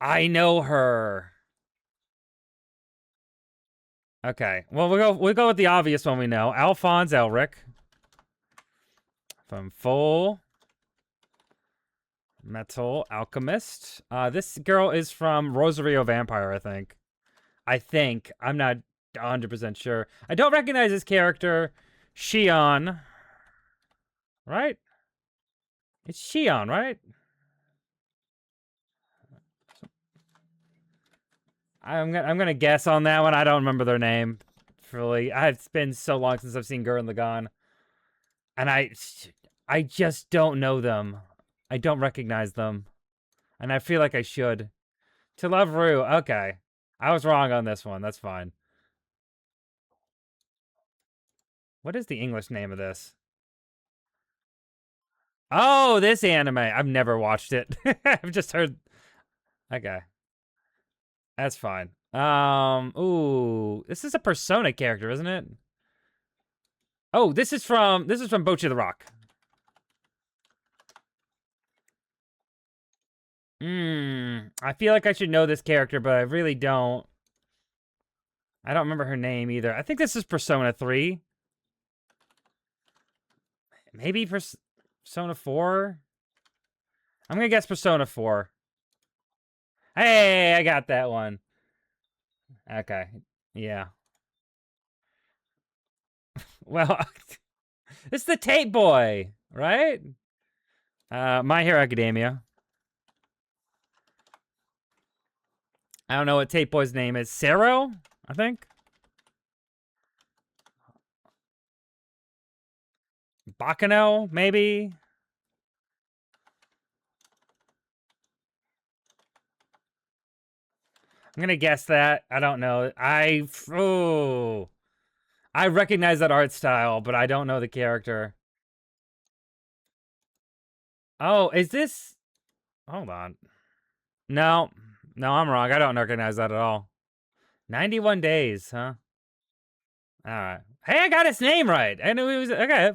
I know her. Okay. Well, we'll go with the obvious one we know. Alphonse Elric from Full Metal Alchemist. This girl is from Rosario Vampire, I think. I'm not 100% sure. I don't recognize this character. Shion. Right? It's Shion, right? I'm gonna guess on that one. I don't remember their name. Really, it's been so long since I've seen Gurren Lagann, and I just don't know them. I don't recognize them, and I feel like I should. To Love Rue. Okay, I was wrong on this one. That's fine. What is the English name of this? Oh, this anime. I've never watched it. I've just heard. Okay, that's fine. Ooh, this is a Persona character, isn't it? Oh, this is from Bocchi the Rock. I feel like I should know this character, but I really don't. I don't remember her name either. I think this is Persona 3. Maybe Persona 4? I'm gonna guess Persona 4. Hey, I got that one. Okay. Yeah. Well, it's the Tape Boy, right? My Hero Academia. I don't know what Tape Boy's name is. Sero, I think. Bacano, maybe. I'm gonna guess that. I don't know. I recognize that art style, but I don't know the character. Oh, is this? Hold on. No, I'm wrong. I don't recognize that at all. 91 days, huh? All right. Hey, I got his name right. I knew he was okay.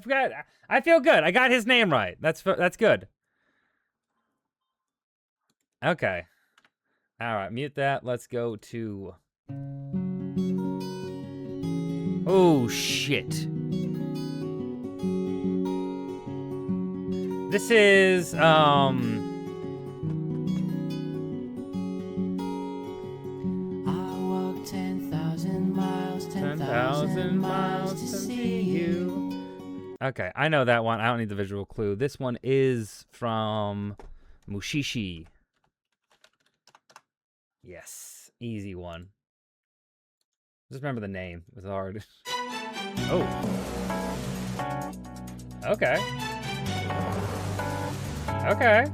I feel good. I got his name right. That's good. Okay. All right. Mute that. Let's go to. Oh shit. This is miles to see you. Okay, I know that one. I don't need the visual clue. This one is from Mushishi. Yes, easy one. Just remember the name. It was hard. Oh. Okay. Okay.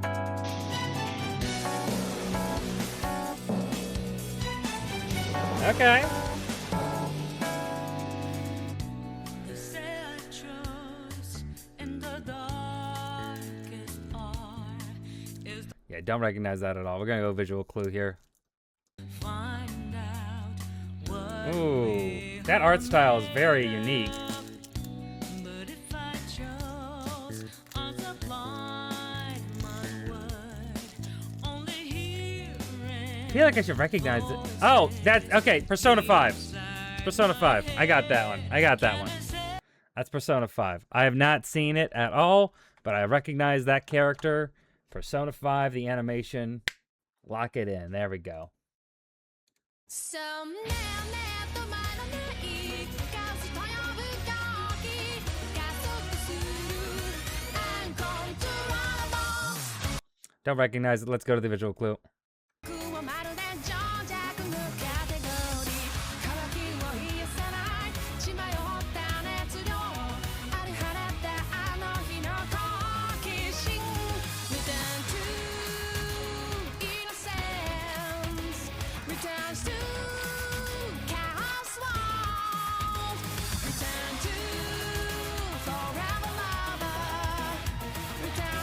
Okay. Yeah, don't recognize that at all. We're gonna go visual clue here. Ooh, that art style is very unique. I feel like I should recognize it. Oh, that's okay. Persona 5. Persona 5. I got that one. That's Persona 5. I have not seen it at all, but I recognize that character. Persona 5, the animation. Lock it in. There we go. Don't recognize it. Let's go to the visual clue.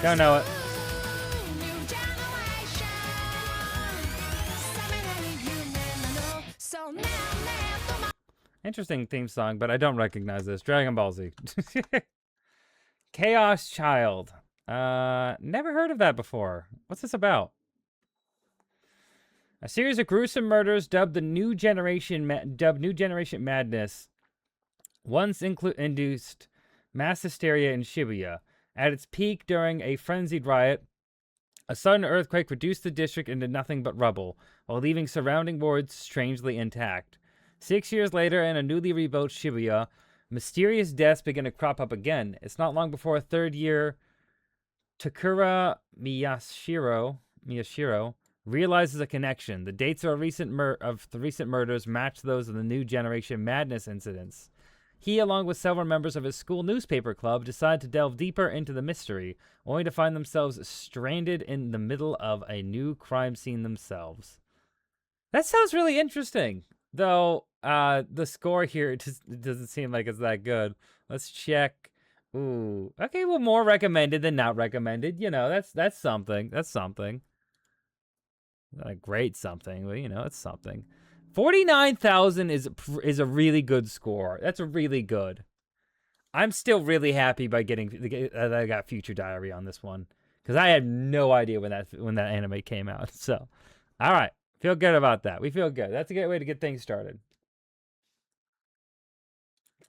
Don't know it. Interesting theme song, but I don't recognize this. Dragon Ball Z. Chaos Child. Never heard of that before. What's this about? A series of gruesome murders dubbed New Generation Madness once induced mass hysteria in Shibuya. At its peak during a frenzied riot, a sudden earthquake reduced the district into nothing but rubble, while leaving surrounding wards strangely intact. 6 years later, in a newly rebuilt Shibuya, mysterious deaths begin to crop up again. It's not long before a third-year Takura Miyashiro realizes a connection. The dates of the recent murders match those of the New Generation Madness incidents. He, along with several members of his school newspaper club, decide to delve deeper into the mystery, only to find themselves stranded in the middle of a new crime scene themselves. That sounds really interesting, though the score here just doesn't seem like it's that good. Let's check. Ooh, okay, well, more recommended than not recommended. You know, that's something. That's something. Not a great something, but you know, it's something. 49,000 is a really good score. That's a really good. I'm still really happy by getting that I got Future Diary on this one, because I had no idea when that anime came out. So, all right, feel good about that. We feel good. That's a good way to get things started.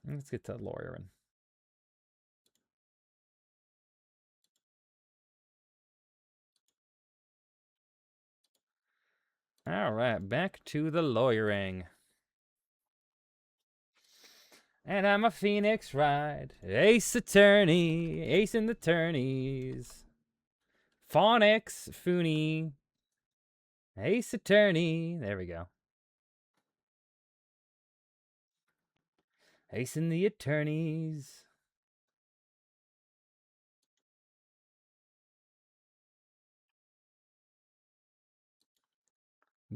Let's get to lawyering. All right, back to the lawyering. And I'm a Phoenix Wright, ace attorney, ace in the tourneys. Phonics, Foony, ace attorney. There we go. Ace in the attorneys.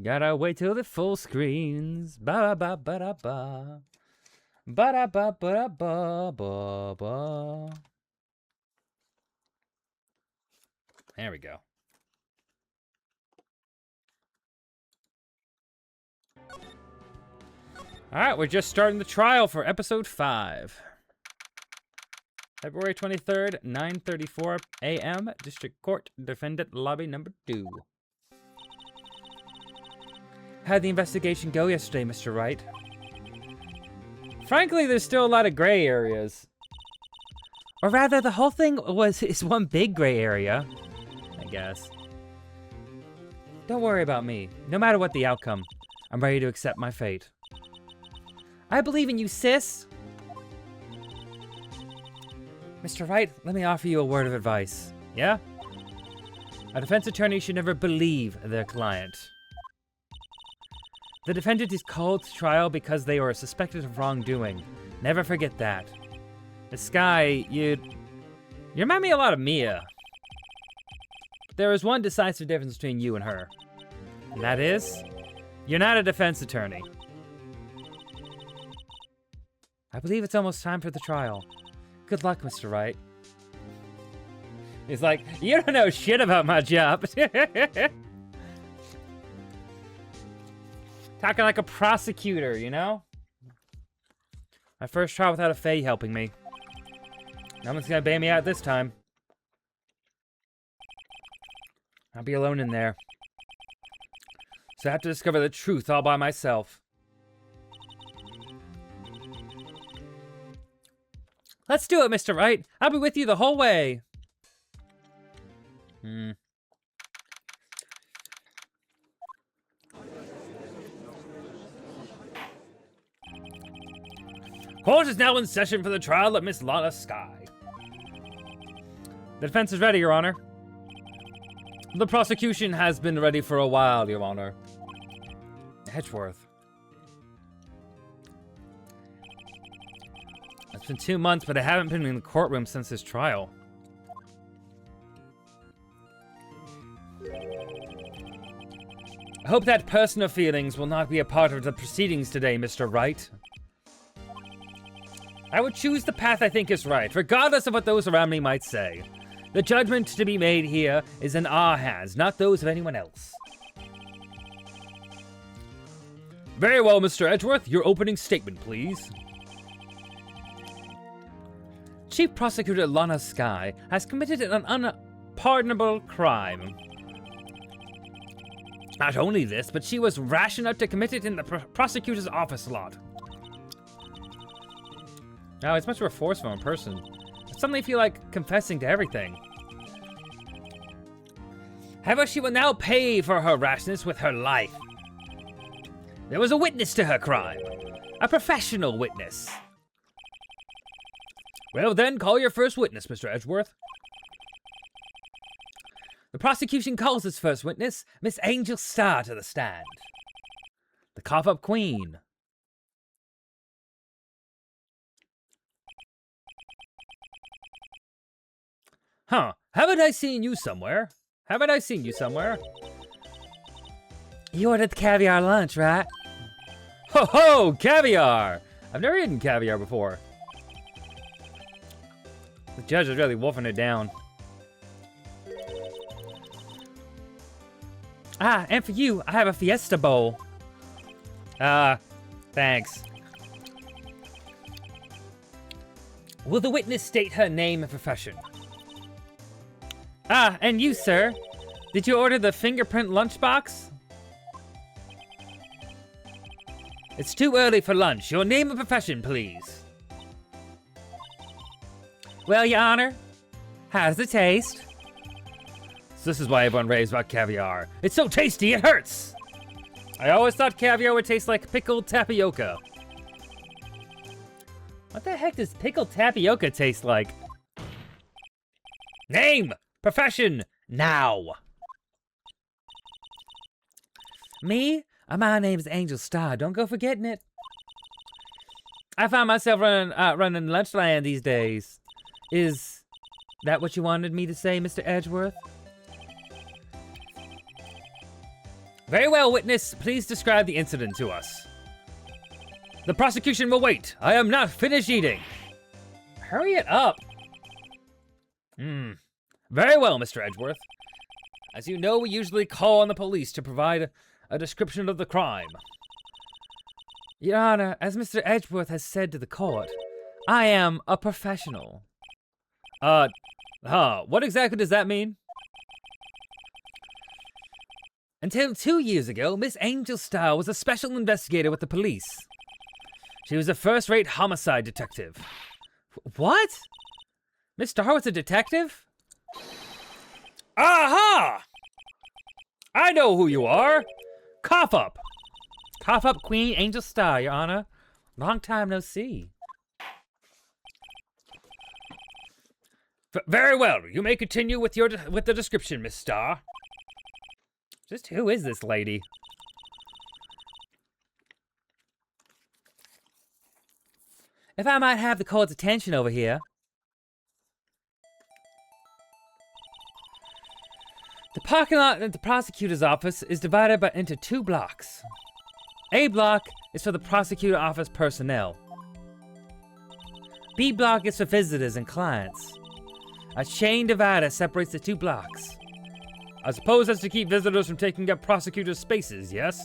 Gotta wait till the full screens. Ba ba ba da ba. Ba da ba ba da ba ba ba. There we go. All right, we're just starting the trial for episode 5. February 23rd, 9:34 a.m. District Court, Defendant Lobby number 2. How'd the investigation go yesterday, Mr. Wright? Frankly, there's still a lot of gray areas. Or rather, the whole thing is one big gray area, I guess. Don't worry about me. No matter what the outcome, I'm ready to accept my fate. I believe in you, sis. Mr. Wright, let me offer you a word of advice. Yeah? A defense attorney should never believe their client. The defendant is called to trial because they are suspected of wrongdoing. Never forget that. This guy, you remind me a lot of Mia. There is one decisive difference between you and her. And that is, you're not a defense attorney. I believe it's almost time for the trial. Good luck, Mr. Wright. He's like, you don't know shit about my job. Talking like a prosecutor, you know? My first trial without a Fae helping me. No one's gonna bail me out this time. I'll be alone in there. So I have to discover the truth all by myself. Let's do it, Mr. Wright. I'll be with you the whole way. Court is now in session for the trial of Miss Lana Sky. The defense is ready, Your Honor. The prosecution has been ready for a while, Your Honor. Edgeworth. It's been 2 months, but I haven't been in the courtroom since his trial. I hope that personal feelings will not be a part of the proceedings today, Mr. Wright. I would choose the path I think is right, regardless of what those around me might say. The judgment to be made here is in our hands, not those of anyone else. Very well, Mr. Edgeworth. Your opening statement, please. Chief Prosecutor Lana Sky has committed an unpardonable crime. Not only this, but she was rash enough to commit it in the prosecutor's office lot. Now, it's much more forceful in person. I suddenly feel like confessing to everything. However, she will now pay for her rashness with her life. There was a witness to her crime. A professional witness. Well then, call your first witness, Mr. Edgeworth. The prosecution calls its first witness, Miss Angel Star, to the stand. The cough-up queen. Huh, haven't I seen you somewhere? Haven't I seen you somewhere? You ordered the caviar lunch, right? Ho ho, caviar! I've never eaten caviar before. The judge is really wolfing it down. Ah, and for you, I have a fiesta bowl. Thanks. Will the witness state her name and profession? Ah, and you, sir. Did you order the fingerprint lunchbox? It's too early for lunch. Your name and profession, please. Well, Your Honor, how's it taste? So this is why everyone raves about caviar. It's so tasty, it hurts! I always thought caviar would taste like pickled tapioca. What the heck does pickled tapioca taste like? Name! Profession! Now! Me? My name's Angel Star. Don't go forgetting it. I find myself running Lunchland these days. Is that what you wanted me to say, Mr. Edgeworth? Very well, witness. Please describe the incident to us. The prosecution will wait. I am not finished eating. Hurry it up. Very well, Mr. Edgeworth. As you know, we usually call on the police to provide a description of the crime. Your Honor, as Mr. Edgeworth has said to the court, I am a professional. What exactly does that mean? Until 2 years ago, Miss Angel Star was a special investigator with the police. She was a first-rate homicide detective. What? Miss Star was a detective? Aha! I know who you are! Cough up! Cough up Queen Angel Star, Your Honor. Long time no see. Very well. You may continue with the description, Miss Star. Just who is this lady? If I might have the court's attention over here. The parking lot at the prosecutor's office is divided into 2 blocks. A block is for the prosecutor office personnel. B block is for visitors and clients. A chain divider separates the 2 blocks. I suppose that's to keep visitors from taking up prosecutors' spaces, yes?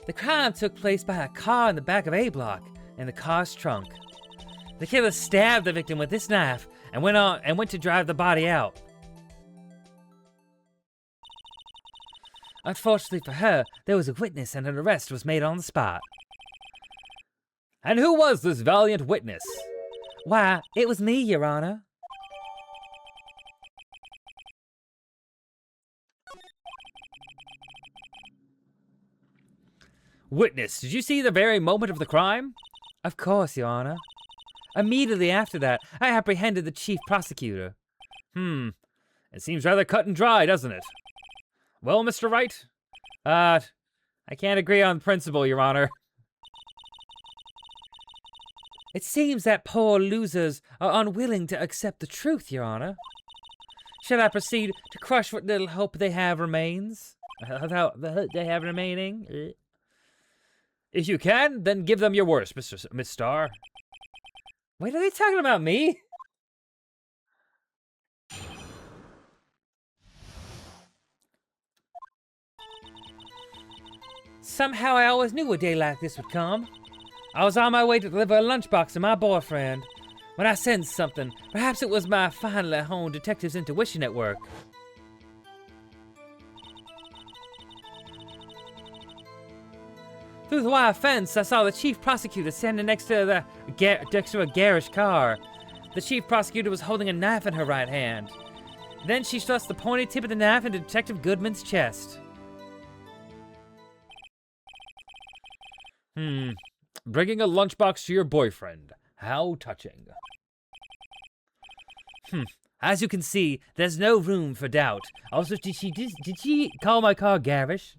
The crime took place by a car in the back of A block, in the car's trunk. The killer stabbed the victim with this knife and went to drive the body out. Unfortunately for her, there was a witness and an arrest was made on the spot. And who was this valiant witness? Why, it was me, Your Honor. Witness, did you see the very moment of the crime? Of course, Your Honor. Immediately after that, I apprehended the chief prosecutor. It seems rather cut and dry, doesn't it? Well, Mr. Wright? I can't agree on principle, Your Honor. It seems that poor losers are unwilling to accept the truth, Your Honor. Shall I proceed to crush what little hope they have remains? They have remaining? If you can, then give them your worst, Miss Star. Wait, are they talking about me? Somehow I always knew a day like this would come. I was on my way to deliver a lunchbox to my boyfriend when I sensed something. Perhaps it was my finely honed detective's intuition at work. Through the wire fence, I saw the chief prosecutor standing next to a garish car. The chief prosecutor was holding a knife in her right hand. Then she thrust the pointy tip of the knife into Detective Goodman's chest. Bringing a lunchbox to your boyfriend. How touching. As you can see, there's no room for doubt. Also, did she call my car garish?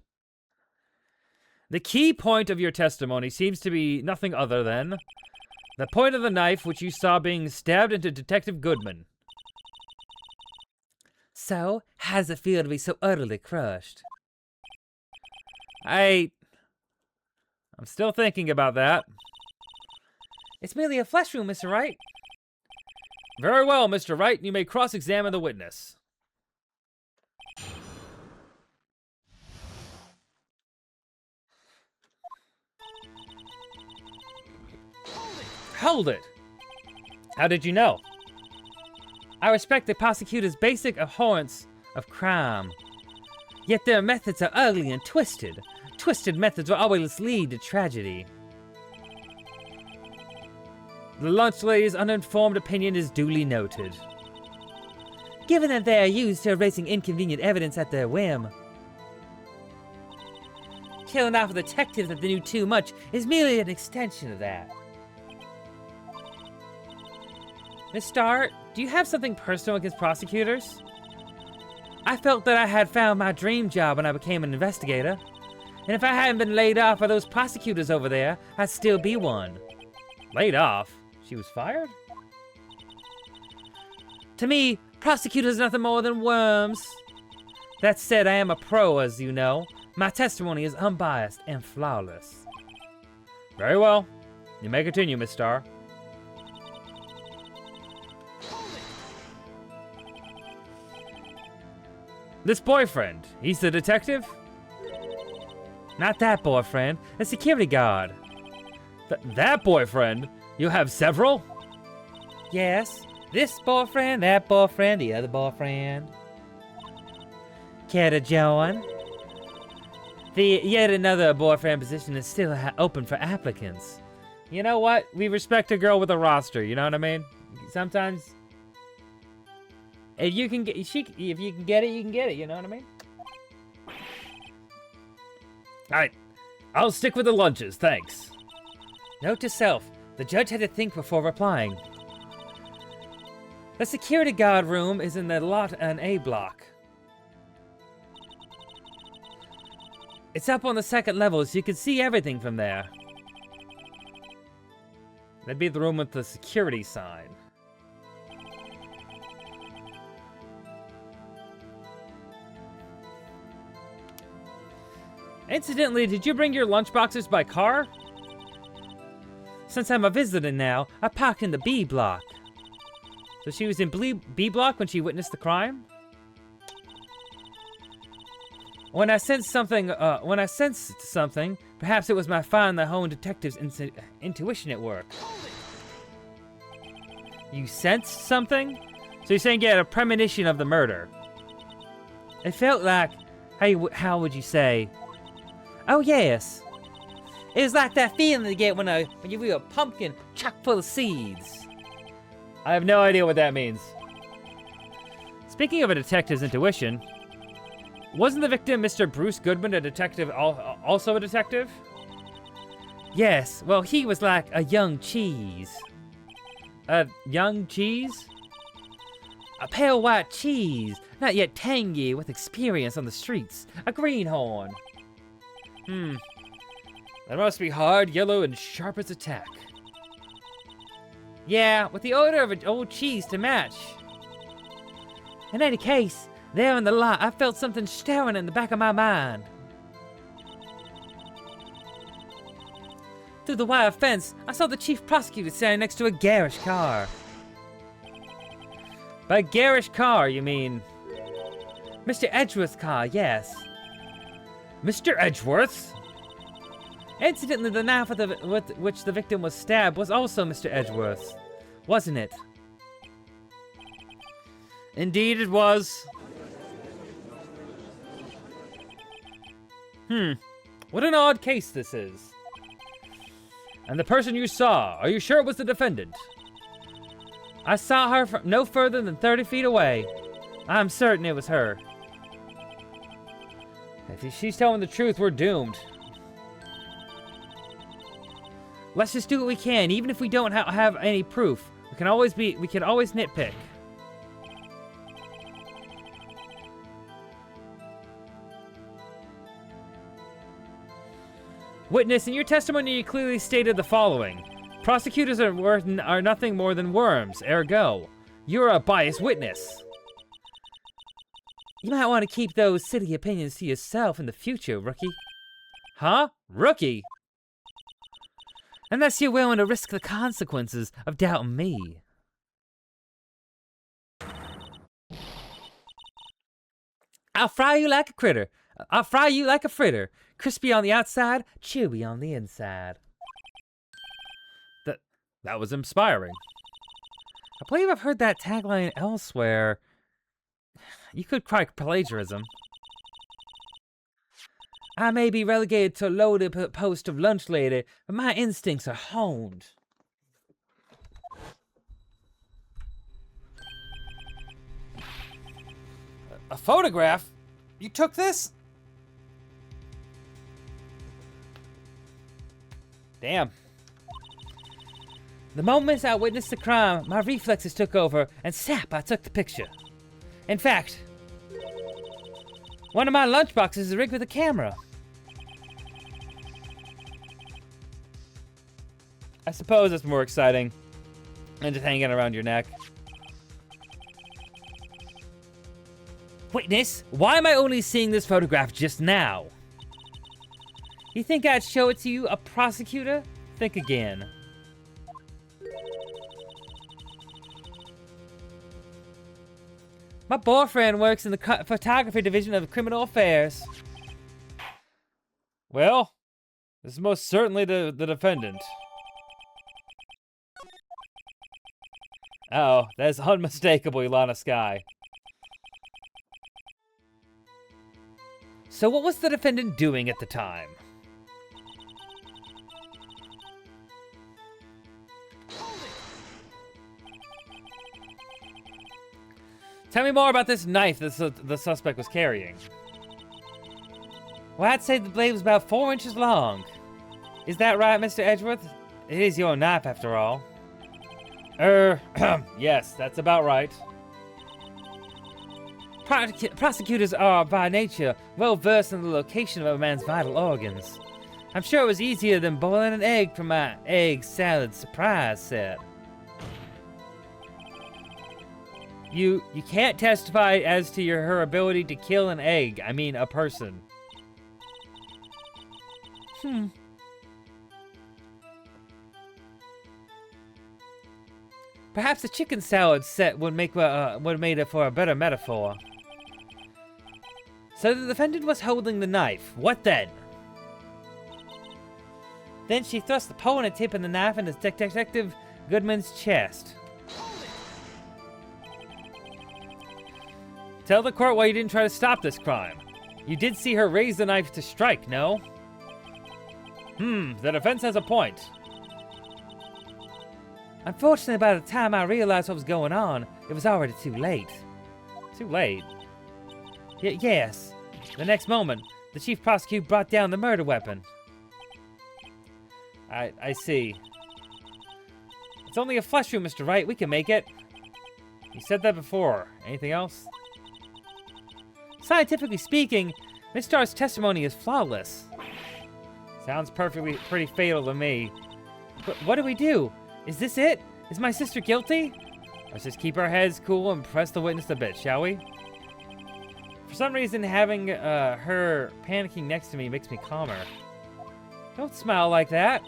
The key point of your testimony seems to be nothing other than the point of the knife which you saw being stabbed into Detective Goodman. So, how does it feel to be so utterly crushed? I'm still thinking about that. It's merely a flesh wound, Mr. Wright. Very well, Mr. Wright. You may cross-examine the witness. Hold it! How did you know? I respect the prosecutor's basic abhorrence of crime. Yet their methods are ugly and twisted. Twisted methods will always lead to tragedy. The lunch lady's uninformed opinion is duly noted. Given that they are used to erasing inconvenient evidence at their whim. Killing off a detective that they knew too much is merely an extension of that. Miss Starr, do you have something personal against prosecutors? I felt that I had found my dream job when I became an investigator. And if I hadn't been laid off by those prosecutors over there, I'd still be one. Laid off? She was fired? To me, prosecutors are nothing more than worms. That said, I am a pro, as you know. My testimony is unbiased and flawless. Very well. You may continue, Miss Starr. This boyfriend, he's the detective? Not that boyfriend, the security guard. That boyfriend? You have several? Yes, this boyfriend, that boyfriend, the other boyfriend. Care to join? Yet another boyfriend position is still open for applicants. You know what? We respect a girl with a roster, you know what I mean? Sometimes... If you can get it, you can get it, you know what I mean? Alright, I'll stick with the lunches, thanks. Note to self, the judge had to think before replying. The security guard room is in the lot an A block. It's up on the second level, so you can see everything from there. That'd be the room with the security sign. Incidentally, did you bring your lunchboxes by car? Since I'm a visitor now, I parked in the B block. So she was in B block when she witnessed the crime? When I sensed something, perhaps it was my find the home detective's intuition at work. You sensed something? So you're saying you had a premonition of the murder? It felt like, how would you say? Oh yes. It was like that feeling you get when you feel a pumpkin chock full of seeds. I have no idea what that means. Speaking of a detective's intuition, wasn't the victim Mr. Bruce Goodman a detective, also a detective? Yes, well he was like a young cheese. A young cheese? A pale white cheese, not yet tangy, with experience on the streets. A greenhorn. That must be hard, yellow, and sharp as a tack. Yeah, with the odor of an old cheese to match. In any case, there in the lot, I felt something stirring in the back of my mind. Through the wire fence, I saw the chief prosecutor standing next to a garish car. By garish car, you mean... Mr. Edgeworth's car, yes. Mr. Edgeworth? Incidentally, the knife with which the victim was stabbed was also Mr. Edgeworth's, wasn't it? Indeed it was. What an odd case this is. And the person you saw, are you sure it was the defendant? I saw her from no further than 30 feet away. I'm certain it was her. If she's telling the truth, we're doomed. Let's just do what we can, even if we don't have any proof. We can always nitpick. Witness, in your testimony you clearly stated the following. Prosecutors are nothing more than worms, ergo. You're a biased witness. You might want to keep those silly opinions to yourself in the future, rookie. Huh? Rookie? Unless you're willing to risk the consequences of doubting me. I'll fry you like a critter. I'll fry you like a fritter. Crispy on the outside, chewy on the inside. That was inspiring. I believe I've heard that tagline elsewhere. You could cry plagiarism. I may be relegated to a loaded post of lunch lady, but my instincts are honed. A photograph? You took this? Damn. The moment I witnessed the crime, my reflexes took over, and snap, I took the picture. In fact, one of my lunchboxes is rigged with a camera. I suppose it's more exciting than just hanging around your neck. Witness, why am I only seeing this photograph just now? You think I'd show it to you, a prosecutor? Think again. My boyfriend works in the photography division of criminal affairs. Well, this is most certainly the defendant. Uh-oh, that's unmistakable, Ilana Sky. So what was the defendant doing at the time? Tell me more about this knife that the suspect was carrying. Well, I'd say the blade was about 4 inches long. Is that right, Mr. Edgeworth? It is your knife, after all. Yes, that's about right. Prosecutors are, by nature, well-versed in the location of a man's vital organs. I'm sure it was easier than boiling an egg for my egg salad surprise set. You can't testify as to her ability to kill an egg. I mean, a person. Perhaps a chicken salad set would have made it for a better metaphor. So the defendant was holding the knife. What then? Then she thrust the pointed tip of the knife into Detective Goodman's chest. Tell the court why you didn't try to stop this crime. You did see her raise the knife to strike, no? The defense has a point. Unfortunately, by the time I realized what was going on, it was already too late. Too late? Yes. The next moment, the chief prosecutor brought down the murder weapon. I see. It's only a flesh wound, Mr. Wright. We can make it. You said that before. Anything else? Scientifically speaking, Miss Starr's testimony is flawless. Sounds pretty fatal to me. But what do we do? Is this it? Is my sister guilty? Let's just keep our heads cool and press the witness a bit, shall we? For some reason, having her panicking next to me makes me calmer. Don't smile like that.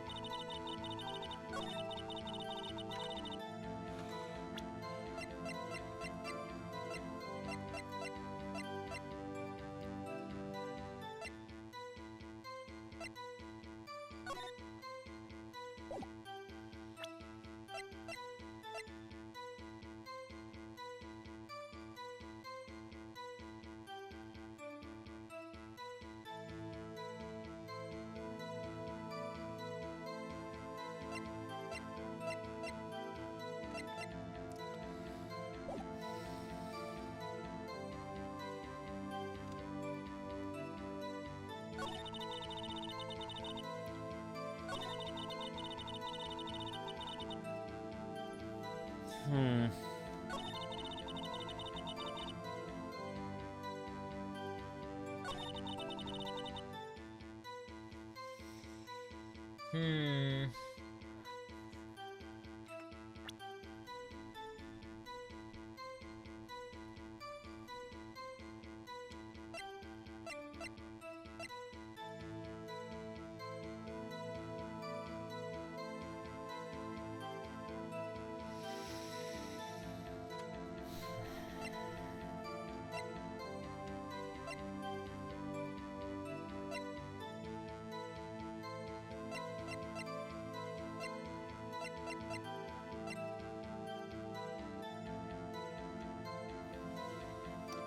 Hmm.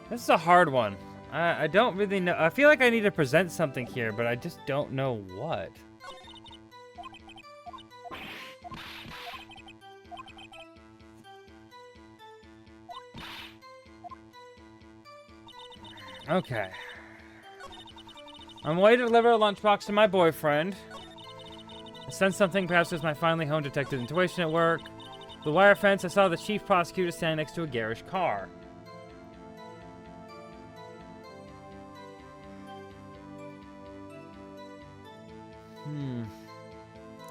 This is a hard one. I don't really know. I feel like I need to present something here, but I just don't know what. Okay. I'm waiting to deliver a lunchbox to my boyfriend. I sent something, perhaps it was my finally honed detective intuition at work. The wire fence, I saw the chief prosecutor standing next to a garish car.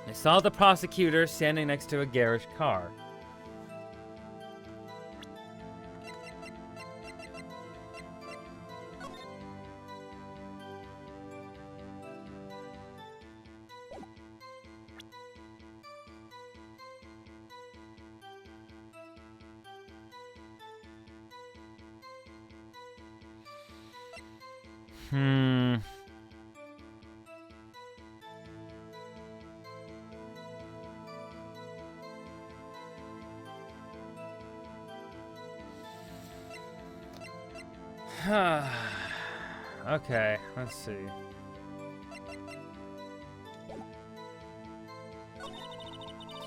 I saw the prosecutor standing next to a garish car. Okay, let's see.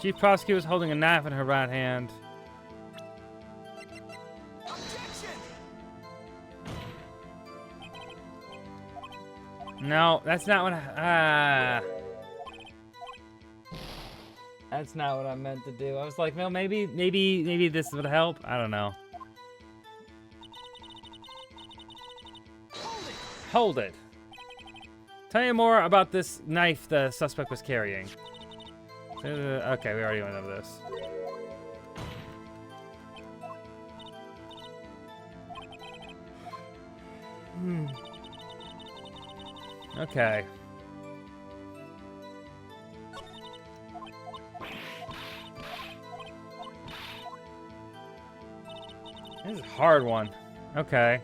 Chief prosecutor was holding a knife in her right hand. Objection! No, that's not what that's not what I meant to do. I was like, well, maybe this would help. I don't know. Hold it. Tell you more about this knife the suspect was carrying. Okay, we already went over this. Okay. This is a hard one. Okay.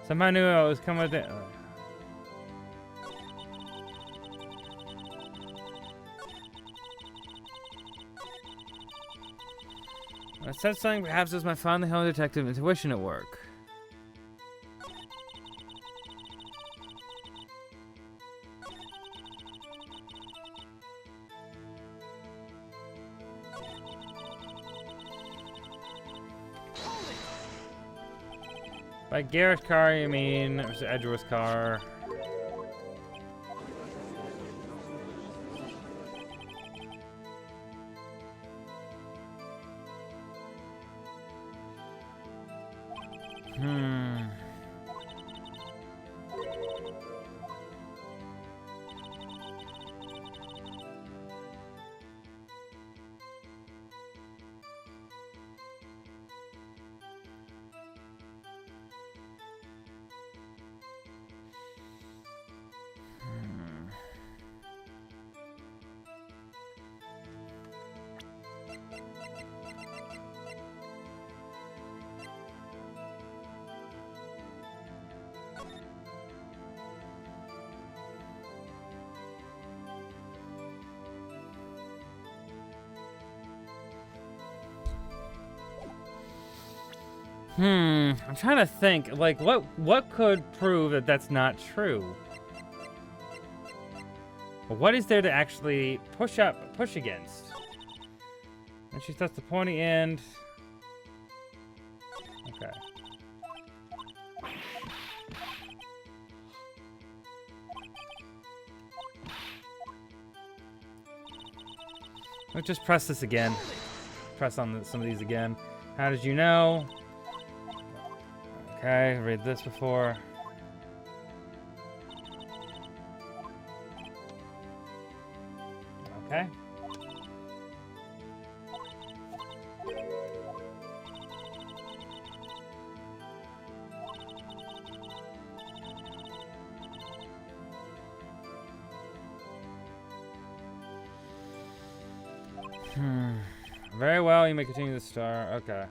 Somehow knew I was coming with it. I said something, perhaps it was my finally honed detective intuition at work. By Garrett's car, you mean it was Edgeworth's car. I'm trying to think, like, what could prove that that's not true? What is there to actually push against? And she starts the pointy end. Okay. Let's just press this again. Press on some of these again. How did you know? Okay, read this before. Okay. Very well, you may continue the star. Okay.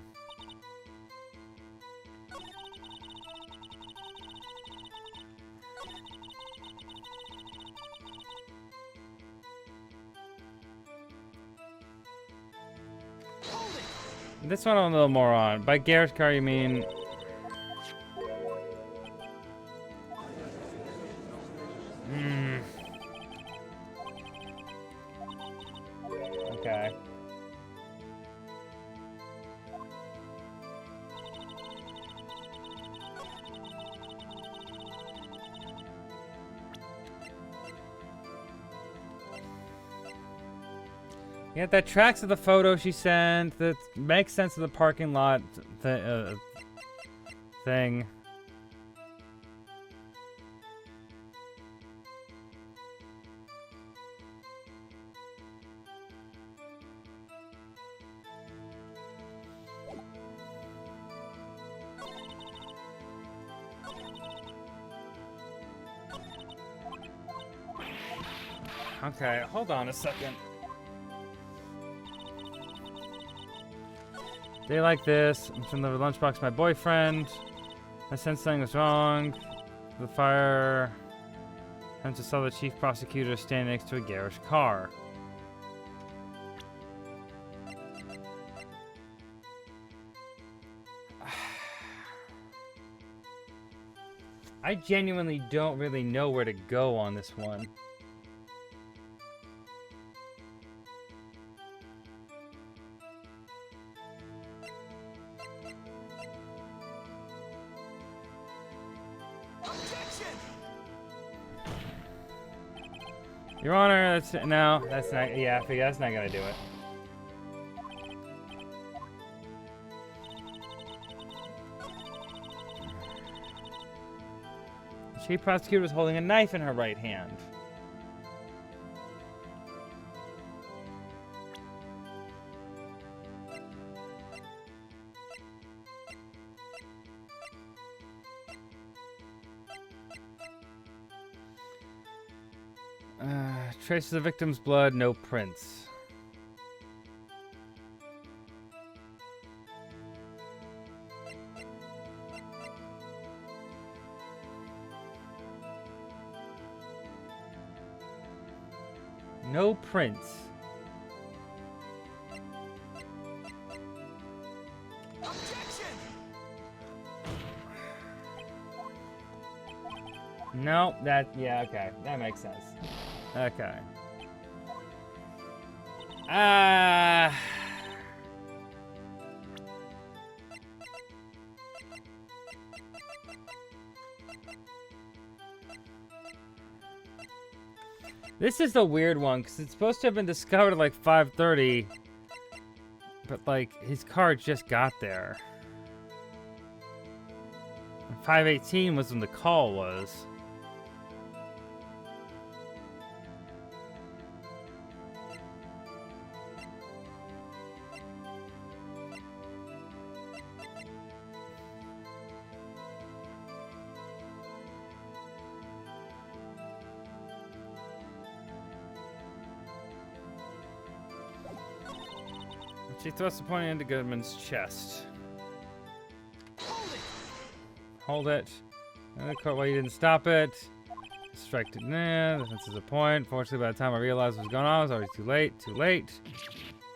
This one I'm a little more on. By Garrett's car, you mean... Okay. Yeah, that tracks of the photo she sent. That makes sense of the parking lot thing. Okay, hold on a second. Day like this, I'm sending the lunchbox to my boyfriend. I sensed something was wrong. The fire. I just saw the chief prosecutor standing next to a garish car. I genuinely don't really know where to go on this one. Your Honor, that's no, that's not. Yeah, I figure that's not gonna do it. The chief prosecutor was holding a knife in her right hand. Traces of the victim's blood, no prints. No prints. Objection! No, yeah, okay. That makes sense. Okay. This is the weird one, because it's supposed to have been discovered at like 5:30, but like his car just got there. 5:18 was when the call was. She thrusts the point into Goodman's chest. Hold it. Well, you didn't stop it. Strike to nah. This is a point. Fortunately, by the time I realized what was going on, it was already too late. Too late.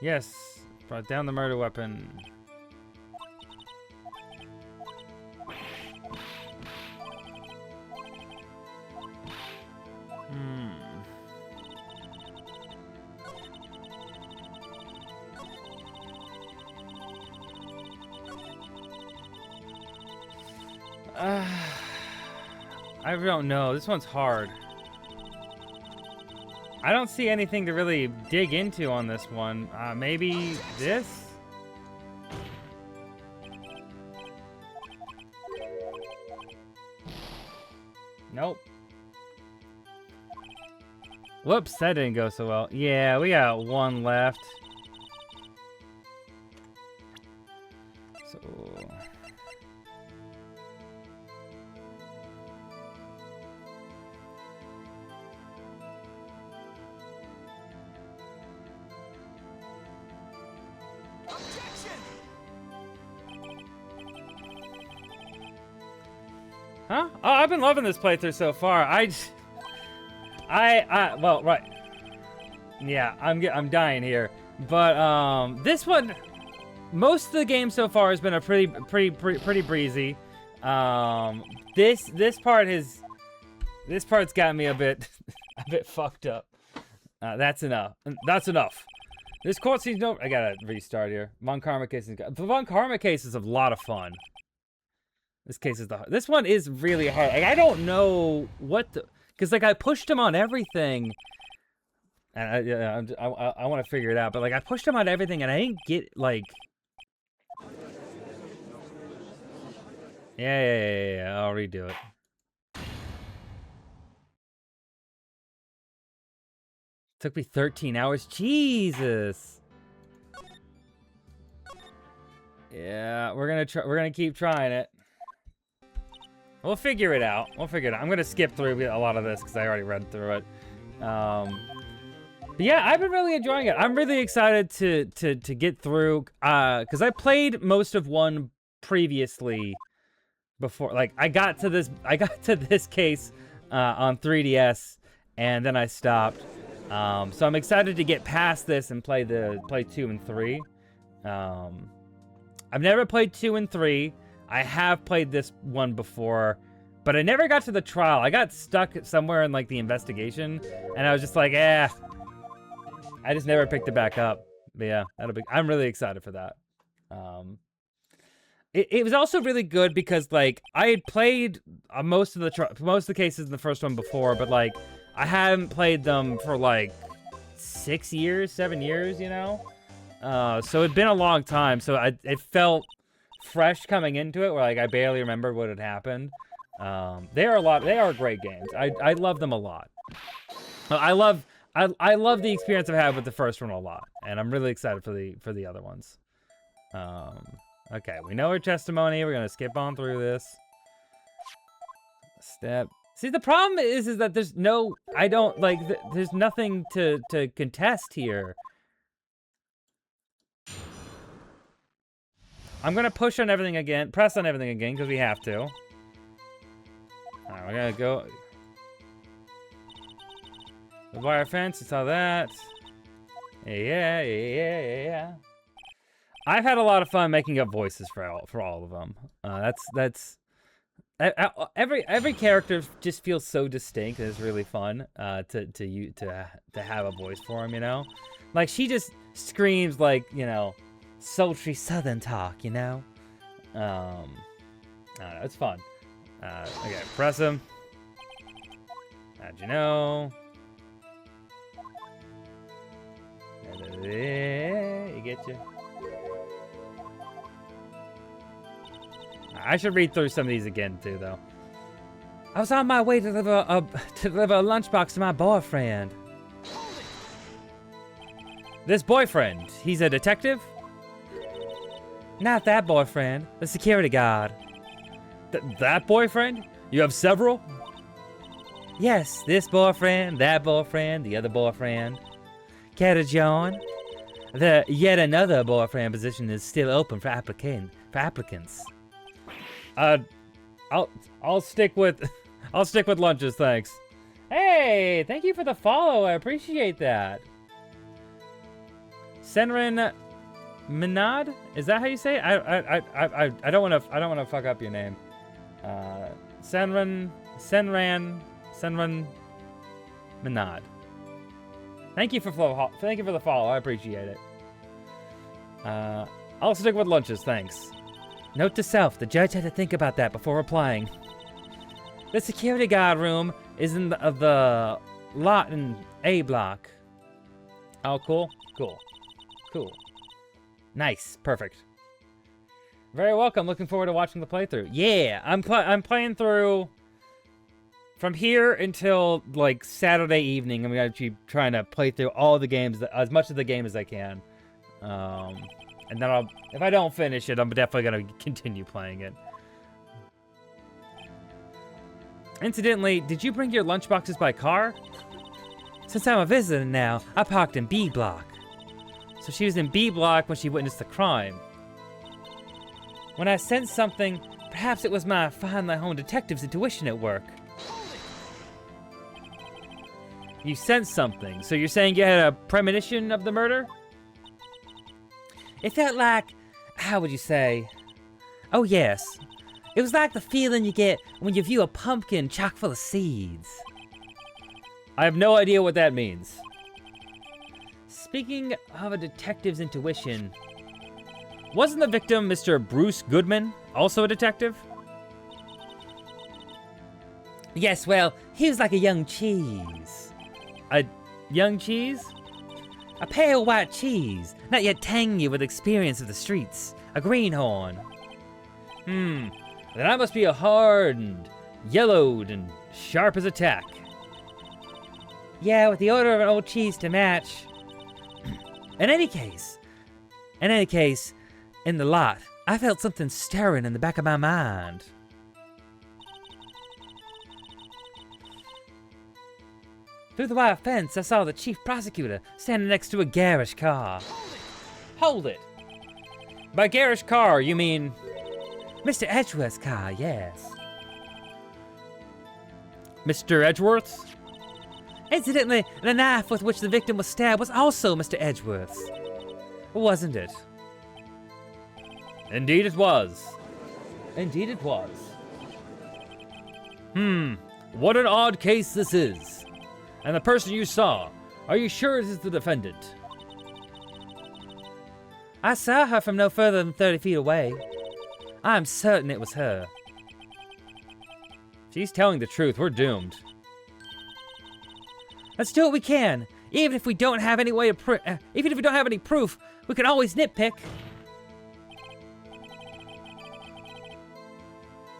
Yes. Brought down the murder weapon. I don't know. This one's hard. I don't see anything to really dig into on this one. Maybe this? Nope. Whoops, that didn't go so well. Yeah, we got one left. So... Huh? Oh, I've been loving this playthrough so far. Well, right. Yeah, I'm dying here. But, this one, most of the game so far has been a pretty breezy. This part's got me a bit, a bit fucked up. That's enough. That's enough. This court seems no. I gotta restart here. Von Karma case is. The Von Karma case is a lot of fun. This one is really hard. Like, I don't know what the, because like I pushed him on everything, and I want to figure it out. But like I pushed him on everything, and I didn't get like. Yeah. I'll redo it. Took me 13 hours. Jesus. Yeah, we're gonna keep trying it. We'll figure it out. I'm gonna skip through a lot of this because I already read through it. But yeah, I've been really enjoying it. I'm really excited to get through because I played most of one previously before. Like I got to this case on 3DS and then I stopped. So I'm excited to get past this and play 2 and 3. I've never played 2 and 3. I have played this one before, but I never got to the trial. I got stuck somewhere in like the investigation, and I was just like, I just never picked it back up. But yeah, I'm really excited for that. It was also really good because like I had played most of the cases in the first one before, but like I hadn't played them for like 7 years, you know? So it'd been a long time, so it felt fresh coming into it, where like I barely remembered what had happened. They are great games. I love them a lot. I love the experience I've had with the first one a lot, and I'm really excited for the other ones. Okay, we know her testimony. We're gonna skip on through this. Step. See, the problem is that there's no, there's nothing to contest here. I'm gonna press on everything again, because we have to. Alright, we're gonna go. The wire fence, you saw that. Yeah. I've had a lot of fun making up voices for all of them. Every character just feels so distinct, and it's really fun to have a voice for him, you know? Like, she just screams like, you know, sultry southern talk, you know? I don't know, it's fun. Okay, press him. How'd you know? You get you. I should read through some of these again too, though. I was on my way to deliver a lunchbox to my boyfriend. This boyfriend, he's a detective? Not that boyfriend, the security guard. That boyfriend? You have several? Yes, this boyfriend, that boyfriend, the other boyfriend. Care to join? The yet another boyfriend position is still open for applicants. I'll stick with lunches, thanks. Hey, thank you for the follow. I appreciate that. Senran Minad? Is that how you say it? I don't want to fuck up your name. Senran Minad. Thank you for the follow. I appreciate it. I'll stick with lunches, thanks. Note to self, the judge had to think about that before replying. The security guard room is in the lot in A block. Oh, cool. Nice, perfect. Very welcome. Looking forward to watching the playthrough. Yeah, I'm playing through. From here until, like, Saturday evening, I'm going to be trying to play through all the games, as much of the game as I can. And then if I don't finish it, I'm definitely going to continue playing it. Incidentally, did you bring your lunchboxes by car? Since I'm a visitor now, I parked in B block. So she was in B block when she witnessed the crime. When I sensed something, perhaps it was my Find My Home detective's intuition at work. You sensed something, so you're saying you had a premonition of the murder? It felt like, how would you say? Oh yes, it was like the feeling you get when you view a pumpkin chock full of seeds. I have no idea what that means. Speaking of a detective's intuition, wasn't the victim Mr. Bruce Goodman also a detective? Yes, well, he was like a young cheese. A young cheese? A pale white cheese, not yet tangy with experience of the streets. A greenhorn. Then I must be a hardened, yellowed, and sharp as a tack. Yeah, with the odor of an old cheese to match. In any case, in the lot, I felt something stirring in the back of my mind. Through the wire fence, I saw the chief prosecutor standing next to a garish car. Hold it! By garish car, you mean Mr. Edgeworth's car, yes. Mr. Edgeworth's? Incidentally, the knife with which the victim was stabbed was also Mr. Edgeworth's. Wasn't it? Indeed it was. Indeed it was. What an odd case this is. And the person you saw, are you sure it is the defendant? I saw her from no further than 30 feet away. I'm certain it was her. She's telling the truth. We're doomed. Let's do what we can. Even if we don't have any way of even if we don't have any proof, we can always nitpick.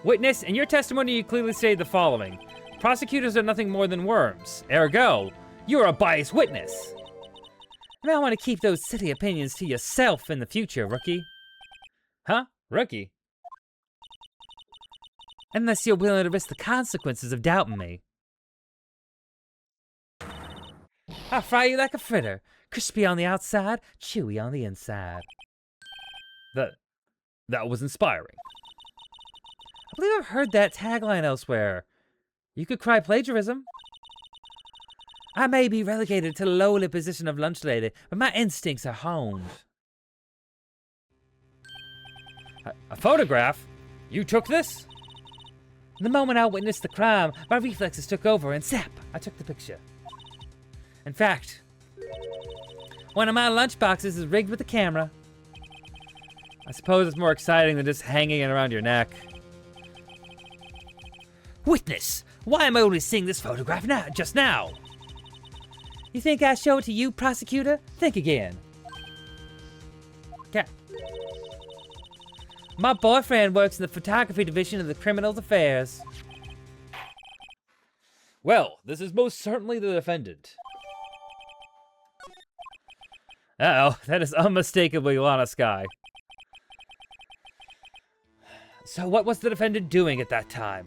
Witness, in your testimony you clearly stated the following. Prosecutors are nothing more than worms. Ergo, you're a biased witness. You might want to keep those silly opinions to yourself in the future, rookie. Huh? Rookie? Unless you're willing to risk the consequences of doubting me. I'll fry you like a fritter. Crispy on the outside, chewy on the inside. That was inspiring. I believe I've heard that tagline elsewhere. You could cry plagiarism. I may be relegated to the lowly position of lunch lady, but my instincts are honed. A photograph? You took this? The moment I witnessed the crime, my reflexes took over and zap, I took the picture. In fact, one of my lunchboxes is rigged with a camera. I suppose it's more exciting than just hanging it around your neck. Witness! Why am I only seeing this photograph just now? You think I show it to you, prosecutor? Think again. Okay. My boyfriend works in the photography division of the Criminal Affairs. Well, this is most certainly the defendant. Uh-oh, that is unmistakably Lana Skye. So what was the defendant doing at that time?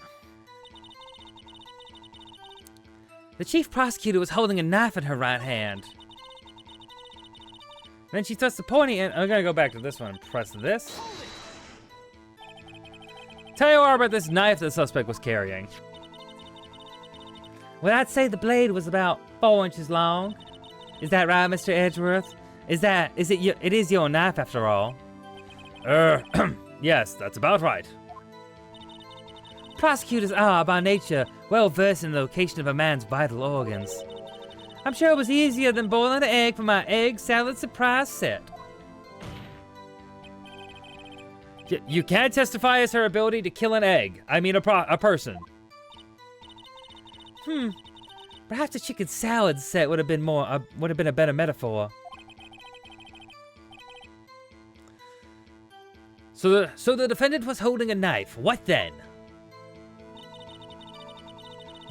The chief prosecutor was holding a knife in her right hand. Then she thrust the pointy end. I'm gonna go back to this one and press this. Tell you more about this knife the suspect was carrying. Well, I'd say the blade was about 4 inches long. Is that right, Mr. Edgeworth? It is your knife after all. Yes, that's about right. Prosecutors are, by nature, well versed in the location of a man's vital organs. I'm sure it was easier than boiling an egg for my egg salad surprise set. You can't testify as her ability to kill an egg. I mean a person. Perhaps a chicken salad set would have been a better metaphor. So the defendant was holding a knife. What then?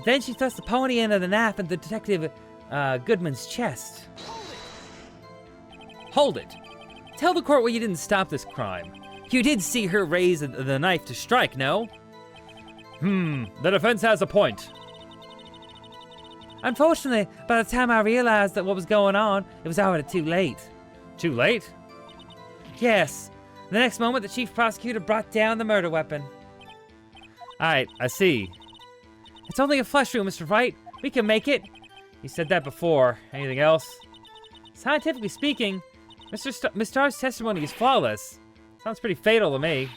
Then she thrust the pony end of the knife into Detective Goodman's chest. Hold it! Tell the court why you didn't stop this crime. You did see her raise the knife to strike, no? The defense has a point. Unfortunately, by the time I realized that what was going on, it was already too late. Too late? Yes. The next moment, the chief prosecutor brought down the murder weapon. Alright, I see. It's only a flesh wound, Mr. Wright. We can make it. You said that before. Anything else? Scientifically speaking, Miss Starr's testimony is flawless. Sounds pretty fatal to me.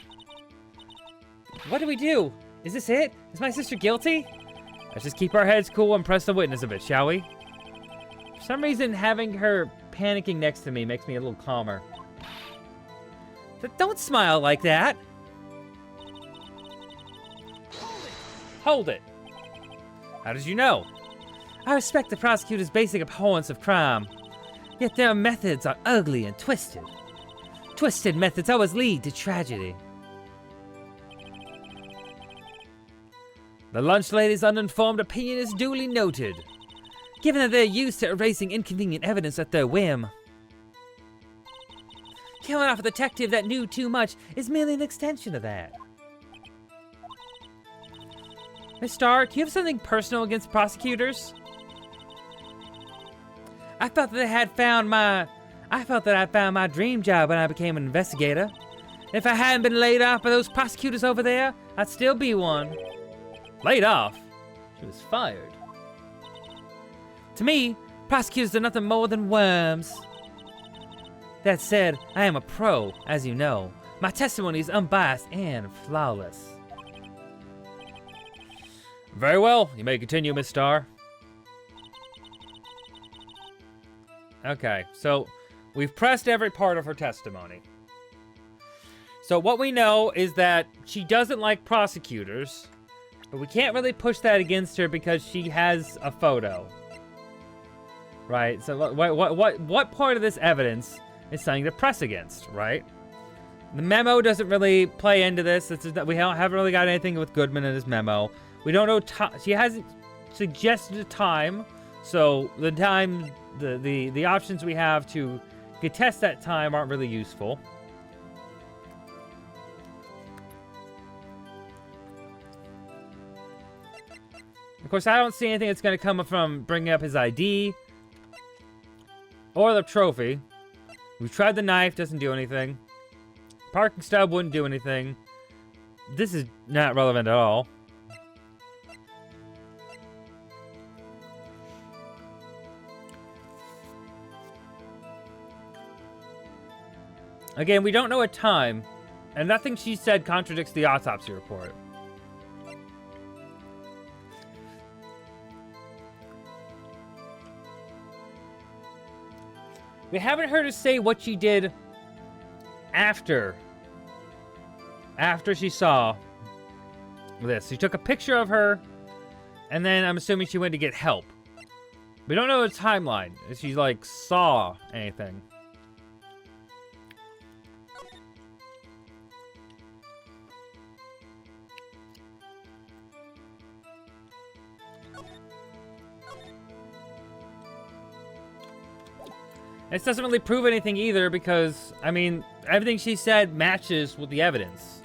What do we do? Is this it? Is my sister guilty? Let's just keep our heads cool and press the witness a bit, shall we? For some reason, having her panicking next to me makes me a little calmer. Don't smile like that. Hold it. How did you know? I respect the prosecutor's basic abhorrence of crime. Yet their methods are ugly and twisted. Twisted methods always lead to tragedy. The lunch lady's uninformed opinion is duly noted, given that they're used to erasing inconvenient evidence at their whim. Killing off a detective that knew too much is merely an extension of that. Miss Starr, do you have something personal against prosecutors? I felt that I found my dream job when I became an investigator. If I hadn't been laid off by those prosecutors over there, I'd still be one. Laid off? She was fired. To me, prosecutors are nothing more than worms. That said, I am a pro, as you know. My testimony is unbiased and flawless. Very well. You may continue, Miss Starr. Okay, so we've pressed every part of her testimony. So what we know is that she doesn't like prosecutors, but we can't really push that against her because she has a photo. Right? So what part of this evidence is something to press against, right? The memo doesn't really play into this. We haven't really got anything with Goodman in his memo. We don't know she hasn't suggested a time, so the time, the options we have to contest that time aren't really useful. Of course, I don't see anything that's going to come from bringing up his ID or the trophy. We've tried the knife, doesn't do anything. Parking stub wouldn't do anything. This is not relevant at all. Again, we don't know a time, and nothing she said contradicts the autopsy report. We haven't heard her say what she did after she saw this. She took a picture of her, and then I'm assuming she went to get help. We don't know the timeline, if she, like, saw anything. This doesn't really prove anything either because, I mean, everything she said matches with the evidence.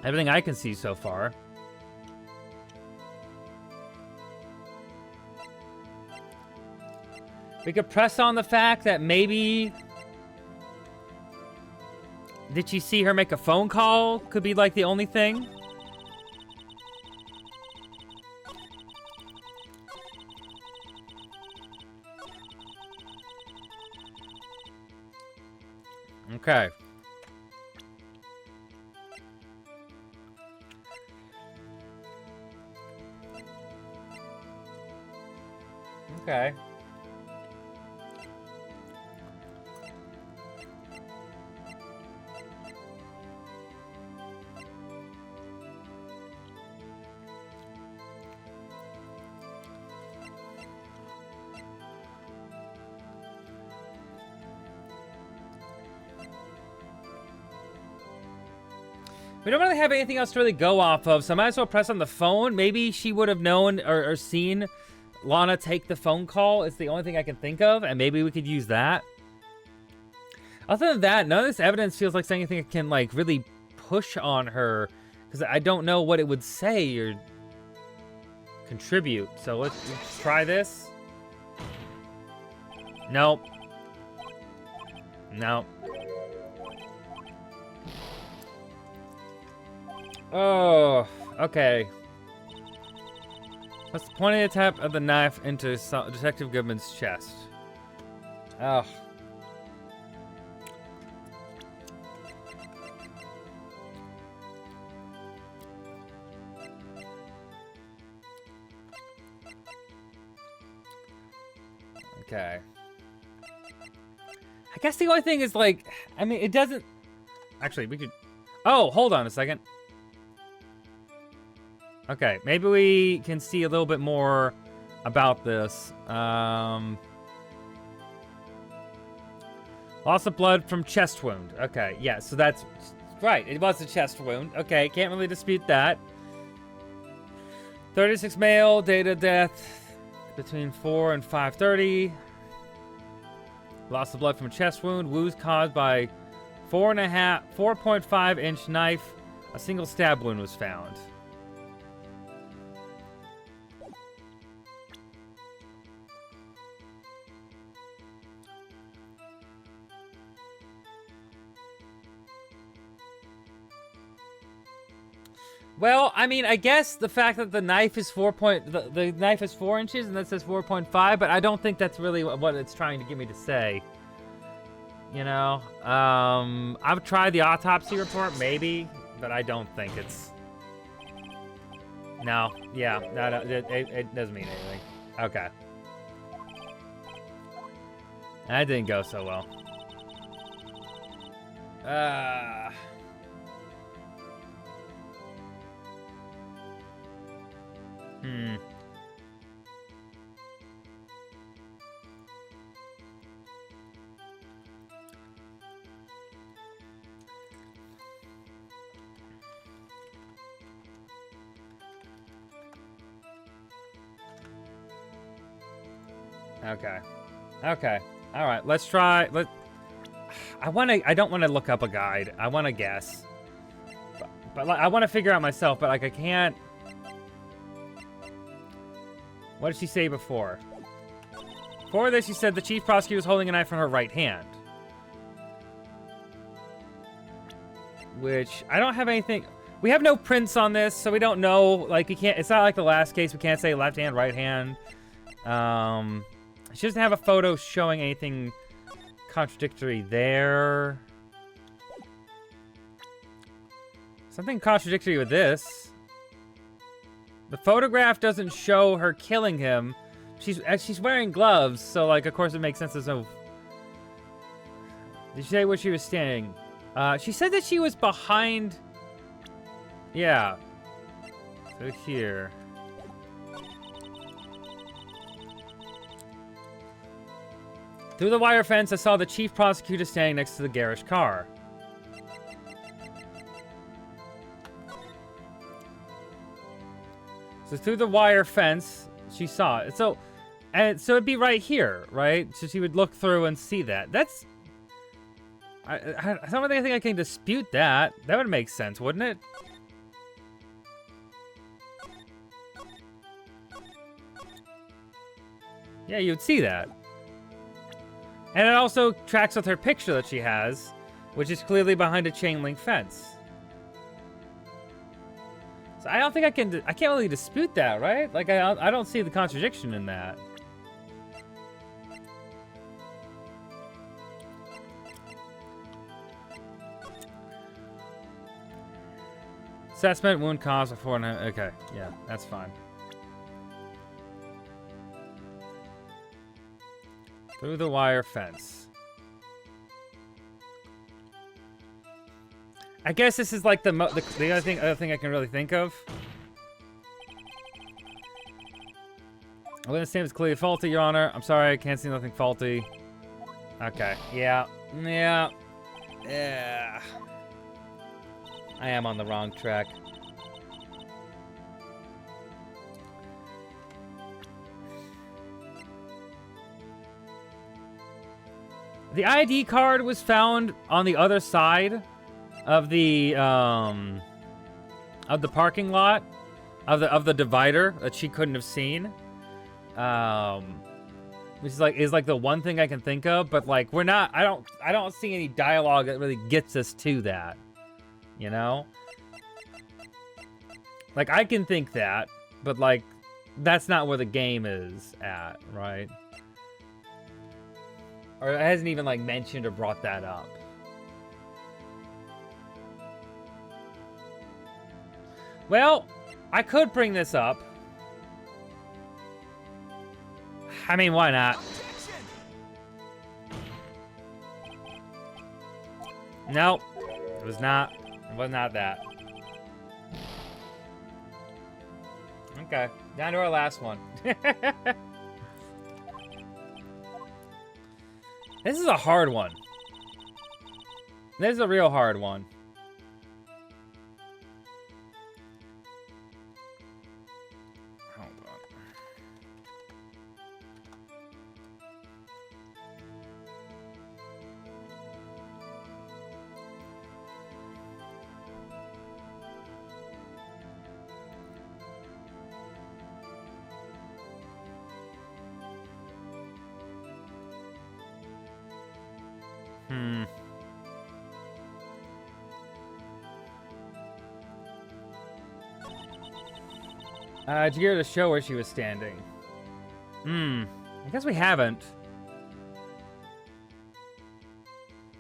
Everything I can see so far. We could press on the fact that maybe... Did she see her make a phone call? Could be like the only thing. Okay. Okay. We don't really have anything else to really go off of, so I might as well press on the phone. Maybe she would have known or seen Lana take the phone call. It's the only thing I can think of, and maybe we could use that. Other than that, none of this evidence feels like anything that can, like, really push on her, because I don't know what it would say or contribute. So let's try this. Nope. Nope. Oh, okay. That's the pointing the tap of the knife into Detective Goodman's chest. Oh. Okay. I guess the only thing is, like, I mean, it doesn't... Actually, we could... Oh, hold on a second. Okay, maybe we can see a little bit more about this. Loss of blood from chest wound. Okay, yeah, so that's... Right, it was a chest wound. Okay, can't really dispute that. 36 male, date of death between 4 and 5:30. Loss of blood from a chest wound. Wounds caused by 4.5-inch knife. A single stab wound was found. Well, I mean, I guess the fact that the knife is the knife is 4 inches and that says 4.5, but I don't think that's really what it's trying to get me to say. You know, I've tried the autopsy report, maybe, but I don't think it's. No, yeah, no, it doesn't mean anything. Okay, that didn't go so well. Okay. Okay. All right. Let's try. I don't want to look up a guide. I want to guess. But like, I want to figure out myself, but like I can't. What did she say before? Before this, she said the chief prosecutor was holding a knife in her right hand. Which, I don't have anything... We have no prints on this, so we don't know. Like, we can't... It's not like the last case. We can't say left hand, right hand. She doesn't have a photo showing anything contradictory there. Something contradictory with this. The photograph doesn't show her killing him. She's wearing gloves, so like of course it makes sense. There's no. Did she say where she was standing? She said that she was behind. Yeah. So here. Through the wire fence, I saw the chief prosecutor standing next to the garish car. So through the wire fence, she saw it. So it'd be right here, right? So she would look through and see that. That's... I don't really think I can dispute that. That would make sense, wouldn't it? Yeah, you'd see that. And it also tracks with her picture that she has, which is clearly behind a chain link fence. So I don't think I can't really dispute that, right? Like, I don't see the contradiction in that. Assessment, wound cause before... Okay, yeah, that's fine. Through the wire fence. I guess this is like the other thing I can really think of. Witness name is clearly faulty, Your Honor. I'm sorry, I can't see nothing faulty. Okay, yeah. I am on the wrong track. The ID card was found on the other side of the parking lot, of the divider that she couldn't have seen. Which is like the one thing I can think of, but like I don't see any dialogue that really gets us to that. You know? Like I can think that, but like that's not where the game is at, right? Or it hasn't even, like, mentioned or brought that up. Well, I could bring this up. I mean, why not? Nope. It was not that. Okay. Down to our last one. This is a hard one. This is a real hard one. Hold on. Did you get her to show where she was standing? I guess we haven't.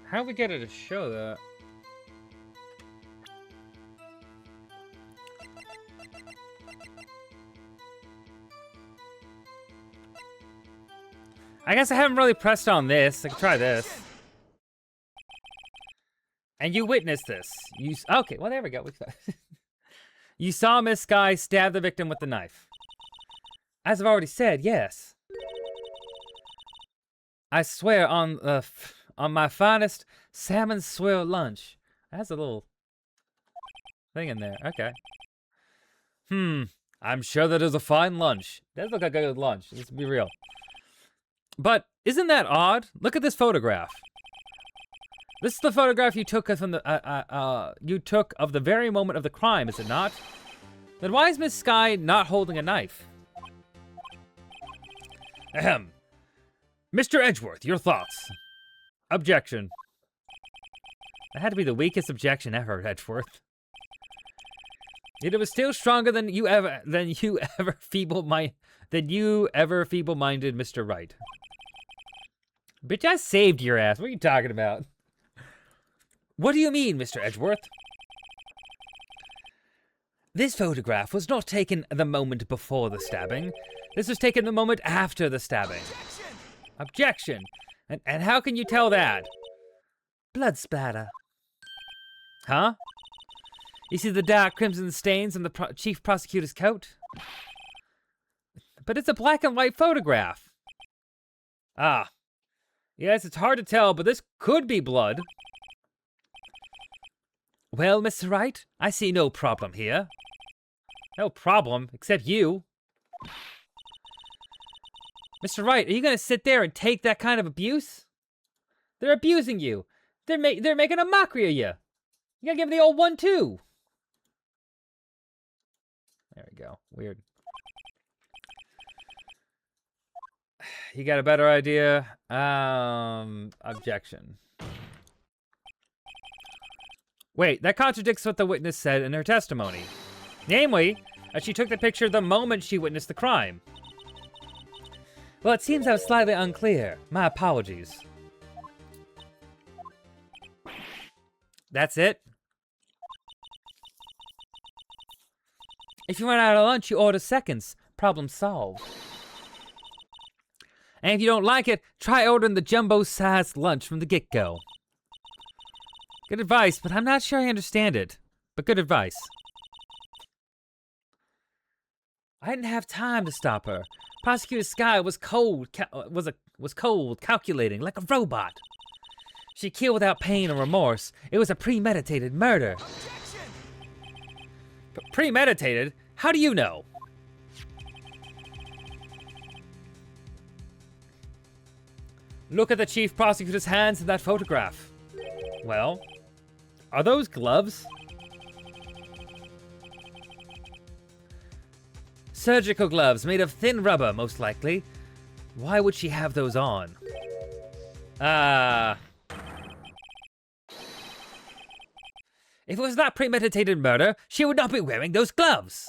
How did we get her to show that? I guess I haven't really pressed on this. I can try this. And you witnessed this. Okay, well, there we go. You saw Miss Sky stab the victim with the knife. As I've already said, yes. I swear on my finest salmon swirl lunch. That has a little thing in there. Okay. I'm sure that is a fine lunch. Does look like a good lunch. Let's be real. But isn't that odd? Look at this photograph. This is the photograph you took from of the very moment of the crime, is it not? Then why is Miss Sky not holding a knife? Ahem. Mr. Edgeworth, your thoughts? Objection. That had to be the weakest objection ever, Edgeworth. Yet it was still stronger than you ever feeble-minded Mr. Wright. Bitch, I saved your ass. What are you talking about? What do you mean, Mr. Edgeworth? This photograph was not taken the moment before the stabbing. This was taken the moment after the stabbing. Objection. And how can you tell that? Blood splatter. Huh? You see the dark crimson stains on the chief prosecutor's coat? But it's a black and white photograph. Ah. Yes, it's hard to tell, but this could be blood. Well, Mr. Wright, I see no problem here. No problem, except you. Mr. Wright, are you gonna sit there and take that kind of abuse? They're abusing you. They're making a mockery of you. You gotta give them the old 1-2. There we go. Weird. You got a better idea? Objection. Wait, that contradicts what the witness said in her testimony. Namely, that she took the picture the moment she witnessed the crime. Well, it seems I was slightly unclear. My apologies. That's it? If you run out of lunch, you order seconds. Problem solved. And if you don't like it, try ordering the jumbo-sized lunch from the get-go. Good advice, but I'm not sure I understand it. But good advice. I didn't have time to stop her. Prosecutor Sky was cold, calculating, like a robot. She killed without pain or remorse. It was a premeditated murder. Premeditated? How do you know? Look at the chief prosecutor's hands in that photograph. Well, are those gloves? Surgical gloves made of thin rubber, most likely. Why would she have those on? If it was not premeditated murder, she would not be wearing those gloves.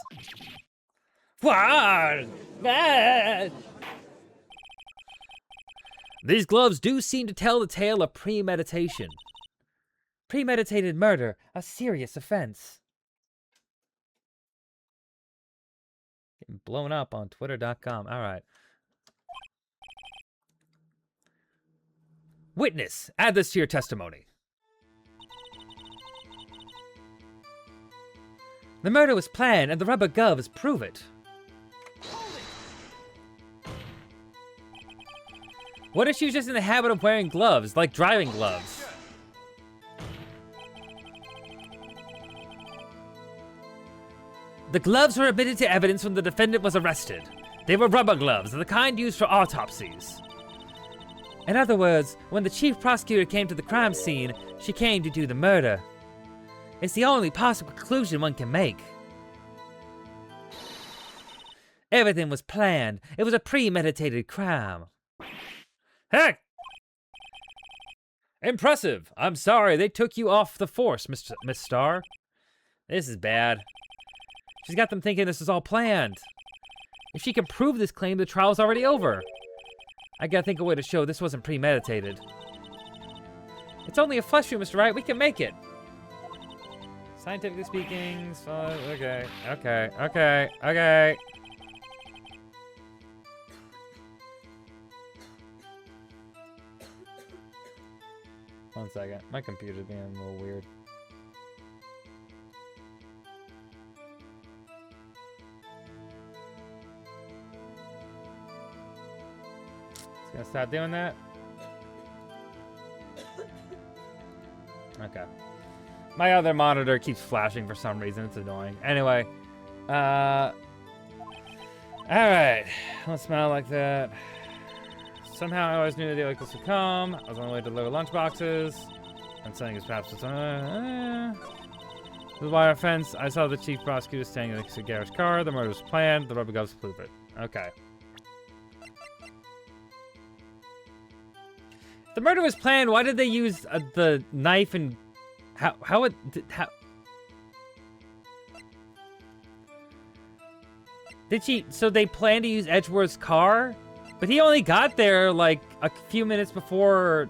These gloves do seem to tell the tale of premeditation. Premeditated murder, a serious offense. Getting blown up on twitter.com. All right. Witness, add this to your testimony. The murder was planned and the rubber gloves prove it. What if she was just in the habit of wearing gloves, like driving gloves? The gloves were admitted to evidence when the defendant was arrested. They were rubber gloves, the kind used for autopsies. In other words, when the chief prosecutor came to the crime scene, she came to do the murder. It's the only possible conclusion one can make. Everything was planned. It was a premeditated crime. Heck! Impressive. I'm sorry they took you off the force, Miss Starr. This is bad. She's got them thinking this is all planned. If she can prove this claim, the trial's already over. I gotta think of a way to show this wasn't premeditated. It's only a flesh wound, Mr. Wright. We can make it. Scientifically speaking, so, okay. 1 second. My computer's being a little weird. It's gonna stop doing that. Okay. My other monitor keeps flashing for some reason. It's annoying. Anyway. Alright. Don't smell like that. Somehow I always knew a day like this would come. I was on the way to deliver lunchboxes. And saying his perhaps it's the wire fence. I saw the chief prosecutor staying in the garage car. The murder was planned. The rubber gloves prove it. Okay. The murder was planned. Why did they use the knife and how did she? So they planned to use Edgeworth's car, but he only got there like a few minutes before.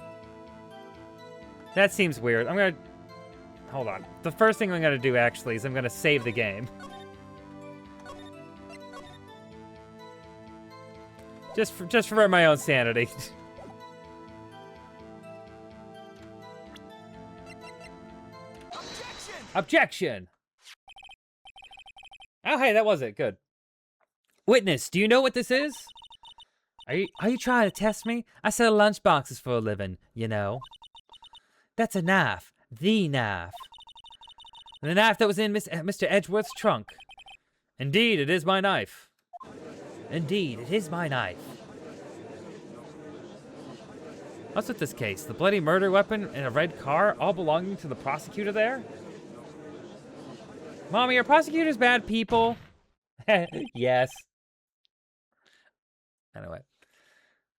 That seems weird. I'm gonna hold on. The first thing I'm gonna do actually is I'm gonna save the game. Just for my own sanity. Objection! Oh, hey, that was it. Good. Witness, do you know what this is? Are you trying to test me? I sell lunchboxes for a living, you know. That's a knife. The knife. The knife that was in Mr. Edgeworth's trunk. Indeed, it is my knife. Indeed, it is my knife. What's with this case? The bloody murder weapon and a red car, all belonging to the prosecutor there? Mommy, are prosecutors bad people? Yes. Anyway.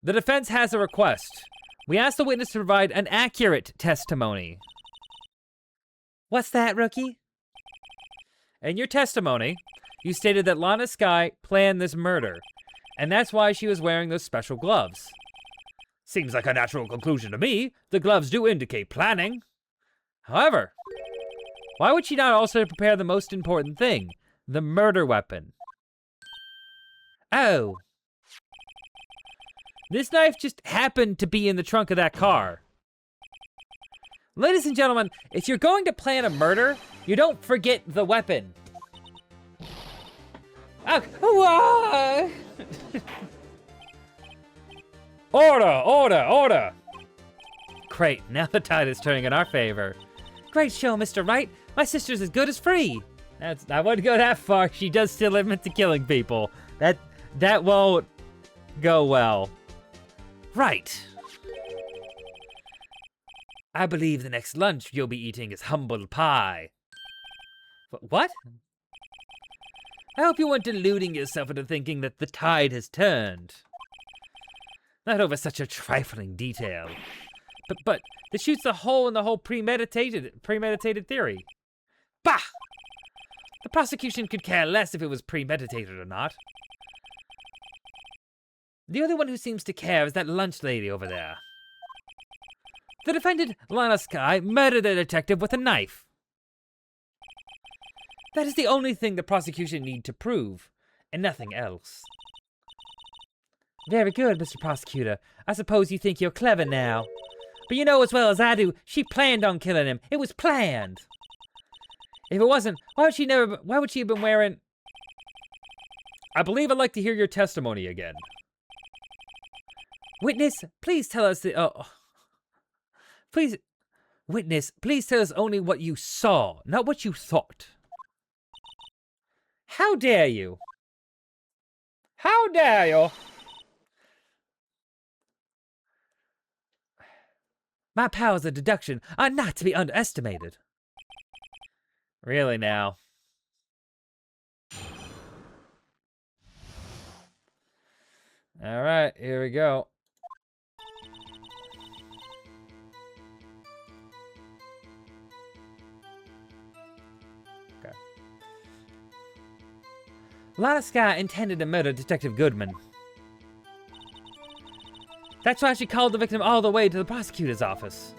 The defense has a request. We asked the witness to provide an accurate testimony. What's that, rookie? In your testimony, you stated that Lana Skye planned this murder, and that's why she was wearing those special gloves. Seems like a natural conclusion to me. The gloves do indicate planning. However, why would she not also prepare the most important thing, the murder weapon? Oh. This knife just happened to be in the trunk of that car. Ladies and gentlemen, if you're going to plan a murder, you don't forget the weapon. Oh, Order! Great, now the tide is turning in our favor. Great show, Mr. Wright. My sister's as good as free. I wouldn't go that far. She does still admit to killing people. That won't go well. Right. I believe the next lunch you'll be eating is humble pie. What? I hope you weren't deluding yourself into thinking that the tide has turned. Not over such a trifling detail. But this shoots a hole in the whole premeditated theory. Bah! The prosecution could care less if it was premeditated or not. The only one who seems to care is that lunch lady over there. The defendant, Lana Skye, murdered the detective with a knife. That is the only thing the prosecution need to prove, and nothing else. Very good, Mr. Prosecutor. I suppose you think you're clever now. But you know as well as I do, she planned on killing him. It was planned. If it wasn't, why would she have been wearing... I believe I'd like to hear your testimony again. Witness, please tell us Witness, please tell us only what you saw, not what you thought. How dare you? How dare you? My powers of deduction are not to be underestimated. Really now? All right, here we go. Okay. Lana Skye intended to murder Detective Goodman. That's why she called the victim all the way to the prosecutor's office.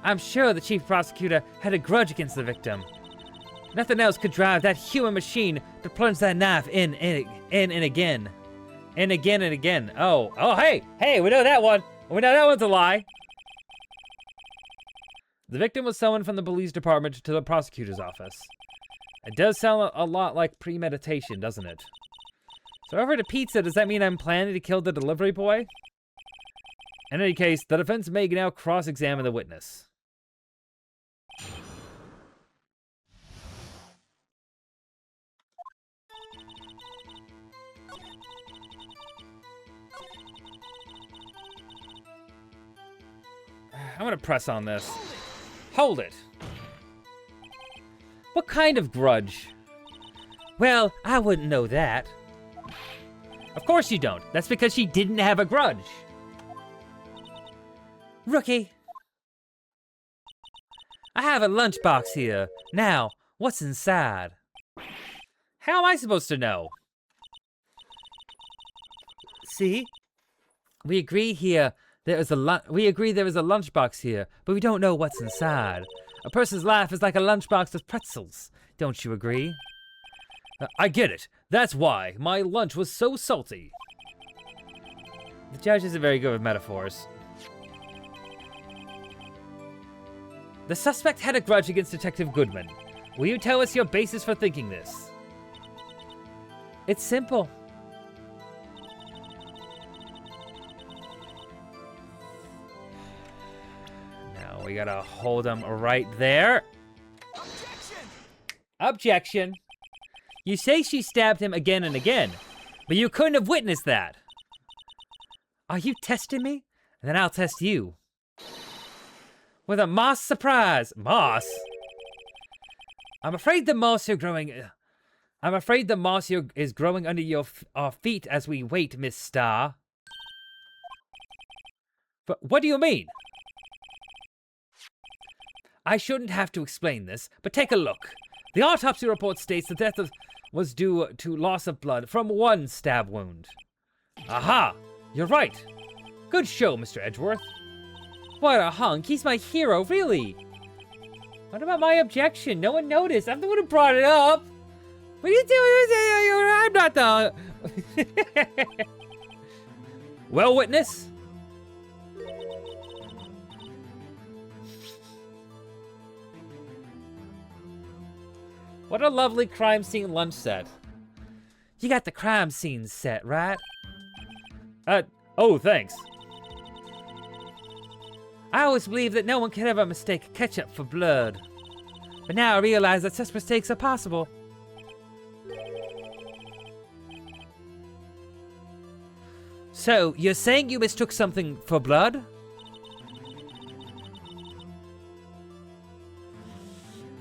I'm sure the chief prosecutor had a grudge against the victim. Nothing else could drive that human machine to plunge that knife in and again. And again and again. Oh, hey, we know that one. We know that one's a lie. The victim was summoned from the police department to the prosecutor's office. It does sound a lot like premeditation, doesn't it? So over to pizza, does that mean I'm planning to kill the delivery boy? In any case, the defense may now cross-examine the witness. I'm gonna press on this. Hold it. What kind of grudge? Well, I wouldn't know that. Of course you don't. That's because she didn't have a grudge. Rookie. I have a lunchbox here. Now, what's inside? How am I supposed to know? See? We agree there is a lunchbox here, but we don't know what's inside. A person's life is like a lunchbox of pretzels. Don't you agree? I get it. That's why my lunch was so salty. The judge isn't very good with metaphors. The suspect had a grudge against Detective Goodman. Will you tell us your basis for thinking this? It's simple. Now we gotta hold him right there. Objection! Objection. You say she stabbed him again and again, but you couldn't have witnessed that. Are you testing me? Then I'll test you. With a moss surprise. Moss? I'm afraid the moss is growing under our feet as we wait, Miss Starr. But what do you mean? I shouldn't have to explain this, but take a look. The autopsy report states the death was due to loss of blood from one stab wound. Aha! You're right. Good show, Mr. Edgeworth. What a hunk. He's my hero, really. What about my objection? No one noticed. I'm the one who brought it up. What are you doing? I'm not the... Well, witness? What a lovely crime scene lunch set. You got the crime scene set, right? Oh, thanks. I always believe that no one can ever mistake ketchup for blood. But now I realize that such mistakes are possible. So, you're saying you mistook something for blood?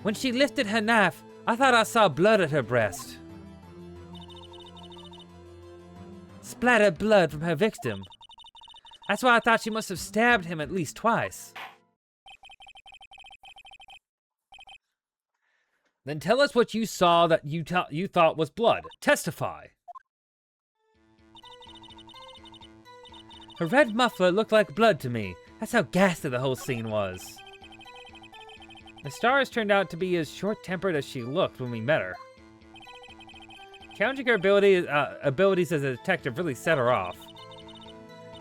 When she lifted her knife, I thought I saw blood at her breast. Splattered blood from her victim. That's why I thought she must have stabbed him at least twice. Then tell us what you saw that you thought was blood. Testify. Her red muffler looked like blood to me. That's how ghastly the whole scene was. The stars turned out to be as short-tempered as she looked when we met her. Challenging her abilities as a detective really set her off.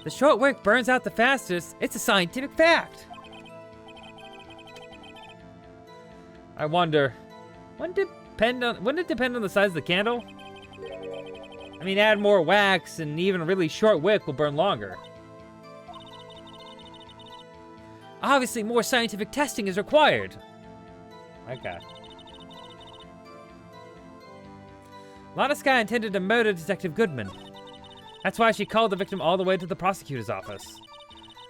The short wick burns out the fastest. It's a scientific fact. I wonder, wouldn't it depend on the size of the candle? I mean, add more wax and even a really short wick will burn longer. Obviously, more scientific testing is required. Okay. Lana Skye intended to murder Detective Goodman. That's why she called the victim all the way to the prosecutor's office.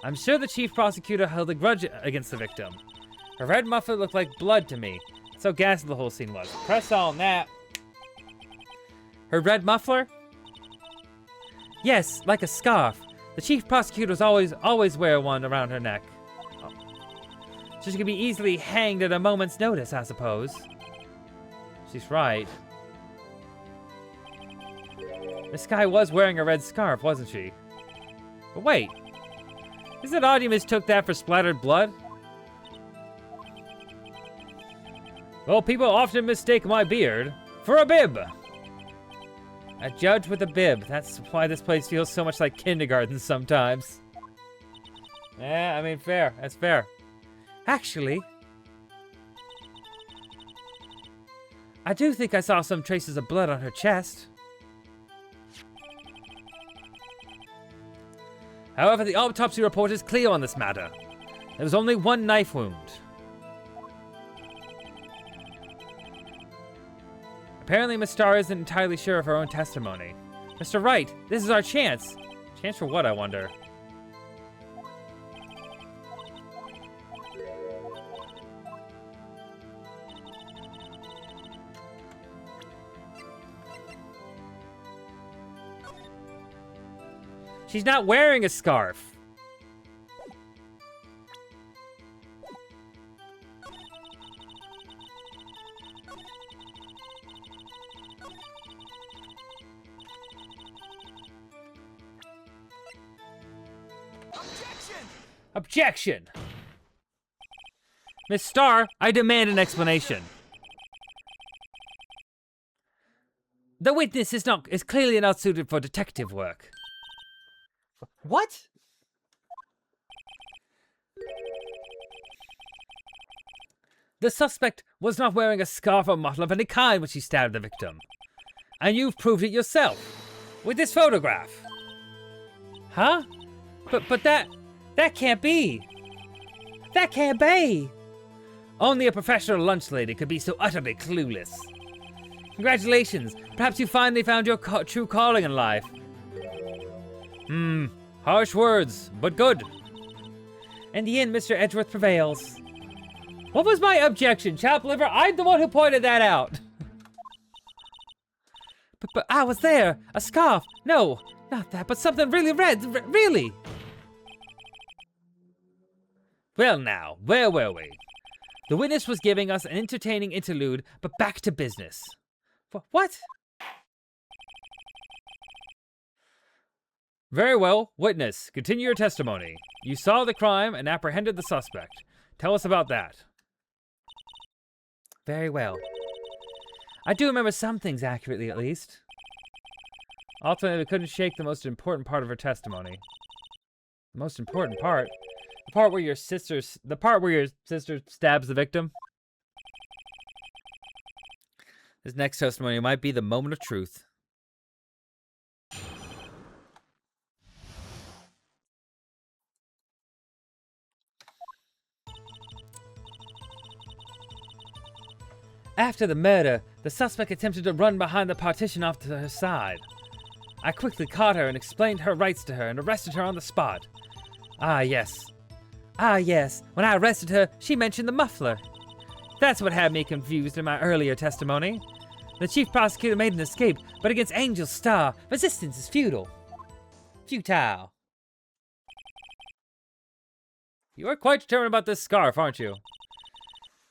I'm sure the chief prosecutor held a grudge against the victim. Her red muffler looked like blood to me. That's how ghastly the whole scene was. Press on that. Her red muffler? Yes, like a scarf. The chief prosecutors always wear one around her neck. So she could be easily hanged at a moment's notice, I suppose. She's right. Miss Skye was wearing a red scarf, wasn't she? But wait. Isn't it odd you mistook that for splattered blood? Well, people often mistake my beard for a bib. A judge with a bib. That's why this place feels so much like kindergarten sometimes. Yeah, I mean, fair. That's fair. Actually, I do think I saw some traces of blood on her chest. However, the autopsy report is clear on this matter. There was only one knife wound. Apparently, Miss Starr isn't entirely sure of her own testimony. Mr. Wright, this is our chance. Chance for what, I wonder? She's not wearing a scarf. Objection! Miss Starr, I demand an explanation. The witness is clearly not suited for detective work. What? The suspect was not wearing a scarf or muffler of any kind when she stabbed the victim. And you've proved it yourself. With this photograph. Huh? But that can't be. That can't be. Only a professional lunch lady could be so utterly clueless. Congratulations. Perhaps you finally found your true calling in life. Harsh words, but good. In the end, Mr. Edgeworth prevails. What was my objection, chap liver? I'm the one who pointed that out. But I was there. A scarf. No, not that, but something really red. Really. Well now, where were we? The witness was giving us an entertaining interlude, but back to business. What? Very well, witness, continue your testimony. You saw the crime and apprehended the suspect. Tell us about that. Very well. I do remember some things accurately, at least. Ultimately, we couldn't shake the most important part of her testimony. The most important part? The part where your sister stabs the victim? This next testimony might be the moment of truth. After the murder, the suspect attempted to run behind the partition off to her side. I quickly caught her and explained her rights to her and arrested her on the spot. Ah, yes. When I arrested her, she mentioned the muffler. That's what had me confused in my earlier testimony. The chief prosecutor made an escape, but against Angel's star, resistance is futile. Futile. You are quite determined about this scarf, aren't you?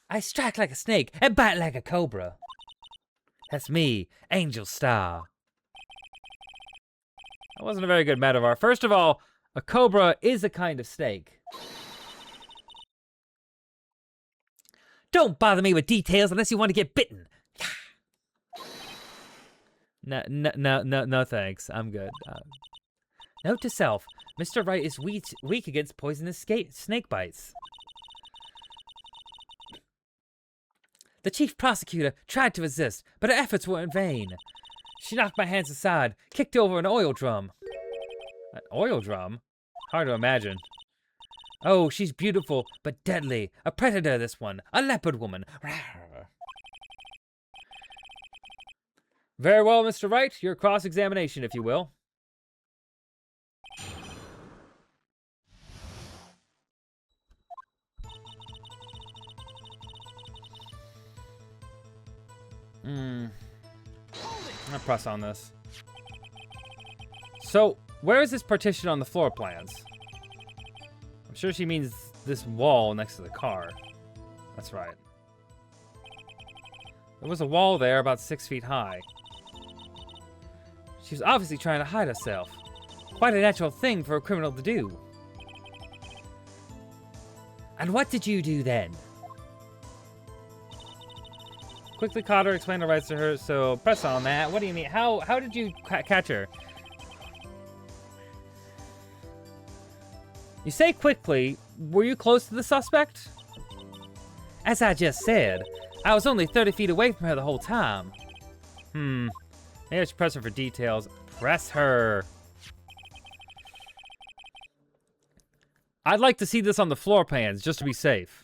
I strike like a snake and bite like a cobra. That's me, Angel Star. That wasn't a very good metaphor. First of all, a cobra is a kind of snake. Don't bother me with details unless you want to get bitten. No, thanks. I'm good. Note to self, Mr. Wright is weak against poisonous snake bites. The chief prosecutor tried to resist, but her efforts were in vain. She knocked my hands aside, kicked over an oil drum. An oil drum? Hard to imagine. Oh, she's beautiful, but deadly. A predator, this one. A leopard woman. Rawr. Very well, Mr. Wright. Your cross-examination, if you will. I'll press on this. So, where is this partition on the floor plans? I'm sure she means this wall next to the car. That's right. There was a wall there about 6 feet high. She was obviously trying to hide herself. Quite a natural thing for a criminal to do. And what did you do then? Quickly caught her, explained the rights to her, so press on that. What do you mean? How did you catch her? You say quickly, were you close to the suspect? As I just said, I was only 30 feet away from her the whole time. Maybe I should press her for details. Press her. I'd like to see this on the floor plans, just to be safe.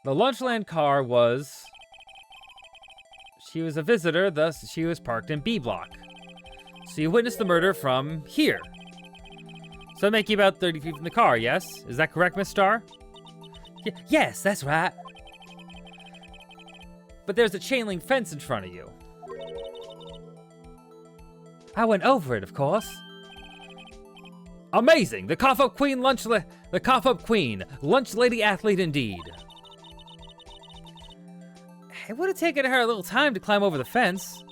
The Lunchland car was... She was a visitor, thus she was parked in B block. So you witnessed the murder from here. So that'd make you about 30 feet from the car, yes? Is that correct, Miss Starr? Yes, that's right. But there's a chain link fence in front of you. I went over it, of course. Amazing! The cough-up queen lunch lady athlete indeed. It would have taken her a little time to climb over the fence.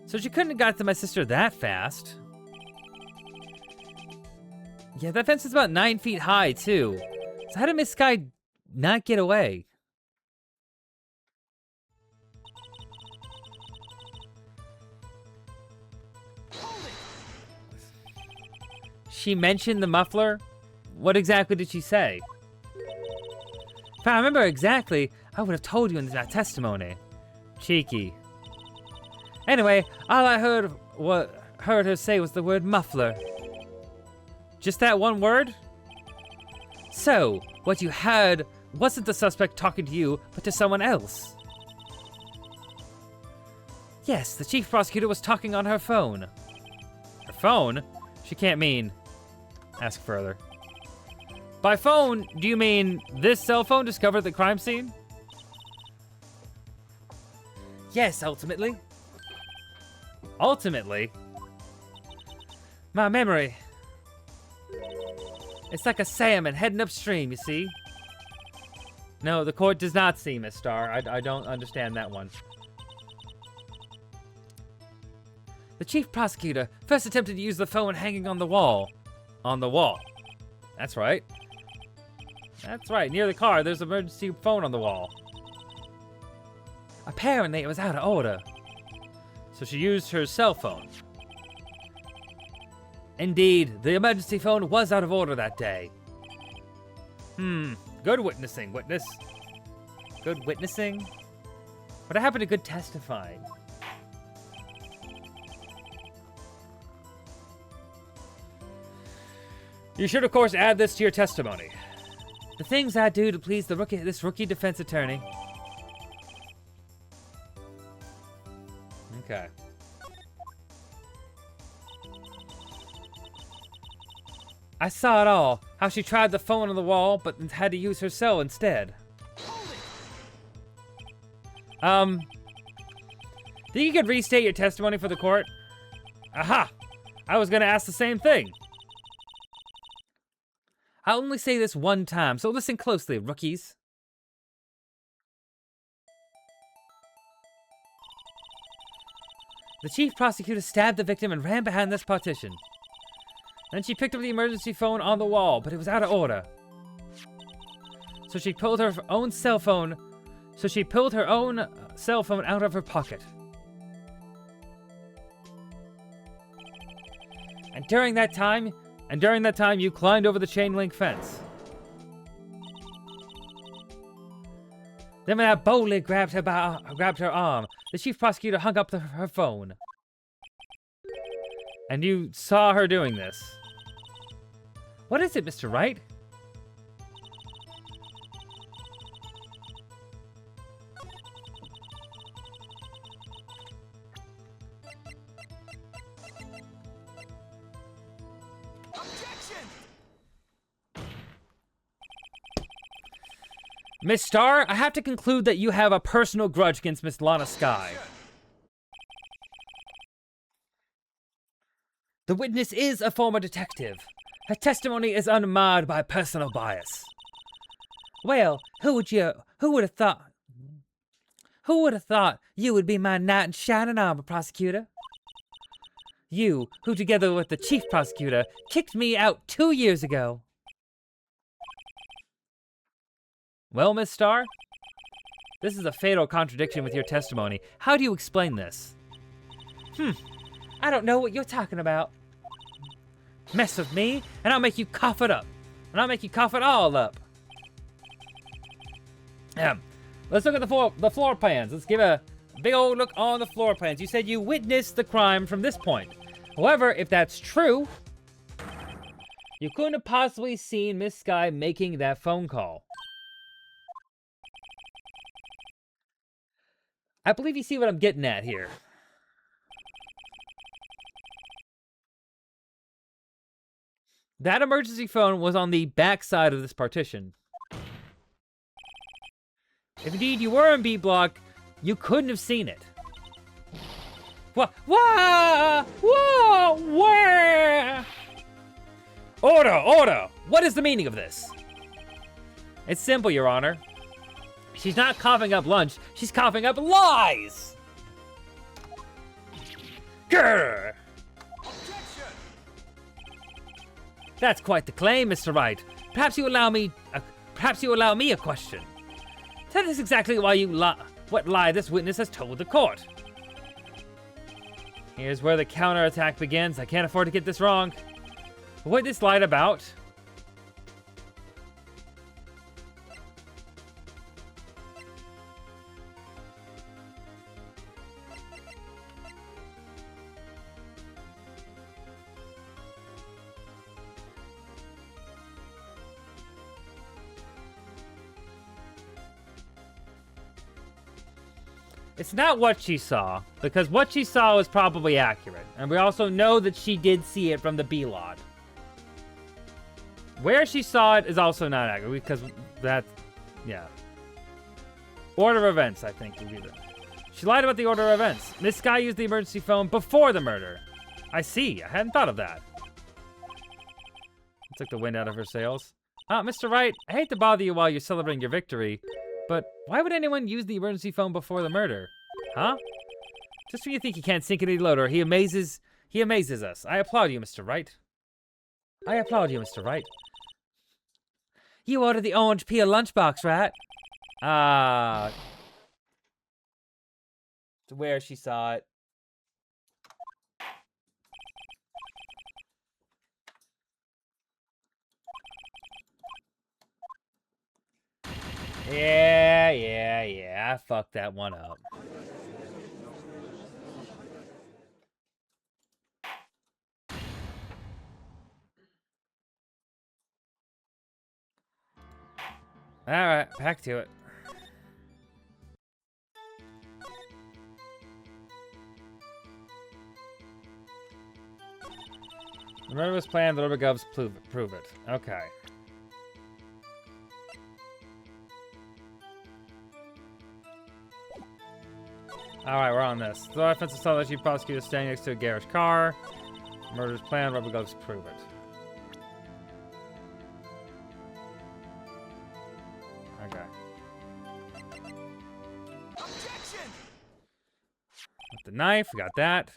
So she couldn't have got to my sister that fast. Yeah, that fence is about 9 feet high, too. So how did Miss Sky not get away? She mentioned the muffler? What exactly did she say? If I remember exactly, I would have told you in that testimony. Cheeky. Anyway, all I heard her say was the word muffler. Just that one word? So, what you heard wasn't the suspect talking to you, but to someone else. Yes, the chief prosecutor was talking on her phone. Her phone? She can't mean... Ask further. By phone, do you mean this cell phone discovered at the crime scene? Yes, ultimately. Ultimately? My memory. It's like a salmon heading upstream, you see? No, the court does not see, Miss Starr. I don't understand that one. The chief prosecutor first attempted to use the phone hanging on the wall. On the wall. That's right. That's right. Near the car, there's an emergency phone on the wall. Apparently, it was out of order. So she used her cell phone. Indeed, the emergency phone was out of order that day. Good witnessing, witness. Good witnessing? What happened to good testifying? You should, of course, add this to your testimony. The things I do to please this rookie defense attorney. Okay. I saw it all. How she tried the phone on the wall, but had to use her cell instead. Think you could restate your testimony for the court? Aha! I was gonna ask the same thing. I'll only say this one time, so listen closely, rookies. The chief prosecutor stabbed the victim and ran behind this partition. Then she picked up the emergency phone on the wall, but it was out of order. So she pulled her own cell phone. So she pulled her own cell phone out of her pocket. And during that time, you climbed over the chain link fence. Then when I boldly grabbed her arm, the chief prosecutor hung up her phone. And you saw her doing this. What is it, Mr. Wright? Miss Starr, I have to conclude that you have a personal grudge against Miss Lana Skye. The witness is a former detective. Her testimony is unmarred by personal bias. Well, who would have thought you would be my knight in shining armor, prosecutor? You, who together with the chief prosecutor, kicked me out 2 years ago. Well, Miss Starr, this is a fatal contradiction with your testimony. How do you explain this? I don't know what you're talking about. Mess with me, and I'll make you cough it up. And I'll make you cough it all up. Let's look at the floor plans. Let's give a big old look on the floor plans. You said you witnessed the crime from this point. However, if that's true, you couldn't have possibly seen Miss Skye making that phone call. I believe you see what I'm getting at here. That emergency phone was on the back side of this partition. If indeed you were in B block, you couldn't have seen it. What? Whoa! Whoa! Where? Order! Order! What is the meaning of this? It's simple, Your Honor. She's not coughing up lunch, she's coughing up lies! Grr! That's quite the claim, Mr. Wright. Perhaps you allow me a question. Tell us exactly what lie this witness has told the court. Here's where the counterattack begins. I can't afford to get this wrong. What this lied about? It's not what she saw, because what she saw was probably accurate. And we also know that she did see it from the B lot. Where she saw it is also not accurate, because that, yeah. Order of events, I think, would be the... She lied about the order of events. Miss Skye used the emergency phone before the murder. I see, I hadn't thought of that. Took the wind out of her sails. Mr. Wright, I hate to bother you while you're celebrating your victory, but why would anyone use the emergency phone before the murder? Huh? Just when you think you can't sink any lower, he amazes us. I applaud you, Mr. Wright. I applaud you, Mr. Wright. You ordered the orange peel lunchbox, right? To where she saw it. Yeah, I fucked that one up. Alright, back to it. The murder was planned, the Govs prove it. Okay. Alright, we're on this. The offensive saw that chief prosecutor standing next to a garish car. Murder was planned, rubber gloves prove it. Okay. Objection! With the knife, we got that.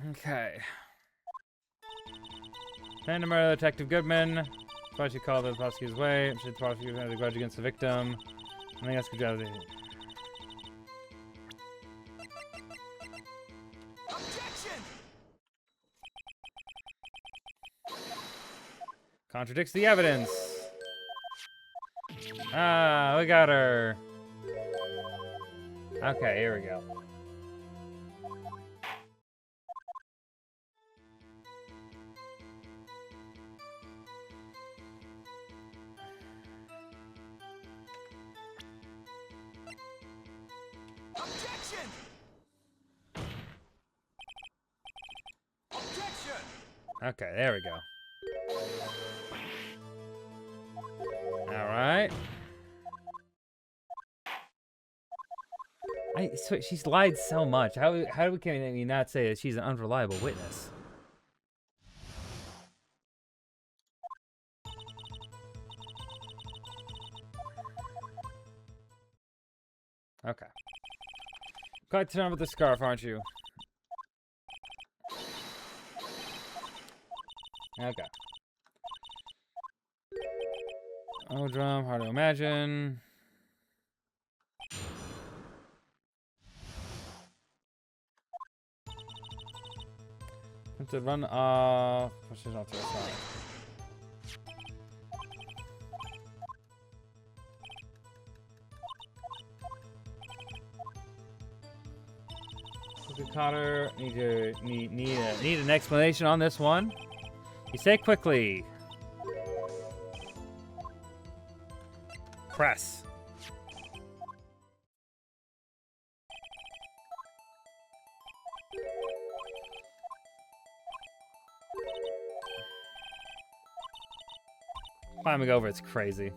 Okay. Plan to murder Detective Goodman. That's why she called the prosecutor's way. She the prosecutor had a grudge against the victim. I think that's good job. Objection! Contradicts the evidence. Ah, we got her. Okay, here we go. Objection! Objection! Okay, there we go. All right. She's lied so much. How can we not say that she's an unreliable witness? Okay. Quite turn with the scarf, aren't you? Okay. Oh, drum, hard to imagine. To run off. Pushes off to the side. Cotter, need an explanation on this one. You say quickly. Press. Climbing over, it's crazy.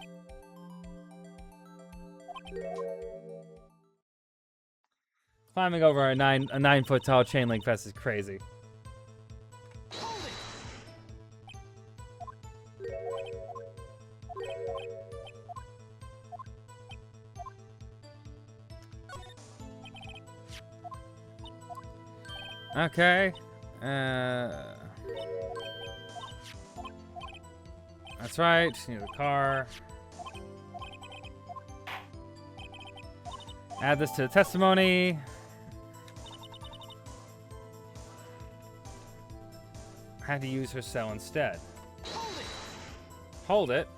Climbing over a 9 foot tall chain link fence is crazy. Okay. That's right. Near the car. Add this to the testimony. Had to use her cell instead. Hold it.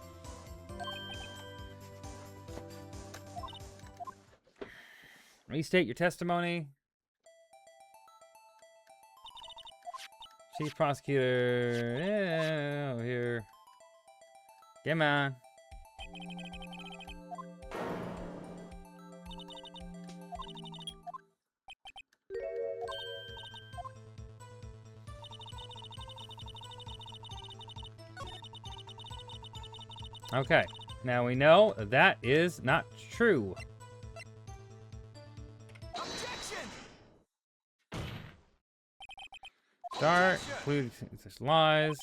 Restate your testimony. Chief prosecutor. Yeah, over here. Come on. Okay, now we know that is not true. Objection! Start, include lies.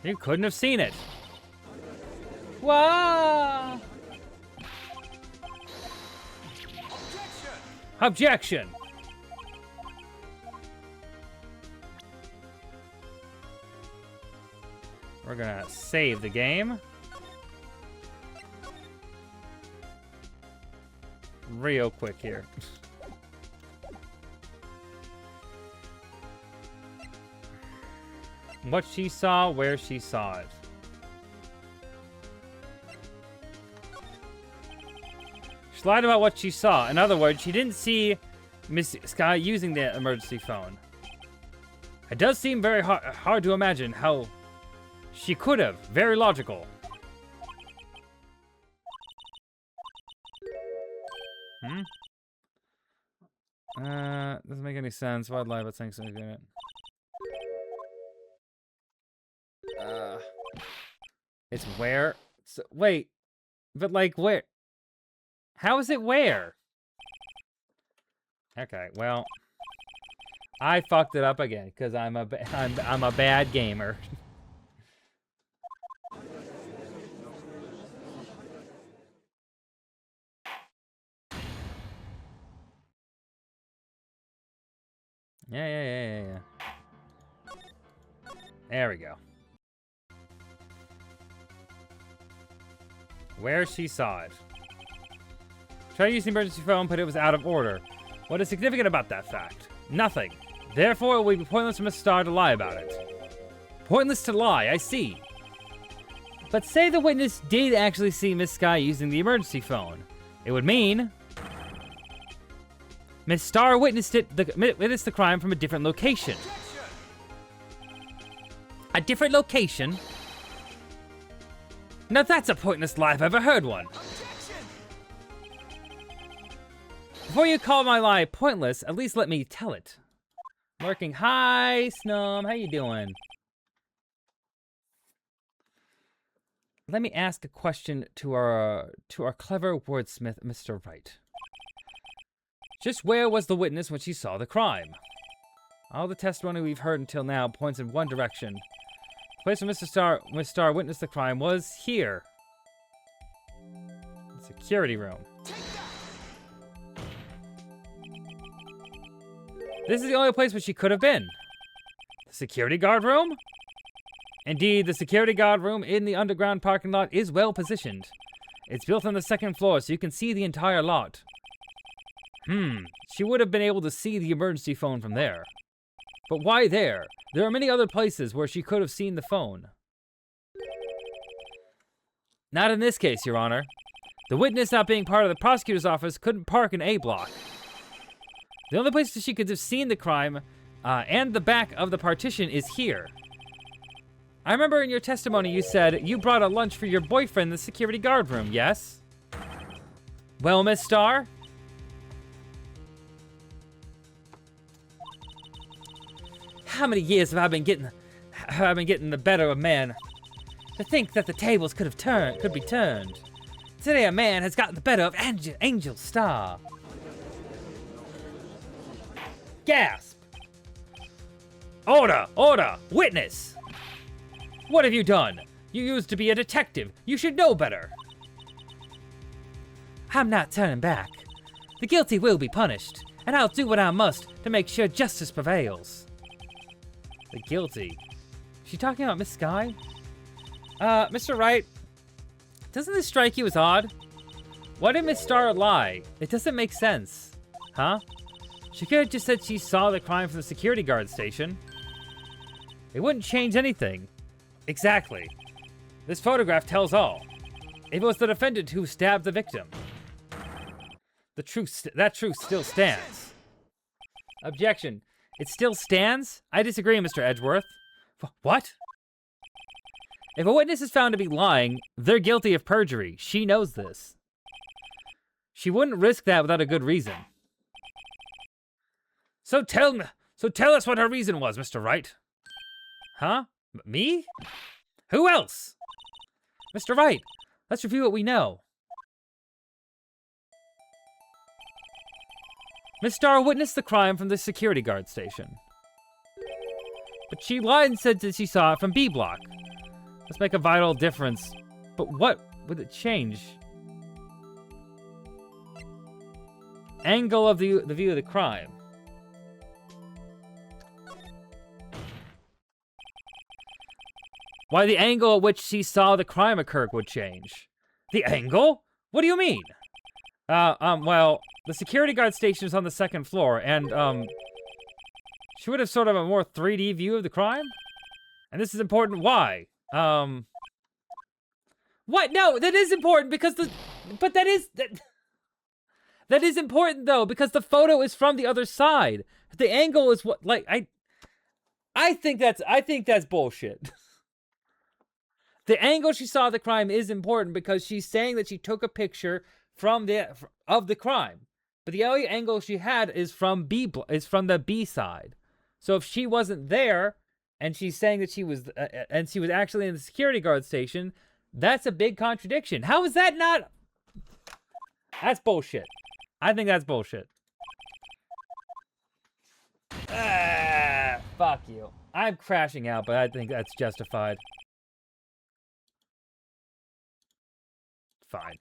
You couldn't have seen it. Whoa! Objection! We're gonna save the game. Real quick here. What she saw, where she saw it. She lied about what she saw. In other words, she didn't see Miss Sky using the emergency phone. It does seem very hard to imagine how she could have. Very logical. Doesn't make any sense. Why'd lie about saying something in it? It's where? So, wait. But, like, where? How is it where? Okay, well. I fucked it up again, because I'm a bad gamer. Yeah. There we go. Where she saw it. Tried to use the emergency phone, but it was out of order. What is significant about that fact? Nothing. Therefore, it would be pointless for Miss Star to lie about it. Pointless to lie, I see. But say the witness did actually see Miss Sky using the emergency phone. It would mean Miss Star witnessed the crime from a different location. A different location? Now that's a pointless lie if I've ever heard one. Before you call my lie pointless, at least let me tell it. Lurking. Hi, Snum. How you doing? Let me ask a question to our clever wordsmith, Mr. Wright. Just where was the witness when she saw the crime? All the testimony we've heard until now points in one direction. The place where Miss Star witnessed the crime was here. The security room. This is the only place where she could have been. The security guard room? Indeed, the security guard room in the underground parking lot is well positioned. It's built on the second floor, so you can see the entire lot. She would have been able to see the emergency phone from there. But why there? There are many other places where she could have seen the phone. Not in this case, Your Honor. The witness, not being part of the prosecutor's office, couldn't park in A block. The only place that she could have seen the crime and the back of the partition is here. I remember in your testimony you said you brought a lunch for your boyfriend in the security guard room, yes? Well, Miss Star? How many years have I been getting the better of man? To think that the tables could be turned. Today a man has gotten the better of Angel Star. Gasp! Order! Order! Witness! What have you done? You used to be a detective. You should know better. I'm not turning back. The guilty will be punished, and I'll do what I must to make sure justice prevails. The guilty? Is she talking about Miss Sky? Mr. Wright, doesn't this strike you as odd? Why did Miss Star lie? It doesn't make sense. Huh? She could have just said she saw the crime from the security guard station. It wouldn't change anything. Exactly. This photograph tells all. If it was the defendant who stabbed the victim. That truth still stands. Objection. It still stands? I disagree, Mr. Edgeworth. What? If a witness is found to be lying, they're guilty of perjury. She knows this. She wouldn't risk that without a good reason. So tell us what her reason was, Mr. Wright. Huh? Me? Who else? Mr. Wright, let's review what we know. Miss Star witnessed the crime from the security guard station. But she lied and said that she saw it from B block. Let's make a vital difference. But what would it change? Angle of the view of the crime. Why the angle at which she saw the crime occur would change. The angle? What do you mean? Well, the security guard station is on the 2nd floor, and, she would have sort of a more 3D view of the crime? And this is important. Why? What? No, that is important because but that is important though, because the photo is from the other side. The angle is what, like, I think that's bullshit. The angle she saw the crime is important because she's saying that she took a picture of the crime. But the only angle she had is from the B side. So if she wasn't there, and she's saying that she was actually in the security guard station, that's a big contradiction. How is that not? That's bullshit. I think that's bullshit. Fuck you. I'm crashing out, but I think that's justified. Fine.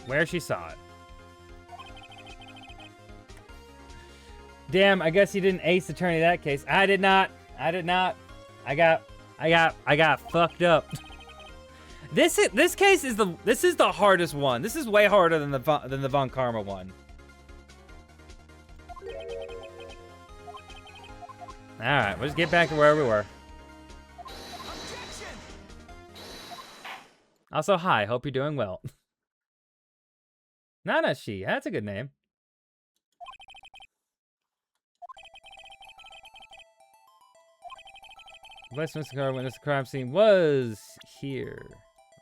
Where she saw it. Damn, I guess you didn't ace attorney that case. I did not. I got fucked up. This case is the hardest one. This is way harder than the Von Karma one. All right, let's get back to where we were. Also, hi. Hope you're doing well. Nana She. That's a good name. Westminster car witness the crime scene was here.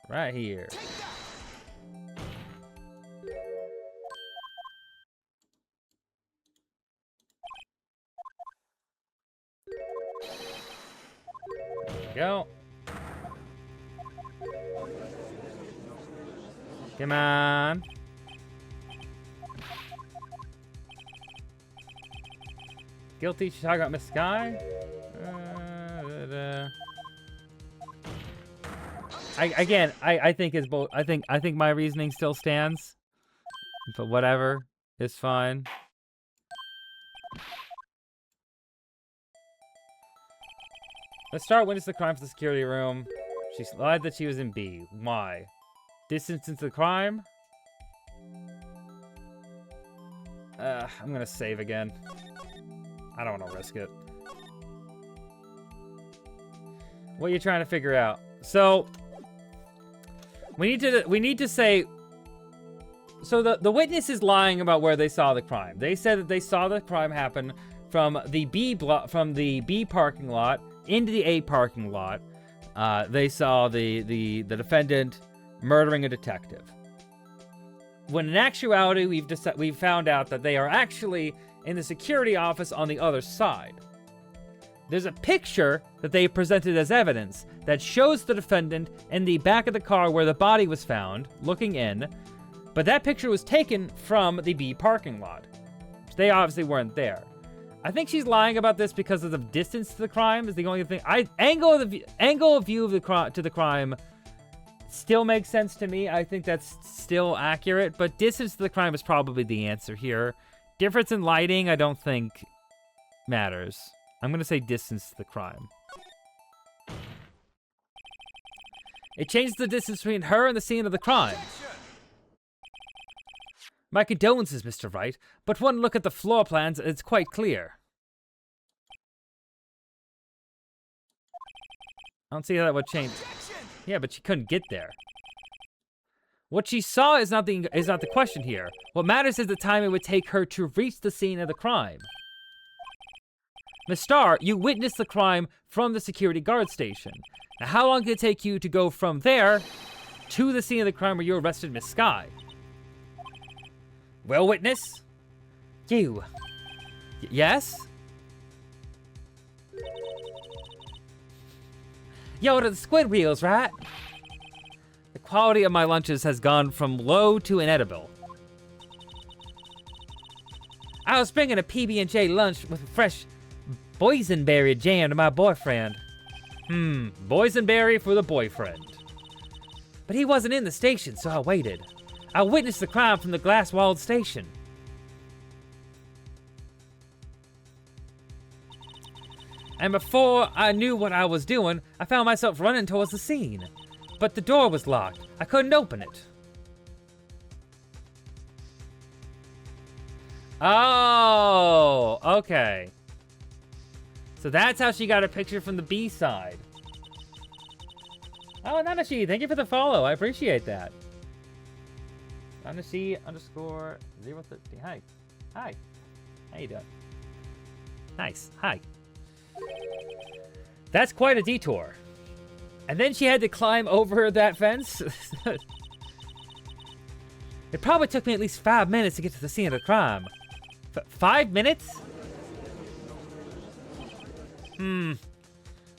Right here. There we go. Come on. Guilty. She's talking about Miss Sky. I think it's both. I think my reasoning still stands, but whatever, it's fine. Let's start. Witness the crime for the security room. She lied that she was in B. Why? Distance into the crime. I'm gonna save again. I don't want to risk it. What are you trying to figure out? So we need to say. So the witness is lying about where they saw the crime. They said that they saw the crime happen from the B parking lot into the A parking lot. They saw the defendant murdering a detective. When in actuality, we've found out that they are actually in the security office on the other side. There's a picture that they presented as evidence that shows the defendant in the back of the car where the body was found, looking in, but that picture was taken from the B parking lot. They obviously weren't there. I think she's lying about this because of the distance to the crime is the only thing. Angle of view of the crime still makes sense to me. I think that's still accurate, but distance to the crime is probably the answer here. Difference in lighting, I don't think matters. I'm gonna say distance to the crime. It changes the distance between her and the scene of the crime. My condolences, Mr. Wright, but one look at the floor plans, it's quite clear. I don't see how that would change. Yeah, but she couldn't get there. What she saw is not the question here. What matters is the time it would take her to reach the scene of the crime. Miss Starr, you witnessed the crime from the security guard station. Now, how long did it take you to go from there to the scene of the crime where you arrested Miss Sky? Well, witness? You. Yes? You ordered the squid wheels, right? The quality of my lunches has gone from low to inedible. I was bringing a PB&J lunch with fresh boysenberry jam to my boyfriend. Boysenberry for the boyfriend. But he wasn't in the station, so I waited. I witnessed the crime from the glass-walled station. And before I knew what I was doing, I found myself running towards the scene. But the door was locked. I couldn't open it. Oh, okay. So that's how she got a picture from the B-side. Oh, Nanashi, thank you for the follow. I appreciate that. Nanashi _030. Hi. Hi. How you doing? Nice. Hi. That's quite a detour. And then she had to climb over that fence. It probably took me at least 5 minutes to get to the scene of the crime. 5 minutes?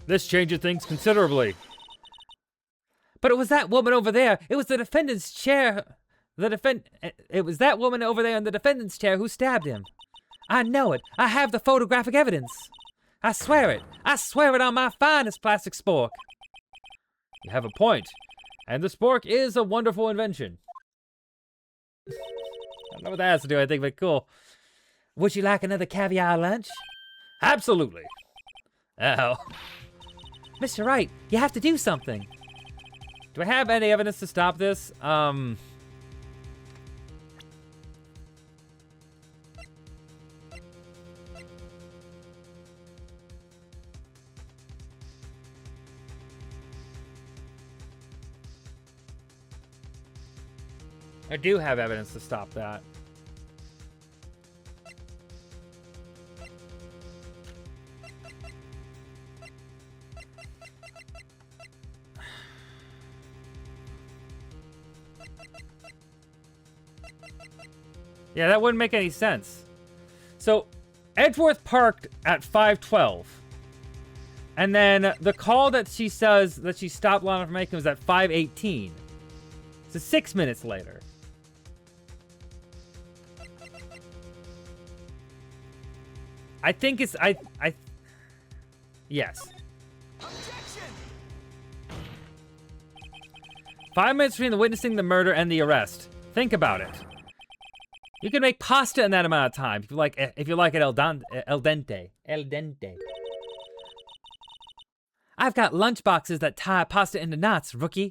This changes things considerably. But it was that woman over there. It was the defendant's chair. It was that woman over there in the defendant's chair who stabbed him. I know it. I have the photographic evidence. I swear it. I swear it on my finest plastic spork. You have a point. And the spork is a wonderful invention. I don't know what that has to do with anything, but cool. Would you like another caviar lunch? Absolutely. Oh. Mr. Wright, you have to do something. Do I have any evidence to stop this? I do have evidence to stop that. Yeah, that wouldn't make any sense. So, Edgeworth parked at 5:12. And then the call that she says that she stopped Lana from making was at 5:18. So 6 minutes later. I think it's, yes. Objection! 5 minutes between the witnessing the murder and the arrest. Think about it. You can make pasta in that amount of time if you like it al dente. I've got lunch boxes that tie pasta into knots, rookie.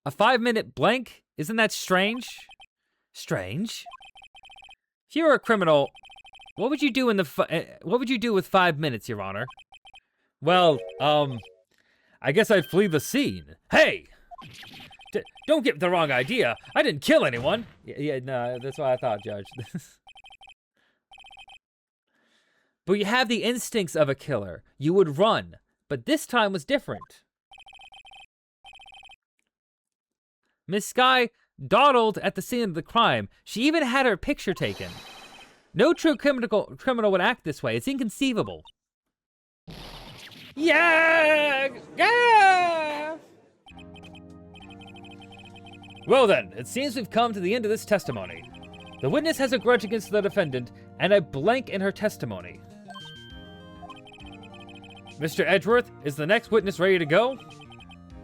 A 5-minute blank? Isn't that strange? Strange. If you were a criminal, what would you do what would you do with 5 minutes, Your Honor? Well, I guess I'd flee the scene. Hey! Don't get the wrong idea. I didn't kill anyone. Yeah, no, that's what I thought, Judge. But you have the instincts of a killer. You would run, but this time was different. Miss Skye dawdled at the scene of the crime. She even had her picture taken. No true criminal would act this way. It's inconceivable. Yeah! Yeah! Well then, it seems we've come to the end of this testimony. The witness has a grudge against the defendant and a blank in her testimony. Mr. Edgeworth, is the next witness ready to go?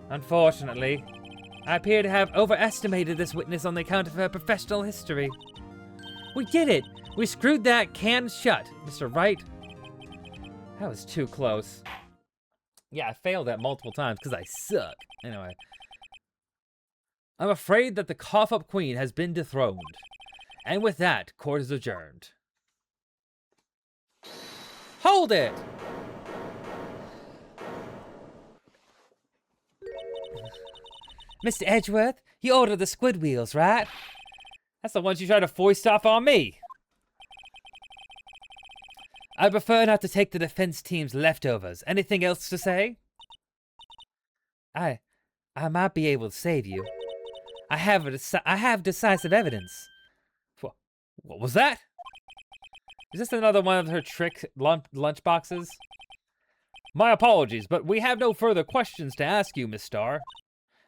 Unfortunately, I appear to have overestimated this witness on the account of her professional history. We did it! We screwed that can shut, Mr. Wright. That was too close. Yeah, I failed that multiple times because I suck. Anyway. I'm afraid that the cough-up queen has been dethroned. And with that, court is adjourned. Hold it! Mr. Edgeworth, you ordered the squid wheels, right? That's the ones you tried to foist off on me. I prefer not to take the defense team's leftovers. Anything else to say? I might be able to save you. I have decisive evidence. What was that? Is this another one of her trick lunch boxes? My apologies, but we have no further questions to ask you, Miss Starr.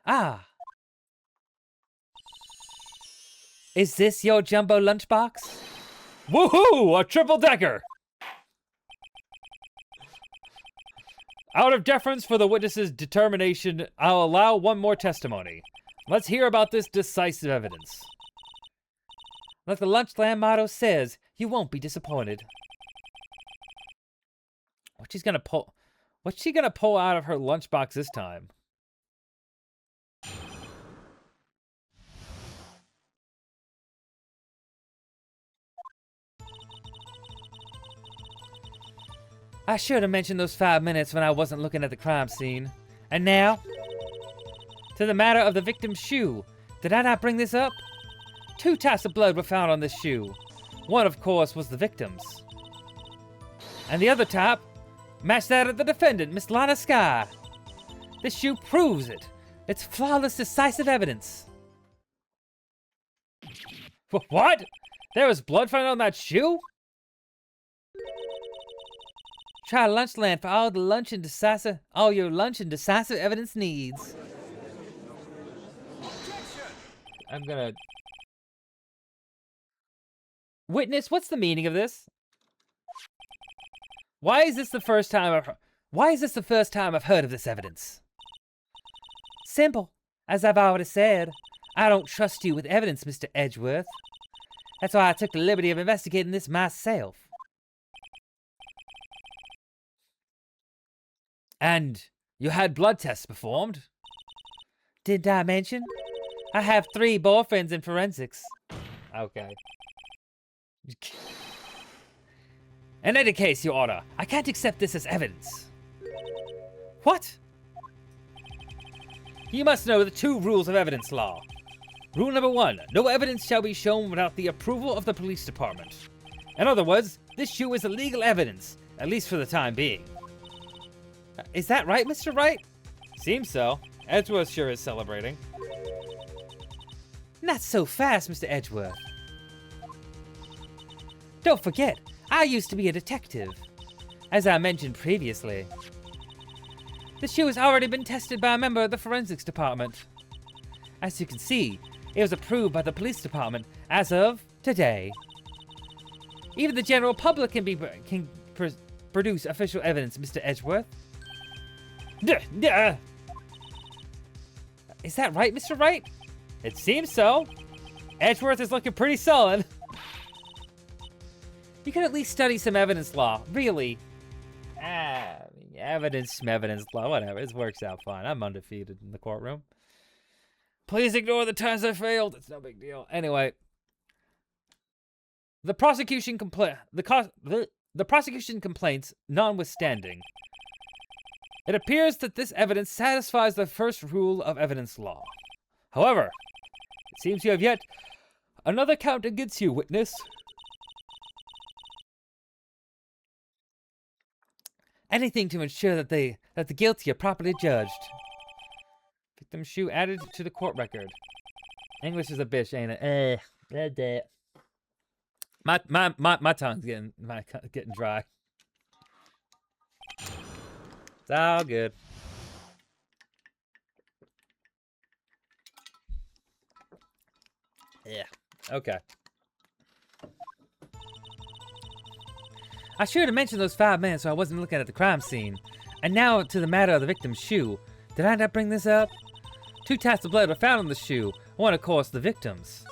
Ah. Is this your jumbo lunchbox? Woohoo! A triple-decker! Out of deference for the witness's determination, I'll allow one more testimony. Let's hear about this decisive evidence. Like the Lunchland motto says, you won't be disappointed. What's she gonna pull out of her lunchbox this time? I should have mentioned those 5 minutes when I wasn't looking at the crime scene. And now, to the matter of the victim's shoe. Did I not bring this up? 2 taps of blood were found on this shoe. One, of course, was the victim's. And the other tap matched that of the defendant, Miss Lana Sky. This shoe proves it. It's flawless, decisive evidence. What? There was blood found on that shoe? Try Lunchland for all your lunch and decisive evidence needs. I'm gonna... Witness, what's the meaning of this? Why is this the first time I've heard of this evidence? Simple. As I've already said, I don't trust you with evidence, Mr. Edgeworth. That's why I took the liberty of investigating this myself. And you had blood tests performed? Did I mention? I have 3 boyfriends in forensics. Okay. In any case, Your Honor, I can't accept this as evidence. What? You must know the 2 rules of evidence law. Rule number 1, no evidence shall be shown without the approval of the police department. In other words, this shoe is illegal evidence, at least for the time being. Is that right, Mr. Wright? Seems so. Edgeworth sure is celebrating. Not so fast, Mr. Edgeworth. Don't forget, I used to be a detective. As I mentioned previously. The shoe has already been tested by a member of the forensics department. As you can see, it was approved by the police department as of today. Even the general public can produce official evidence, Mr. Edgeworth. Is that right, Mr. Wright? It seems so. Edgeworth is looking pretty sullen. You could at least study some evidence law, really. Evidence law, whatever. It works out fine. I'm undefeated in the courtroom. Please ignore the times I failed. It's no big deal. Anyway, the prosecution complaints notwithstanding, it appears that this evidence satisfies the first rule of evidence law. However, it seems you have yet another count against you, witness. Anything to ensure that the guilty are properly judged. Victim shoe added to the court record. English is a bitch, ain't it? My tongue's getting dry. It's all good. Yeah. Okay. I should have mentioned those 5 minutes so I wasn't looking at the crime scene. And now to the matter of the victim's shoe. Did I not bring this up? 2 taps of blood were found on the shoe. One, of course, the victim's.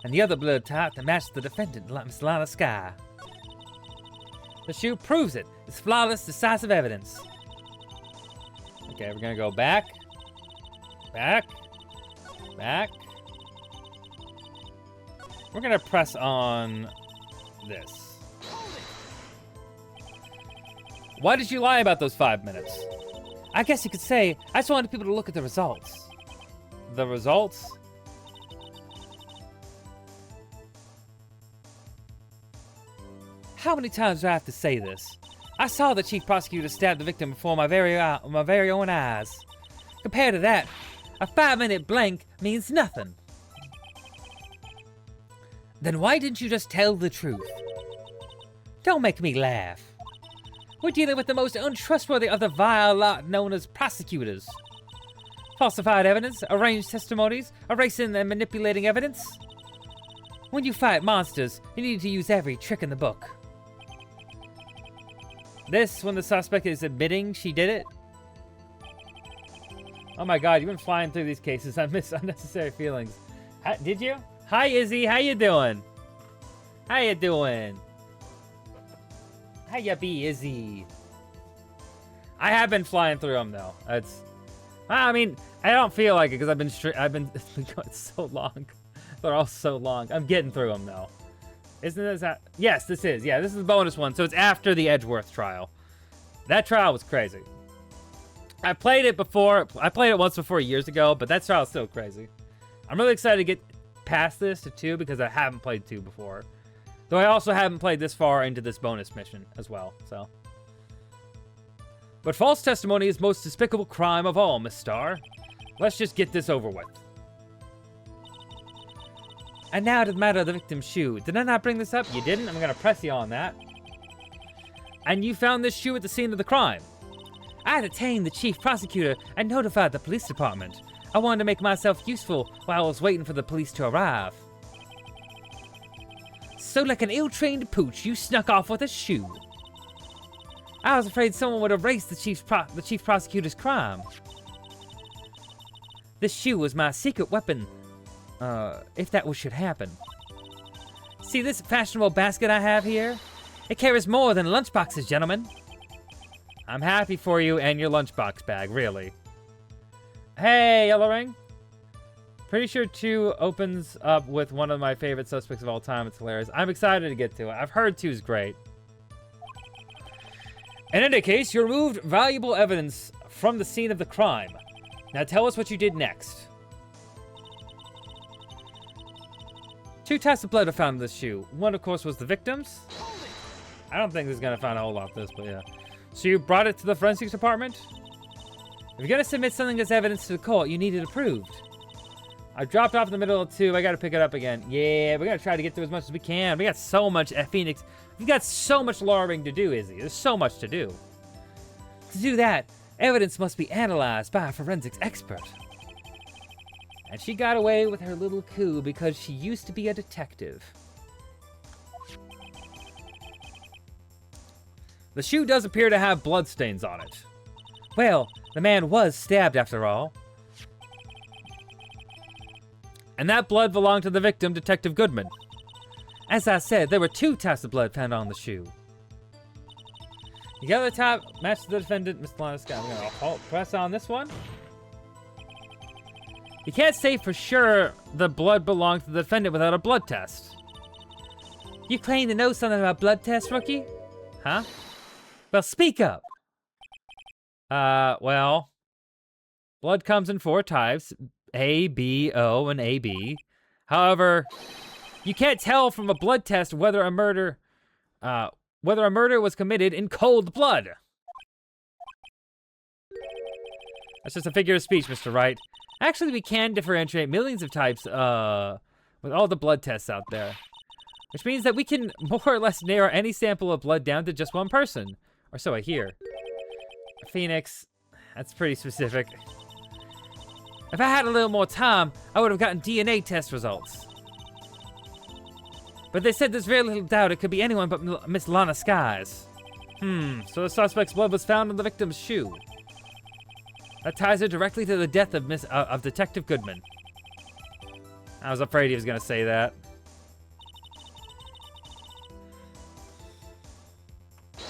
And the other blood type that matched the defendant, Miss Lana Sky. The shoe proves it. It's flawless, decisive evidence. Okay, we're gonna go back. Back. Back. We're gonna press on this. Why did you lie about those 5 minutes? I guess you could say, I just wanted people to look at the results. The results? How many times do I have to say this? I saw the chief prosecutor stab the victim before my very own eyes. Compared to that, a 5-minute blank means nothing. Then why didn't you just tell the truth? Don't make me laugh. We're dealing with the most untrustworthy of the vile lot known as prosecutors. Falsified evidence, arranged testimonies, erasing and manipulating evidence. When you fight monsters, you need to use every trick in the book. This, when the suspect is admitting she did it. Oh my god, you've been flying through these cases. I miss unnecessary feelings. Did you? Hi, Izzy. How you doing? How you doing? How you be, Izzy? I have been flying through them, though. I mean, I don't feel like it because I've been going so long. They're all so long. I'm getting through them, though. Isn't this that? Yes, this is. Yeah, this is the bonus one. So it's after the Edgeworth trial. That trial was crazy. I played it before. I played it once before years ago, but that trial is still crazy. I'm really excited to get past this to 2 because I haven't played 2 before. Though I also haven't played this far into this bonus mission as well, so. But false testimony is the most despicable crime of all, Miss Starr. Let's just get this over with. And now to the matter of the victim's shoe. Did I not bring this up? You didn't? I'm gonna press you on that. And you found this shoe at the scene of the crime. I detained the chief prosecutor and notified the police department. I wanted to make myself useful while I was waiting for the police to arrive. So like an ill-trained pooch, you snuck off with a shoe. I was afraid someone would erase the chief prosecutor's crime. This shoe was my secret weapon, if that should happen. See this fashionable basket I have here? It carries more than lunchboxes, gentlemen. I'm happy for you and your lunchbox bag, really. Hey, Yellow Ring. Pretty sure 2 opens up with one of my favorite suspects of all time. It's hilarious. I'm excited to get to it. I've heard 2 is great. In any case, you removed valuable evidence from the scene of the crime. Now tell us what you did next. 2 types of blood are found in this shoe. One, of course, was the victim's. I don't think this is going to find a whole lot of this, but yeah. So you brought it to the forensics department? If you're going to submit something as evidence to the court, you need it approved. I dropped off in the middle of 2. I got to pick it up again. Yeah, we got to try to get through as much as we can. We got so much at Phoenix. We've got so much lawyering to do, Izzy. There's so much to do. To do that, evidence must be analyzed by a forensics expert. And she got away with her little coup because she used to be a detective. The shoe does appear to have bloodstains on it. Well, the man was stabbed after all. And that blood belonged to the victim, Detective Goodman. As I said, there were 2 types of blood found on the shoe. The other type matched the defendant, Mr. Lana. I'm gonna press on this one. You can't say for sure the blood belonged to the defendant without a blood test. You claim to know something about blood tests, rookie? Huh? Well, speak up. Well, blood comes in 4 types. A, B, O, and AB. However, you can't tell from a blood test whether a murder was committed in cold blood. That's just a figure of speech, Mr. Wright. Actually, we can differentiate millions of types, with all the blood tests out there. Which means that we can more or less narrow any sample of blood down to just one person. Or so I hear. Phoenix, that's pretty specific. If I had a little more time, I would have gotten DNA test results. But they said there's very little doubt it could be anyone but Miss Lana Skies. So the suspect's blood was found on the victim's shoe. That ties her directly to the death of Detective Goodman. I was afraid he was gonna say that.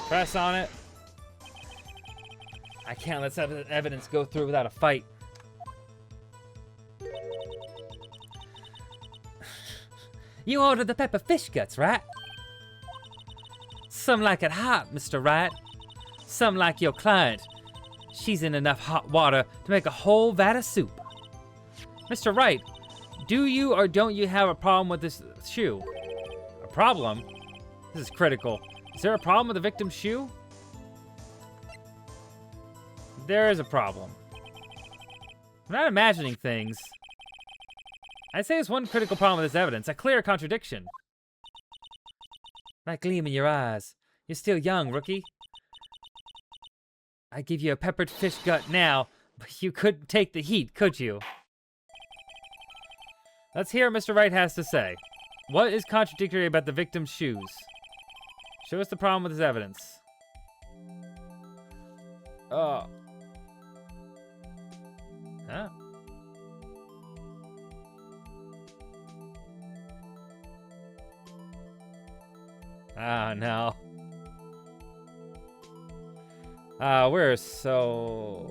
Press on it. I can't let evidence go through without a fight. You ordered the pepper fish guts, right? Some like it hot, Mr. Wright. Some like your client. She's in enough hot water to make a whole vat of soup. Mr. Wright, do you or don't you have a problem with this shoe? A problem? This is critical. Is there a problem with the victim's shoe? There is a problem. I'm not imagining things. I'd say there's one critical problem with this evidence, a clear contradiction. That gleam in your eyes, You're still young, rookie. I give you a peppered fish gut now, but you couldn't take the heat, could you? Let's hear what Mr. Wright has to say. What is contradictory about the victim's shoes? Show us the problem with his evidence. Oh. Huh? Oh, no. We're so...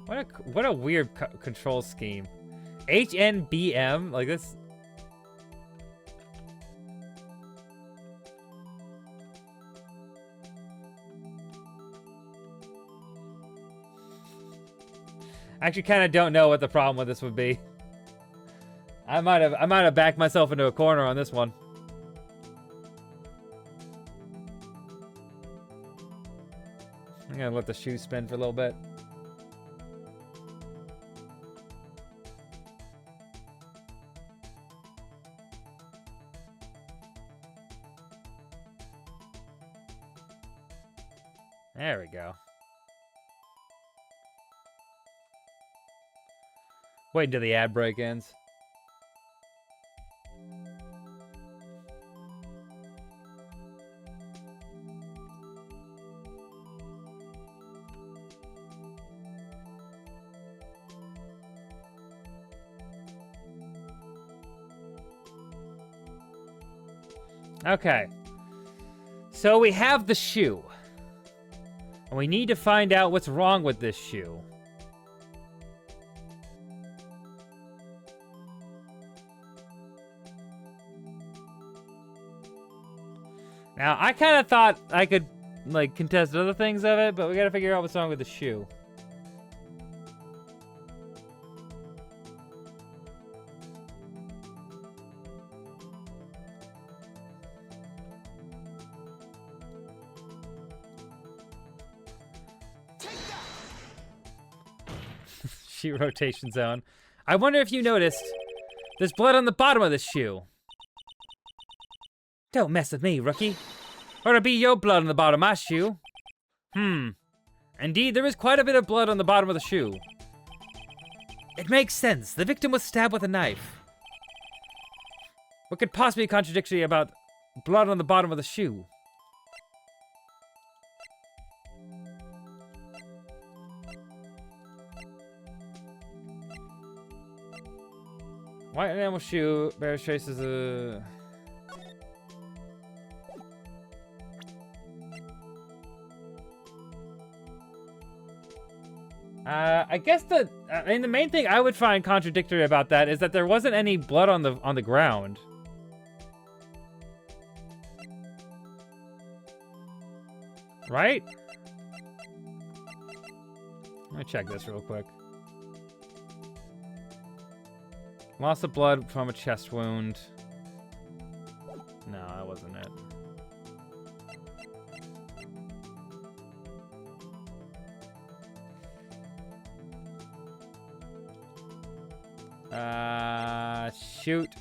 What a weird control scheme. HNBM? Like this... I actually kind of don't know what the problem with this would be. I might have backed myself into a corner on this one. I'm gonna let the shoe spin for a little bit. There we go. Wait until the ad break ends. Okay. So we have the shoe. And we need to find out what's wrong with this shoe. Now, I kind of thought I could, like, contest other things of it, but we gotta figure out what's wrong with the shoe. Sheet rotation zone. I wonder if you noticed, there's blood on the bottom of this shoe. Don't mess with me, rookie. Or it'll be your blood on the bottom of my shoe. Indeed, there is quite a bit of blood on the bottom of the shoe. It makes sense. The victim was stabbed with a knife. What could possibly be contradictory about blood on the bottom of the shoe? White enamel shoe bears traces of... I guess the main thing I would find contradictory about that is that there wasn't any blood on the ground. Right? Let me check this real quick. Loss of blood from a chest wound. No, that wasn't it. Shoot.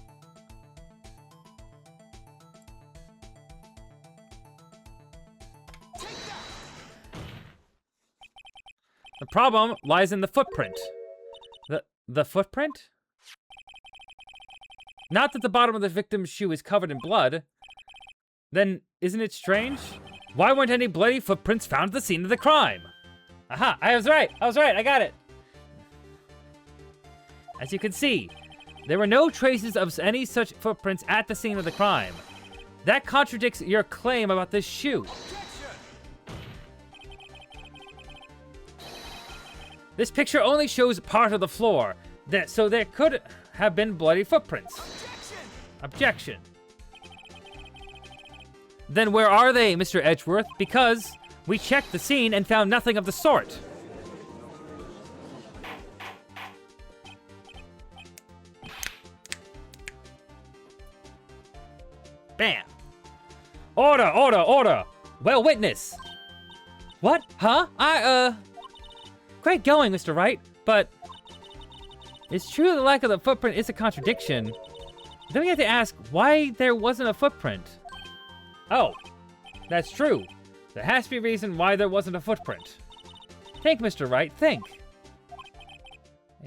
The problem lies in the footprint. The footprint? Not that the bottom of the victim's shoe is covered in blood. Then, isn't it strange? Why weren't any bloody footprints found at the scene of the crime? Aha, I was right, I got it. As you can see, there were no traces of any such footprints at the scene of the crime. That contradicts your claim about this shoe. This picture only shows part of the floor, so there could have been bloody footprints. Objection. Then where are they, Mr. Edgeworth? Because we checked the scene and found nothing of the sort. Bam. Order, order, order. Well, witness. What? Huh? Great going, Mr. Wright, but it's true the lack of the footprint is a contradiction. Then we have to ask why there wasn't a footprint. Oh, That's true. There has to be a reason why there wasn't a footprint. Think, Mr. Wright, think.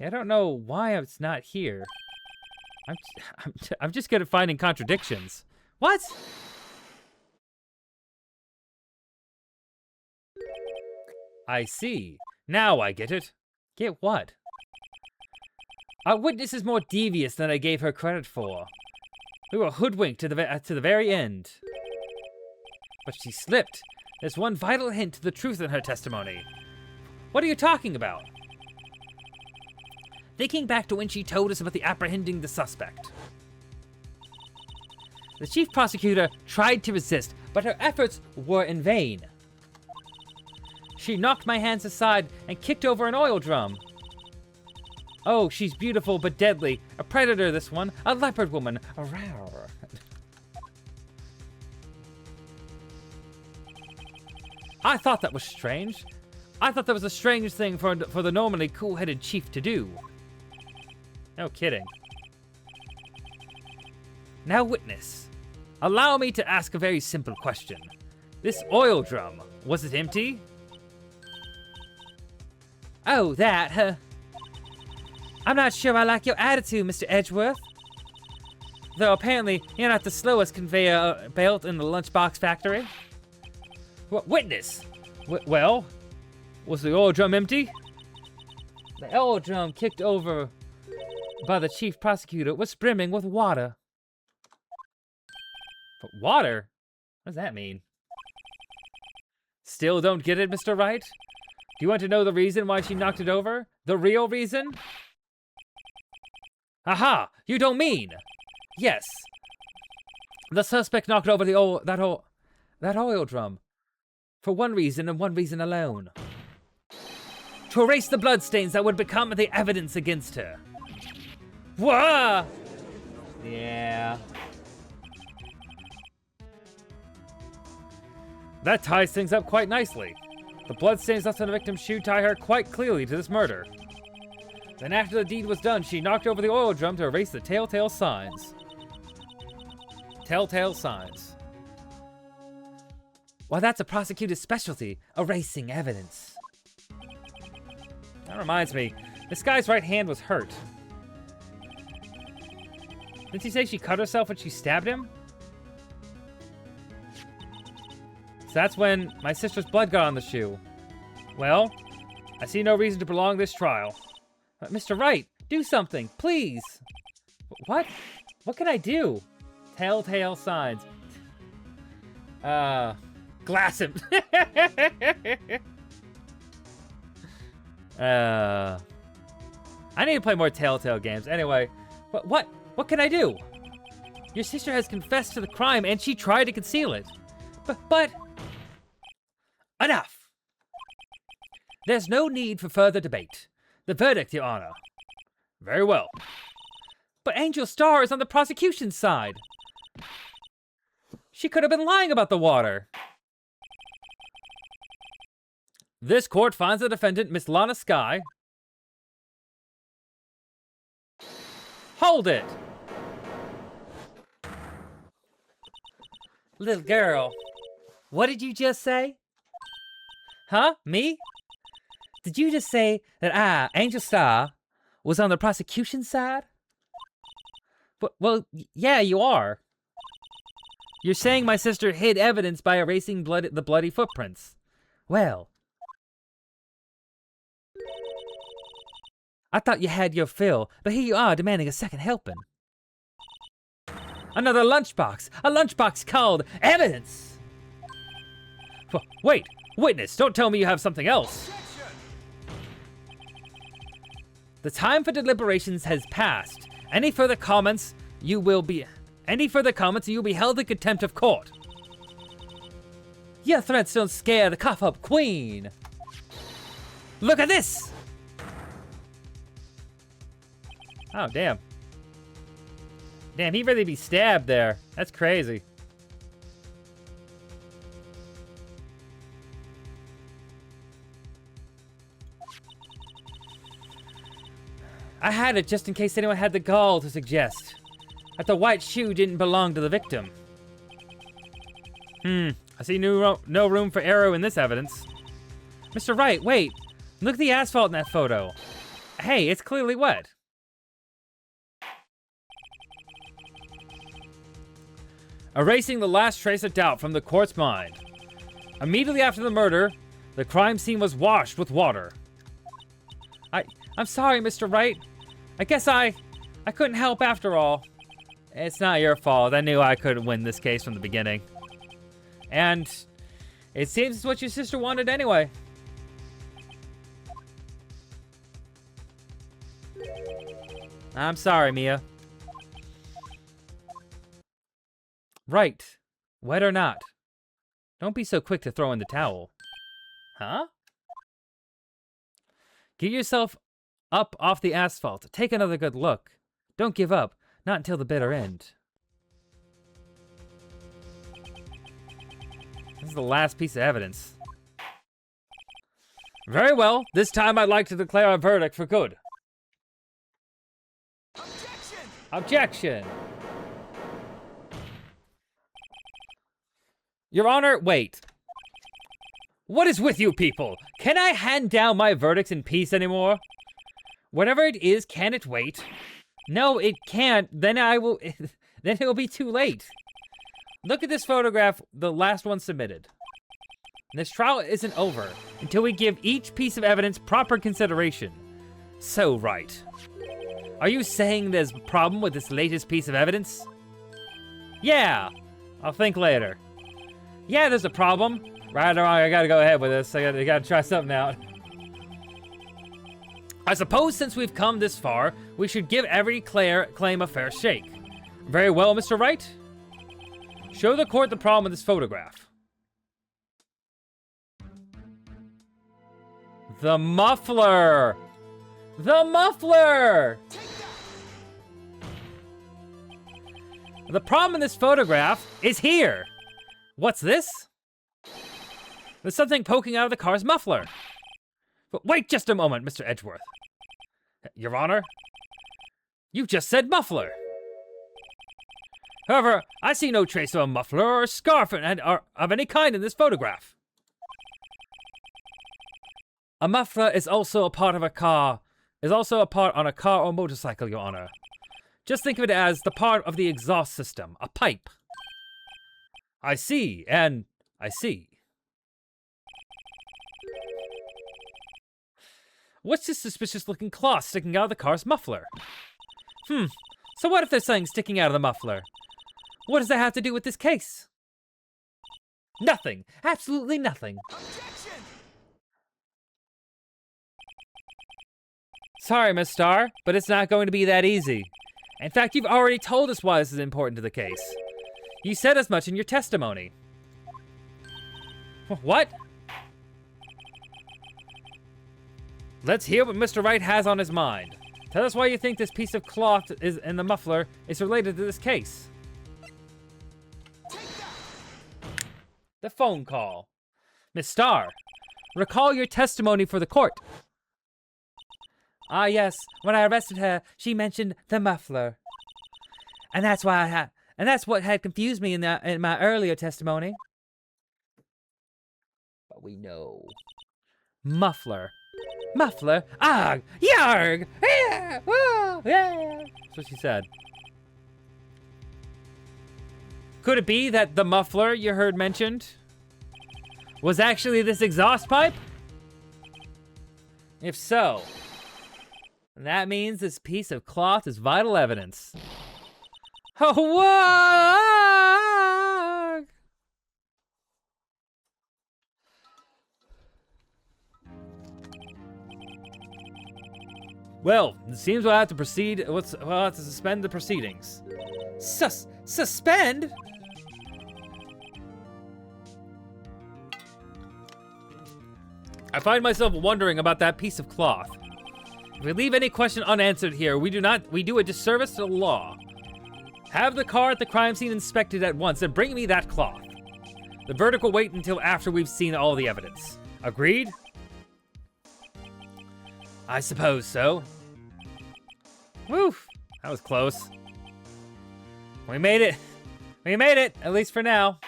I don't know why it's not here. I'm just good at finding contradictions. What? I see. Now I get it. Get what? Our witness is more devious than I gave her credit for. We were hoodwinked to the very end. But she slipped. There's one vital hint to the truth in her testimony. What are you talking about? Thinking back to when she told us about apprehending the suspect. The chief prosecutor tried to resist, but her efforts were in vain. She knocked my hands aside and kicked over an oil drum. Oh, she's beautiful but deadly. A predator, this one. A leopard woman. A rawr. I thought that was strange. I thought that was a strange thing for the normally cool-headed chief to do. No kidding. Now, witness. Allow me to ask a very simple question. This oil drum, was it empty? Oh, that, I'm not sure I like your attitude, Mr. Edgeworth. Though apparently you're not the slowest conveyor belt in the lunchbox factory. Witness! Well, was the oil drum empty? The oil drum kicked over by the chief prosecutor was brimming with water. But water? What does that mean? Still don't get it, Mr. Wright? Do you want to know the reason why she knocked it over? The real reason? Aha! You don't mean! Yes. The suspect knocked over that oil drum. For one reason and one reason alone. To erase the bloodstains that would become the evidence against her. Whoa! Yeah. That ties things up quite nicely. The bloodstains left on the victim's shoe tie her quite clearly to this murder. Then after the deed was done, she knocked over the oil drum to erase the telltale signs. Telltale signs. Well, that's a prosecutor's specialty, erasing evidence. That reminds me, this guy's right hand was hurt. Didn't she say she cut herself when she stabbed him? So that's when my sister's blood got on the shoe. Well, I see no reason to prolong this trial. But Mr. Wright, do something, please. What? What can I do? Telltale signs. Glass him. I need to play more Telltale games. Anyway, what can I do? Your sister has confessed to the crime and she tried to conceal it. But enough. There's no need for further debate. The verdict, Your Honor. Very well. But Angel Star is on the prosecution's side. She could have been lying about the water. This court finds the defendant, Miss Lana Skye. Hold it! Little girl, what did you just say? Huh? Me? Did you just say that I, Angel Star, was on the prosecution side? Well, yeah, you are. You're saying my sister hid evidence by erasing the bloody footprints. Well, I thought you had your fill, but here you are demanding a second helping. Another lunchbox! A lunchbox called evidence! Wait! Witness, don't tell me you have something else! The time for deliberations has passed. Any further comments, you will be held in contempt of court. Your threats don't scare the cough-up queen! Look at this! Oh, damn. Damn, he'd really be stabbed there. That's crazy. I had it just in case anyone had the gall to suggest that the white shoe didn't belong to the victim. A I see no room for error in this evidence. Mr. Wright, wait. Look at the asphalt in that photo. Hey, it's clearly wet. Erasing the last trace of doubt from the court's mind. Immediately after the murder, the crime scene was washed with water. I'm sorry, Mr. Wright. I guess I couldn't help after all. It's not your fault. I knew I couldn't win this case from the beginning. And it seems it's what your sister wanted anyway. I'm sorry, Mia. Right. Wet or not. Don't be so quick to throw in the towel. Huh? Get yourself up off the asphalt. Take another good look. Don't give up. Not until the bitter end. This is the last piece of evidence. Very well. This time I'd like to declare a verdict for good. Objection! Objection! Your Honor, wait. What is with you people? Can I hand down my verdicts in peace anymore? Whatever it is, can it wait? No, it can't. Then then it will be too late. Look at this photograph, the last one submitted. This trial isn't over until we give each piece of evidence proper consideration. So right. Are you saying there's a problem with this latest piece of evidence? Yeah, I'll think later. Yeah, there's a problem. Right or wrong, I gotta go ahead with this. I gotta try something out. I suppose since we've come this far, we should give every claim a fair shake. Very well, Mr. Wright. Show the court the problem with this photograph. The muffler! The muffler! The problem in this photograph is here. What's this? There's something poking out of the car's muffler. But wait just a moment, Mr. Edgeworth. Your Honor, you just said muffler. However, I see no trace of a muffler or a scarf of any kind in this photograph. A muffler is also a part of a car, on a car or motorcycle, Your Honor. Just think of it as the part of the exhaust system, a pipe. I see, and I see. What's this suspicious-looking cloth sticking out of the car's muffler? So what if there's something sticking out of the muffler? What does that have to do with this case? Nothing. Absolutely nothing. Objection! Sorry, Miss Starr, but it's not going to be that easy. In fact, you've already told us why this is important to the case. You said as much in your testimony. What? Let's hear what Mr. Wright has on his mind. Tell us why you think this piece of cloth in the muffler is related to this case. The phone call. Miss Starr, recall your testimony for the court. Ah, yes. When I arrested her, she mentioned the muffler, and that's what had confused me in my earlier testimony. But we know muffler. Muffler? Arg! Yarg! Yeah! Woo! Yeah! That's what she said. Could it be that the muffler you heard mentioned was actually this exhaust pipe? If so, that means this piece of cloth is vital evidence. Oh, whoa! Well, it seems we'll have to proceed. We'll have to suspend the proceedings. Suspend? I find myself wondering about that piece of cloth. If we leave any question unanswered here, we do a disservice to the law. Have the car at the crime scene inspected at once and bring me that cloth. The verdict will wait until after we've seen all the evidence. Agreed? I suppose so. Woof, that was close. We made it. We made it, at least for now.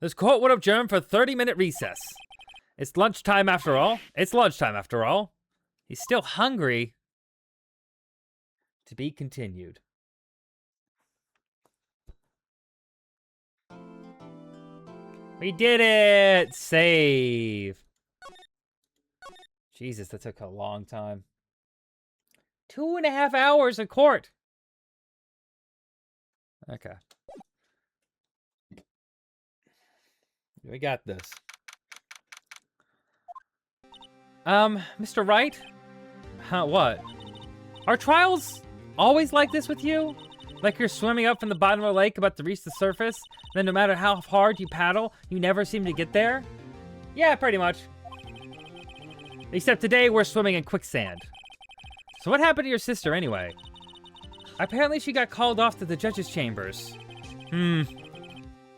This court would adjourn for a 30-minute recess. It's lunchtime after all. It's lunchtime after all. He's still hungry. To be continued. We did it! Save. Jesus, that took a long time. 2.5 hours in court. Okay. We got this. Mr. Wright? Huh, what? Are trials always like this with you? Like you're swimming up from the bottom of the lake about to reach the surface, then no matter how hard you paddle, you never seem to get there? Yeah, pretty much. Except today we're swimming in quicksand. So what happened to your sister anyway? Apparently she got called off to the judge's chambers.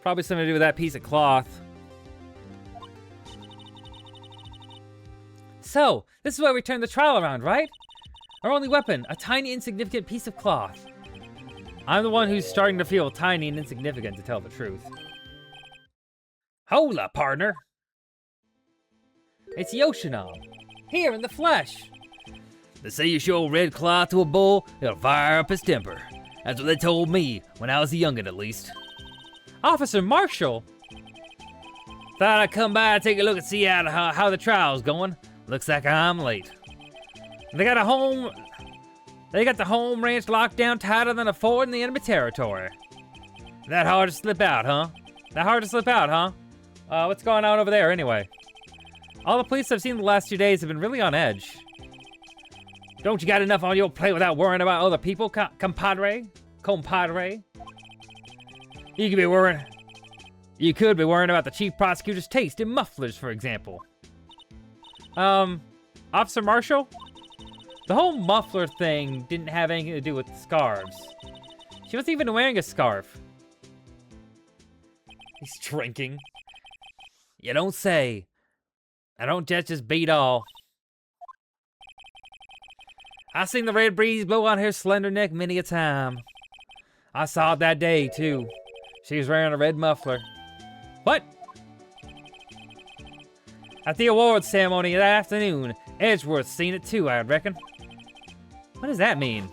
Probably something to do with that piece of cloth. So, this is why we turned the trial around, right? Our only weapon, a tiny insignificant piece of cloth. I'm the one who's starting to feel tiny and insignificant, to tell the truth. Hola, partner. It's Yoshinov. Here in the flesh. They say you show a red cloth to a bull, it'll fire up his temper. That's what they told me, when I was a youngin' at least. Officer Marshall? Thought I'd come by and take a look and see how the trial's going. Looks like I'm late. They got the home ranch locked down tighter than a fort in the enemy territory. That hard to slip out, huh? What's going on over there anyway? All the police I've seen the last 2 days have been really on edge. Don't you got enough on your plate without worrying about other people, compadre? You could be worrying about the chief prosecutor's taste in mufflers, for example. Officer Marshall? The whole muffler thing didn't have anything to do with scarves. She wasn't even wearing a scarf. He's drinking. You don't say. I don't just beat all. I seen the red breeze blow on her slender neck many a time. I saw it that day, too. She was wearing a red muffler. What? At the awards ceremony that afternoon, Edgeworth seen it too, I reckon. What does that mean?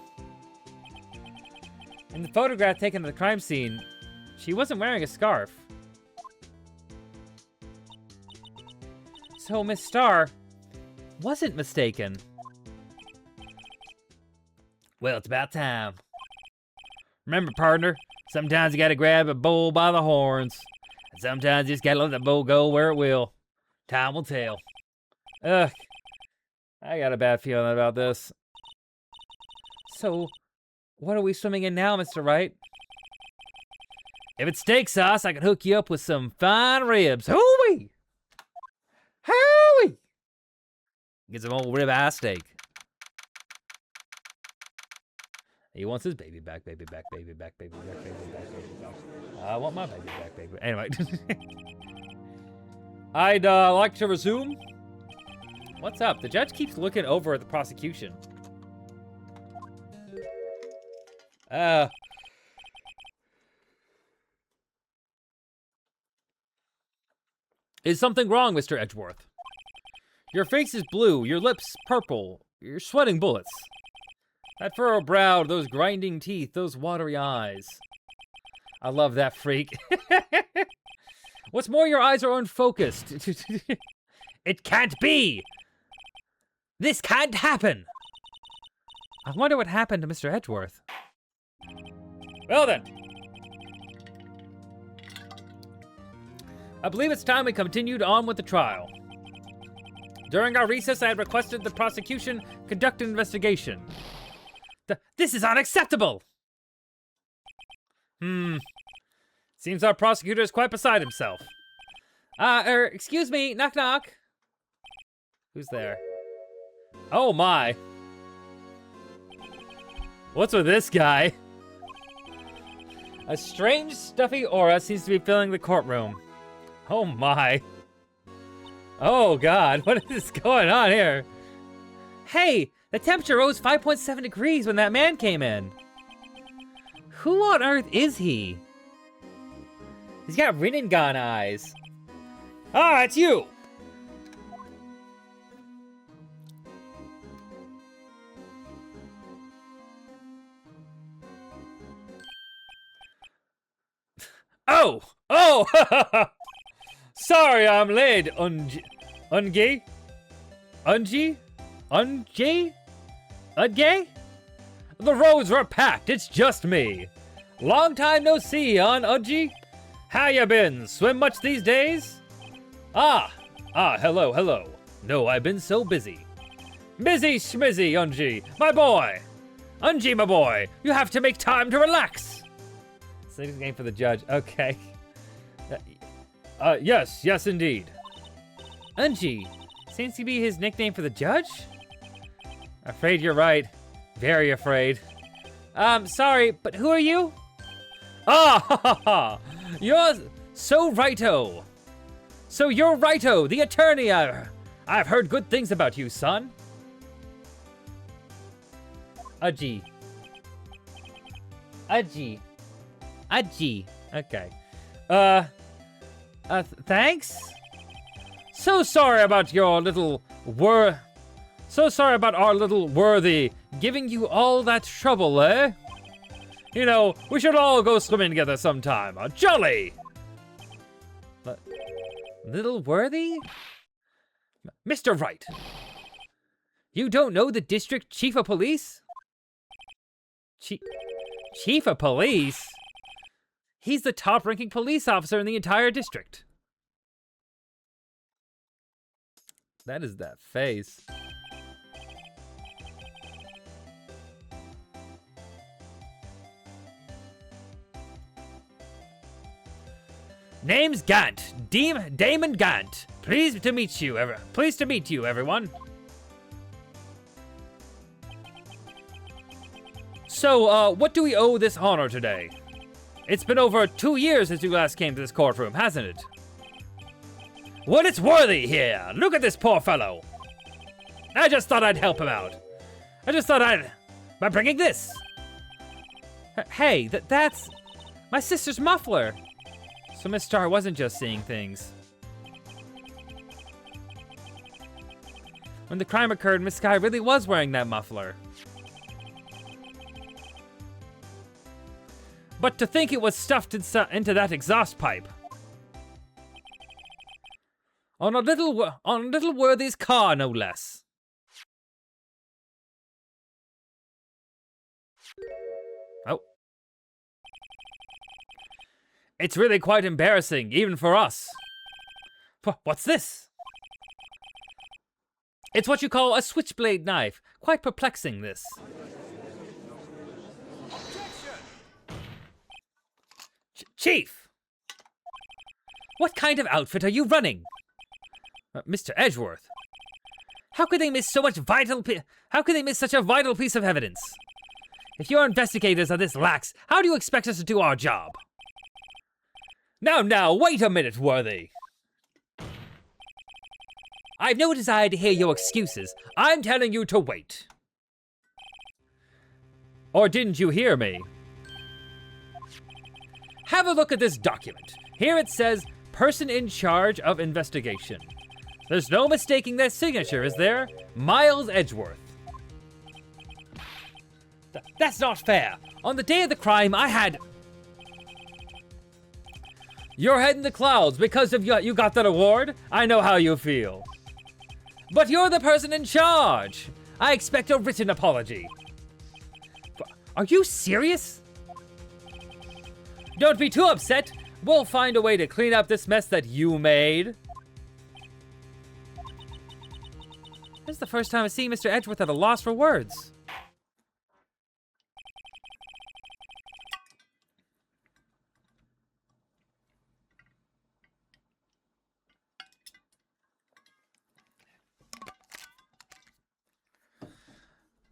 In the photograph taken at the crime scene, she wasn't wearing a scarf. So Miss Starr wasn't mistaken. Well, it's about time. Remember, partner, sometimes you gotta grab a bull by the horns. And sometimes you just gotta let the bull go where it will. Time will tell. Ugh. I got a bad feeling about this. So, what are we swimming in now, Mr. Wright? If it's steak sauce, I can hook you up with some fine ribs. Hooey! Hooey! Get some old ribeye steak. He wants his baby back, baby back, baby back, baby back, baby back, baby back. I want my baby back, baby. Anyway. I'd like to resume. What's up? The judge keeps looking over at the prosecution. Is something wrong, Mr. Edgeworth? Your face is blue, your lips purple, you're sweating bullets. That furrowed brow, those grinding teeth, those watery eyes. I love that freak. What's more, your eyes are unfocused. It can't be! This can't happen! I wonder what happened to Mr. Edgeworth. Well then. I believe it's time we continued on with the trial. During our recess, I had requested the prosecution conduct an investigation. This is unacceptable! Seems our prosecutor is quite beside himself. Excuse me, knock knock. Who's there? Oh my. What's with this guy? A strange, stuffy aura seems to be filling the courtroom. Oh my. Oh god, what is going on here? Hey, the temperature rose 5.7 degrees when that man came in. Who on earth is he? He's got Rinnegan eyes. Ah, it's you! Oh! Oh! Sorry I'm late, Ungi? Ungi? Udgay? The roads were packed, it's just me. Long time no see, Udgy? How ya been? Swim much these days? Hello. No, I've been so busy. Busy schmizzy, Ungy, my boy. Ungy, my boy, you have to make time to relax. Same game for the judge, okay. Yes, indeed. Ungy, seems to be his nickname for the judge? Afraid you're right. Very afraid. Sorry, but who are you? You're so righto. So you're righto, the attorney. I've heard good things about you, son. Udgy. Okay. Thanks? So sorry about your little So sorry about our little worthy giving you all that trouble, eh? You know, we should all go swimming together sometime. Jolly! But, little worthy? Mr. Wright, you don't know the district chief of police? Chief of police? He's the top-ranking police officer in the entire district. That is that face. Name's Gant, Damon Gant. Pleased to meet you, everyone. So, what do we owe this honor today? It's been over 2 years since you last came to this courtroom, hasn't it? Well, it's worthy here. Look at this poor fellow. I just thought I'd help him out. By bringing this. Hey, that's my sister's muffler. So Miss Star wasn't just seeing things. When the crime occurred, Miss Sky really was wearing that muffler. But to think it was stuffed into that exhaust pipe. On a little worthy's car, no less. Oh. It's really quite embarrassing, even for us. What's this? It's what you call a switchblade knife. Quite perplexing, this. Chief! What kind of outfit are you running? Mr. Edgeworth. How could they miss such a vital piece of evidence? If your investigators are this lax, how do you expect us to do our job? Now, wait a minute, Worthy. I've no desire to hear your excuses. I'm telling you to wait. Or didn't you hear me? Have a look at this document. Here it says, person in charge of investigation. There's no mistaking their signature, is there? Miles Edgeworth. That's not fair. On the day of the crime, I had... Your head in the clouds because of you got that award? I know how you feel. But you're the person in charge. I expect a written apology. Are you serious? Don't be too upset. We'll find a way to clean up this mess that you made. This is the first time I've seen Mr. Edgeworth at a loss for words.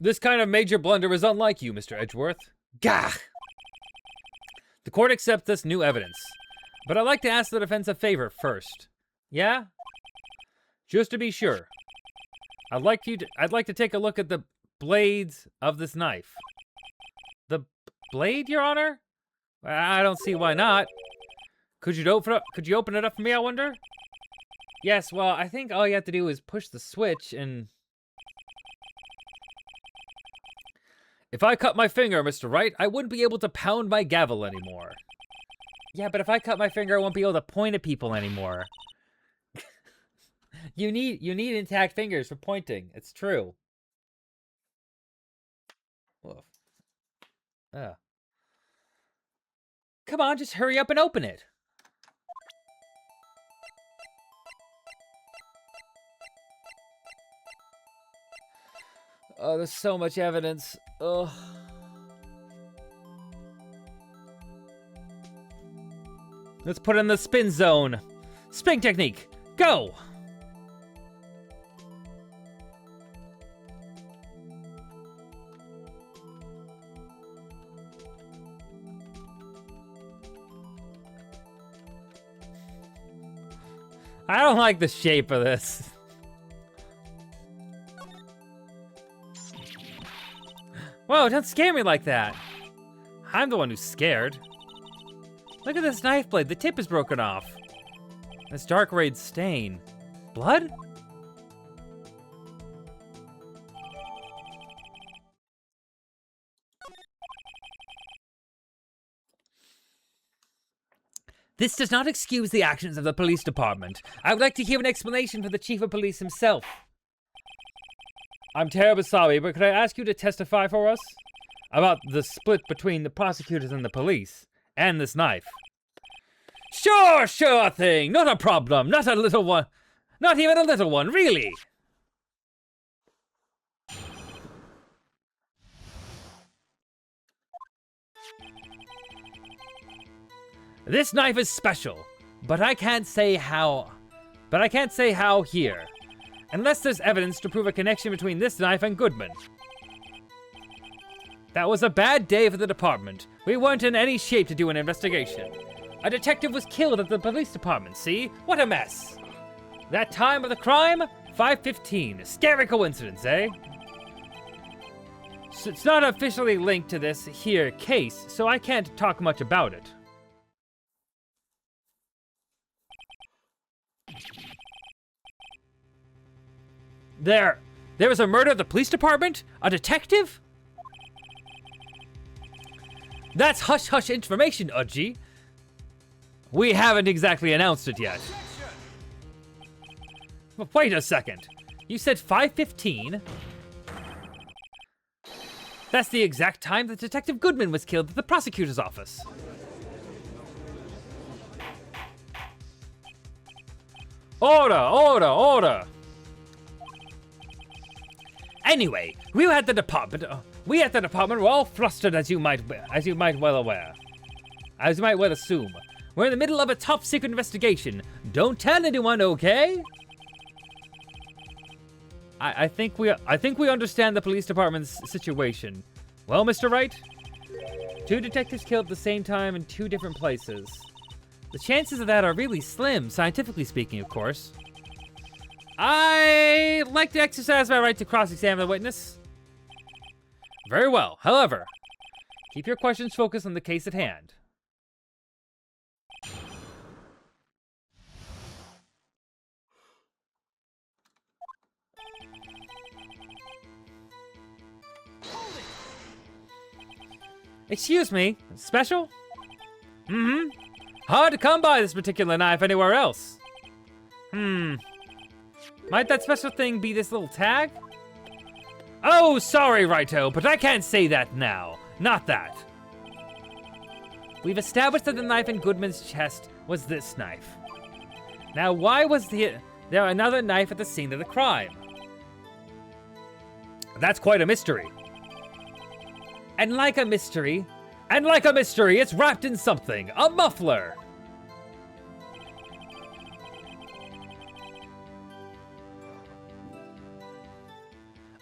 This kind of major blunder is unlike you, Mr. Edgeworth. Gah! The court accepts this new evidence, but I'd like to ask the defense a favor first. Yeah? Just to be sure. I'd like to take a look at the blades of this knife. The blade, Your Honor? I don't see why not. Could you open it up for me, I wonder? Yes, well, I think all you have to do is push the switch and... If I cut my finger, Mr. Wright, I wouldn't be able to pound my gavel anymore. Yeah, but if I cut my finger, I won't be able to point at people anymore. You need intact fingers for pointing. It's true. Woof. Ugh. Come on, just hurry up and open it. Oh, there's so much evidence. Ugh. Let's put in the spin zone. Spin technique, go! I don't like the shape of this. Whoa, don't scare me like that. I'm the one who's scared. Look at this knife blade. The tip is broken off. This dark red stain. Blood? This does not excuse the actions of the police department. I would like to hear an explanation from the chief of police himself. I'm terribly sorry, but could I ask you to testify for us? About the split between the prosecutors and the police, and this knife. Sure thing, not a problem, not a little one. Not even a little one, really. This knife is special, but I can't say how here. Unless there's evidence to prove a connection between this knife and Goodman. That was a bad day for the department. We weren't in any shape to do an investigation. A detective was killed at the police department, see? What a mess. That time of the crime? 5:15. Scary coincidence, eh? So it's not officially linked to this here case, so I can't talk much about it. There was a murder at the police department? A detective? That's hush-hush information, Udgy. We haven't exactly announced it yet. But wait a second. You said 5:15? That's the exact time that Detective Goodman was killed at the prosecutor's office. Order! Anyway, we at the department were all flustered, as you might well assume. We're in the middle of a top secret investigation. Don't tell anyone, okay? I think we understand the police department's situation. Well, Mr. Wright? 2 detectives killed at the same time in 2 different places. The chances of that are really slim, scientifically speaking, of course. I'd like to exercise my right to cross-examine the witness. Very well. However, keep your questions focused on the case at hand. Excuse me, special? Mm-hmm. Hard to come by this particular knife anywhere else. Might that special thing be this little tag? Oh, sorry, Righto, but I can't say that now. Not that. We've established that the knife in Goodman's chest was this knife. Now, why was there another knife at the scene of the crime? That's quite a mystery. And like a mystery, it's wrapped in something. A muffler.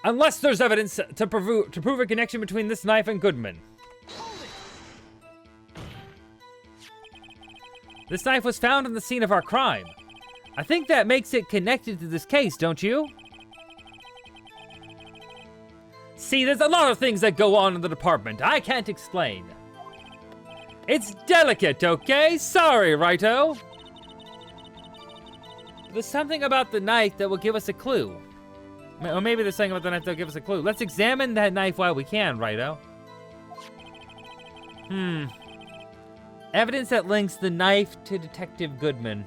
Unless there's evidence to prove a connection between this knife and Goodman. This knife was found on the scene of our crime. I think that makes it connected to this case, don't you? See, there's a lot of things that go on in the department I can't explain. It's delicate, okay? Sorry, righto. There's something about the knife that will give us a clue. Or maybe there's something about the knife that will give us a clue. Let's examine that knife while we can, righto. Evidence that links the knife to Detective Goodman.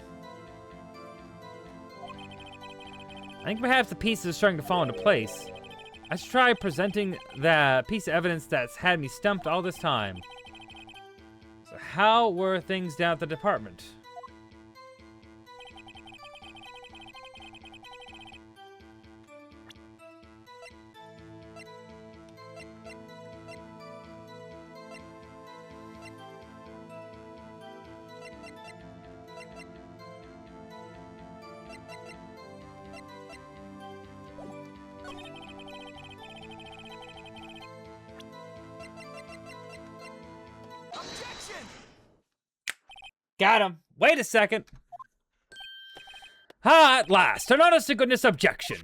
I think perhaps the pieces are starting to fall into place. I should try presenting the piece of evidence that's had me stumped all this time. So how were things down at the department? Got him. Wait a second. Ah, at last, an honest-to-goodness objection.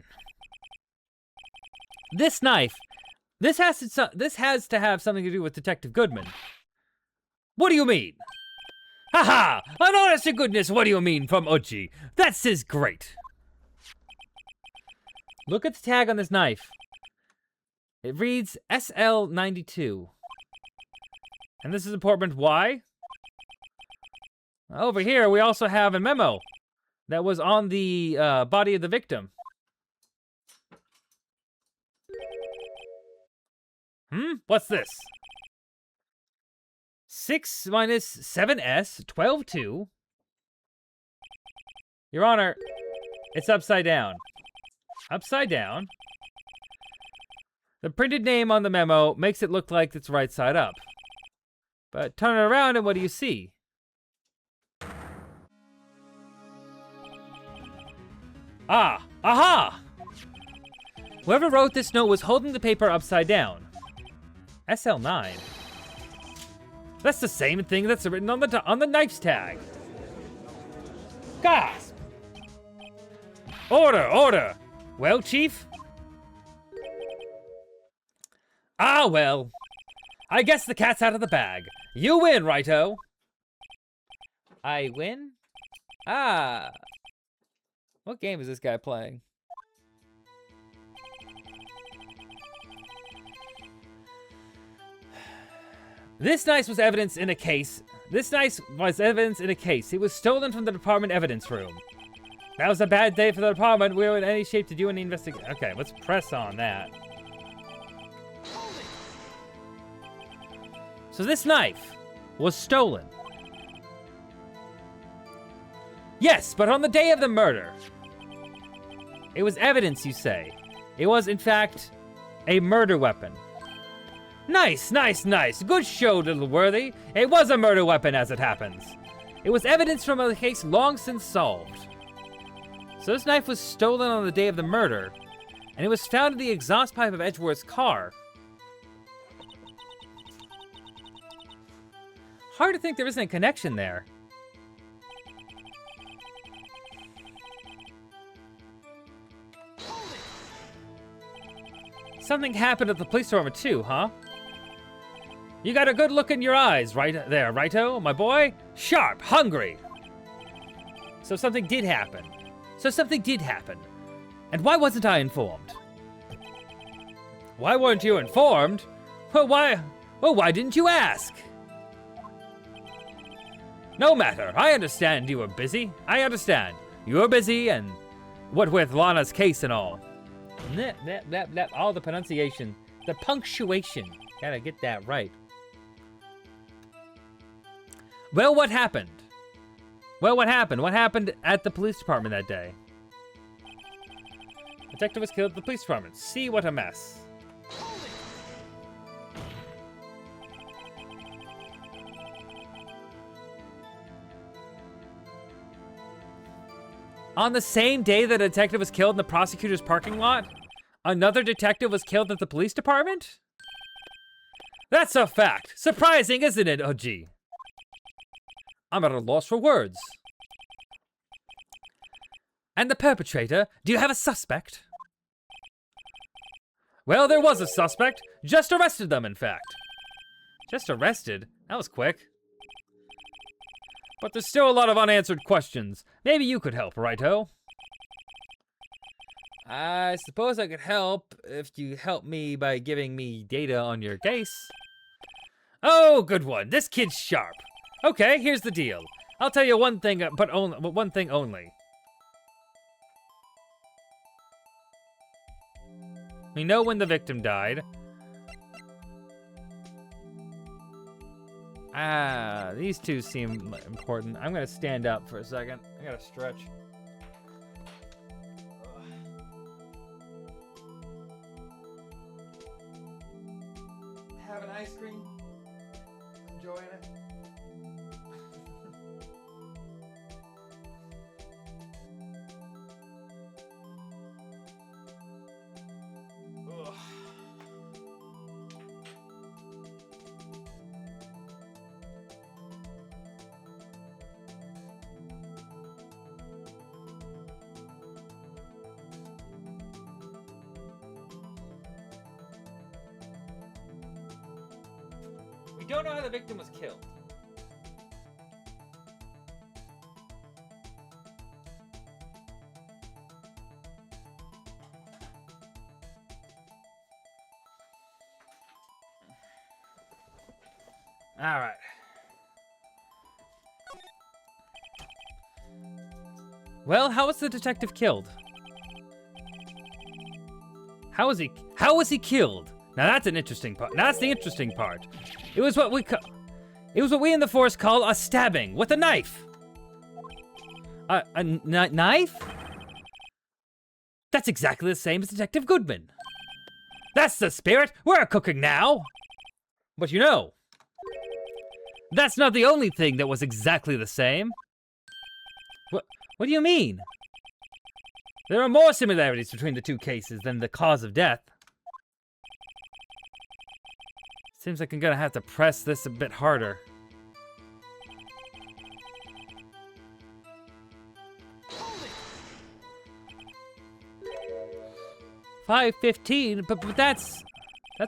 This knife, this has to have something to do with Detective Goodman. What do you mean? Haha, an honest-to-goodness, what do you mean from Uji? That's his great. Look at the tag on this knife. It reads SL92. And this is important. Why? Over here, we also have a memo that was on the body of the victim. What's this? 6 minus 7S, 12-2. Your Honor, it's upside down. Upside down. The printed name on the memo makes it look like it's right side up. But turn it around and what do you see? Ah, aha! Whoever wrote this note was holding the paper upside down. SL9. That's the same thing that's written on the knife's tag. Gasp! Order, order! Well, Chief? Ah, well. I guess the cat's out of the bag. You win, righto. I win? Ah. What game is this guy playing? This knife was evidence in a case. This knife was evidence in a case. It was stolen from the department evidence room. That was a bad day for the department. We were in any shape to do any investigation. Okay, let's press on that. So this knife was stolen. Yes, but on the day of the murder. It was evidence, you say. It was, in fact, a murder weapon. Nice, nice, nice. Good show, little worthy. It was a murder weapon, as it happens. It was evidence from a case long since solved. So this knife was stolen on the day of the murder, and it was found in the exhaust pipe of Edgeworth's car. Hard to think there isn't a connection there. Something happened at the police department too, huh? You got a good look in your eyes right there, righto, my boy? Sharp, hungry. So something did happen. And why wasn't I informed? Why weren't you informed? Well, why didn't you ask? No matter, I understand you were busy. I understand. You were busy and what with Lana's case and all. All the pronunciation, the punctuation. Gotta get that right. Well, what happened? What happened at the police department that day? Detective was killed at the police department. See what a mess. On the same day that a detective was killed in the prosecutor's parking lot, another detective was killed at the police department? That's a fact. Surprising, isn't it, Oji? I'm at a loss for words. And the perpetrator? Do you have a suspect? Well, there was a suspect. Just arrested them, in fact. Just arrested? That was quick. But there's still a lot of unanswered questions. Maybe you could help, righto? I suppose I could help if you help me by giving me data on your case. Oh, good one. This kid's sharp. Okay, here's the deal. I'll tell you one thing, but one thing only. We know when the victim died. Ah, these two seem important. I'm gonna stand up for a second. I gotta stretch. Having ice cream. Enjoying it. We don't know how the victim was killed. All right. Well, how was the detective killed? How was he killed? Now that's an interesting part. That's the interesting part. It was what we in the force call a stabbing with a knife. A knife? That's exactly the same as Detective Goodman. That's the spirit. We're cooking now. But you know, that's not the only thing that was exactly the same. What do you mean? There are more similarities between the two cases than the cause of death. Seems like I'm gonna have to press this a bit harder. $5.15, but that's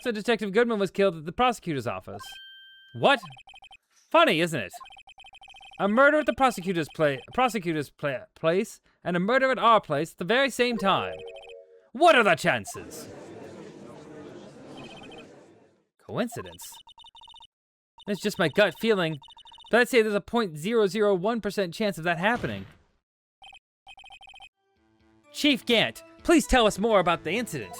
when Detective Goodman was killed at the prosecutor's office. What? Funny, isn't it? A murder at the prosecutor's place and a murder at our place at the very same time. What are the chances? Coincidence? It's just my gut feeling, but I'd say there's a 0.001% chance of that happening. Chief Gant, please tell us more about the incident.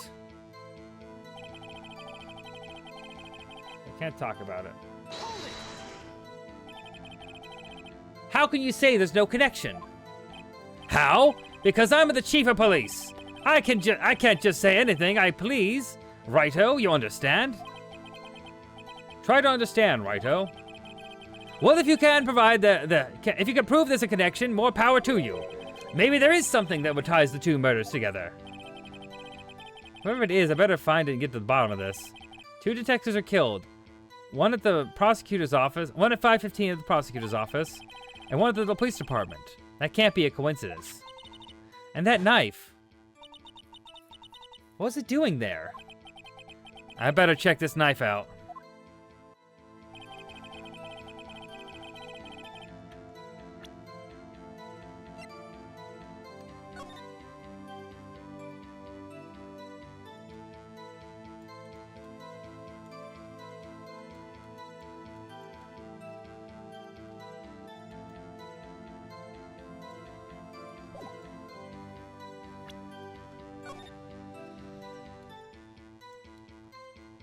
I can't talk about it. How can you say there's no connection? How? Because I'm the chief of police. I can't just say anything I please. Righto, you understand? Try to understand, righto. Well, if you can provide if you can prove there's a connection, more power to you. Maybe there is something that would ties the two murders together. Whoever it is, I better find it and get to the bottom of this. 2 detectives are killed. One at the prosecutor's office, one at 5:15 at the prosecutor's office, and one at the police department. That can't be a coincidence. And that knife. What was it doing there? I better check this knife out.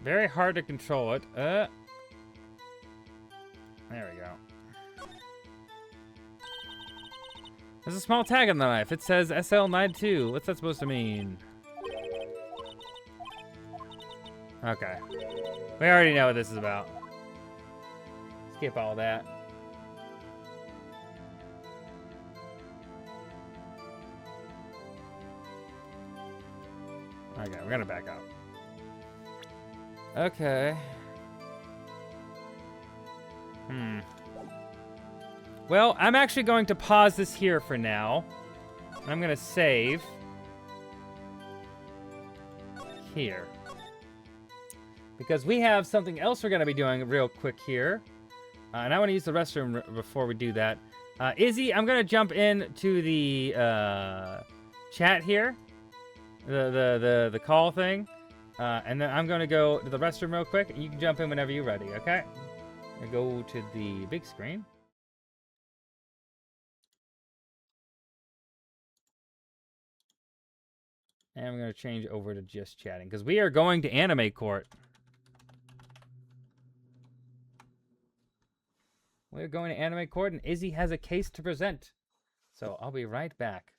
Very hard to control it. There we go. There's a small tag on the knife. It says SL92. What's that supposed to mean? Okay. We already know what this is about. Skip all that. Okay, we're gonna back up. Okay. Well, I'm actually going to pause this here for now. I'm gonna save here. Because we have something else we're gonna be doing real quick here. And I want to use the restroom before we do that. Izzy, I'm gonna jump in to the chat here, the call thing, and then I'm gonna go to the restroom real quick, and you can jump in whenever you're ready. Okay? I go to the big screen. And I'm going to change over to just chatting because we are going to anime court. We're going to anime court and Izzy has a case to present. So I'll be right back.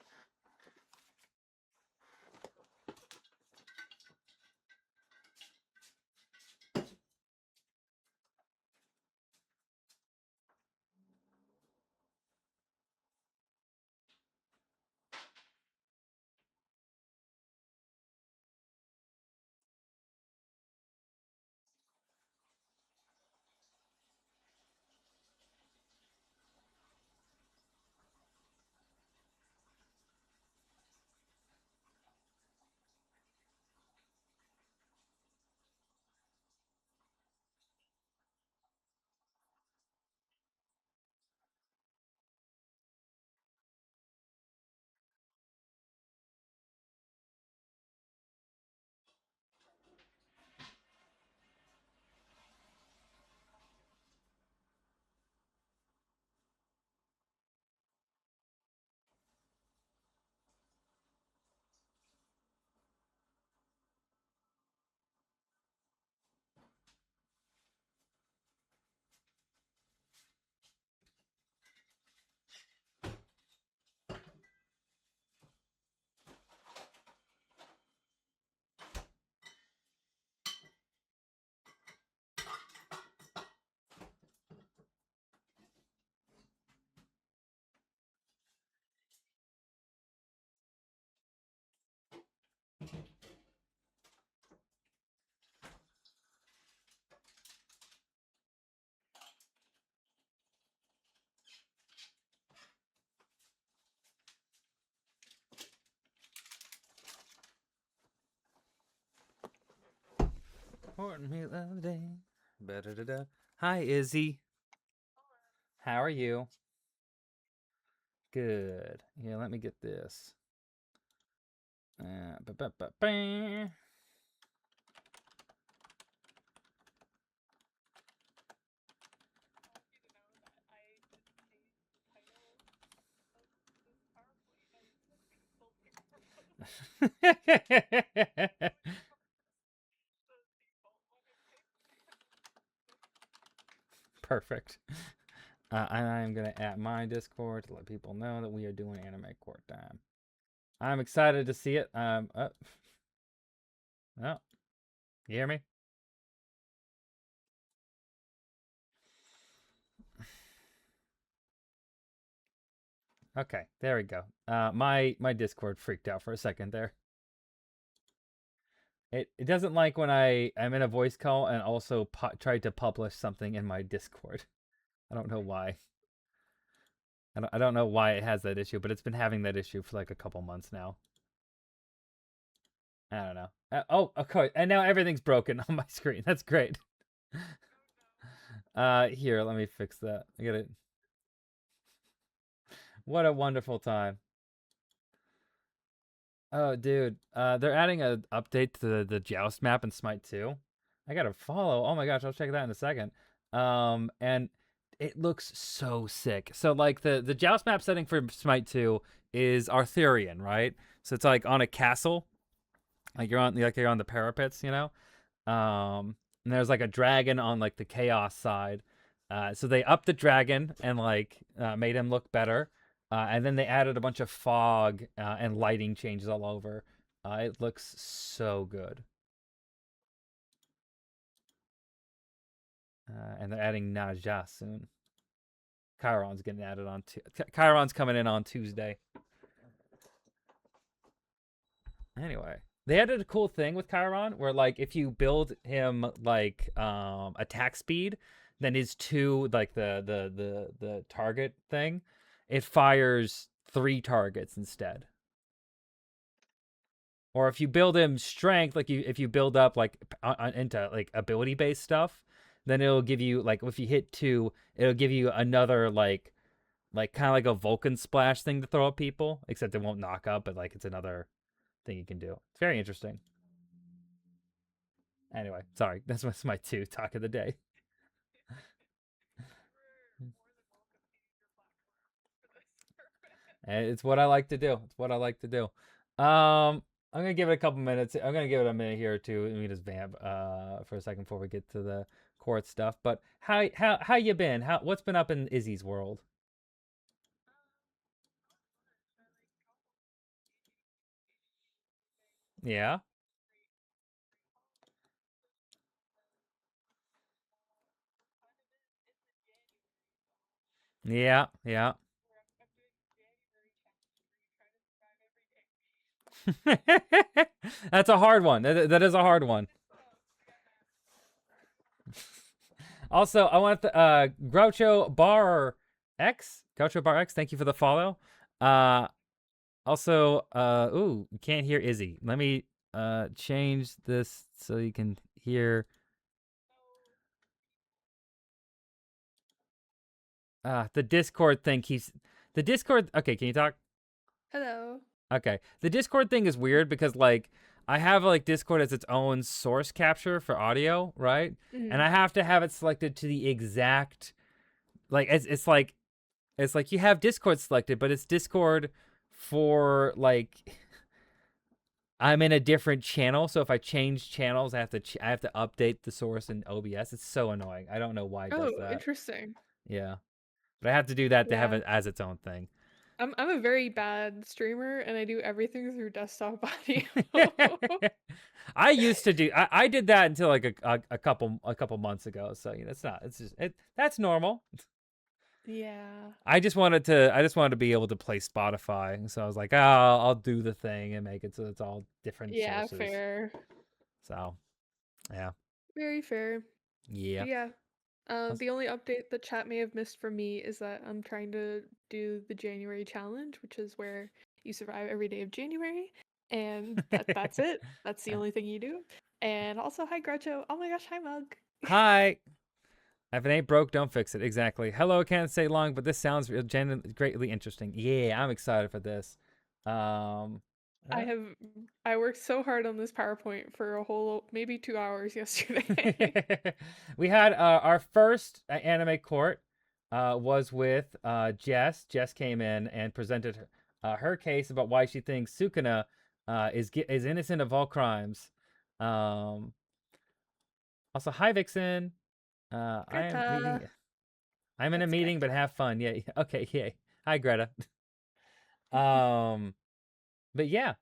Important meal of the day. Ba-da-da-da. Hi, Izzy. How are you? Good. Yeah, let me get this. Ba-ba-ba-ba. Perfect. And I'm going to add my Discord to let people know that we are doing anime court time. I'm excited to see it. Oh, you hear me? Okay, there we go. My Discord freaked out for a second there. It doesn't like when I'm in a voice call and also tried to publish something in my Discord. I don't know why. I don't know why it has that issue, but it's been having that issue for like a couple months now. I don't know. Oh, of course. And now everything's broken on my screen. That's great. Here, let me fix that. I got it. What a wonderful time. Oh, dude. They're adding an update to the Joust map in Smite 2. I gotta follow. Oh my gosh, I'll check that in a second. And it looks so sick. So like the Joust map setting for Smite 2 is Arthurian, right? So it's like on a castle. Like you're on the parapets, you know? And there's like a dragon on like the chaos side. So they upped the dragon and like made him look better. And then they added a bunch of fog and lighting changes all over. It looks so good. And they're adding Naja soon. Chiron's getting added on Chiron's coming in on Tuesday. Anyway, they added a cool thing with Chiron where like if you build him like attack speed, then his two like the target thing, it fires 3 targets instead. Or if you build him strength, like if you build up like into like ability based stuff, then it'll give you like if you hit 2, it'll give you another like kind of like a Vulcan splash thing to throw at people, except it won't knock up, but like it's another thing you can do. It's very interesting. Anyway, sorry, that's my 2 talk of the day. And it's what I like to do. It's what I like to do. I'm gonna give it a couple minutes. I'm gonna give it a minute here or two. Let me just vamp for a second before we get to the court stuff. But how you been? What's been up in Izzy's world? Yeah, yeah, yeah. That's a hard one. That is a hard one. Also, I want the Groucho Bar X. Thank you for the follow. Uh, Also, ooh, you can't hear Izzy. Let me change this so you can hear. The Discord thing keeps the Discord. Okay, can you talk? Hello. Okay, the Discord thing is weird because like I have like Discord as its own source capture for audio, right? And Mhm. I have to have it selected to the exact like it's like you have Discord selected, but it's Discord for like I'm in a different channel, so if I change channels, I have to update the source in OBS. It's so annoying. I don't know why it does Oh, that. interesting. Yeah, but I have to do that to have Yeah. it as its own thing. I'm a very bad streamer and I do everything through desktop audio. I used to do. I did that until like a couple months ago. So it's not. It's just that's normal. Yeah. I just wanted to be able to play Spotify. So I was like, oh, I'll do the thing and make it so it's all different Yeah, sources. fair. So yeah, Very fair. yeah. But yeah. How's- The only update the chat may have missed from me is that I'm trying to do the January challenge, which is where you survive every day of January, and that's it. That's the only thing you do. And also, hi Gretcho. Oh my gosh, hi Mug. Hi. If it ain't broke, don't fix it. Exactly. Hello, can't say long, but this sounds greatly interesting. Yeah, I'm excited for this. Um, I uh, have I worked so hard on this PowerPoint for a whole maybe 2 hours yesterday. we had our first anime court was with Jess. Jess came in and presented her case about why she thinks Sukuna is innocent of all crimes. Um, Also, hi Vixen. I am Greta, meeting. I'm in a that's meeting, but Greta. have fun. Yeah. Okay. Yay. Hi Greta. Um, but yeah,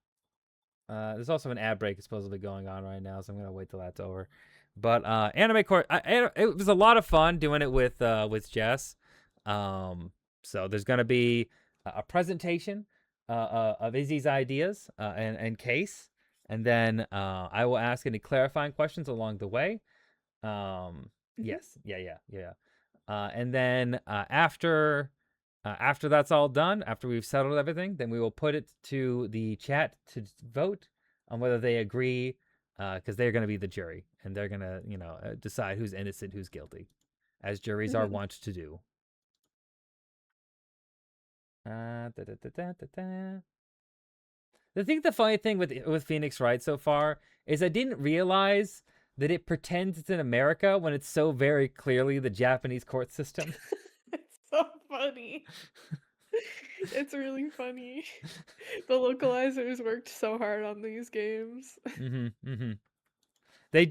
there's also an ad break supposedly going on right now, so I'm gonna wait till that's over. But anime court, it was a lot of fun doing it with Jess. Um, so there's gonna be a presentation of Izzy's ideas and case, and then I will ask any clarifying questions along the way. Mhm. Yes, yeah. And then after that's all done, after we've settled everything, then we will put it to the chat to vote on whether they agree, because they're going to be the jury and they're going to, decide who's innocent, who's guilty, as juries are Mhm. wont to do. Da, da, da, da, da, da. The funny thing with Phoenix Wright so far is I didn't realize that it pretends it's in America when it's so very clearly the Japanese court system. It's so funny. It's really funny. The localizers worked so hard on these games. Mm-hmm.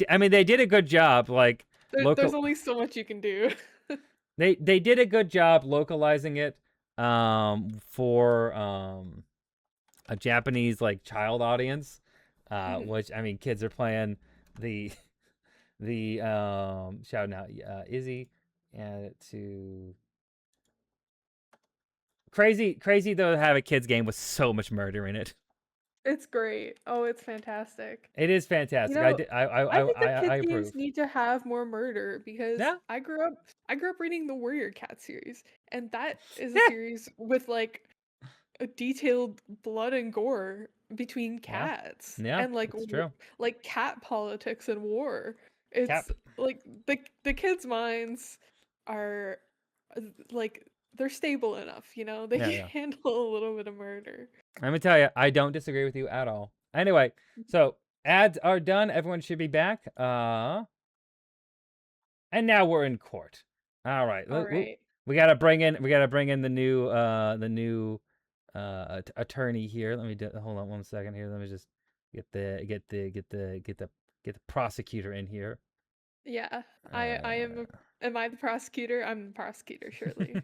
I mean, they did a good job. Like There's local, only so much you can do. they did a good job localizing it, for a Japanese like child audience, Mhm. which I mean, kids are playing the shouting out Izzy and to crazy though to have a kids game with so much murder in it. It's great. Oh, it's fantastic. It is You fantastic. I know, did, I I I I think the I, I kids games approve. need to have more murder because Yeah, I grew up reading the Warrior Cat series, and that is a yeah, series with like a detailed blood and gore between yeah, cats yeah. and like It's true. like cat politics and war. It's Cap. like the kids' minds are uh, like they're stable enough, you know? They Yeah, can yeah. handle a little bit of murder. Let me tell you, I don't disagree with you at all. Anyway, so ads are done. Everyone should be back. And now we're in court. All right. All right. We gotta bring in. We gotta bring in the new attorney here. Let me hold on 1 second here. Let me just get the prosecutor in here. Yeah. I am Uh, am I the prosecutor? I'm the prosecutor, surely.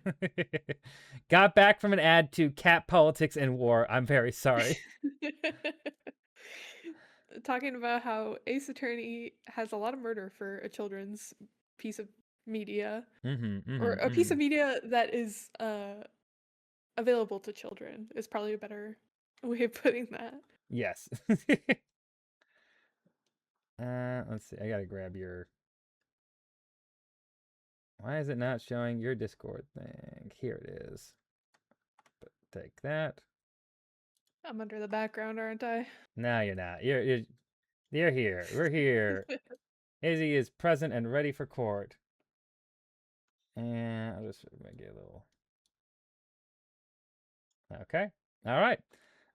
got back from an ad to cat politics and war. I'm very sorry. Talking about how Ace Attorney has a lot of murder for a children's piece of media, or a piece of media that is available to children is probably a better way of putting that. Yes. Let's see. I gotta grab your. Why is it not showing your Discord thing? Here it is. Take that. I'm under the background, aren't I? No, you're not. You're here. We're here. Izzy is present and ready for court. And I'll just make it a little. Okay. All right.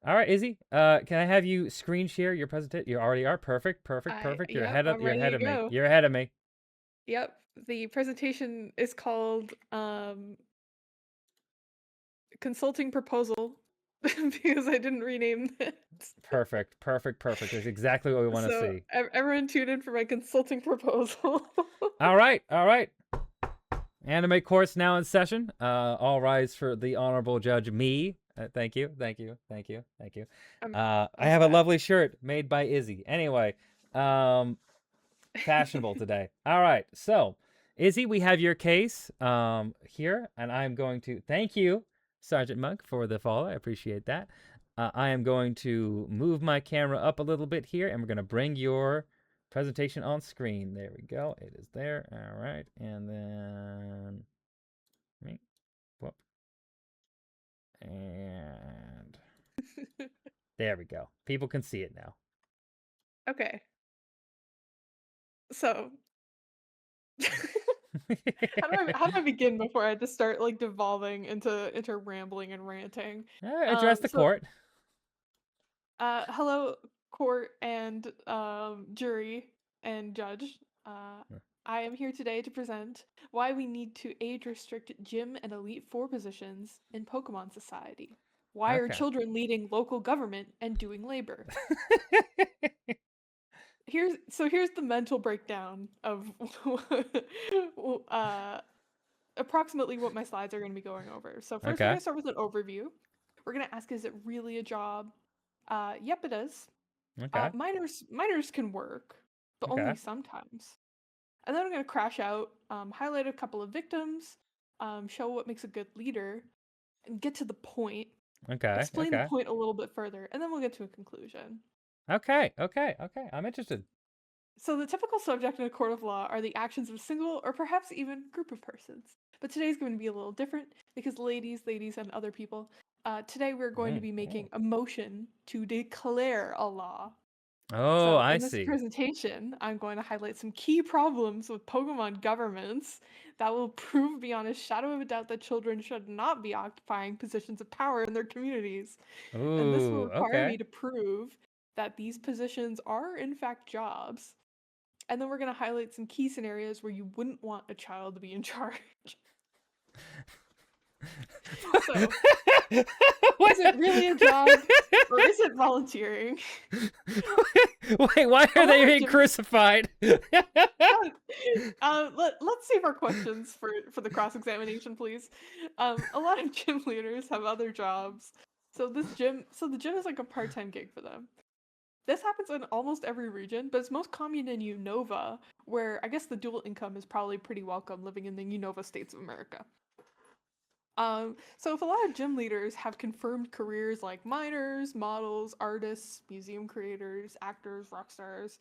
All right, Izzy. Can I have you screen share your presentation? You already are. Perfect. Perfect. Perfect. You're Yep, ahead of. I'm You're ahead ready to of me. go. You're ahead of me. Yep. The presentation is called Consulting Proposal because I didn't rename it. Perfect. Perfect. Perfect. That's exactly what we want to So see. everyone tune in for my consulting proposal. All right. All right. Anime course now in session. All rise for the honorable judge, me. Thank you, thank you, thank you, thank you. I'm I I'm have a sad. lovely shirt made by Izzy. Anyway, fashionable today. All right, so Izzy, we have your case here, and I'm going to thank you, Sergeant Monk, for the follow. I appreciate that. I am going to move my camera up a little bit here, and we're going to bring your presentation on screen. There we go. It is there. All right, and then me. Whoop. And there we go. People can see it now. Okay. So how do I begin before I just start like devolving into rambling and ranting? Address the So court. hello court and jury and judge. I am here today to present why we need to age restrict gym and Elite Four positions in Pokemon Society. Why are Okay. children leading local government and doing labor? Here's the mental breakdown of uh, approximately what my slides are going to be going over. So first we're Okay. going to start with an overview. We're going to ask, is it really a job? Yep, it is. Okay. Minors can work, but only Okay. sometimes. And then I'm going to crash out, highlight a couple of victims, show what makes a good leader, and get to the point, Okay. explain the Okay. point a little bit further, and then we'll get to a conclusion. Okay. Okay. Okay. I'm interested. So, the typical subject in a court of law are the actions of a single or perhaps even group of persons. But today's going to be a little different because, ladies, and other people, today we're going to be making Oh. a motion to declare a law. Oh, So, I in this see. presentation, I'm going to highlight some key problems with Pokemon governments that will prove beyond a shadow of a doubt that children should not be occupying positions of power in their communities. And this will Ooh. require me Okay. to prove that these positions are, in fact, jobs. And then we're going to highlight some key scenarios where you wouldn't want a child to be in charge. So, is it really a job or is it volunteering? Wait, why A are lot they of being gym crucified? let's save our questions for the cross examination, please. A lot of gym leaders have other jobs, so the gym is like a part time gig for them. This happens in almost every region, but it's most common in Unova, where I guess the dual income is probably pretty welcome living in the Unova states of America. So if a lot of gym leaders have confirmed careers like miners, models, artists, museum creators, actors, rock stars,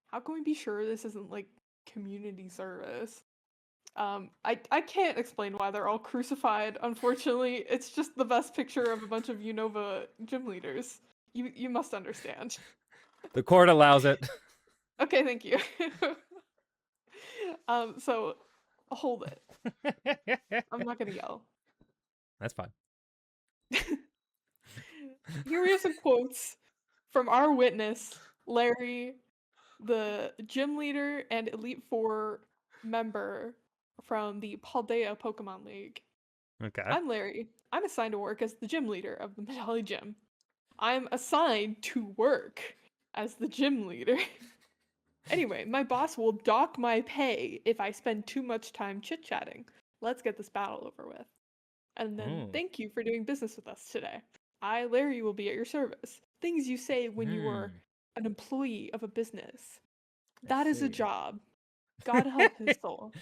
how can we be sure this isn't like community service? I can't explain why they're all crucified. Unfortunately, it's just the best picture of a bunch of Unova gym leaders. You must understand. The court allows it. Okay, thank you. So hold it. I'm not gonna yell. That's fine. Here we have some quotes from our witness, Larry, the gym leader and Elite Four member from the Paldea Pokemon League. Okay. I'm Larry. I'm assigned to work as the gym leader of the Medali Gym. I'm assigned to work as the gym leader. Anyway, my boss will dock my pay if I spend too much time chit chatting. Let's get this battle over with. And then, Ooh. thank you for doing business with us today. I, Larry, will be at your service. Things you say when you are an employee of a business. I That is a see. job. God help his soul.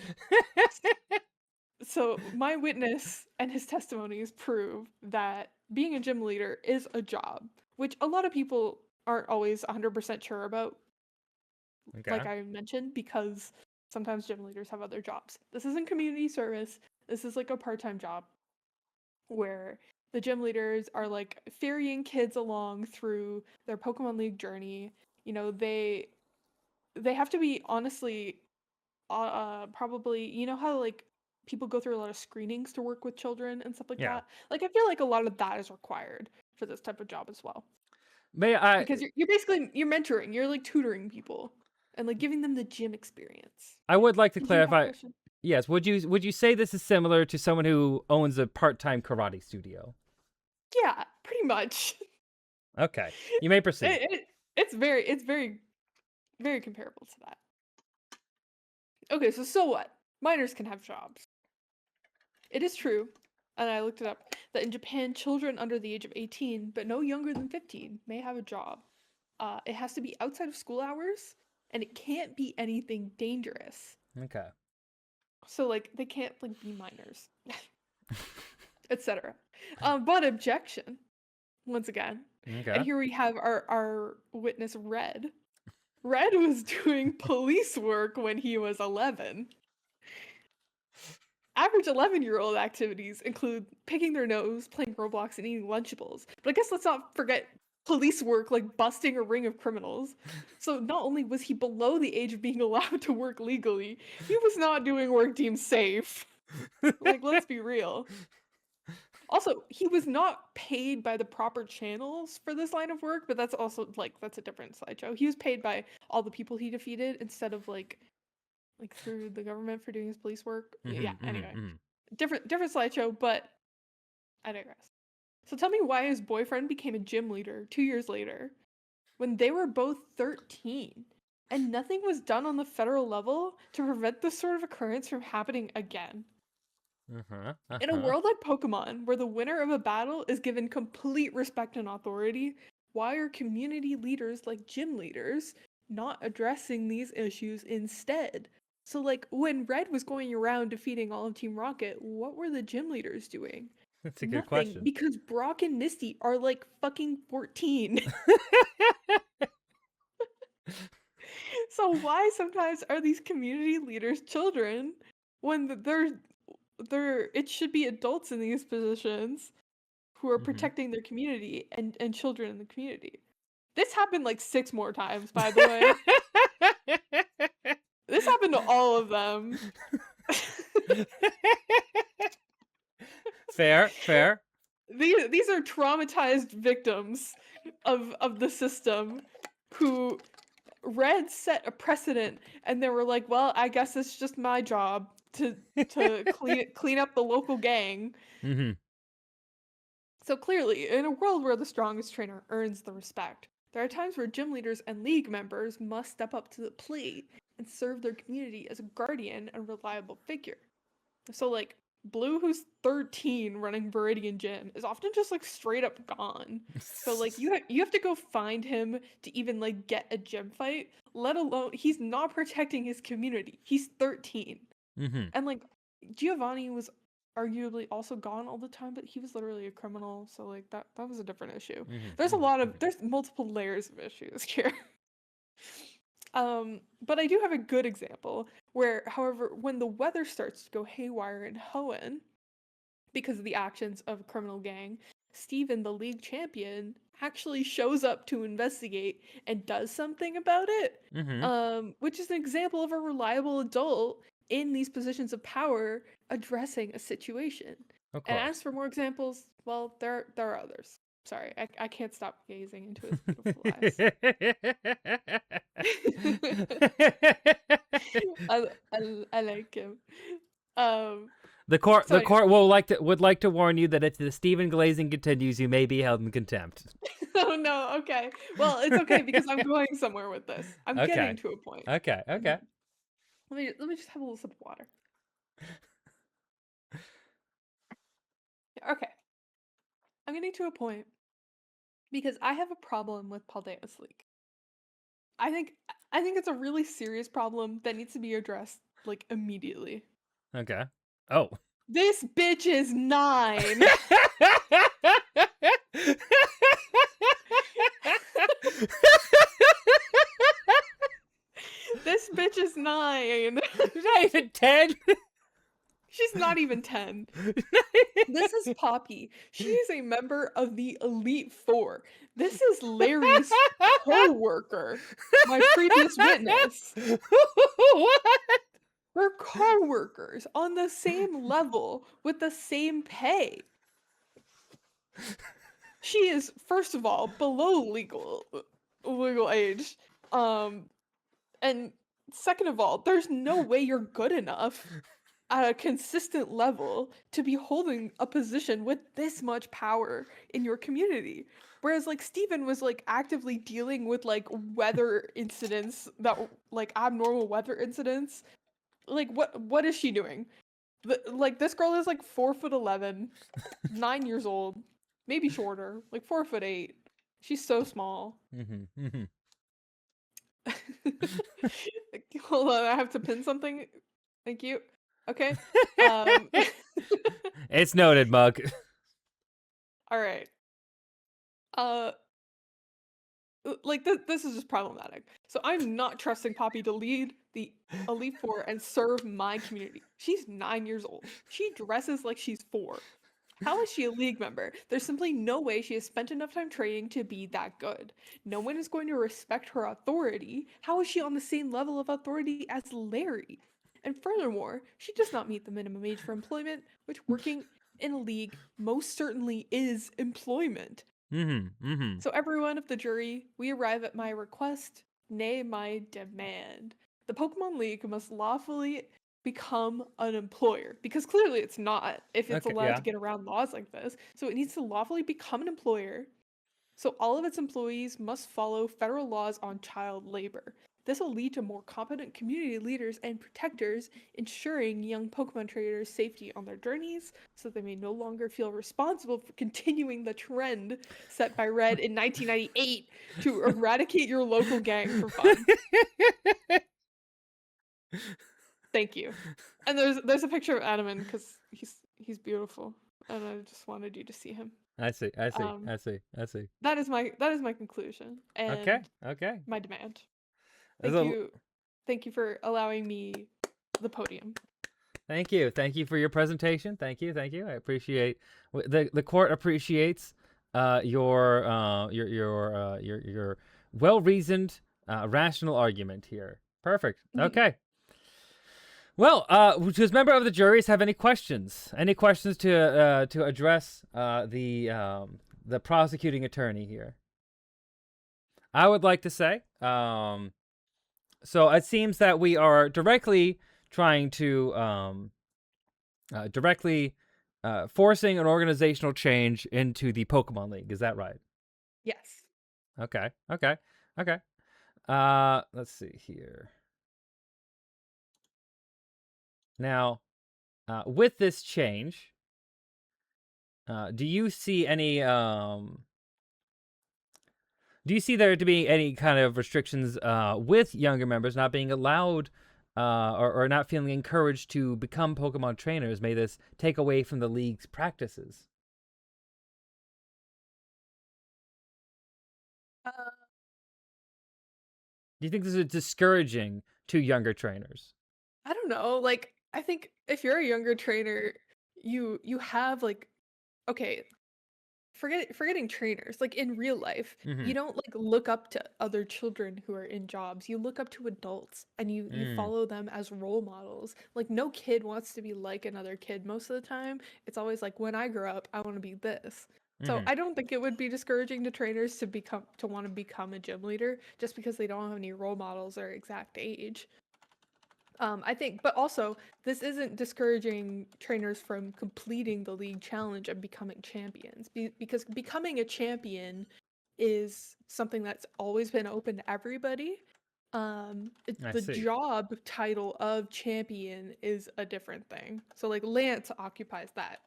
So, my witness and his testimonies prove that being a gym leader is a job, which a lot of people aren't always 100% sure about, Okay. like I mentioned, because sometimes gym leaders have other jobs. This isn't community service, this is like a part time job where the gym leaders are like ferrying kids along through their Pokemon League journey. You know, they have to be honestly probably, you know how like people go through a lot of screenings to work with children and stuff like Yeah. that? Like I feel like a lot of that is required for this type of job as well. May I? Because you're basically you're mentoring, you're like tutoring people and like giving them the gym experience. I would like to Did you have a clarify. question? Yes. Would you say this is similar to someone who owns a part-time karate studio? Yeah, pretty much. Okay. You may proceed. It's very very comparable to that. Okay, so what? Minors can have jobs. It is true, and I looked it up, that in Japan, children under the age of 18, but no younger than 15, may have a job. It has to be outside of school hours, and it can't be anything dangerous. Okay. So, like, they can't, like, be minors, etc. But objection, once again. And Okay. here we have our witness, Red. Red was doing police work when he was 11. Average 11-year-old activities include picking their nose, playing Roblox, and eating Lunchables. But I guess let's not forget police work like busting a ring of criminals. So not only was he below the age of being allowed to work legally, he was not doing work deemed safe. Like, let's be real. Also, he was not paid by the proper channels for this line of work, but that's also like that's a different slideshow. He was paid by all the people he defeated instead of like through the government for doing his police work. Yeah, anyway. Different slideshow, but I digress. So tell me why his boyfriend became a gym leader 2 years later when they were both 13 and nothing was done on the federal level to prevent this sort of occurrence from happening again. Uh-huh. In a Uh-huh. world like Pokemon, where the winner of a battle is given complete respect and authority, why are community leaders like gym leaders not addressing these issues instead? So, like, when Red was going around defeating all of Team Rocket, what were the gym leaders doing? That's a good Nothing, question. because Brock and Misty are like fucking 14. So, why sometimes are these community leaders children when they're it should be adults in these positions who are Mhm. protecting their community and children in the community. This happened like 6 more times, by the way. This happened to all of them. Fair, fair. These are traumatized victims of the system who Red set a precedent and they were like, "Well, I guess it's just my job to clean up the local gang." Mhm. So clearly, in a world where the strongest trainer earns the respect, there are times where gym leaders and league members must step up to the plate and serve their community as a guardian and reliable figure. So, like, Blue, who's 13 running Viridian Gym, is often just like straight up gone. So, like, you have to go find him to even like get a gym fight, let alone he's not protecting his community. He's 13. Mhm. And like Giovanni was arguably also gone all the time, but he was literally a criminal, so like that was a different issue. Mhm. There's a Mhm. lot of Mhm. there's multiple layers of issues here. But I do have a good example where, however, when the weather starts to go haywire in Hoenn because of the actions of a criminal gang, Steven, the league champion, actually shows up to investigate and does something about it. Mhm. Which is an example of a reliable adult in these positions of power addressing a situation. Of And course. as for more examples, well, there are others. Sorry, I can't stop gazing into his beautiful eyes. I like him. Um, The court, so the anyway. court would like to warn you that if the Stephen glazing continues, you may be held in contempt. Oh no, okay. Well, it's okay because I'm going somewhere with this. I'm getting Okay, to a point. okay, okay. Let me just have a little sip of water. Okay. I'm getting to a point because I have a problem with Paldea's leak. I think I think it's a really serious problem that needs to be addressed like immediately. Okay. Oh. This bitch is 9. This bitch is 9. Not even 10. She's not even 10. This is Poppy. She is a member of the Elite Four. This is Larry's co-worker, my previous witness. What? We're co-workers on the same level with the same pay. She is, first of all, below legal age. And second of all, there's no way you're good enough at a consistent level to be holding a position with this much power in your community. Whereas like Steven was like actively dealing with like weather incidents that like abnormal weather incidents. Like what is she doing? Like this girl is like 4'11", 9 years old, maybe shorter, like 4'8". She's so small. Hold on, I have to pin something. Thank you. Okay. Um It's noted, Mug. all right. Uh like this is just problematic. So I'm not trusting Poppy to lead the Elite Four and serve my community. She's 9 years old. She dresses like she's 4. How is she a league member? There's simply no way she has spent enough time training to be that good. No one is going to respect her authority. How is she on the same level of authority as Larry? And furthermore, she does not meet the minimum age for employment, which working in a league most certainly is employment. So everyone of the jury, we arrive at my request, nay my demand. The Pokemon League must lawfully become an employer because clearly it's not if it's Okay, allowed yeah. to get around laws like this. So it needs to lawfully become an employer. So all of its employees must follow federal laws on child labor. This will lead to more competent community leaders and protectors, ensuring young Pokemon trainers' safety on their journeys so they may no longer feel responsible for continuing the trend set by Red in 1998 to eradicate your local gang for fun. Thank you. And there's a picture of Adaman because he's beautiful, and I just wanted you to see him. I see. I see. Um, I see. I see. that is my conclusion Okay. and Okay. my demand. There's Thank a- you. Thank you for allowing me the podium. Thank you. Thank you for your presentation. Thank you. Thank you. I appreciate the court appreciates your well reasoned rational argument here. Perfect. Mhm. Okay. Well, does member of the juries have any questions? Any questions to address the prosecuting attorney here? I would like to say, so it seems that we are directly trying to directly forcing an organizational change into the Pokemon League. Is that right? Yes. Okay. Okay. Okay. Let's see here. Now, with this change, do you see any do you see there to be any kind of restrictions with younger members not being allowed or not feeling encouraged to become Pokemon trainers? May this take away from the league's practices? Uh, Do you think this is discouraging to younger trainers? I don't know. Like I think if you're a younger trainer, you have like okay, forgetting trainers, like in real life, Mm-hmm. you don't like look up to other children who are in jobs. You look up to adults and you Mm. follow them as role models. Like no kid wants to be like another kid most of the time. It's always like when I grow up, I want to be this. So Mm-hmm. I don't think it would be discouraging to trainers to want to become a gym leader just because they don't have any role models their exact age. I think, but also, this isn't discouraging trainers from completing the league challenge and becoming champions because becoming a champion is something that's always been open to everybody. I The see. job title of champion is a different thing. So like Lance occupies that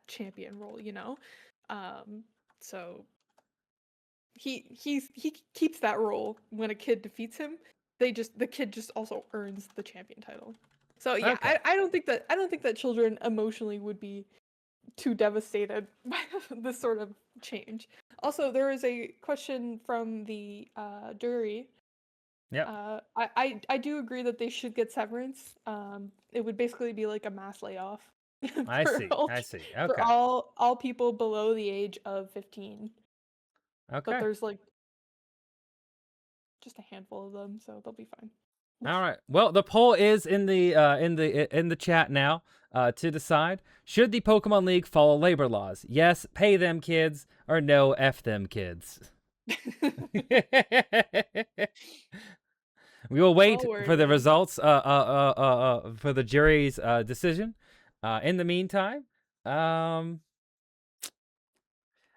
champion role, you know? Um, so he keeps that role when a kid defeats him. The kid just also earns the champion title. So yeah, Okay. I don't think that children emotionally would be too devastated by this sort of change. Also, there is a question from the jury. Yep. I do agree that they should get severance. It would basically be like a mass layoff I for see. I see. for Okay. all people below the age of 15. But Okay. there's like just a handful of them, so they'll be fine. All right. Well, the poll is in the chat now to decide: should the Pokemon League follow labor laws? Yes, pay them kids, or no, f them kids. We will wait Well for the worded. results for the jury's decision. In the meantime, um,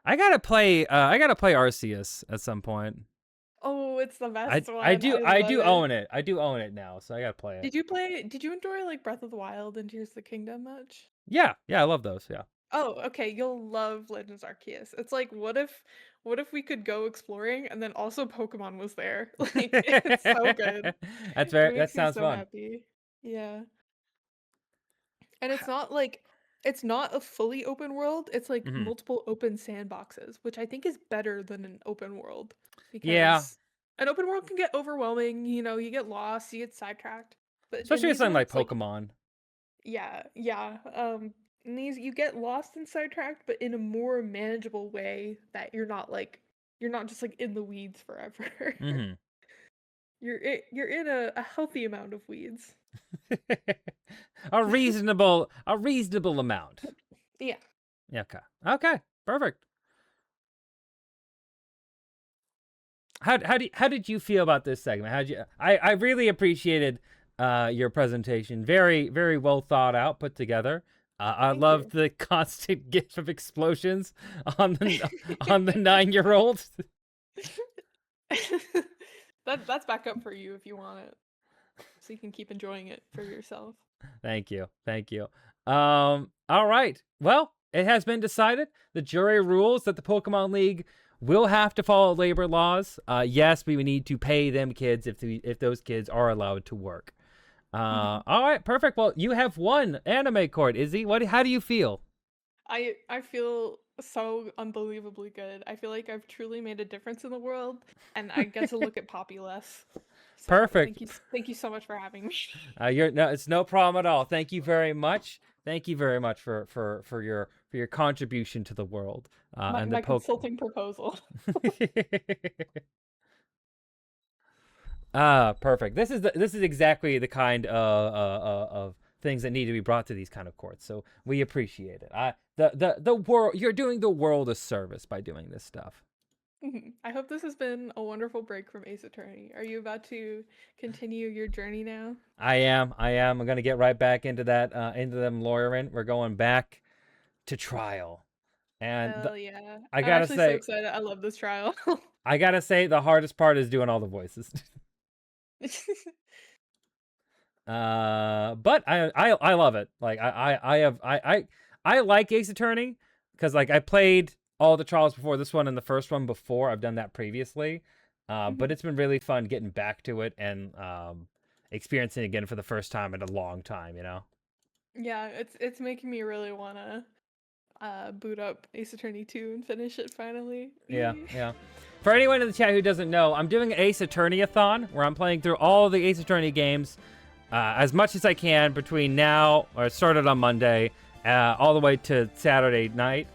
I gotta play Arceus at some point. Oh, it's the I best I one. do I I love do it. own it. I do own it now, so I gotta play it. Did you enjoy like Breath of the Wild and Tears of the Kingdom much? Yeah, yeah, I love those. Yeah. Oh, okay, you'll love Legends Arceus. It's like what if we could go exploring and then also Pokemon was there? Like it's so good. It That makes me sounds so fun. happy. Yeah. And it's not a fully open world. It's like Hmm. multiple open sandboxes, which I think is better than an open world Yeah, because an open world can get overwhelming, you know, you get lost, you get sidetracked. But in especially with these something like ones, like Pokemon. yeah. In these you get lost and sidetracked, but in a more manageable way that you're not just like in the weeds forever. Hmm. You're in a healthy amount of weeds. A reasonable amount. Yeah. Yeah, okay. Okay. Perfect. How did you feel about this segment? How'd you I really appreciated your presentation. Very well thought out, put together. I Thank love you. the constant gif of explosions on the 9-year-old. That's backup for you if you want it, so you can keep enjoying it for yourself. Thank you. Thank you. All right. Well, it has been decided. The jury rules that the Pokemon League will have to follow labor laws. Yes, we need to pay them kids if those kids are allowed to work. Mhm. All right, perfect. Well, you have won Anime Court, Izzy. How do you feel? I feel so unbelievably good. I feel like I've truly made a difference in the world, and I get to look at Poppy less. So Perfect. thank you so much for having me. You're no, it's no problem at all. Thank you very much. Thank you very much for your contribution to the world and the My poke. consulting proposal. Perfect. This is exactly the kind of things that need to be brought to these kind of courts. So we appreciate it. The world, you're doing the world a service by doing this stuff. I hope this has been a wonderful break from Ace Attorney. Are you about to continue your journey now? I am. I'm gonna get right back into that into them lawyering. We're going back to trial, and Hell yeah. I I'm gotta actually so say, excited. I love this trial. the hardest part is doing all the voices. But I love it. Like I like Ace Attorney because like I played all the trials before this one and the first one before. I've done that previously. But Mhm. it's been really fun getting back to it and experiencing it again for the first time in a long time, you know? Yeah, it's making me really wanna boot up Ace Attorney 2 and finish it finally. Yeah, Yay. yeah. For anyone in the chat who doesn't know, I'm doing an Ace Attorney-a-thon where I'm playing through all the Ace Attorney games as much as I can between now, or it started on Monday, all the way to Saturday night.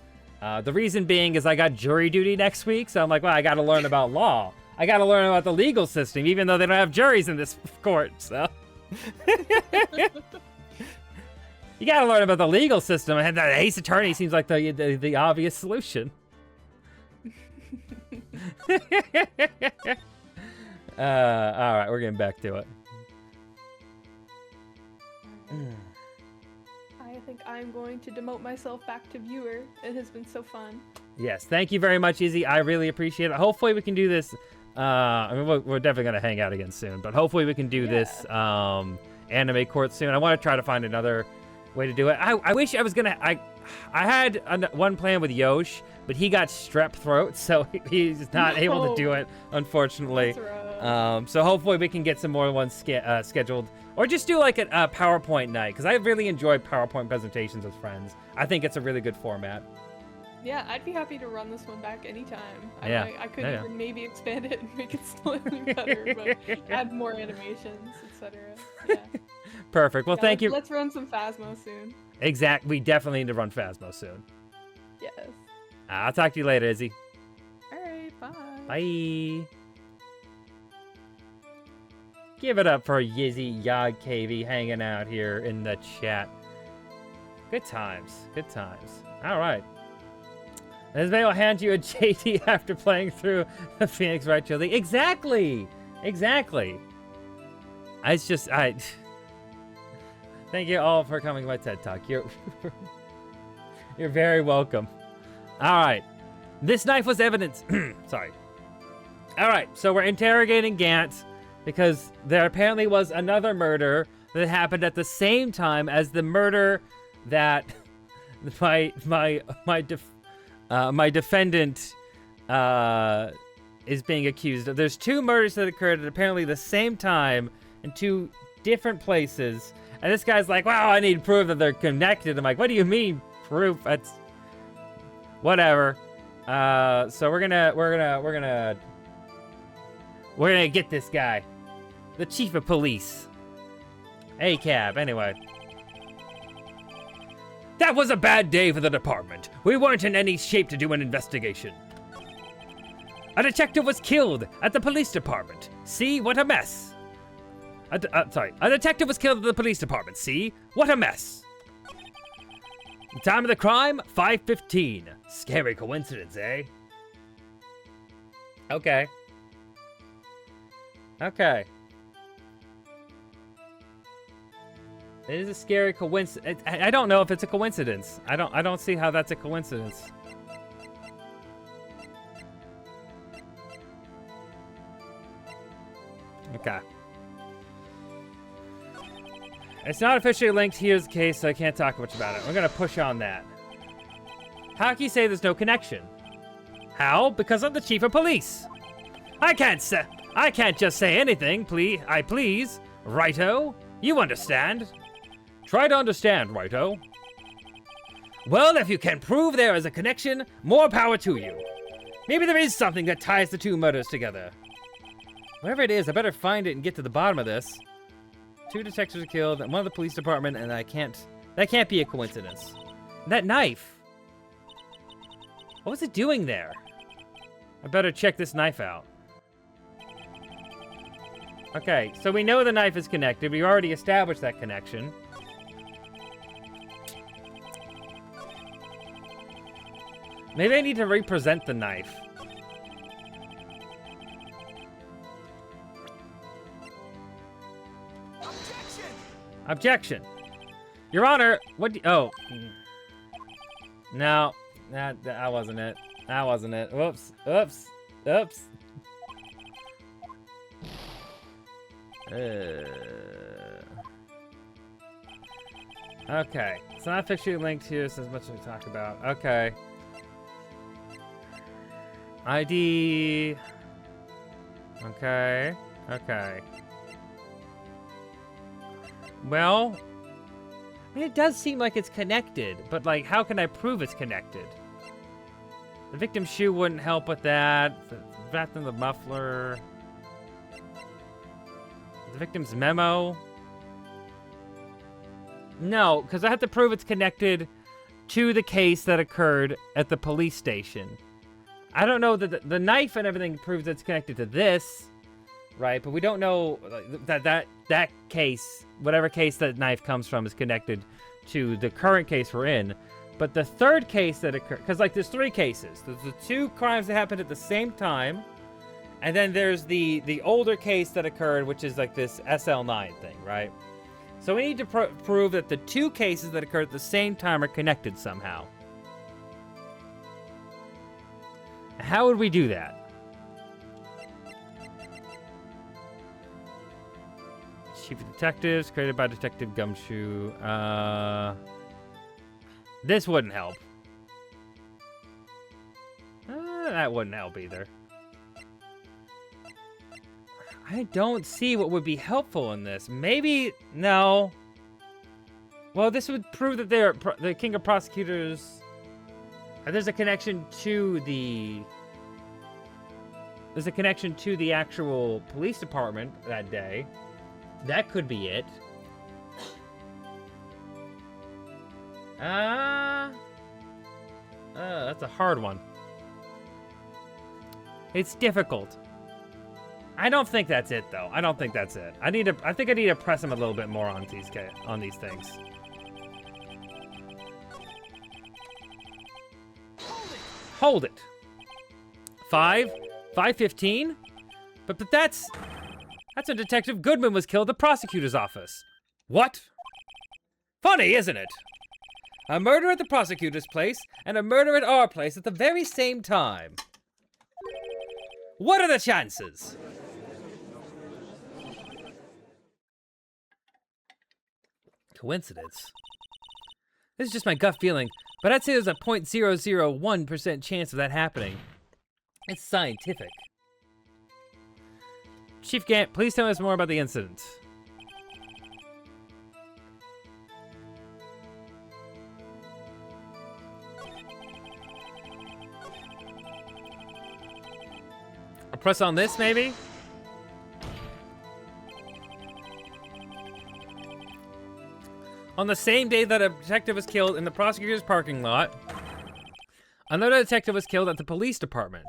The reason being is I got jury duty next week, so I'm like, well, I got to learn about law. I got to learn about the legal system, even though they don't have juries in this court, so. You got to learn about the legal system, and the ace attorney seems like the obvious solution. All right, we're getting back to it. I think I'm going to demote myself back to viewer. It has been so fun. Yes, thank you very much, Izzy. I really appreciate it. Hopefully we can do this. I mean, we're definitely going to hang out again soon, but hopefully we can do this anime court soon. I want to try to find another way to do it. I wish I was going to... I had one plan with Yosh, but he got strep throat, so he's not able to do it, unfortunately. So hopefully we can get some more ones scheduled. Or just do like a PowerPoint night, because I really enjoy PowerPoint presentations with friends. I think it's a really good format. Yeah, I'd be happy to run this one back anytime. I could even maybe expand it and make it slightly better, but add more animations, etc. Yeah. Perfect. Well, thank you. Let's run some Phasmo soon. Exact. We definitely need to run Phasmo soon. Yes. I'll talk to you later, Izzy. All right, bye. Bye. Give it up for Yizzy Yog KV hanging out here in the chat. Good times. Good times. All right. Isabel will hand you a JD after playing through the Phoenix Wright Trilogy. Exactly. Exactly. Thank you all for coming to my TED Talk. You're very welcome. All right. This knife was evidence. Sorry. All right. So we're interrogating Gant because there apparently was another murder that happened at the same time as the murder that my defendant is being accused of. There's two murders that occurred at apparently the same time in two different places. And this guy's like, wow, I need proof that they're connected. I'm like, what do you mean proof? That's whatever. So we're gonna get this guy, the chief of police. Hey, Cab. Anyway, that was a bad day for the department. We weren't in any shape to do an investigation. A detective was killed at the police department. See, what a mess. A detective was killed at the police department. See? What a mess. The time of the crime, 5:15. Scary coincidence, eh? Okay. Okay. It is a scary coincidence. I don't know if it's a coincidence. I don't see how that's a coincidence. Okay. It's not officially linked. Here's the case, so I can't talk much about it. We're gonna push on that. How can you say there's no connection? How? Because I'm the chief of police. I can't just say anything, please. Righto? You understand? Try to understand, Righto. Well, if you can prove there is a connection, more power to you. Maybe there is something that ties the two murders together. Whatever it is, I better find it and get to the bottom of this. Two detectives are killed, and one of the police department, and that can't be a coincidence. That knife. What was it doing there? I better check this knife out. Okay, so we know the knife is connected. We already established that connection. Maybe I need to represent the knife. Objection! Your Honor, what oh. No, that wasn't it. That wasn't it. Whoops. Oops. Oops. Okay. It's not officially linked here, so as much as we talk about. Okay. ID. Okay. Okay. Well, I mean, it does seem like it's connected, but like, how can I prove it's connected? The victim's shoe wouldn't help with that. The rat in the muffler. The victim's memo. No, because I have to prove it's connected to the case that occurred at the police station. I don't know that the knife and everything proves it's connected to this, right? But we don't know that case, whatever case that knife comes from, is connected to the current case we're in. But the third case that occurred, because like there's three cases. There's the two crimes that happened at the same time, and then there's the older case that occurred, which is like this SL9 thing, right? So we need to prove that the two cases that occurred at the same time are connected somehow. How would we do that? Chief of Detectives, created by Detective Gumshoe. This wouldn't help. That wouldn't help either. I don't see what would be helpful in this. Maybe, no. Well, this would prove that they're the King of Prosecutors. There's a connection to the... There's a connection to the actual police department that day. That could be it. That's a hard one. It's difficult. I don't think that's it, though. I don't think that's it. I think I need to press him a little bit more on these things. Hold it. 5:15? But that's when Detective Goodman was killed at the prosecutor's office. What? Funny, isn't it? A murder at the prosecutor's place and a murder at our place at the very same time. What are the chances? Coincidence? This is just my gut feeling, but I'd say there's a 0.001% chance of that happening. It's scientific. Chief Gant, please tell us more about the incident. I'll press on this, maybe? On the same day that a detective was killed in the prosecutor's parking lot, another detective was killed at the police department.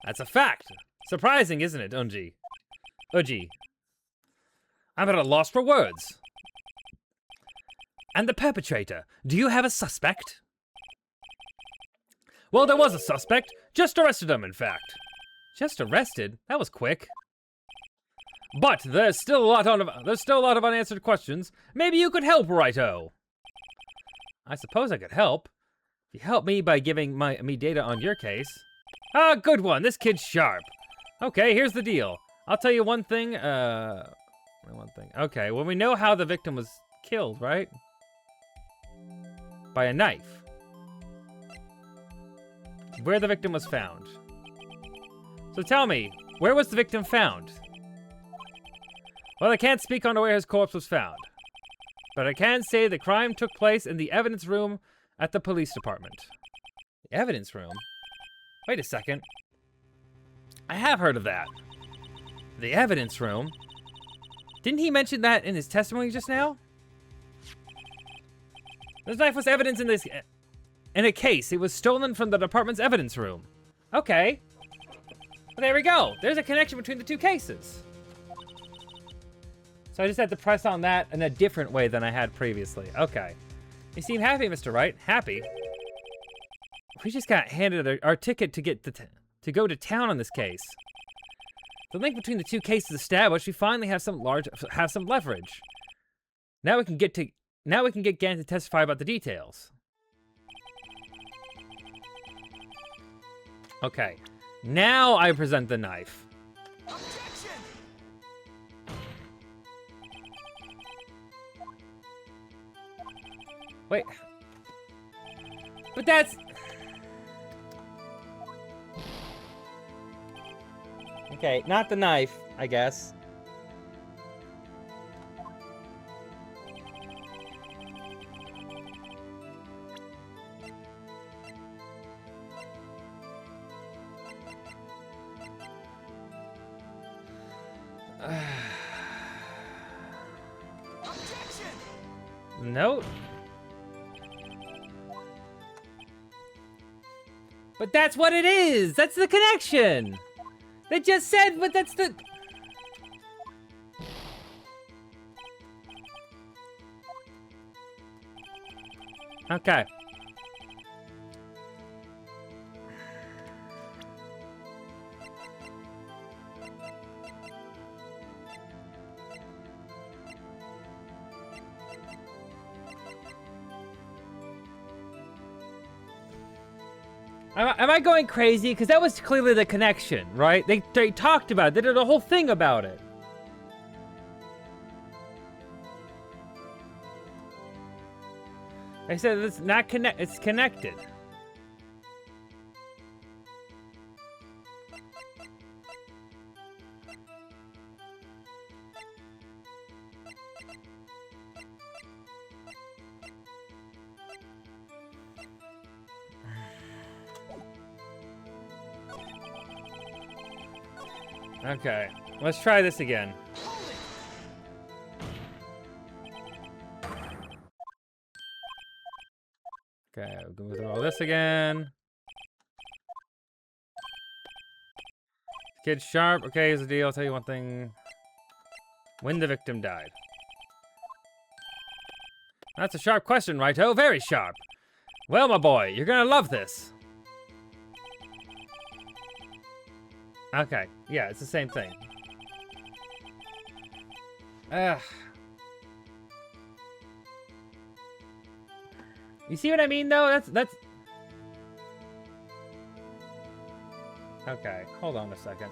That's a fact. Surprising, isn't it, Unji? Uji. I'm at a loss for words. And the perpetrator, do you have a suspect? Well, there was a suspect. Just arrested him, in fact. Just arrested? That was quick. But there's still a lot of unanswered questions. Maybe you could help, righto. I suppose I could help. If you help me by giving me data on your case. Ah, good one. This kid's sharp. Okay, here's the deal. I'll tell you one thing. Okay, well, we know how the victim was killed, right? By a knife. Where the victim was found. So tell me, where was the victim found? Well, I can't speak on where his corpse was found. But I can say the crime took place in the evidence room at the police department. The evidence room? Wait a second. I have heard of that. The evidence room? Didn't he mention that in his testimony just now? This knife was evidence in a case. It was stolen from the department's evidence room. Okay. Well, there we go. There's a connection between the two cases. So I just had to press on that in a different way than I had previously. Okay. You seem happy, Mr. Wright. Happy? We just got handed our ticket to go to town on this case. The link between the two cases established, we finally have some leverage. Now we can get Gant to testify about the details. Okay. Now I present the knife. Objection! Wait. But that's... Okay, not the knife, I guess. Objection! No. But that's what it is! That's the connection! They just said, but that's the... Okay. Am I going crazy? Because that was clearly the connection, right? They talked about it. They did a whole thing about it. They said it's not it's connected. Okay, let's try this again. Okay, we'll go through all this again. Kid sharp. Okay, here's the deal. I'll tell you one thing. When the victim died. That's a sharp question, righto. Very sharp. Well, my boy, you're gonna love this. Okay, yeah, it's the same thing. You see what I mean, though? That's... Okay, hold on a second.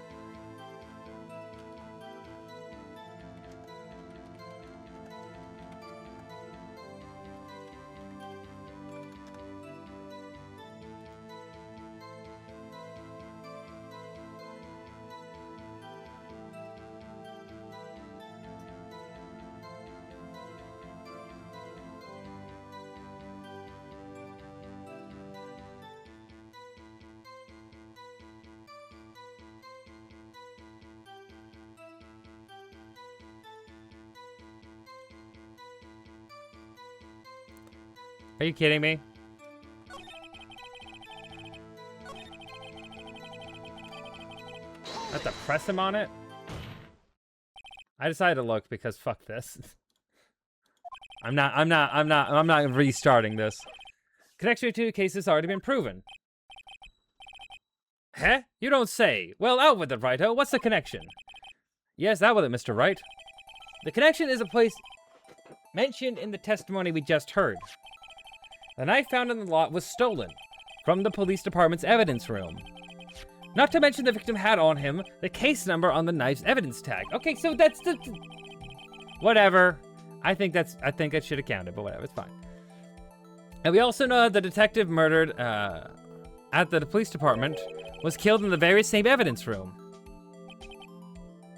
Are you kidding me? I have to press him on it? I decided to look because fuck this. I'm not restarting this. Connection to the case has already been proven. Huh? You don't say. Well, out with it, righto. What's the connection? Yes, out with it, Mr. Wright. The connection is a place mentioned in the testimony we just heard. The knife found in the lot was stolen from the police department's evidence room. Not to mention the victim had on him the case number on the knife's evidence tag. Okay, so that's the... Whatever. I think that should have counted, but whatever, it's fine. And we also know that the detective murdered at the police department was killed in the very same evidence room.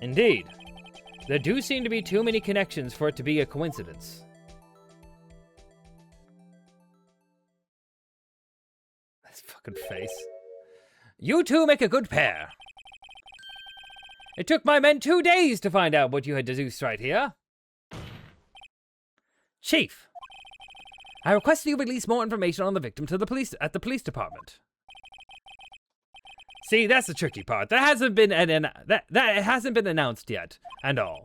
Indeed. There do seem to be too many connections for it to be a coincidence. This fucking face. You two make a good pair. It took my men 2 days to find out what you had deduced right here. Chief, I request you release more information on the victim to the police at the police department. See, that's the tricky part. That hasn't been that hasn't been announced yet, and all.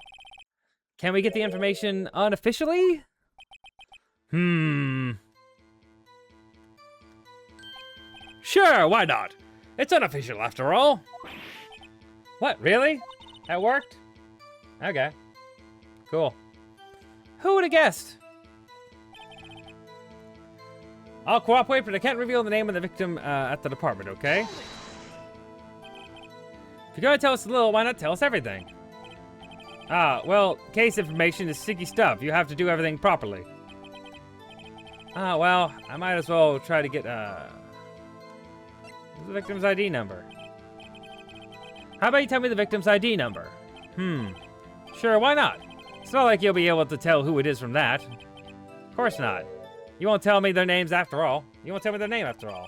Can we get the information unofficially? Sure, why not? It's unofficial after all. What, really? That worked? Okay. Cool. Who would have guessed? I'll cooperate, but I can't reveal the name of the victim at the department, okay? If you're gonna tell us a little, why not tell us everything? Ah, well, case information is sticky stuff. You have to do everything properly. Ah, well, I might as well try to get, the victim's ID number. How about you tell me the victim's ID number? Sure, why not? It's not like you'll be able to tell who it is from that. Of course not. You won't tell me their names after all. You won't tell me their name after all.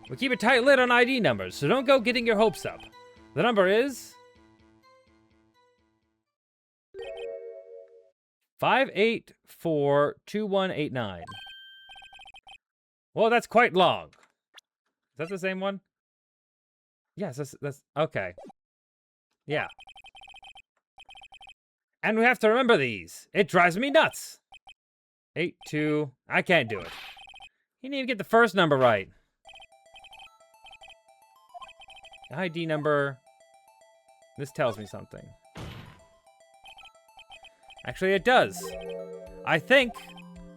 We keep a tight lid on ID numbers, so don't go getting your hopes up. The number is... 584-2189. Well, that's quite long. that the same one? Yes, that's okay. Yeah. And we have to remember these. It drives me nuts. 8, 2. I can't do it. You didn't even get the first number right. ID number. This tells me something. Actually, it does. I think.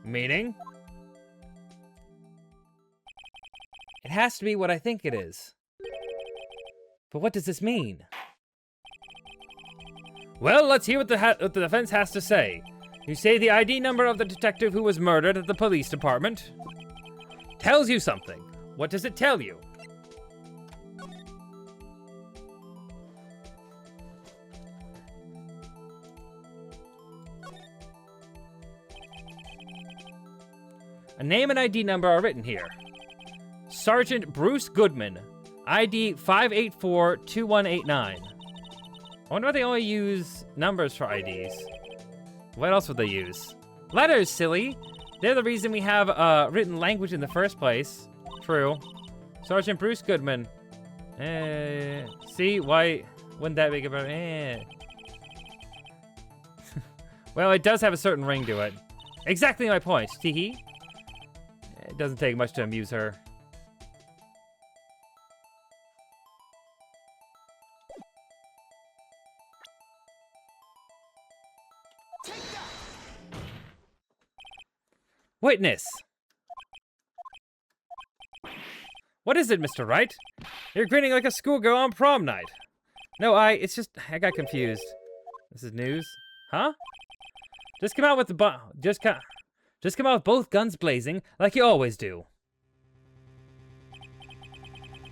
Meaning. It has to be what I think it is. But what does this mean? Well, let's hear what the defense has to say. You say the ID number of the detective who was murdered at the police department tells you something. What does it tell you? A name and ID number are written here. Sergeant Bruce Goodman, ID 584-2189. I wonder why they only use numbers for IDs. What else would they use? Letters, silly! They're the reason we have written language in the first place. True. Sergeant Bruce Goodman. See, why wouldn't that make a Well, it does have a certain ring to it. Exactly my point, teehee. It doesn't take much to amuse her. Witness! What is it, Mr. Wright? You're grinning like a schoolgirl on prom night. No, it's just, I got confused. This is news? Huh? Just come out with just come out with both guns blazing, like you always do.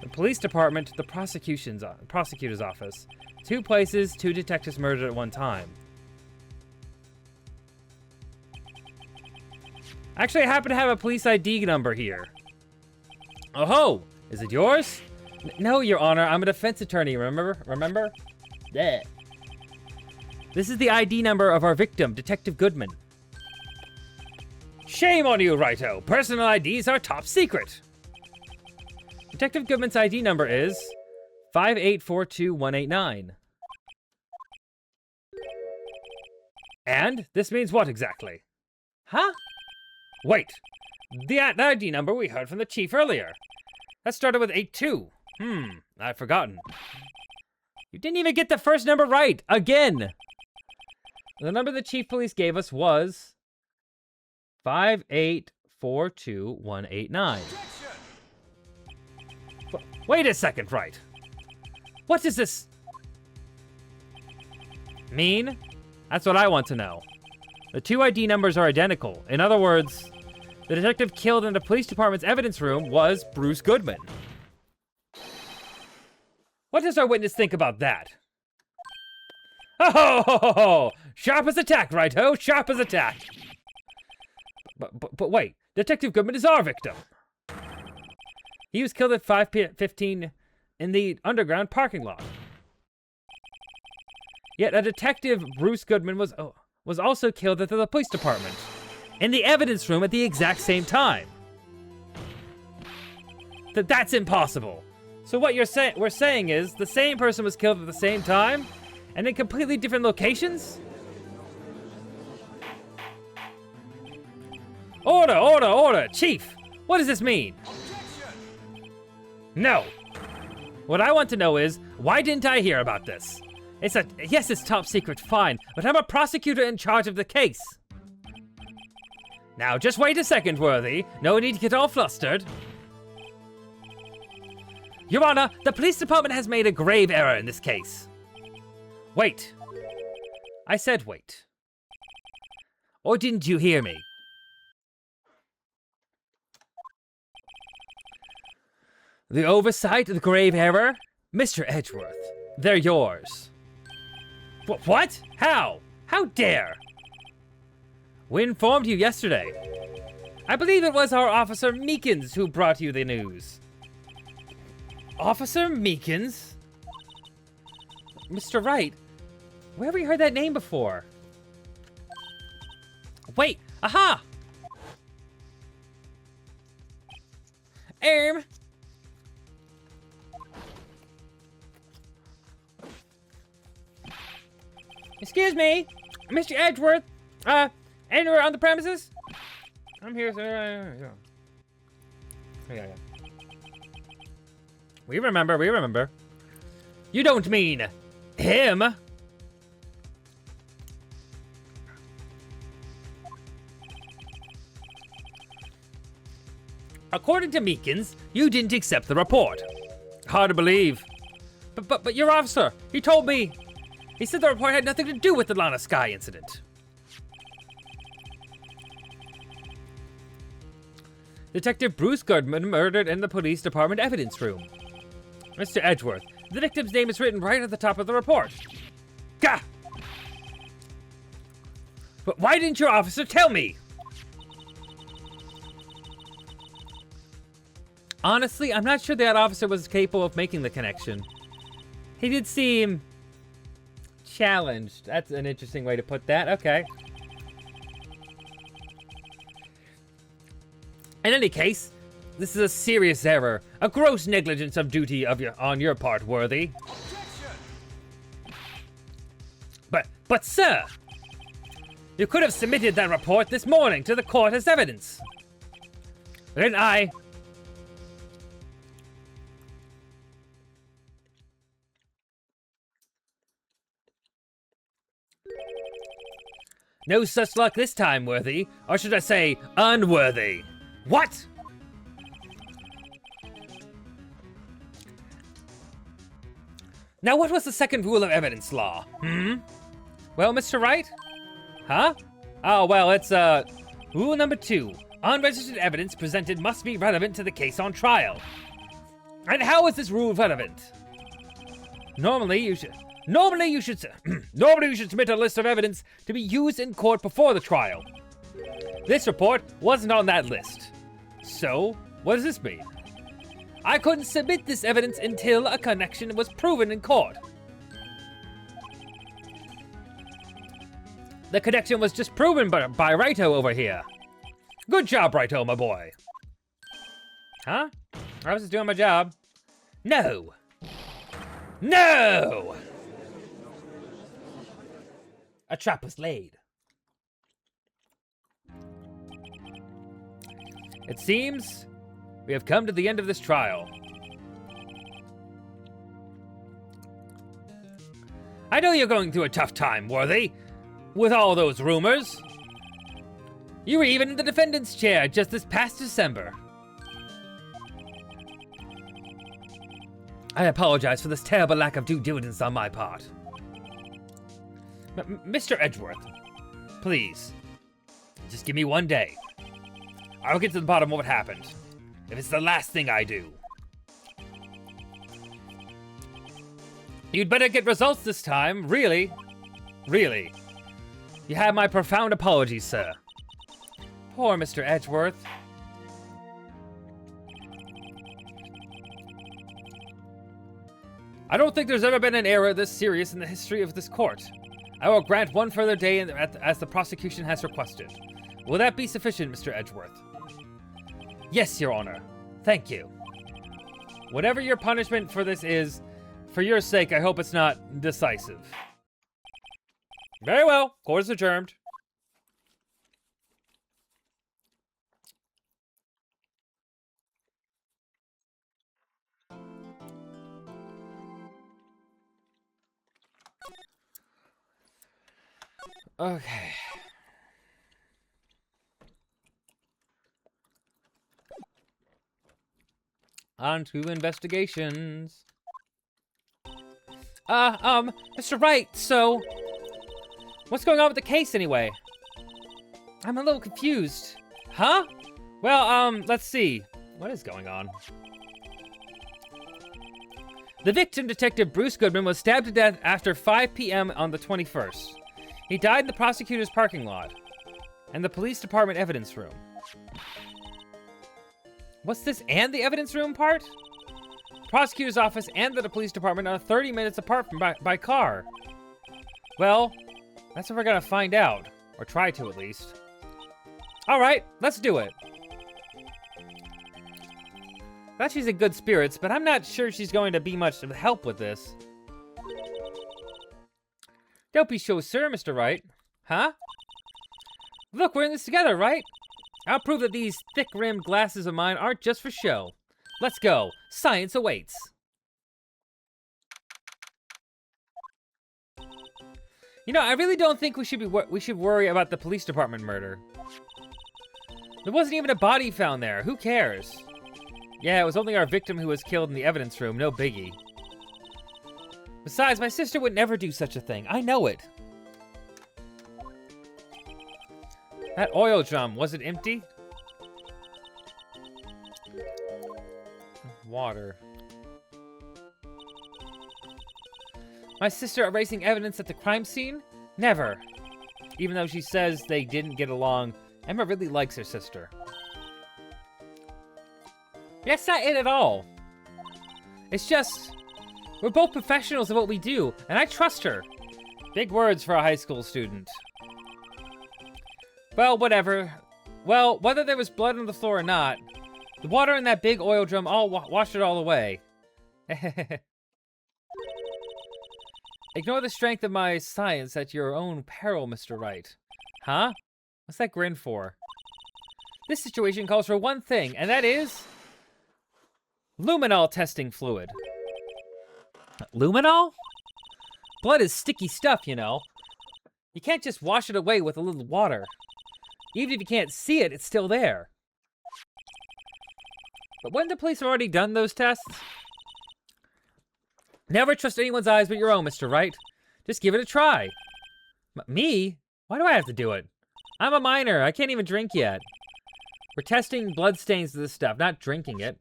The police department, the prosecutor's office. 2 places, 2 detectives murdered at one time. Actually, I happen to have a police ID number here. Oh ho! Is it yours? No, Your Honor. I'm a defense attorney, remember? Yeah. This is the ID number of our victim, Detective Goodman. Shame on you, Righto. Personal IDs are top secret. Detective Goodman's ID number is 5842189. And this means what exactly? Huh? Wait. The ID number we heard from the chief earlier. That started with 82. I've forgotten. You didn't even get the first number right. Again. The number the chief police gave us was 5842189. Wait a second, right? What does this mean? That's what I want to know. The 2 ID numbers are identical. In other words, the detective killed in the police department's evidence room was Bruce Goodman. What does our witness think about that? Oh, sharp as a tack, right-ho, sharp as a tack. But wait, Detective Goodman is our victim. He was killed at 5:15 in the underground parking lot. Yet a detective, Bruce Goodman, was also killed at the police department in the evidence room at the exact same time. That's impossible. So what we're saying is the same person was killed at the same time and in completely different locations? Order, order, order! Chief, what does this mean? No. What I want to know is, why didn't I hear about this? Yes, it's top secret, fine, but I'm a prosecutor in charge of the case. Now, just wait a second, Worthy. No need to get all flustered. Your Honor, the police department has made a grave error in this case. Wait. I said wait. Or didn't you hear me? The oversight, the grave error? Mr. Edgeworth, they're yours. What? How? How dare? We informed you yesterday. I believe it was our Officer Meekins who brought you the news. Officer Meekins? Mr. Wright, where have we heard that name before? Wait, aha! Excuse me, Mr. Edgeworth. Anywhere on the premises? I'm here, sir. Yeah. We remember. You don't mean him? According to Meekins, you didn't accept the report. Hard to believe. But your officer, he told me. He said the report had nothing to do with the Lana Sky incident. Detective Bruce Goodman murdered in the police department evidence room. Mr. Edgeworth, the victim's name is written right at the top of the report. Gah! But why didn't your officer tell me? Honestly, I'm not sure that officer was capable of making the connection. He did seem challenged. That's an interesting way to put that. Okay. In any case, this is a serious error, a gross negligence of duty on your part, Worthy. But sir, you could have submitted that report this morning to the court as evidence. Then no such luck this time, Worthy. Or should I say, unworthy. What? Now, what was the second rule of evidence law? Well, Mr. Wright? Huh? Oh, well, it's, rule number 2. Unregistered evidence presented must be relevant to the case on trial. And how is this rule relevant? Normally, you should submit a list of evidence to be used in court before the trial. This report wasn't on that list. So, what does this mean? I couldn't submit this evidence until a connection was proven in court. The connection was just proven by Raito over here. Good job, Raito, my boy. Huh? I was just doing my job. No! No! A trap was laid. It seems we have come to the end of this trial. I know you're going through a tough time, Worthy, with all those rumors. You were even in the defendant's chair just this past December. I apologize for this terrible lack of due diligence on my part. Mr. Edgeworth, please, just give me one day. I'll get to the bottom of what happened, if it's the last thing I do. You'd better get results this time, really. Really. You have my profound apologies, sir. Poor Mr. Edgeworth. I don't think there's ever been an error this serious in the history of this court. I will grant one further day as the prosecution has requested. Will that be sufficient, Mr. Edgeworth? Yes, Your Honor. Thank you. Whatever your punishment for this is, for your sake, I hope it's not decisive. Very well. Court is adjourned. Okay. On to investigations. Mr. Wright, so what's going on with the case anyway? I'm a little confused. Huh? Well, let's see. What is going on? The victim, Detective Bruce Goodman, was stabbed to death after 5 p.m. on the 21st. He died in the prosecutor's parking lot and the police department evidence room. What's this and the evidence room part? Prosecutor's office and the police department are 30 minutes apart from by car. Well, that's what we're gonna find out. Or try to, at least. Alright, let's do it. Thought she's in good spirits, but I'm not sure she's going to be much of help with this. Don't be so sure, Mr. Wright. Huh? Look, we're in this together, right? I'll prove that these thick-rimmed glasses of mine aren't just for show. Let's go. Science awaits. You know, I really don't think we should worry about the police department murder. There wasn't even a body found there. Who cares? Yeah, it was only our victim who was killed in the evidence room. No biggie. Besides, my sister would never do such a thing. I know it. That oil drum, was it empty? Water. My sister erasing evidence at the crime scene? Never. Even though she says they didn't get along, Emma really likes her sister. That's not it at all. It's just, we're both professionals at what we do, and I trust her. Big words for a high school student. Well, whatever. Well, whether there was blood on the floor or not, the water in that big oil drum all washed it all away. Ignore the strength of my science at your own peril, Mr. Wright. Huh? What's that grin for? This situation calls for one thing, and that is luminol testing fluid. Luminol? Blood is sticky stuff, you know. You can't just wash it away with a little water. Even if you can't see it, it's still there. But wouldn't the police have already done those tests? Never trust anyone's eyes but your own, Mr. Wright. Just give it a try. Me? Why do I have to do it? I'm a minor. I can't even drink yet. We're testing bloodstains of this stuff, not drinking it.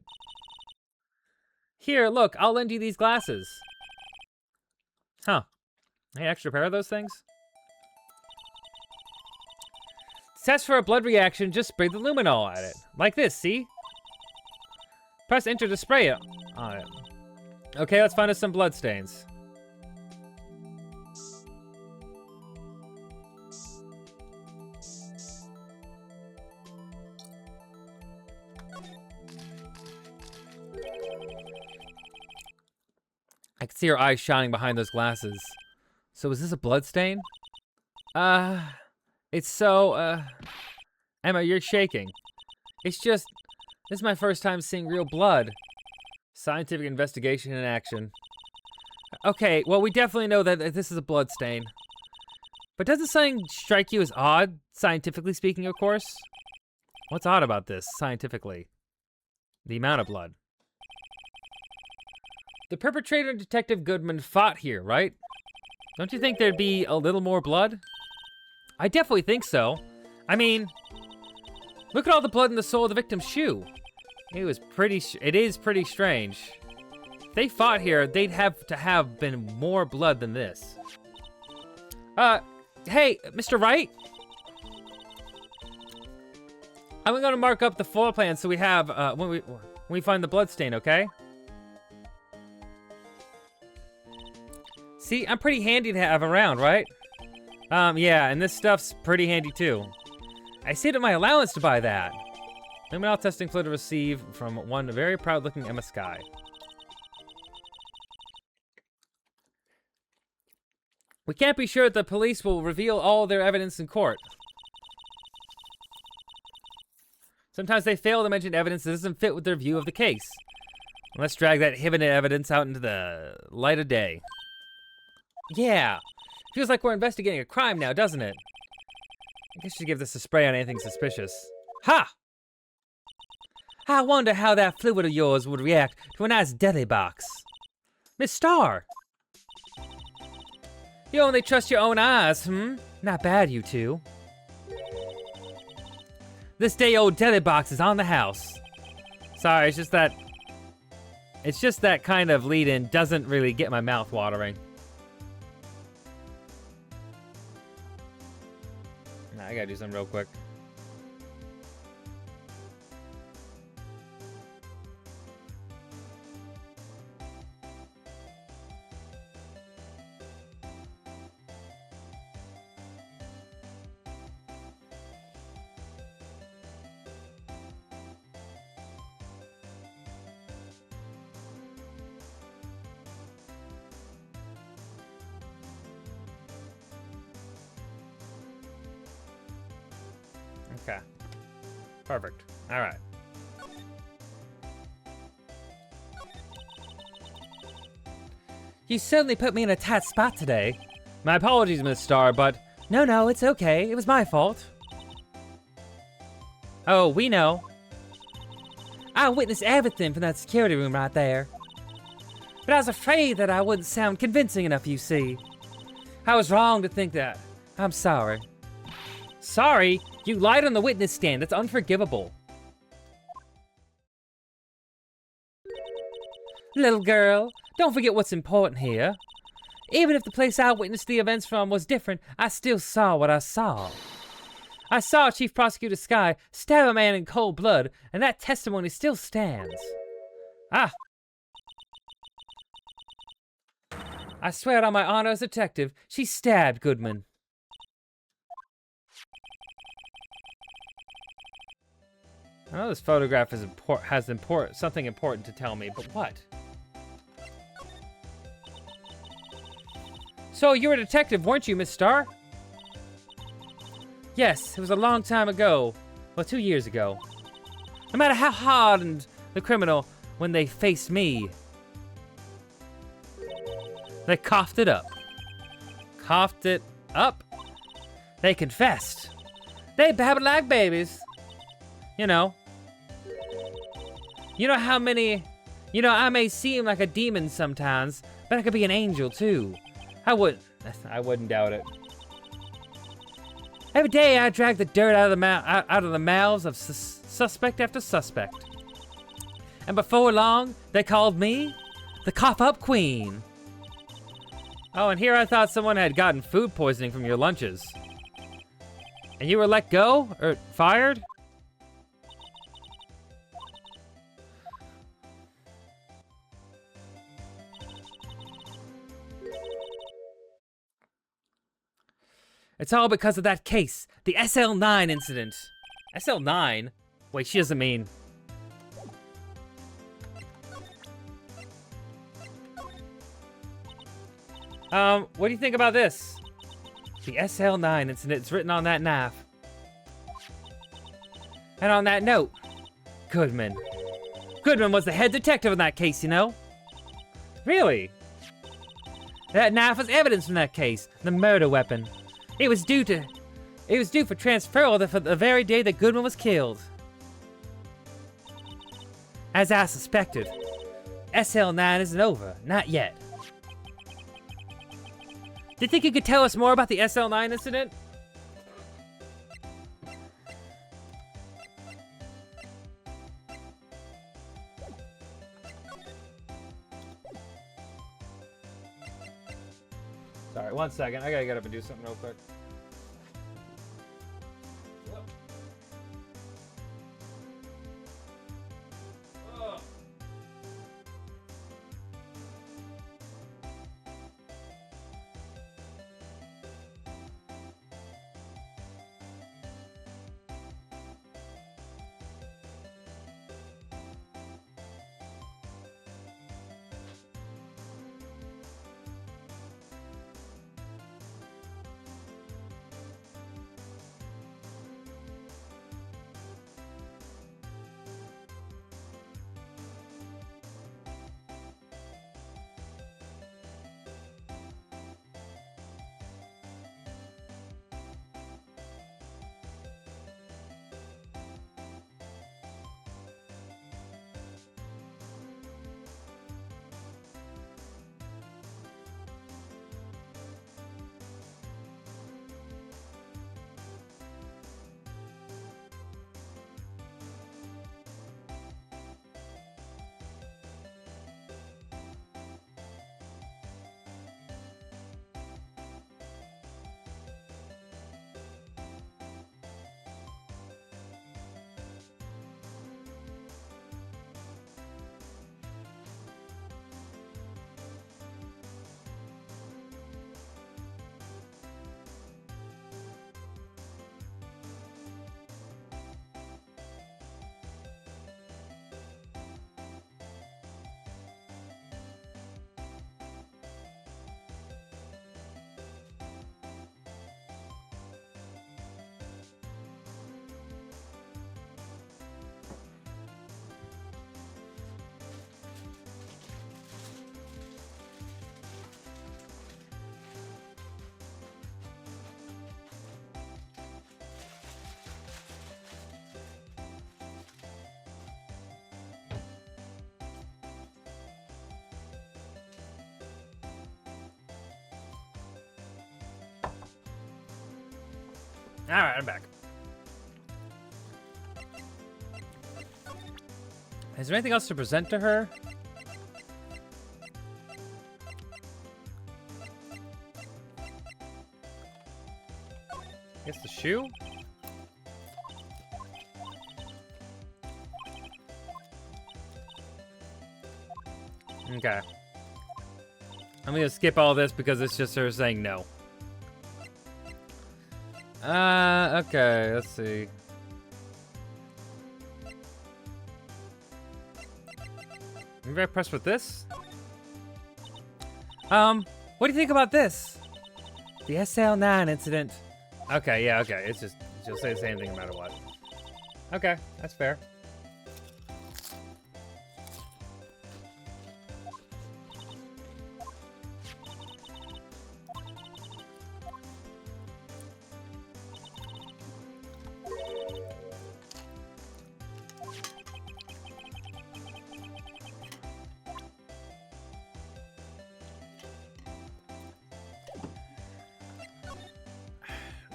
Here, look, I'll lend you these glasses. Huh. Hey, extra pair of those things? To test for a blood reaction, just spray the luminol at it. Like this, see? Press enter to spray it on it. Okay, let's find us some bloodstains. I can see her eyes shining behind those glasses. So is this a bloodstain? It's so, Emma, you're shaking. It's just, this is my first time seeing real blood. Scientific investigation in action. Okay, well, we definitely know that this is a blood stain. But doesn't something strike you as odd, scientifically speaking, of course? What's odd about this, scientifically? The amount of blood. The perpetrator and Detective Goodman fought here, right? Don't you think there'd be a little more blood? I definitely think so. I mean, look at all the blood in the sole of the victim's shoe. It is pretty strange. If they fought here, they'd have to have been more blood than this. Hey, Mr. Wright? I'm gonna mark up the floor plan so we have, when we find the blood stain, okay? See, I'm pretty handy to have around, right? Yeah, and this stuff's pretty handy too. I saved up my allowance to buy that. Luminol testing fluid to receive from one very proud-looking Emma Skye. We can't be sure that the police will reveal all their evidence in court. Sometimes they fail to mention evidence that doesn't fit with their view of the case. Let's drag that hidden evidence out into the light of day. Yeah, feels like we're investigating a crime now, doesn't it? I guess you should give this a spray on anything suspicious. Ha! I wonder how that fluid of yours would react to a nice deli box. Miss Starr! You only trust your own eyes, Not bad, you two. This day old deli box is on the house. Sorry, it's just that kind of lead-in doesn't really get my mouth watering. Nah, I gotta do something real quick. Okay. Perfect. All right. You certainly put me in a tight spot today. My apologies, Miss Star, but... No, it's okay. It was my fault. Oh, we know. I witnessed everything from that security room right there. But I was afraid that I wouldn't sound convincing enough, you see. I was wrong to think that. I'm sorry. Sorry? You lied on the witness stand. That's unforgivable. Little girl, don't forget what's important here. Even if the place I witnessed the events from was different, I still saw what I saw. I saw Chief Prosecutor Sky stab a man in cold blood, and that testimony still stands. Ah. I swear it on my honor as a detective, she stabbed Goodman. I know this photograph is something important to tell me, but what? So you were a detective, weren't you, Miss Starr? Yes, it was a long time ago. Well, 2 years ago. No matter how hard the criminal, when they faced me, they coughed it up. Coughed it up? They confessed. They babbled like babies. You know. You know how many... You know, I may seem like a demon sometimes, but I could be an angel, too. I wouldn't doubt it. Every day I drag the dirt out of the mouths of suspect after suspect. And before long, they called me the cough-up queen. Oh, and here I thought someone had gotten food poisoning from your lunches. And you were let go? Or fired? It's all because of that case, the SL9 incident. SL9? Wait, she doesn't mean... what do you think about this? The SL9 incident is written on that knife. And on that note, Goodman. Goodman was the head detective in that case, you know? Really? That knife was evidence from that case, the murder weapon. It was due for transferal for the very day that Goodman was killed. As I suspected, SL9 isn't over, not yet. Do you think you could tell us more about the SL9 incident? Sorry, 1 second. I gotta get up and do something real quick. Alright, I'm back. Is there anything else to present to her? I guess the shoe? Okay. I'm gonna skip all this because it's just her saying no. Okay, let's see. Maybe I press with this? What do you think about this? The SL9 incident. Okay, yeah, okay. It's just, she'll say the same thing no matter what. Okay, that's fair.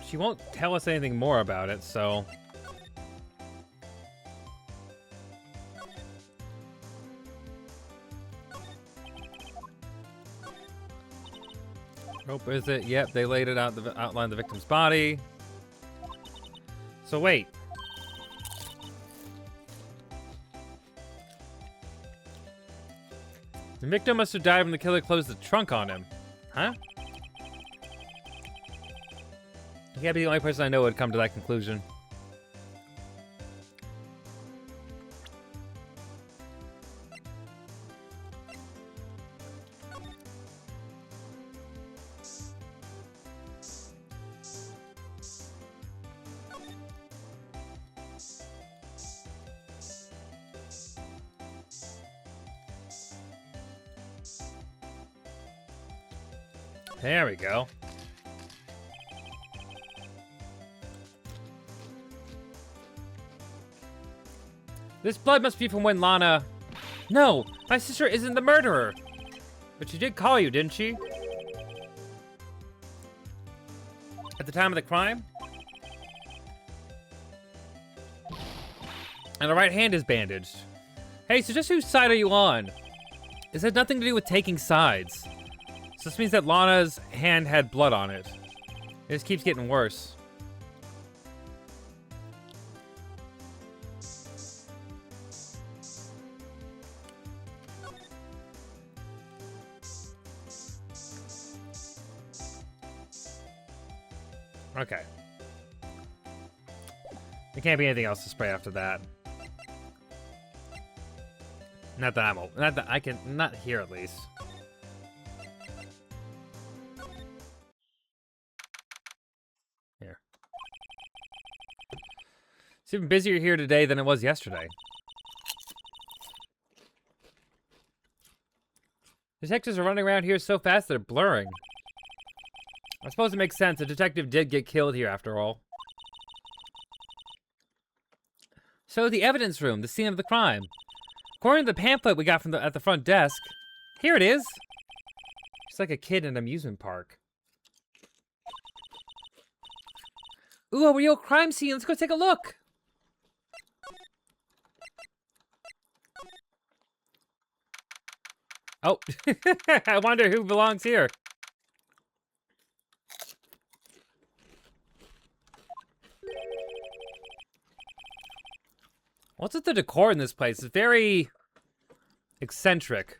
She won't tell us anything more about it, so... Rope is it? Yep, they laid it out, outlined the victim's body. So wait. The victim must have died when the killer closed the trunk on him. Huh? You can't be the only person I know who would come to that conclusion. There we go. This blood must be from when Lana... No! My sister isn't the murderer! But she did call you, didn't she? At the time of the crime? And her right hand is bandaged. Hey, so just whose side are you on? This had nothing to do with taking sides. So this means that Lana's hand had blood on it. It just keeps getting worse. Okay. There can't be anything else to spray after that. Not that I'm open. Not that I can. Not here, at least. Here. It's even busier here today than it was yesterday. Detectives are running around here so fast they're blurring. I suppose it makes sense. A detective did get killed here after all. So the evidence room, the scene of the crime. According to the pamphlet we got from at the front desk, here it is. It's like a kid in an amusement park. Ooh, a real crime scene. Let's go take a look. Oh, I wonder who belongs here. What's with the decor in this place? It's very eccentric.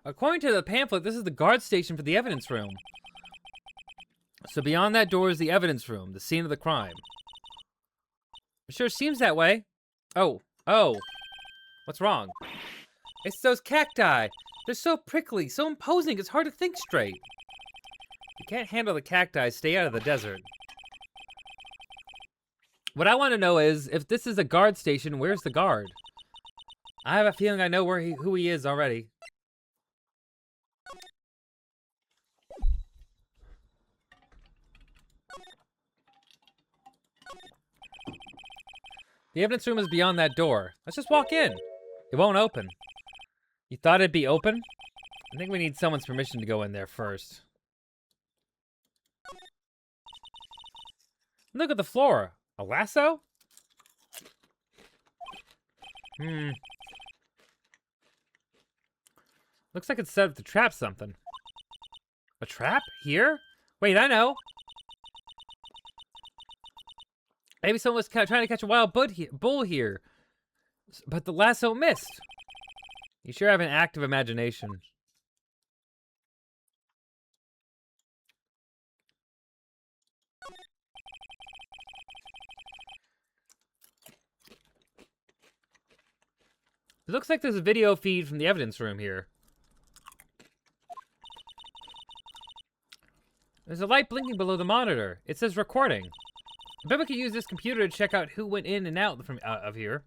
According to the pamphlet, this is the guard station for the evidence room. So beyond that door is the evidence room, the scene of the crime. It sure seems that way. Oh. What's wrong? It's those cacti. They're so prickly, so imposing, it's hard to think straight. If you can't handle the cacti, stay out of the desert. What I want to know is, if this is a guard station, where's the guard? I have a feeling I know who he is already. The evidence room is beyond that door. Let's just walk in. It won't open. You thought it'd be open? I think we need someone's permission to go in there first. Look at the floor. A lasso? Looks like it's set up to trap something. A trap? Here? Wait, I know. Maybe someone was trying to catch a wild bull here. But the lasso missed. You sure have an active imagination. It looks like there's a video feed from the evidence room here. There's a light blinking below the monitor. It says recording. I bet we could use this computer to check out who went in and out from of here.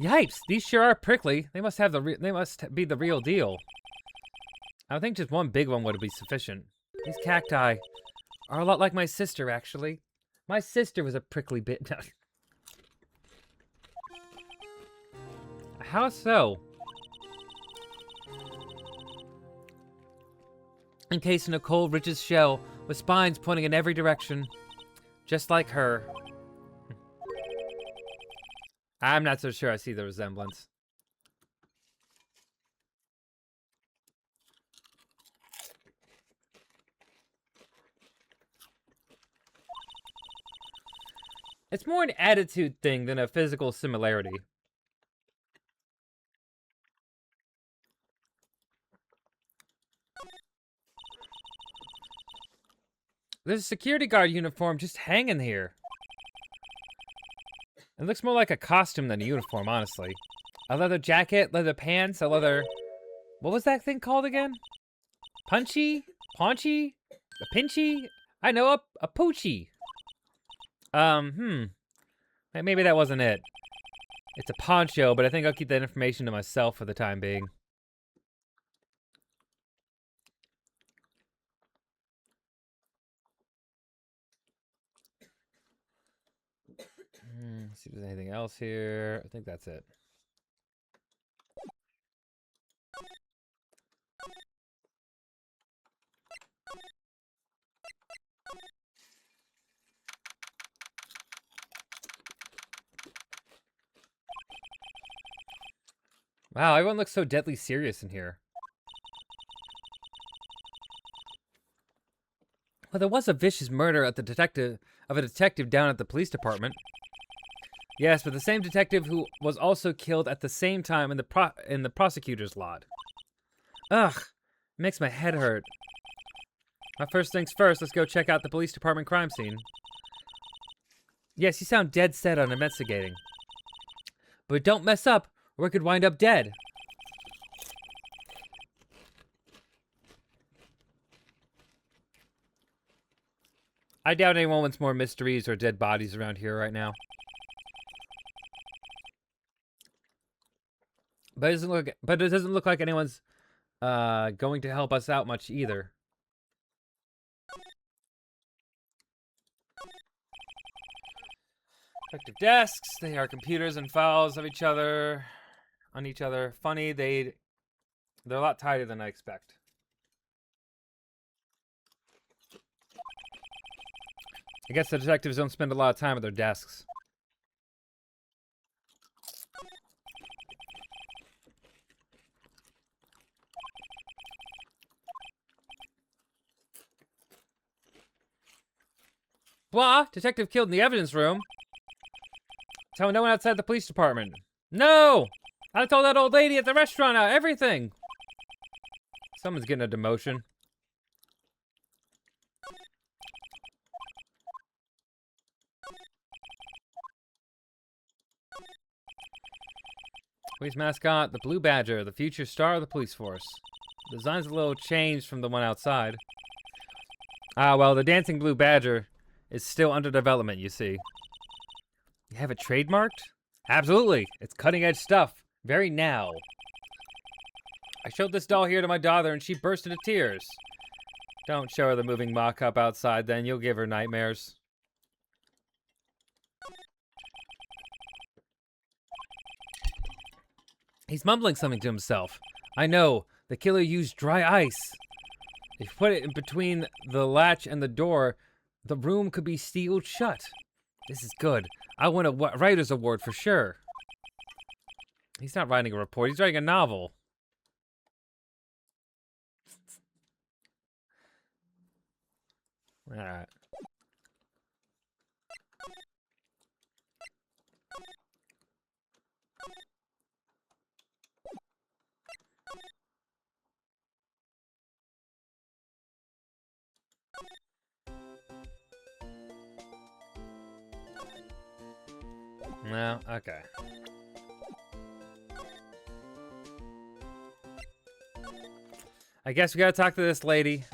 Yipes! These sure are prickly. They must have they must be the real deal. I don't think just one big one would be sufficient. These cacti are a lot like my sister, actually. My sister was a prickly bit. How so? Encased in a cold, rich's shell, with spines pointing in every direction. Just like her. I'm not so sure I see the resemblance. It's more an attitude thing than a physical similarity. There's a security guard uniform just hanging here. It looks more like a costume than a uniform, honestly. A leather jacket, leather pants, a leather... What was that thing called again? Punchy? Paunchy? A pinchy? I know, a poochie. Maybe that wasn't it. It's a poncho, but I think I'll keep that information to myself for the time being. Let's see if there's anything else here. I think that's it. Wow, everyone looks so deadly serious in here. Well, there was a vicious murder at the of a detective down at the police department. Yes, but the same detective who was also killed at the same time in the prosecutor's lot. Ugh, makes my head hurt. My first things first, let's go check out the police department crime scene. Yes, you sound dead set on investigating. But don't mess up, or we could wind up dead. I doubt anyone wants more mysteries or dead bodies around here right now. But it doesn't look like anyone's going to help us out much either. Effective desks, they are computers and files of each other on each other. Funny, they're a lot tighter than I expect. I guess the detectives don't spend a lot of time at their desks. Blah! Detective killed in the evidence room. Tell no one outside the police department. No! I told that old lady at the restaurant everything! Someone's getting a demotion. Police mascot, the Blue Badger, the future star of the police force. The design's a little changed from the one outside. Ah, well, the dancing Blue Badger is still under development, you see. You have it trademarked? Absolutely. It's cutting-edge stuff. Very now. I showed this doll here to my daughter and she burst into tears. Don't show her the moving mock-up outside then. You'll give her nightmares. He's mumbling something to himself. I know. The killer used dry ice. If you put it in between the latch and the door, the room could be sealed shut. This is good. I win a writer's award for sure. He's not writing a report. He's writing a novel. All right. No, okay. I guess we gotta talk to this lady.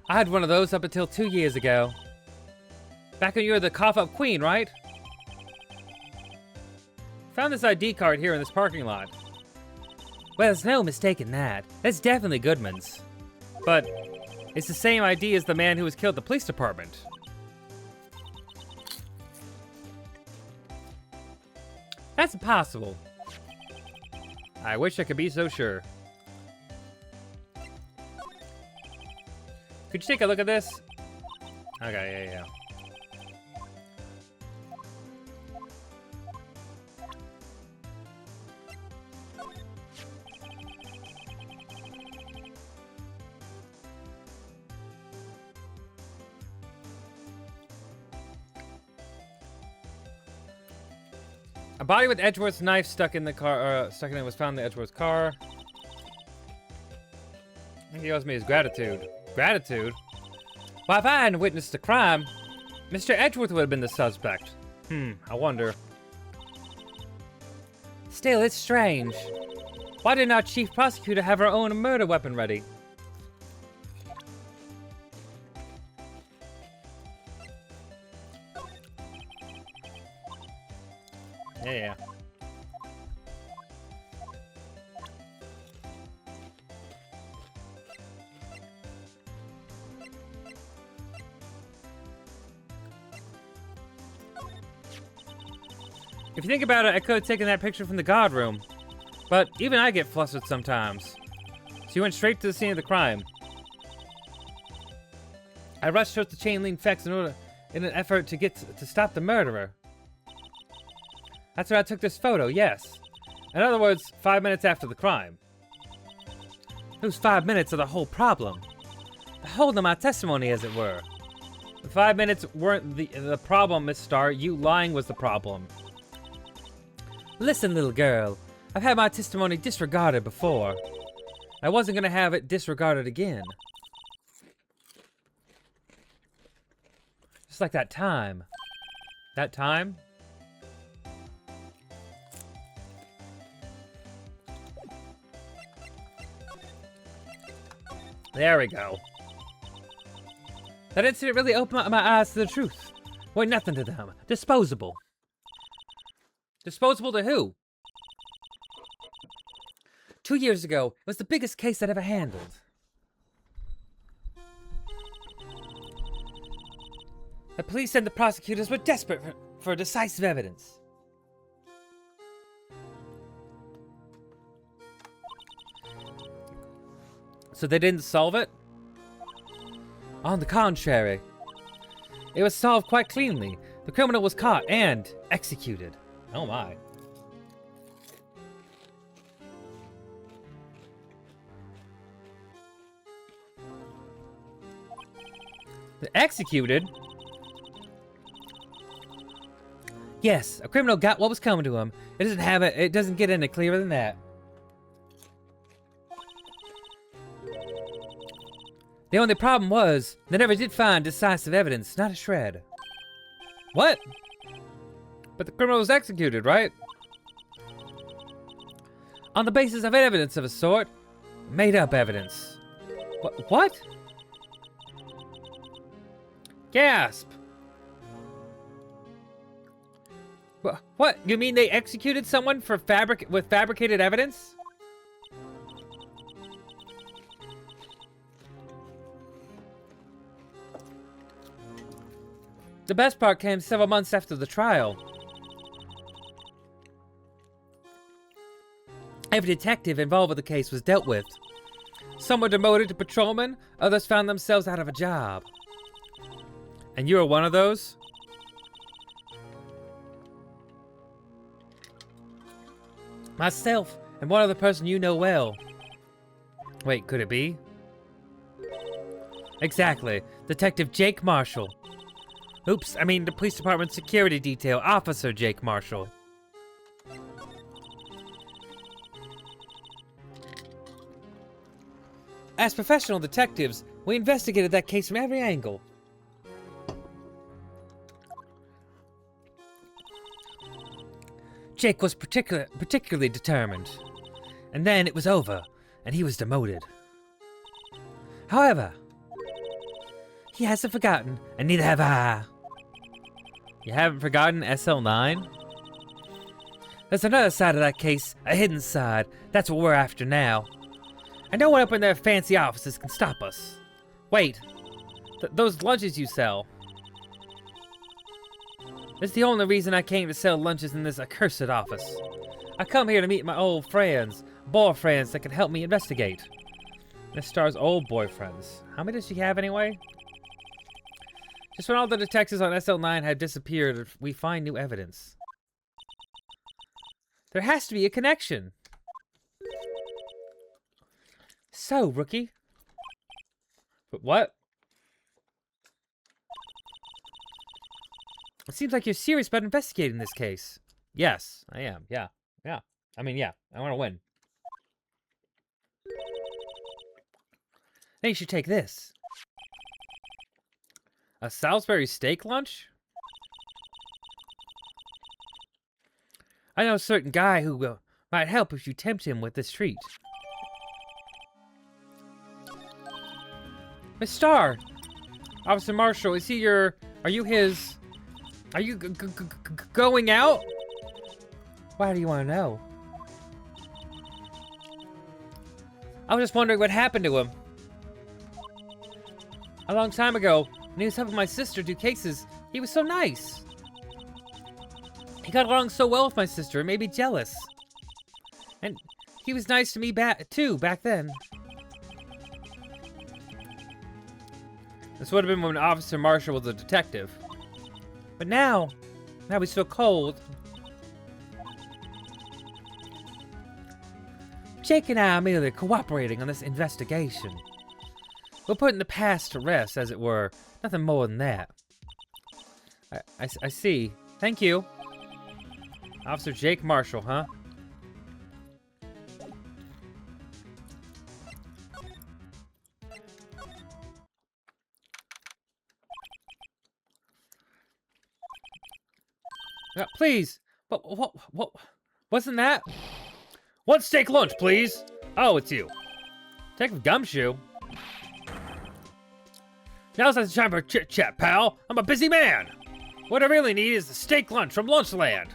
I had one of those up until 2 years ago. Back when you were the cough-up queen, right? Found this ID card here in this parking lot. Well, there's no mistaking that. That's definitely Goodman's. But it's the same ID as the man who was killed at the police department. That's impossible. I wish I could be so sure. Could you take a look at this? Okay, yeah. A body with Edgeworth's knife stuck in the car, stuck in it was found in the Edgeworth's car. I think he owes me his gratitude. Gratitude? Well, if I hadn't witnessed the crime, Mr. Edgeworth would have been the suspect. I wonder. Still, it's strange. Why didn't our chief prosecutor have her own murder weapon ready? Yeah. If you think about it, I could have taken that picture from the guard room. But even I get flustered sometimes. So you went straight to the scene of the crime. I rushed towards the chain link fence in an effort to stop the murderer. That's when I took this photo, yes. In other words, 5 minutes after the crime. Those 5 minutes are the whole problem. The whole of my testimony, as it were. The 5 minutes weren't the problem, Miss Starr. You lying was the problem. Listen, little girl. I've had my testimony disregarded before. I wasn't gonna have it disregarded again. Just like that time. That time? There we go. That incident really opened my eyes to the truth. We're nothing to them. Disposable. Disposable to who? 2 years ago, it was the biggest case I'd ever handled. The police and the prosecutors were desperate for decisive evidence. So they didn't solve it? On the contrary, it was solved quite cleanly. The criminal was caught and executed. Oh my. Executed? Yes, a criminal got what was coming to him. It doesn't get any clearer than that. The only problem was, they never did find decisive evidence, not a shred. What? But the criminal was executed, right? On the basis of evidence of a sort. Made up evidence. What? Gasp! What? You mean they executed someone for with fabricated evidence? The best part came several months after the trial. Every detective involved with the case was dealt with. Some were demoted to patrolmen, others found themselves out of a job. And you were one of those? Myself, and one other person you know well. Wait, could it be? Exactly. Detective Jake Marshall. Oops, I mean the police department security detail officer Jake Marshall. As professional detectives, we investigated that case from every angle. Jake was particularly determined. And then it was over, and he was demoted. However, he hasn't forgotten, and neither have I. You haven't forgotten SL9? There's another side of that case, a hidden side. That's what we're after now. And no one up in their fancy offices can stop us. Wait, those lunches you sell. It's the only reason I came to sell lunches in this accursed office. I come here to meet my old friends, boyfriends that can help me investigate. Miss Star's old boyfriends. How many does she have anyway? Just when all the detectives on SL9 had disappeared, we find new evidence. There has to be a connection. So, rookie. But what? It seems like you're serious about investigating this case. Yes, I am. Yeah. I mean, yeah. I want to win. Then you should take this. A Salisbury steak lunch? I know a certain guy who might help if you tempt him with this treat. Miss Starr! Officer Marshall, is he your... Are you his... Are you going out? Why do you want to know? I was just wondering what happened to him. A long time ago, when he was helping my sister do cases, he was so nice. He got along so well with my sister, it made me jealous. And he was nice to me back then. This would have been when Officer Marshall was a detective. But now he's so cold. Jake and I are merely cooperating on this investigation. We're putting the past to rest, as it were. Nothing more than that. I see. Thank you. Officer Jake Marshall, huh? Please. What? Wasn't that? One steak lunch, please. Oh, it's you. Detective Gumshoe. Now's not the time for chit-chat, pal. I'm a busy man. What I really need is a steak lunch from Lunchland.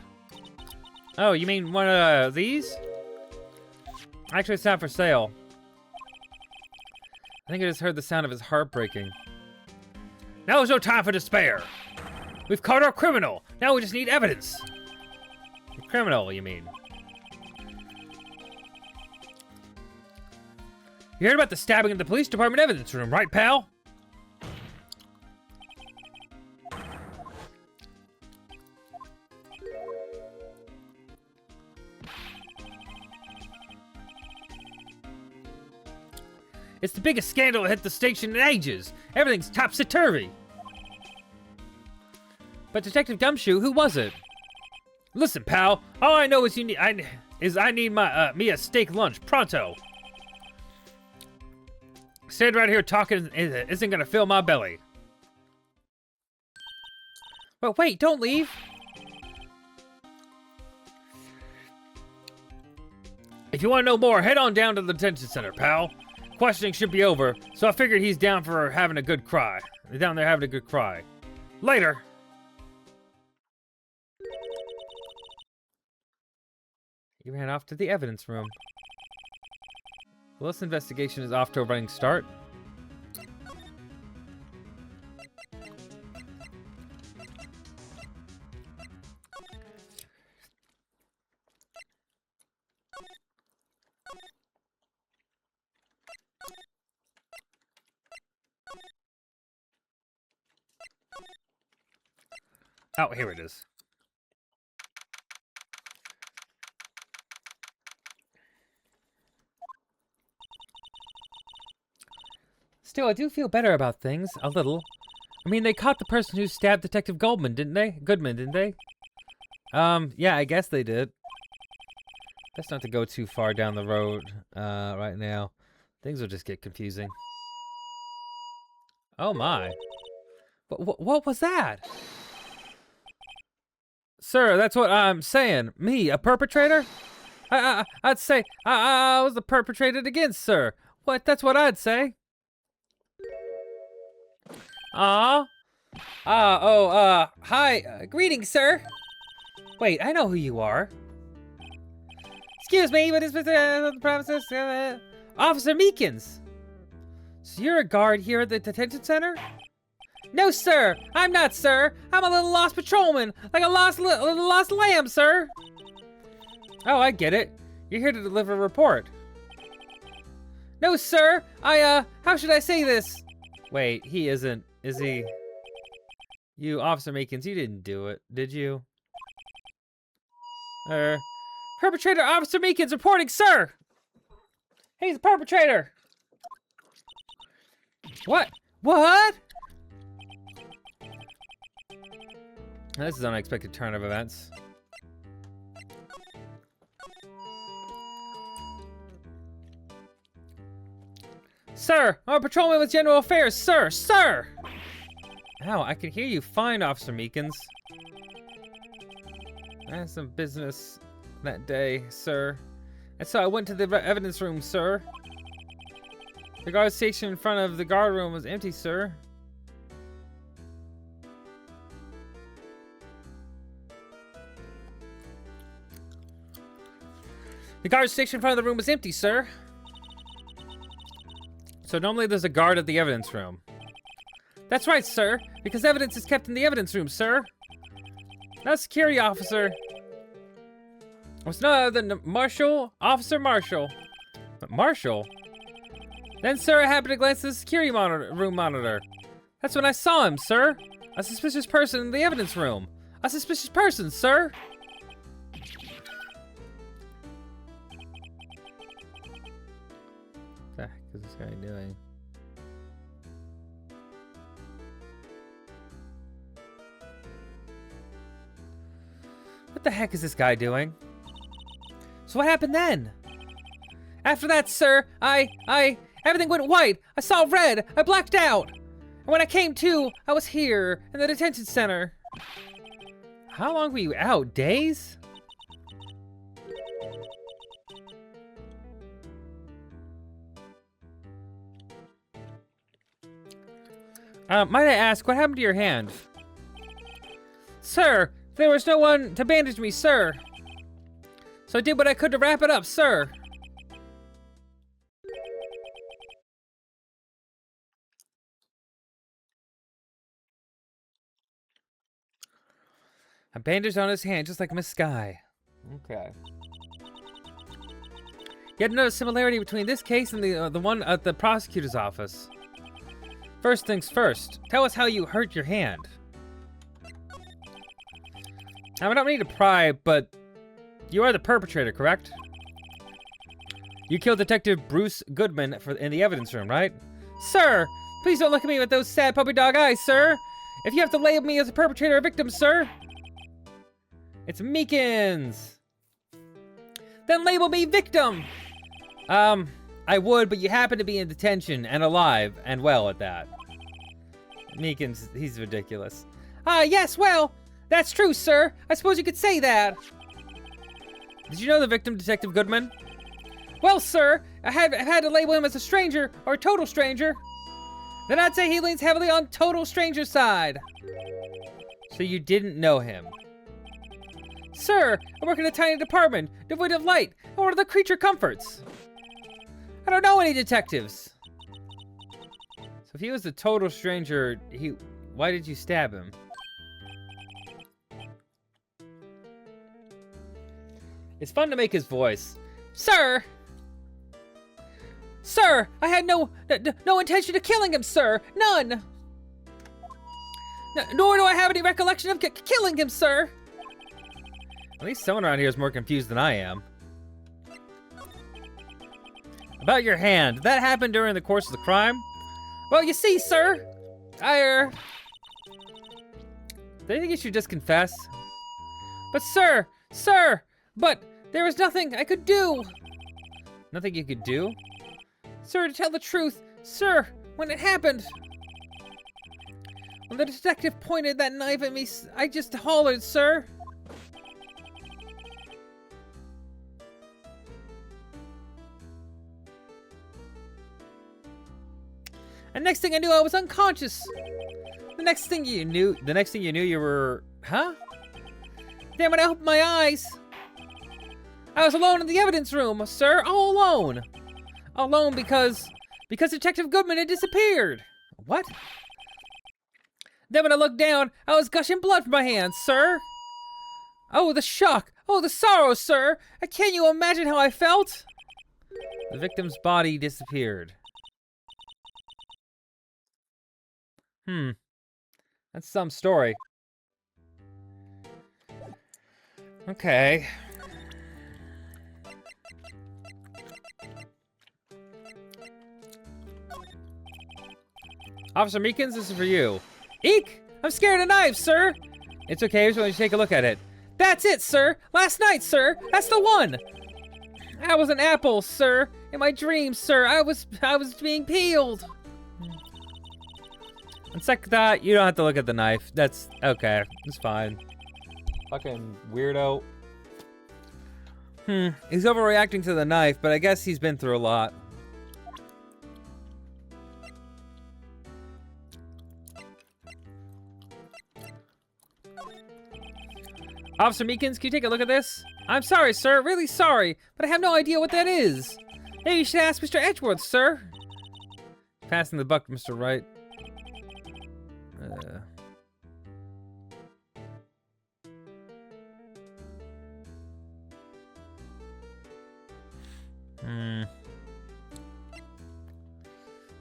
Oh, you mean one of these? Actually, it's not for sale. I think I just heard the sound of his heart breaking. Now is no time for despair. We've caught our criminal. Now we just need evidence. Criminal, you mean? You heard about the stabbing in the police department evidence room, right, pal? It's the biggest scandal that hit the station in ages. Everything's topsy-turvy. But Detective Gumshoe, who was it? Listen, pal. All I know is I need me a steak lunch pronto. Staying right here talking isn't gonna fill my belly. But wait, don't leave. If you want to know more, head on down to the detention center, pal. Questioning should be over, so I figured he's down for having a good cry. He's down there having a good cry. Later. He ran off to the evidence room. Well, this investigation is off to a running start. Oh, here it is. Still, I do feel better about things, a little. I mean, they caught the person who stabbed Detective Goldman, didn't they? Goodman, didn't they? Yeah, I guess they did. Best not to go too far down the road, right now. Things will just get confusing. Oh my. What was that? Sir, that's what I'm saying. Me, a perpetrator? I'd say I was the perpetrated against, sir. That's what I'd say. Hi, greetings, sir. Wait, I know who you are. Excuse me, what is the premises? Officer Meekins. So you're a guard here at the detention center? No, sir. I'm not, sir. I'm a little lost patrolman, like a lost lamb, sir. Oh, I get it. You're here to deliver a report. No, sir. How should I say this? Wait, he isn't, is he? You, Officer Meekins, you didn't do it, did you? Perpetrator Officer Meekins reporting, sir! He's the perpetrator! What? What? This is an unexpected turn of events. Sir, I'm a patrolman with General Affairs, sir! Sir! Ow, I can hear you fine, Officer Meekins. I had some business that day, sir. And so I went to the evidence room, sir. The guard station in front of the guard room was empty, sir. The guard station in front of the room was empty, sir. So normally there's a guard at the evidence room. That's right, sir, because evidence is kept in the evidence room, sir. Not a security officer. It was none other than Officer Marshall. But Marshall? Then, sir, I happened to glance at the security room monitor. That's when I saw him, sir. A suspicious person in the evidence room. A suspicious person, sir. What the heck is this guy doing? What the heck is this guy doing? So what happened then? After that, sir, everything went white. I saw red. I blacked out. And when I came to, I was here in the detention center. How long were you out? Days? Might I ask, what happened to your hand? Sir, there was no one to bandage me, sir. So I did what I could to wrap it up, sir. A bandage on his hand, just like Miss Sky. Okay. Yet another similarity between this case and the one at the prosecutor's office. First things first, tell us how you hurt your hand. Now, I don't need to pry, but you are the perpetrator, correct? You killed Detective Bruce Goodman in the evidence room, right? Sir, please don't look at me with those sad puppy dog eyes, sir. If you have to label me as a perpetrator or victim, sir, it's Meekins. Then label me victim. I would, but you happen to be in detention and alive and well at that. Meekins, he's ridiculous. Yes, well, that's true, sir. I suppose you could say that. Did you know the victim, Detective Goodman? Well, sir, I've had to label him as a stranger or a total stranger. Then I'd say he leans heavily on total stranger side. So you didn't know him. Sir, I work in a tiny department, devoid of light, and what are the creature comforts? I don't know any detectives. So if he was a total stranger, why did you stab him? It's fun to make his voice. Sir! Sir, I had no intention of killing him, sir! None! Nor do I have any recollection of killing him, sir. At least someone around here is more confused than I am. About your hand, did that happen during the course of the crime? Well, you see, sir, do you think you should just confess? But sir, but there was nothing I could do. Nothing you could do? Sir, to tell the truth, sir, when it happened, when the detective pointed that knife at me, I just hollered, sir. And next thing I knew, I was unconscious. The next thing you knew, you were, huh? Then when I opened my eyes, I was alone in the evidence room, sir, all alone. Alone because Detective Goodman had disappeared. What? Then when I looked down, I was gushing blood from my hands, sir. Oh, the shock. Oh, the sorrow, sir. Can't you imagine how I felt? The victim's body disappeared. That's some story. Okay. Officer Meekins, this is for you. Eek! I'm scared of knives, sir! It's okay, I just want you to take a look at it. That's it, sir! Last night, sir! That's the one! I was an apple, sir! In my dreams, sir! I was being peeled! On second thought, you don't have to look at the knife. That's okay. It's fine. Fucking weirdo. He's overreacting to the knife, but I guess he's been through a lot. Officer Meekins, can you take a look at this? I'm sorry, sir. Really sorry. But I have no idea what that is. Maybe you should ask Mr. Edgeworth, sir. Passing the buck, Mr. Wright.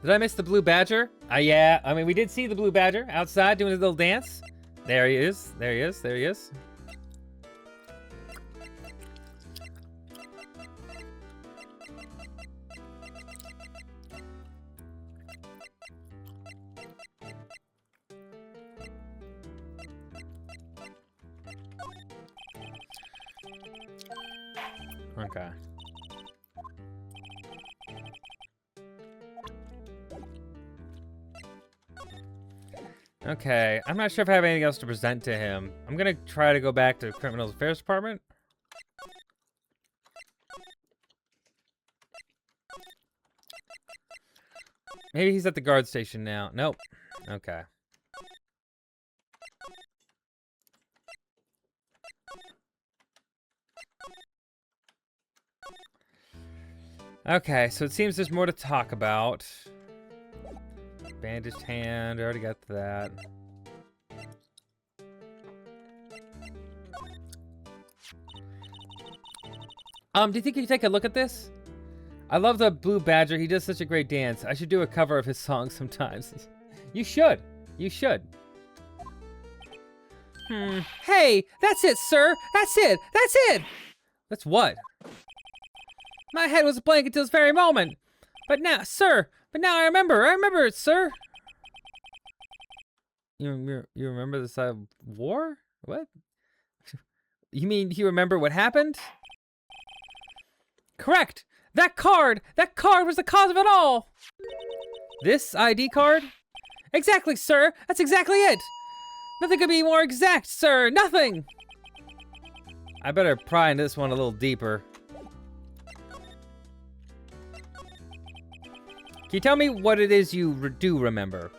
Did I miss the blue badger? Yeah. I mean, we did see the blue badger outside doing his little dance. There he is. There he is. There he is. Okay. Okay, I'm not sure if I have anything else to present to him. I'm gonna try to go back to the Criminal Affairs Department. Maybe he's at the guard station now. Nope. Okay. Okay, so it seems there's more to talk about. Bandaged hand, I already got that. Do you think you could take a look at this? I love the Blue Badger. He does such a great dance. I should do a cover of his songs sometimes. You should. You should. Hey, that's it, sir. That's it. That's it. That's what? My head was a blank until this very moment. But now, sir. But now I remember. I remember it, sir. You remember the side of war? What? You mean you remember what happened? Correct. That card was the cause of it all. This ID card? Exactly, sir. That's exactly it. Nothing could be more exact, sir. Nothing. I better pry into this one a little deeper. Can you tell me what it is you do remember?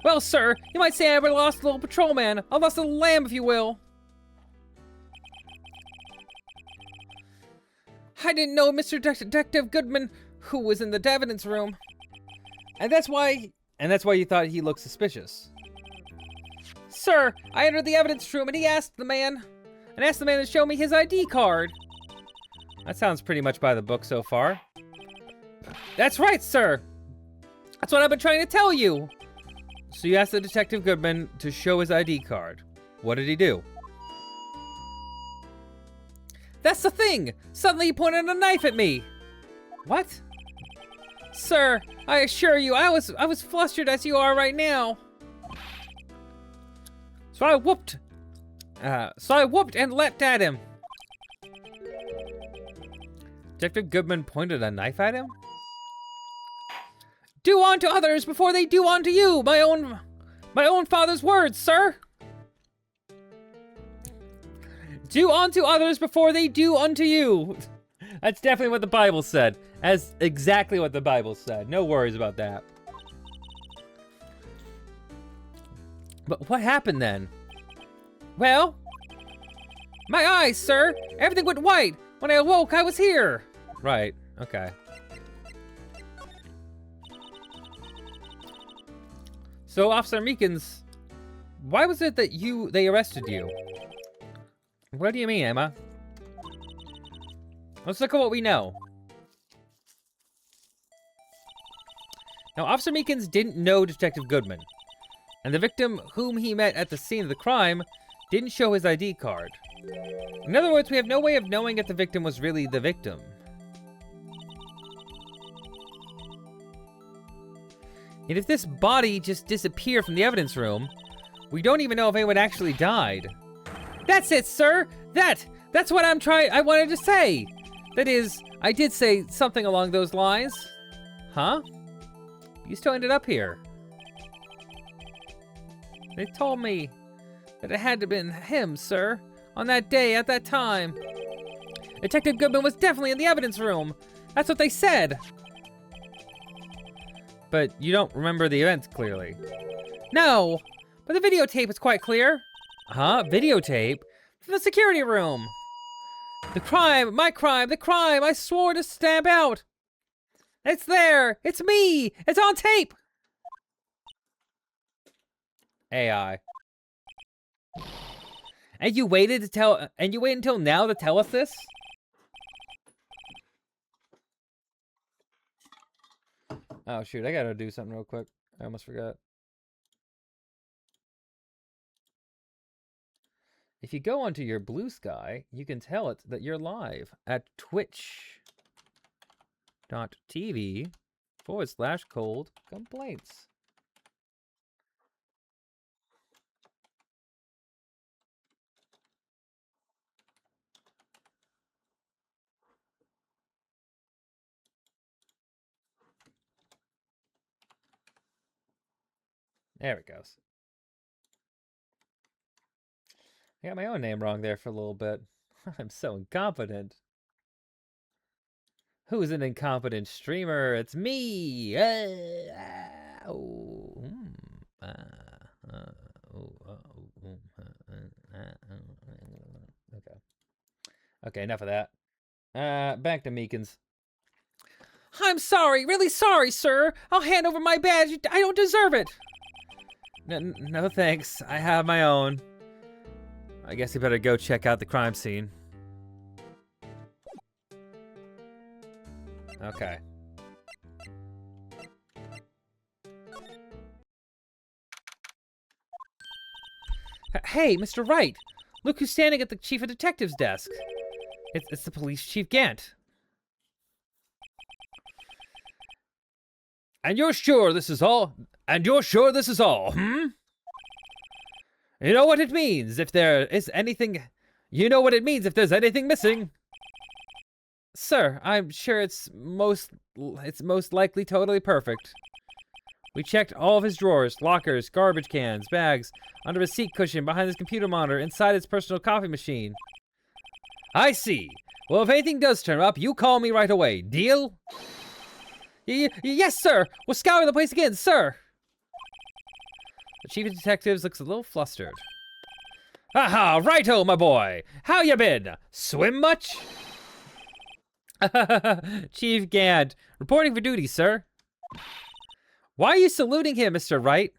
Well, sir, you might say I ever lost a little patrolman. I lost a little lamb, if you will. I didn't know Mr. Detective Goodman, who was in the evidence room. And that's why you thought he looked suspicious. Sir, I entered the evidence room and asked the man to show me his ID card. That sounds pretty much by the book so far. That's right, sir. That's what I've been trying to tell you. So you asked the Detective Goodman to show his ID card. What did he do? That's the thing! Suddenly he pointed a knife at me! What? Sir, I assure you, I was flustered as you are right now. So I whooped and leapt at him. Detective Goodman pointed a knife at him? Do unto others before they do unto you, my own father's words, sir. Do unto others before they do unto you. That's definitely what the Bible said. That's exactly what the Bible said. No worries about that. But what happened then? Well, my eyes, sir. Everything went white. When I awoke, I was here. Right, okay. So, Officer Meekins, why was it that they arrested you? What do you mean, Emma? Let's look at what we know. Now, Officer Meekins didn't know Detective Goodman, and the victim whom he met at the scene of the crime didn't show his ID card. In other words, we have no way of knowing if the victim was really the victim. And if this body just disappeared from the evidence room, we don't even know if anyone actually died. That's it, sir! That's what I wanted to say! That is, I did say something along those lines. Huh? You still ended up here. They told me that it had to have been him, sir. On that day, at that time. Detective Goodman was definitely in the evidence room. That's what they said. But you don't remember the events clearly. No, but the videotape is quite clear. Huh? Videotape? From the security room. The crime, my crime, the crime I swore to stamp out. It's there. It's me. It's on tape. AI. And you waited until now to tell us this? Oh shoot, I gotta do something real quick. I almost forgot. If you go onto your Blue Sky, you can tell it that you're live at twitch.tv/cold complaints. There it goes. I got my own name wrong there for a little bit. I'm so incompetent. Who's an incompetent streamer? It's me! Okay. Okay, enough of that. Back to Meekins. I'm sorry, really sorry, sir. I'll hand over my badge. I don't deserve it. No thanks. I have my own. I guess you better go check out the crime scene. Okay. Hey, Mr. Wright! Look who's standing at the Chief of Detectives desk. It's the Police Chief Gant. And you're sure this is all? And you're sure this is all, hmm? You know what it means if there is anything... You know what it means if there's anything missing. Sir, I'm sure it's most likely totally perfect. We checked all of his drawers, lockers, garbage cans, bags, under his seat cushion, behind his computer monitor, inside his personal coffee machine. I see. Well, if anything does turn up, you call me right away. Deal? Yes, sir. We'll scour the place again, sir. The Chief of Detectives looks a little flustered. Haha, righto, my boy. How you been? Swim much? Chief Gant, reporting for duty, sir. Why are you saluting him, Mr. Wright?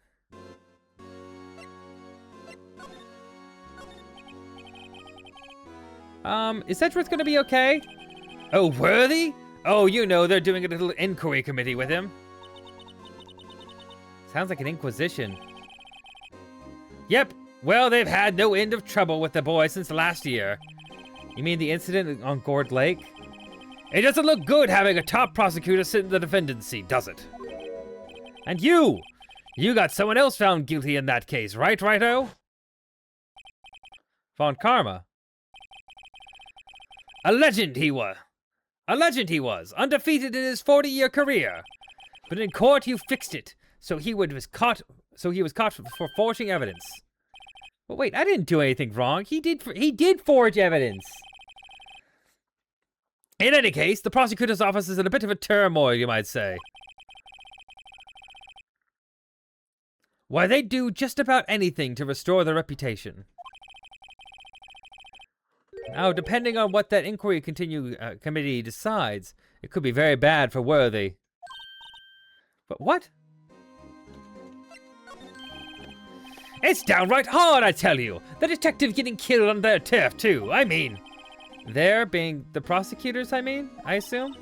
Is Sedgworth gonna be okay? Oh, Worthy? Oh, you know, they're doing a little inquiry committee with him. Sounds like an inquisition. Yep. Well, they've had no end of trouble with the boy since last year. You mean the incident on Gourd Lake? It doesn't look good having a top prosecutor sit in the defendant's seat, does it? And you! You got someone else found guilty in that case, right, Righto? Von Karma. A legend he was. A legend he was, undefeated in his 40-year career. But in court you fixed it, so he was caught for forging evidence. But wait, I didn't do anything wrong. He did forge evidence. In any case, the prosecutor's office is in a bit of a turmoil, you might say. Why, they do just about anything to restore their reputation. Now, depending on what that inquiry committee decides, it could be very bad for Worthy. But what? It's downright hard, I tell you! The detective getting killed on their turf, too. I mean... There being the prosecutors, I assume?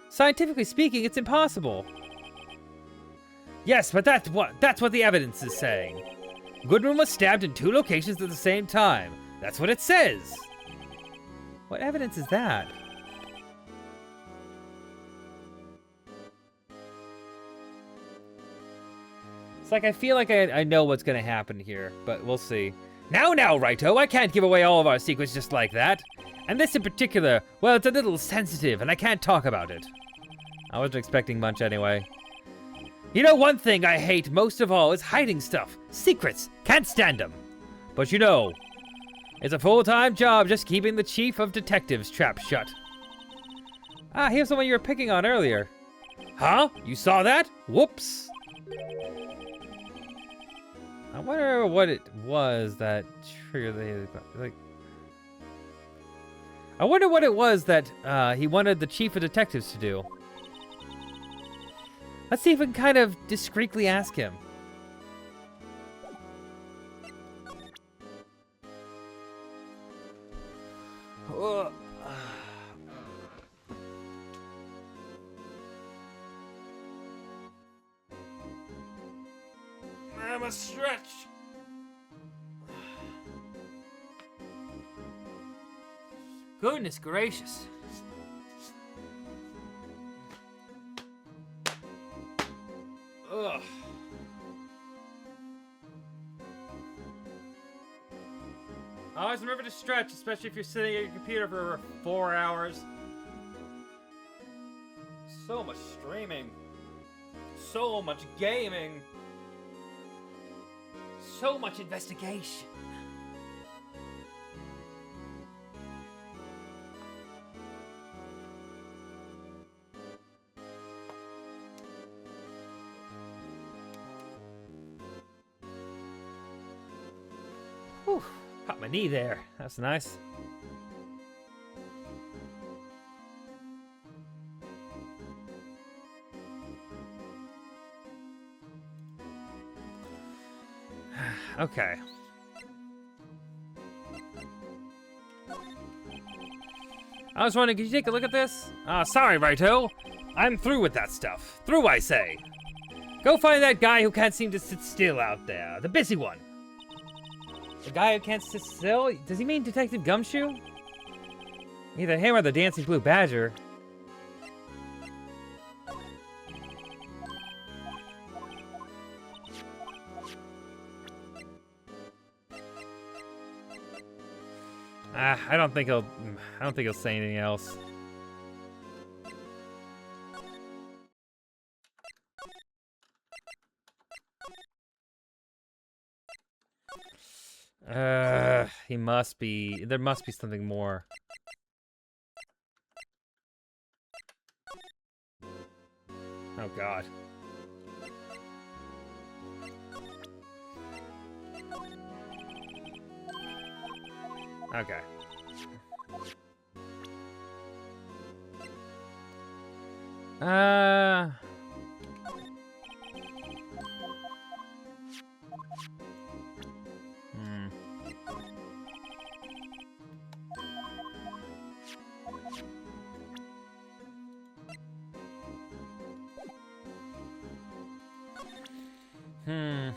Scientifically speaking, it's impossible. Yes, but that's what the evidence is saying. Goodman was stabbed in 2 locations at the same time. That's what it says. What evidence is that? It's like I feel like I know what's gonna happen here, but we'll see. Now, Righto, I can't give away all of our secrets just like that. And this in particular, well, it's a little sensitive, and I can't talk about it. I wasn't expecting much anyway. You know, one thing I hate most of all is hiding stuff. Secrets. Can't stand them. But you know, it's a full-time job just keeping the chief of detectives trap shut. Ah, here's the one you were picking on earlier. Huh? You saw that? Whoops. I wonder what it was that triggered the, like... I wonder what it was that he wanted the chief of detectives to do. Let's see if we can kind of discreetly ask him. I'm a stretch. Goodness gracious. Ugh. Always remember to stretch, especially if you're sitting at your computer for 4 hours. So much streaming. So much gaming. So much investigation. Whew, popped my knee there. That's nice. Okay. I was wondering, could you take a look at this? Sorry, Righto. I'm through with that stuff. Through, I say. Go find that guy who can't seem to sit still out there. The busy one. The guy who can't sit still? Does he mean Detective Gumshoe? Either him or the Dancing Blue Badger. I don't think he'll say anything else. He must be. There must be something more. Oh God. Okay. Hmm.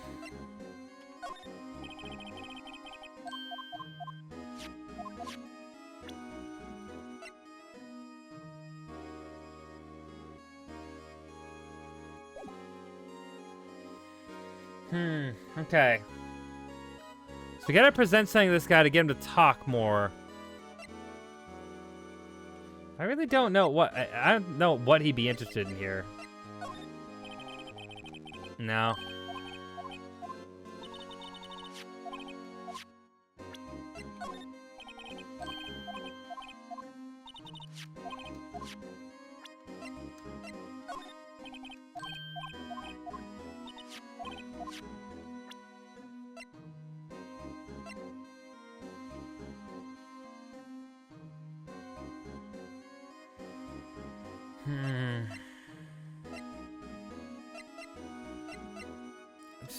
Okay. So we gotta present something to this guy to get him to talk more. I really don't know what... I don't know what he'd be interested in here. No.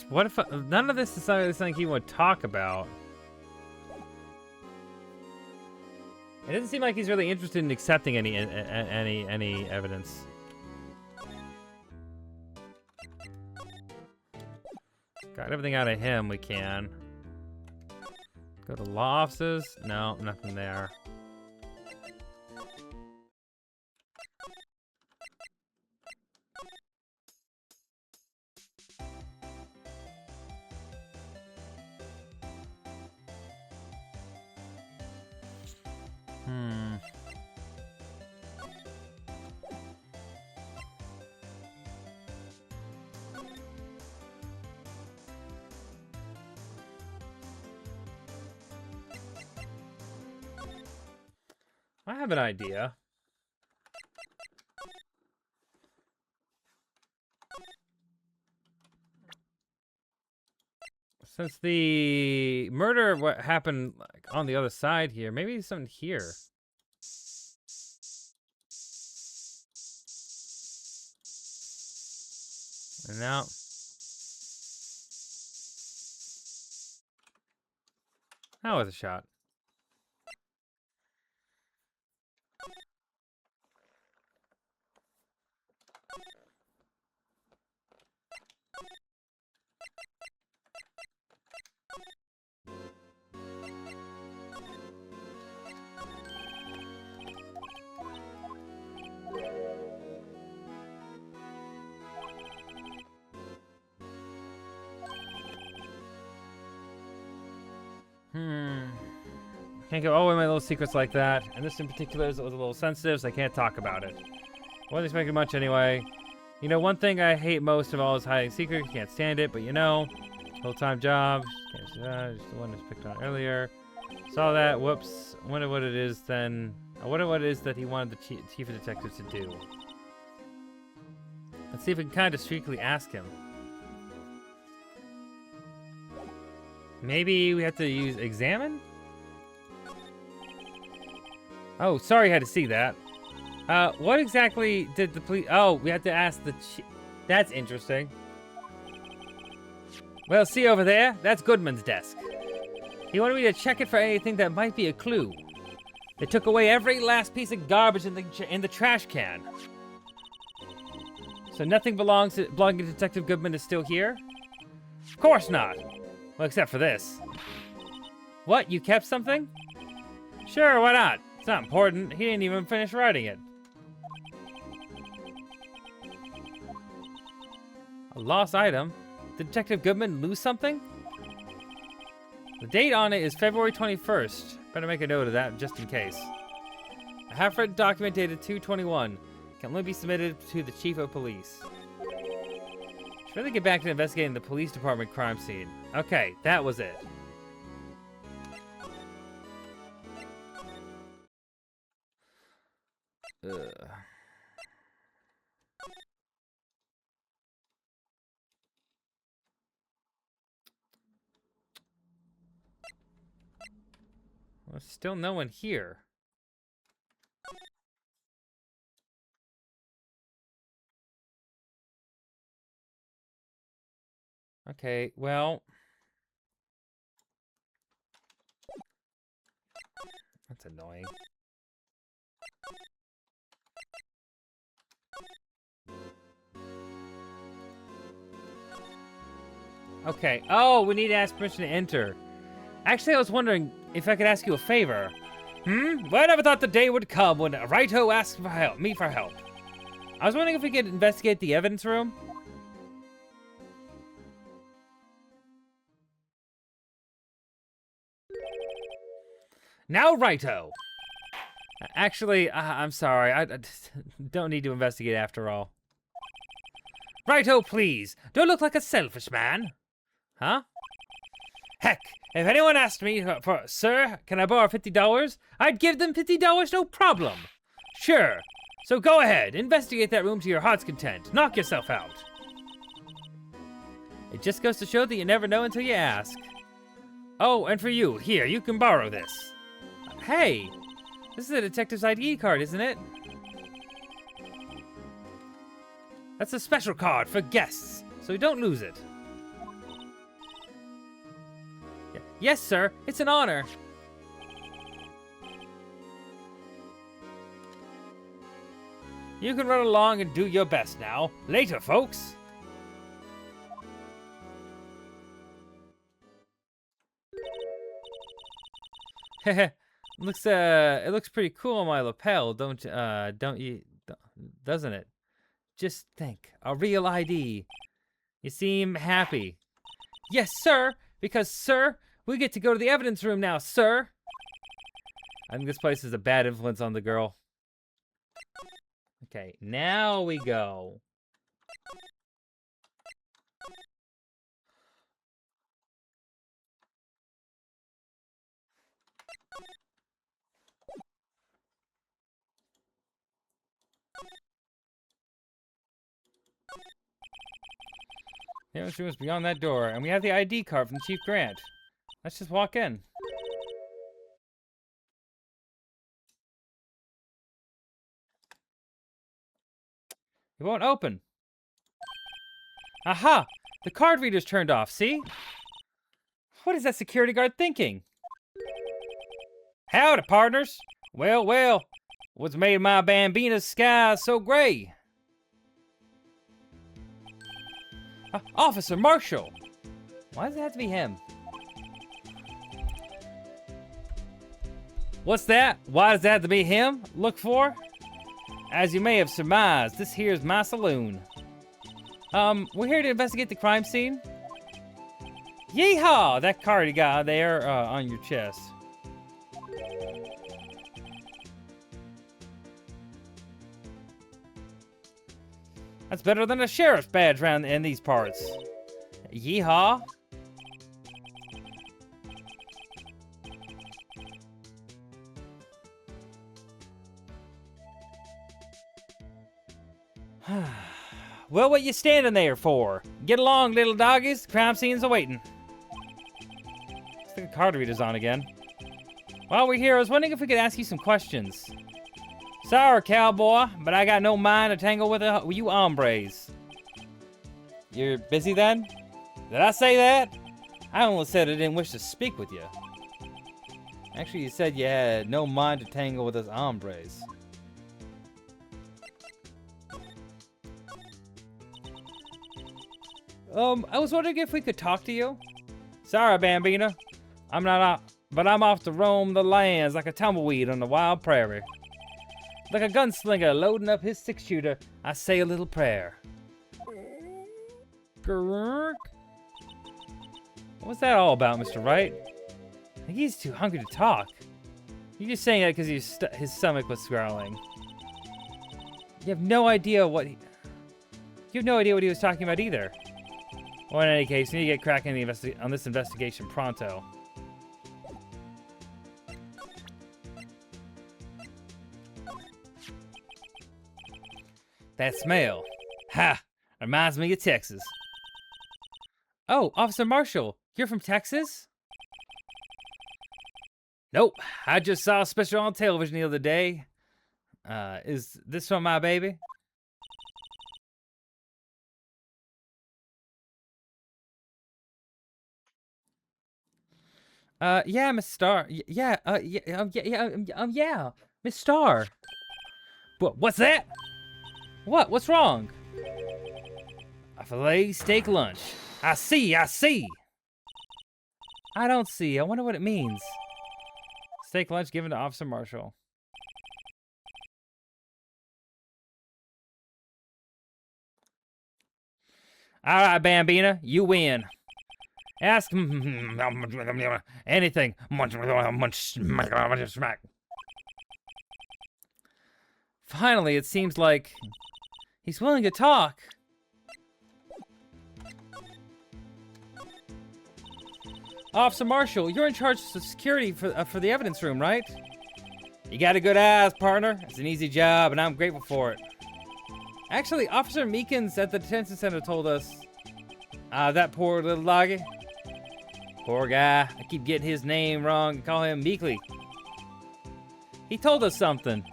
What if none of this is something he would talk about? It doesn't seem like he's really interested in accepting any evidence. Got everything out of him we can. Go to law offices? No, nothing there. I have an idea. Since the murder what happened like, on the other side here, maybe something here. And now... that was a shot. Can't give all away my little secrets like that. And this in particular is a little sensitive, so I can't talk about it. Wasn't expecting much anyway. You know, one thing I hate most of all is hiding secrets. Can't stand it, but you know, full-time job. Just the one that's picked on earlier. Saw that. Whoops. I wonder what it is then. I wonder what it is that he wanted the chief of detectives to do. Let's see if we can kind of discreetly ask him. Maybe we have to use examine? Oh, sorry I had to see that. What exactly did the police... oh, we have to ask the chief. That's interesting. Well, see over there? That's Goodman's desk. He wanted me to check it for anything that might be a clue. They took away every last piece of garbage in the trash can. So nothing belonging to Detective Goodman is still here? Of course not. Well, except for this. What? You kept something? Sure, why not? It's not important. He didn't even finish writing it. A lost item? Did Detective Goodman lose something? The date on it is February 21st. Better make a note of that just in case. A half-written document dated 2/21 can only be submitted to the chief of police. Should really get back to investigating the police department crime scene. Okay, that was it. Ugh. Well, still no one here. Okay, well... that's annoying. Okay. Oh, we need to ask permission to enter. Actually, I was wondering if I could ask you a favor. Well, I never thought the day would come when Raito asked me for help. I was wondering if we could investigate the evidence room. Now, Raito. Actually, I'm sorry. I don't need to investigate after all. Raito, please. Don't look like a selfish man. Huh? Heck, if anyone asked me for, sir, can I borrow $50? I'd give them $50, no problem. Sure. So go ahead, investigate that room to your heart's content. Knock yourself out. It just goes to show that you never know until you ask. Oh, and for you, here, you can borrow this. Hey, this is a detective's ID card, isn't it? That's a special card for guests, so don't lose it. Yes, sir, it's an honor. You can run along and do your best now. Later, folks. Heh. It looks pretty cool on my lapel, don't you? Doesn't it? Just think, a real ID. You seem happy. Yes, sir, because, sir, we get to go to the evidence room now, sir. I think this place is a bad influence on the girl. Okay, now we go. The evidence room is beyond that door, and we have the ID card from Chief Grant. Let's just walk in. It won't open. Aha! The card reader's turned off, see? What is that security guard thinking? Howdy, partners. Well, well. What's made my Bambina's sky so gray? Officer Marshall. Why does it have to be him? What's that? Why does it have to be him? Look for? As you may have surmised, this here's my saloon. We're here to investigate the crime scene. Yeehaw! That card you got there on your chest. That's better than a sheriff's badge around in these parts. Yeehaw! Well, what you standing there for? Get along, little doggies. Crime scene's awaiting. Looks like the card reader's on again. While we're here, I was wondering if we could ask you some questions. Sorry, cowboy, but I got no mind to tangle with you hombres. You're busy then? Did I say that? I only said I didn't wish to speak with you. Actually, you said you had no mind to tangle with us hombres. I was wondering if we could talk to you. Sorry, Bambina. I'm off to roam the lands like a tumbleweed on the wild prairie. Like a gunslinger loading up his 6-shooter, I say a little prayer. Grrrk. What's that all about, Mr. Wright? I think he's too hungry to talk. You're just saying that because his stomach was growling. You have no idea what he was talking about either. Well, in any case, you need to get cracking on this investigation pronto. That smell. Ha! Reminds me of Texas. Oh, Officer Marshall, you're from Texas? Nope, I just saw a special on television the other day. Is this from my baby? Yeah, Miss Star. Yeah, Miss Star. What's that? What's wrong? A filet steak lunch. I see, I see. I don't see. I wonder what it means. Steak lunch given to Officer Marshall. All right, Bambina, you win. Ask anything. Finally, it seems like he's willing to talk. Officer Marshall, you're in charge of security for the evidence room, right? You got a good eyes, partner. It's an easy job, and I'm grateful for it. Actually, Officer Meekins at the detention center told us. That poor little doggy. Poor guy. I keep getting his name wrong and call him Meekly. He told us something.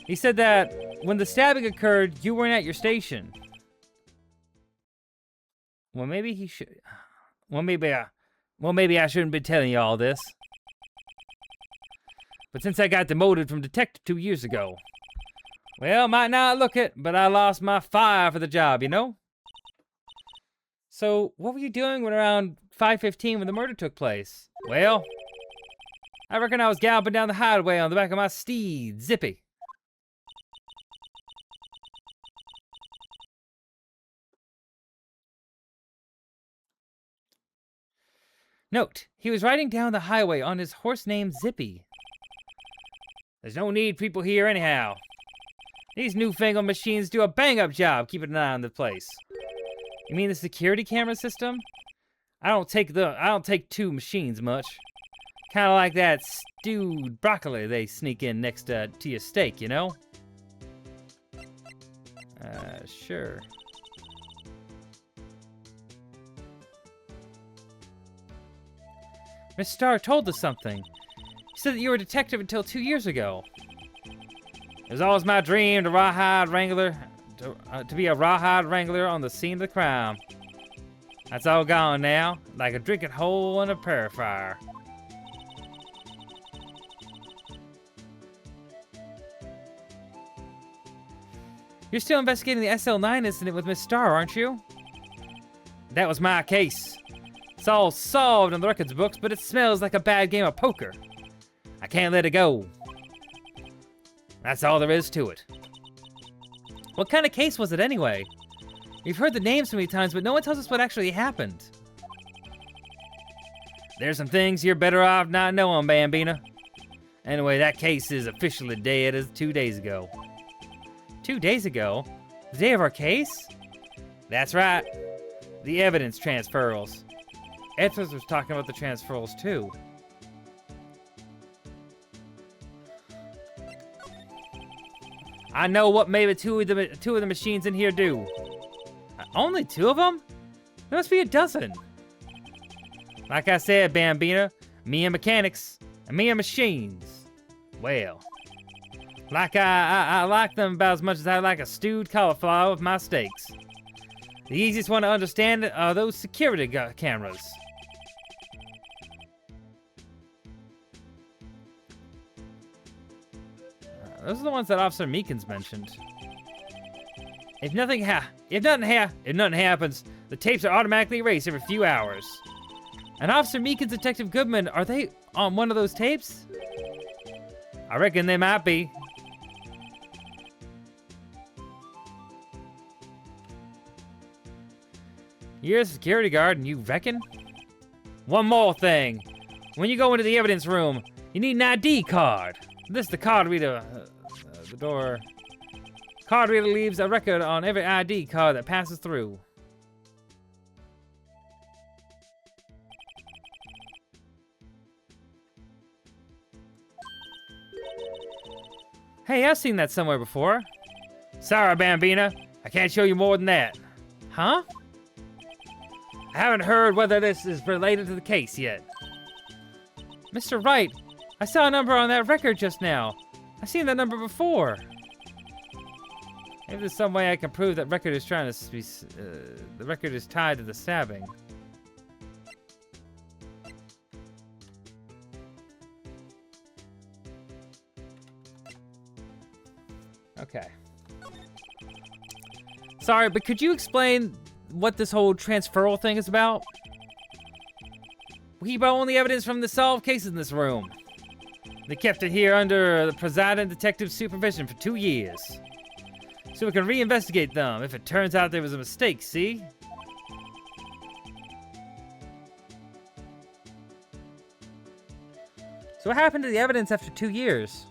He said that when the stabbing occurred, you weren't at your station. Well, maybe he should. Maybe I shouldn't be telling you all this. But since I got demoted from detective 2 years ago, well, might not look it, but I lost my fire for the job, you know? So, what were you doing when around 5:15 when the murder took place? Well, I reckon I was galloping down the highway on the back of my steed, Zippy. Note, he was riding down the highway on his horse named Zippy. There's no need people here anyhow. These newfangled machines do a bang-up job keeping an eye on the place. You mean the security camera system? I don't take two machines much. Kind of like that stewed broccoli they sneak in next to your steak, you know? Sure. Miss Starr told us something. He said that you were a detective until 2 years ago. It was always my dream to be a rawhide wrangler on the scene of the crime. That's all gone now, like a drinking hole in a prairie fire. You're still investigating the SL9 incident with Miss Starr, aren't you? That was my case. It's all solved in the records books, but it smells like a bad game of poker. I can't let it go. That's all there is to it. What kind of case was it anyway? We've heard the names so many times, but no one tells us what actually happened. There's some things you're better off not knowing, Bambina. Anyway, that case is officially dead as 2 days ago. 2 days ago? The day of our case? That's right. The evidence transferals. Edwards was talking about the transferals too. I know what maybe two of the machines in here do. Only 2 of them? There must be a dozen. Like I said, Bambina, me and mechanics, and me and machines. Well, like I like them about as much as I like a stewed cauliflower with my steaks. The easiest one to understand are those security cameras. Those are the ones that Officer Meekins mentioned. If nothing happens, the tapes are automatically erased every few hours. And Officer Meekins, Detective Goodman, are they on one of those tapes? I reckon they might be. You're a security guard and you reckon? One more thing. When you go into the evidence room, you need an ID card. This is the card reader. The door. Card reader leaves a record on every ID card that passes through. Hey, I've seen that somewhere before. Sorry, Bambina. I can't show you more than that. Huh? I haven't heard whether this is related to the case yet. Mr. Wright, I saw a number on that record just now. I've seen that number before. Maybe there's some way I can prove that record is trying to be, the record is tied to the stabbing. Okay. Sorry, but could you explain what this whole transferal thing is about? We keep our only evidence from the solved cases in this room. They kept it here under the presiding detective's supervision for 2 years. So we can reinvestigate them if it turns out there was a mistake, see? So what happened to the evidence after 2 years?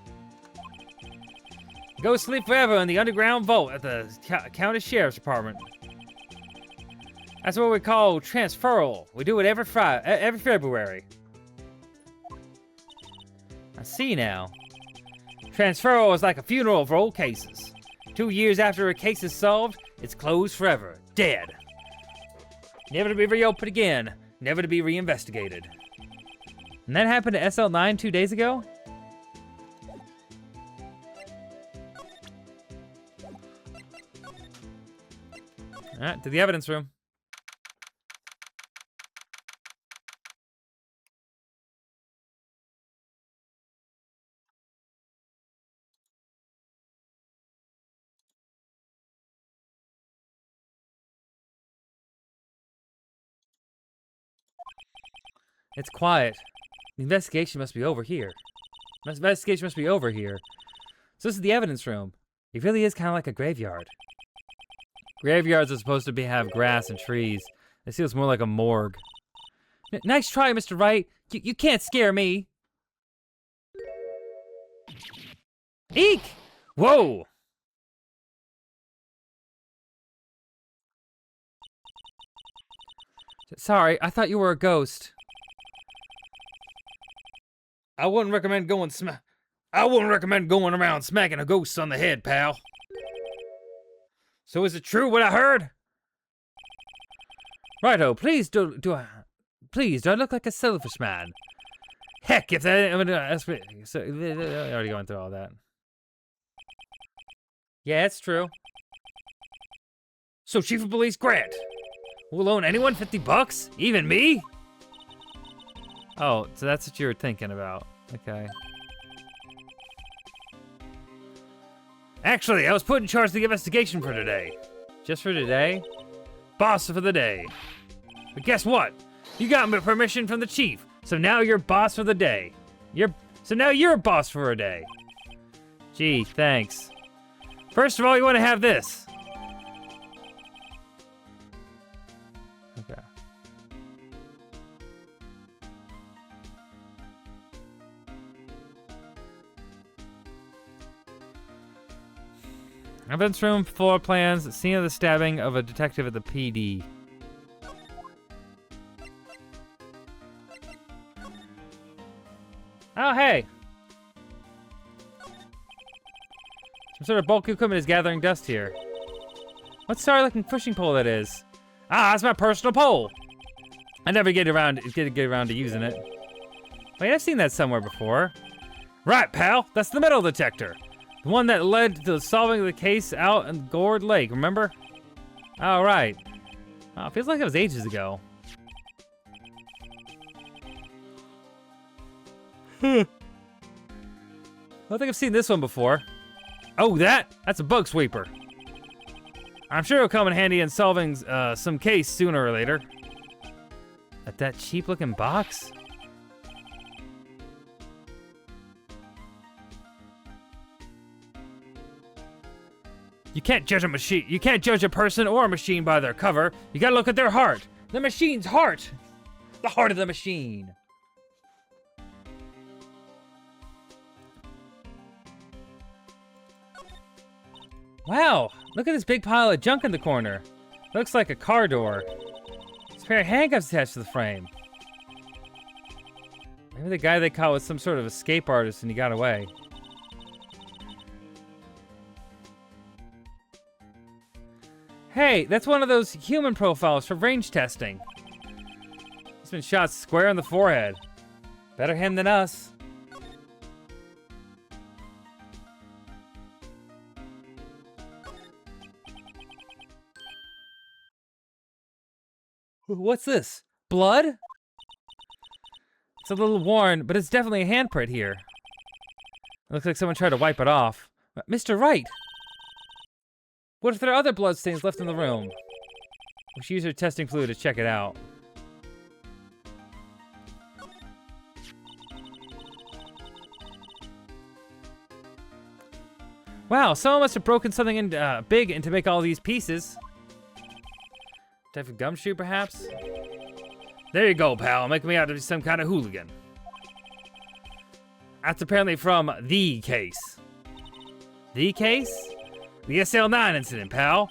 Go sleep forever in the underground vault at the county sheriff's department. That's what we call transferal. We do it every February. I see now. Transferal is like a funeral for old cases. 2 years after a case is solved, it's closed forever. Dead. Never to be reopened again. Never to be reinvestigated. And that happened to SL9 2 days ago? Alright, to the evidence room. It's quiet. The investigation must be over here. Investigation must be over here. So this is the evidence room. It really is kind of like a graveyard. Graveyards are supposed to have grass and trees. This feels more like a morgue. Nice try, Mr. Wright. You can't scare me. Eek! Whoa! Sorry, I thought you were a ghost. I wouldn't recommend going around smacking a ghost on the head, pal. So is it true what I heard? Righto, please do I look like a selfish man? Heck, if that already going through all that. Yeah, it's true. So Chief of Police Grant will loan anyone $50? Even me? Oh, so that's what you were thinking about. Okay. Actually, I was put in charge of the investigation for today. Just for today? Boss for the day. But guess what? You got my permission from the chief, so now you're boss for the day. So now you're boss for a day. Gee, thanks. First of all, you want to have this. Okay. Evidence room, floor plans, scene of the stabbing of a detective at the PD. Oh, hey! Some sort of bulky equipment is gathering dust here. What sorry-looking fishing pole that is? Ah, that's my personal pole! I never get around to using it. Wait, I've seen that somewhere before. Right, pal! That's the metal detector! The one that led to solving the case out in Gourd Lake, remember? Oh, right. Oh, it feels like it was ages ago. I don't think I've seen this one before. Oh, that's a bug sweeper. I'm sure it'll come in handy in solving some case sooner or later. At that cheap-looking box? You can't judge a person or a machine by their cover. You gotta look at their heart. The machine's heart. The heart of the machine. Wow, look at this big pile of junk in the corner. Looks like a car door. There's a pair of handcuffs attached to the frame. Maybe the guy they caught was some sort of escape artist and he got away. Hey, that's one of those human profiles for range testing. He's been shot square in the forehead. Better him than us. What's this? Blood? It's a little worn, but it's definitely a handprint here. It looks like someone tried to wipe it off. Mr. Wright! What if there are other bloodstains left in the room? We should use our testing fluid to check it out. Wow, someone must have broken something in, big to make all these pieces. Type of gumshoe, perhaps? There you go, pal. Make me out to be some kind of hooligan. That's apparently from the case. The case? The SL9 incident, pal.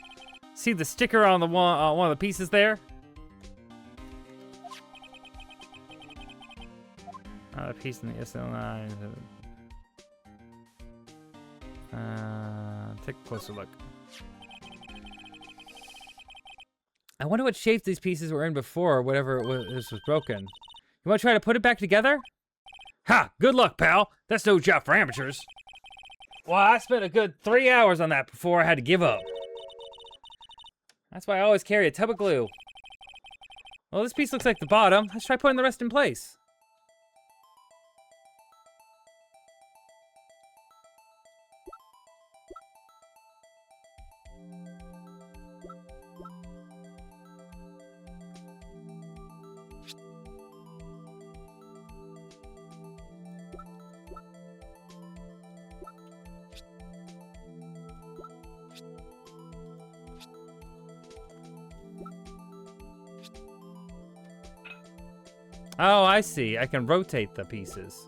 See the sticker on the one of the pieces there? A piece in the SL9. Take a closer look. I wonder what shape these pieces were in before, whatever this was broken. You want to try to put it back together? Ha! Good luck, pal. That's no job for amateurs. Well, I spent a good 3 hours on that before I had to give up. That's why I always carry a tub of glue. Well, this piece looks like the bottom. Let's try putting the rest in place. Oh, I see. I can rotate the pieces.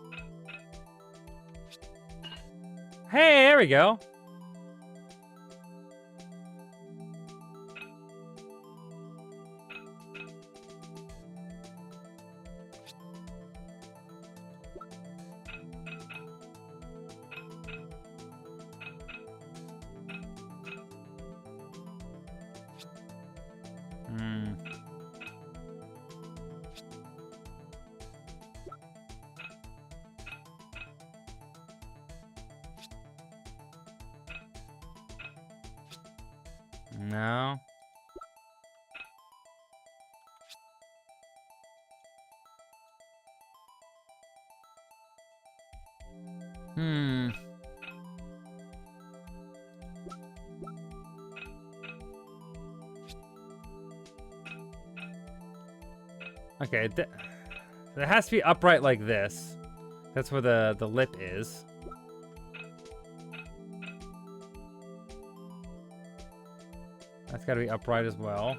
Hey, there we go. No. Okay, that has to be upright like this. That's where the lip is. That's gotta be upright as well.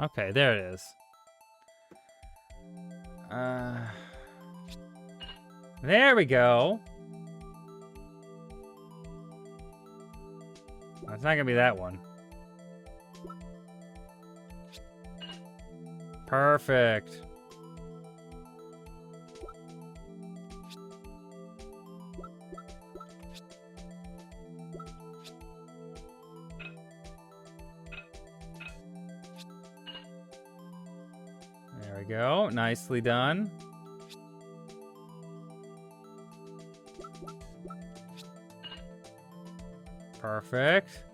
Okay, there it is. There we go. It's not gonna be that one. Perfect. There we go. Nicely done. Perfect.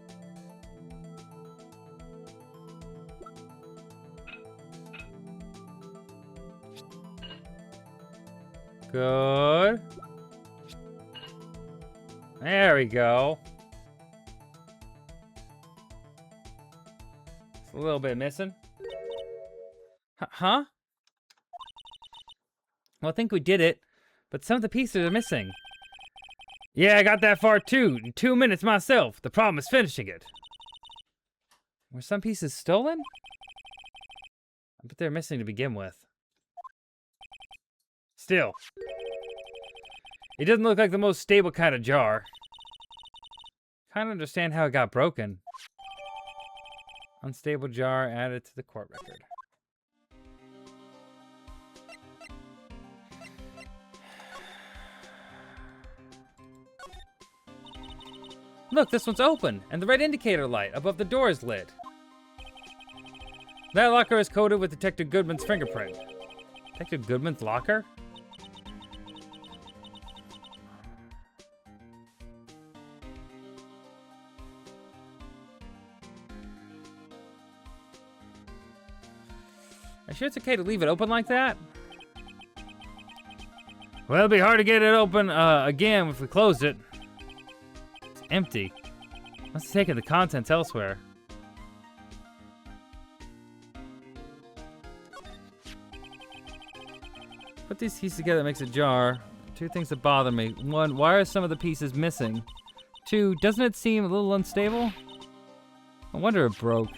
Good. There we go. It's a little bit missing. Huh? Well, I think we did it, but some of the pieces are missing. Yeah, I got that far too, in 2 minutes myself. The problem is finishing it. Were some pieces stolen? I bet they're missing to begin with. Still. It doesn't look like the most stable kind of jar. Kind of understand how it got broken. Unstable jar added to the court record. Look, this one's open, and the red indicator light above the door is lit. That locker is coated with Detective Goodman's fingerprint. Detective Goodman's locker? Are you sure it's okay to leave it open like that? Well, it'd be hard to get it open again if we closed it. It's empty. Must have taken the contents elsewhere. Put these pieces together makes a jar. Two things that bother me. One, why are some of the pieces missing? Two, doesn't it seem a little unstable? I wonder it broke.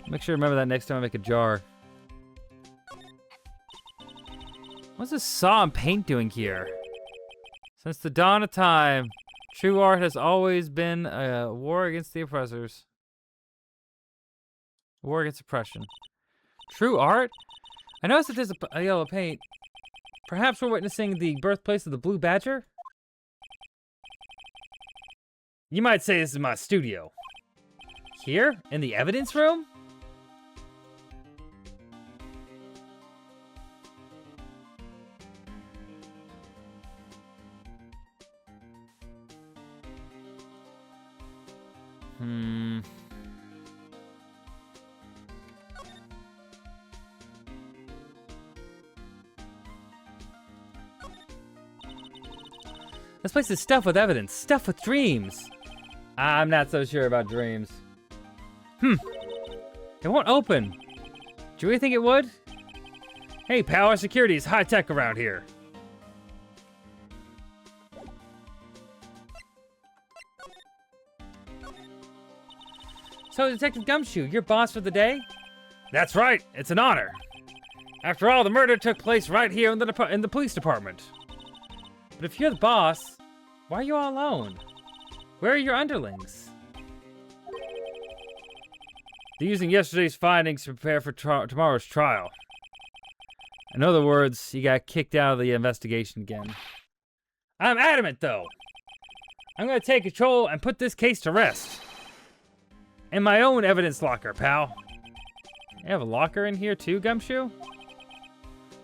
Make sure to remember that next time I make a jar. What's this saw and paint doing here? Since the dawn of time, true art has always been a war against the oppressors. War against oppression. True art? I noticed that there's a yellow paint. Perhaps we're witnessing the birthplace of the Blue Badger? You might say this is my studio. Here? In the evidence room? This place is stuffed with evidence, stuffed with dreams. I'm not so sure about dreams. It won't open. Do you really think it would? Hey, pal, our security is high-tech around here. So, Detective Gumshoe, your boss for the day? That's right, it's an honor. After all, the murder took place right here in the police department. But if you're the boss, why are you all alone? Where are your underlings? They're using yesterday's findings to prepare for tomorrow's trial. In other words, you got kicked out of the investigation again. I'm adamant, though. I'm gonna take control and put this case to rest. In my own evidence locker, pal. You have a locker in here too, Gumshoe?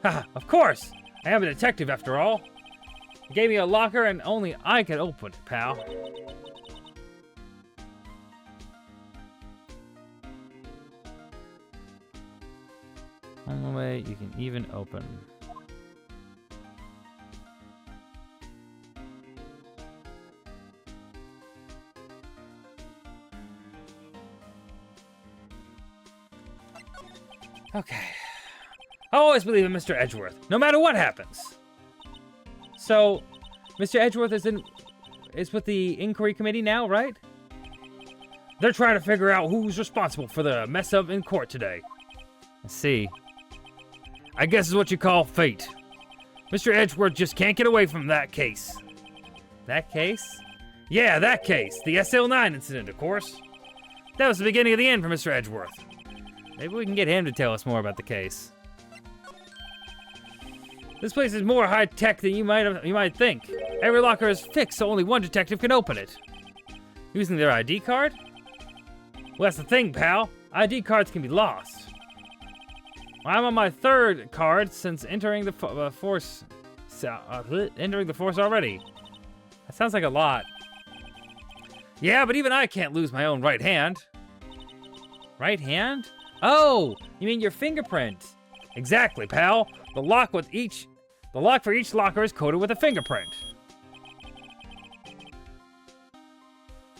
Haha, of course! I am a detective after all. You gave me a locker and only I can open it, pal. Only way you can even open. Okay. I always believe in Mr. Edgeworth, no matter what happens. So, Mr. Edgeworth is with the inquiry committee now, right? They're trying to figure out who's responsible for the mess up in court today. I see. I guess is what you call fate. Mr. Edgeworth just can't get away from that case. That case? Yeah, that case. The SL9 incident, of course. That was the beginning of the end for Mr. Edgeworth. Maybe we can get him to tell us more about the case. This place is more high-tech than you might think. Every locker is fixed so only one detective can open it. Using their ID card? Well, that's the thing, pal. ID cards can be lost. Well, I'm on my third card since entering the force. Entering the force already. That sounds like a lot. Yeah, but even I can't lose my own right hand. Right hand? Oh, you mean your fingerprint? Exactly, pal. The lock for each locker is coated with a fingerprint.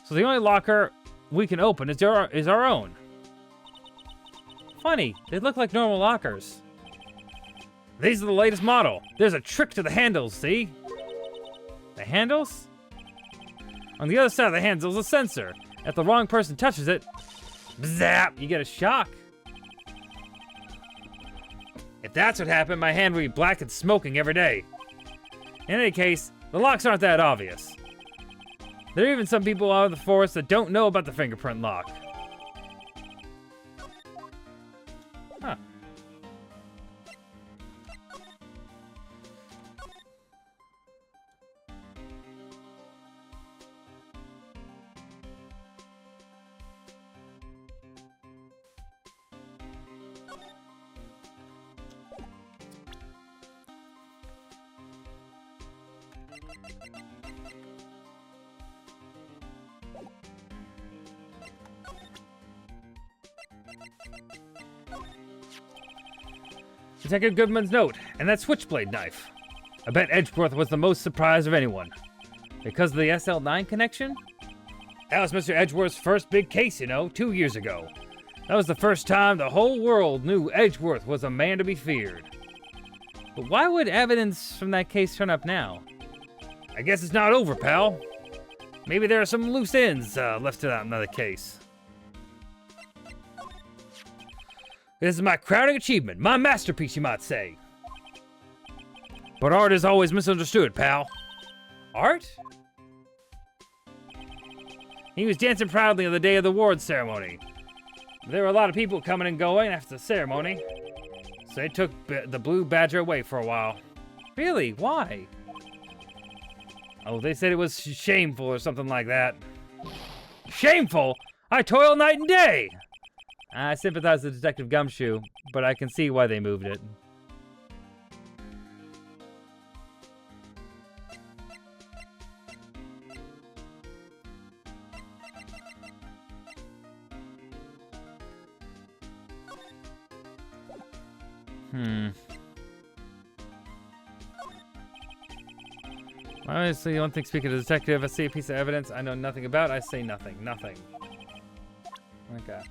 So the only locker we can open is our own. Funny, they look like normal lockers. These are the latest model. There's a trick to the handles, see? The handles? On the other side of the handle is a sensor. If the wrong person touches it, zap, you get a shock. If that's what happened, my hand would be black and smoking every day. In any case, the locks aren't that obvious. There are even some people out of the force that don't know about the fingerprint lock. Huh. Detective Goodman's note, and that switchblade knife. I bet Edgeworth was the most surprised of anyone. Because of the SL9 connection? That was Mr. Edgeworth's first big case, 2 years ago. That was the first time the whole world knew Edgeworth was a man to be feared. But why would evidence from that case turn up now? I guess it's not over, pal. Maybe there are some loose ends left to that another case. This is my crowning achievement, my masterpiece, you might say. But art is always misunderstood, pal. Art? He was dancing proudly on the day of the awards ceremony. There were a lot of people coming and going after the ceremony, so they took the Blue Badger away for a while. Really? Why? Oh, they said it was shameful or something like that. Shameful? I toil night and day! I sympathize with Detective Gumshoe, but I can see why they moved it. Obviously, you don't think speaking to the detective. I see a piece of evidence I know nothing about. I say nothing. Nothing. Okay.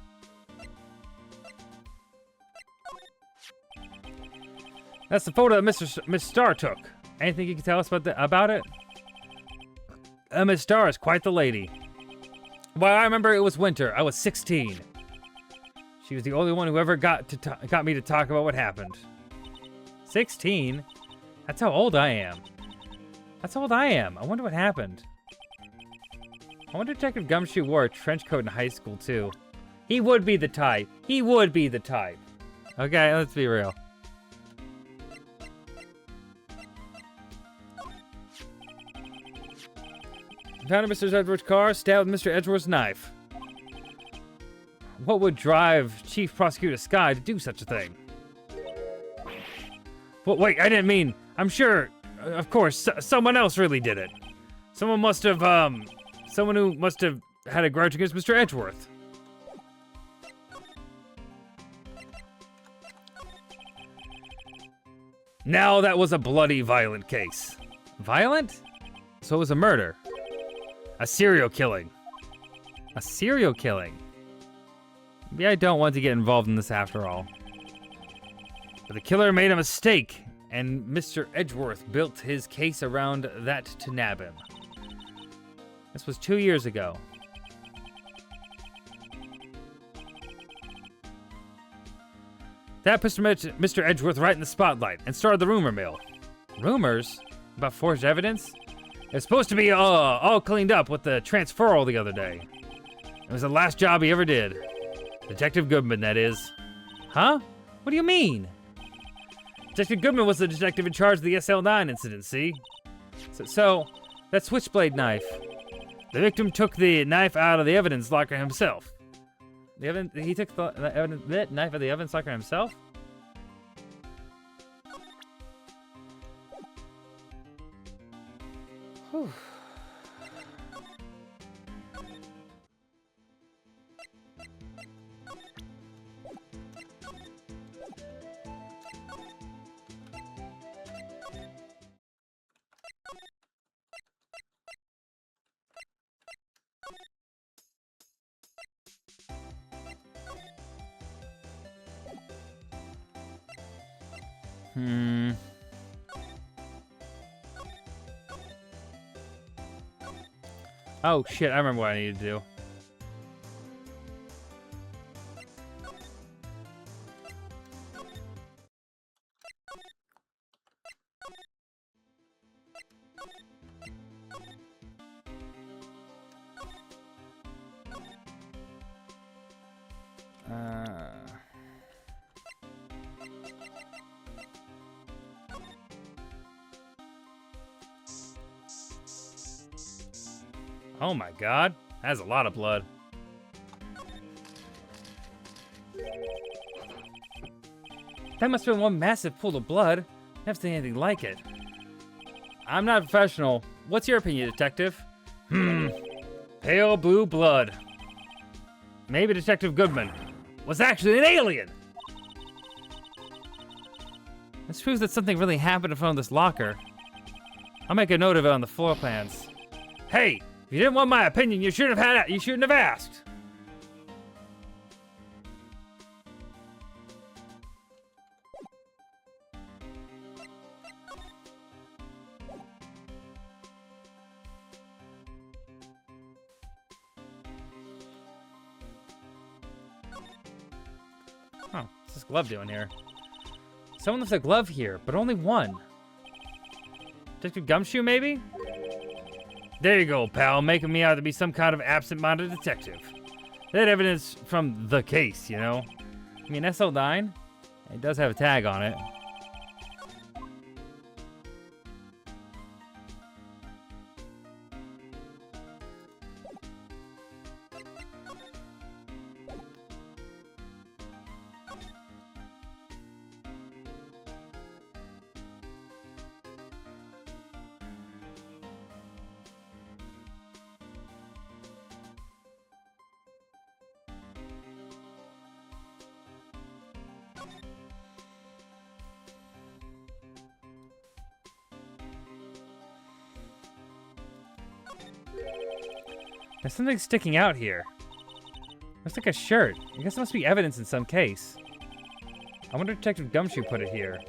That's the photo that Miss Starr took. Anything you can tell us about it? Miss Starr is quite the lady. Well, I remember it was winter. I was 16. She was the only one who ever got me to talk about what happened. 16? That's how old I am. That's how old I am. I wonder what happened. I wonder if Detective Gumshoe wore a trench coat in high school, too. He would be the type. He would be the type. Okay, let's be real. Found Mr. Edwards' car, stabbed with Mr. Edwards' knife. What would drive Chief Prosecutor Skye to do such a thing? Well, wait, I didn't mean... I'm sure, of course, someone else really did it. Someone must have, someone who must have had a grudge against Mr. Edgeworth. Now that was a bloody, violent case. Violent? So it was a murder. A serial killing. A serial killing. Maybe I don't want to get involved in this after all. But the killer made a mistake, and Mr. Edgeworth built his case around that to nab him. This was 2 years ago. That put Mr. Edgeworth right in the spotlight and started the rumor mill. Rumors? About forged evidence? It's supposed to be all cleaned up with the transferal the other day. It was the last job he ever did. Detective Goodman, that is. Huh? What do you mean? Detective Goodman was the detective in charge of the SL9 incident, see? So that switchblade knife. The victim took the knife out of the evidence locker himself. He took the knife out of the evidence locker himself? Whew. Oh shit, I remember what I need to do. Oh my god, that's a lot of blood. That must have been one massive pool of blood. Never seen anything like it. I'm not a professional. What's your opinion, detective? Pale blue blood. Maybe Detective Goodman was actually an alien. This proves that something really happened in front of this locker. I'll make a note of it on the floor plans. Hey, if you didn't want my opinion, you shouldn't have asked. Huh, what's this glove doing here? Someone left a glove here, but only one. Detective Gumshoe, maybe? There you go, pal, making me out to be some kind of absent-minded detective. That evidence from the case, you know? I mean, SL9? It does have a tag on it. There's something sticking out here. Looks like a shirt. I guess it must be evidence in some case. I wonder if Detective Gumshoe put it here.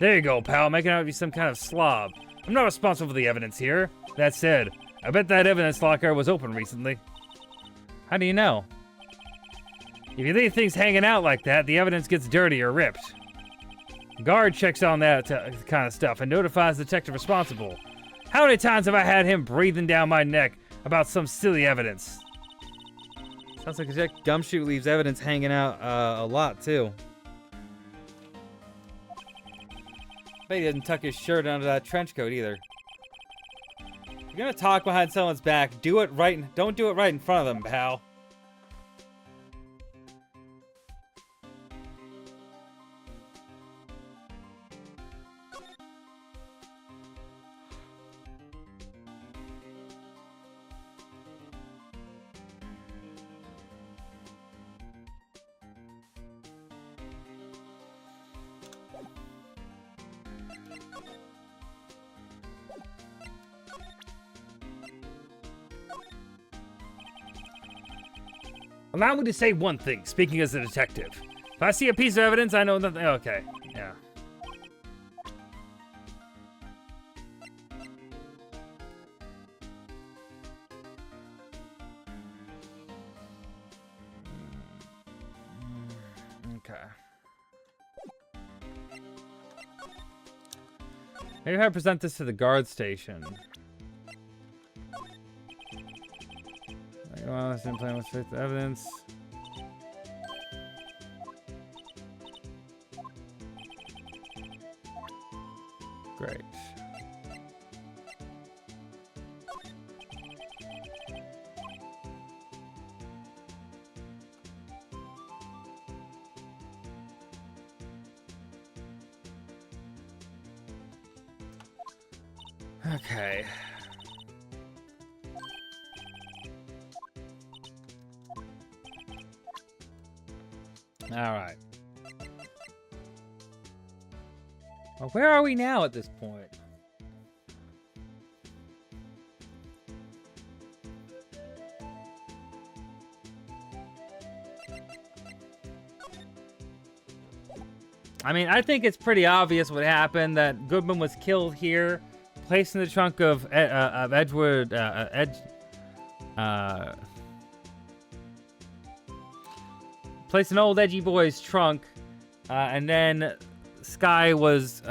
There you go, pal, making out to be some kind of slob. I'm not responsible for the evidence here. That said, I bet that evidence locker was open recently. How do you know? If you leave things hanging out like that, the evidence gets dirty or ripped. Guard checks on that kind of stuff and notifies the detective responsible. How many times have I had him breathing down my neck about some silly evidence? Sounds like Detective Gumshoe leaves evidence hanging out a lot, too. Bet he doesn't tuck his shirt under that trench coat, either. If you're gonna talk behind someone's back, don't do it right in front of them, pal. Allow me to say one thing, speaking as a detective. If I see a piece of evidence, I know nothing. Okay, yeah. Okay. Maybe if I present this to the guard station. Well, this didn't plan with fifth evidence. Great. Okay. All right. Well, where are we now at this point? I mean, I think it's pretty obvious what happened, that Goodman was killed here, placed in the trunk of Edgewood, placed in old Edgy Boy's trunk, and then Sky was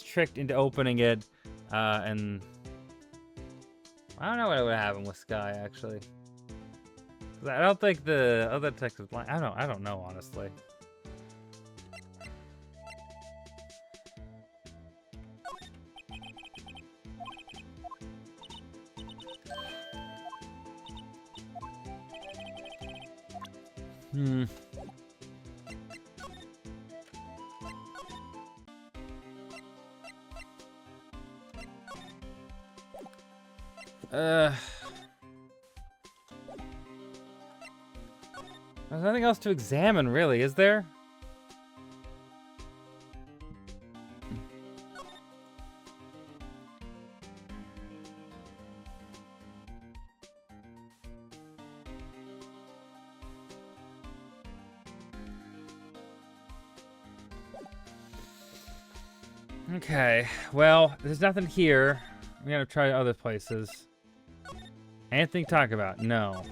tricked into opening it, and I don't know what would happen with Sky, actually. 'Cause I don't think the other detectives blind. I don't know, honestly. There's nothing else to examine, really, is there? Okay, well, there's nothing here. We gotta try other places. Anything to talk about? No.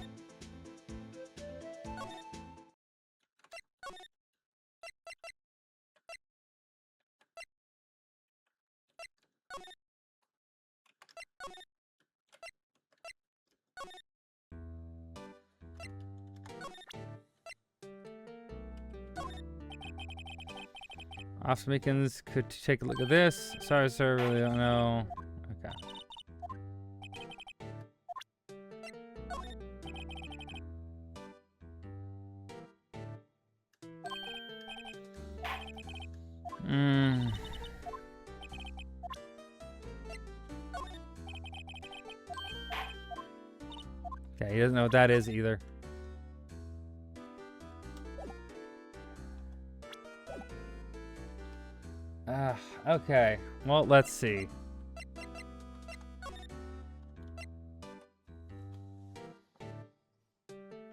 Officer Meekins could take a look at this. Sorry, sir, really don't know. Okay. Hmm. Okay, he doesn't know what that is either. Okay. Well, let's see.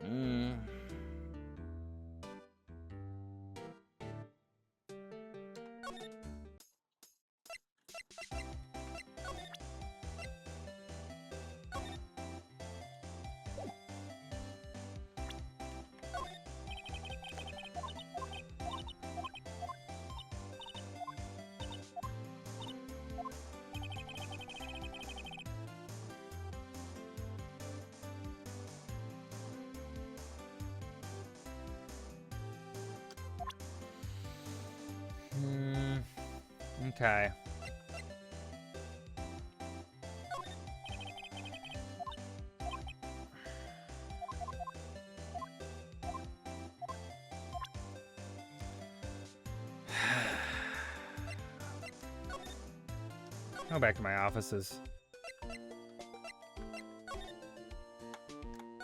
Hmm. Okay. Go back to my offices.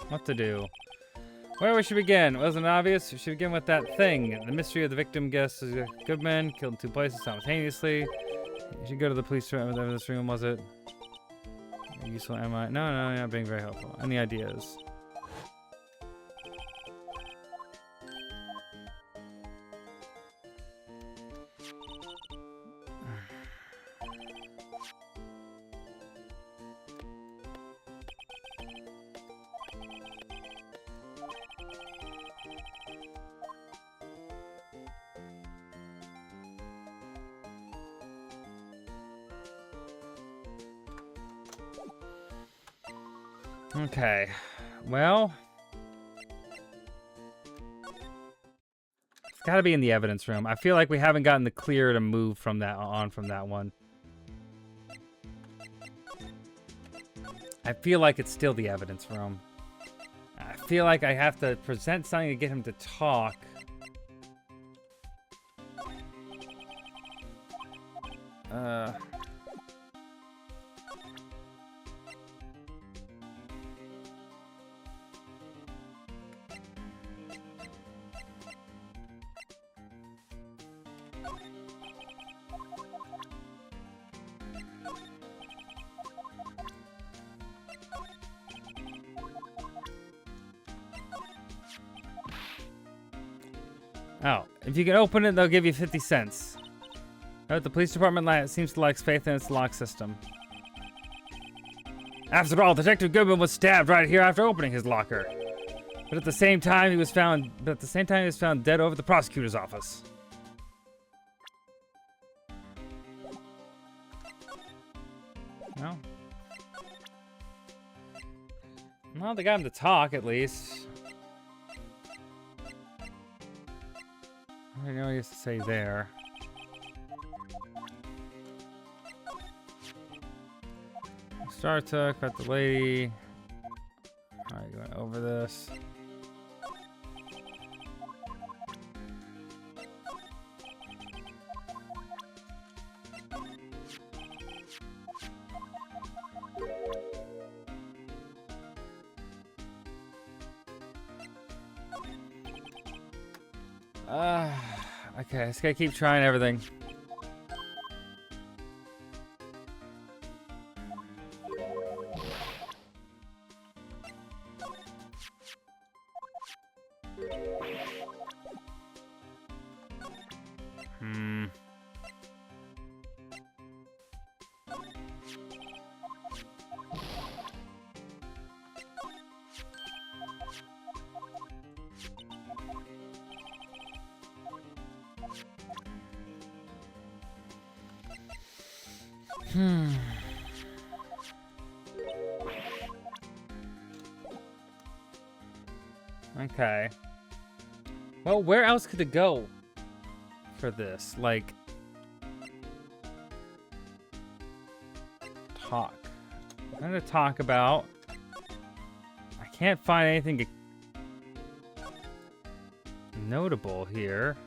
What to do? Where we should begin? Wasn't it obvious? We should begin with that thing. The mystery of the victim guess is a good man killed in 2 places simultaneously. You should go to the police room. Whatever this room was it? Useful am I? No, you're not being very helpful. Any ideas? Okay, well, it's got to be in the evidence room. I feel like we haven't gotten the clear to move from that one. I feel like it's still the evidence room. I feel like I have to present something to get him to talk. Oh, if you can open it, they'll give you 50 cents. But the police department seems to lack faith in its lock system. After all, Detective Goodman was stabbed right here after opening his locker. But at the same time, he was found dead over the prosecutor's office. No. Well, they got him to talk at least. I don't know what he has to say there. Star took about the lady. Alright, going over this. Okay, I just gotta keep trying everything. Hmm. Okay. Well, where else could it go for this? Like, talk. I'm gonna talk about. I can't find anything notable here.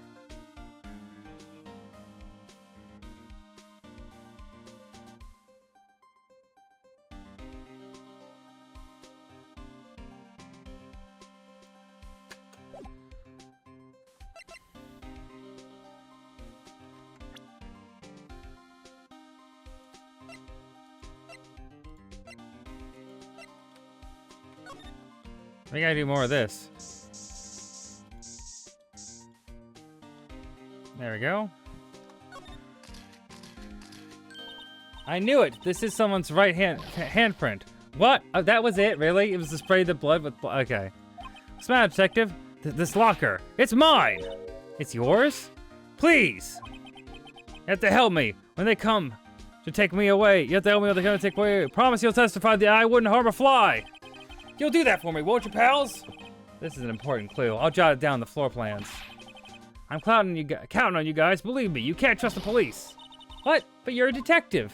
I gotta do more of this. There we go. I knew it. This is someone's right handprint. What? Oh, that was it? Really? It was to spray the blood with blood. Okay. What's the matter, detective? This locker. It's mine. It's yours? Please. You have to help me. When they come to take me away, you have to help me when they come to take me away. Promise you'll testify that I wouldn't harm a fly. You'll do that for me, won't you, pals? This is an important clue. I'll jot it down in the floor plans. I'm counting on you guys. Believe me, you can't trust the police. What? But you're a detective.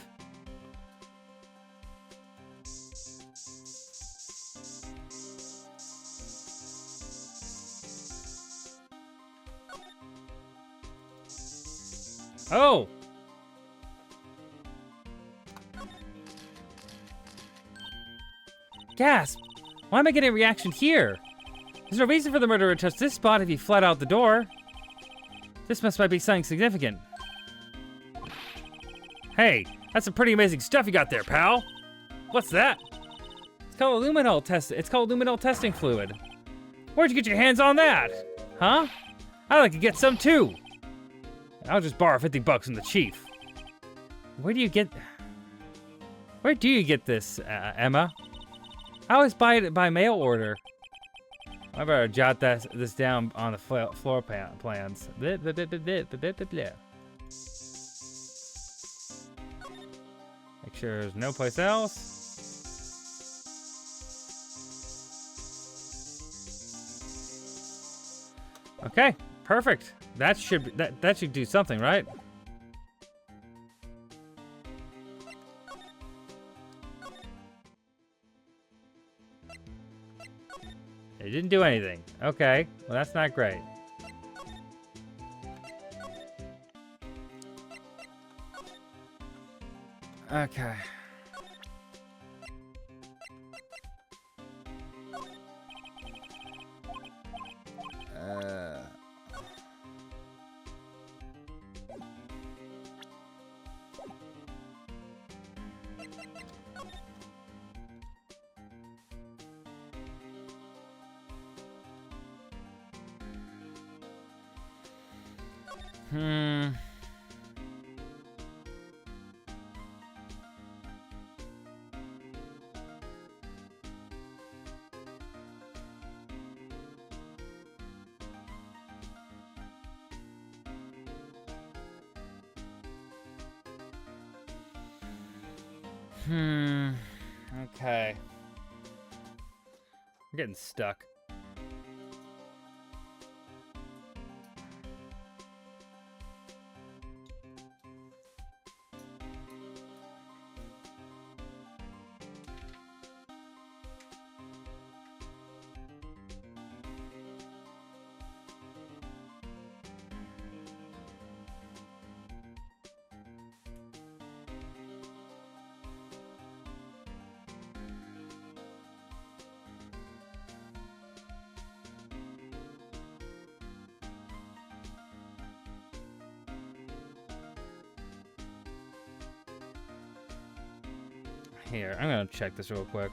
Oh. Gasp. Why am I getting a reaction here? There's no reason for the murderer to touch this spot if he fled out the door. This might be something significant. Hey, that's some pretty amazing stuff you got there, pal. What's that? It's called luminol test. It's called luminol testing fluid. Where'd you get your hands on that? Huh? I'd like to get some too. I'll just borrow 50 bucks from the chief. Where do you get this, Emma? I always buy it by mail order. I better jot this down on the floor plans. Make sure there's no place else. Okay, perfect. That should do something, right? It didn't do anything. Okay, well that's not great. Okay. Okay. I'm getting stuck. Here, I'm gonna check this real quick.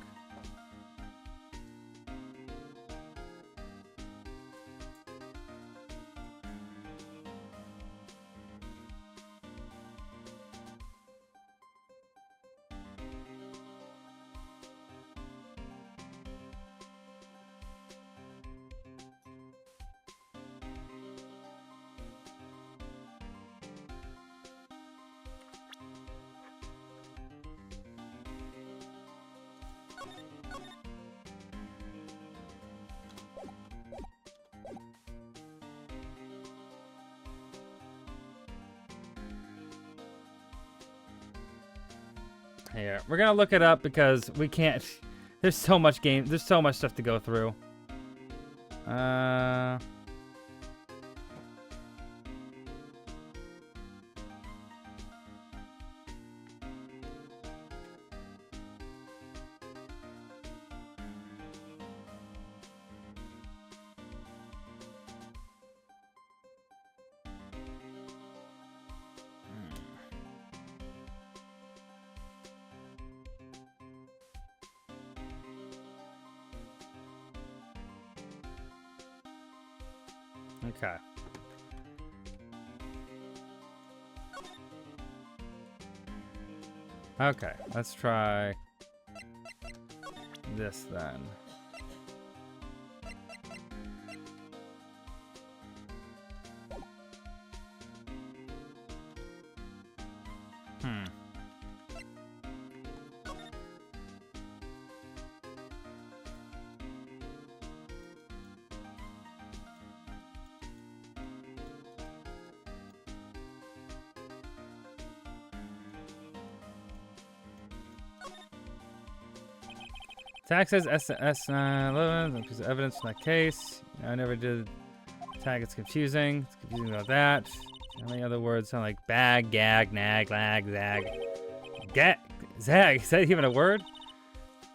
Here, we're gonna look it up because we can't. There's so much game. There's so much stuff to go through. Okay. Okay, let's try this then. Tag says S11, piece of evidence in that case. I never did. Tag, it's confusing. It's confusing about that. How many other words sound like bag, gag, nag, lag, zag? Zag, is that even a word?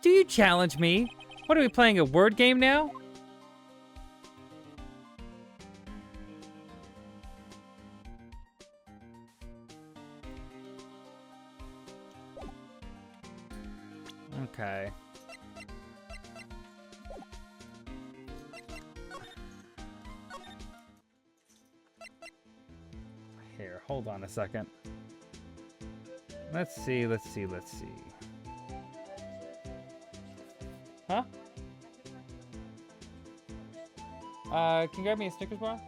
Do you challenge me? What, are we playing a word game now? Okay. Here, hold on a second. Let's see. Huh? Can you grab me a Snickers bar?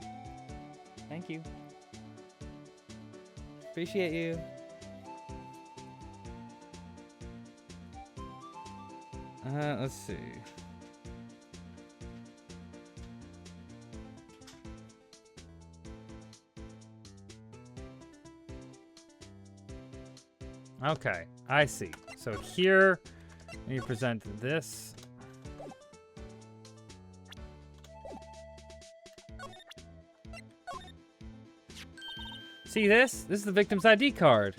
Thank you. Appreciate you. Let's see. Okay, I see. So here, you present this. See this? This is the victim's ID card.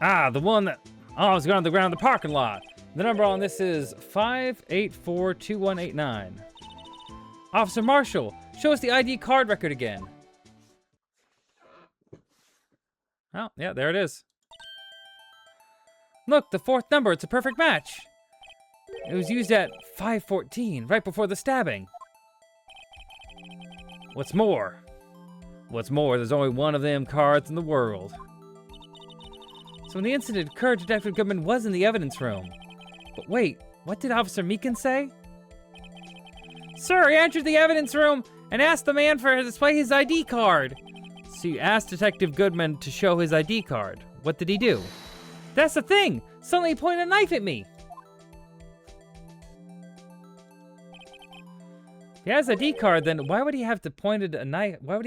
Ah, the one that almost got on the ground in the parking lot. The number on this is 5842189. Officer Marshall, show us the ID card record again. Oh, yeah, there it is. Look, the fourth number, it's a perfect match. It was used at 5:14, right before the stabbing. What's more, there's only one of them cards in the world. So when the incident occurred, Detective Goodman was in the evidence room. But wait, what did Officer Meekin say? Sir, he entered the evidence room and asked the man to display his ID card. So you asked Detective Goodman to show his ID card. What did he do? That's the thing! Suddenly he pointed a knife at me! If he has an ID card, then why would he have to pointed a knife? Why would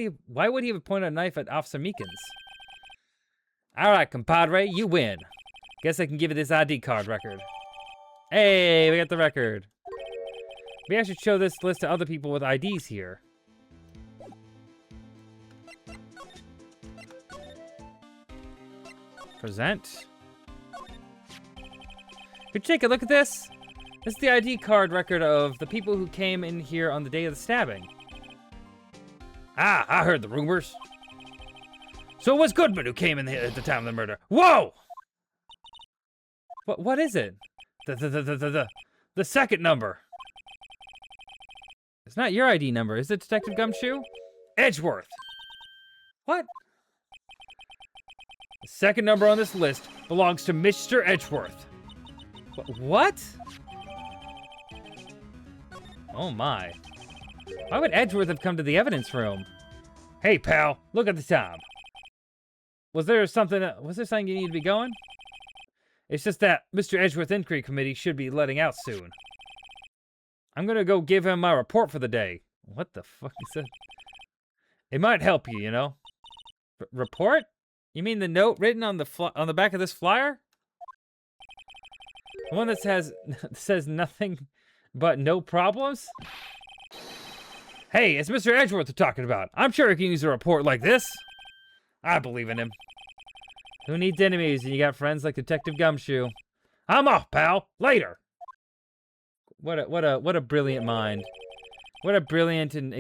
he have pointed a knife at Officer Meekins? Alright, compadre, you win. Guess I can give you this ID card record. Hey, we got the record. Maybe I should show this list to other people with IDs here. Present. Could you take a look at this? This is the ID card record of the people who came in here on the day of the stabbing. Ah, I heard the rumors. So it was Goodman who came in here at the time of the murder. Whoa! What is it? The second number. It's not your ID number, is it, Detective Gumshoe? Edgeworth. What? The second number on this list belongs to Mr. Edgeworth. What? Oh my. Why would Edgeworth have come to the evidence room? Hey pal, look at the time. Was there something you need to be going? It's just that Mr. Edgeworth Inquiry Committee should be letting out soon. I'm gonna go give him my report for the day. What the fuck is that? It might help you, you know. Report? You mean the note written on the back of this flyer? The one that says nothing but no problems? Hey, it's Mr. Edgeworth we're talking about. I'm sure he can use a report like this. I believe in him. Who needs enemies when you got friends like Detective Gumshoe? I'm off, pal. Later. What a brilliant mind. What a brilliant and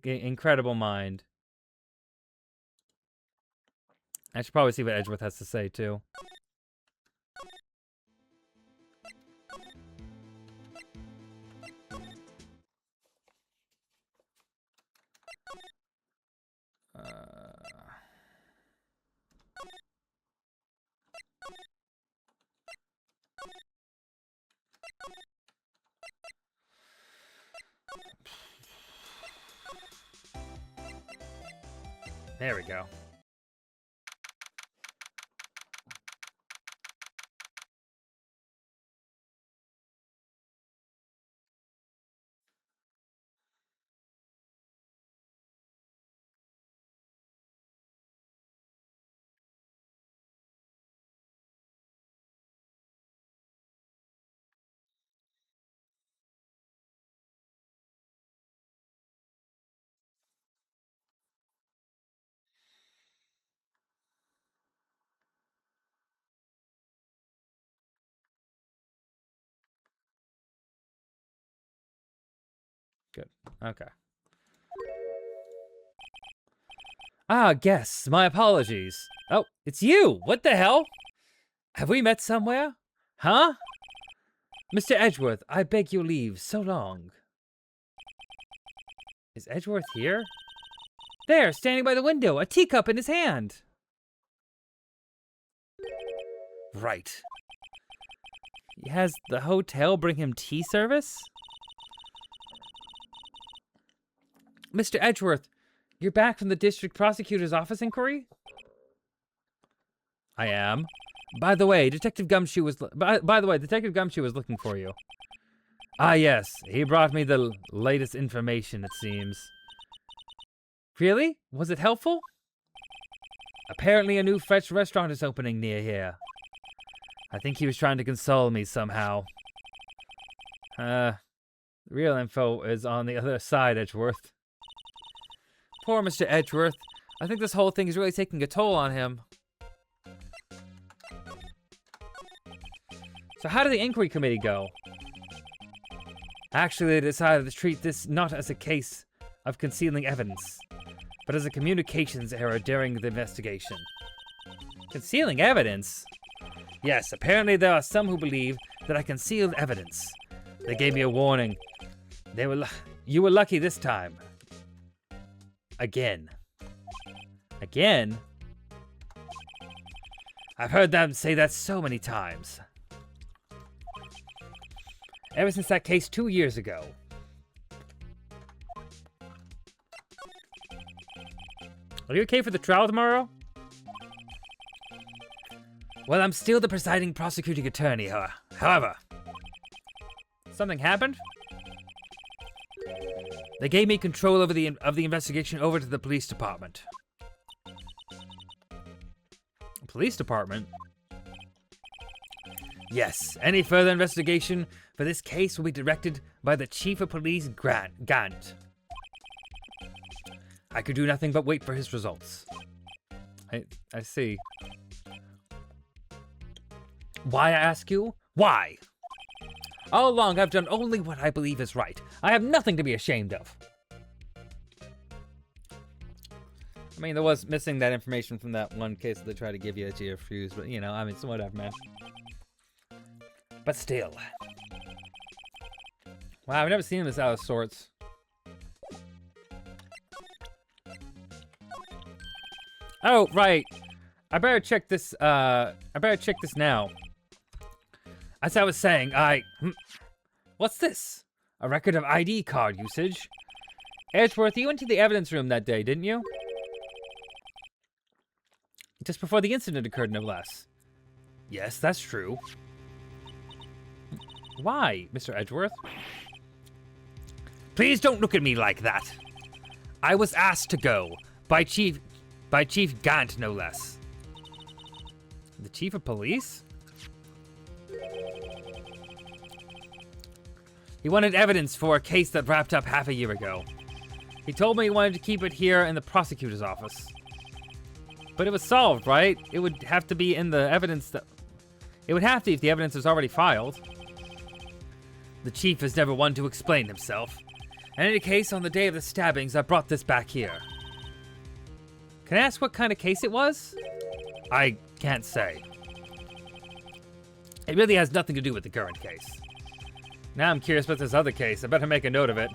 incredible mind. I should probably see what Edgeworth has to say too. There we go. Good. Okay. Ah, guess. My apologies. Oh, it's you. What the hell? Have we met somewhere? Huh? Mr. Edgeworth, I beg your leave. So long. Is Edgeworth here? There, standing by the window, a teacup in his hand. Right. Has the hotel bring him tea service? Mr. Edgeworth, you're back from the district prosecutor's office inquiry? I am. By the way, Detective Gumshoe was looking for you. Ah, yes. He brought me the latest information, it seems. Really? Was it helpful? Apparently a new French restaurant is opening near here. I think he was trying to console me somehow. Real info is on the other side, Edgeworth. Poor Mr. Edgeworth. I think this whole thing is really taking a toll on him. So how did the inquiry committee go? Actually, they decided to treat this not as a case of concealing evidence, but as a communications error during the investigation. Concealing evidence? Yes, apparently there are some who believe that I concealed evidence. They gave me a warning. You were lucky this time. Again. Again? I've heard them say that so many times. Ever since that case 2 years ago. Are you okay for the trial tomorrow? Well, I'm still the presiding prosecuting attorney, however. Something happened? They gave me control over the investigation over to the police department. Police department? Yes, any further investigation for this case will be directed by the Chief of Police, Gant. I could do nothing but wait for his results. I see. Why, I ask you? Why? All along, I've done only what I believe is right. I have nothing to be ashamed of. I mean, there was missing that information from that one case that they tried to give you that you refused, but, you know, I mean, it's whatever, man. But still. Wow, I've never seen this out of sorts. Oh, right. I better check this, now. As I was saying, What's this? A record of ID card usage? Edgeworth, you went to the evidence room that day, didn't you? Just before the incident occurred, no less. Yes, that's true. Why, Mr. Edgeworth? Please don't look at me like that. I was asked to go by Chief Gant, no less. The Chief of Police? He wanted evidence for a case that wrapped up half a year ago. He told me he wanted to keep it here in the prosecutor's office. But it was solved, right? It would have to be in the evidence that... It would have to if the evidence was already filed. The chief is never one to explain himself. In any case, on the day of the stabbings, I brought this back here. Can I ask what kind of case it was? I can't say. It really has nothing to do with the current case. Now I'm curious about this other case. I better make a note of it.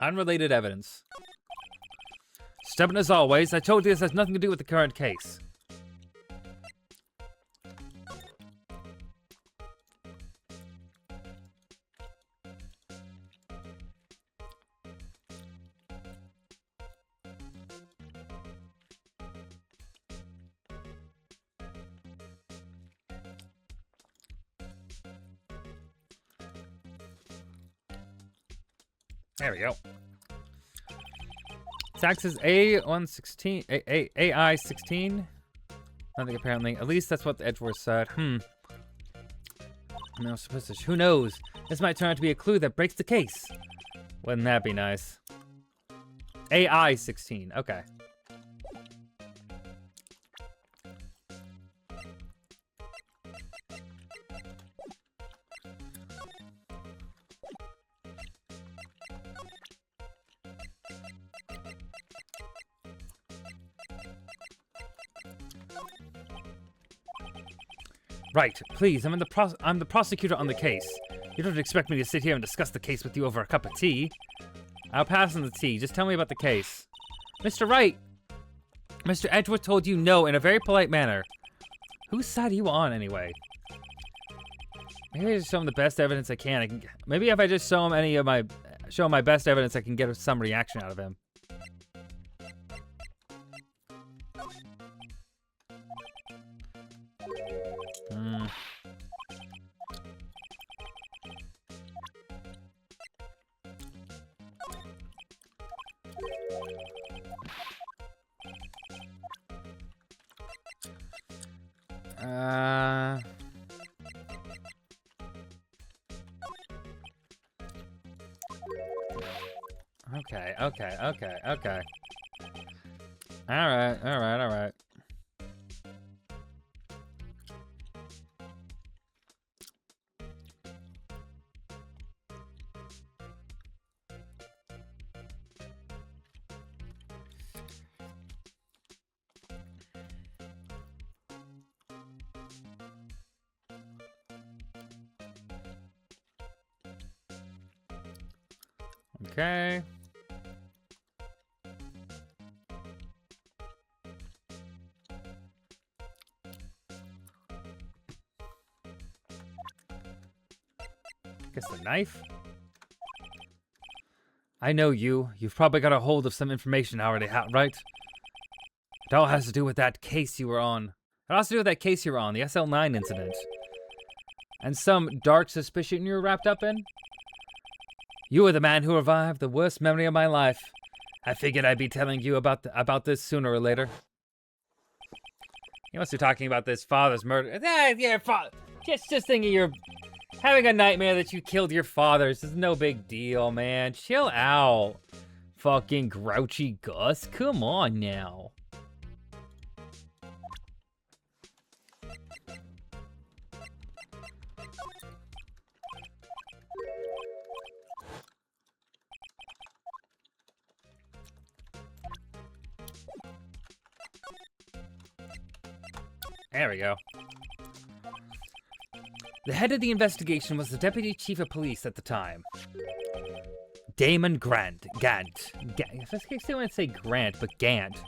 Unrelated evidence. Stubborn as always, I told you this has nothing to do with the current case. There we go. Taxes A116, AI16. Nothing apparently. At least that's what the Edgeworth said. No suspicious. Who knows? This might turn out to be a clue that breaks the case. Wouldn't that be nice? AI16. Okay. Right, please, I'm the prosecutor on the case. You don't expect me to sit here and discuss the case with you over a cup of tea. I'll pass on the tea, just tell me about the case. Mr. Wright! Mr. Edgeworth told you no in a very polite manner. Whose side are you on, anyway? Maybe I just show him the best evidence I can. Maybe if I just show him my best evidence, I can get some reaction out of him. Okay. All right. Okay. Guess the knife? I know you. You've probably got a hold of some information already, right? It all has to do with that case you were on. It all has to do with that case you were on, the SL9 incident. And some dark suspicion you were wrapped up in? You were the man who revived the worst memory of my life. I figured I'd be telling you about this sooner or later. He must be talking about this father's murder. Yeah, just thinking you're having a nightmare that you killed your father. This is no big deal, man. Chill out. Fucking grouchy Gus. Come on now. There we go. The head of the investigation was the deputy chief of police at the time. Damon Gant. I still want to say Grant, but Gant.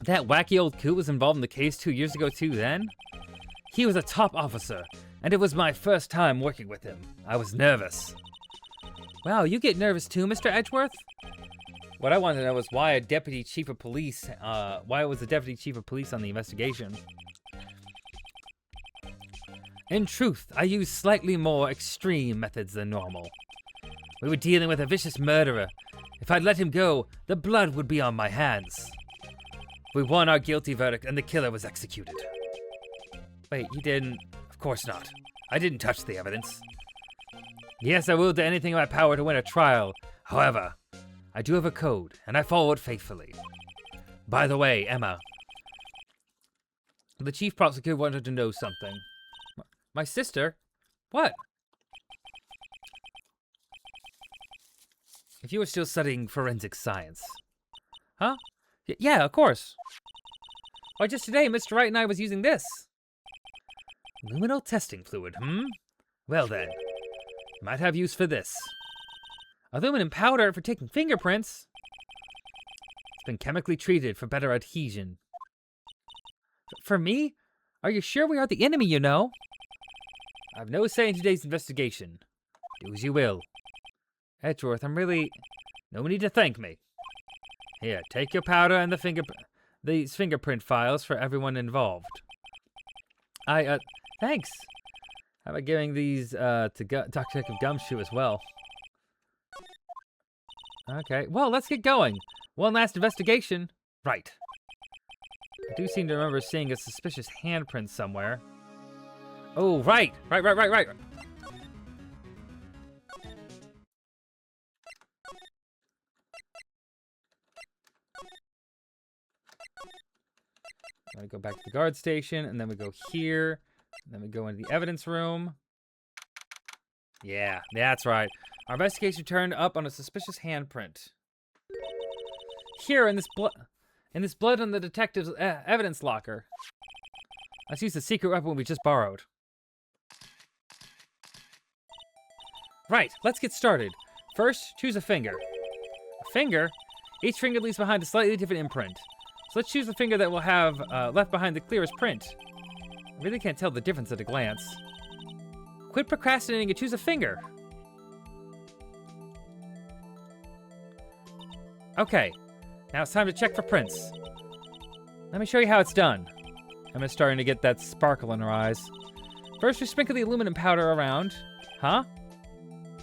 That wacky old coot was involved in the case 2 years ago too then? He was a top officer, and it was my first time working with him. I was nervous. Wow, you get nervous too, Mr. Edgeworth? What I wanted to know was why was the deputy chief of police on the investigation? In truth, I used slightly more extreme methods than normal. We were dealing with a vicious murderer. If I'd let him go, the blood would be on my hands. We won our guilty verdict and the killer was executed. Wait, he didn't? Of course not. I didn't touch the evidence. Yes, I will do anything in my power to win a trial. However, I do have a code, and I follow it faithfully. By the way, Emma, the chief prosecutor wanted to know something. My sister? What? If you were still studying forensic science. Huh? Yeah, of course. Why, just today, Mr. Wright and I was using this. Luminal testing fluid, Well then, might have use for this. Aluminum powder for taking fingerprints. It's been chemically treated for better adhesion. For me? Are you sure we are the enemy, you know? I have no say in today's investigation. Do as you will. Edgeworth, no need to thank me. Here, take your powder and these fingerprint files for everyone involved. Thanks. How about giving these to Dr. Detective Gumshoe as well? Okay, well, let's get going. One last investigation. Right. I do seem to remember seeing a suspicious handprint somewhere. Oh, right. Right. I'm gonna go back to the guard station, and then we go here, and then we go into the evidence room. Yeah, that's right. Our investigation turned up on a suspicious handprint. Here, in this blood on the detective's evidence locker. Let's use the secret weapon we just borrowed. Right, let's get started. First, choose a finger. A finger? Each finger leaves behind a slightly different imprint. So let's choose the finger that will have left behind the clearest print. I really can't tell the difference at a glance. Quit procrastinating and choose a finger. Okay, now it's time to check for prints. Let me show you how it's done. Emma's starting to get that sparkle in her eyes. First, we sprinkle the aluminum powder around. Huh?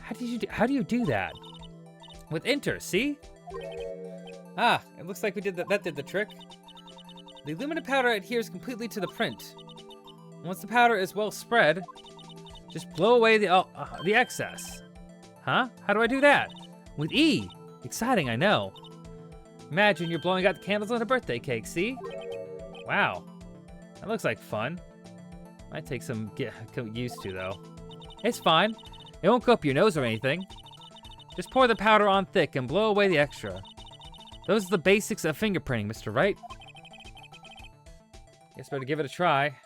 How do you do that? With enter, see? Ah, it looks like we did that did the trick. The aluminum powder adheres completely to the print. Once the powder is well spread, just blow away the excess. Huh? How do I do that? With E. Exciting, I know. Imagine you're blowing out the candles on a birthday cake, see? Wow. That looks like fun. Might take some get used to, though. It's fine. It won't go up your nose or anything. Just pour the powder on thick and blow away the extra. Those are the basics of fingerprinting, Mr. Wright. Guess better give it a try.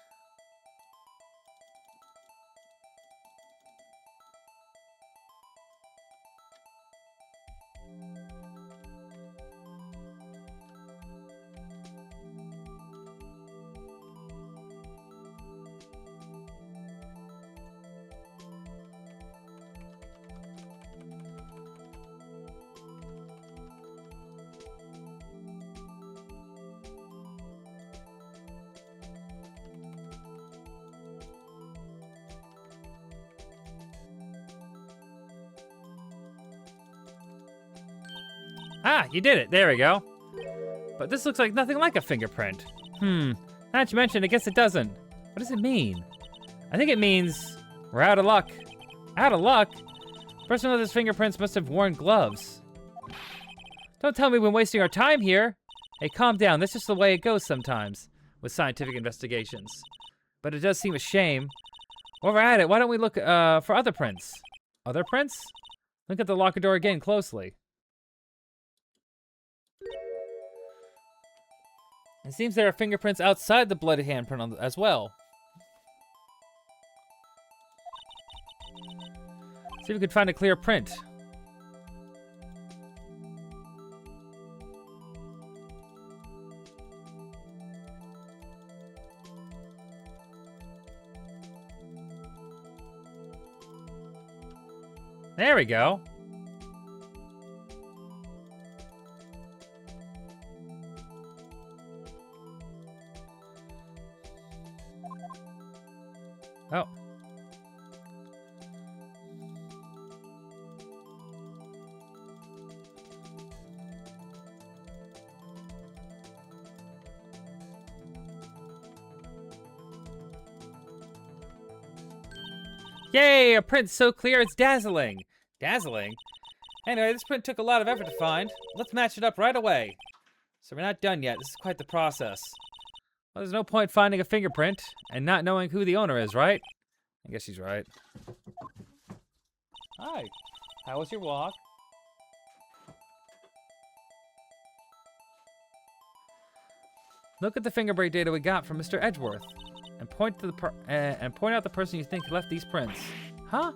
Ah, you did it. There we go. But this looks like nothing like a fingerprint. Now that you mention, I guess it doesn't. What does it mean? I think it means we're out of luck. Out of luck? The person with his fingerprints must have worn gloves. Don't tell me we're wasting our time here. Hey, calm down. That's just the way it goes sometimes with scientific investigations. But it does seem a shame. While we're at it, why don't we look for other prints? Other prints? Look at the locker door again closely. It seems there are fingerprints outside the bloody handprint as well. See if we could find a clear print. There we go. Oh. Yay, a print so clear it's dazzling. Dazzling? Anyway, this print took a lot of effort to find. Let's match it up right away. So we're not done yet. This is quite the process. Well, there's no point finding a fingerprint and not knowing who the owner is, right? I guess she's right. Hi. How was your walk? Look at the fingerprint data we got from Mr. Edgeworth, and point out the person you think left these prints. Huh?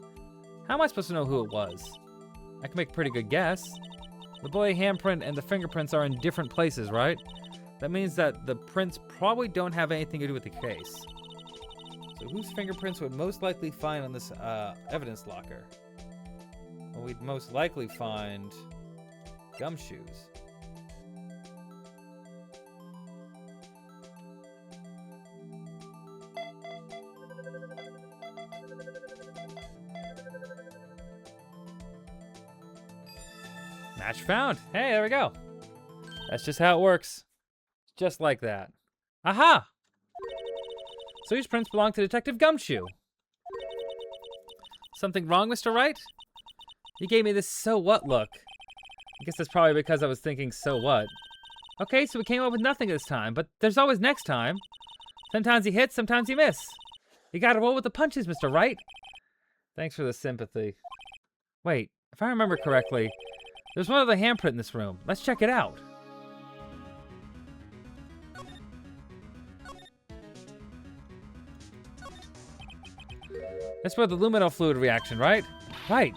How am I supposed to know who it was? I can make a pretty good guess. The bloody handprint and the fingerprints are in different places, right? That means that the prints probably don't have anything to do with the case. So whose fingerprints would most likely find on this evidence locker? Well, we'd most likely find gumshoes. Match found. Hey, there we go. That's just how it works. Just like that. Aha! So these prints belong to Detective Gumshoe. Something wrong, Mr. Wright? You gave me this so what look. I guess that's probably because I was thinking so what. Okay, so we came up with nothing this time, but there's always next time. Sometimes you hit, sometimes you miss. You gotta roll with the punches, Mr. Wright. Thanks for the sympathy. Wait, if I remember correctly, there's one other handprint in this room. Let's check it out. That's for the luminol fluid reaction, right? Right.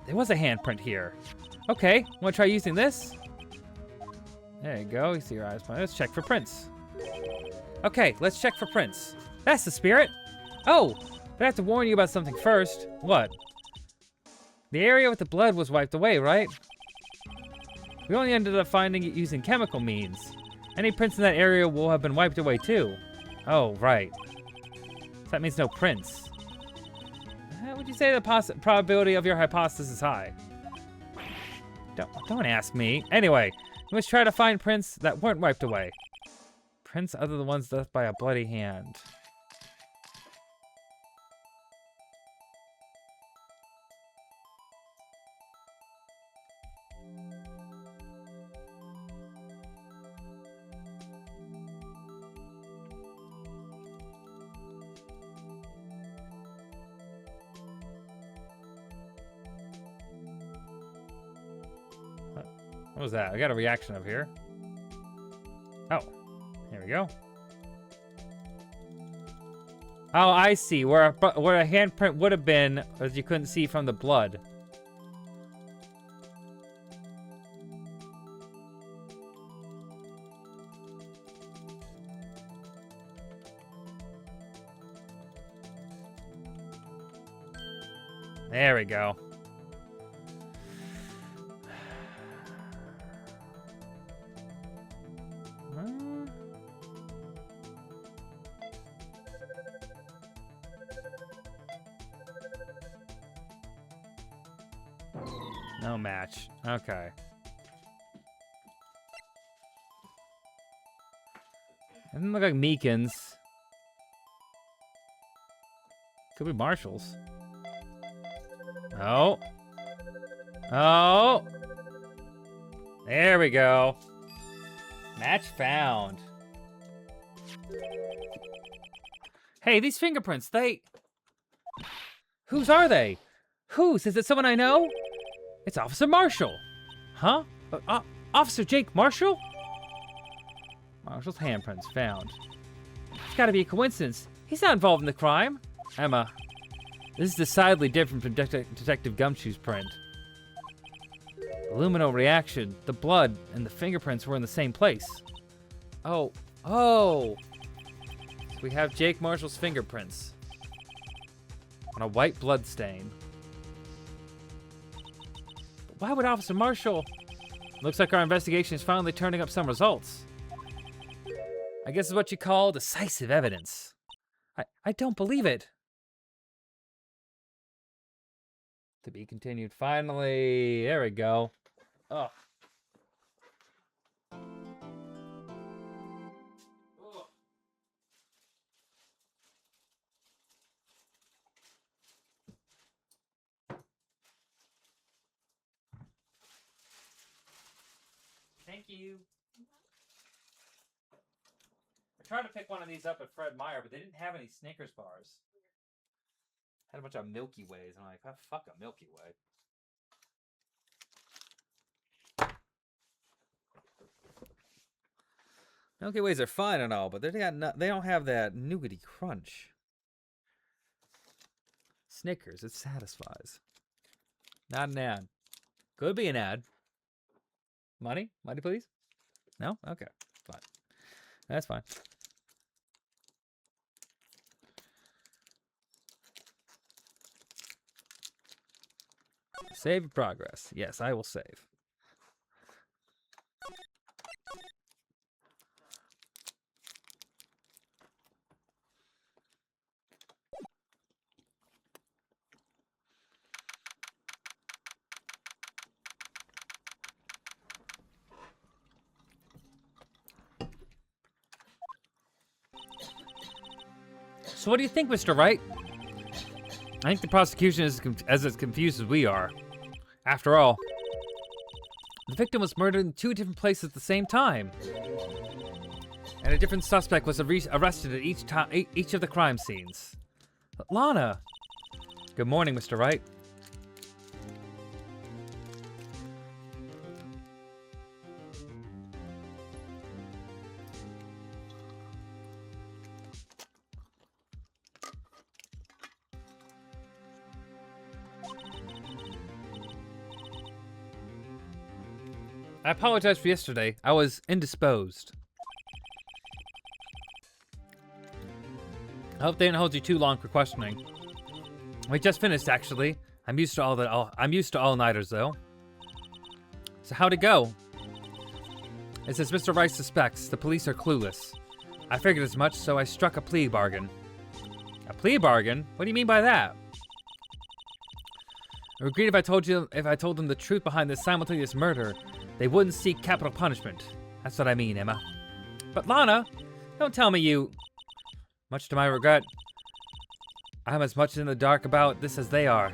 There was a handprint here. Okay, wanna try using this? There you go, you see your eyes. Let's check for prints. Okay, let's check for prints. That's the spirit. Oh, but I have to warn you about something first. What? The area with the blood was wiped away, right? We only ended up finding it using chemical means. Any prints in that area will have been wiped away too. Oh, right. So that means no prints. How would you say the probability of your hypothesis is high? Don't ask me. Anyway, we must try to find prints that weren't wiped away. Prints other than the ones left by a bloody hand. What was that? I got a reaction up here. Oh, here we go. Oh, I see. Where a handprint would have been, as you couldn't see from the blood. There we go. No match. Okay. Doesn't look like Meekins. Could be Marshall's. Oh. Oh. There we go. Match found. Hey, these fingerprints, whose are they? Whose? Is it someone I know? It's Officer Marshall. Huh? Officer Jake Marshall? Marshall's handprints found. It's gotta be a coincidence. He's not involved in the crime. Emma, this is decidedly different from Detective Gumshoe's print. The luminol reaction, the blood, and the fingerprints were in the same place. Oh. So we have Jake Marshall's fingerprints on a white blood stain. Why would Officer Marshall? Looks like our investigation is finally turning up some results. I guess it's what you call decisive evidence. I don't believe it. To be continued. Finally. There we go. Oh. Thank you. I tried to pick one of these up at Fred Meyer, but they didn't have any Snickers bars. Had a bunch of Milky Ways. I'm like, oh, fuck a Milky Way. Milky Ways are fine and all, but they don't have that nougaty crunch. Snickers, it satisfies. Not an ad. Could be an ad. Money? Money, please? No? Okay. Fine. That's fine. Save progress. Yes, I will save. So what do you think, Mr. Wright? I think the prosecution is as confused as we are. After all, the victim was murdered in 2 different places at the same time. And a different suspect was arrested at each of the crime scenes. But Lana! Good morning, Mr. Wright. I apologize for yesterday. I was indisposed. I hope they didn't hold you too long for questioning. We just finished, actually. I'm used to all-nighters, though. So how'd it go? It says Mr. Wright suspects the police are clueless. I figured as much, so I struck a plea bargain. A plea bargain? What do you mean by that? I agreed if I told them the truth behind this simultaneous murder, they wouldn't seek capital punishment. That's what I mean, Emma. But Lana, don't tell me you... Much to my regret, I'm as much in the dark about this as they are.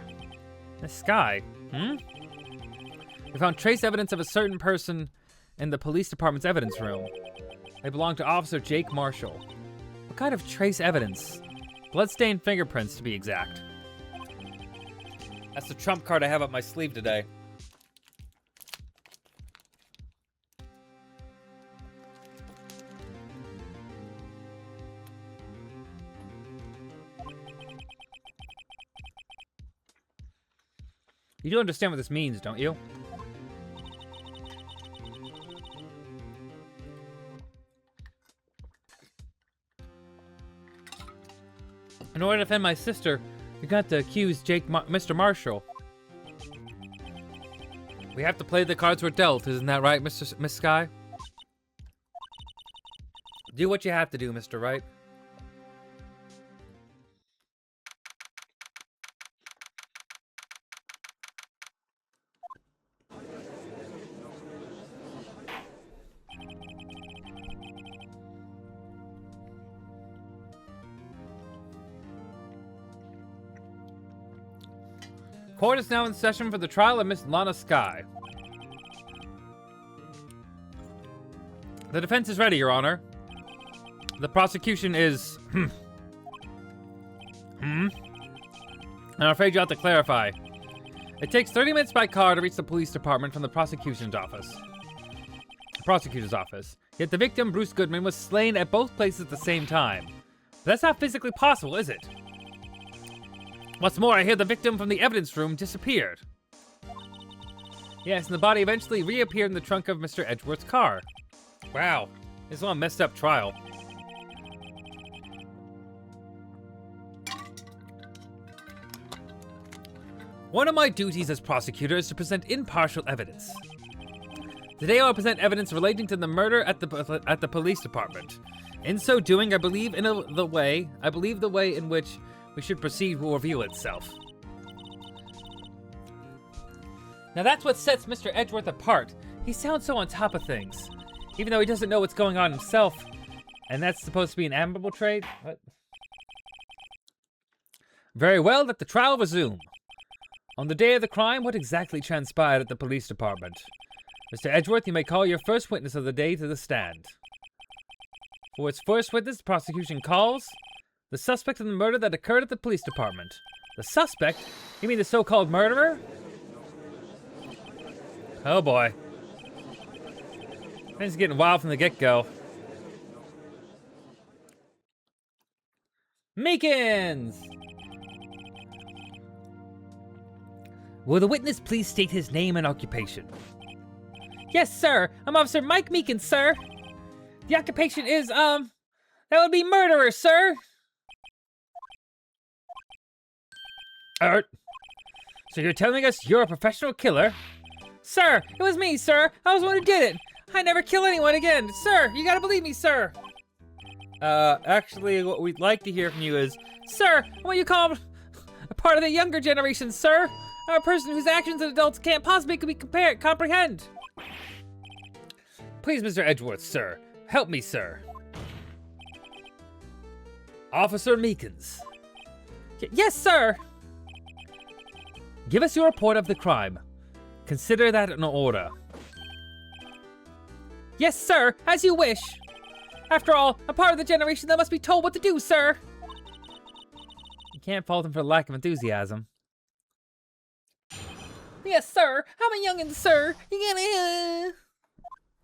This Sky, We found trace evidence of a certain person in the police department's evidence room. They belong to Officer Jake Marshall. What kind of trace evidence? Bloodstained fingerprints, to be exact. That's the trump card I have up my sleeve today. You do understand what this means, don't you? In order to defend my sister, you got to accuse Mr. Marshall. We have to play the cards we're dealt, isn't that right, Miss Sky? Do what you have to do, Mr. Wright. Court is now in session for the trial of Miss Lana Sky. The defense is ready, Your Honor. The prosecution is... I'm afraid you'll have to clarify. It takes 30 minutes by car to reach the police department from the prosecutor's office. Yet the victim, Bruce Goodman, was slain at both places at the same time. But that's not physically possible, is it? What's more, I hear the victim from the evidence room disappeared. Yes, and the body eventually reappeared in the trunk of Mr. Edgeworth's car. Wow, this is one messed up trial. One of my duties as prosecutor is to present impartial evidence. Today I will present evidence relating to the murder at the police department. In so doing, I believe the way in which we should proceed will reveal itself. Now that's what sets Mr. Edgeworth apart. He sounds so on top of things, even though he doesn't know what's going on himself. And that's supposed to be an admirable trait? What? Very well, let the trial resume. On the day of the crime, what exactly transpired at the police department? Mr. Edgeworth, you may call your first witness of the day to the stand. For its first witness, the prosecution calls the suspect in the murder that occurred at the police department. The suspect? You mean the so-called murderer? Oh boy. Things are getting wild from the get-go. Meekins! Will the witness please state his name and occupation? Yes, sir. I'm Officer Mike Meekins, sir. The occupation is, that would be murderer, sir. So you're telling us you're a professional killer? Sir, it was me, sir. I was the one who did it. I never kill anyone again. Sir, you gotta believe me, sir. Actually, what we'd like to hear from you is, sir, what you call a part of the younger generation, sir. I'm a person whose actions adults can't possibly comprehend. Please, Mr. Edgeworth, sir. Help me, sir. Officer Meekins. Yes, sir. Give us your report of the crime. Consider that an order. Yes, sir, as you wish. After all, I'm part of the generation that must be told what to do, sir. You can't fault him for lack of enthusiasm. Yes, sir. I'm a youngin', sir. You gotta...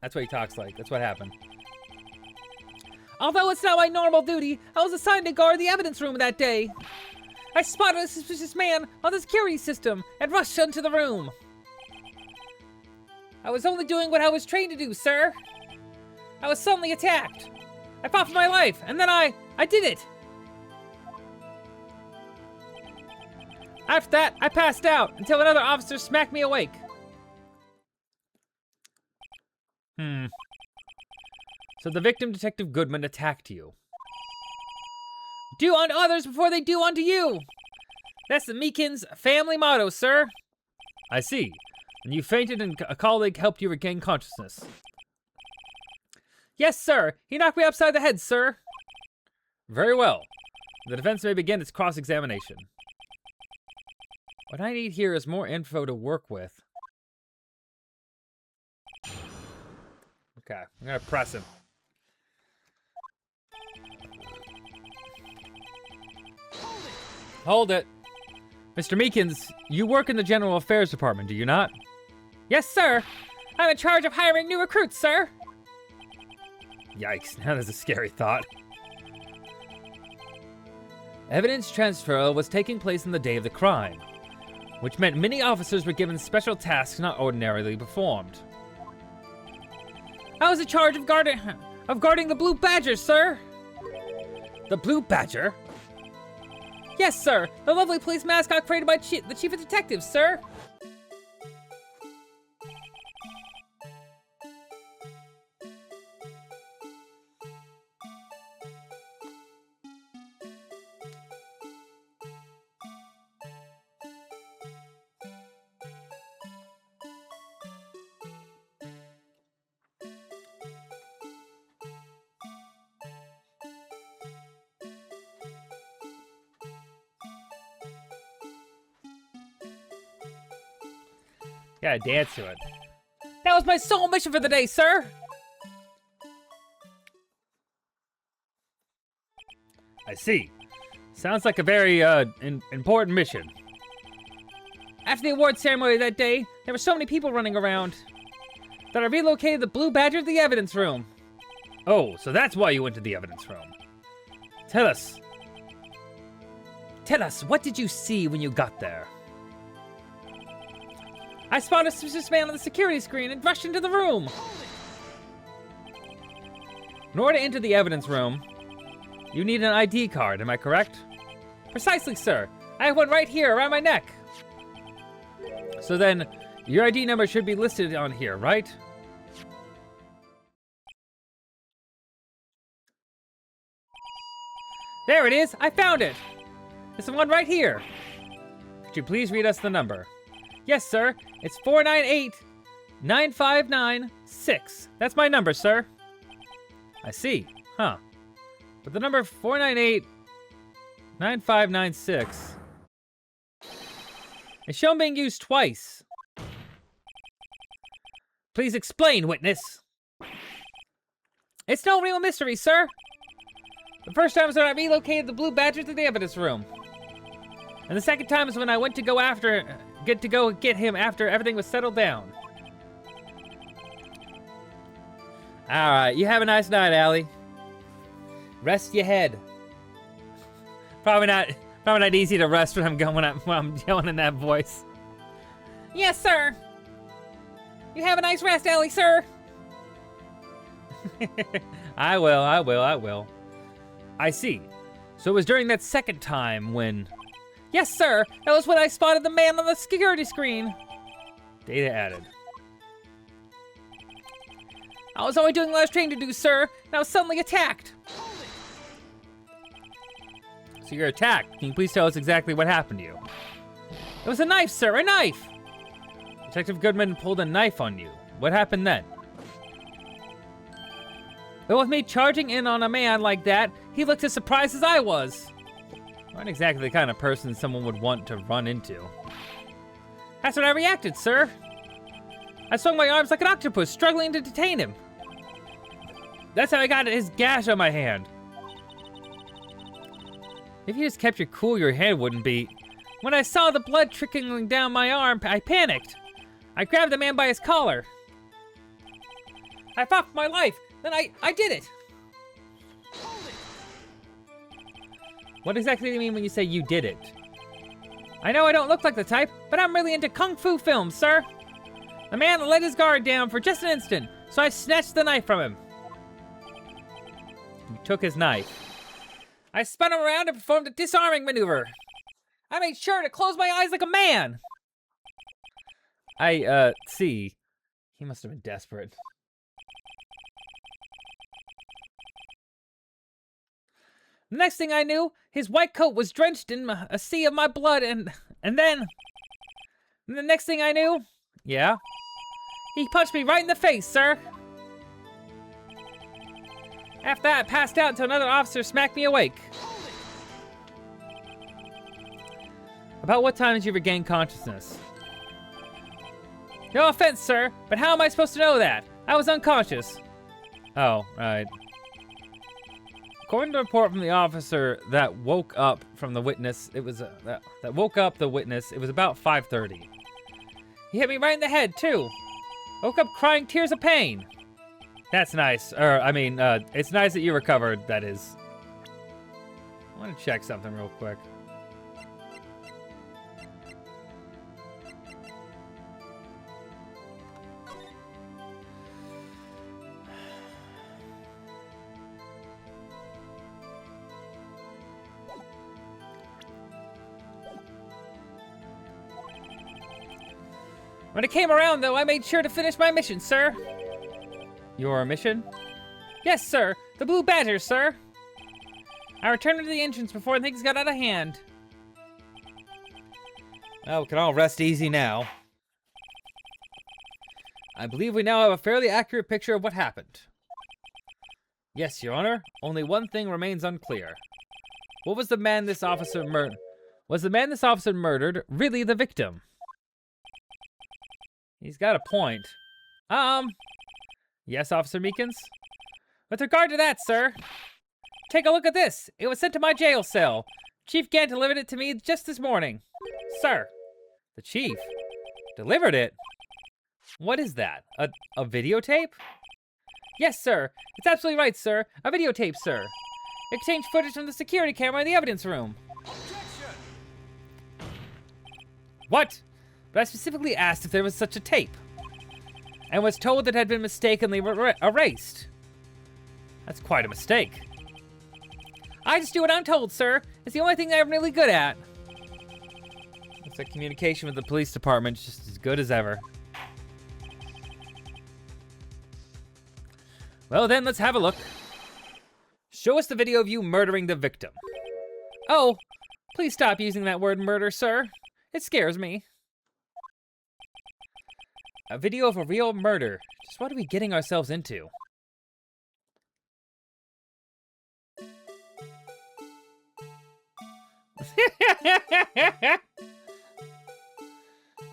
That's what he talks like. That's what happened. Although it's not my normal duty, I was assigned to guard the evidence room that day. I spotted a suspicious man on the security system and rushed into the room. I was only doing what I was trained to do, sir. I was suddenly attacked. I fought for my life, and then I did it. After that, I passed out until another officer smacked me awake. So the victim, Detective Goodman, attacked you. Do unto others before they do unto you. That's the Meekins family motto, sir. I see. And you fainted and a colleague helped you regain consciousness. Yes, sir. He knocked me upside the head, sir. Very well. The defense may begin its cross-examination. What I need here is more info to work with. Okay, I'm gonna press him. Hold it. Mr. Meekins, you work in the General Affairs Department, do you not? Yes, sir. I'm in charge of hiring new recruits, sir. Yikes, now that's a scary thought. Evidence transfer was taking place on the day of the crime, which meant many officers were given special tasks not ordinarily performed. I was in charge of guarding the Blue Badger, sir. The Blue Badger? Yes, sir. The lovely police mascot created by the Chief of Detectives, sir. Gotta dance to it. That was my sole mission for the day, sir! I see. Sounds like a very, important mission. After the award ceremony that day, there were so many people running around that I relocated the Blue Badger to the evidence room. Oh, so that's why you went to the evidence room. Tell us, what did you see when you got there? I spotted a suspicious man on the security screen and rushed into the room. In order to enter the evidence room, you need an ID card, am I correct? Precisely, sir. I have one right here around my neck. So then, your ID number should be listed on here, right? There it is! I found it! It's the one right here. Could you please read us the number? Yes, sir. It's 498-9596. That's my number, sir. I see. Huh. But the number 498-9596 is shown being used twice. Please explain, witness. It's no real mystery, sir. The first time was when I relocated the Blue Badger to the evidence room. And the second time is when I went to go get him after everything was settled down. Alright, you have a nice night, Allie. Rest your head. Probably not easy to rest when I'm yelling in that voice. Yes, sir. You have a nice rest, Allie, sir. I will. I see. So it was during that second time when... Yes, sir. That was when I spotted the man on the security screen. Data added. I was only doing what I was trained to do, sir, and I was suddenly attacked. So you're attacked. Can you please tell us exactly what happened to you? It was a knife, sir, a knife! Detective Goodman pulled a knife on you. What happened then? But with me charging in on a man like that, he looked as surprised as I was. Not exactly the kind of person someone would want to run into. That's when I reacted, sir. I swung my arms like an octopus, struggling to detain him. That's how I got his gash on my hand. If you just kept your cool, your hand wouldn't be. When I saw the blood trickling down my arm, I panicked. I grabbed the man by his collar. I fought for my life. Then I did it. What exactly do you mean when you say you did it? I know I don't look like the type, but I'm really into kung fu films, sir. The man let his guard down for just an instant, so I snatched the knife from him. You took his knife. I spun him around and performed a disarming maneuver. I made sure to close my eyes like a man. See. He must have been desperate. The next thing I knew, his white coat was drenched in a sea of my blood, and then the next thing I knew, yeah, he punched me right in the face, sir. After that, I passed out until another officer smacked me awake. About what time did you regain consciousness? No offense, sir, but how am I supposed to know that? I was unconscious. Oh, right. According to a report from the officer that woke up from the witness, it was that woke up the witness. It was about 5:30. He hit me right in the head too. I woke up crying tears of pain. That's nice. It's nice that you recovered. That is. I want to check something real quick. When it came around, though, I made sure to finish my mission, sir. Your mission? Yes, sir. The Blue Badger, sir. I returned to the entrance before things got out of hand. Well, we can all rest easy now. I believe we now have a fairly accurate picture of what happened. Yes, Your Honor. Only one thing remains unclear. What was the man this officer murdered? Was the man this officer murdered really the victim? He's got a point. Yes, Officer Meekins? With regard to that, sir, take a look at this. It was sent to my jail cell. Chief Gant delivered it to me just this morning. Sir, the chief delivered it? What is that? A videotape? Yes, sir. It's absolutely right, sir. A videotape, sir. It contains footage from the security camera in the evidence room. Objection! What? But I specifically asked if there was such a tape, and was told that it had been mistakenly erased. That's quite a mistake. I just do what I'm told, sir. It's the only thing I'm really good at. Looks like communication with the police department is just as good as ever. Well then, let's have a look. Show us the video of you murdering the victim. Oh, please stop using that word murder, sir. It scares me. A video of a real murder. Just what are we getting ourselves into?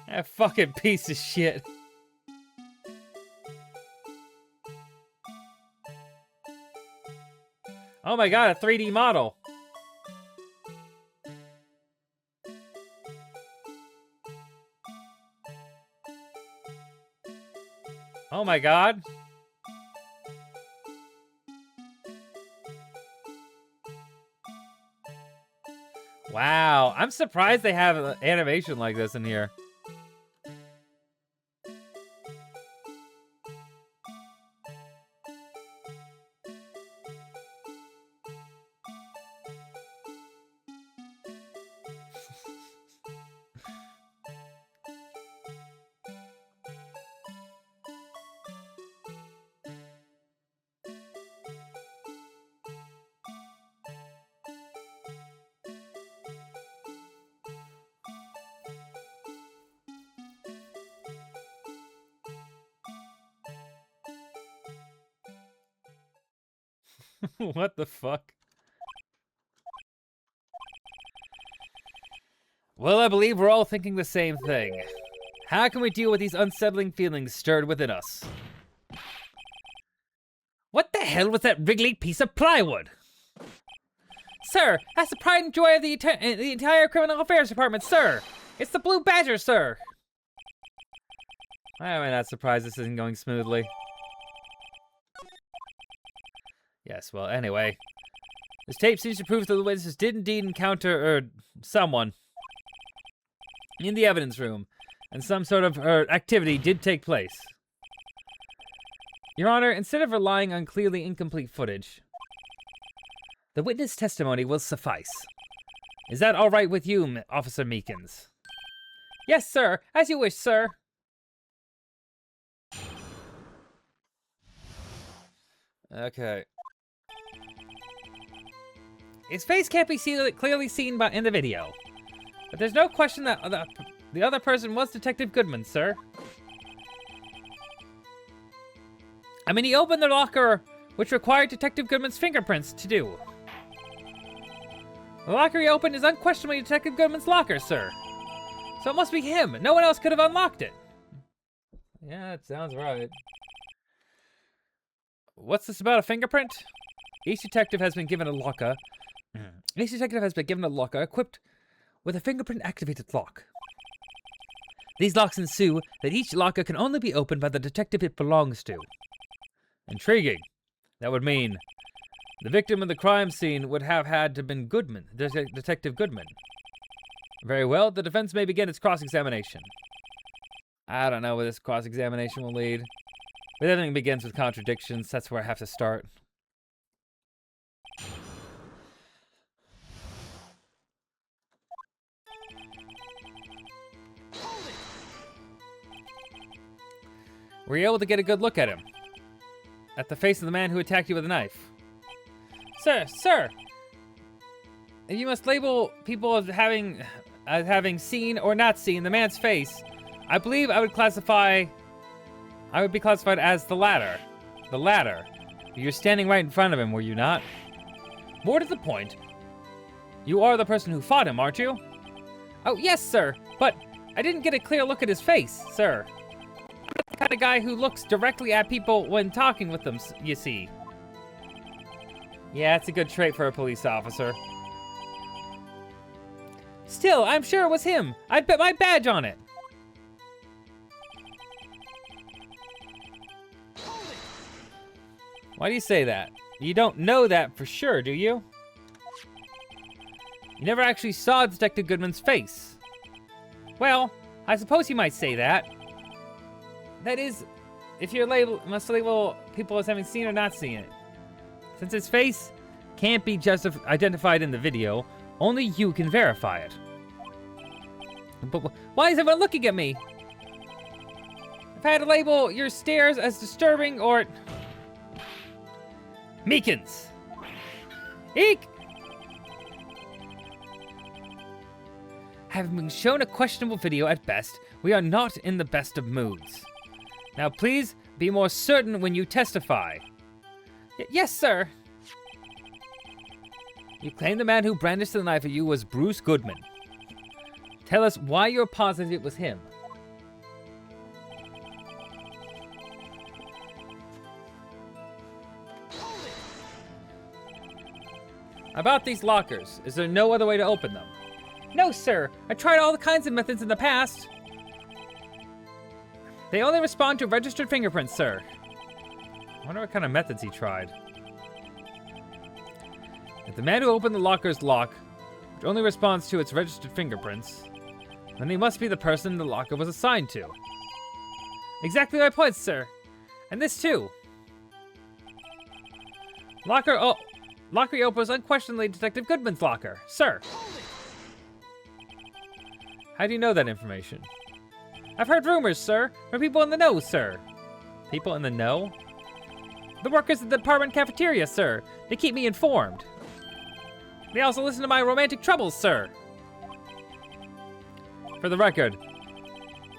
That fucking piece of shit. Oh my god, a 3D model. Oh my god. Wow, I'm surprised they have an animation like this in here. What the fuck? Well, I believe we're all thinking the same thing. How can we deal with these unsettling feelings stirred within us? What the hell was that wriggly piece of plywood? Sir, that's the pride and joy of the entire criminal affairs department, sir. It's the Blue Badger, sir. Why am I not surprised this isn't going smoothly? Yes, well, anyway. This tape seems to prove that the witnesses did indeed encounter, someone in the evidence room, and some sort of, activity did take place. Your Honor, instead of relying on clearly incomplete footage, the witness testimony will suffice. Is that all right with you, Officer Meekins? Yes, sir. As you wish, sir. Okay. His face can't be clearly seen in the video. But there's no question that the other person was Detective Goodman, sir. I mean, he opened the locker, which required Detective Goodman's fingerprints to do. The locker he opened is unquestionably Detective Goodman's locker, sir. So it must be him. No one else could have unlocked it. Yeah, that sounds right. What's this about a fingerprint? Each detective has been given a locker. Each detective has been given a locker equipped with a fingerprint-activated lock. These locks ensue that each locker can only be opened by the detective it belongs to. Intriguing. That would mean the victim of the crime scene would have had to have been Goodman, Detective Goodman. Very well, the defense may begin its cross-examination. I don't know where this cross-examination will lead. But everything begins with contradictions. That's where I have to start. Were you able to get a good look at him? At the face of the man who attacked you with a knife? Sir! If you must label people as having seen or not seen the man's face, I believe I would be classified as the latter. The latter. You're standing right in front of him, were you not? More to the point, you are the person who fought him, aren't you? Oh, yes, sir, but I didn't get a clear look at his face, sir. I'm the kind of guy who looks directly at people when talking with them, you see. Yeah, it's a good trait for a police officer. Still, I'm sure it was him. I'd bet my badge on it. Why do you say that? You don't know that for sure, do you? You never actually saw Detective Goodman's face. Well, I suppose you might say that. That is, if you must label people as having seen or not seen it. Since his face can't be identified in the video, only you can verify it. But why is everyone looking at me? If I had to label your stares as disturbing or... Meekins! Eek! Having been shown a questionable video at best, we are not in the best of moods. Now please be more certain when you testify. Yes, sir. You claim the man who brandished the knife at you was Bruce Goodman. Tell us why you're positive it was him. About these lockers, is there no other way to open them? No, sir. I tried all kinds of methods in the past. They only respond to registered fingerprints, sir. I wonder what kind of methods he tried. If the man who opened the locker's lock, which only responds to its registered fingerprints, then he must be the person the locker was assigned to. Exactly my point, sir. And this too. Locker he opened was unquestionably Detective Goodman's locker, sir. How do you know that information? I've heard rumors, sir, from people in the know, sir. People in the know? The workers at the department cafeteria, sir. They keep me informed. They also listen to my romantic troubles, sir. For the record,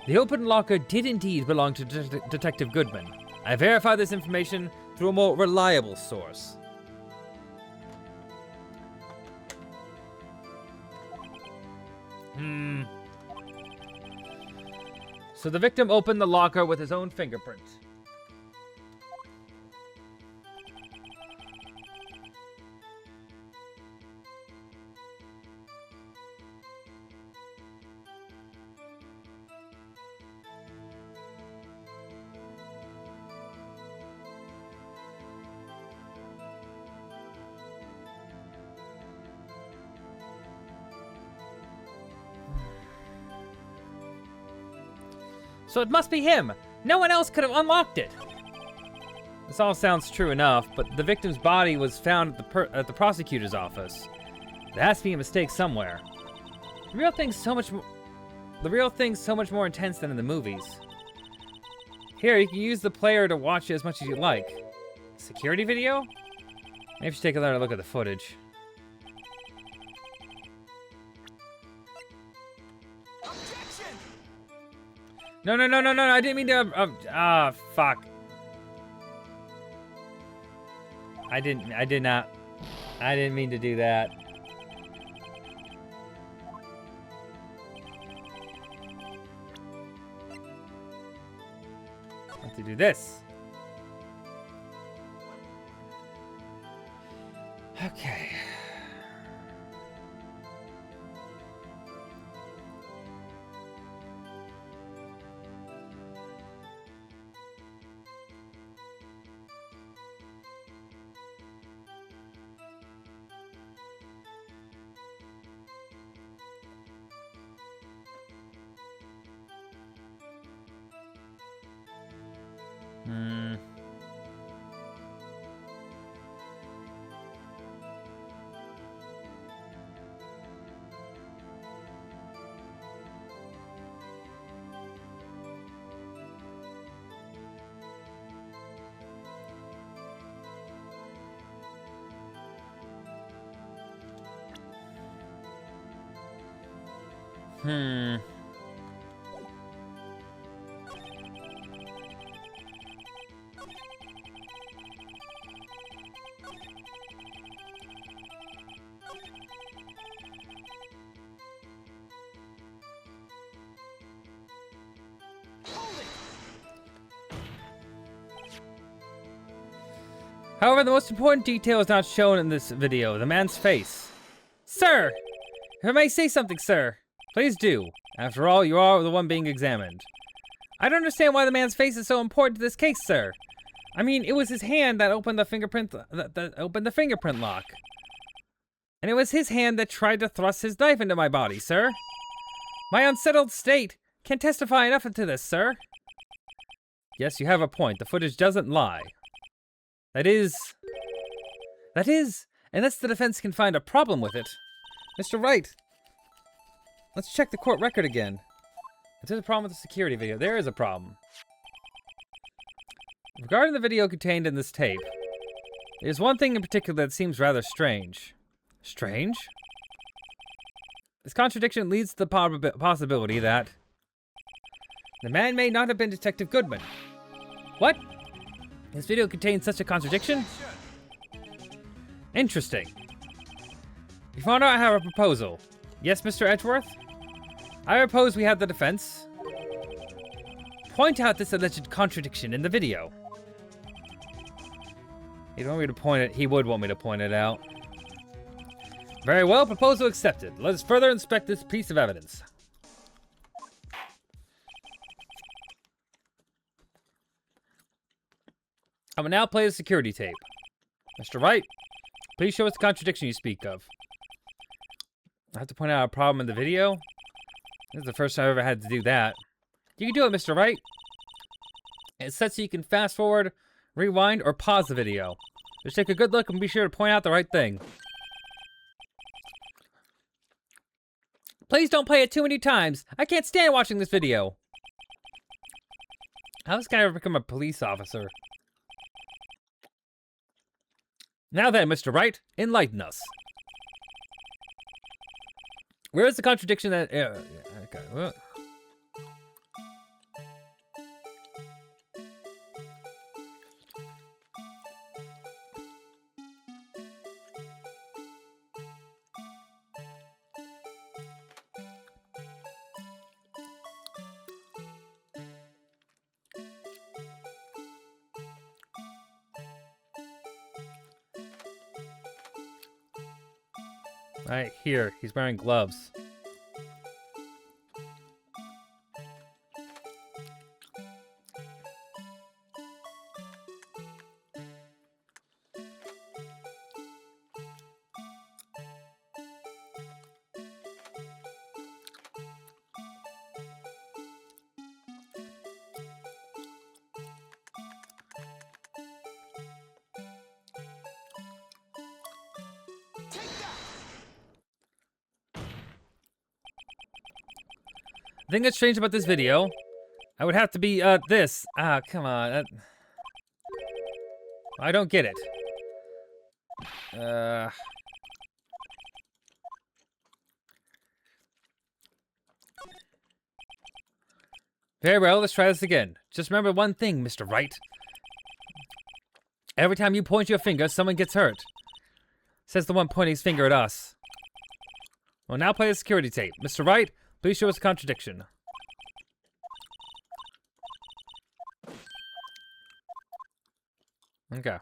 the open locker did indeed belong to Detective Goodman. I verified this information through a more reliable source. So the victim opened the locker with his own fingerprint. So it must be him. No one else could have unlocked it. This all sounds true enough, but the victim's body was found at the prosecutor's office. There has to be a mistake somewhere. The real thing's so much more intense than in the movies. Here, you can use the player to watch it as much as you like. Security video? Maybe you should take another look at the footage. No, I didn't mean to, fuck. I didn't mean to do that. I have to do this. Okay. However, the most important detail is not shown in this video, the man's face. Sir! If I may say something, sir, please do. After all, you are the one being examined. I don't understand why the man's face is so important to this case, sir. I mean, it was his hand that opened the fingerprint lock. And it was his hand that tried to thrust his knife into my body, sir. My unsettled state can testify enough to this, sir. Yes, you have a point. The footage doesn't lie. That is, unless the defense can find a problem with it. Mr. Wright, let's check the court record again. If there's a problem with the security video, there is a problem. Regarding the video contained in this tape, there's one thing in particular that seems rather strange. Strange? This contradiction leads to the possibility that the man may not have been Detective Goodman. What? This video contains such a contradiction? Interesting. Your Honor, I have a proposal. Yes, Mr. Edgeworth? I propose we have the defense point out this alleged contradiction in the video. He'd want me to point it. He would want me to point it out. Very well, proposal accepted. Let us further inspect this piece of evidence. I will now play the security tape. Mr. Wright, please show us the contradiction you speak of. I have to point out a problem in the video. This is the first time I've ever had to do that. You can do it, Mr. Wright. It's set so you can fast forward, rewind, or pause the video. Just take a good look and be sure to point out the right thing. Please don't play it too many times. I can't stand watching this video. How does this guy ever become a police officer? Now then, Mr. Wright, enlighten us. Where is the contradiction that... okay, well... Right here, he's wearing gloves. The thing that's strange about this video, I would have to be, this. Ah, come on. I don't get it. Very well, let's try this again. Just remember one thing, Mr. Wright. Every time you point your finger, someone gets hurt. Says the one pointing his finger at us. Well, now play the security tape. Mr. Wright, please show us a contradiction. Okay.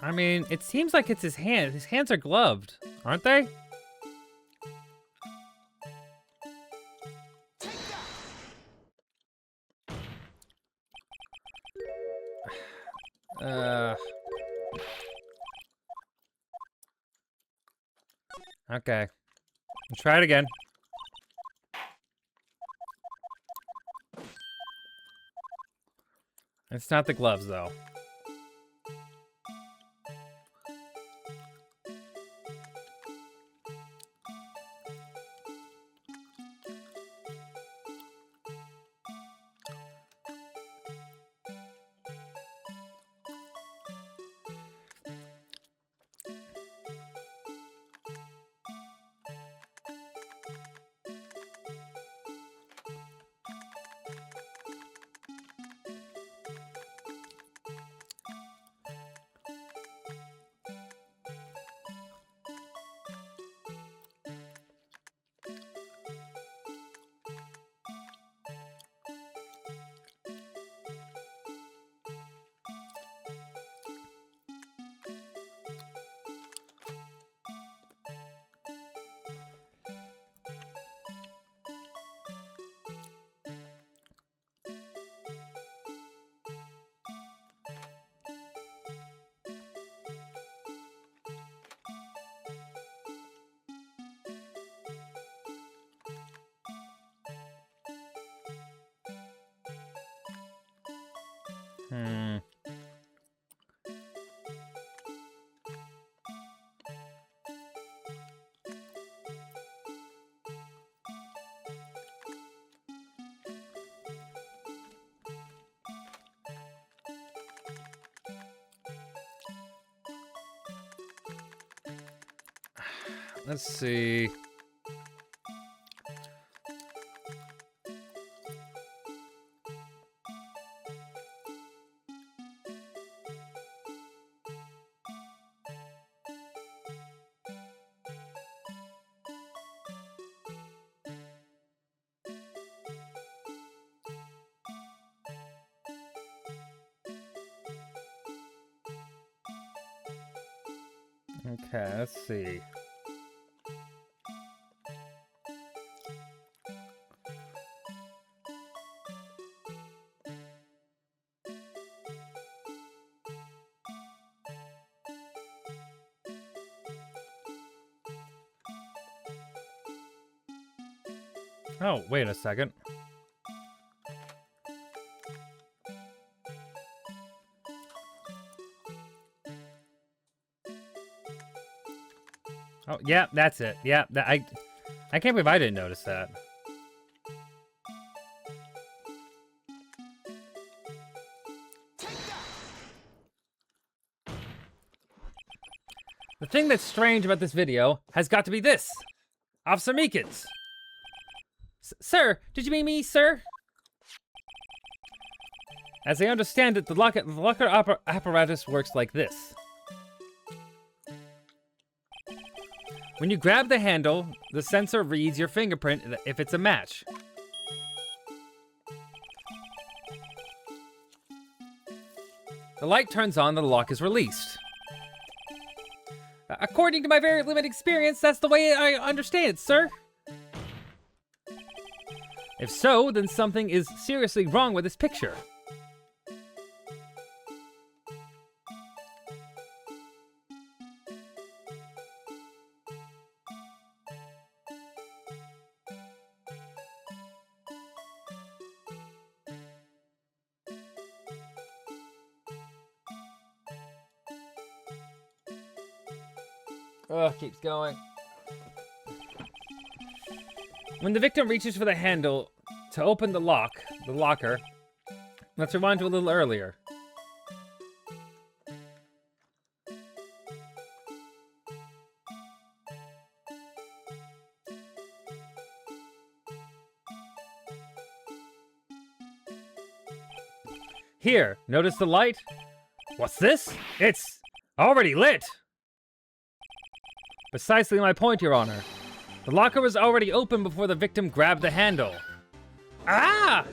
I mean, it seems like it's his hand. His hands are gloved, aren't they? Okay. Let's try it again. It's not the gloves, though. Hmm. Let's see. Okay, let's see. Oh, wait a second. Oh, yeah, that's it. Yeah, I can't believe I didn't notice that. The thing that's strange about this video has got to be this. Officer Meekins. Sir, did you mean me, sir? As I understand it, the locker apparatus works like this. When you grab the handle, the sensor reads your fingerprint if it's a match. The light turns on and the lock is released. According to my very limited experience, that's the way I understand it, sir. If so, then something is seriously wrong with this picture. Oh, keeps going. When the victim reaches for the handle to open the locker, let's rewind to a little earlier. Here, notice the light? What's this? It's already lit! Precisely my point, Your Honor. The locker was already open before the victim grabbed the handle. Ah!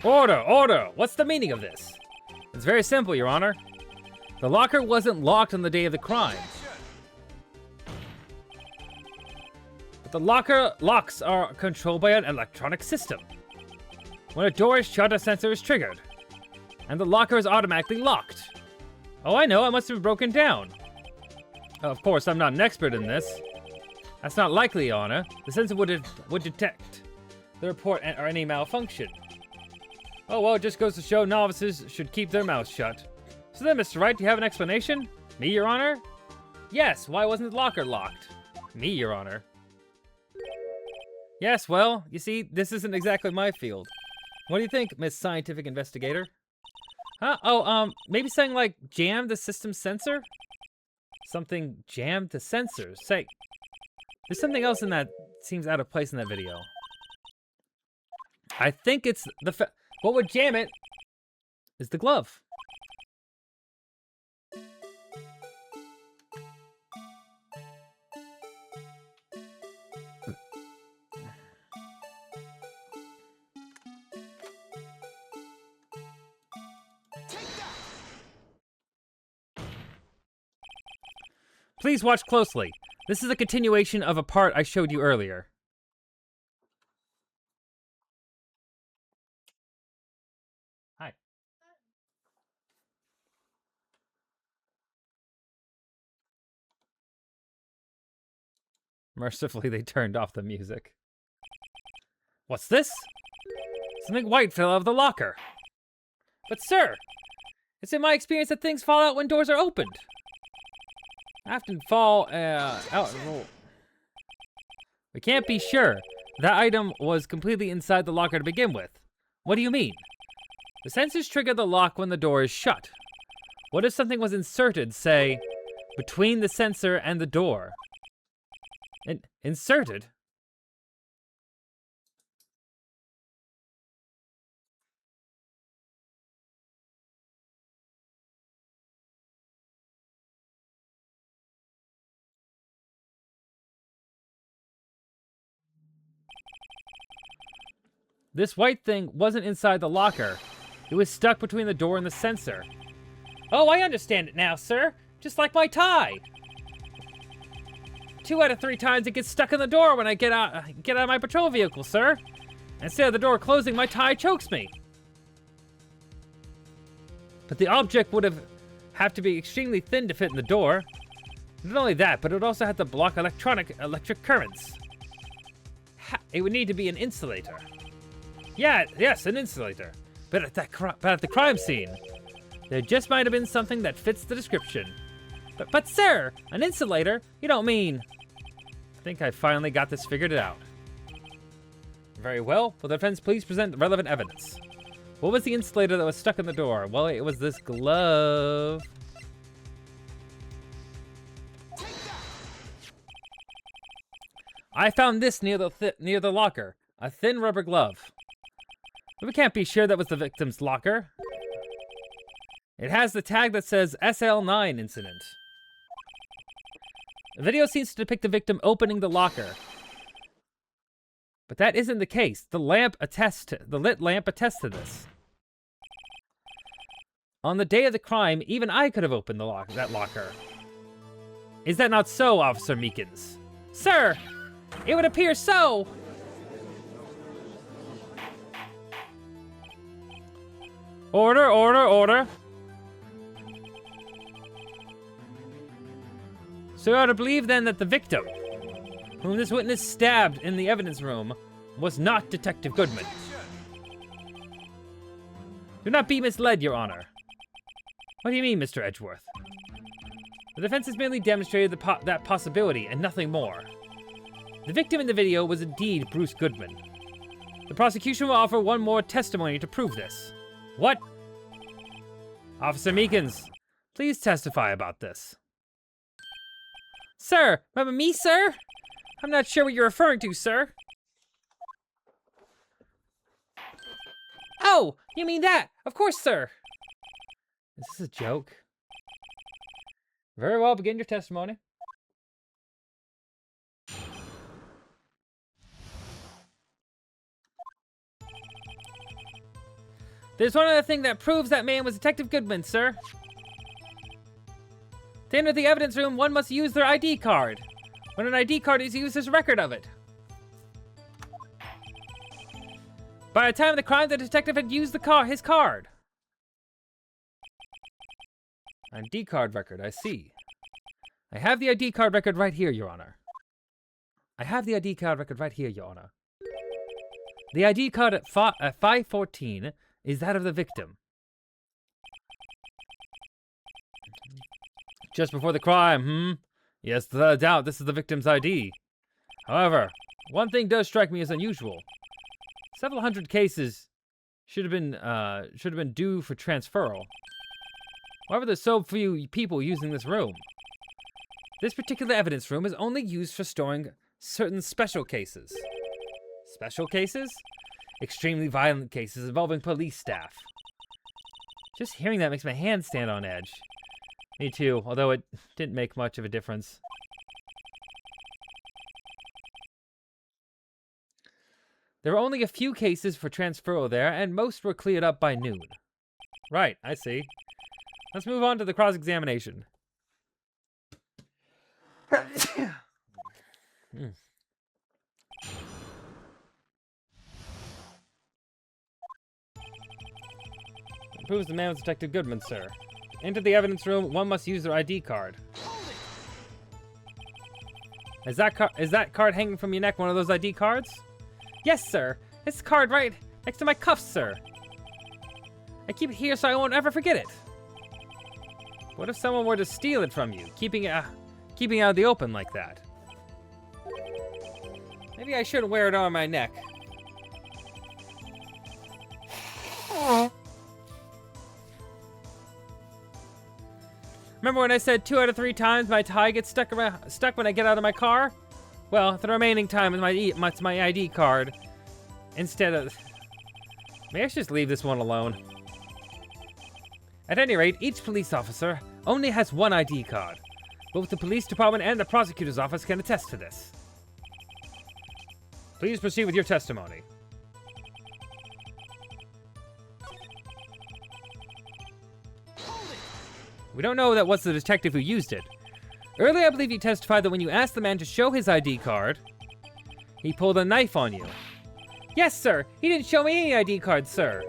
Order, order! What's the meaning of this? It's very simple, Your Honor. The locker wasn't locked on the day of the crime. But the locker locks are controlled by an electronic system. When a door is shut, a sensor is triggered. And the locker is automatically locked. Oh, I know, it must have been broken down. Of course, I'm not an expert in this. That's not likely, Your Honor. The sensor would detect the report or any malfunction. Oh, well, it just goes to show novices should keep their mouths shut. So then, Mr. Wright, do you have an explanation? Me, Your Honor? Yes, why wasn't the locker locked? Me, Your Honor. Yes, well, you see, this isn't exactly my field. What do you think, Miss Scientific Investigator? Huh? Oh, maybe saying like, jam the system sensor? Something jammed the sensors. Say, there's something else in that seems out of place in that video. I think it's what would jam it is the glove. Please watch closely. This is a continuation of a part I showed you earlier. Hi. Mercifully, they turned off the music. What's this? Something white fell out of the locker. But sir, it's in my experience that things fall out when doors are opened. I often fall out and roll. We can't be sure. That item was completely inside the locker to begin with. What do you mean? The sensors trigger the lock when the door is shut. What if something was inserted, say, between the sensor and the door? Inserted? This white thing wasn't inside the locker. It was stuck between the door and the sensor. Oh, I understand it now, sir. Just like my tie. 2 out of 3 times it gets stuck in the door when I get out of my patrol vehicle, sir. Instead of the door closing, my tie chokes me. But the object would have to be extremely thin to fit in the door. Not only that, but it would also have to block electric currents. It would need to be an insulator. Yes, an insulator. But at the crime scene, there just might have been something that fits the description. But sir, an insulator? You don't mean... I think I finally got this figured out. Very well. Will the defense please present relevant evidence? What was the insulator that was stuck in the door? Well, it was this glove. I found this near the locker. A thin rubber glove. But we can't be sure that was the victim's locker. It has the tag that says SL9 incident. The video seems to depict the victim opening the locker. But that isn't the case. The lit lamp attests to this. On the day of the crime, even I could have opened that locker. Is that not so, Officer Meekins? Sir, it would appear so. Order, order, order. So you are to believe then that the victim, whom this witness stabbed in the evidence room, was not Detective Goodman. Do not be misled, Your Honor. What do you mean, Mr. Edgeworth? The defense has merely demonstrated that possibility and nothing more. The victim in the video was indeed Bruce Goodman. The prosecution will offer one more testimony to prove this. What? Officer Meekins, please testify about this. Sir, remember me, sir? I'm not sure what you're referring to, sir. Oh, you mean that? Of course, sir. Is this a joke? Very well, begin your testimony. There's one other thing that proves that man was Detective Goodman, sir. To enter the evidence room, one must use their ID card. When an ID card is used, there's a record of it. By the time of the crime, the detective had used his card. ID card record, I see. I have the ID card record right here, Your Honor. I have the ID card record right here, Your Honor. The ID card at 514 is that of the victim. Just before the crime, Yes, without a doubt, this is the victim's ID. However, one thing does strike me as unusual. Several hundred cases should have been due for transferal. However, there's so few people using this room. This particular evidence room is only used for storing certain special cases. Special cases? Extremely violent cases involving police staff. Just hearing that makes my hands stand on edge. Me too, although it didn't make much of a difference. There were only a few cases for transferal there, and most were cleared up by noon. Right, I see. Let's move on to the cross-examination. Proves the man was Detective Goodman, sir. To enter the evidence room, one must use their ID card. Is that card hanging from your neck one of those ID cards? Yes, sir. It's the card right Next to my cuffs, sir. I keep it here so I won't ever forget it. What if someone were to steal it from you, keeping it out in the open like that? Maybe I shouldn't wear it on my neck. Remember when I said 2 out of 3 times my tie gets stuck when I get out of my car? Well, the remaining time is my ID card. Instead of... Maybe I should just leave this one alone. At any rate, each police officer only has one ID card. Both the police department and the prosecutor's office can attest to this. Please proceed with your testimony. We don't know that was the detective who used it. Earlier, I believe you testified that when you asked the man to show his ID card, he pulled a knife on you. Yes, sir. He didn't show me any ID card, sir.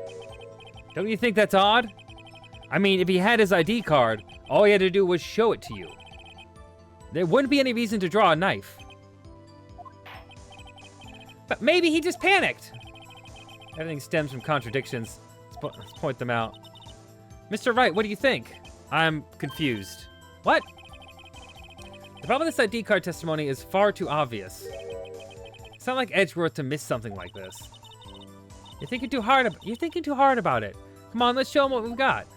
Don't you think that's odd? I mean, if he had his ID card, all he had to do was show it to you. There wouldn't be any reason to draw a knife. But maybe he just panicked. Everything stems from contradictions. Let's point them out. Mr. Wright, what do you think? I'm confused. What? The problem with this ID card testimony is far too obvious. It's not like Edgeworth to miss something like this. You're thinking too hard about it. Come on, let's show him what we've got.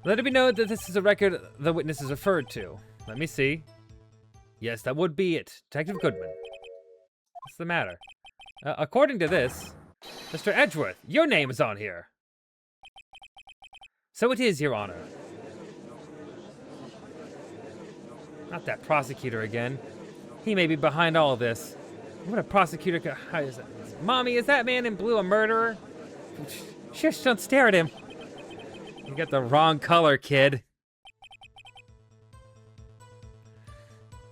Let it be known that this is a record the witness is referred to. Let me see. Yes, that would be it. Detective Goodman. What's the matter? According to this, Mr. Edgeworth, your name is on here. So it is, Your Honor. Not that prosecutor again. He may be behind all of this. What a prosecutor could... How is it? Mommy, is that man in blue a murderer? Shush, don't stare at him. You got the wrong color, kid.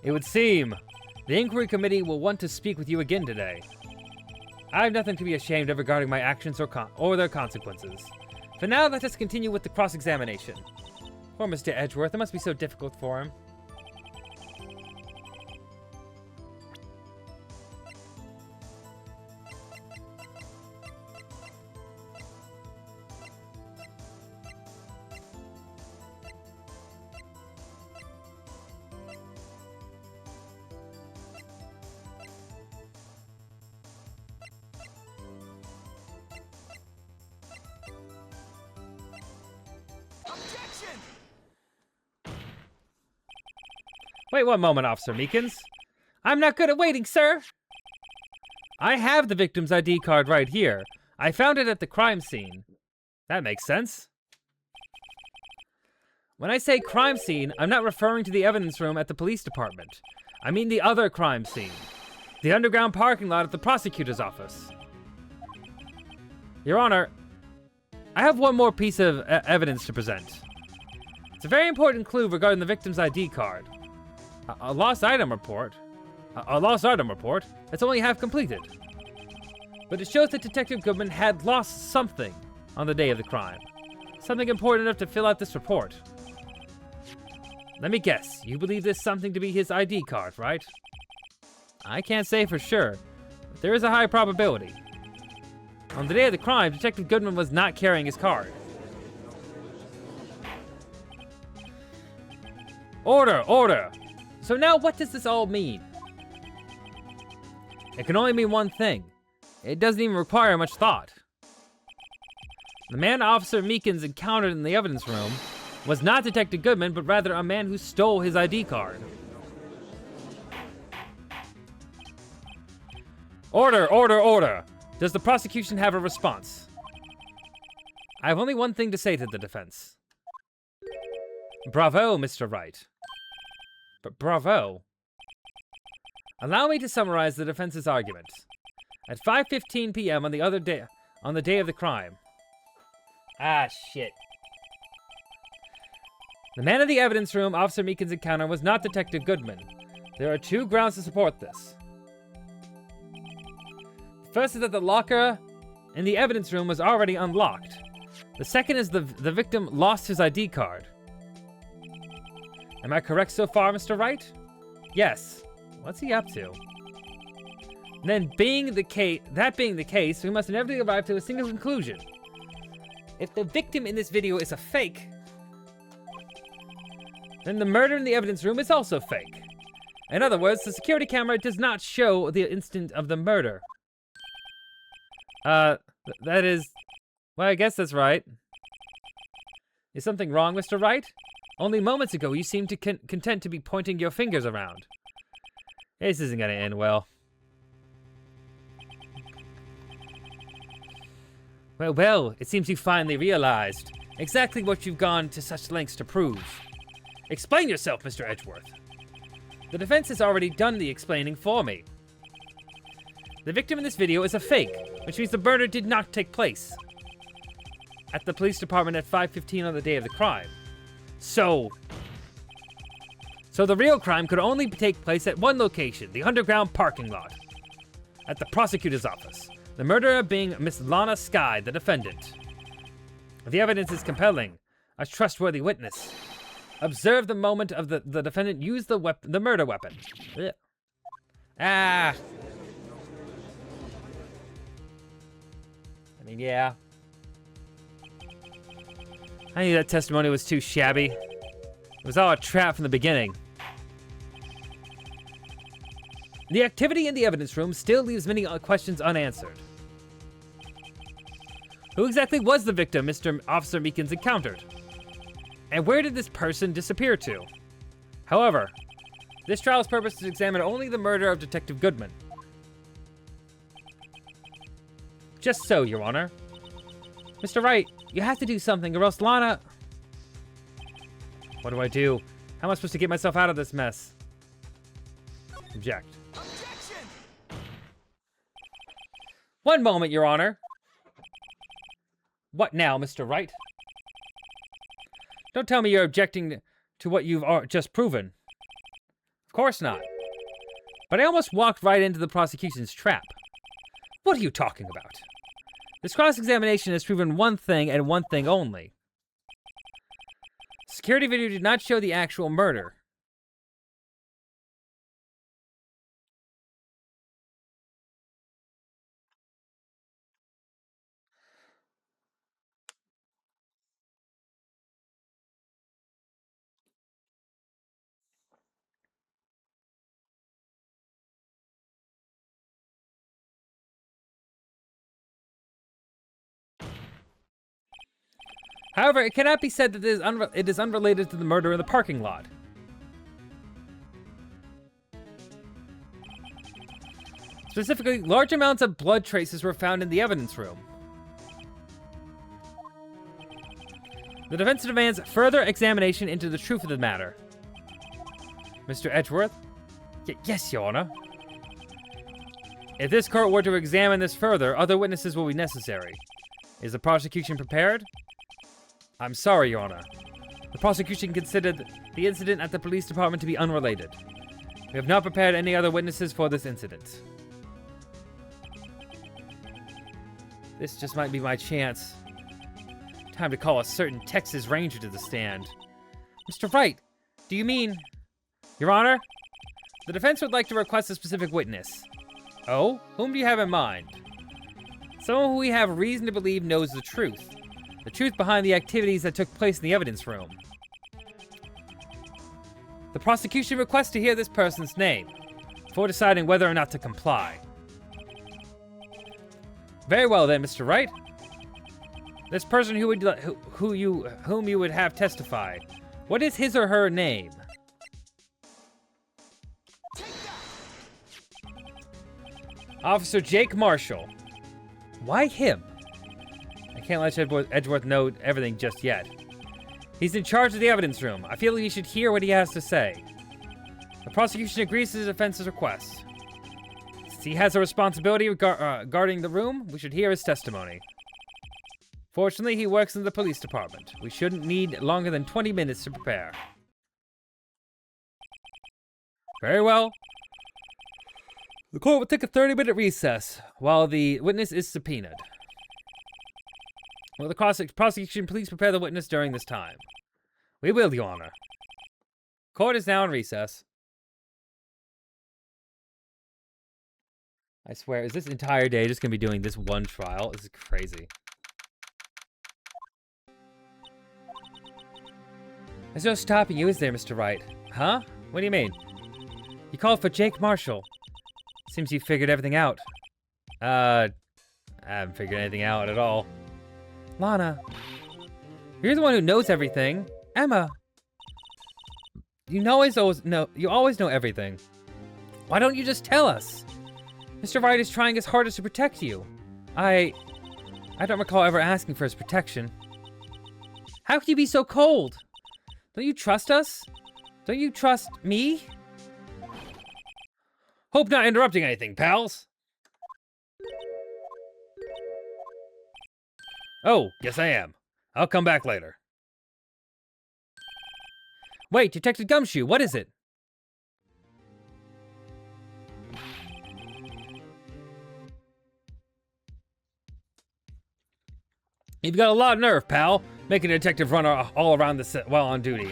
It would seem the inquiry committee will want to speak with you again today. I have nothing to be ashamed of regarding my actions or their consequences. For now, let us continue with the cross-examination. Poor Mr. Edgeworth, it must be so difficult for him. Wait one moment, Officer Meekins. I'm not good at waiting, sir. I have the victim's ID card right here. I found it at the crime scene. That makes sense. When I say crime scene, I'm not referring to the evidence room at the police department. I mean the other crime scene. The underground parking lot at the prosecutor's office. Your Honor, I have one more piece of evidence to present. It's a very important clue regarding the victim's ID card. A lost item report? A lost item report? It's only half completed. But it shows that Detective Goodman had lost something on the day of the crime. Something important enough to fill out this report. Let me guess, you believe this something to be his ID card, right? I can't say for sure, but there is a high probability. On the day of the crime, Detective Goodman was not carrying his card. Order! Order! So now what does this all mean? It can only mean one thing. It doesn't even require much thought. The man Officer Meekins encountered in the evidence room was not Detective Goodman, but rather a man who stole his ID card. Order, order, order! Does the prosecution have a response? I have only one thing to say to the defense. Bravo, Mr. Wright. But bravo. Allow me to summarize the defense's argument. At 5:15 p.m. on the day of the crime. Ah, shit. The man in the evidence room Officer Meekins' encounter was not Detective Goodman. There are 2 grounds to support this. The first is that the locker in the evidence room was already unlocked. The second is the victim lost his ID card. Am I correct so far, Mr. Wright? Yes. What's he up to? Then, that being the case, we must inevitably arrive to a single conclusion. If the victim in this video is a fake, then the murder in the evidence room is also fake. In other words, the security camera does not show the instant of the murder. That is... Well, I guess that's right. Is something wrong, Mr. Wright? Only moments ago, you seemed to content to be pointing your fingers around. This isn't gonna end well. Well, it seems you finally realized exactly what you've gone to such lengths to prove. Explain yourself, Mr. Edgeworth. The defense has already done the explaining for me. The victim in this video is a fake, which means the murder did not take place at the police department at 5:15 on the day of the crime. So the real crime could only take place at one location, the underground parking lot, at the prosecutor's office. The murderer being Miss Lana Skye, the defendant. The evidence is compelling. A trustworthy witness. Observe the moment of the defendant used the murder weapon. Ugh. Ah. I mean, yeah. I knew that testimony was too shabby. It was all a trap from the beginning. The activity in the evidence room still leaves many questions unanswered. Who exactly was the victim Mr. Officer Meekins encountered? And where did this person disappear to? However, this trial's purpose is to examine only the murder of Detective Goodman. Just so, Your Honor. Mr. Wright, you have to do something or else Lana... What do I do? How am I supposed to get myself out of this mess? Object. Objection! One moment, Your Honor. What now, Mr. Wright? Don't tell me you're objecting to what you've just proven. Of course not. But I almost walked right into the prosecution's trap. What are you talking about? This cross-examination has proven one thing and one thing only. Security video did not show the actual murder. However, it cannot be said that it is unrelated to the murder in the parking lot. Specifically, large amounts of blood traces were found in the evidence room. The defense demands further examination into the truth of the matter. Mr. Edgeworth? Yes, Your Honor. If this court were to examine this further, other witnesses will be necessary. Is the prosecution prepared? I'm sorry, Your Honor. The prosecution considered the incident at the police department to be unrelated. We have not prepared any other witnesses for this incident. This just might be my chance. Time to call a certain Texas Ranger to the stand. Mr. Wright, do you mean... Your Honor, the defense would like to request a specific witness. Oh? Whom do you have in mind? Someone who we have reason to believe knows the truth. The truth behind the activities that took place in the evidence room. The prosecution requests to hear this person's name before deciding whether or not to comply. Very well then, Mr. Wright. This person whom you would have testify. What is his or her name? Officer Jake Marshall. Why him? I can't let Edgeworth know everything just yet. He's in charge of the evidence room. I feel you should hear what he has to say. The prosecution agrees to the defense's request. Since he has a responsibility regarding the room, we should hear his testimony. Fortunately, he works in the police department. We shouldn't need longer than 20 minutes to prepare. Very well. The court will take a 30-minute recess while the witness is subpoenaed. Will the prosecution please prepare the witness during this time? We will, Your Honor. Court is now in recess. I swear, is this entire day just gonna be doing this one trial? This is crazy. There's no stopping you, is there, Mr. Wright? Huh? What do you mean? You called for Jake Marshall. Seems you figured everything out. I haven't figured anything out at all. Lana, you're the one who knows everything. Emma, you always know everything. Why don't you just tell us? Mr. Wright is trying his hardest to protect you. I don't recall ever asking for his protection. How can you be so cold? Don't you trust us? Don't you trust me? Hope not interrupting anything, pals. Oh, yes I am. I'll come back later. Wait, Detective Gumshoe, what is it? You've got a lot of nerve, pal, making a detective run all around the set while on duty.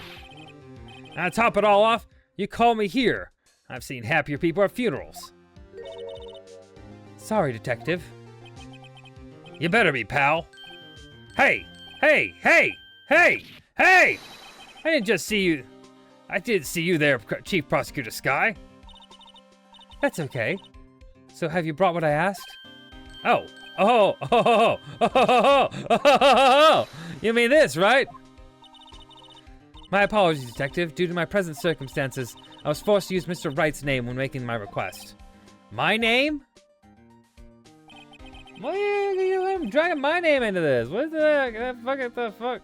And to top it all off, you call me here. I've seen happier people at funerals. Sorry, Detective. You better be, pal. Hey! Hey! Hey! Hey! Hey! I didn't just see you. I did see you there, Chief Prosecutor Sky. That's okay. So have you brought what I asked? Oh. Oh. Oh. Oh. You mean this, right? My apologies, Detective. Due to my present circumstances, I was forced to use Mr. Wright's name when making my request. My name? Why are you dragging my name into this? What the fuck?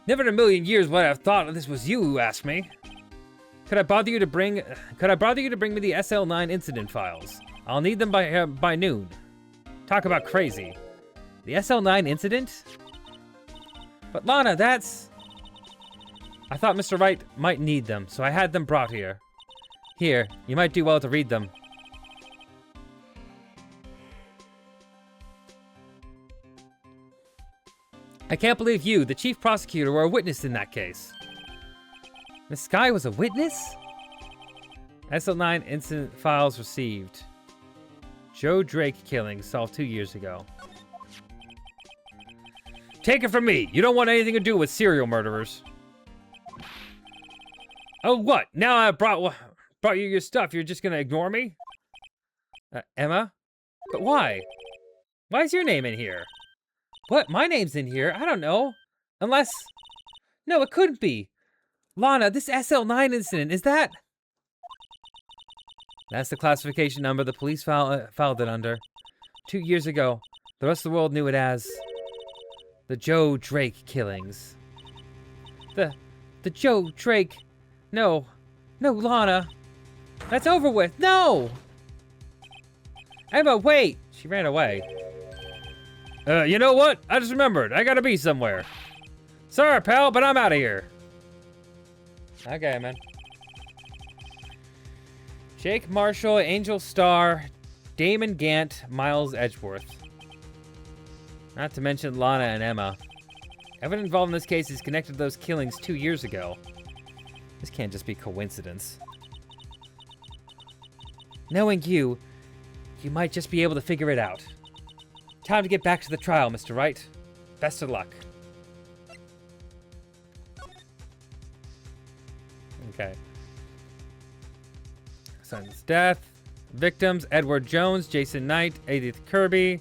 Never in a million years would I have thought this was you who asked me. Could I bother you to bring me the SL9 incident files? I'll need them by noon. Talk about crazy. The SL9 incident? But Lana, that's... I thought Mr. Wright might need them, so I had them brought here. Here, you might do well to read them. I can't believe you, the chief prosecutor, were a witness in that case. Miss Sky was a witness? SL9 incident files received. Joe Drake killing solved 2 years ago. Take it from me, you don't want anything to do with serial murderers. Oh, what? Now I brought you your stuff, you're just gonna ignore me? Emma? But why? Why is your name in here? What? My name's in here? I don't know. Unless... No, it couldn't be. Lana, this SL9 incident, is that... That's the classification number the police filed it under. 2 years ago, the rest of the world knew it as... the Joe Drake killings. The Joe Drake... No, Lana. That's over with. No! Emma, wait! She ran away. You know what? I just remembered. I gotta be somewhere. Sorry, pal, but I'm out of here. Okay, man. Jake Marshall, Angel Starr, Damon Gant, Miles Edgeworth. Not to mention Lana and Emma. Everyone involved in this case is connected to those killings 2 years ago. This can't just be coincidence. Knowing you might just be able to figure it out. Time to get back to the trial, Mr. Wright. Best of luck. Okay. Son's death. Victims, Edward Jones, Jason Knight, Edith Kirby,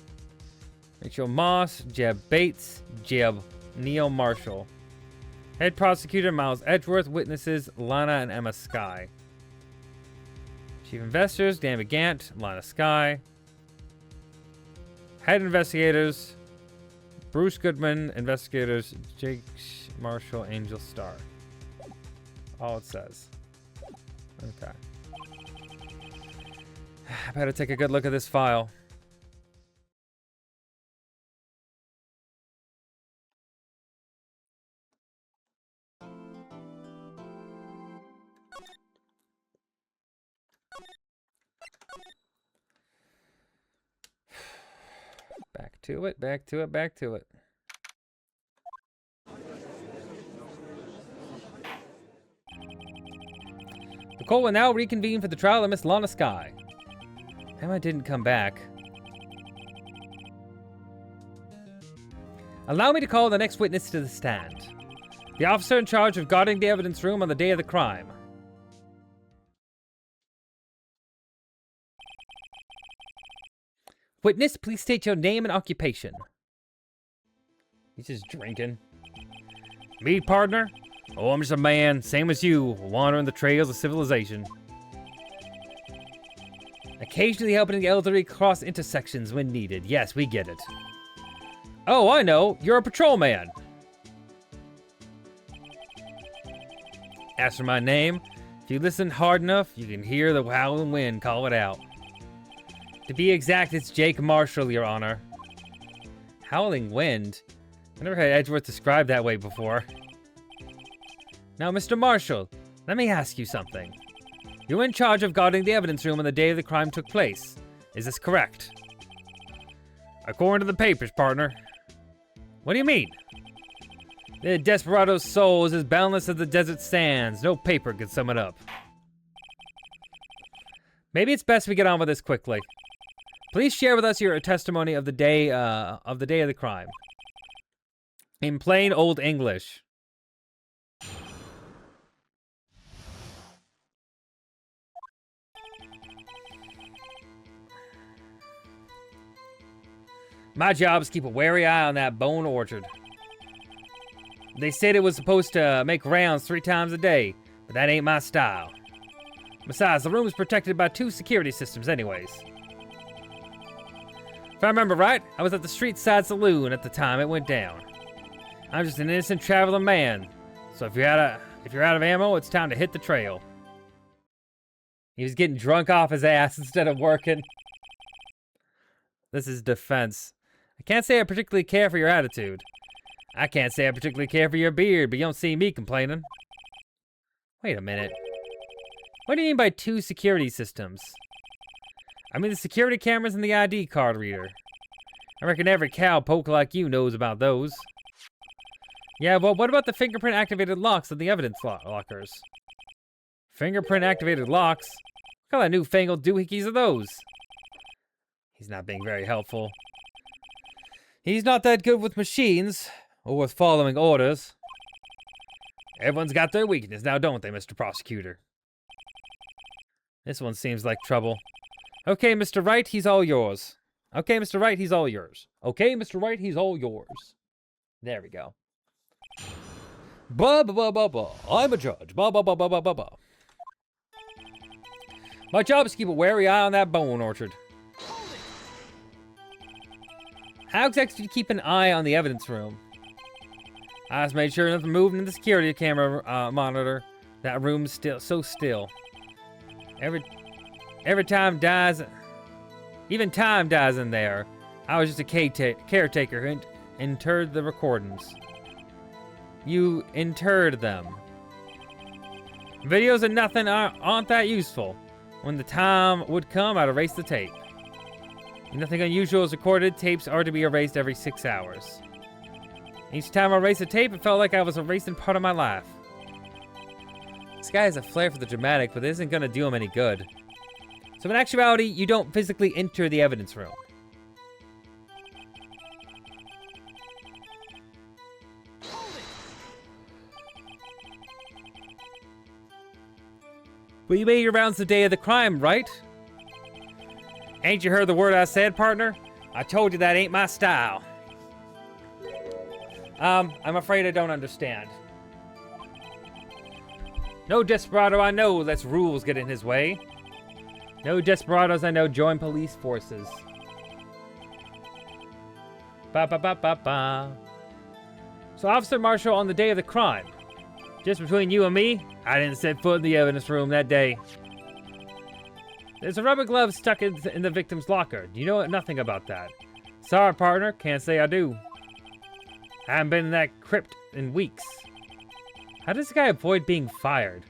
Rachel Moss, Jeb Bates, Jeb Neil Marshall. Head prosecutor, Miles Edgeworth. Witnesses, Lana and Emma Sky. Chief investors, Dan Gant, Lana Sky. Head investigators, Bruce Goodman. Investigators, Jake Marshall, Angel Starr. All it says. Okay. I better take a good look at this file. Back to it, back to it, back to it. The court will now reconvene for the trial of Miss Lana Skye. Emma didn't come back. Allow me to call the next witness to the stand. The officer in charge of guarding the evidence room on the day of the crime. Witness, please state your name and occupation. He's just drinking. Me, partner? Oh, I'm just a man, same as you, wandering the trails of civilization. Occasionally helping the elderly cross intersections when needed. Yes, we get it. Oh, I know. You're a patrolman. As for my name, if you listen hard enough, you can hear the howling wind call it out. To be exact, it's Jake Marshall, Your Honor. Howling wind? I never heard Edgeworth described that way before. Now, Mr. Marshall, let me ask you something. You're in charge of guarding the evidence room on the day the crime took place. Is this correct? According to the papers, partner. What do you mean? The desperado's soul is as boundless as the desert sands. No paper could sum it up. Maybe it's best we get on with this quickly. Please share with us your testimony of the day of the crime. In plain old English. My job is to keep a wary eye on that bone orchard. They said it was supposed to make rounds 3 times a day, but that ain't my style. Besides, the room is protected by 2 security systems anyways. If I remember right, I was at the street side saloon at the time it went down. I'm just an innocent traveling man, so if you're out of ammo, it's time to hit the trail. He was getting drunk off his ass instead of working. This is defense. I can't say I particularly care for your attitude. I can't say I particularly care for your beard, but you don't see me complaining. Wait a minute. What do you mean by 2 security systems? I mean the security cameras and the ID card reader. I reckon every cowpoke like you knows about those. Yeah, well, what about the fingerprint-activated locks of the evidence lockers? Fingerprint-activated locks? What kind of newfangled doohickeys are those? He's not being very helpful. He's not that good with machines, or with following orders. Everyone's got their weakness now, don't they, Mr. Prosecutor? This one seems like trouble. Okay, Mr. Wright, he's all yours. Okay, Mr. Wright, he's all yours. Okay, Mr. Wright, he's all yours. There we go. Blah, blah, blah, blah, blah. I'm a judge. Blah, blah, blah, blah, blah, blah, blah. My job is to keep a wary eye on that bone orchard. How exactly do you keep an eye on the evidence room? I just made sure nothing moved in the security camera monitor. That room's still so still. Every time dies, even time dies in there. I was just a caretaker who interred the recordings. You interred them. Videos of nothing aren't that useful. When the time would come, I'd erase the tape. Nothing unusual is recorded. Tapes are to be erased every 6 hours. Each time I erased a tape, it felt like I was erasing part of my life. This guy has a flair for the dramatic, but it isn't going to do him any good. So in actuality, you don't physically enter the evidence room. But you made your rounds the day of the crime, right? Ain't you heard the word I said, partner? I told you that ain't my style. I'm afraid I don't understand. No desperado I know lets rules get in his way. No desperados I know join police forces. Ba ba ba ba ba. So, Officer Marshall, on the day of the crime, just between you and me, I didn't set foot in the evidence room that day. There's a rubber glove stuck in the victim's locker. Do you know nothing about that? Sorry, partner. Can't say I do. I haven't been in that crypt in weeks. How does this guy avoid being fired?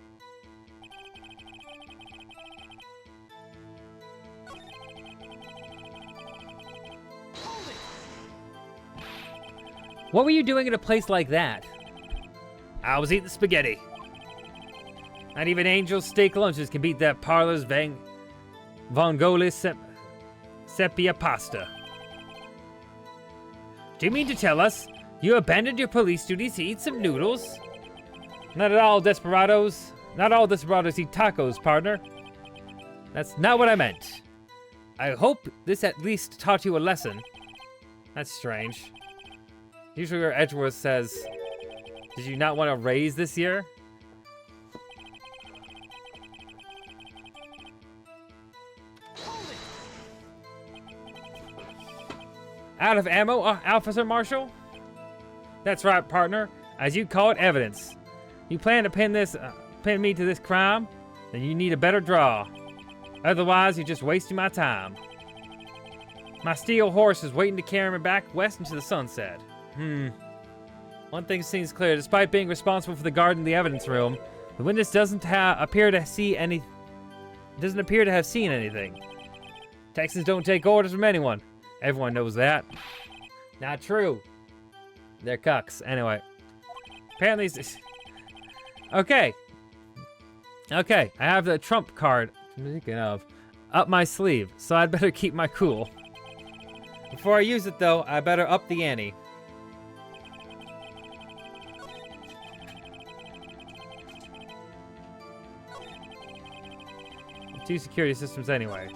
What were you doing at a place like that? I was eating spaghetti. Not even Angel's steak lunches can beat that parlor's Vongole sepia pasta. Do you mean to tell us you abandoned your police duties to eat some noodles? Not all desperados eat tacos, partner. That's not what I meant. I hope this at least taught you a lesson. That's strange. Usually where Edgeworth says, did you not want to raise this year? Out of ammo, Officer Marshall? That's right, partner. As you call it, evidence. You plan to pin me to this crime? Then you need a better draw. Otherwise, you're just wasting my time. My steel horse is waiting to carry me back west into the sunset. One thing seems clear. Despite being responsible for the guard in the evidence room, the witness doesn't appear to have seen anything. Texans don't take orders from anyone. Everyone knows that. Not true. They're cucks. Anyway. Apparently, okay. I have the trump card, speaking of, up my sleeve, so I'd better keep my cool. Before I use it, though, I better up the ante. Two security systems anyway.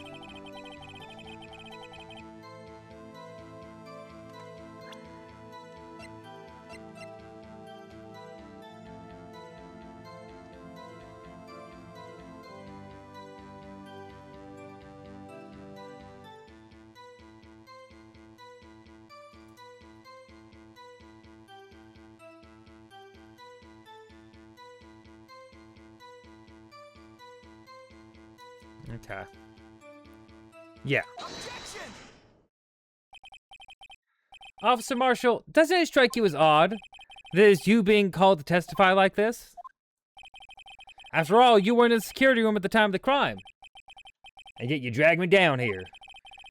Okay. Yeah. Objection! Officer Marshall, doesn't it strike you as odd that it's you being called to testify like this? After all, you weren't in the security room at the time of the crime. And yet you dragged me down here.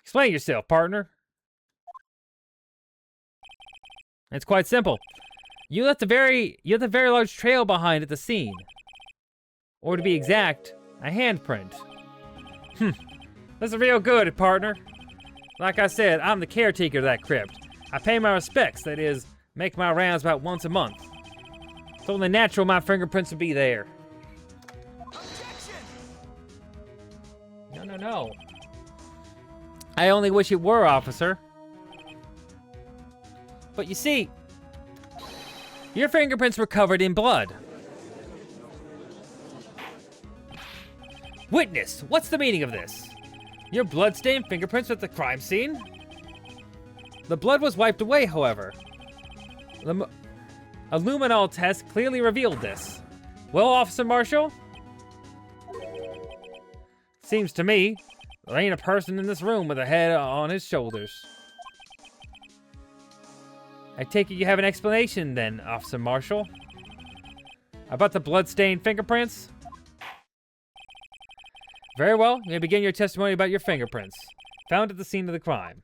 Explain yourself, partner. It's quite simple. You left a very large trail behind at the scene. Or to be exact, a handprint. That's real good, partner. Like I said, I'm the caretaker of that crypt. I pay my respects, that is, make my rounds about once a month. It's only natural my fingerprints would be there. Objection! No. I only wish it were, officer. But you see, your fingerprints were covered in blood. Witness, what's the meaning of this? Your blood-stained fingerprints at the crime scene? The blood was wiped away, however. A luminol test clearly revealed this. Well, Officer Marshall? Seems to me there ain't a person in this room with a head on his shoulders. I take it you have an explanation then, Officer Marshall? About the blood-stained fingerprints? Very well, you may begin your testimony about your fingerprints, found at the scene of the crime.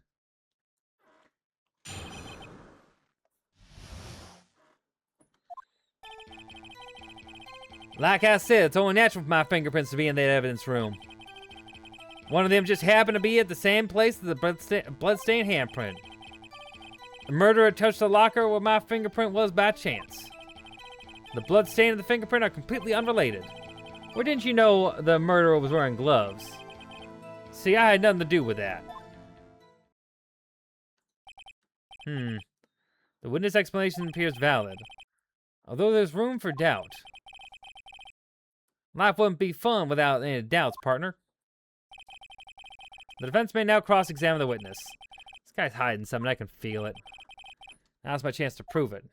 Like I said, it's only natural for my fingerprints to be in that evidence room. One of them just happened to be at the same place as the bloodstained handprint. The murderer touched the locker where my fingerprint was by chance. The bloodstain and the fingerprint are completely unrelated. Or didn't you know the murderer was wearing gloves? See, I had nothing to do with that. The witness explanation appears valid. Although there's room for doubt. Life wouldn't be fun without any doubts, partner. The defense may now cross-examine the witness. This guy's hiding something, I can feel it. Now's my chance to prove it.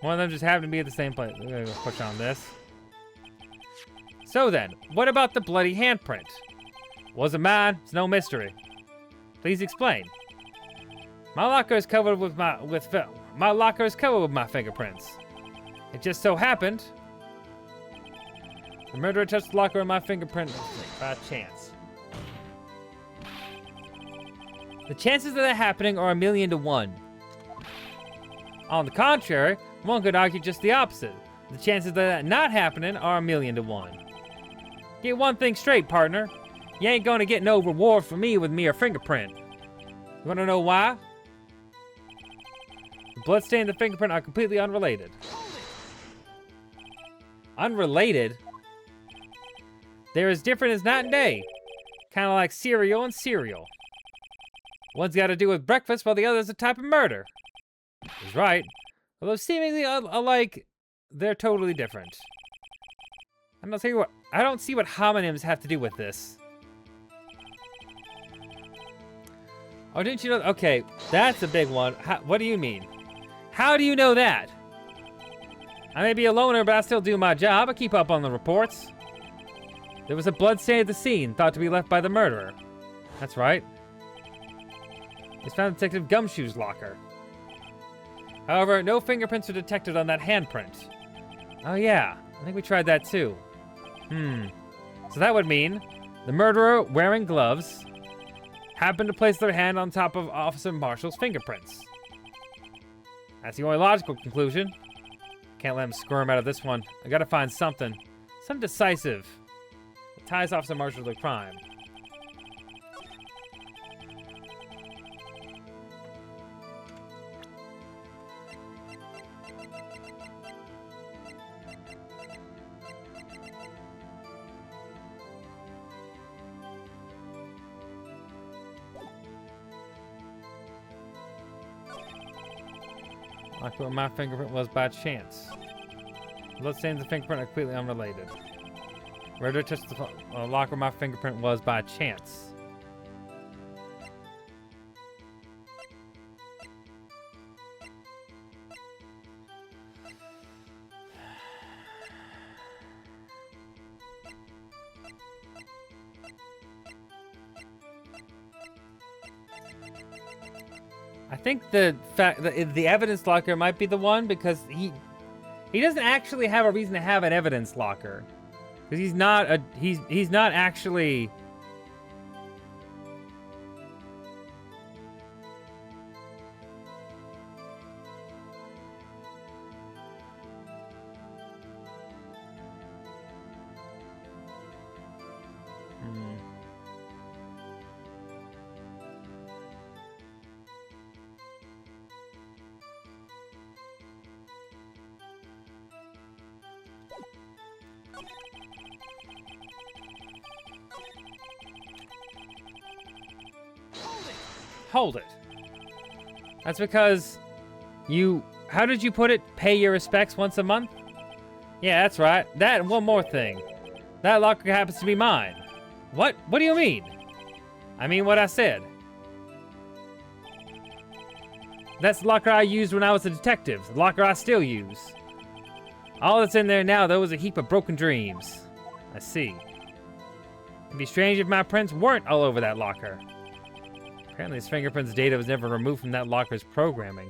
One of them just happened to be at the same place. We're gonna go push on this. So then, what about the bloody handprint? Wasn't mine, it's no mystery. Please explain. My locker is covered with my fingerprints. It just so happened the murderer touched the locker with my fingerprint by chance. The chances of that happening are 1,000,000 to 1. On the contrary, one could argue just the opposite. The chances of that not happening are 1,000,000 to 1. Get one thing straight, partner. You ain't gonna get no reward from me with mere fingerprint. You wanna know why? The bloodstain and the fingerprint are completely unrelated. Unrelated? They're as different as night and day. Kinda like cereal and cereal. One's got to do with breakfast while the other's a type of murder. He's right. Although seemingly alike, they're totally different. And I'll tell you what, I don't see what homonyms have to do with this. Oh, didn't you know? Okay, that's a big one. What do you mean? How do you know that? I may be a loner, but I still do my job. I keep up on the reports. There was a bloodstain at the scene, thought to be left by the murderer. That's right. It's found in Detective Gumshoe's locker. However, no fingerprints were detected on that handprint. Oh yeah, I think we tried that too. So that would mean the murderer, wearing gloves, happened to place their hand on top of Officer Marshall's fingerprints. That's the only logical conclusion. Can't let him squirm out of this one. I gotta find something decisive that ties Officer Marshall to the crime. Like what my fingerprint was by chance. Bloodstain and the fingerprint are completely unrelated. Murder touched the lock where my fingerprint was by chance. I think the fact that the evidence locker might be the one because he doesn't actually have a reason to have an evidence locker. Because he's not actually. Hold it. That's because you, how did you put it? Pay your respects once a month? Yeah, that's right. That and one more thing. That locker happens to be mine. What? What do you mean? I mean what I said. That's the locker I used when I was a detective. The locker I still use. All that's in there now, though, is a heap of broken dreams. I see. It'd be strange if my prints weren't all over that locker. Apparently his fingerprint's data was never removed from that locker's programming.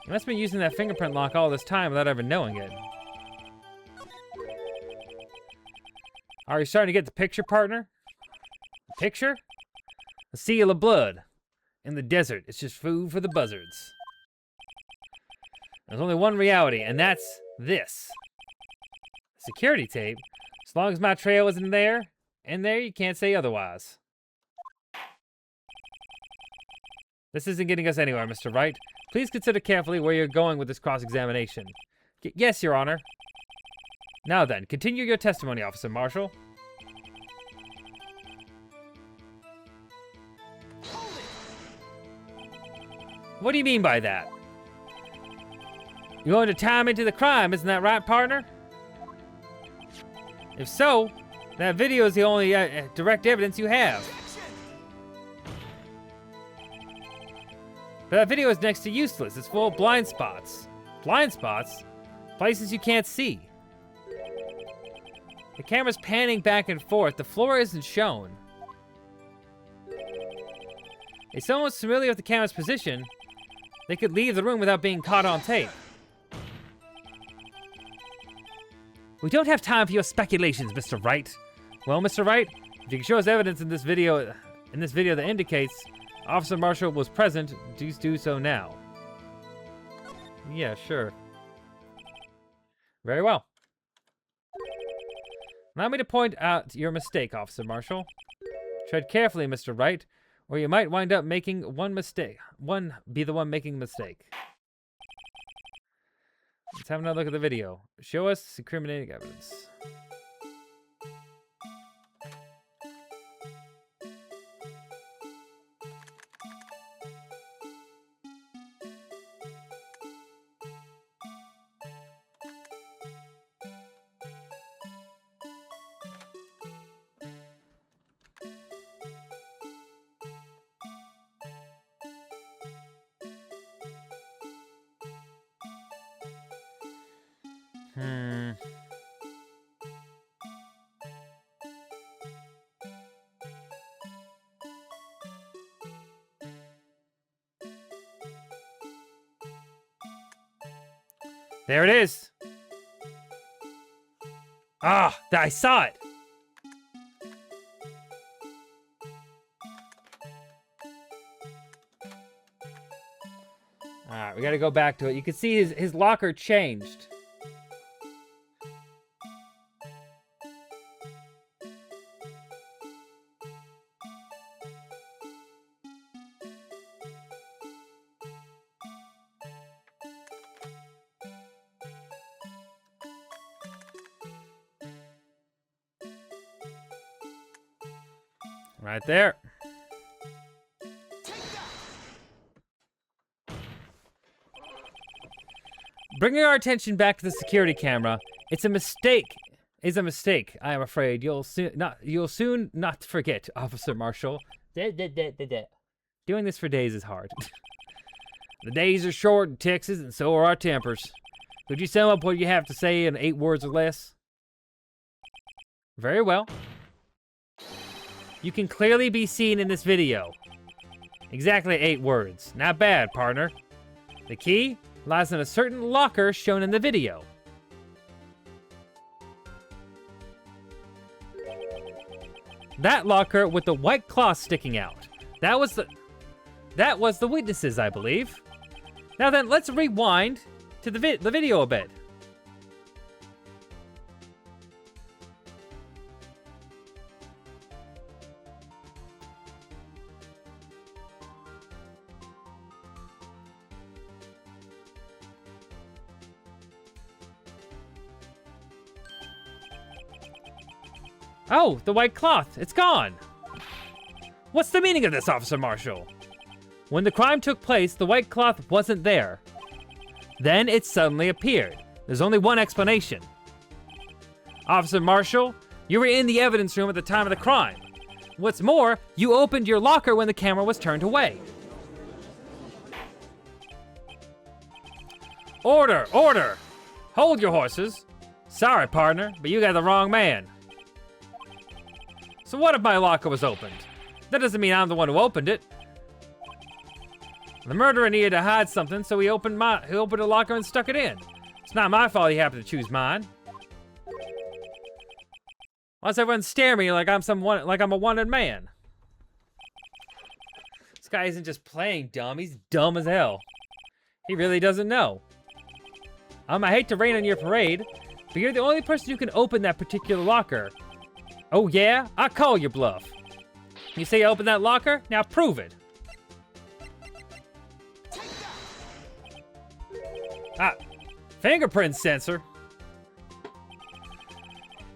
He must have been using that fingerprint lock all this time without ever knowing it. Are you starting to get the picture, partner? The picture? A seal of blood. In the desert, it's just food for the buzzards. There's only one reality, and that's this. Security tape? As long as my trail isn't there, you can't say otherwise. This isn't getting us anywhere, Mr. Wright. Please consider carefully where you're going with this cross-examination. Yes, Your Honor. Now then, continue your testimony, Officer Marshall. What do you mean by that? You're going to tie me to the crime, isn't that right, partner? If so, that video is the only direct evidence you have. But that video is next to useless. It's full of blind spots. Blind spots? Places you can't see. The camera's panning back and forth. The floor isn't shown. If someone's familiar with the camera's position, they could leave the room without being caught on tape. We don't have time for your speculations, Mr. Wright. Well, Mr. Wright, if you can show us evidence in this video that indicates Officer Marshall was present. Please do so now. Yeah, sure. Very well. Allow me to point out your mistake, Officer Marshall. Tread carefully, Mr. Wright, or you might wind up making be the one making the mistake. Let's have another look at the video. Show us incriminating evidence. There it is. Ah, I saw it. All right, we got to go back to it. You can see his locker changed. Right there. Bringing our attention back to the security camera, it's a mistake. I am afraid you'll soon not forget, Officer Marshall. Doing this for days is hard. The days are short in Texas, and so are our tempers. Could you sum up what you have to say in 8 words or less? Very well. You can clearly be seen in this video. Exactly 8 words. Not bad, partner. The key lies in a certain locker shown in the video. That locker with the white cloth sticking out. That was the witnesses, I believe. Now then, let's rewind to the video a bit. Oh, the white cloth. It's gone. What's the meaning of this, Officer Marshall? When the crime took place, the white cloth wasn't there. Then it suddenly appeared. There's only one explanation. Officer Marshall, you were in the evidence room at the time of the crime. What's more, you opened your locker when the camera was turned away. Order, order! Hold your horses. Sorry, partner, but you got the wrong man. So what if my locker was opened? That doesn't mean I'm the one who opened it. The murderer needed to hide something, so he opened a locker and stuck it in. It's not my fault he happened to choose mine. Why does everyone stare at me like I'm a wanted man? This guy isn't just playing dumb, he's dumb as hell. He really doesn't know. I hate to rain on your parade, but you're the only person who can open that particular locker. Oh yeah? I call your bluff. You say you opened that locker? Now prove it. Ah, fingerprint sensor.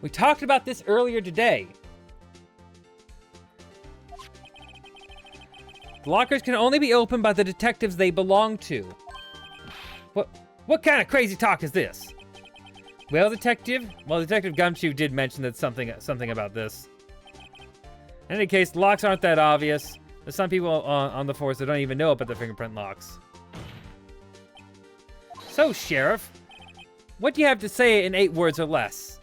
We talked about this earlier today. The lockers can only be opened by the detectives they belong to. What kind of crazy talk is this? Well, Detective Gumshoe did mention that something about this. In any case, the locks aren't that obvious. There's some people on the force that don't even know about the fingerprint locks. So, Sheriff, what do you have to say in 8 words or less?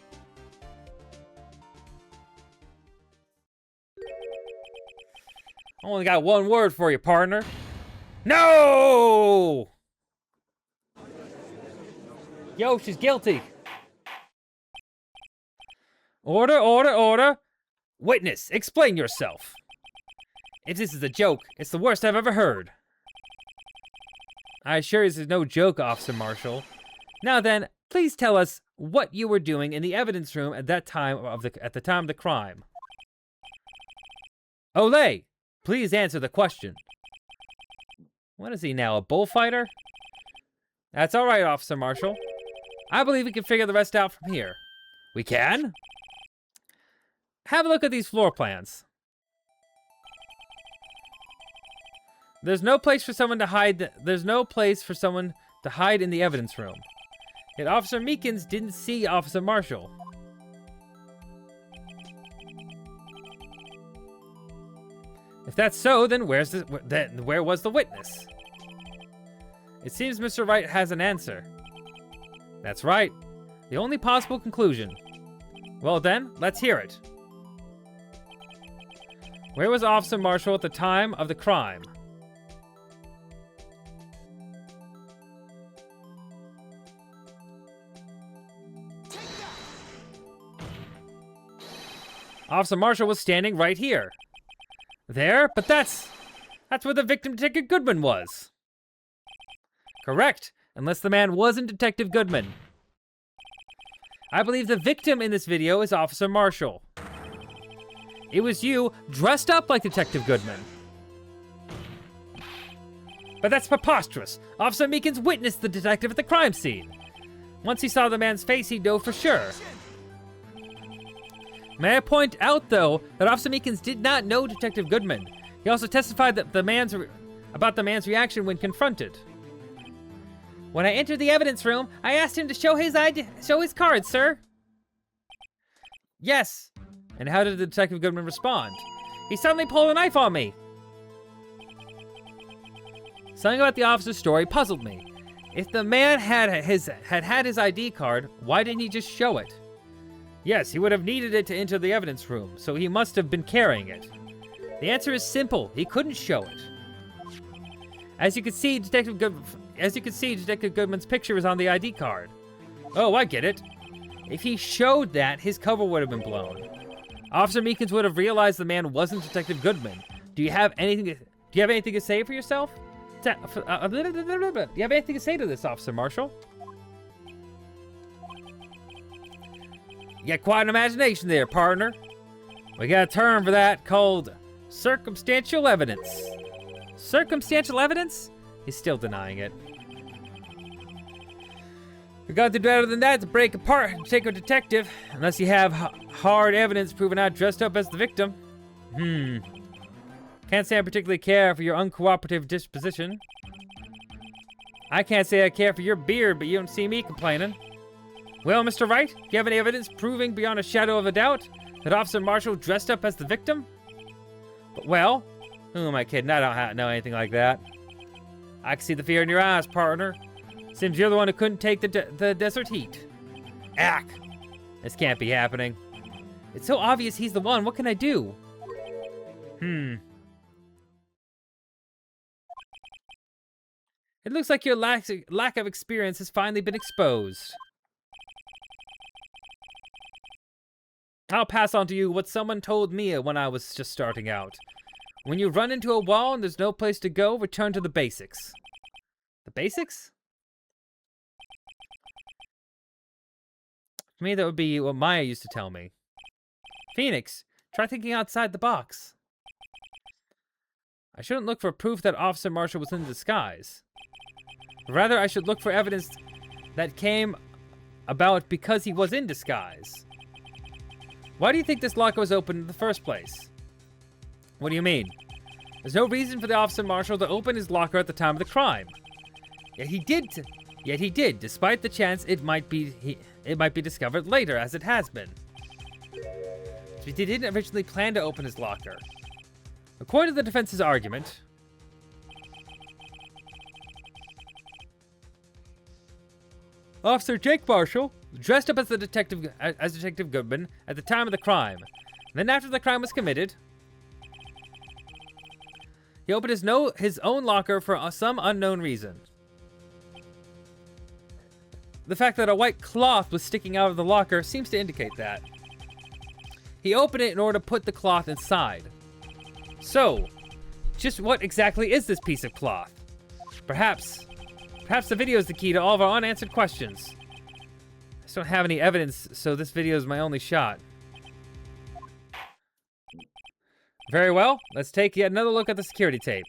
Only got 1 word for you, partner. No! Yo, she's guilty. Order, order, order. Witness, explain yourself. If this is a joke, it's the worst I've ever heard. I assure you this is no joke, Officer Marshall. Now then, please tell us what you were doing in the evidence room at the time of the crime. Olay! Please answer the question. What is he now, a bullfighter? That's all right, Officer Marshall. I believe we can figure the rest out from here. We can? Have a look at these floor plans. There's no place for someone to hide. There's no place for someone to hide in the evidence room. Yet Officer Meekins didn't see Officer Marshall. If that's so, then where was the witness? It seems Mr. Wright has an answer. That's right. The only possible conclusion. Well then, let's hear it. Where was Officer Marshall at the time of the crime? Officer Marshall was standing right here. There? But that's where the victim, Detective Goodman, was. Correct, unless the man wasn't Detective Goodman. I believe the victim in this video is Officer Marshall. It was you dressed up like Detective Goodman. But that's preposterous. Officer Meekins witnessed the detective at the crime scene. Once he saw the man's face, he'd know for sure. May I point out, though, that Officer Meekins did not know Detective Goodman. He also testified that about the man's reaction when confronted. When I entered the evidence room, I asked him to show his card, sir. Yes. And how did Detective Goodman respond? He suddenly pulled a knife on me. Something about the officer's story puzzled me. If the man had his ID card, why didn't he just show it? Yes, he would have needed it to enter the evidence room, so he must have been carrying it. The answer is simple. He couldn't show it. As you can see, Detective Goodman's picture is on the ID card. Oh, I get it. If he showed that, his cover would have been blown. Officer Meekins would have realized the man wasn't Detective Goodman. Do you have anything to say for yourself? Do you have anything to say to this, Officer Marshall? You got quite an imagination there, partner. We got a term for that called circumstantial evidence. Circumstantial evidence? He's still denying it. We got to do better than that to break apart and take a detective, unless you have hard evidence proving out dressed up as the victim. Can't say I particularly care for your uncooperative disposition. I can't say I care for your beard, but you don't see me complaining. Well, Mr. Wright, do you have any evidence proving beyond a shadow of a doubt that Officer Marshall dressed up as the victim? But, well, who am I kidding? I don't know anything like that. I can see the fear in your eyes, partner. Seems you're the one who couldn't take the desert heat. Ack! This can't be happening. It's so obvious he's the one. What can I do? It looks like your lack of experience has finally been exposed. I'll pass on to you what someone told me when I was just starting out. When you run into a wall and there's no place to go, return to the basics. The basics? For me, that would be what Maya used to tell me. Phoenix, try thinking outside the box. I shouldn't look for proof that Officer Marshall was in disguise. Rather, I should look for evidence that came about because he was in disguise. Why do you think this locker was open in the first place? What do you mean? There's no reason for the Officer Marshall to open his locker at the time of the crime. Yet he did, despite the chance it might be discovered later, as it has been. He didn't originally plan to open his locker. According to the defense's argument, Officer Jake Marshall dressed up as Detective Goodman at the time of the crime. Then after the crime was committed, he opened his own locker for some unknown reason. The fact that a white cloth was sticking out of the locker seems to indicate that. He opened it in order to put the cloth inside. So, just what exactly is this piece of cloth? Perhaps the video is the key to all of our unanswered questions. I just don't have any evidence, so this video is my only shot. Very well, let's take yet another look at the security tape.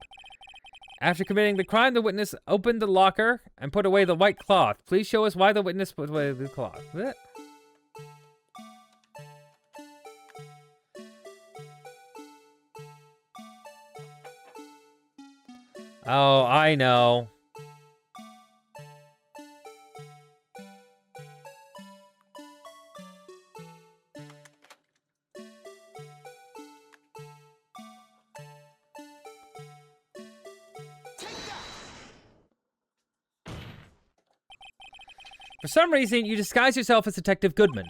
After committing the crime, the witness opened the locker and put away the white cloth. Please show us why the witness put away the cloth. Blech. Oh, I know. For some reason, you disguised yourself as Detective Goodman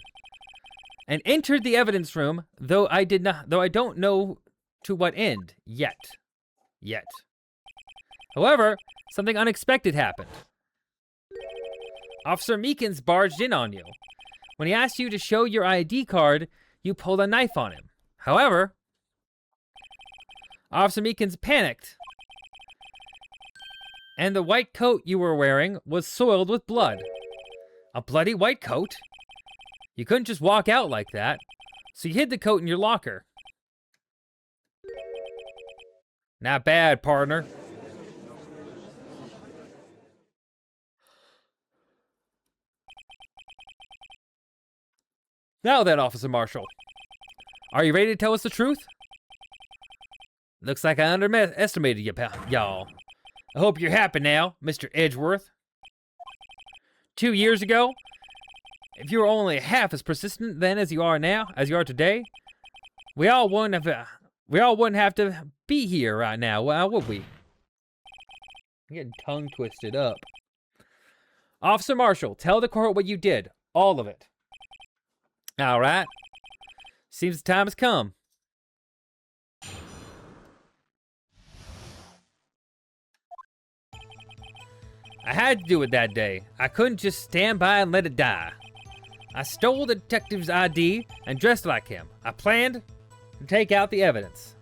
and entered the evidence room, though I don't know to what end yet. However, something unexpected happened. Officer Meekins barged in on you. When he asked you to show your ID card, you pulled a knife on him. However, Officer Meekins panicked, and the white coat you were wearing was soiled with blood. A bloody white coat? You couldn't just walk out like that, so you hid the coat in your locker. Not bad, partner. Now then, Officer Marshall. Are you ready to tell us the truth? Looks like I underestimated you, y'all. I hope you're happy now, Mr. Edgeworth. 2 years ago, if you were only half as persistent then as you are today, we all wouldn't have to be here right now, well, would we? I'm getting tongue twisted up. Officer Marshall, tell the court what you did. All of it. All right. Seems the time has come. I had to do it that day. I couldn't just stand by and let it die. I stole the detective's ID and dressed like him. I planned to take out the evidence.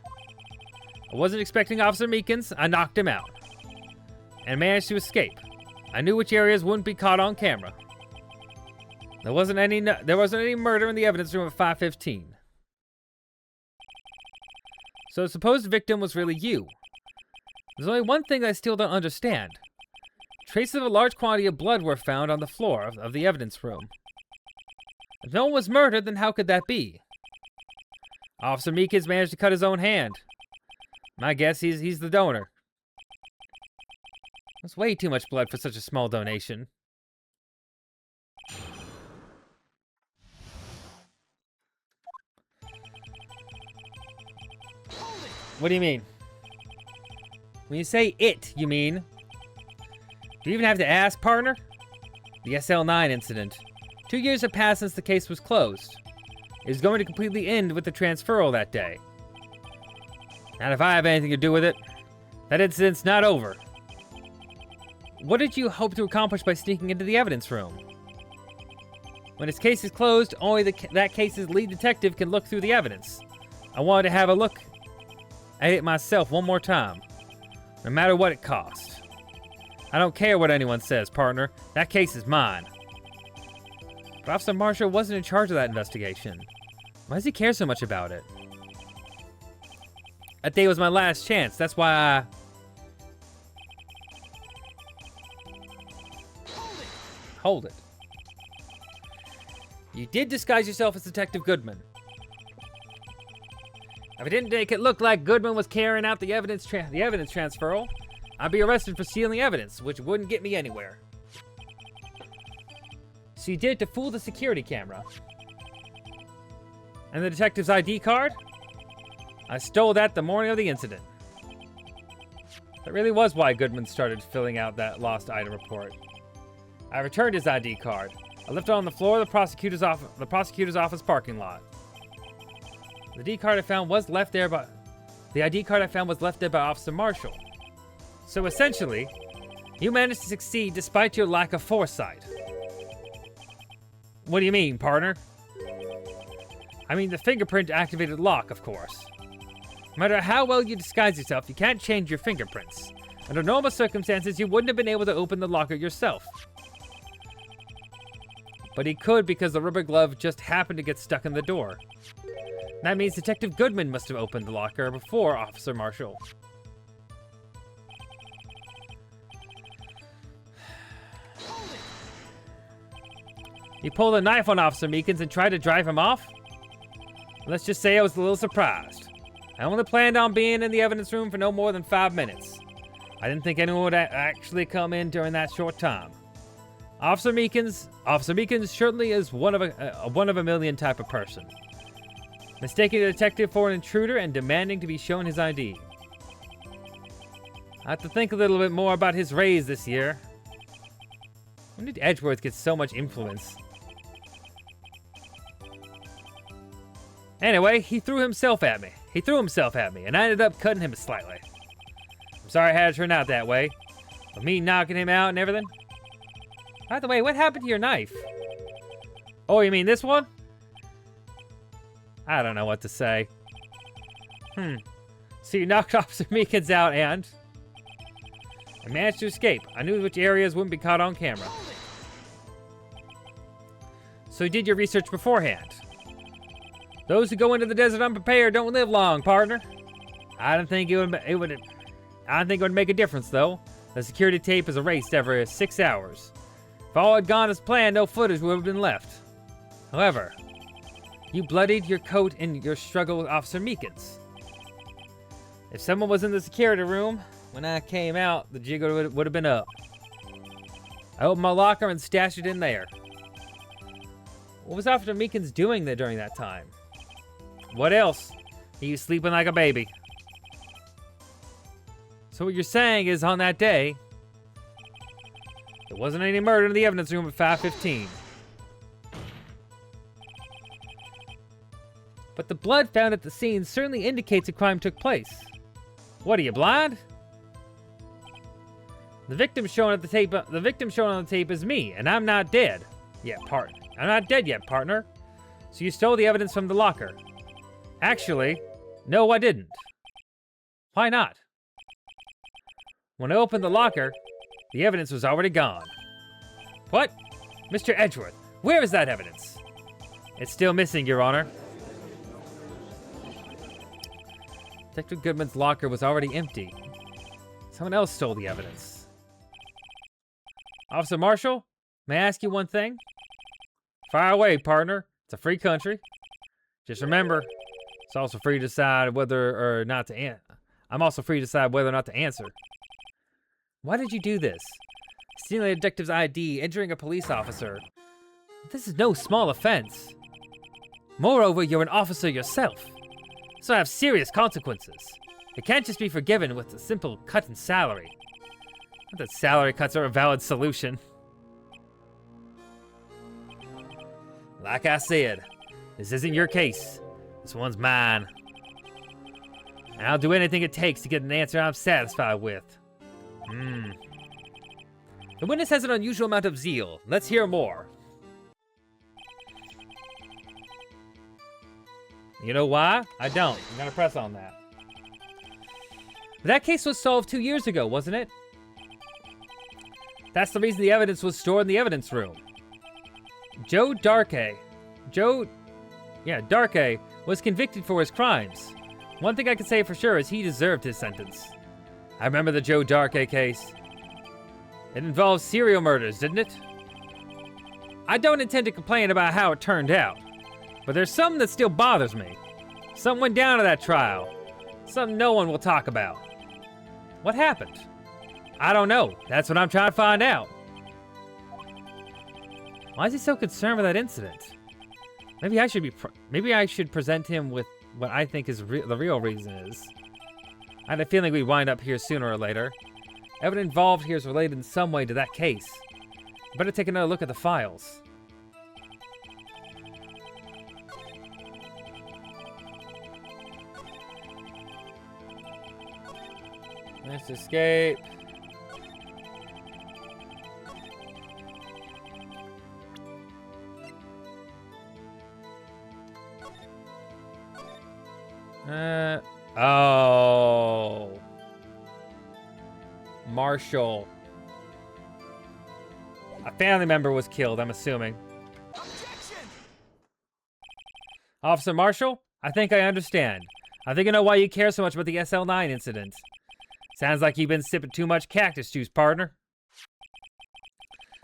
I wasn't expecting Officer Meekins. I knocked him out and managed to escape. I knew which areas wouldn't be caught on camera. There wasn't any murder in the evidence room at 5:15. So the supposed victim was really you. There's only one thing I still don't understand. Traces of a large quantity of blood were found on the floor of the evidence room. If no one was murdered, then how could that be? Officer Meekins managed to cut his own hand. My guess he's the donor. That's way too much blood for such a small donation. What do you mean? When you say it, you mean? Do you even have to ask, partner? The SL9 incident. 2 years have passed since the case was closed. It is going to completely end with the transferal that day. Not if I have anything to do with it. That incident's not over. What did you hope to accomplish by sneaking into the evidence room? When his case is closed, only that case's lead detective can look through the evidence. I wanted to have a look at it myself one more time, no matter what it cost. I don't care what anyone says, partner. That case is mine. But Officer Marshall wasn't in charge of that investigation. Why does he care so much about it? That day was my last chance. That's why I... Hold it. You did disguise yourself as Detective Goodman. If I didn't make it look like Goodman was carrying out the evidence transferal, I'd be arrested for stealing evidence, which wouldn't get me anywhere. So you did it to fool the security camera. And the detective's ID card? I stole that the morning of the incident. That really was why Goodman started filling out that lost item report. I returned his ID card. I left it on the floor of the prosecutor's office parking lot. The ID card I found was left there by Officer Marshall. So essentially, you managed to succeed despite your lack of foresight. What do you mean, partner? I mean the fingerprint activated lock, of course. No matter how well you disguise yourself, you can't change your fingerprints. Under normal circumstances, you wouldn't have been able to open the locker yourself. But he could because the rubber glove just happened to get stuck in the door. That means Detective Goodman must have opened the locker before Officer Marshall. He pulled a knife on Officer Meekins and tried to drive him off? Let's just say I was a little surprised. I only planned on being in the evidence room for no more than 5 minutes. I didn't think anyone would actually come in during that short time. Officer Meekins certainly is one of a million type of person. Mistaking a detective for an intruder and demanding to be shown his ID. I have to think a little bit more about his raise this year. When did Edgeworth get so much influence? Anyway, he threw himself at me, and I ended up cutting him slightly. I'm sorry it had to turn out that way. With me knocking him out and everything. By the way, what happened to your knife? Oh, you mean this one? I don't know what to say. So you knocked Officer Meekins out and... I managed to escape. I knew which areas wouldn't be caught on camera. So you did your research beforehand. Those who go into the desert unprepared don't live long, partner. I don't think it would make a difference, though. The security tape is erased every 6 hours. If all had gone as planned, no footage would have been left. However, you bloodied your coat in your struggle with Officer Meekins. If someone was in the security room when I came out, the jig would have been up. I opened my locker and stashed it in there. What was Officer Meekins doing there during that time? What else? He was sleeping like a baby. So what you're saying is on that day, there wasn't any murder in the evidence room at 5:15. But the blood found at the scene certainly indicates a crime took place. What are you, blind? The victim shown on the tape is me, and I'm not dead yet, partner. I'm not dead yet, partner. So you stole the evidence from the locker. Actually, no, I didn't. Why not? When I opened the locker, the evidence was already gone. What? Mr. Edgeworth, where is that evidence? It's still missing, Your Honor. Detective Goodman's locker was already empty. Someone else stole the evidence. Officer Marshall, may I ask you one thing? Fire away, partner. It's a free country. Just remember, it's also free to decide whether or not to answer. I'm also free to decide whether or not to answer. Why did you do this? Stealing a detective's ID, injuring a police officer. This is no small offense. Moreover, you're an officer yourself, so have serious consequences. It can't just be forgiven with a simple cut in salary. Not that salary cuts are a valid solution. Like I said, this isn't your case. This one's mine. And I'll do anything it takes to get an answer I'm satisfied with. The witness has an unusual amount of zeal. Let's hear more. You know why? I don't. I'm gonna press on that. That case was solved 2 years ago, wasn't it? That's the reason the evidence was stored in the evidence room. Joe Darkey was convicted for his crimes. One thing I can say for sure is he deserved his sentence. I remember the Joe Darkey case. It involved serial murders, didn't it? I don't intend to complain about how it turned out, but there's something that still bothers me. Something went down at that trial. Something no one will talk about. What happened? I don't know. That's what I'm trying to find out. Why is he so concerned with that incident? Maybe I should present him with what I think is the real reason is. I had a feeling we'd wind up here sooner or later. Everyone involved here is related in some way to that case. Better take another look at the files. Let's escape. Marshall. A family member was killed, I'm assuming. Objection! Officer Marshall, I think I understand. I think I know why you care so much about the SL9 incident. Sounds like you've been sipping too much cactus juice, partner.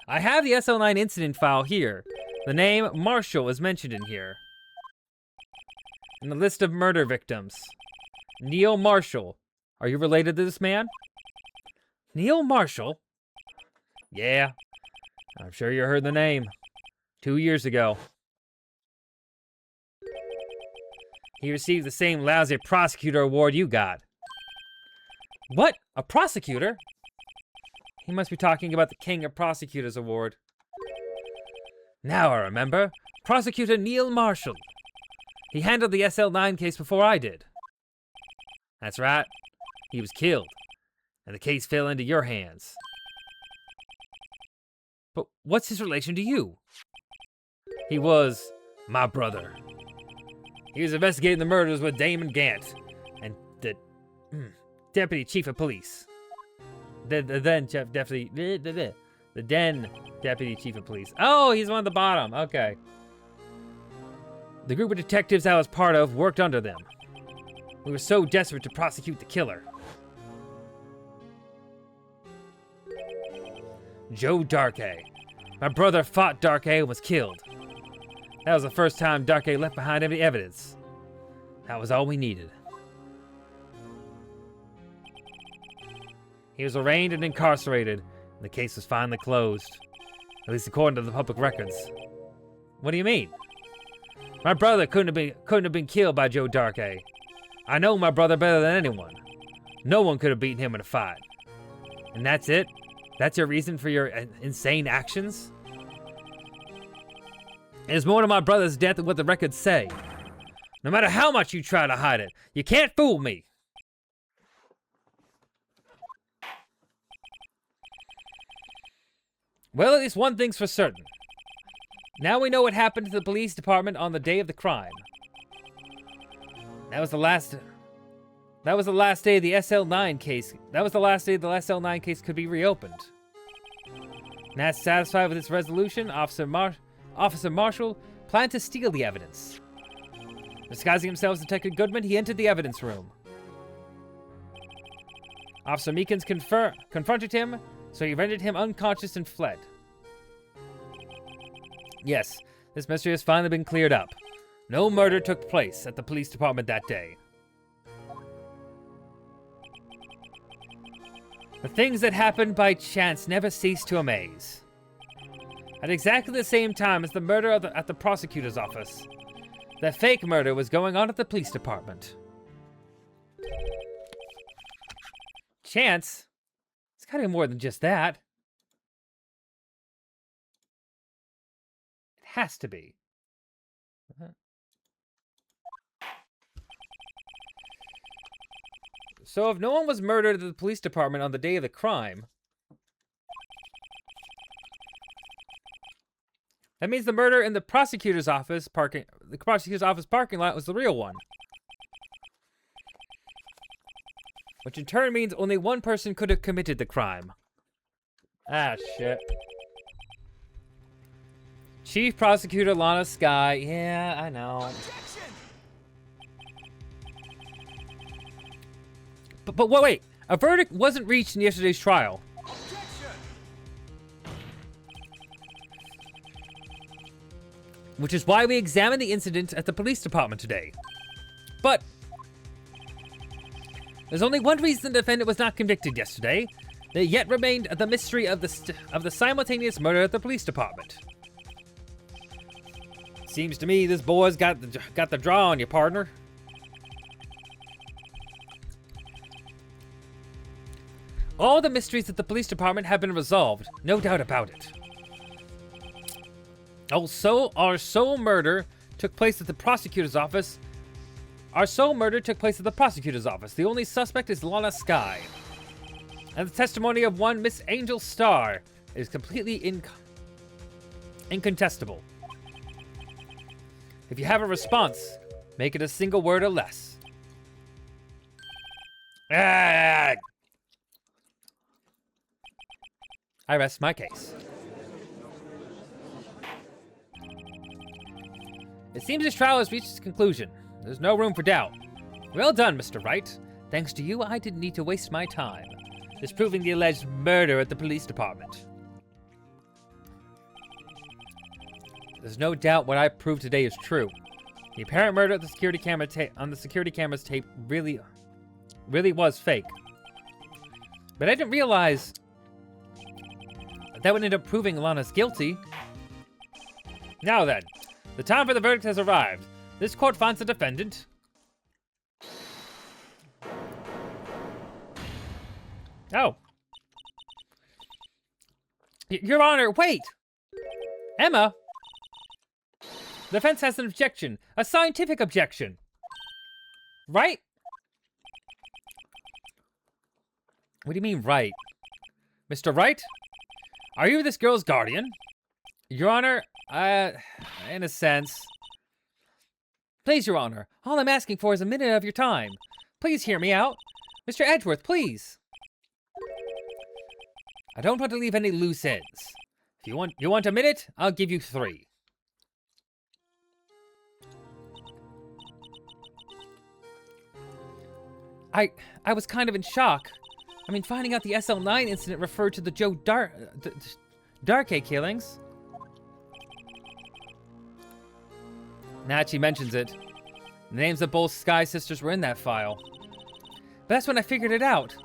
I have the SL9 incident file here. The name Marshall is mentioned in here. In the list of murder victims. Neil Marshall. Are you related to this man? Neil Marshall? Yeah. I'm sure you heard the name. 2 years ago. He received the same lousy prosecutor award you got. What? A prosecutor? He must be talking about the King of Prosecutors Award. Now I remember. Prosecutor Neil Marshall. He handled the SL9 case before I did. That's right. He was killed. And the case fell into your hands. But what's his relation to you? He was my brother. He was investigating the murders with Damon Gant and the deputy chief of police. The then deputy chief of police. Oh, he's on the bottom. Okay. The group of detectives I was part of worked under them. We were so desperate to prosecute the killer. Joe Darkey. My brother fought Darkey and was killed. That was the first time Darkey left behind any evidence. That was all we needed. He was arraigned and incarcerated, and the case was finally closed. At least according to the public records. What do you mean? My brother couldn't have been killed by Joe Darkey. I know my brother better than anyone. No one could have beaten him in a fight. And that's it? That's your reason for your insane actions? There's more to my brother's death than what the records say. No matter how much you try to hide it, you can't fool me. Well, at least one thing's for certain. Now we know what happened to the police department on the day of the crime. That was the last day of the SL9 case. That was the last day the SL9 case could be reopened. Not satisfied with its resolution, Officer Marshall planned to steal the evidence. Disguising himself as Detective Goodman, he entered the evidence room. Officer Meekins confronted him, so he rendered him unconscious and fled. Yes, this mystery has finally been cleared up. No murder took place at the police department that day. The things that happened by chance never cease to amaze. At exactly the same time as the murder at the prosecutor's office, the fake murder was going on at the police department. Chance? It's gotta be more than just that. It has to be. So if no one was murdered at the police department on the day of the crime, that means the murder in the prosecutor's office parking lot was the real one. Which in turn means only one person could have committed the crime. Ah, shit. Chief Prosecutor Lana Skye. Yeah, I know. But wait. A verdict wasn't reached in yesterday's trial. Which is why we examined the incident at the police department today. But there's only one reason the defendant was not convicted yesterday. There yet remained the mystery of the simultaneous murder at the police department. Seems to me this boy's got the draw on you, partner. All the mysteries at the police department have been resolved, no doubt about it. Also, our sole murder took place at the prosecutor's office. The only suspect is Lana Skye. And the testimony of one Miss Angel Starr is completely incontestable. If you have a response, make it a single word or less. I rest my case. It seems this trial has reached its conclusion. There's no room for doubt. Well done, Mr. Wright. Thanks to you, I didn't need to waste my time disproving the alleged murder at the police department. There's no doubt what I proved today is true. The apparent murder at the security camera on the security camera's tape really was fake. But I didn't realize that would end up proving Lana's guilty. Now then, the time for the verdict has arrived. This court finds the defendant. Oh. Your Honor, wait! Emma? The defense has an objection. A scientific objection. Right? What do you mean, right? Mr. Wright? Are you this girl's guardian? Your Honor, in a sense. Please, Your Honor, all I'm asking for is a minute of your time. Please hear me out. Mr. Edgeworth, please. I don't want to leave any loose ends. If you want a minute, I'll give you 3. I was kind of in shock. I mean, finding out the SL9 incident referred to the Joe Darkey killings. Now that she mentions it, the names of both Sky sisters were in that file. But that's when I figured it out.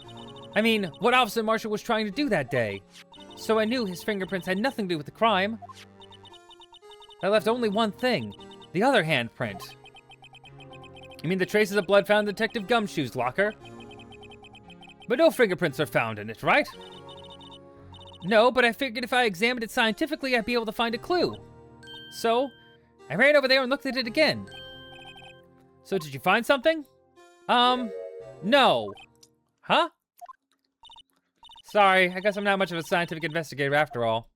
I mean, what Officer Marshall was trying to do that day. So I knew his fingerprints had nothing to do with the crime. I left only one thing, the other handprint. You mean the traces of blood found in Detective Gumshoe's locker? But no fingerprints are found in it, right? No, but I figured if I examined it scientifically, I'd be able to find a clue. So, I ran over there and looked at it again. So did you find something? No. Huh? Sorry, I guess I'm not much of a scientific investigator after all.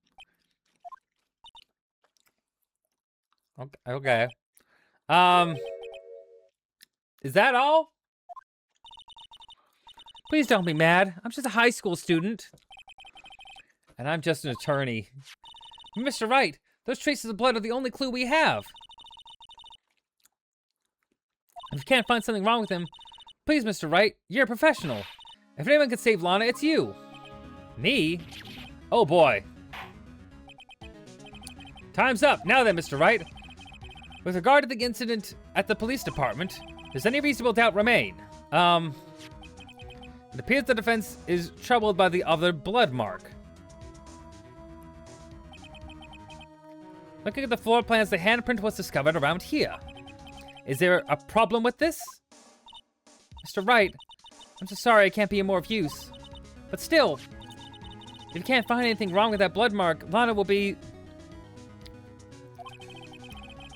Okay. Is that all? Please don't be mad. I'm just a high school student. And I'm just an attorney. Mr. Wright, those traces of blood are the only clue we have. If you can't find something wrong with him, please, Mr. Wright, you're a professional. If anyone can save Lana, it's you. Me? Oh boy. Time's up. Now then, Mr. Wright. With regard to the incident at the police department, does any reasonable doubt remain? It appears the defense is troubled by the other blood mark. Looking at the floor plans, the handprint was discovered around here. Is there a problem with this? Mr. Wright, I'm so sorry I can't be of more use. But still, if you can't find anything wrong with that blood mark, Lana will be...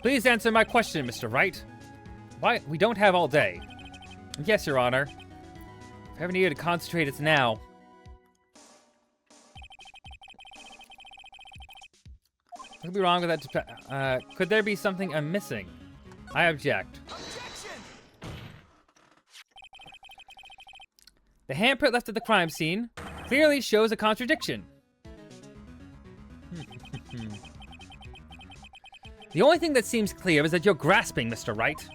Please answer my question, Mr. Wright. Why? We don't have all day. Yes, Your Honor. If I ever needed to concentrate, it's now. What could be wrong with that? Could there be something I'm missing? I object. Objection! The handprint left at the crime scene clearly shows a contradiction. The only thing that seems clear is that you're grasping, Mr. Wright.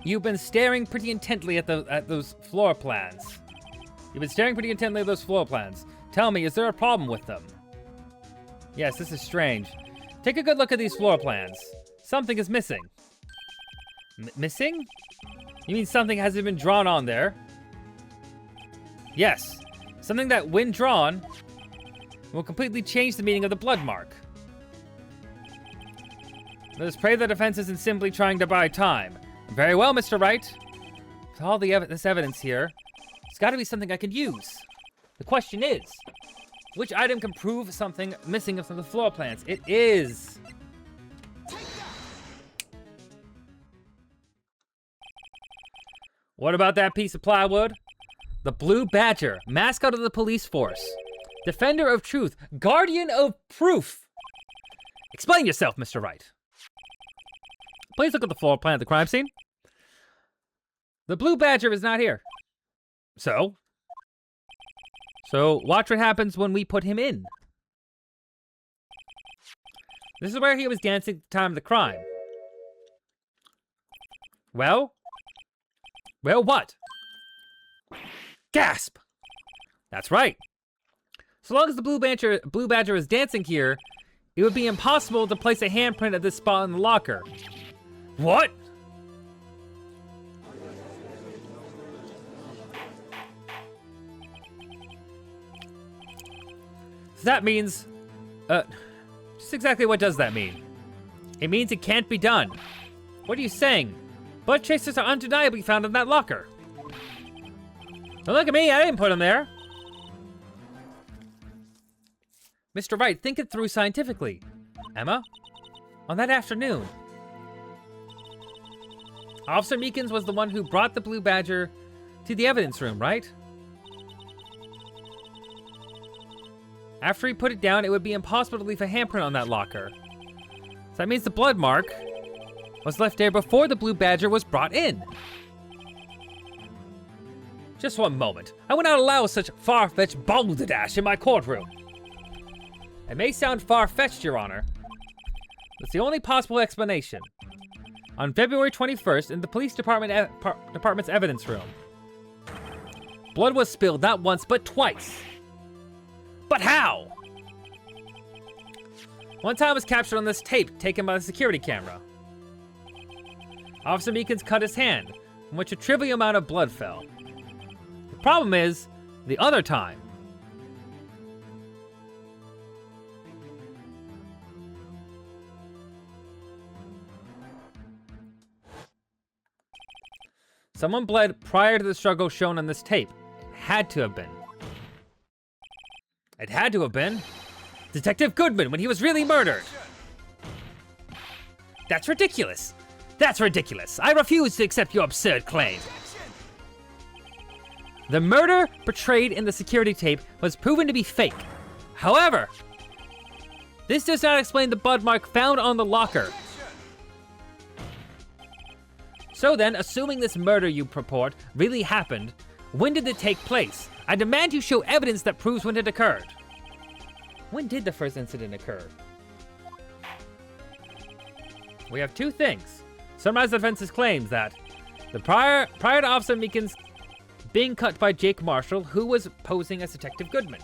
You've been staring pretty intently at those floor plans. Tell me, is there a problem with them? Yes, this is strange. Take a good look at these floor plans. Something is missing. Missing? You mean something hasn't been drawn on there? Yes. Something that, when drawn, will completely change the meaning of the blood mark. Let us pray the defense isn't simply trying to buy time. Very well, Mr. Wright. With all this evidence here, it's got to be something I can use. The question is, which item can prove something missing from the floor plans? It is... What about that piece of plywood? The Blue Badger, mascot of the police force. Defender of truth, guardian of proof. Explain yourself, Mr. Wright. Please look at the floor plan of the crime scene. The Blue Badger is not here. So? So watch what happens when we put him in. This is where he was dancing at the time of the crime. Well? Well, what? Gasp! That's right. So long as the Blue Badger is dancing here, it would be impossible to place a handprint at this spot in the locker. What? So that means, just exactly what does that mean? It means it can't be done. What are you saying? Blood tracers are undeniably found in that locker. Don't look at me, I didn't put them there. Mr. Wright, think it through scientifically. Emma? On that afternoon, Officer Meekins was the one who brought the Blue Badger to the evidence room, right? After he put it down, it would be impossible to leave a handprint on that locker. So that means the blood mark was left there before the Blue Badger was brought in. Just one moment. I will not allow such far-fetched balderdash in my courtroom. It may sound far-fetched, Your Honor. It's the only possible explanation. On February 21st, in the police department's evidence room, blood was spilled not once, but twice. But how? One time was captured on this tape taken by the security camera. Officer Meekins cut his hand, from which a trivial amount of blood fell. The problem is, the other time. Someone bled prior to the struggle shown on this tape. It had to have been. It had to have been Detective Goodman when he was really murdered. That's ridiculous. That's ridiculous. I refuse to accept your absurd claim. The murder portrayed in the security tape was proven to be fake. However, this does not explain the blood mark found on the locker. So then, assuming this murder you purport really happened, when did it take place? I demand you show evidence that proves when it occurred. When did the first incident occur? We have two things. Summarize the defense's claims that prior to Officer Meekins being cut by Jake Marshall, who was posing as Detective Goodman.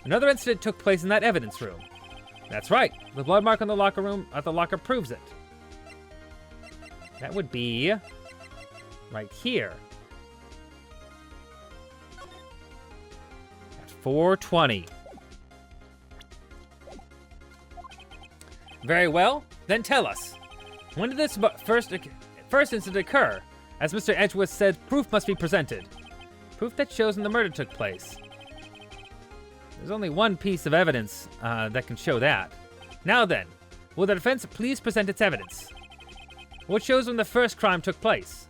Another incident took place in that evidence room. That's right. The blood mark on the locker proves it. That would be right here. At 4:20. Very well. Then tell us. When did this first incident occur? As Mr. Edgeworth said, proof must be presented. Proof that shows when the murder took place. There's only one piece of evidence that can show that. Now then, will the defense please present its evidence? What shows when the first crime took place?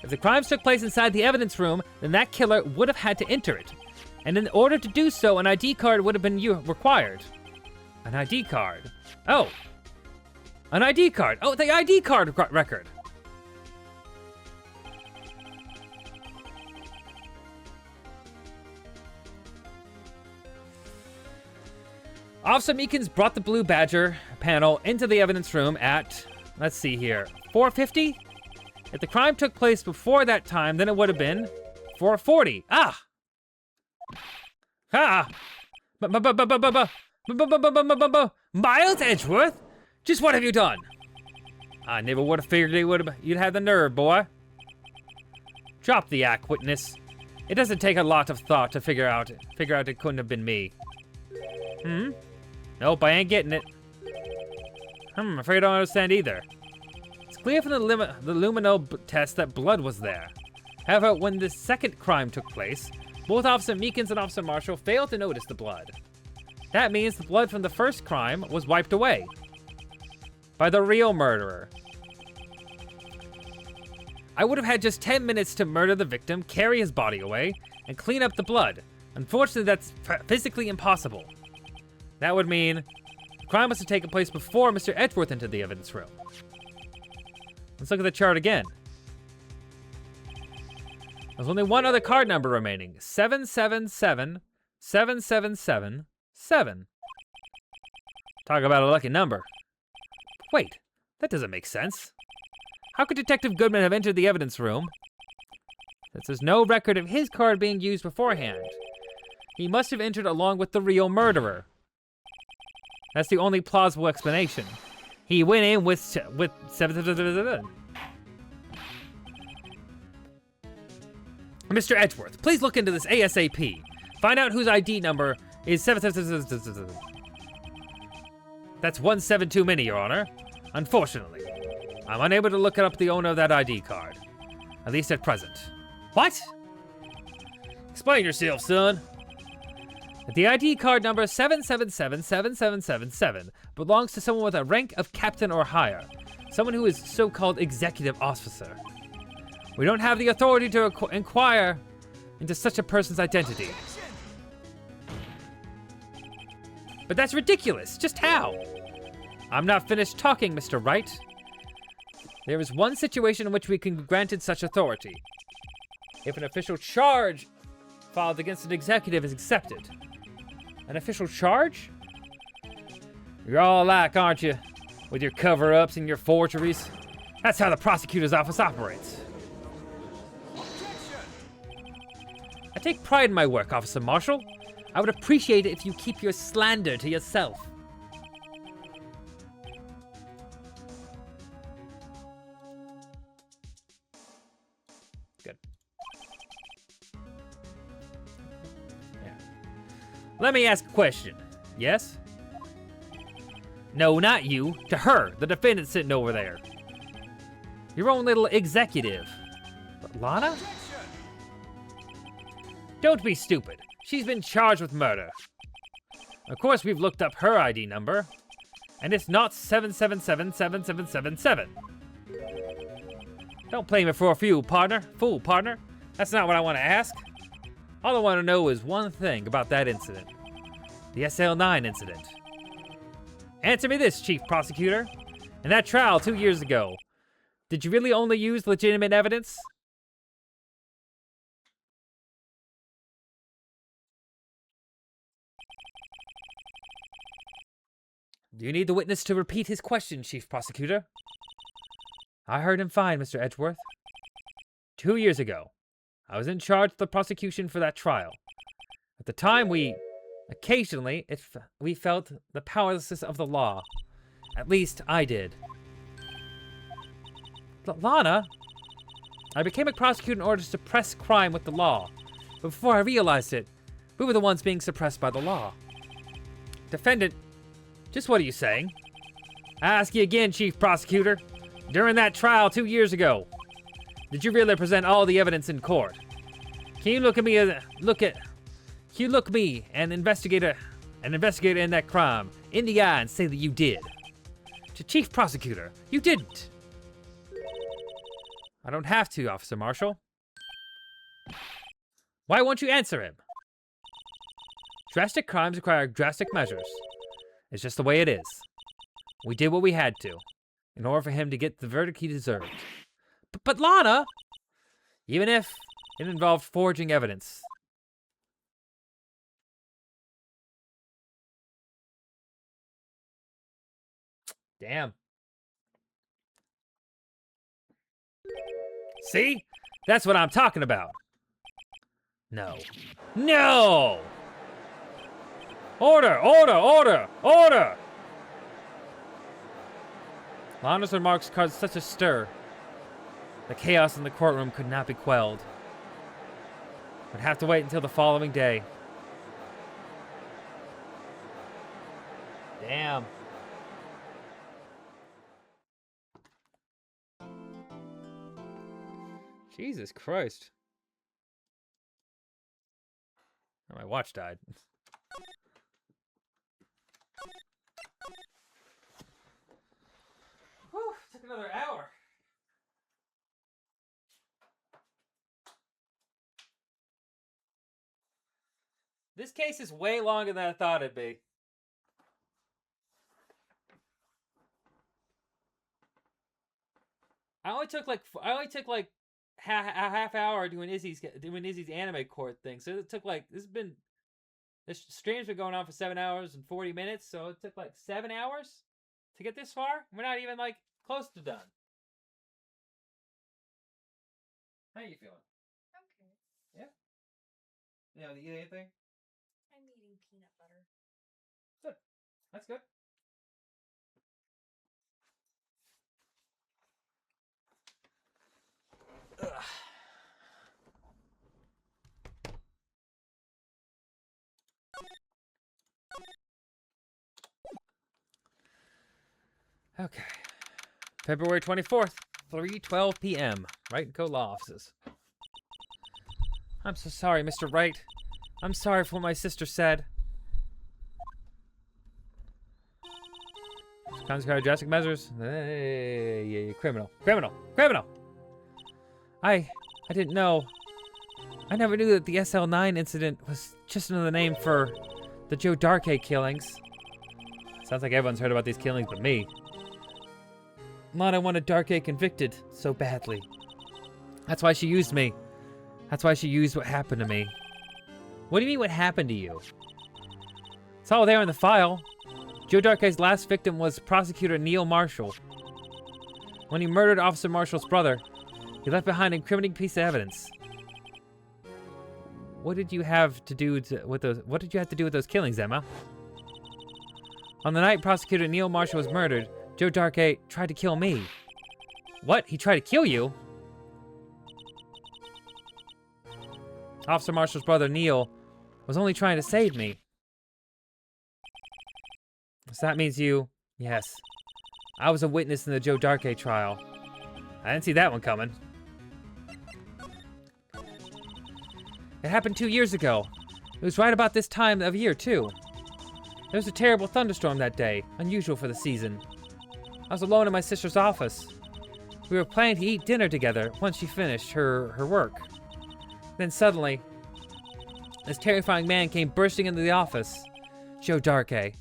If the crimes took place inside the evidence room, then that killer would have had to enter it. And in order to do so, an ID card would have been required. An ID card. Oh. An ID card. Oh, the ID card record. Officer Meekins brought the Blue Badger panel into the evidence room at, let's see here, 4:50? If the crime took place before that time, then it would have been 4:40. Ah! Ah! Miles Edgeworth? Just what have you done? I never would have figured you'd have the nerve, boy. Drop the act, witness. It doesn't take a lot of thought to figure out it couldn't have been me. Nope, I ain't getting it. I'm afraid I don't understand either. It's clear from the luminol test that blood was there. However, when the second crime took place, both Officer Meekins and Officer Marshall failed to notice the blood. That means the blood from the first crime was wiped away by the real murderer. I would have had just 10 minutes to murder the victim, carry his body away, and clean up the blood. Unfortunately, that's physically impossible. That would mean the crime must have taken place before Mr. Edgeworth entered the evidence room. Let's look at the chart again. There's only one other card number remaining. 777-777-7. Talk about a lucky number. Wait, that doesn't make sense. How could Detective Goodman have entered the evidence room since there's no record of his card being used beforehand? He must have entered along with the real murderer. That's the only plausible explanation. He went in with 777. Mr. Edgeworth, please look into this ASAP. Find out whose ID number is 777. That's 17 too many, Your Honor. Unfortunately, I'm unable to look up the owner of that ID card. At least at present. What? Explain yourself, son. The ID card number 7777777 belongs to someone with a rank of captain or higher. Someone who is so-called executive officer. We don't have the authority to inquire into such a person's identity. But that's ridiculous. Just how? I'm not finished talking, Mr. Wright. There is one situation in which we can be granted such authority. If an official charge filed against an executive is accepted. An official charge? You're all alike, aren't you? With your cover-ups and your forgeries. That's how the prosecutor's office operates. I take pride in my work, Officer Marshall. I would appreciate it if you keep your slander to yourself. Good. Yeah. Let me ask a question. Yes? No, not you. To her, the defendant sitting over there. Your own little executive. But Lana? Don't be stupid. She's been charged with murder. Of course, we've looked up her ID number. And it's not 7777777. Don't play me for a fool, partner. That's not what I want to ask. All I want to know is one thing about that incident. The SL9 incident. Answer me this, Chief Prosecutor. In that trial 2 years ago, did you really only use legitimate evidence? Do you need the witness to repeat his question, Chief Prosecutor? I heard him fine, Mr. Edgeworth. 2 years ago, I was in charge of the prosecution for that trial. At the time, we felt the powerlessness of the law. At least, I did. Lana? I became a prosecutor in order to suppress crime with the law. But before I realized it, we were the ones being suppressed by the law. Defendant, just what are you saying? I ask you again, Chief Prosecutor. During that trial 2 years ago, did you really present all the evidence in court? Can you look me, an investigator in that crime, in the eye and say that you did? To Chief Prosecutor, you didn't. I don't have to, Officer Marshall. Why won't you answer him? Drastic crimes require drastic measures. It's just the way it is. We did what we had to, in order for him to get the verdict he deserved. But Lana! Even if it involved forging evidence. Damn. See? That's what I'm talking about. No. No! Order! Order! Order! Order! Lana's remarks caused such a stir. The chaos in the courtroom could not be quelled. Would have to wait until the following day. Damn. Jesus Christ. Oh, my watch died. Whew, took another hour. This case is way longer than I thought it'd be. I only took like a half hour doing Izzy's anime court thing. So it took like this stream's been going on for 7 hours and 40 minutes. So it took like 7 hours to get this far. We're not even like close to done. How you feeling? Okay. Yeah. You know, eat anything? I'm eating peanut butter. Good. That's good. Ugh. Okay. February 24th, 3:12 p.m. Wright and Co. law offices. I'm so sorry, Mr. Wright. I'm sorry for what my sister said. Consequential drastic measures. Hey, criminal. I didn't know. I never knew that the SL9 incident was just another name for the Joe Darke killings. Sounds like everyone's heard about these killings but me. Lana wanted Darke convicted so badly. That's why she used me. That's why she used what happened to me. What do you mean what happened to you? It's all there in the file. Joe Darke's last victim was prosecutor Neil Marshall. When he murdered Officer Marshall's brother, he left behind an incriminating piece of evidence. What did you have to do with those killings, Emma? On the night prosecutor Neil Marshall was murdered, Joe Darke tried to kill me. What? He tried to kill you? Officer Marshall's brother, Neil, was only trying to save me. So that means you... Yes. I was a witness in the Joe Darke trial. I didn't see that one coming. It happened 2 years ago. It was right about this time of year, too. There was a terrible thunderstorm that day, unusual for the season. I was alone in my sister's office. We were planning to eat dinner together once she finished her work. Then suddenly, this terrifying man came bursting into the office. Joe Darke. It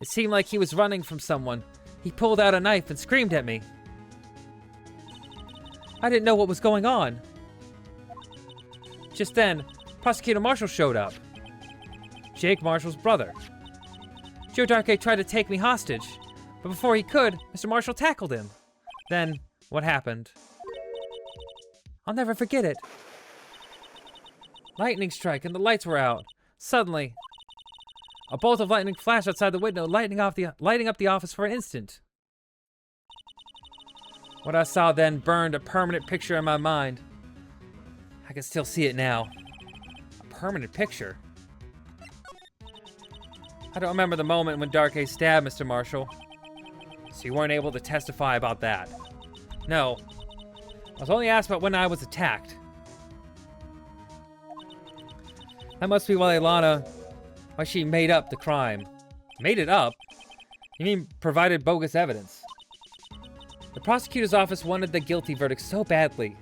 seemed like he was running from someone. He pulled out a knife and screamed at me. I didn't know what was going on. Just then, Prosecutor Marshall showed up. Jake Marshall's brother. Joe Darke tried to take me hostage, but before he could, Mr. Marshall tackled him. Then, what happened? I'll never forget it. Lightning strike and the lights were out. Suddenly, a bolt of lightning flashed outside the window, lighting up the office for an instant. What I saw then burned a permanent picture in my mind. I can still see it now. A permanent picture? I don't remember the moment when Darke stabbed Mr. Marshall, so you weren't able to testify about that. No. I was only asked about when I was attacked. That must be why she made up the crime. Made it up? You mean provided bogus evidence? The prosecutor's office wanted the guilty verdict so badly.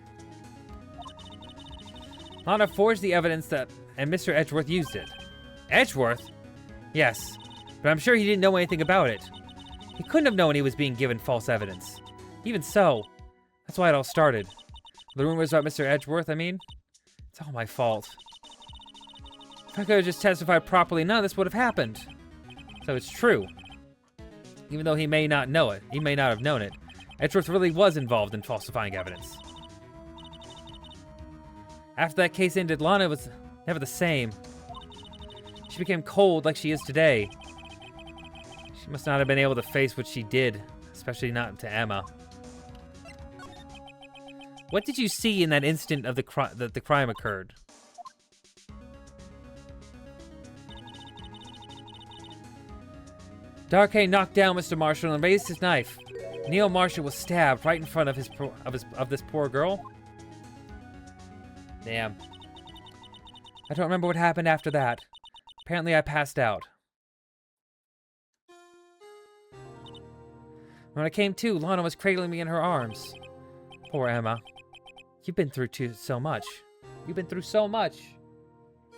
Lana forged the evidence and Mr. Edgeworth used it. Edgeworth? Yes, but I'm sure he didn't know anything about it. He couldn't have known he was being given false evidence. Even so, that's why it all started. The rumors about Mr. Edgeworth, I mean. It's all my fault. If I could have just testified properly, none of this would have happened. So it's true. Even though he may not know it, he may not have known it, Edgeworth really was involved in falsifying evidence. After that case ended, Lana was never the same. She became cold like she is today. She must not have been able to face what she did, especially not to Emma. What did you see in that instant of that the crime occurred? Darke knocked down Mr. Marshall and raised his knife. Neil Marshall was stabbed right in front of this poor girl. Damn. I don't remember what happened after that. Apparently I passed out. When I came to, Lana was cradling me in her arms. Poor Emma. You've been through so much. You've been through so much.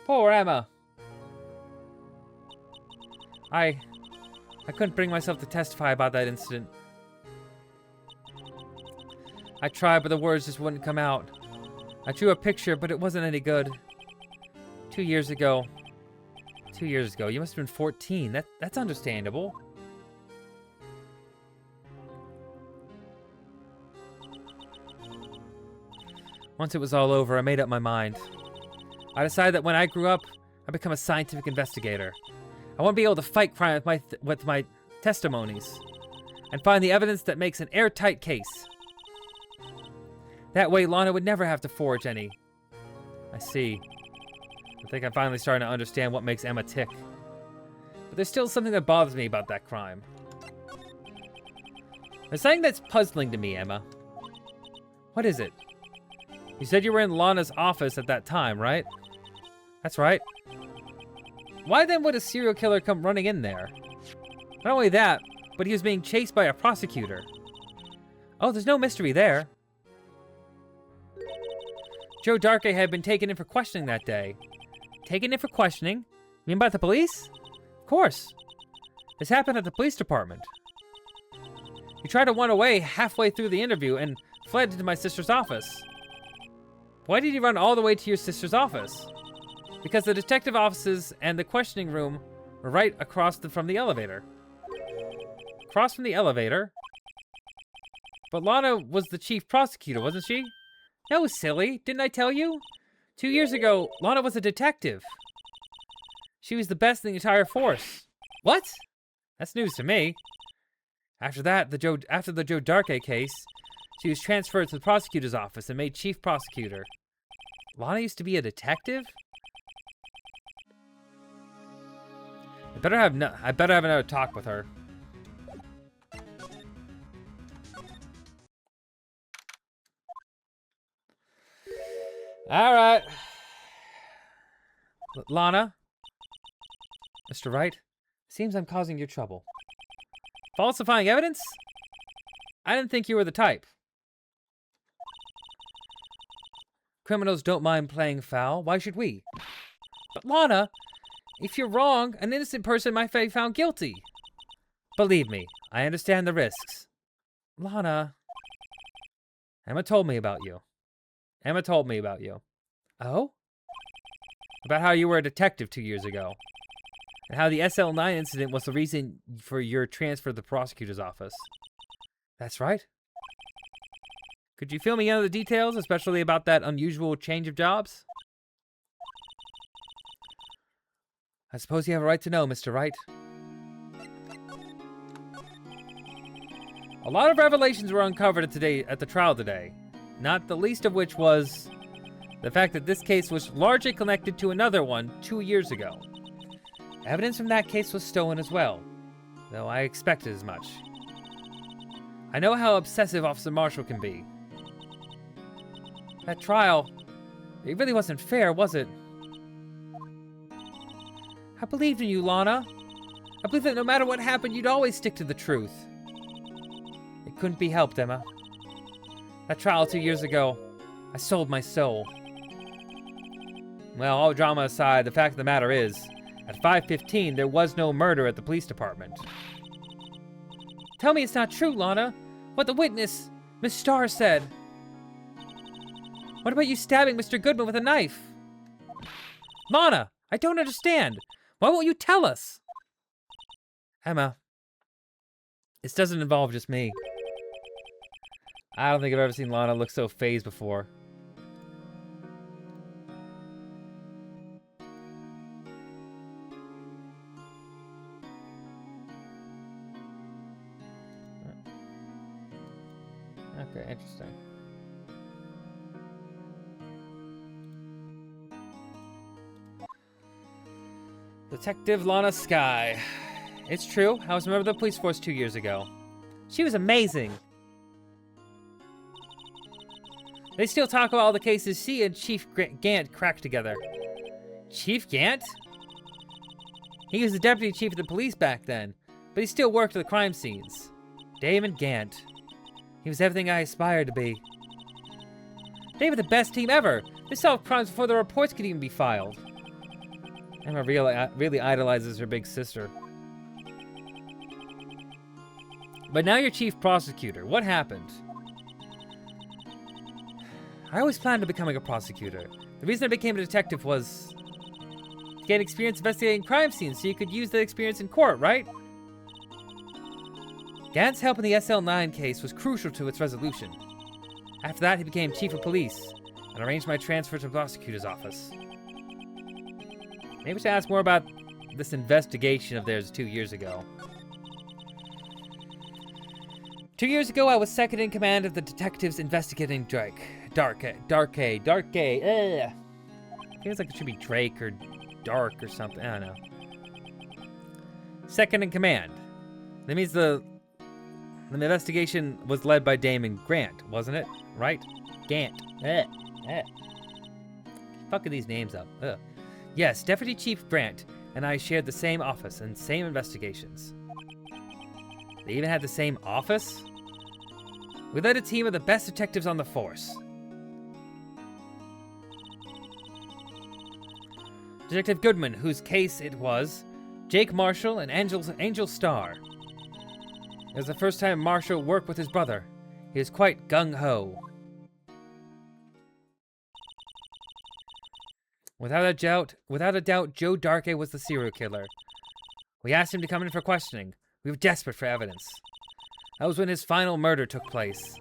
Poor Emma. I couldn't bring myself to testify about that incident. I tried, but the words just wouldn't come out. I drew a picture, but it wasn't any good. 2 years ago. 2 years ago. You must have been 14. That's understandable. Once it was all over, I made up my mind. I decided that when I grew up, I'd become a scientific investigator. I want to be able to fight crime with my testimonies and find the evidence that makes an airtight case. That way, Lana would never have to forge any. I see. I think I'm finally starting to understand what makes Emma tick. But there's still something that bothers me about that crime. There's something that's puzzling to me, Emma. What is it? You said you were in Lana's office at that time, right? That's right. Why then would a serial killer come running in there? Not only that, but he was being chased by a prosecutor. Oh, there's no mystery there. Joe Darkey had been taken in for questioning that day. Taken in for questioning? You mean by the police? Of course. This happened at the police department. He tried to run away halfway through the interview and fled into my sister's office. Why did he run all the way to your sister's office? Because the detective offices and the questioning room were right across from the elevator. Across from the elevator? But Lana was the chief prosecutor, wasn't she? No, silly. Didn't I tell you? 2 years ago, Lana was a detective. She was the best in the entire force. What? That's news to me. After that, after the Joe Darkey case, she was transferred to the prosecutor's office and made chief prosecutor. Lana used to be a detective? I better have another talk with her. All right. Lana? Mr. Wright? Seems I'm causing you trouble. Falsifying evidence? I didn't think you were the type. Criminals don't mind playing foul. Why should we? But Lana, if you're wrong, an innocent person might be found guilty. Believe me, I understand the risks. Lana. Emma told me about you. Emma told me about you. Oh? About how you were a detective 2 years ago. And how the SL9 incident was the reason for your transfer to the prosecutor's office. That's right. Could you fill me in on the details, especially about that unusual change of jobs? I suppose you have a right to know, Mr. Wright. A lot of revelations were uncovered at the trial today, not the least of which was the fact that this case was largely connected to another one 2 years ago. Evidence from that case was stolen as well, though I expected as much. I know how obsessive Officer Marshall can be. That trial, it really wasn't fair, was it? I believed in you, Lana. I believed that no matter what happened, you'd always stick to the truth. It couldn't be helped, Emma. That trial 2 years ago, I sold my soul. Well, all drama aside, the fact of the matter is, at 5:15, there was no murder at the police department. Tell me it's not true, Lana. What the witness, Miss Starr, said. What about you stabbing Mr. Goodman with a knife? Lana, I don't understand. Why won't you tell us? Emma, this doesn't involve just me. I don't think I've ever seen Lana look so fazed before. Okay, interesting. Detective Lana Skye. It's true, I was a member of the police force 2 years ago. She was amazing. They still talk about all the cases she and Chief Gant cracked together. Chief Gant? He was the deputy chief of the police back then, but he still worked at the crime scenes. Damon Gant. He was everything I aspired to be. They were the best team ever. They solved crimes before the reports could even be filed. Emma really idolizes her big sister. But now you're chief prosecutor. What happened? I always planned on becoming a prosecutor. The reason I became a detective was to gain experience investigating crime scenes so you could use that experience in court, right? Gant's help in the SL9 case was crucial to its resolution. After that, he became chief of police and arranged my transfer to the prosecutor's office. Maybe we should ask more about this investigation of theirs 2 years ago. 2 years ago, I was second in command of the detectives investigating Drake. Darkay. Ugh. Feels like it should be Drake or Dark or something. I don't know. Second in command. That means the investigation was led by Damon Grant, wasn't it? Right? Gant. Fucking these names up. Ugh. Yes, Deputy Chief Grant and I shared the same office and same investigations. They even had the same office? We led a team of the best detectives on the force. Detective Goodman, whose case it was, Jake Marshall and Angel Starr. It was the first time Marshall worked with his brother. He was quite gung-ho. Without a doubt, Joe Darkay was the serial killer. We asked him to come in for questioning. We were desperate for evidence. That was when his final murder took place.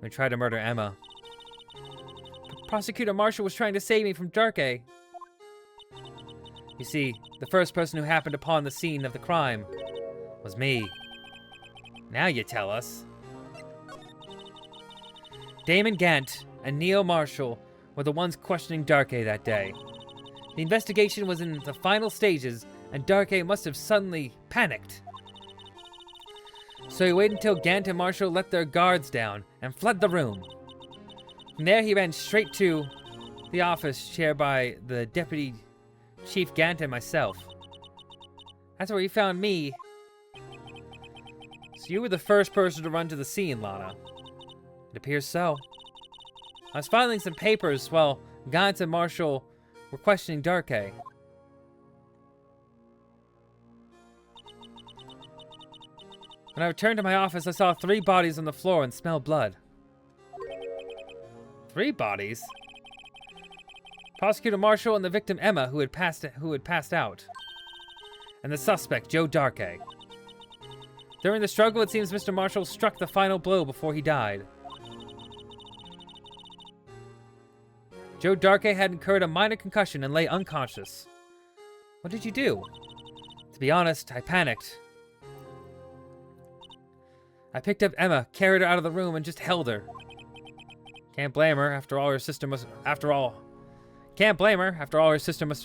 We tried to murder Emma. But Prosecutor Marshall was trying to save me from Darkay. You see, the first person who happened upon the scene of the crime was me. Now you tell us. Damon Gant and Neil Marshall were the ones questioning Darkay that day. The investigation was in the final stages, and Darkay must have suddenly panicked. So he waited until Gant and Marshall let their guards down and fled the room. From there, he ran straight to the office shared by the Deputy Chief Gant and myself. That's where he found me. So you were the first person to run to the scene, Lana. It appears so. I was filing some papers while Gant and Marshall were questioning Darkay. When I returned to my office, I saw 3 bodies on the floor and smelled blood. 3 bodies? Prosecutor Marshall and the victim Emma, who had passed out. And the suspect, Joe Darkay. During the struggle, it seems Mr. Marshall struck the final blow before he died. Joe Darkay had incurred a minor concussion and lay unconscious. What did you do? To be honest, I panicked. I picked up Emma, carried her out of the room, and just held her. Can't blame her after all her sister must have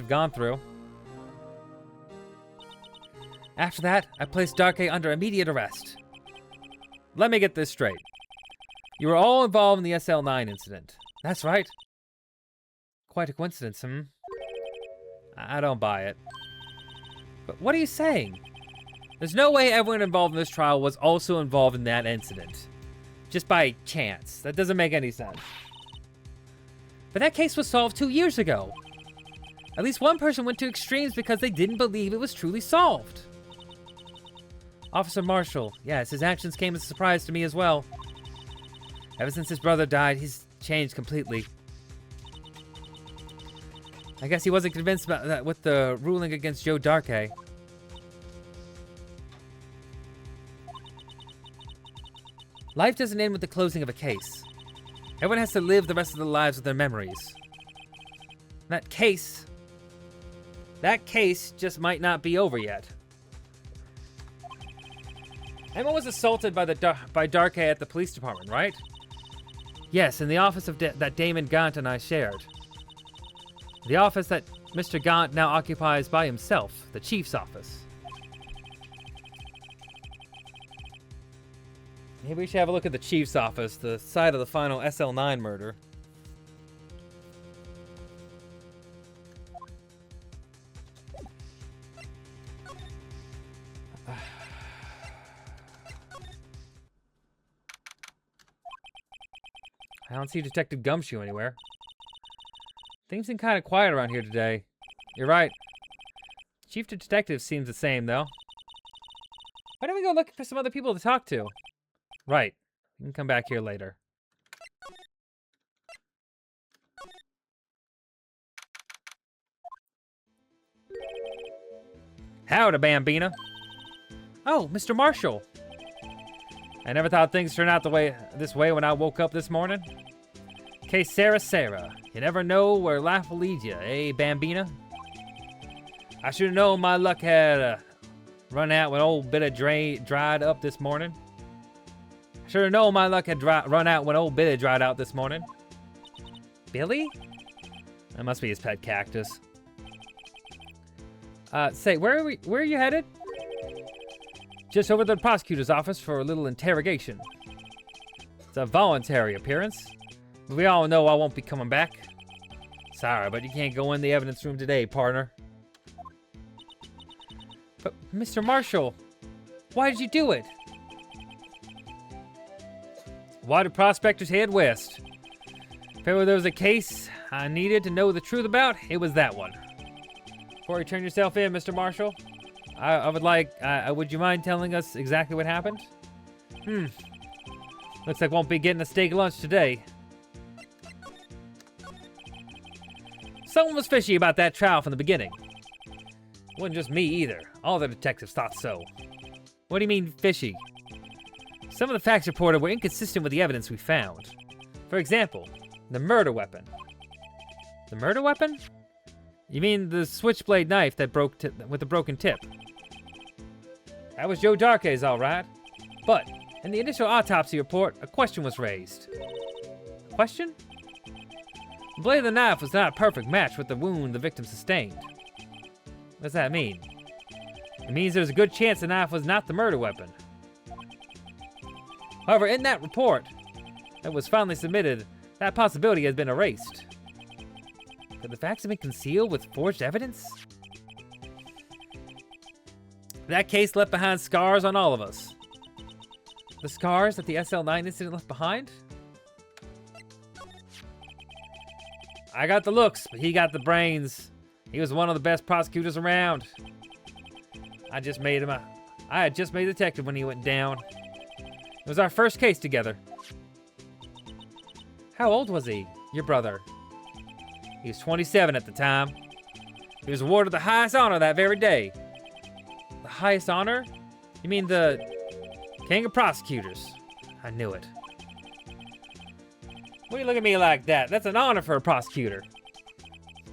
gone through. After that, I placed Darkay under immediate arrest. Let me get this straight. You were all involved in the SL9 incident. That's right. Quite a coincidence, I don't buy it. But what are you saying? There's no way everyone involved in this trial was also involved in that incident. Just by chance. That doesn't make any sense. But that case was solved 2 years ago. At least one person went to extremes because they didn't believe it was truly solved. Officer Marshall. Yes, his actions came as a surprise to me as well. Ever since his brother died, he's changed completely. I guess he wasn't convinced about that with the ruling against Joe Darkay. Life doesn't end with the closing of a case. Everyone has to live the rest of their lives with their memories. That case just might not be over yet. Emma was assaulted by Darkay at the police department, right? Yes, in the office of that Damon Gant and I shared. The office that Mr. Gant now occupies by himself, the chief's office. Maybe we should have a look at the chief's office, the site of the final SL9 murder. I don't see Detective Gumshoe anywhere. Things seem kind of quiet around here today. You're right. Chief Detective seems the same, though. Why don't we go look for some other people to talk to? Right. We can come back here later. Howdy, Bambina. Oh, Mr. Marshall. I never thought things turned out this way when I woke up this morning. Que Sarah. You never know where life will lead you, eh, Bambina? I should have known my luck had run out when old Bit of dried up this morning. I should have known my luck had run out when old Billy dried out this morning. Billy? That must be his pet cactus. Say, where are you headed? Just over to the prosecutor's office for a little interrogation. It's a voluntary appearance. We all know I won't be coming back. Sorry, but you can't go in the evidence room today, partner. But, Mr. Marshall, why did you do it? Why do prospectors head west? If ever there was a case I needed to know the truth about, it was that one. Before you turn yourself in, Mr. Marshall, would you mind telling us exactly what happened? Looks like won't be getting a steak lunch today. Someone was fishy about that trial from the beginning. It wasn't just me either. All the detectives thought so. What do you mean, fishy? Some of the facts reported were inconsistent with the evidence we found. For example, the murder weapon. The murder weapon? You mean the switchblade knife that broke with the broken tip? That was Joe Darkey's, all right. But in the initial autopsy report, a question was raised. A question? The blade of the knife was not a perfect match with the wound the victim sustained. What does that mean? It means there's a good chance the knife was not the murder weapon. However, in that report that was finally submitted, that possibility has been erased. Could the facts have been concealed with forged evidence? That case left behind scars on all of us. The scars that the SL9 incident left behind? I got the looks, but he got the brains. He was one of the best prosecutors around. I had just made detective when he went down. It was our first case together. How old was he, your brother? He was 27 at the time. He was awarded the highest honor that very day. The highest honor? You mean the King of Prosecutors? I knew it. What do you look at me like that? That's an honor for a prosecutor.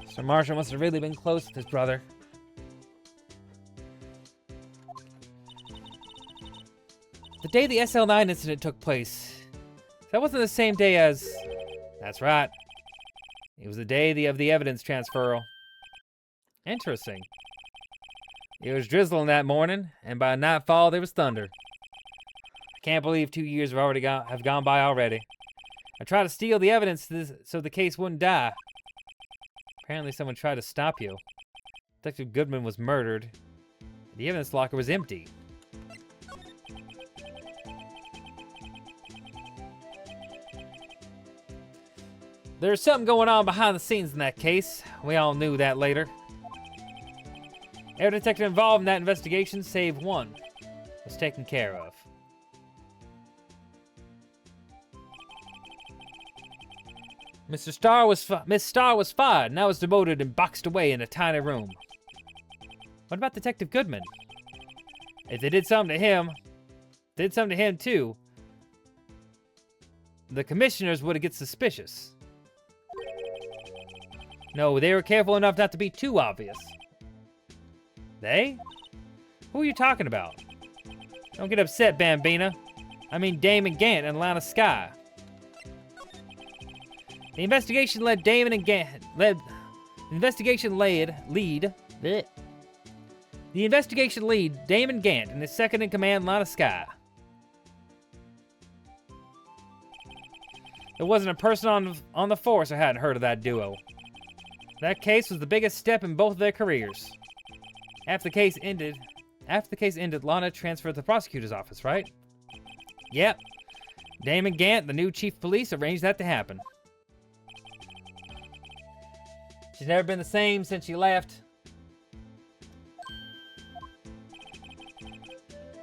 Mr. Marshall must have really been close with his brother. The day the SL9 incident took place, that wasn't the same day as... That's right. It was the day of the evidence transferal. Interesting. It was drizzling that morning, and by nightfall there was thunder. I can't believe 2 years have gone by already. I tried to steal the evidence so the case wouldn't die. Apparently someone tried to stop you. Detective Goodman was murdered. The evidence locker was empty. There's something going on behind the scenes in that case. We all knew that later. Every detective involved in that investigation, save one, was taken care of. Miss Starr was fired, and I was demoted and boxed away in a tiny room. What about Detective Goodman? If they did something to him too, the commissioners would get suspicious. No, they were careful enough not to be too obvious. They? Who are you talking about? Don't get upset, Bambina. I mean Damon Gant and Lana Sky. The investigation lead Damon and Gant The investigation lead Damon Gant and his second in command Lana Sky. There wasn't a person on the force who hadn't heard of that duo. That case was the biggest step in both of their careers. After the case ended, Lana transferred to the prosecutor's office, right? Yep. Damon Gant, the new chief of police, arranged that to happen. She's never been the same since she left.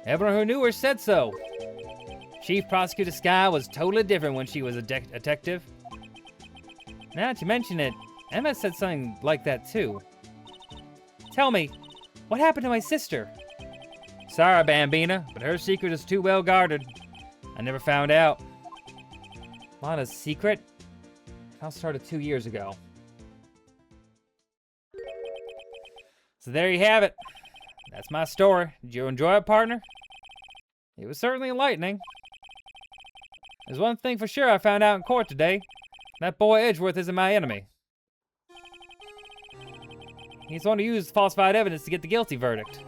Everyone who knew her said so. Chief Prosecutor Sky was totally different when she was a detective. Now that you mention it, Emma said something like that too. Tell me, What happened to my sister? Sorry, Bambina, but her secret is too well guarded. I never found out. Lana's secret? It all started 2 years ago. So there you have it. That's my story. Did you enjoy it, partner? It was certainly enlightening. There's one thing for sure I found out in court today. That boy Edgeworth isn't my enemy. He's the one who used falsified evidence to get the guilty verdict.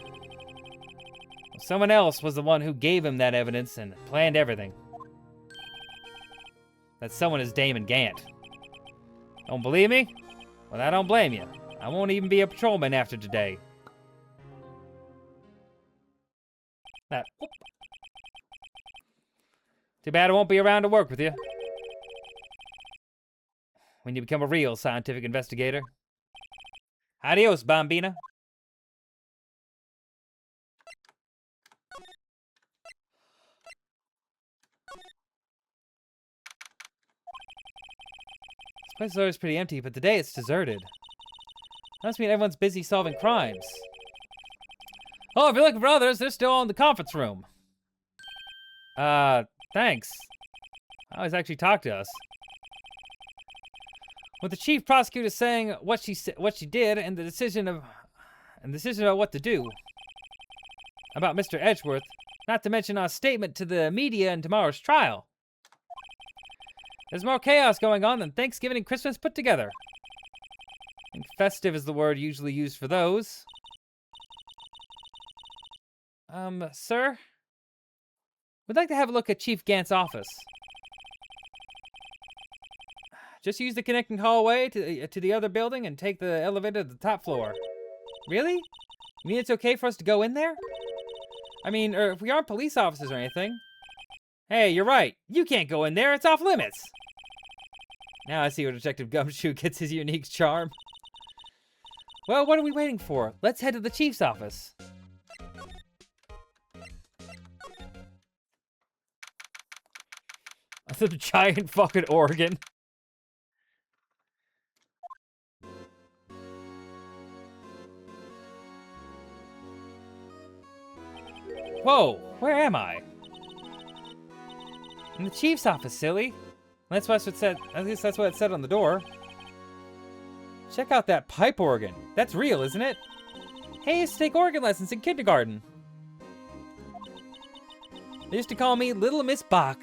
Someone else was the one who gave him that evidence and planned everything. That someone is Damon Gant. Don't believe me? Well, I don't blame you. I won't even be a patrolman after today. Whoop. Too bad I won't be around to work with you. When you become a real scientific investigator. Adios, Bambina. This place is always pretty empty, but today it's deserted. Must mean everyone's busy solving crimes. Oh, if you're looking for others, they're still in the conference room. Thanks. I always actually talk to us. With the chief prosecutor saying what she did, and the decision about what to do about Mr. Edgeworth, not to mention our statement to the media in tomorrow's trial. There's more chaos going on than Thanksgiving and Christmas put together. I think festive is the word usually used for those. Sir? We'd like to have a look at Chief Gant's office. Just use the connecting hallway to the other building and take the elevator to the top floor. Really? You mean it's okay for us to go in there? I mean, if we aren't police officers or anything. Hey, you're right. You can't go in there. It's off limits. Now I see where Detective Gumshoe gets his unique charm. Well, what are we waiting for? Let's head to the chief's office. The giant fucking organ. Whoa, where am I? In the chief's office, silly. That's what it said. At least that's what it said on the door. Check out that pipe organ. That's real, isn't it? Hey, I used to take organ lessons in kindergarten. They used to call me Little Miss Bach.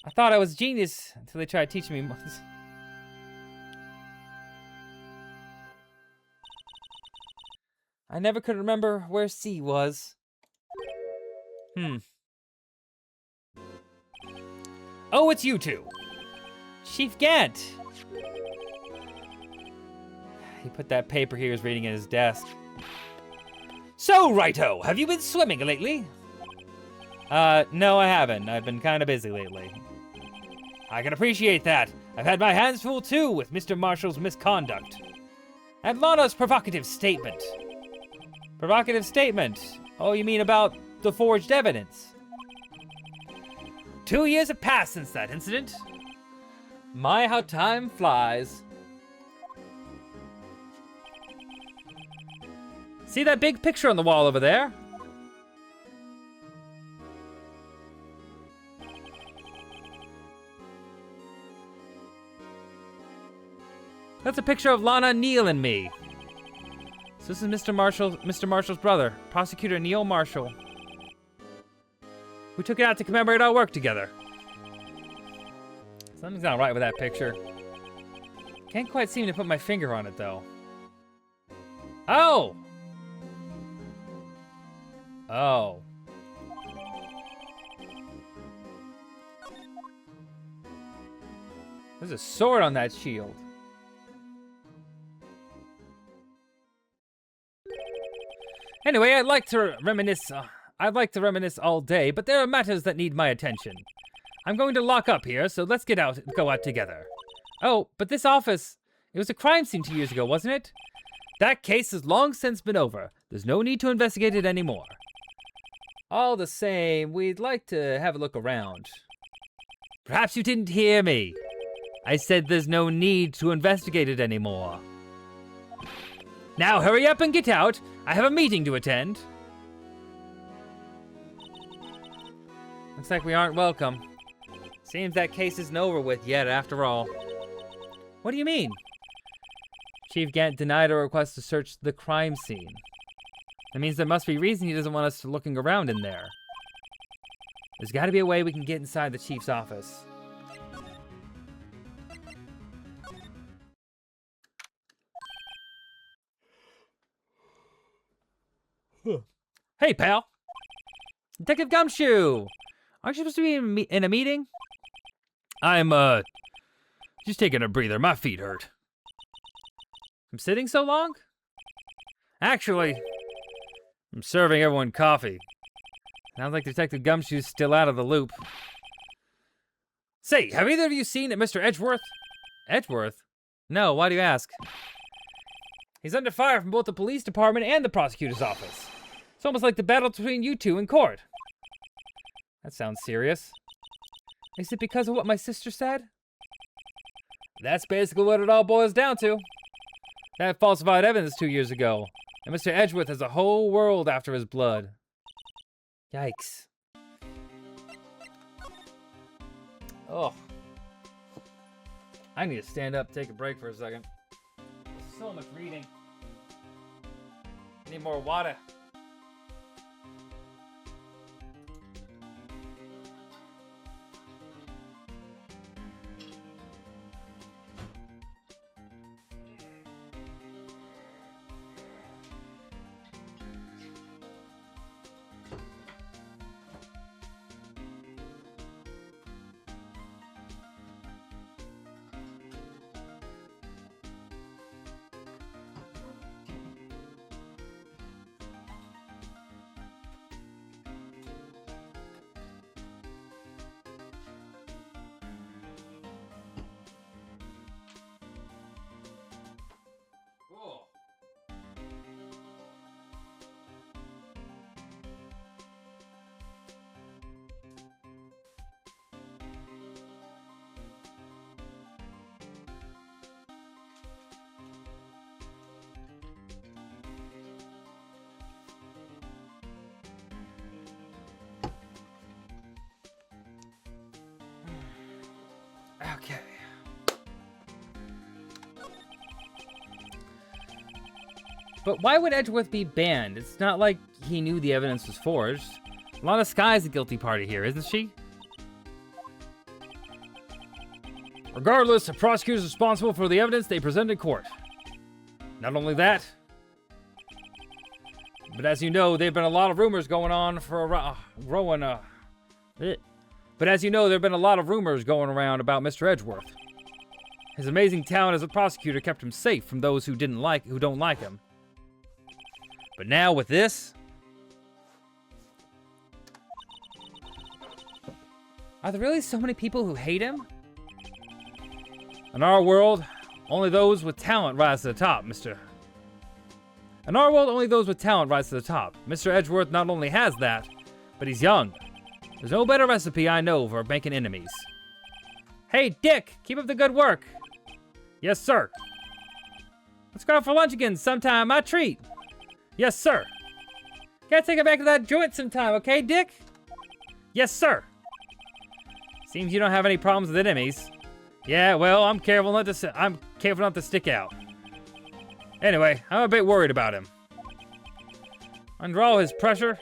I thought I was a genius until they tried teaching me. I never could remember where C was. Oh, it's you two. Chief Gant. He put that paper he was reading at his desk. So, Righto, have you been swimming lately? No, I haven't. I've been kind of busy lately. I can appreciate that. I've had my hands full, too, with Mr. Marshall's misconduct. And Lana's provocative statement. Provocative statement? Oh, you mean about the forged evidence? 2 years have passed since that incident. My, how time flies. See that big picture on the wall over there? That's a picture of Lana, Neil, and me. So this is Mr. Marshall's brother, Prosecutor Neil Marshall. We took it out to commemorate our work together. Something's not right with that picture. Can't quite seem to put my finger on it, though. Oh! Oh. There's a sword on that shield. Anyway, I'd like to reminisce all day, but there are matters that need my attention. I'm going to lock up here, so let's go out together. Oh, but this office, it was a crime scene 2 years ago, wasn't it? That case has long since been over. There's no need to investigate it anymore. All the same, we'd like to have a look around. Perhaps you didn't hear me. I said there's no need to investigate it anymore. Now hurry up and get out. I have a meeting to attend. Looks like we aren't welcome. Seems that case isn't over with yet after all. What do you mean? Chief Gant denied our request to search the crime scene. That means there must be a reason he doesn't want us looking around in there. There's got to be a way we can get inside the chief's office. Hey, pal. Detective Gumshoe. Aren't you supposed to be in a meeting? I'm, just taking a breather. My feet hurt. I'm sitting so long? Actually, I'm serving everyone coffee. Sounds like Detective Gumshoe's still out of the loop. Say, have either of you seen Mr. Edgeworth? Edgeworth? No, why do you ask? He's under fire from both the police department and the prosecutor's office. It's almost like the battle between you two in court. That sounds serious. Is it because of what my sister said? That's basically what it all boils down to. That falsified evidence 2 years ago. And Mr. Edgeworth has a whole world after his blood. Yikes. Oh. I need to stand up, take a break for a second. There's so much reading. I need more water. Okay. But why would Edgeworth be banned? It's not like he knew the evidence was forged. Lana Sky's the guilty party here, isn't she? Regardless, the prosecutor is responsible for the evidence they present in court. Not only that, but as you know, there've been a lot of rumors going on for But as you know, there have been a lot of rumors going around about Mr. Edgeworth. His amazing talent as a prosecutor kept him safe from those who don't like him. But now with this, are there really so many people who hate him? In our world, only those with talent rise to the top, In our world, only those with talent rise to the top. Mr. Edgeworth not only has that, but he's young. There's no better recipe I know for making enemies. Hey, Dick, keep up the good work. Yes, sir. Let's go out for lunch again sometime, my treat. Yes, sir. Gotta take it back to that joint sometime, okay, Dick? Yes, sir. Seems you don't have any problems with enemies. Yeah, well, I'm careful not to stick out. Anyway, I'm a bit worried about him. Under all his pressure,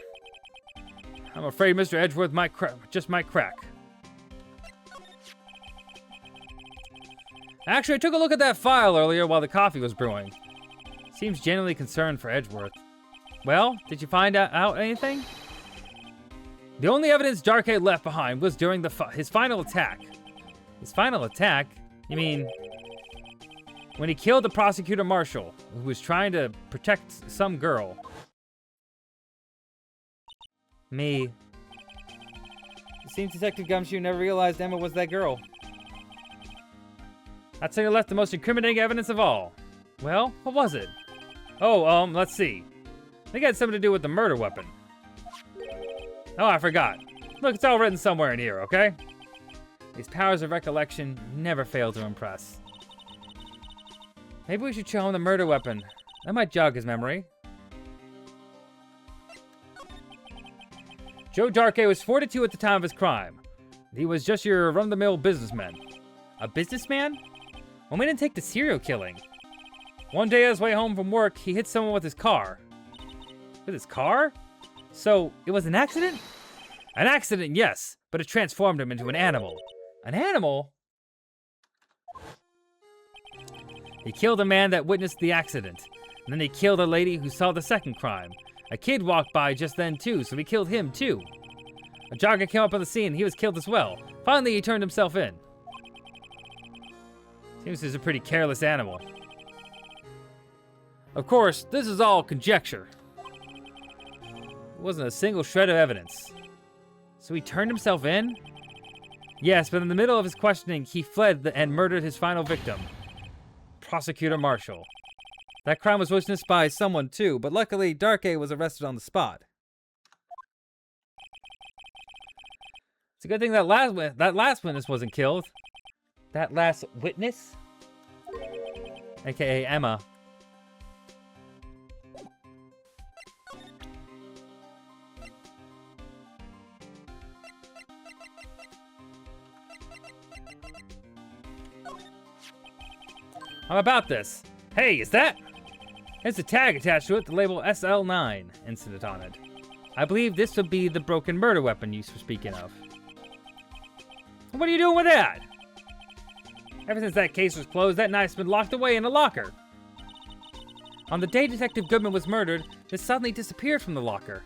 I'm afraid Mr. Edgeworth might crack. Actually, I took a look at that file earlier while the coffee was brewing. Seems genuinely concerned for Edgeworth. Well, did you find out anything? The only evidence Darkhead left behind was during his final attack. His final attack? You mean when he killed the prosecutor marshal, who was trying to protect some girl? Me. It seems Detective Gumshoe never realized Emma was that girl. I'd say he left the most incriminating evidence of all. Well, what was it? Oh, let's see. I think it had something to do with the murder weapon. Oh, I forgot. Look, it's all written somewhere in here, okay? His powers of recollection never fail to impress. Maybe we should show him the murder weapon. That might jog his memory. Joe Darkey was 42 at the time of his crime. He was just your run-of-the-mill businessman. A businessman? Well, we didn't take to serial killing. One day on his way home from work, he hit someone with his car. With his car? So, it was an accident? An accident, yes, but it transformed him into an animal. An animal? He killed a man that witnessed the accident. And then he killed a lady who saw the second crime. A kid walked by just then too, so he killed him too. A jogger came up on the scene, he was killed as well. Finally, he turned himself in. Seems he's a pretty careless animal. Of course, this is all conjecture. There wasn't a single shred of evidence. So he turned himself in? Yes, but in the middle of his questioning, he fled and murdered his final victim. Prosecutor Marshall. That crime was witnessed by someone too, but luckily Darkey was arrested on the spot. It's a good thing that last witness wasn't killed. That last witness? AKA Emma. I'm about this. Hey, is that? There's a tag attached to it, the label SL9 incident on it. I believe this would be the broken murder weapon you were speaking of. What are you doing with that? Ever since that case was closed, that knife's been locked away in a locker. On the day Detective Goodman was murdered, this suddenly disappeared from the locker.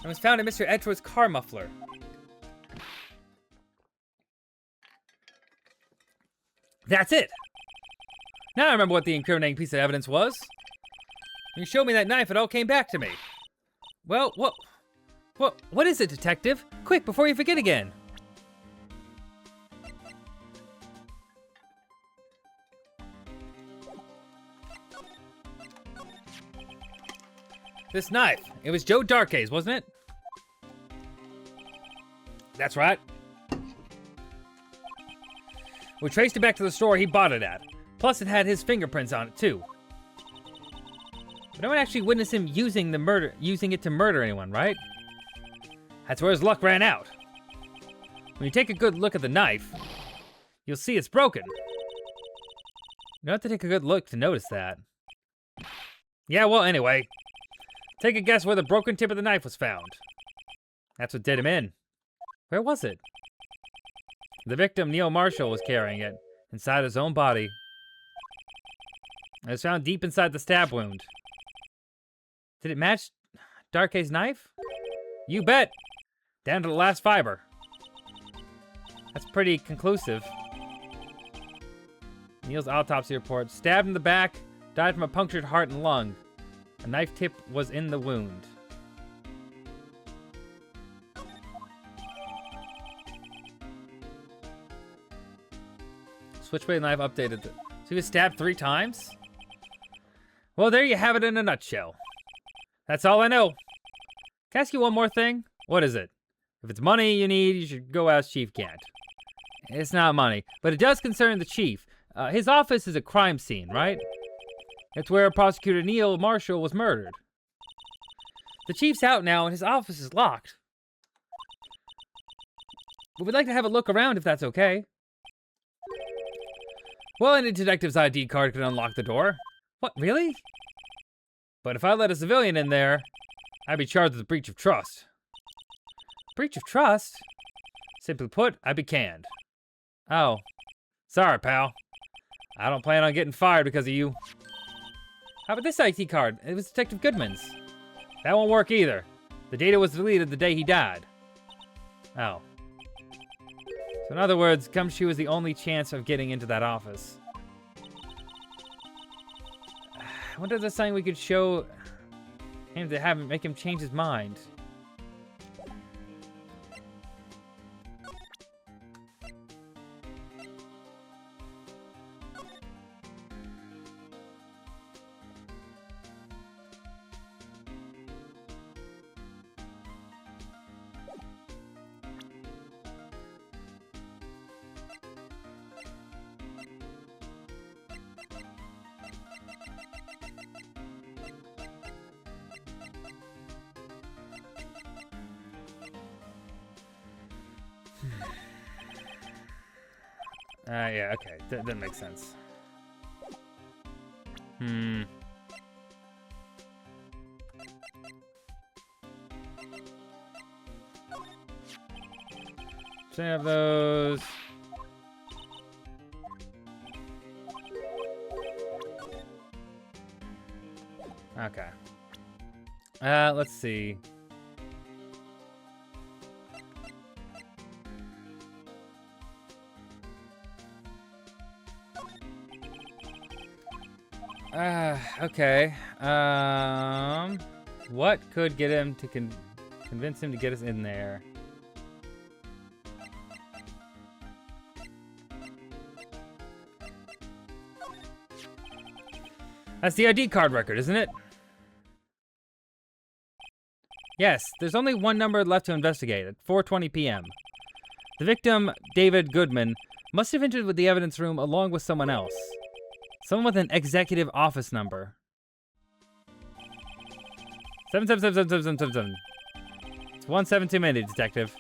It was found in Mr. Edgeworth's car muffler. That's it! Now I remember what the incriminating piece of evidence was. When you showed me that knife, it all came back to me. Well, what is it, Detective? Quick, before you forget again. This knife, it was Joe Darkey's, wasn't it? That's right. We traced it back to the store he bought it at. Plus, it had his fingerprints on it, too. But no one actually witnessed him using it to murder anyone, right? That's where his luck ran out. When you take a good look at the knife, you'll see it's broken. You don't have to take a good look to notice that. Yeah, well, anyway. Take a guess where the broken tip of the knife was found. That's what did him in. Where was it? The victim, Neil Marshall, was carrying it inside his own body. It was found deep inside the stab wound. Did it match Darkey's knife? You bet! Down to the last fiber. That's pretty conclusive. Neil's autopsy report. Stabbed in the back, died from a punctured heart and lung. A knife tip was in the wound. Switchblade knife updated. So he was stabbed 3 times? Well, there you have it in a nutshell. That's all I know. Can I ask you one more thing? What is it? If it's money you need, you should go ask Chief Gant. It's not money, but it does concern the chief. His office is a crime scene, right? It's where Prosecutor Neil Marshall was murdered. The chief's out now and his office is locked. But we'd like to have a look around if that's okay. Well, any detective's ID card could unlock the door. What, really? But if I let a civilian in there, I'd be charged with breach of trust. Breach of trust? Simply put, I'd be canned. Oh. Sorry, pal. I don't plan on getting fired because of you. How about this ID card? It was Detective Goodman's. That won't work either. The data was deleted the day he died. Oh. So in other words, Gumshoe was the only chance of getting into that office. I wonder if there's something we could show him to make him change his mind. Yeah, okay. That makes sense. Hmm. Save those. Okay. Let's see. Okay. What could get him to convince him to get us in there? That's the ID card record, isn't it? Yes, there's only one number left to investigate at 4:20 p.m. The victim, David Goodman, must have entered with the evidence room along with someone else. Someone with an executive office number. 7777777. It's one 7 too many, detective.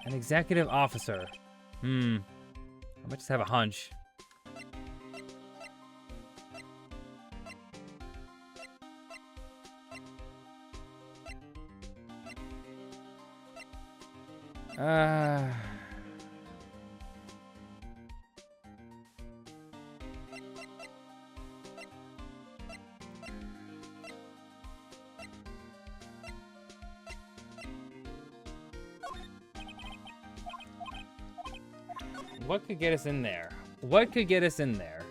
An executive officer. I might just have a hunch. What could get us in there? What could get us in there?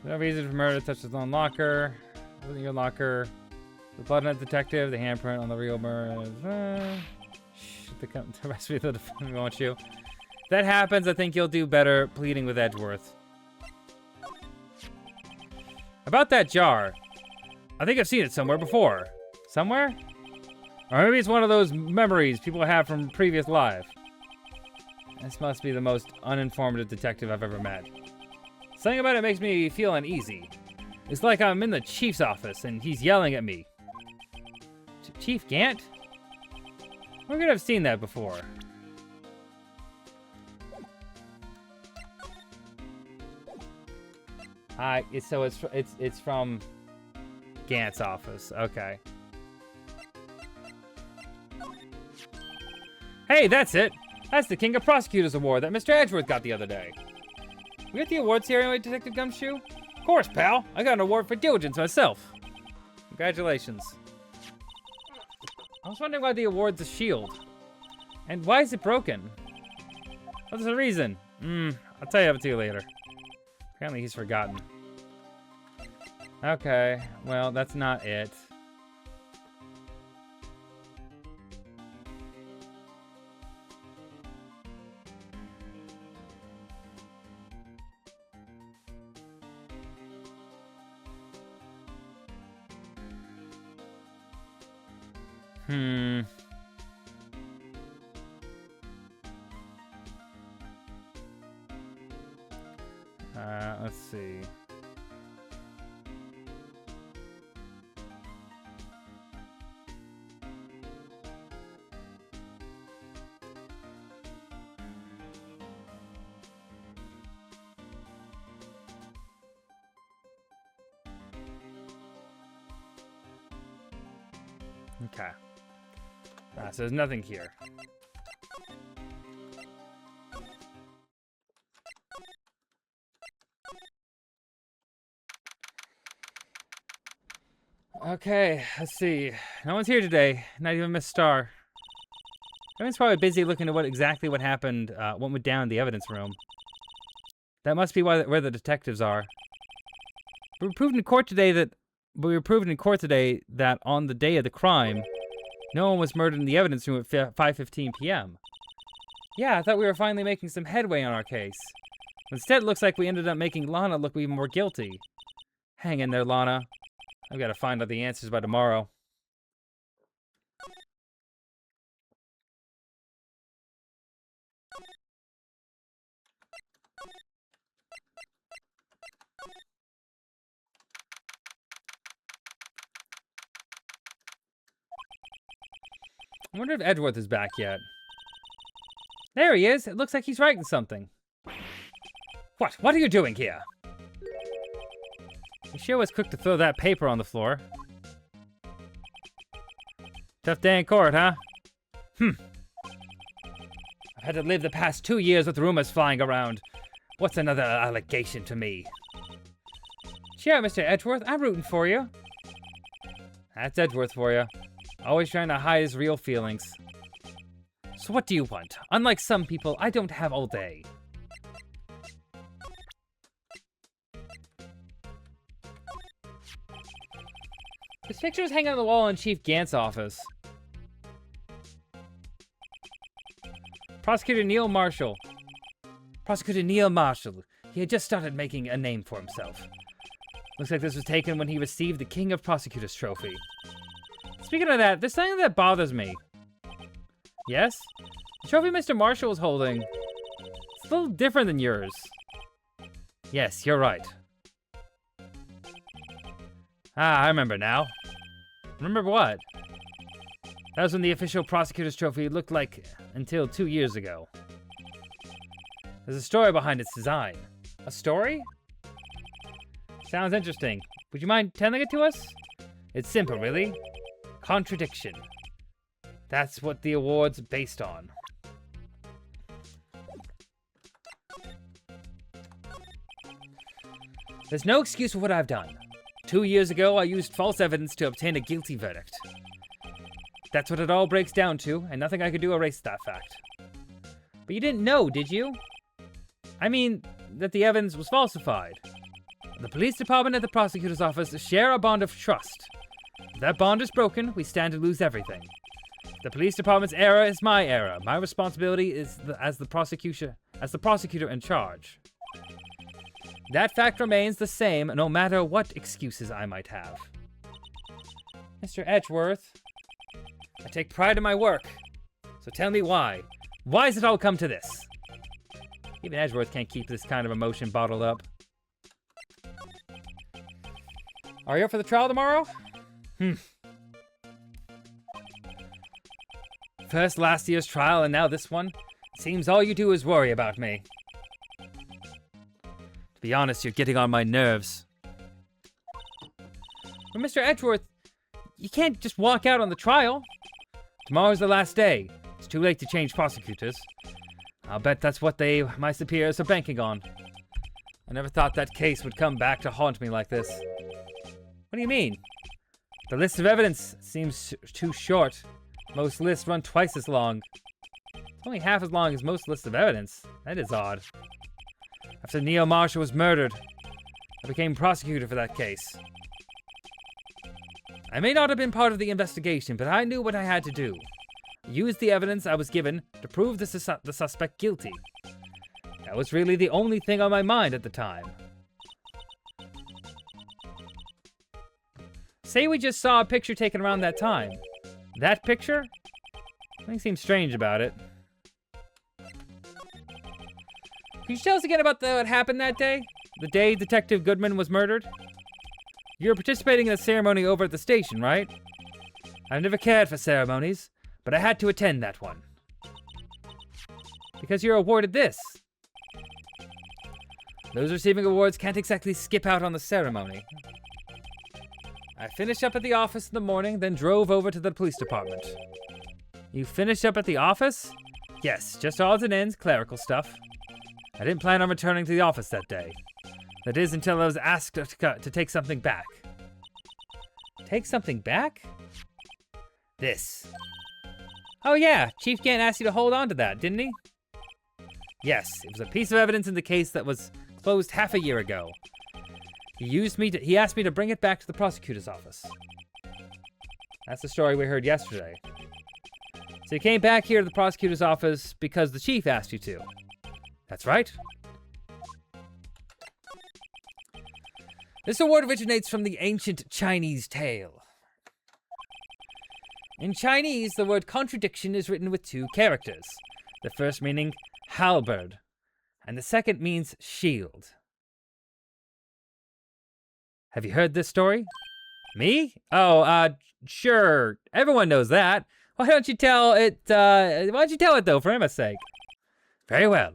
No reason for murder touches on locker. Within your locker. The blood on the detective, the handprint on the real murder. The rest of the defendant wants you. If that happens, I think you'll do better pleading with Edgeworth. About that jar. I think I've seen it somewhere before. Somewhere? Or maybe it's one of those memories people have from previous life. This must be the most uninformative detective I've ever met. Something about it makes me feel uneasy. It's like I'm in the chief's office and he's yelling at me. Chief Gant? We're gonna have seen that before. It's from Gant's office. Okay. Hey, that's it. That's the King of Prosecutors Award that Mr. Edgeworth got the other day. We got the awards here anyway, Detective Gumshoe? Of course, pal. I got an award for diligence myself. Congratulations. I was wondering why the award's a shield. And why is it broken? What's the reason? I'll tell you later. Apparently he's forgotten. Okay, well, that's not it. Let's see. Okay. So there's nothing here. Okay, let's see. No one's here today. Not even Miss Starr. Everyone's probably busy looking at exactly what happened, what went down in the evidence room. That must be where the detectives are. We were proven in court today that on the day of the crime, no one was murdered in the evidence room at 5:15 p.m. Yeah, I thought we were finally making some headway on our case. Instead, it looks like we ended up making Lana look even more guilty. Hang in there, Lana. I've got to find out the answers by tomorrow. I wonder if Edgeworth is back yet. There he is. It looks like he's writing something. What are you doing here? You sure was quick to throw that paper on the floor. Tough day in court, huh? I've had to live the past 2 years with rumors flying around. What's another allegation to me? Sure, Mr. Edgeworth, I'm rooting for you. That's Edgeworth for you. Always trying to hide his real feelings. So what do you want? Unlike some people, I don't have all day. This picture is hanging on the wall in Chief Gant's office. Prosecutor Neil Marshall. He had just started making a name for himself. Looks like this was taken when he received the King of Prosecutors trophy. Speaking of that, there's something that bothers me. Yes? The trophy Mr. Marshall is holding, it's a little different than yours. Yes, you're right. I remember now. Remember what? That was when the official prosecutor's trophy looked like until 2 years ago. There's a story behind its design. A story? Sounds interesting. Would you mind telling it to us? It's simple, really. Contradiction. That's what the award's based on. There's no excuse for what I've done. 2 years ago, I used false evidence to obtain a guilty verdict. That's what it all breaks down to, and nothing I could do erase that fact. But you didn't know, did you? I mean, that the evidence was falsified. The police department and the prosecutor's office share a bond of trust. If that bond is broken, we stand to lose everything. The police department's error is my error. My responsibility is as the prosecutor in charge. That fact remains the same no matter what excuses I might have. Mr. Edgeworth, I take pride in my work. So tell me why. Why has it all come to this? Even Edgeworth can't keep this kind of emotion bottled up. Are you up for the trial tomorrow? First last year's trial and now this one. Seems all you do is worry about me. To be honest, you're getting on my nerves. But Mr. Edgeworth, you can't just walk out on the trial. Tomorrow's the last day. It's too late to change prosecutors. I'll bet that's what my superiors are banking on. I never thought that case would come back to haunt me like this. What do you mean? The list of evidence seems too short. Most lists run twice as long. It's only half as long as most lists of evidence. That is odd. After Neil Marshall was murdered, I became prosecutor for that case. I may not have been part of the investigation, but I knew what I had to do. Use the evidence I was given to prove the suspect guilty. That was really the only thing on my mind at the time. Say we just saw a picture taken around that time. That picture? Something seems strange about it. Can you tell us again about what happened that day? The day Detective Goodman was murdered? You were participating in a ceremony over at the station, right? I've never cared for ceremonies, but I had to attend that one. Because you're awarded this. Those receiving awards can't exactly skip out on the ceremony. I finished up at the office in the morning, then drove over to the police department. You finished up at the office? Yes, just odds and ends, clerical stuff. I didn't plan on returning to the office that day. That is, until I was asked to take something back. Take something back? This. Oh yeah, Chief Gant asked you to hold on to that, didn't he? Yes, it was a piece of evidence in the case that was closed half a year ago. He asked me to bring it back to the prosecutor's office. That's the story we heard yesterday. So you came back here to the prosecutor's office because the chief asked you to. That's right. This award originates from the ancient Chinese tale. In Chinese, the word contradiction is written with 2 characters. The first meaning halberd, and the second means shield. Have you heard this story? Me? Oh, sure. Everyone knows that. Why don't you tell it, why don't you tell it, though, for Emma's sake? Very well.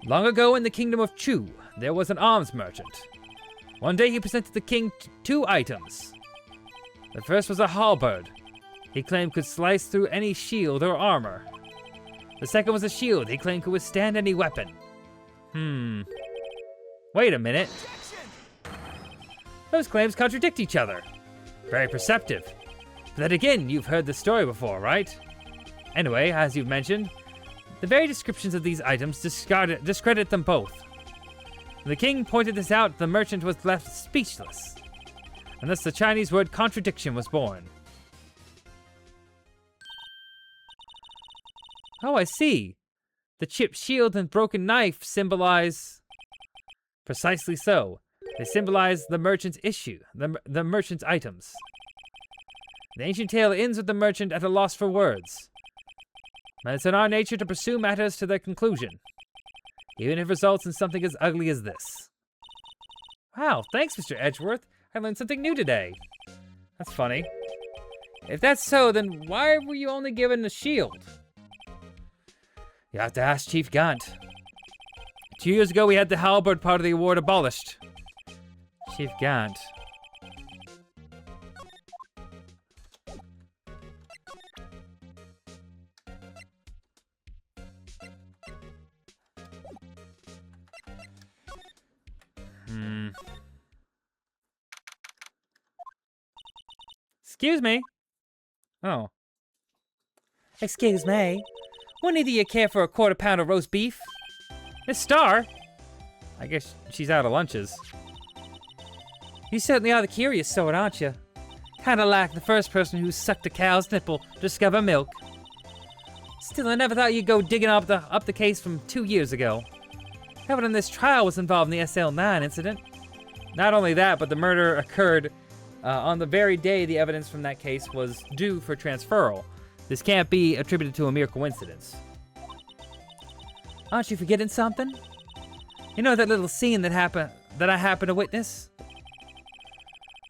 Long ago in the kingdom of Chu, there was an arms merchant. One day he presented the king two items. The first was a halberd. He claimed could slice through any shield or armor. The second was a shield he claimed could withstand any weapon. Wait a minute. Those claims contradict each other. Very perceptive. But then again, you've heard the story before, right? Anyway, as you've mentioned, the very descriptions of these items discredit them both. When the king pointed this out, the merchant was left speechless. And thus the Chinese word contradiction was born. Oh, I see. The chipped shield and broken knife symbolize... Precisely so. They symbolize the merchant's issue, the merchant's items. The ancient tale ends with the merchant at a loss for words. And it's in our nature to pursue matters to their conclusion, even if it results in something as ugly as this. Wow, thanks, Mr. Edgeworth. I learned something new today. That's funny. If that's so, then why were you only given a shield? You have to ask Chief Gant. 2 years ago, we had the halberd part of the award abolished. Chief Gant. Excuse me. Oh. Excuse me. Wouldn't either of you care for a quarter pound of roast beef? Miss Star? I guess she's out of lunches. You certainly are the curious sort, aren't you? Kinda like the first person who sucked a cow's nipple to discover milk. Still, I never thought you'd go digging up the case from 2 years ago. Evidence in this trial was involved in the SL9 incident. Not only that, but the murder occurred on the very day the evidence from that case was due for transferal. This can't be attributed to a mere coincidence. Aren't you forgetting something? You know that little scene that I happened to witness?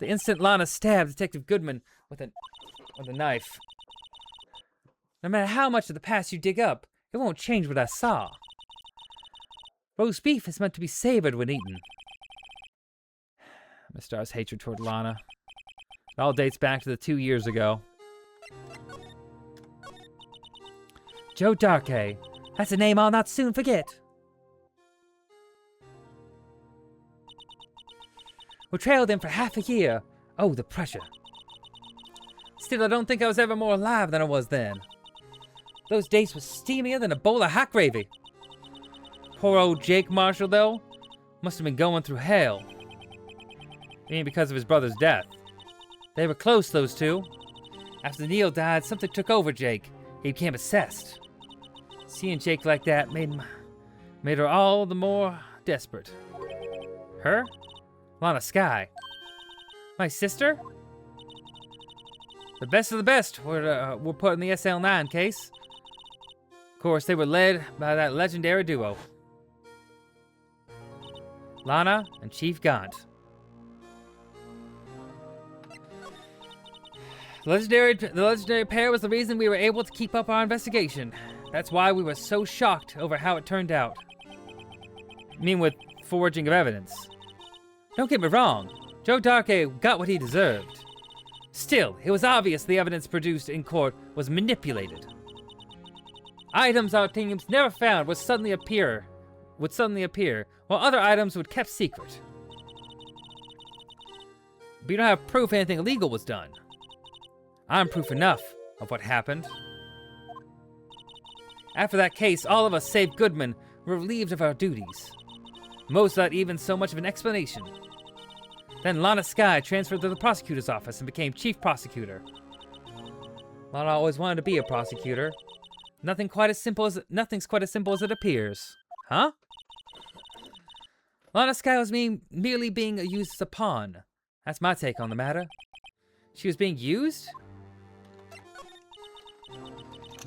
The instant Lana stabbed Detective Goodman with a knife. No matter how much of the past you dig up, it won't change what I saw. Roast beef is meant to be savored when eaten. Miss Star's hatred toward Lana. It all dates back to the 2 years ago. Joe Darkey. That's a name I'll not soon forget. We trailed him for half a year. Oh, the pressure. Still, I don't think I was ever more alive than I was then. Those days were steamier than a bowl of hot gravy. Poor old Jake Marshall, though, must have been going through hell. Being because of his brother's death. They were close, those two. After Neil died, something took over Jake. He became obsessed. Seeing Jake like that made her all the more desperate. Her? Lana Skye. My sister? The best of the best were put in the SL9 case. Of course, they were led by that legendary duo. Lana and Chief Gant. The legendary pair was the reason we were able to keep up our investigation. That's why we were so shocked over how it turned out. I mean, with forging of evidence. Don't get me wrong, Joe Darkey got what he deserved. Still, it was obvious the evidence produced in court was manipulated. Items our teams never found would suddenly appear, while other items would kept secret. But you don't have proof anything illegal was done. I'm proof enough of what happened. After that case, all of us, save Goodman, were relieved of our duties. Most without even so much of an explanation. Then Lana Skye transferred to the prosecutor's office and became chief prosecutor. Lana always wanted to be a prosecutor. Nothing's quite as simple as it appears. Huh? Lana Skye was merely being used as a pawn. That's my take on the matter. She was being used?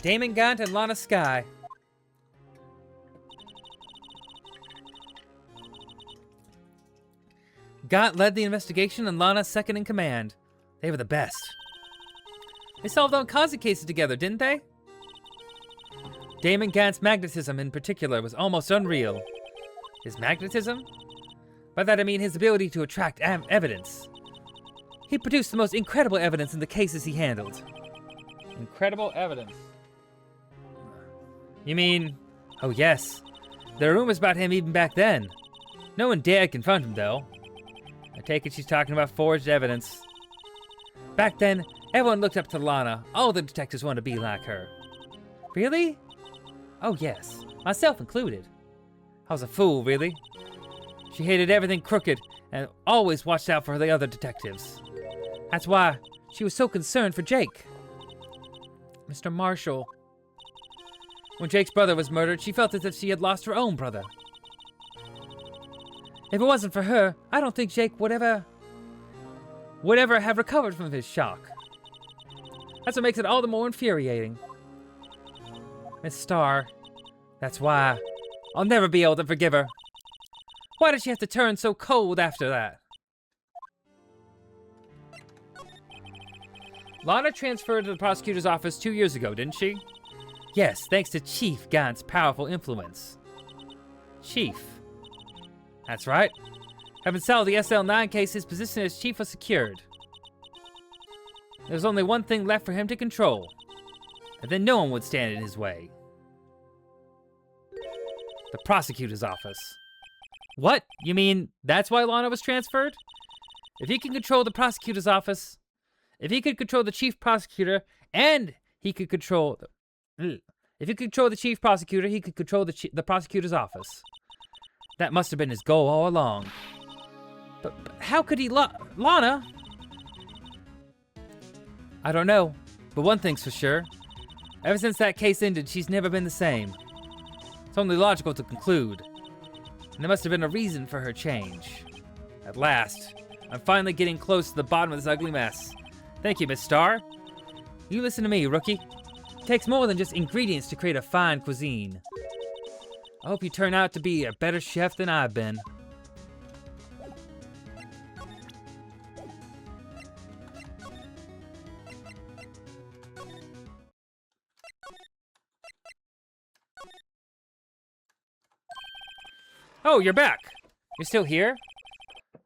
Damon Gant and Lana Skye. Gant led the investigation and Lana second in command. They were the best. They solved all kinds of cases together, didn't they? Damon Gant's magnetism in particular was almost unreal. His magnetism? By that I mean his ability to attract evidence. He produced the most incredible evidence in the cases he handled. Incredible evidence? You mean... Oh yes. There are rumors about him even back then. No one dared confront him though. I take it she's talking about forged evidence. Back then, everyone looked up to Lana. All the detectives wanted to be like her. Really? Oh yes, myself included. I was a fool, really. She hated everything crooked and always watched out for the other detectives. That's why she was so concerned for Jake. Mr. Marshall. When Jake's brother was murdered, she felt as if she had lost her own brother. If it wasn't for her, I don't think Jake would ever have recovered from his shock. That's what makes it all the more infuriating. Miss Starr, that's why I'll never be able to forgive her. Why did she have to turn so cold after that? Lana transferred to the prosecutor's office 2 years ago, didn't she? Yes, thanks to Chief Gant's powerful influence. Chief. That's right. Having solved the SL9 case, his position as chief was secured. There was only one thing left for him to control, and then no one would stand in his way. The prosecutor's office. What? You mean that's why Lana was transferred? If he can control the prosecutor's office, if he could control the chief prosecutor, and he could control if he could control the chief prosecutor, he could control the prosecutor's office. That must have been his goal all along. But how could he Lana? I don't know, but one thing's for sure. Ever since that case ended, she's never been the same. It's only logical to conclude. And there must have been a reason for her change. At last, I'm finally getting close to the bottom of this ugly mess. Thank you, Miss Starr. You listen to me, rookie. It takes more than just ingredients to create a fine cuisine. I hope you turn out to be a better chef than I've been. Oh, you're back. You're still here?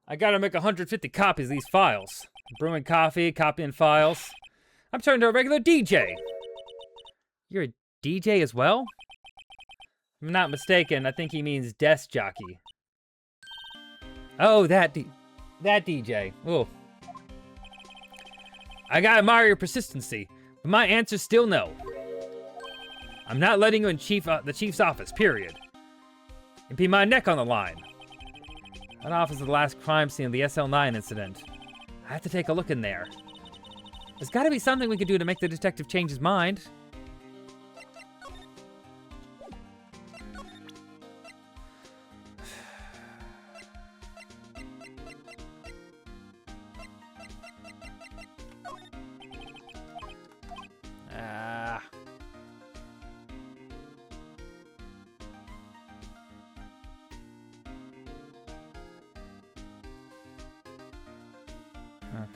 I gotta make 150 copies of these files. Brewing coffee, copying files. I'm turning to a regular DJ. You're a DJ as well? If I'm not mistaken, I think he means desk jockey. Oh, that DJ. Ooh. I gotta admire your persistency, but my answer's still no. I'm not letting you in the chief's office, period. It'd be my neck on the line. That office is the last crime scene of the SL9 incident. I have to take a look in there. There's gotta be something we could do to make the detective change his mind.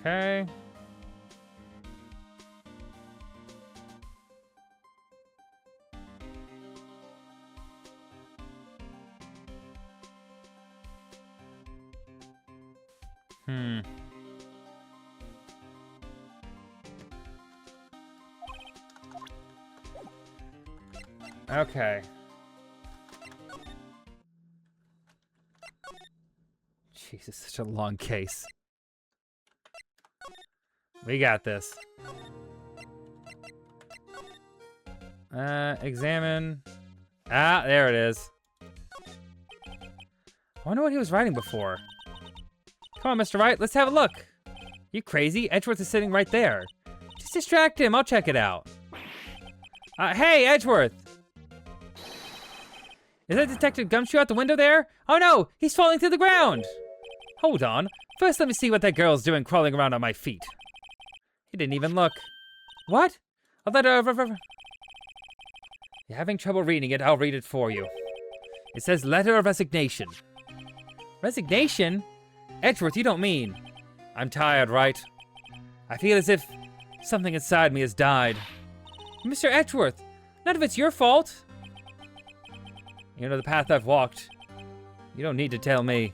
Okay. Okay. Jesus, such a long case. We got this. Examine. Ah, there it is. I wonder what he was writing before. Come on, Mr. Wright, let's have a look. You crazy? Edgeworth is sitting right there. Just distract him, I'll check it out. Hey, Edgeworth! Is that Detective Gumshoe out the window there? Oh no, he's falling to the ground! Hold on, first let me see what that girl's doing crawling around on my feet. He didn't even look. What? A letter of... You're having trouble reading it, I'll read it for you. It says letter of resignation. Resignation? Edgeworth, you don't mean... I'm tired, right? I feel as if something inside me has died. Mr. Edgeworth, none of it's your fault. You know the path I've walked. You don't need to tell me.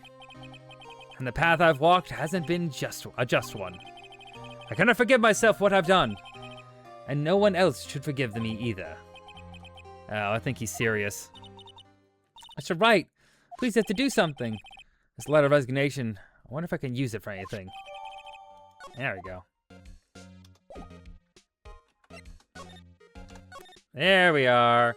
And the path I've walked hasn't been a just one. I cannot forgive myself what I've done. And no one else should forgive me either. Oh, I think he's serious. Mr. Wright, please have to do something. This letter of resignation, I wonder if I can use it for anything. There we go. There we are.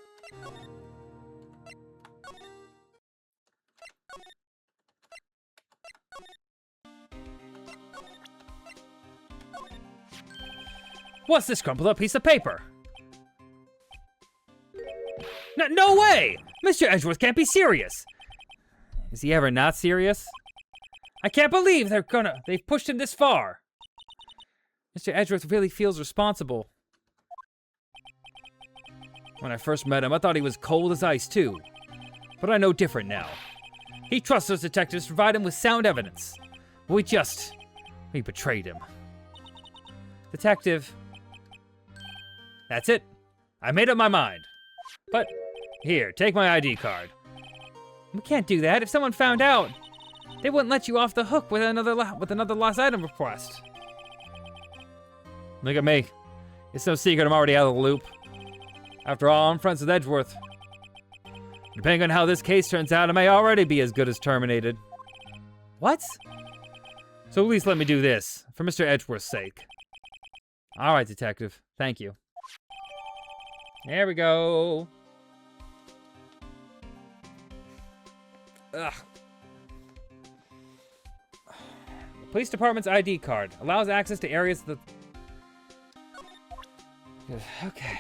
What's this crumpled up piece of paper? No way! Mr. Edgeworth can't be serious. Is he ever not serious? I can't believe they've pushed him this far. Mr. Edgeworth really feels responsible. When I first met him, I thought he was cold as ice too. But I know different now. He trusts us detectives to provide him with sound evidence. We betrayed him. Detective. That's it. I made up my mind. But, here, take my ID card. We can't do that. If someone found out, they wouldn't let you off the hook with another lost item request. Look at me. It's no secret I'm already out of the loop. After all, I'm friends with Edgeworth. Depending on how this case turns out, I may already be as good as terminated. What? So at least let me do this, for Mr. Edgeworth's sake. All right, detective. Thank you. There we go. Ugh. The police department's ID card allows access to areas that... Okay.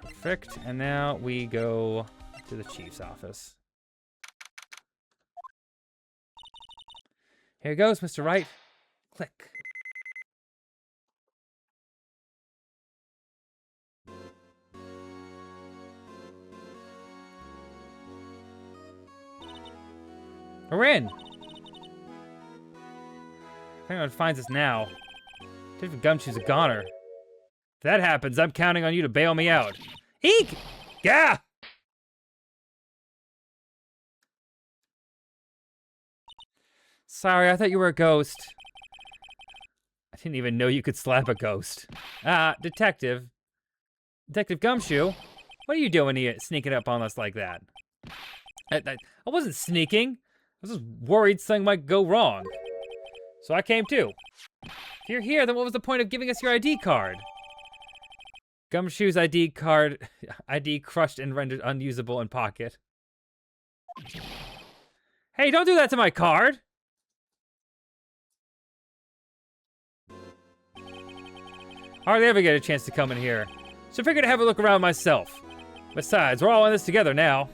Perfect. And now we go to the chief's office. Here goes, Mr. Wright. Click. We're in! If anyone finds us now, Detective Gumshoe's a goner. If that happens, I'm counting on you to bail me out. Eek! Yeah! Sorry, I thought you were a ghost. I didn't even know you could slap a ghost. Detective Gumshoe, what are you doing here, sneaking up on us like that? I wasn't sneaking. I was just worried something might go wrong. So I came too. If you're here, then what was the point of giving us your ID card? Gumshoe's ID crushed and rendered unusable in pocket. Hey, don't do that to my card! Hardly ever get a chance to come in here, so I figured I'd have a look around myself. Besides, we're all in this together now.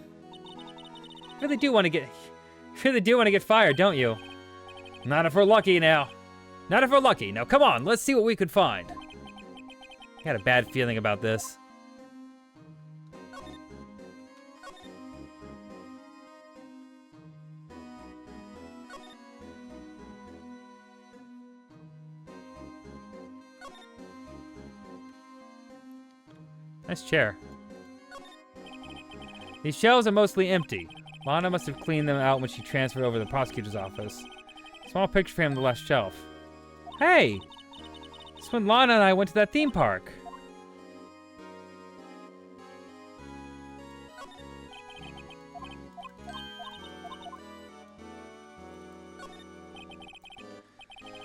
You really do want to get fired, don't you? Not if we're lucky now. Not if we're lucky. Now come on, let's see what we could find. I got a bad feeling about this. Nice chair. These shelves are mostly empty. Lana must have cleaned them out when she transferred over to the prosecutor's office. Small picture frame on the left shelf. Hey! It's when Lana and I went to that theme park.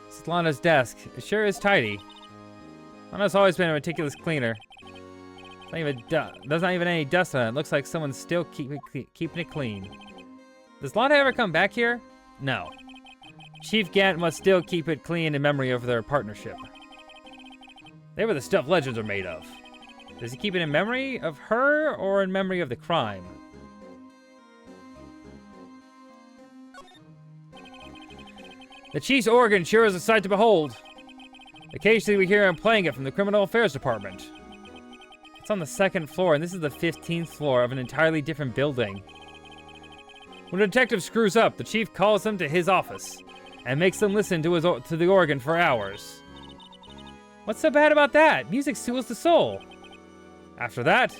This is Lana's desk. It sure is tidy. Lana's always been a meticulous cleaner. There's not even any dust on it. It looks like someone's still keeping it clean. Does Lana ever come back here? No. Chief Gant must still keep it clean in memory of their partnership. They were the stuff legends are made of. Does he keep it in memory of her or in memory of the crime? The Chief's organ sure is a sight to behold. Occasionally we hear him playing it from the Criminal Affairs Department. It's on the 2nd floor, and this is the 15th floor of an entirely different building. When a detective screws up, the chief calls him to his office. and makes them listen to the organ for hours. What's so bad about that? Music soothes the soul. After that,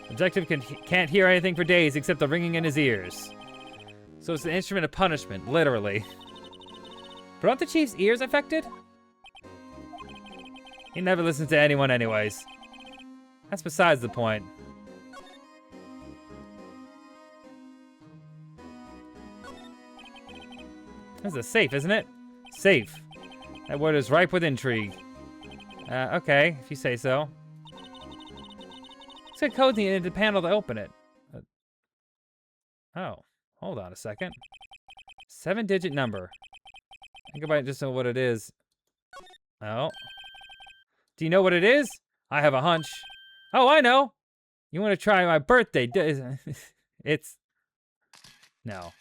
the detective can't hear anything for days except the ringing in his ears. So it's an instrument of punishment, literally. But aren't the chief's ears affected? He never listens to anyone anyways. That's besides the point. This is a safe, isn't it? Safe. That word is ripe with intrigue. Okay, if you say so. Let's get codes needed into the panel to open it. Oh, hold on a second. 7-digit number. Think about it, just know what it is. Oh. Do you know what it is? I have a hunch. Oh, I know. You want to try my birthday? It's... No.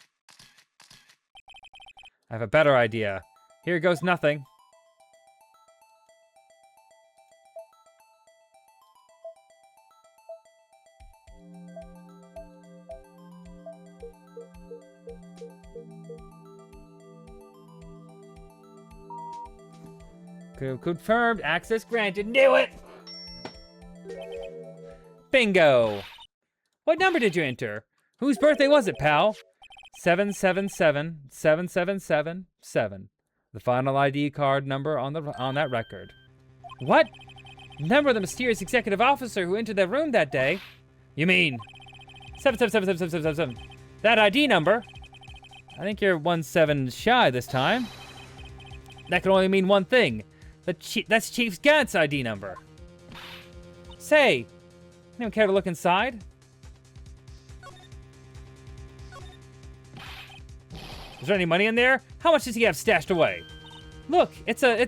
I have a better idea. Here goes nothing. Confirmed. Access granted. Knew it! Bingo! What number did you enter? Whose birthday was it, pal? 7777777. The final ID card number on that record. What? Number of the mysterious executive officer who entered that room that day? You mean 7777777? That ID number? I think you're 17 shy this time. That can only mean one thing. That's Chief Gant's ID number. Say, anyone care to look inside? Is there any money in there? How much does he have stashed away? Look, it's a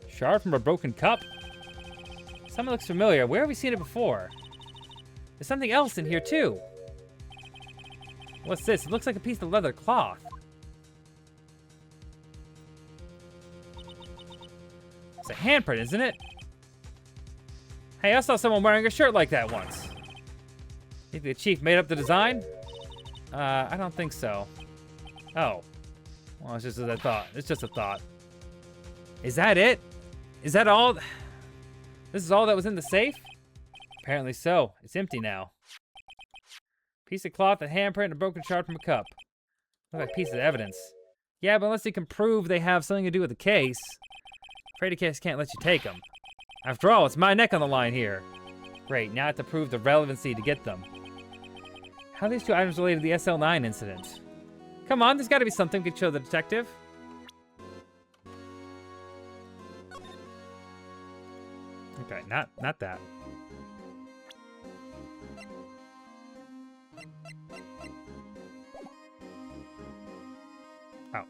shard from a broken cup. Something looks familiar. Where have we seen it before? There's something else in here too. What's this? It looks like a piece of leather cloth. It's a handprint, isn't it? Hey, I saw someone wearing a shirt like that once. Think the chief made up the design? I don't think so. Oh. Well, it's just a thought. It's just a thought. Is that it? Is that all? This is all that was in the safe? Apparently so. It's empty now. Piece of cloth, a handprint, and a broken shard from a cup. Look like pieces of evidence. Yeah, but unless they can prove they have something to do with the case, afraid the case can't let you take them. After all, it's my neck on the line here. Great, now I have to prove the relevancy to get them. How are these two items related to the SL9 incident? Come on, there's got to be something we could show the detective. Okay, not that. Oh.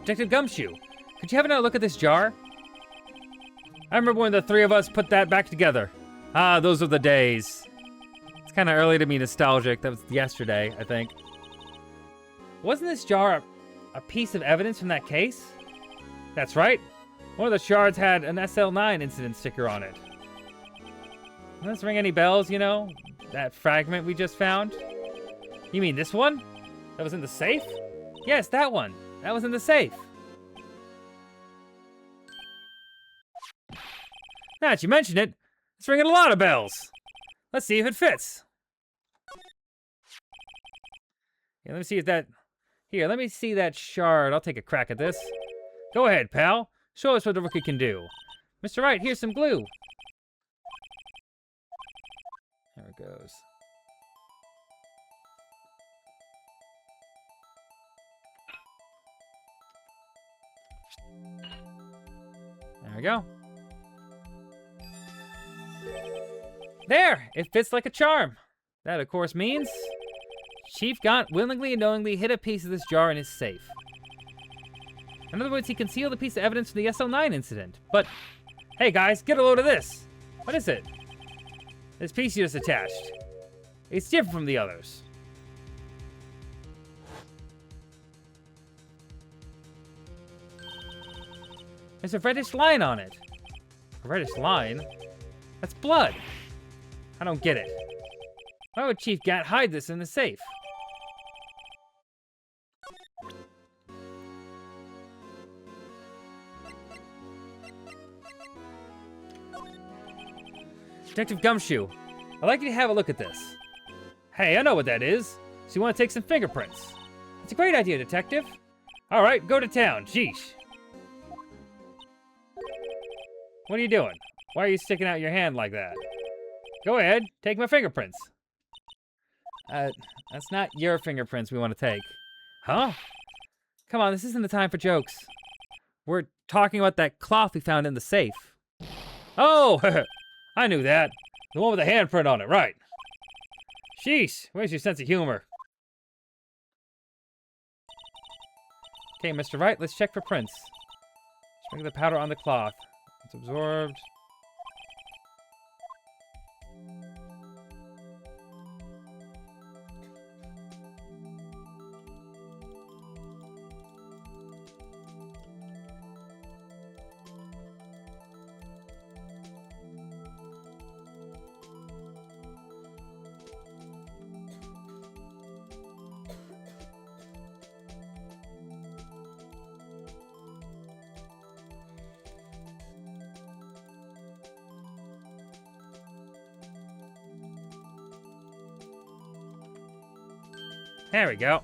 Detective Gumshoe, could you have another look at this jar? I remember when the three of us put that back together. Ah, those were the days. It's kind of early to be nostalgic. That was yesterday, I think. Wasn't this jar a piece of evidence from that case? That's right. One of the shards had an SL9 incident sticker on it. Doesn't this ring any bells, you know? That fragment we just found? You mean this one? That was in the safe? Yes, that one. That was in the safe. Now that you mention it, it's ringing a lot of bells. Let's see if it fits. Yeah, let me see if that... Here, let me see that shard. I'll take a crack at this. Go ahead, pal. Show us what the rookie can do. Mr. Wright, here's some glue. There it goes. There we go. There! It fits like a charm. That, of course, means Chief Gaunt willingly and knowingly hid a piece of this jar in his safe. In other words, he concealed a piece of evidence from the SL9 incident. But, hey guys, get a load of this. What is it? This piece you just attached. It's different from the others. There's a reddish line on it. reddish line? That's blood. I don't get it. Why would Chief Gat hide this in the safe? Detective Gumshoe, I'd like you to have a look at this. Hey, I know what that is. So you want to take some fingerprints? It's a great idea, Detective. All right, go to town. Sheesh. What are you doing? Why are you sticking out your hand like that? Go ahead, take my fingerprints. That's not your fingerprints we want to take. Huh? Come on, this isn't the time for jokes. We're talking about that cloth we found in the safe. Oh, I knew that. The one with the handprint on it, right. Sheesh, where's your sense of humor? Okay, Mr. Wright, let's check for prints. Sprinkle the powder on the cloth. It's absorbed. There we go.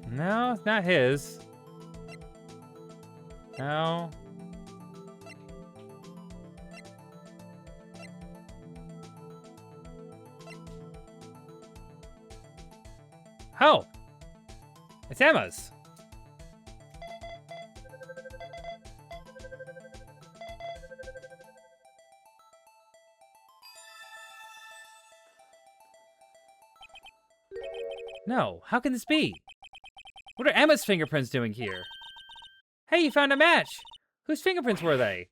No, it's not his. No. Oh! It's Emma's. No, how can this be? What are Emma's fingerprints doing here? Hey, you found a match! Whose fingerprints were they?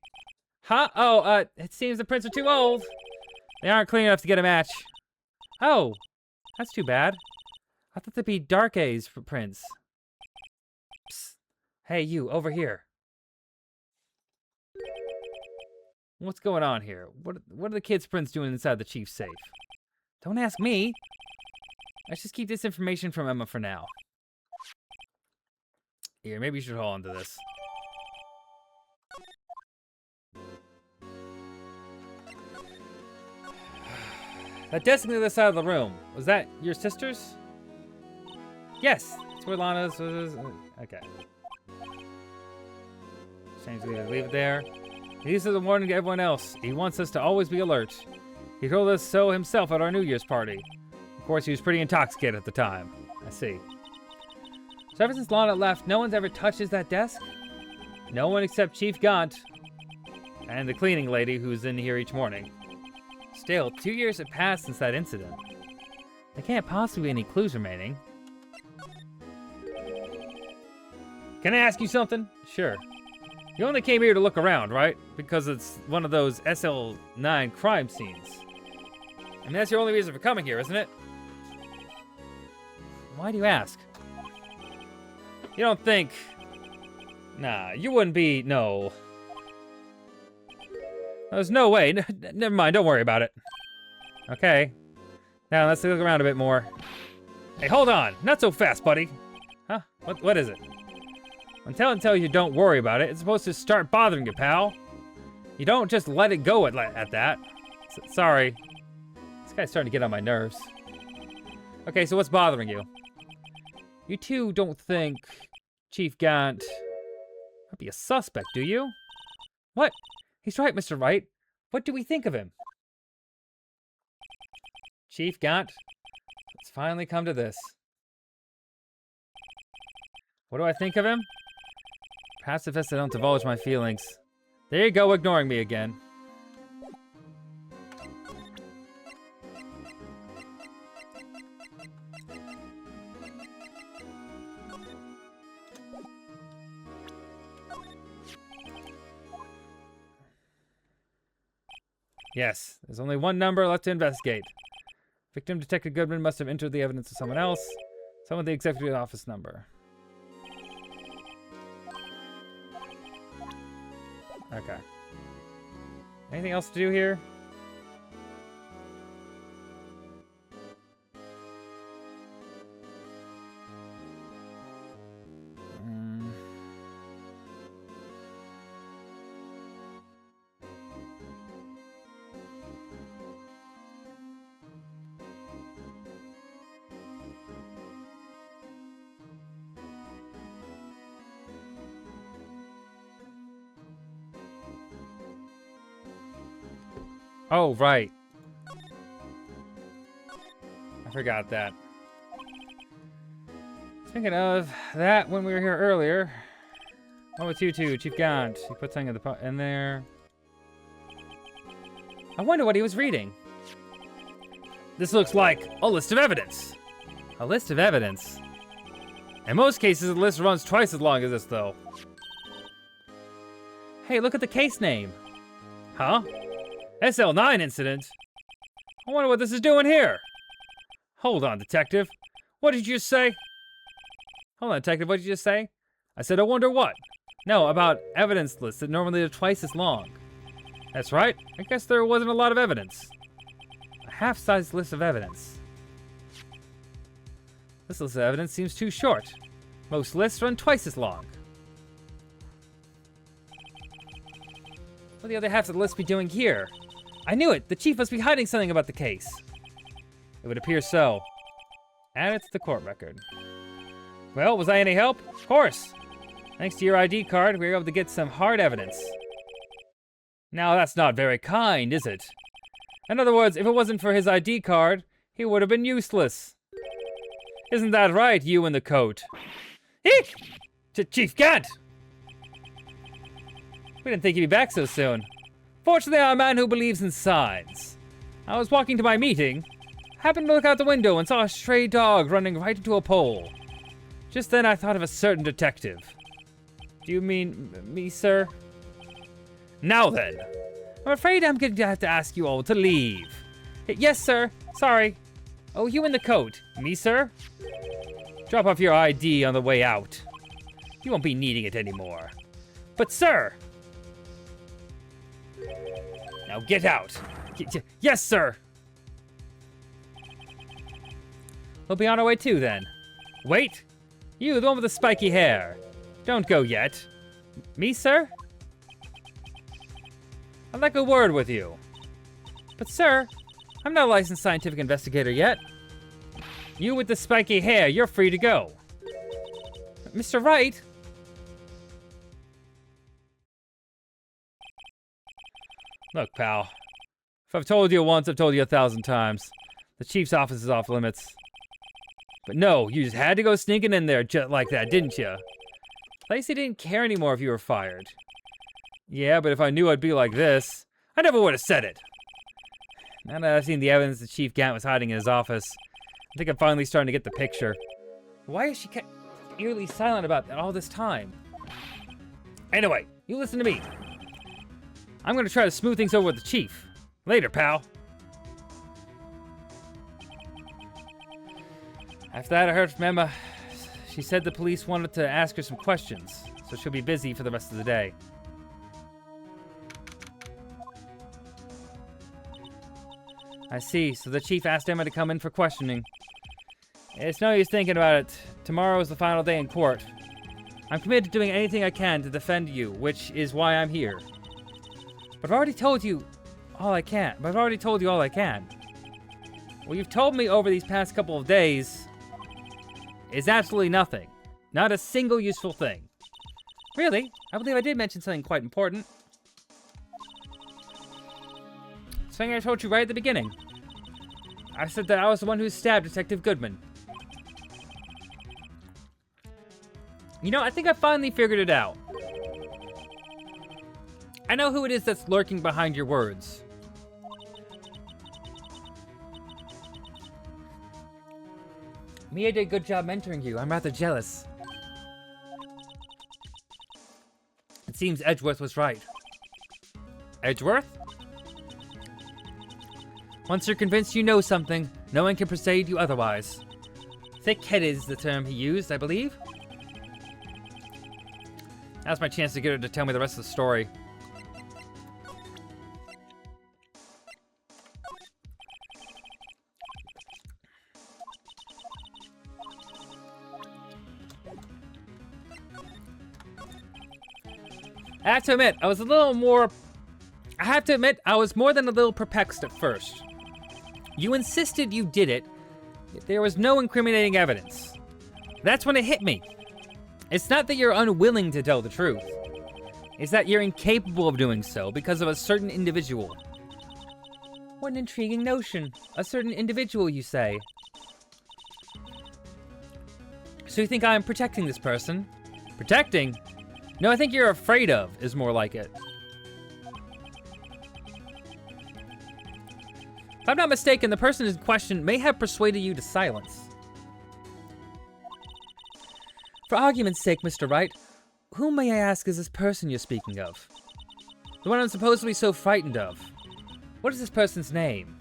Huh? Oh, it seems the prints are too old. They aren't clean enough to get a match. Oh, that's too bad. I thought they'd be Dark A's for prints. Psst. Hey, you, over here. What's going on here? What are the kids' prints doing inside the chief's safe? Don't ask me. Let's just keep this information from Emma for now. Here, maybe you should hold on to this. That desk on the other side of the room, was that your sister's? Yes, that's where Lana's was. Okay. Leave it there. These are the warning to everyone else. He wants us to always be alert. He told us so himself at our New Year's party. Of course, he was pretty intoxicated at the time. I see. So ever since Lana left, no one's ever touches that desk? No one except Chief Gaunt. And the cleaning lady who's in here each morning. Still, 2 years have passed since that incident. There can't possibly be any clues remaining. Can I ask you something? Sure. You only came here to look around, right? Because it's one of those SL9 crime scenes. And that's your only reason for coming here, isn't it? Why do you ask? You don't think... Nah, you wouldn't be... No. There's no way. Never mind, don't worry about it. Okay. Now, let's look around a bit more. Hey, hold on. Not so fast, buddy. Huh? What is it? When Talon tells you don't worry about it, it's supposed to start bothering you, pal. You don't just let it go at that. Sorry. This guy's starting to get on my nerves. Okay, so what's bothering you? You two don't think Chief Gaunt might be a suspect, do you? What? He's right, Mr. Wright. What do we think of him? Chief Gaunt, it's finally come to this. What do I think of him? Pacifist, I don't divulge my feelings. There you go, ignoring me again. Yes, there's only one number left to investigate. Victim Detective Goodman must have entered the evidence of someone else. Someone with the executive office number. Okay. Anything else to do here? Oh, right. I forgot that. Speaking of that, when we were here earlier, what with you two, Chief Gant? He put something in there. I wonder what he was reading. This looks like a list of evidence. A list of evidence? In most cases, the list runs twice as long as this, though. Hey, look at the case name. Huh? SL9 incident? I wonder what this is doing here. Hold on, detective. What did you just say? Hold on, detective, what did you just say? I said, I wonder what? No, about evidence lists that normally are twice as long. That's right. I guess there wasn't a lot of evidence. A half-sized list of evidence. This list of evidence seems too short. Most lists run twice as long. What the other half of the list be doing here? I knew it! The chief must be hiding something about the case. It would appear so. Add it to the court record. Well, was I any help? Of course. Thanks to your ID card, we were able to get some hard evidence. Now, that's not very kind, is it? In other words, if it wasn't for his ID card, he would have been useless. Isn't that right, you in the coat? Eek! Chief Gant! We didn't think he'd be back so soon. Fortunately, I'm a man who believes in signs. I was walking to my meeting, happened to look out the window and saw a stray dog running right into a pole. Just then I thought of a certain detective. Do you mean me, sir? Now then, I'm afraid I'm going to have to ask you all to leave. Yes, sir. Sorry. Oh, you in the coat. Me, sir? Drop off your ID on the way out. You won't be needing it anymore. But, sir! Now get out. Yes, sir! We'll be on our way too, then. Wait! You, the one with the spiky hair. Don't go yet. Me, sir? I'd like a word with you. But, sir, I'm not a licensed scientific investigator yet. You with the spiky hair, you're free to go. Mr. Wright? Look, pal. If I've told you once, I've told you 1,000 times. The chief's office is off limits. But no, you just had to go sneaking in there just like that, didn't you? Lacey didn't care anymore if you were fired. Yeah, but if I knew I'd be like this, I never would have said it. Now that I've seen the evidence that Chief Gant was hiding in his office, I think I'm finally starting to get the picture. Why is she kept eerily silent about that all this time? Anyway, you listen to me. I'm gonna try to smooth things over with the chief. Later, pal. After that, I heard from Emma. She said the police wanted to ask her some questions, so she'll be busy for the rest of the day. I see, so the chief asked Emma to come in for questioning. It's no use thinking about it. Tomorrow is the final day in court. I'm committed to doing anything I can to defend you, which is why I'm here. But I've already told you all I can. Well, you've told me over these past couple of days is absolutely nothing. Not a single useful thing. Really? I believe I did mention something quite important. Something I told you right at the beginning. I said that I was the one who stabbed Detective Goodman. You know, I think I finally figured it out. I know who it is that's lurking behind your words. Mia did a good job mentoring you. I'm rather jealous. It seems Edgeworth was right. Edgeworth? Once you're convinced you know something, no one can persuade you otherwise. Thick-headed is the term he used, I believe. That's my chance to get her to tell me the rest of the story. I have to admit, I was a little more... I have to admit, I was more than a little perplexed at first. You insisted you did it, yet there was no incriminating evidence. That's when it hit me. It's not that you're unwilling to tell the truth. It's that you're incapable of doing so because of a certain individual. What an intriguing notion. A certain individual, you say. So you think I'm protecting this person? Protecting? No, I think you're afraid of is more like it. If I'm not mistaken, the person in question may have persuaded you to silence. For argument's sake, Mr. Wright, whom may I ask is this person you're speaking of? The one I'm supposedly so frightened of. What is this person's name?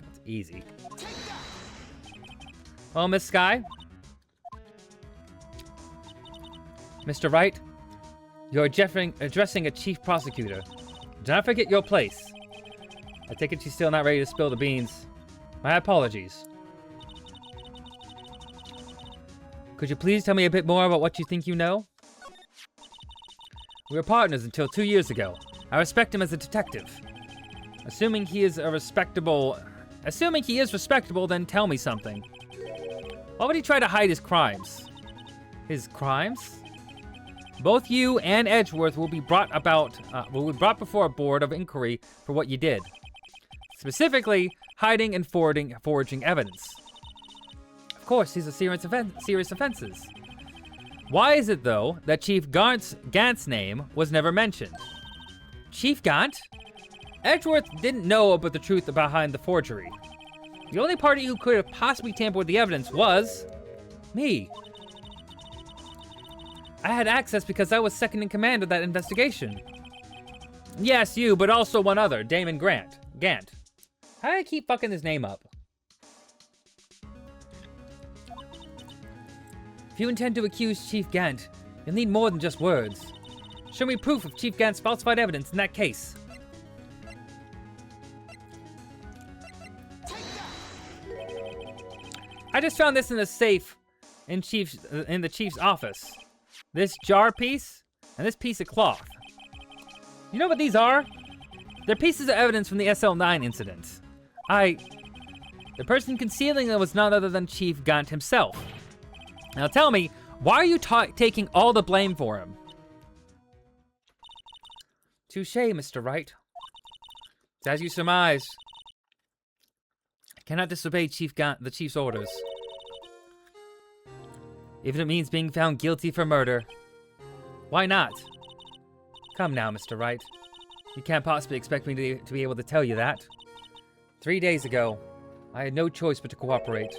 That's easy. Well, Miss Sky? Mr. Wright, you're addressing a chief prosecutor. Do not forget your place. I take it she's still not ready to spill the beans. My apologies. Could you please tell me a bit more about what you think you know? We were partners until 2 years ago. I respect him as a detective. Assuming he is respectable, then tell me something. Why would he try to hide his crimes? His crimes? Both you and Edgeworth will be brought before a board of inquiry for what you did. Specifically, hiding and forging evidence. Of course, these are serious offenses. Why is it, though, that Chief Gant's name was never mentioned? Chief Gant? Edgeworth didn't know about the truth behind the forgery. The only party who could have possibly tampered with the evidence was... me. I had access because I was second in command of that investigation. Yes, you, but also one other, Damon Gant. How do I keep fucking his name up? If you intend to accuse Chief Gant, you'll need more than just words. Show me proof of Chief Gant's falsified evidence in that case. I just found this in a safe in the chief's office. This jar piece and this piece of cloth. You know what these are? They're pieces of evidence from the SL9 incident. The person concealing them was none other than Chief Gant himself. Now tell me, why are you taking all the blame for him? Touché, Mr. Wright. It's as you surmise. I cannot disobey the Chief's orders. Even if it means being found guilty for murder. Why not? Come now, Mr. Wright. You can't possibly expect me to be able to tell you that. 3 days ago, I had no choice but to cooperate.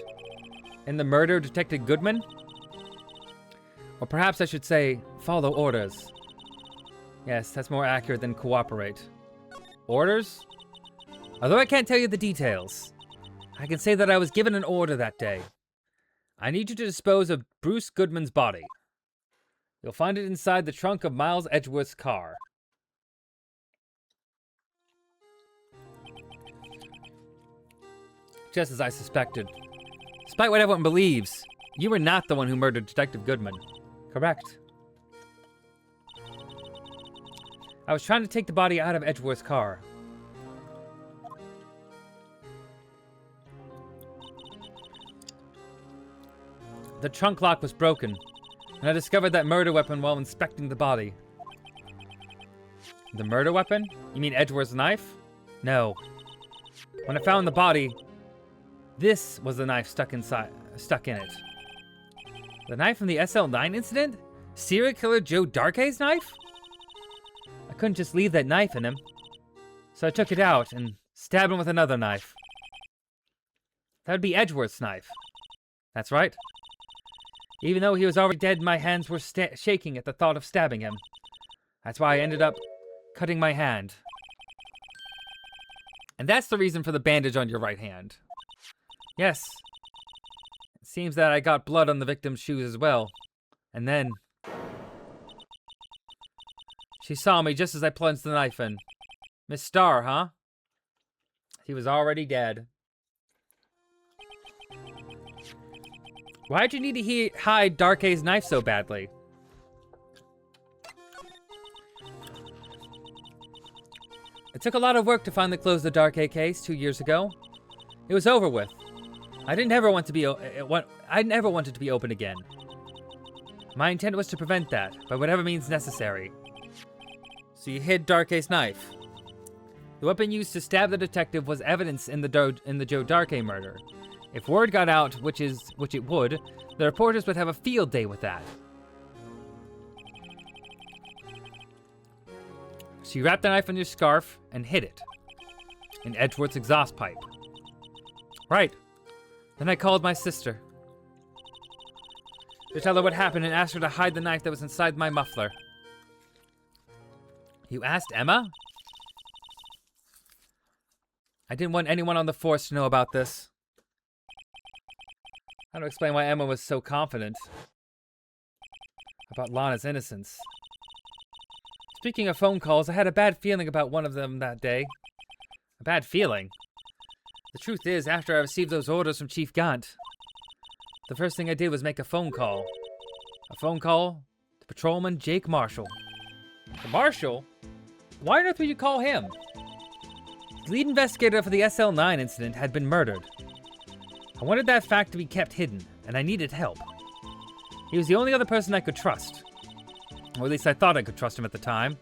In the murder of Detective Goodman? Or perhaps I should say, follow orders. Yes, that's more accurate than cooperate. Orders? Although I can't tell you the details, I can say that I was given an order that day. I need you to dispose of Bruce Goodman's body. You'll find it inside the trunk of Miles Edgeworth's car. Just as I suspected. Despite what everyone believes, you were not the one who murdered Detective Goodman. Correct. I was trying to take the body out of Edgeworth's car. The trunk lock was broken, and I discovered that murder weapon while inspecting the body. The murder weapon? You mean Edgeworth's knife? No. When I found the body, this was the knife stuck in it. The knife from the SL9 incident? Serial killer Joe Darkey's knife? I couldn't just leave that knife in him. So I took it out and stabbed him with another knife. That would be Edgeworth's knife. That's right. Even though he was already dead, my hands were shaking at the thought of stabbing him. That's why I ended up cutting my hand. And that's the reason for the bandage on your right hand. Yes. It seems that I got blood on the victim's shoes as well. And then... she saw me just as I plunged the knife in. Miss Starr, huh? He was already dead. Why'd you need to hide Darkey's knife so badly? It took a lot of work to finally close the Dark A case 2 years ago. It was over with. I never wanted to be open again. My intent was to prevent that, by whatever means necessary. So you hid Dark A's knife. The weapon used to stab the detective was evidence in the Joe Dark A murder. If word got out, which it would, the reporters would have a field day with that. So you wrapped the knife in your scarf and hid it in Edgeworth's exhaust pipe. Right. Then I called my sister to tell her what happened and asked her to hide the knife that was inside my muffler. You asked Emma? I didn't want anyone on the force to know about this. How to explain why Emma was so confident about Lana's innocence. Speaking of phone calls, I had a bad feeling about one of them that day. A bad feeling? The truth is, after I received those orders from Chief Gant, the first thing I did was make a phone call. A phone call to Patrolman Jake Marshall. The Marshall? Why on earth would you call him? The lead investigator for the SL9 incident had been murdered. I wanted that fact to be kept hidden, and I needed help. He was the only other person I could trust. Or at least I thought I could trust him at the time.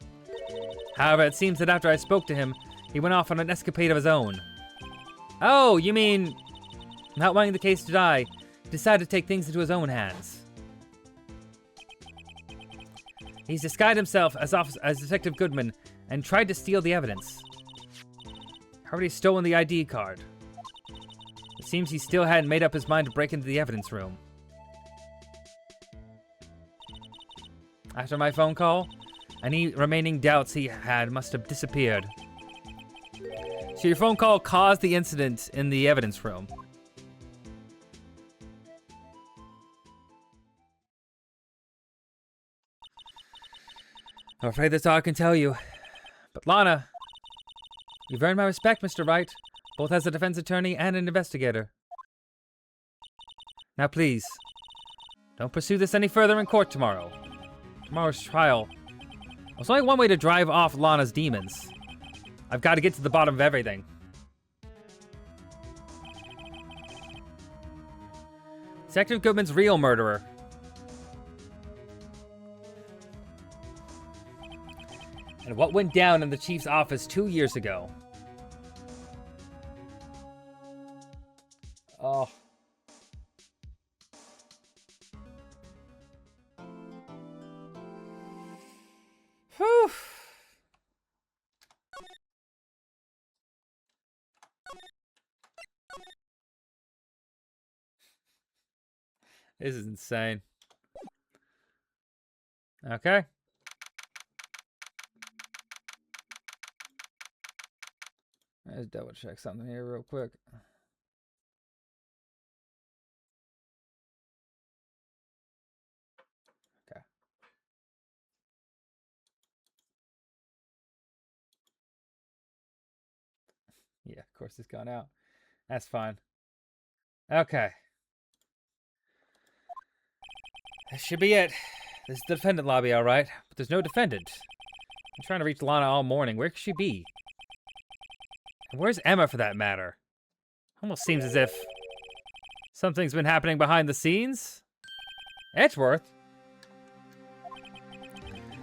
However, it seems that after I spoke to him, he went off on an escapade of his own. Oh, you mean, not wanting the case to die, he decided to take things into his own hands. He's disguised himself as Detective Goodman and tried to steal the evidence. Already stolen the ID card. It seems he still hadn't made up his mind to break into the evidence room. After my phone call, any remaining doubts he had must have disappeared. So your phone call caused the incident in the evidence room. I'm afraid that's all I can tell you. But Lana, you've earned my respect, Mr. Wright, both as a defense attorney and an investigator. Now please, don't pursue this any further in court tomorrow. Tomorrow's trial. There's only one way to drive off Lana's demons. I've got to get to the bottom of everything. Detective Goodman's real murderer. And what went down in the chief's office 2 years ago. Oh. Whew. This is insane. Okay. Let's double check something here real quick. Okay. Yeah, of course it's gone out. That's fine. Okay. This should be it. This is the defendant lobby, all right. But there's no defendant. I'm trying to reach Lana all morning. Where could she be? And where's Emma, for that matter? Almost seems as if something's been happening behind the scenes. Edgeworth?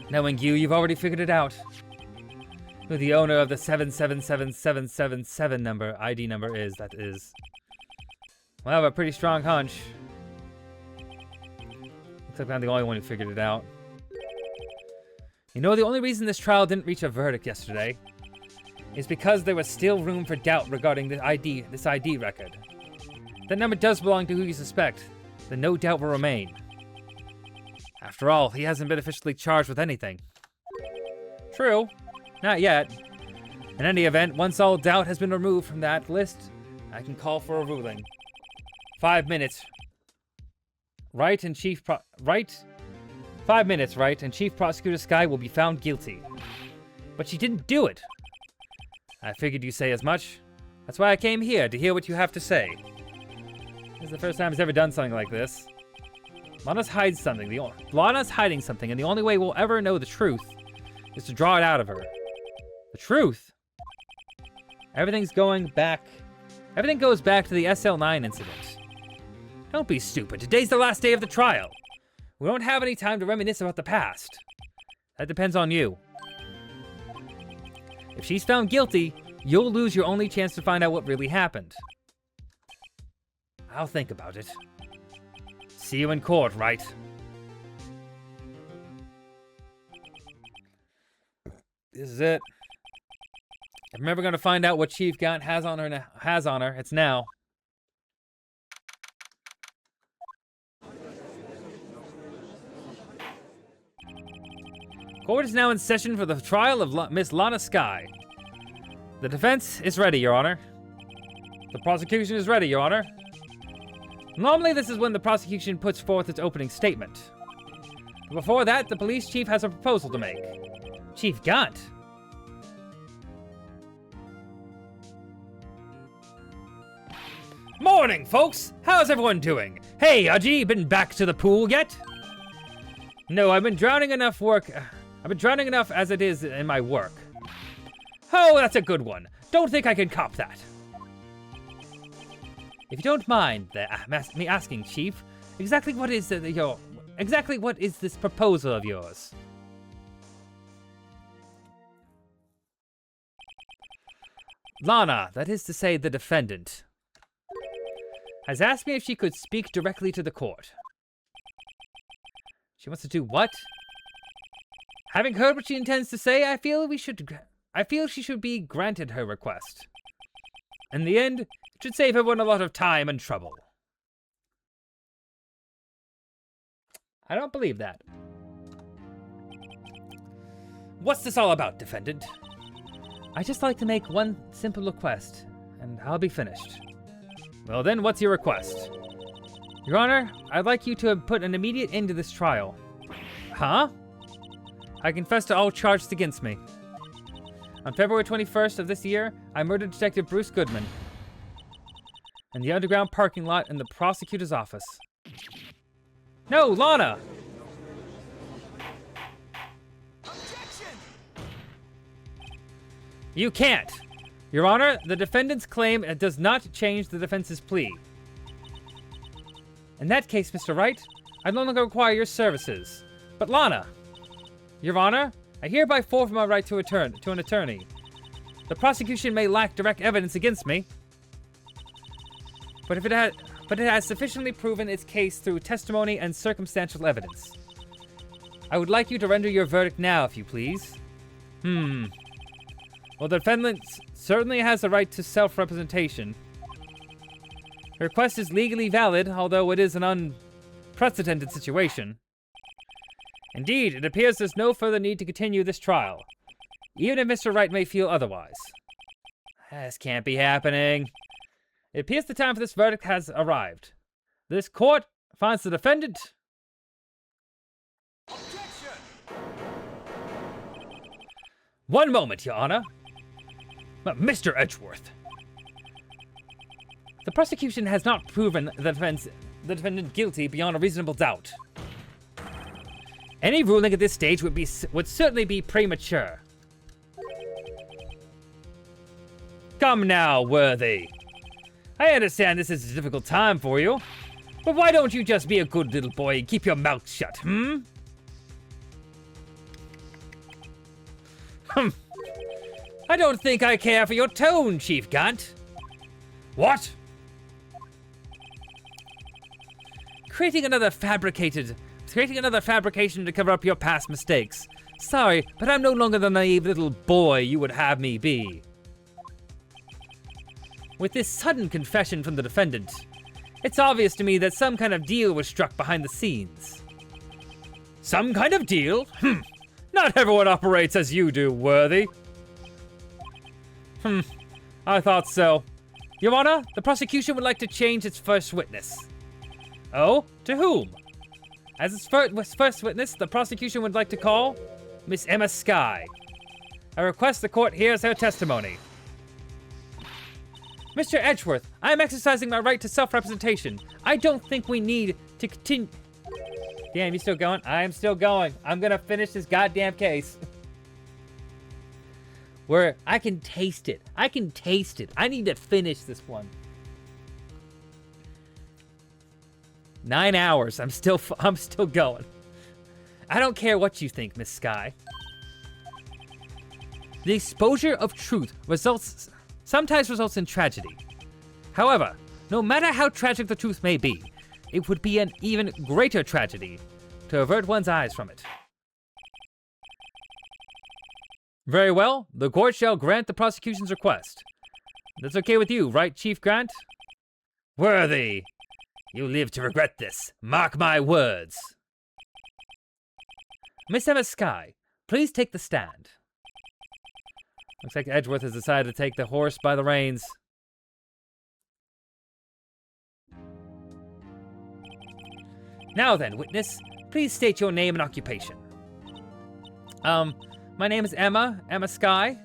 Knowing you, you've already figured it out. Who the owner of the 777777 number, ID number is, that is. Well, I have a pretty strong hunch. Looks like I'm the only one who figured it out. You know, the only reason this trial didn't reach a verdict yesterday is because there was still room for doubt regarding this ID record. If that number does belong to who you suspect, then no doubt will remain. After all, he hasn't been officially charged with anything. True. Not yet. In any event, once all doubt has been removed from that list, I can call for a ruling. 5 minutes. Wright and Chief 5 minutes, Wright, and Chief Prosecutor Skye will be found guilty. But she didn't do it. I figured you'd say as much. That's why I came here, to hear what you have to say. This is the first time he's ever done something like this. Lana's hiding something, and the only way we'll ever know the truth is to draw it out of her. The truth? Everything goes back to the SL9 incident. Don't be stupid. Today's the last day of the trial. We don't have any time to reminisce about the past. That depends on you. If she's found guilty, you'll lose your only chance to find out what really happened. I'll think about it. See you in court, right? This is it. If I'm ever gonna find out what Chief Gant has on her, it's now. Court is now in session for the trial of Miss Lana Skye. The defense is ready, Your Honor. The prosecution is ready, Your Honor. Normally, this is when the prosecution puts forth its opening statement. But before that, the police chief has a proposal to make. Chief Gant. Morning, folks! How's everyone doing? Hey, Aji, been back to the pool yet? No, I've been drowning enough as it is in my work. Oh, that's a good one. Don't think I can cop that. If you don't mind me asking, Chief, exactly what is this proposal of yours? Lana, that is to say the defendant, has asked me if she could speak directly to the court. She wants to do what? Having heard what she intends to say, I feel she should be granted her request. In the end, it should save everyone a lot of time and trouble. I don't believe that. What's this all about, defendant? I'd just like to make one simple request, and I'll be finished. Well then, what's your request? Your Honor, I'd like you to put an immediate end to this trial. Huh? I confess to all charges against me. On February 21st of this year, I murdered Detective Bruce Goodman in the underground parking lot in the prosecutor's office. No, Lana! Objection! You can't! Your Honor, the defendant's claim does not change the defense's plea. In that case, Mr. Wright, I no longer require your services. But Lana! Your Honor, I hereby forfeit my right to an attorney. The prosecution may lack direct evidence against me, but it has sufficiently proven its case through testimony and circumstantial evidence. I would like you to render your verdict now, if you please. Well, the defendant certainly has the right to self-representation. Her request is legally valid, although it is an unprecedented situation. Indeed, it appears there's no further need to continue this trial, even if Mr. Wright may feel otherwise. This can't be happening. It appears the time for this verdict has arrived. This court finds the defendant... Objection! One moment, Your Honor. But Mr. Edgeworth. The prosecution has not proven the defendant guilty beyond a reasonable doubt. Any ruling at this stage would certainly be premature. Come now, Worthy. I understand this is a difficult time for you, but why don't you just be a good little boy and keep your mouth shut, I don't think I care for your tone, Chief Gant. What? Creating another fabrication to cover up your past mistakes. Sorry, but I'm no longer the naive little boy you would have me be. With this sudden confession from the defendant, it's obvious to me that some kind of deal was struck behind the scenes. Some kind of deal? Not everyone operates as you do, Worthy. I thought so. Your Honor, the prosecution would like to change its first witness. Oh? To whom? As its first witness, the prosecution would like to call Miss Emma Skye. I request the court hears her testimony. Mr. Edgeworth, I am exercising my right to self-representation. I don't think we need to continue... Damn, you still going? I am still going. I'm gonna finish this goddamn case. where I can taste it. I can taste it. I need to finish this one. 9 hours. I'm still going. I don't care what you think, Miss Sky. The exposure of truth sometimes results in tragedy. However, no matter how tragic the truth may be, it would be an even greater tragedy to avert one's eyes from it. Very well, the court shall grant the prosecution's request. That's okay with you, right, Chief Grant? Worthy! You live to regret this. Mark my words. Miss Emma Sky, please take the stand. Looks like Edgeworth has decided to take the horse by the reins. Now then, witness, please state your name and occupation. My name is Emma Sky.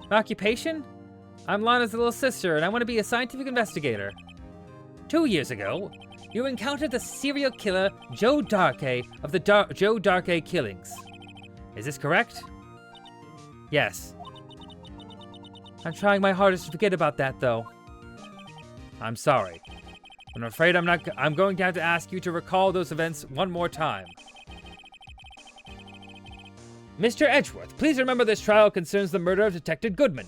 My occupation? I'm Lana's little sister, and I want to be a scientific investigator. 2 years ago, you encountered the serial killer Joe Darkey of the Joe Darkey killings. Is this correct? Yes. I'm trying my hardest to forget about that, though. I'm sorry. I'm afraid I'm going to have to ask you to recall those events one more time. Mr. Edgeworth, please remember this trial concerns the murder of Detective Goodman.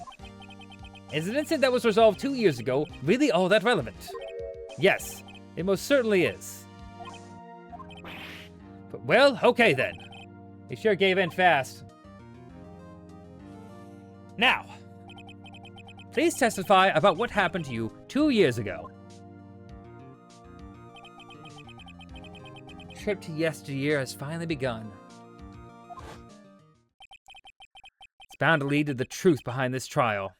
Is an incident that was resolved 2 years ago really all that relevant? Yes, it most certainly is. But, well, okay then. He sure gave in fast. Now, please testify about what happened to you 2 years ago. The trip to yesteryear has finally begun. It's bound to lead to the truth behind this trial.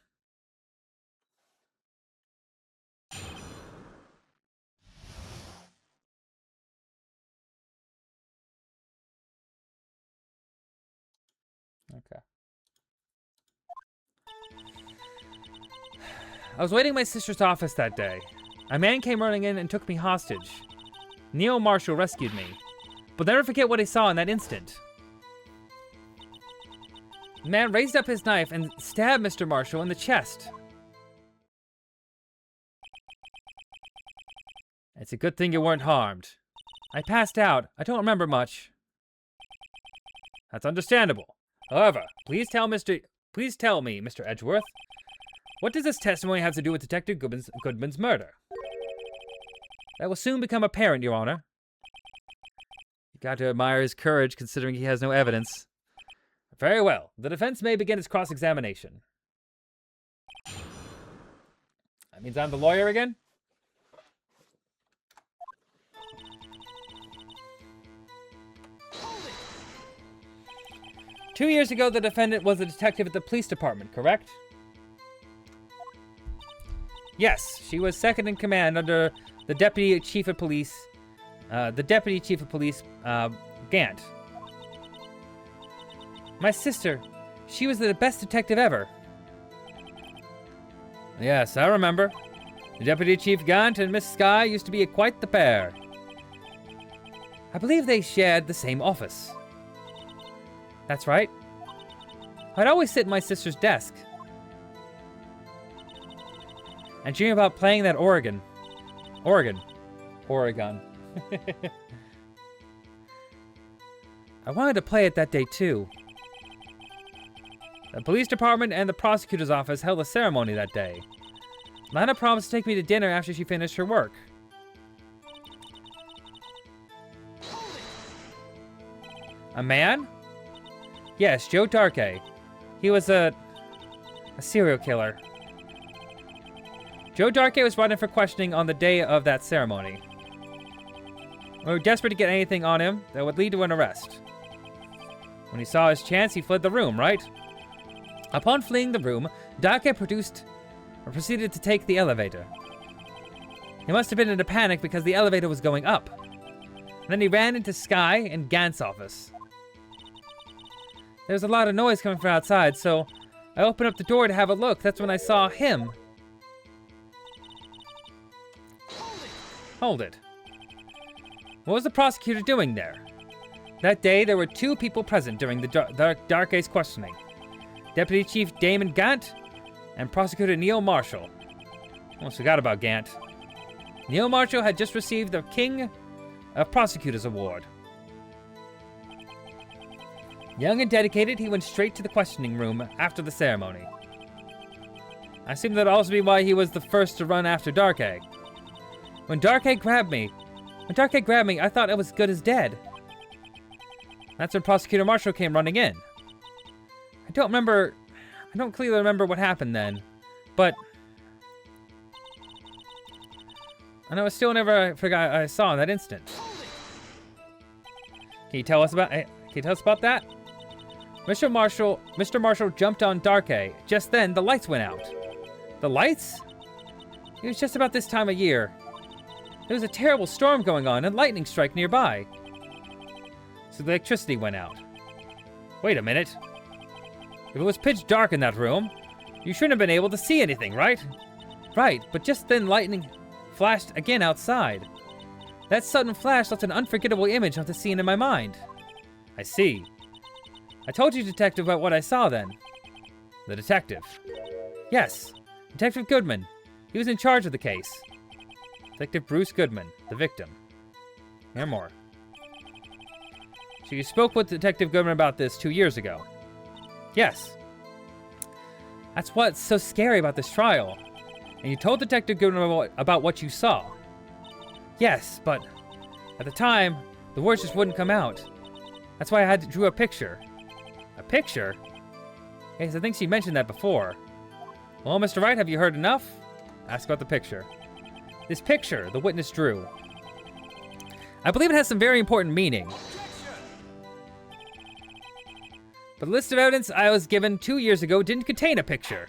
Okay. I was waiting in my sister's office that day. A man came running in and took me hostage. Neil Marshall rescued me, but never forget what I saw in that instant. The man raised up his knife and stabbed Mr. Marshall in the chest. It's a good thing you weren't harmed. I passed out. I don't remember much. That's understandable. However, please tell me, Mr. Edgeworth, what does this testimony have to do with Detective Goodman's murder? That will soon become apparent, Your Honor. You got to admire his courage, considering he has no evidence. Very well. The defense may begin its cross-examination. That means I'm the lawyer again? Hold it. 2 years ago, the defendant was a detective at the police department, correct? Yes, she was second in command under the Deputy Chief of Police, Gant. My sister, she was the best detective ever. Yes, I remember. The Deputy Chief Gant and Miss Sky used to be quite the pair. I believe they shared the same office. That's right. I'd always sit at my sister's desk and dream about playing that Oregon. I wanted to play it that day too. The police department and the prosecutor's office held a ceremony that day. Lana promised to take me to dinner after she finished her work. A man? Yes, Joe Darkey. He was a serial killer. Joe Darkey was brought in for questioning on the day of that ceremony. We were desperate to get anything on him that would lead to an arrest. When he saw his chance, he fled the room, right? Upon fleeing the room, Darkey proceeded to take the elevator. He must have been in a panic because the elevator was going up. Then he ran into Sky and Gant's office. There was a lot of noise coming from outside, so I opened up the door to have a look. That's when I saw him. Hold it. What was the prosecutor doing there? That day, there were 2 people present during the Darkey's questioning. Deputy Chief Damon Gant, and Prosecutor Neil Marshall. Almost forgot about Gant. Neil Marshall had just received the King of Prosecutors Award. Young and dedicated, he went straight to the questioning room after the ceremony. I assume that'd also be why he was the first to run after Darkay. When Darkay grabbed me, I thought I was good as dead. That's when Prosecutor Marshall came running in. I don't clearly remember what happened then, but I know I still never forgot I saw in that instant. Can you tell us about that? Mr. Marshall jumped on Darkay. Just then, the lights went out. The lights? It was just about this time of year. There was a terrible storm going on and lightning strike nearby. So the electricity went out. Wait a minute. If it was pitch dark in that room, you shouldn't have been able to see anything, right? Right, but just then lightning flashed again outside. That sudden flash left an unforgettable image of the scene in my mind. I see. I told you, Detective, about what I saw then. The detective. Yes, Detective Goodman. He was in charge of the case. Detective Bruce Goodman, the victim. Hear more. So you spoke with Detective Goodman about this 2 years ago? Yes. That's what's so scary about this trial. And you told Detective Goodman about what you saw. Yes, but at the time, the words just wouldn't come out. That's why I had to draw a picture. A picture? Yes, I think she mentioned that before. Well, Mr. Wright, have you heard enough? Ask about the picture. This picture, the witness drew. I believe it has some very important meaning. But the list of evidence I was given 2 years ago didn't contain a picture.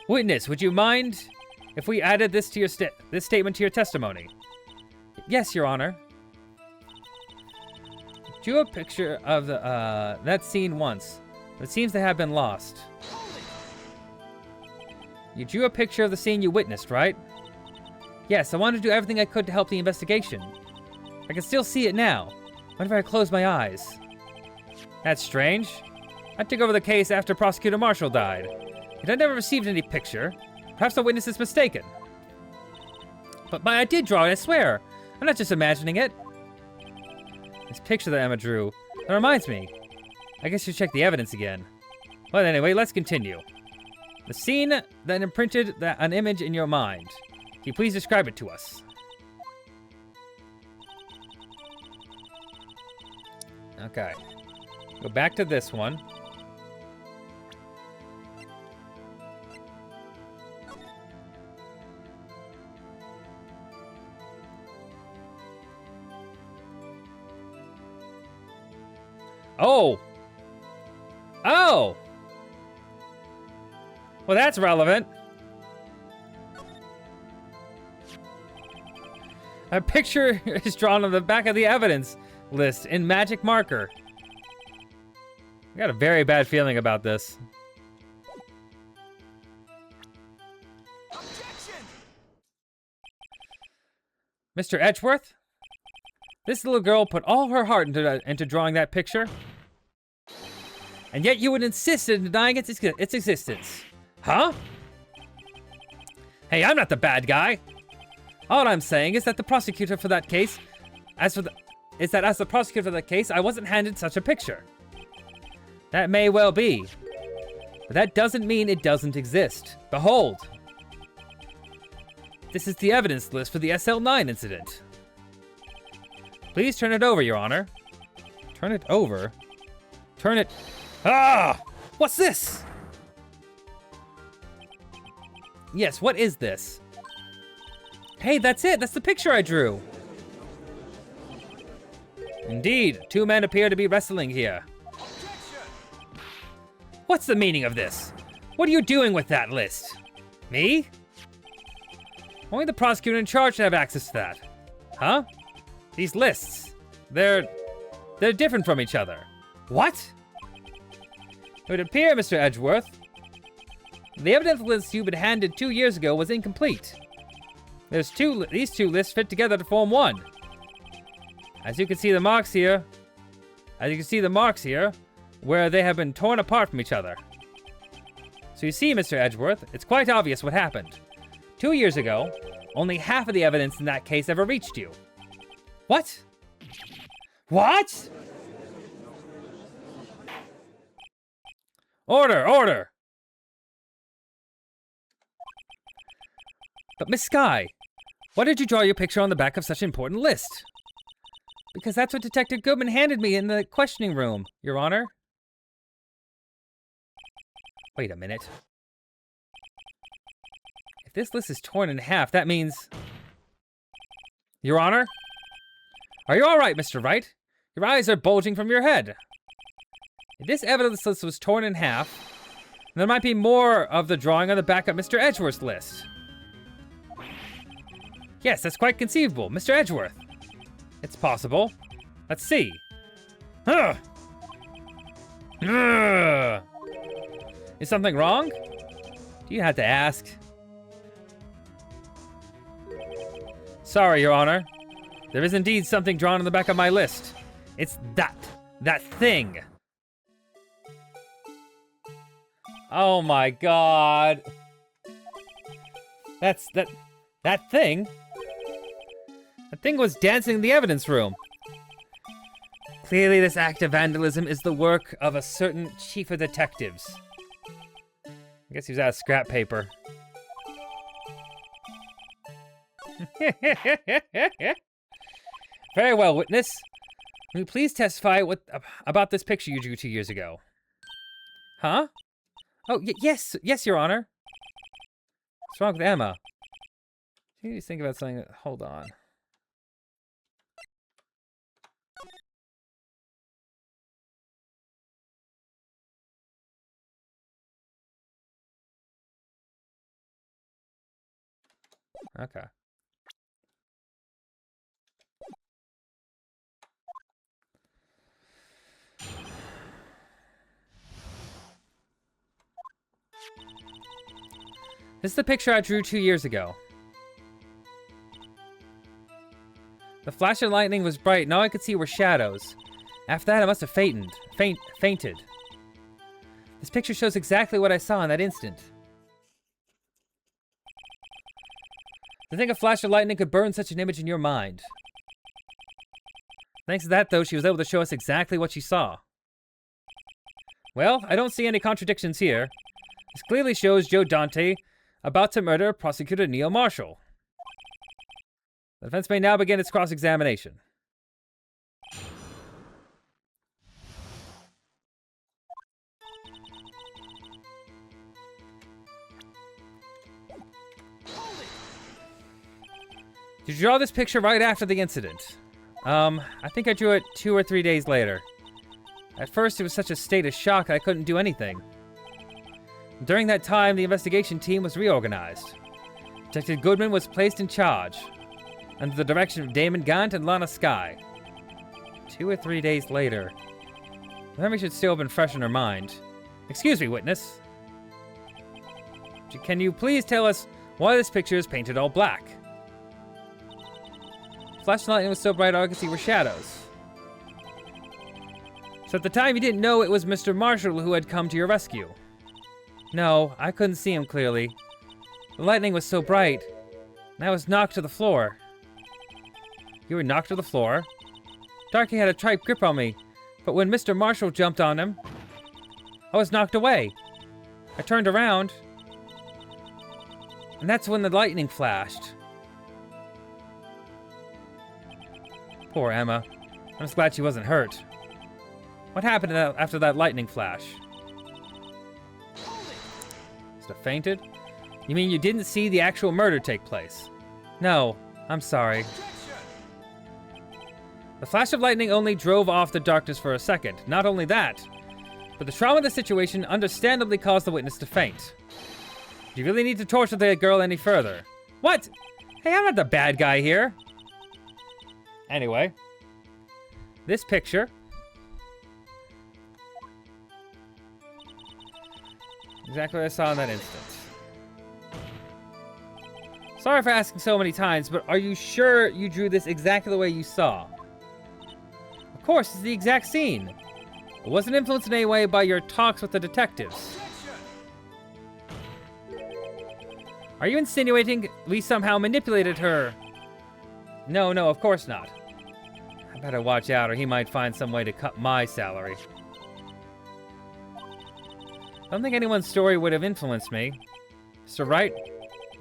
Witness, would you mind if we added this to your this statement to your testimony? Yes, Your Honor. Drew a picture of the that scene once, but it seems to have been lost. You drew a picture of the scene you witnessed, right? Yes, I wanted to do everything I could to help the investigation. I can still see it now, whenever I close my eyes. That's strange. I took over the case after Prosecutor Marshall died, and I never received any picture. Perhaps the witness is mistaken. But I did draw it, I swear. I'm not just imagining it. This picture that Emma drew, that reminds me. I guess you should check the evidence again. But anyway, let's continue. The scene that imprinted an image in your mind. Can you please describe it to us? Okay. Go back to this one. Oh! Oh! Well, that's relevant. A picture is drawn on the back of the evidence list in magic marker. I got a very bad feeling about this. Objection! Mr. Edgeworth? This little girl put all her heart into drawing that picture. And yet you would insist in denying its existence. Huh? Hey, I'm not the bad guy. All I'm saying is that the prosecutor for that case, as the prosecutor for that case, I wasn't handed such a picture. That may well be, but that doesn't mean it doesn't exist. Behold. This is the evidence list for the SL9 incident. Please turn it over, Your Honor. Turn it over? Turn it... Ah! What's this? Yes, what is this? Hey, that's it. That's the picture I drew. Indeed, 2 men appear to be wrestling here. What's the meaning of this? What are you doing with that list? Me? Only the prosecutor in charge should have access to that. Huh? These lists, they're different from each other. What? It would appear, Mr. Edgeworth, the evidence list you've been handed 2 years ago was incomplete. These two lists fit together to form one. As you can see the marks here, where they have been torn apart from each other. So you see, Mr. Edgeworth, it's quite obvious what happened. 2 years ago, only half of the evidence in that case ever reached you. What? What? Order, order! But Miss Skye, why did you draw your picture on the back of such an important list? Because that's what Detective Goodman handed me in the questioning room, Your Honor. Wait a minute. If this list is torn in half, that means... Your Honor? Are you all right, Mr. Wright? Your eyes are bulging from your head. If this evidence list was torn in half, there might be more of the drawing on the back of Mr. Edgeworth's list. Yes, that's quite conceivable, Mr. Edgeworth. It's possible. Let's see. Huh. Is something wrong? Do you have to ask? Sorry, Your Honor. There is indeed something drawn on the back of my list. It's that thing. Oh my God. That thing? That thing was dancing in the evidence room. Clearly this act of vandalism is the work of a certain chief of detectives. I guess he was out of scrap paper. Very well, witness. Will you please testify about this picture you drew 2 years ago? Huh? Oh, yes, Your Honor. What's wrong with Emma? You need to think about something. Hold on. Okay. This is the picture I drew 2 years ago. The flash of lightning was bright, and all I could see were shadows. After that, I must have fainted. This picture shows exactly what I saw in that instant. To think a flash of lightning could burn such an image in your mind. Thanks to that, though, she was able to show us exactly what she saw. Well, I don't see any contradictions here. This clearly shows Joe Dante about to murder Prosecutor Neil Marshall. The defense may now begin its cross-examination. Did you draw this picture right after the incident? I think I drew it 2 or 3 days later. At first, it was such a state of shock I couldn't do anything. During that time, the investigation team was reorganized. Detective Goodman was placed in charge, under the direction of Damon Gant and Lana Skye. 2 or 3 days later. The memory should still have been fresh in her mind. Excuse me, witness. Can you please tell us why this picture is painted all black? Flash of lightning was so bright all I could see were shadows. So at the time you didn't know it was Mr. Marshall who had come to your rescue? No, I couldn't see him clearly. The lightning was so bright, and I was knocked to the floor. You were knocked to the floor? Darky had a tight grip on me, but when Mr. Marshall jumped on him, I was knocked away. I turned around, and that's when the lightning flashed. Poor Emma. I'm just glad she wasn't hurt. What happened after that lightning flash? Must have fainted? You mean you didn't see the actual murder take place? No, I'm sorry. The flash of lightning only drove off the darkness for a second. Not only that, but the trauma of the situation understandably caused the witness to faint. Do you really need to torture the girl any further? What? Hey, I'm not the bad guy here. Anyway, this picture exactly what I saw in that instant. Sorry for asking so many times, but are you sure you drew this exactly the way you saw? Of course, it's the exact scene. It wasn't influenced in any way by your talks with the detectives. Are you insinuating we somehow manipulated her? No, of course not. I better watch out or he might find some way to cut my salary. I don't think anyone's story would have influenced me. Mr. Wright,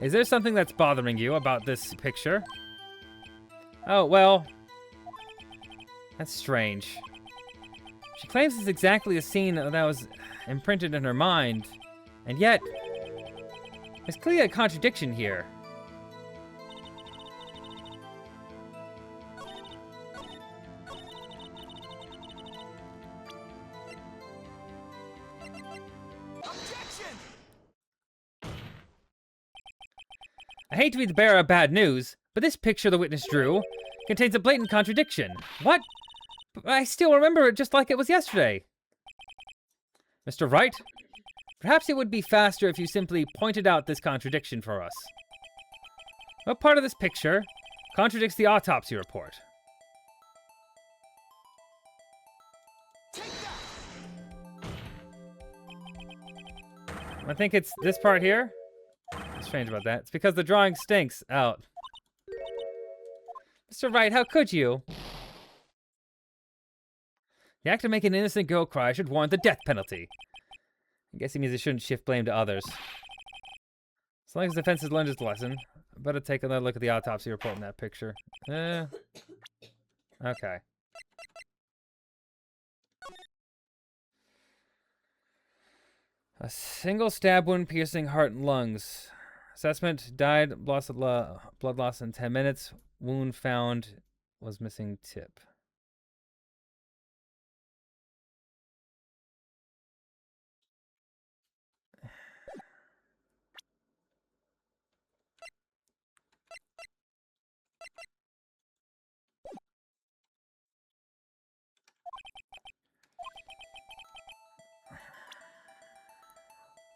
is there something that's bothering you about this picture? Oh, well, that's strange. She claims it's exactly a scene that was imprinted in her mind, and yet, there's clearly a contradiction here. I hate to be the bearer of bad news, but this picture the witness drew contains a blatant contradiction. What? I still remember it just like it was yesterday. Mr. Wright, perhaps it would be faster if you simply pointed out this contradiction for us. What part of this picture contradicts the autopsy report? I think it's this part here. What's strange about that? It's because the drawing stinks out. Mr. Wright, how could you? The act of making an innocent girl cry should warrant the death penalty. I guess he means he shouldn't shift blame to others. As long as the defense has learned its lesson, I better take another look at the autopsy report in that picture. Okay. A single stab wound piercing heart and lungs. Assessment, died, blood loss in 10 minutes. Wound found was missing tip.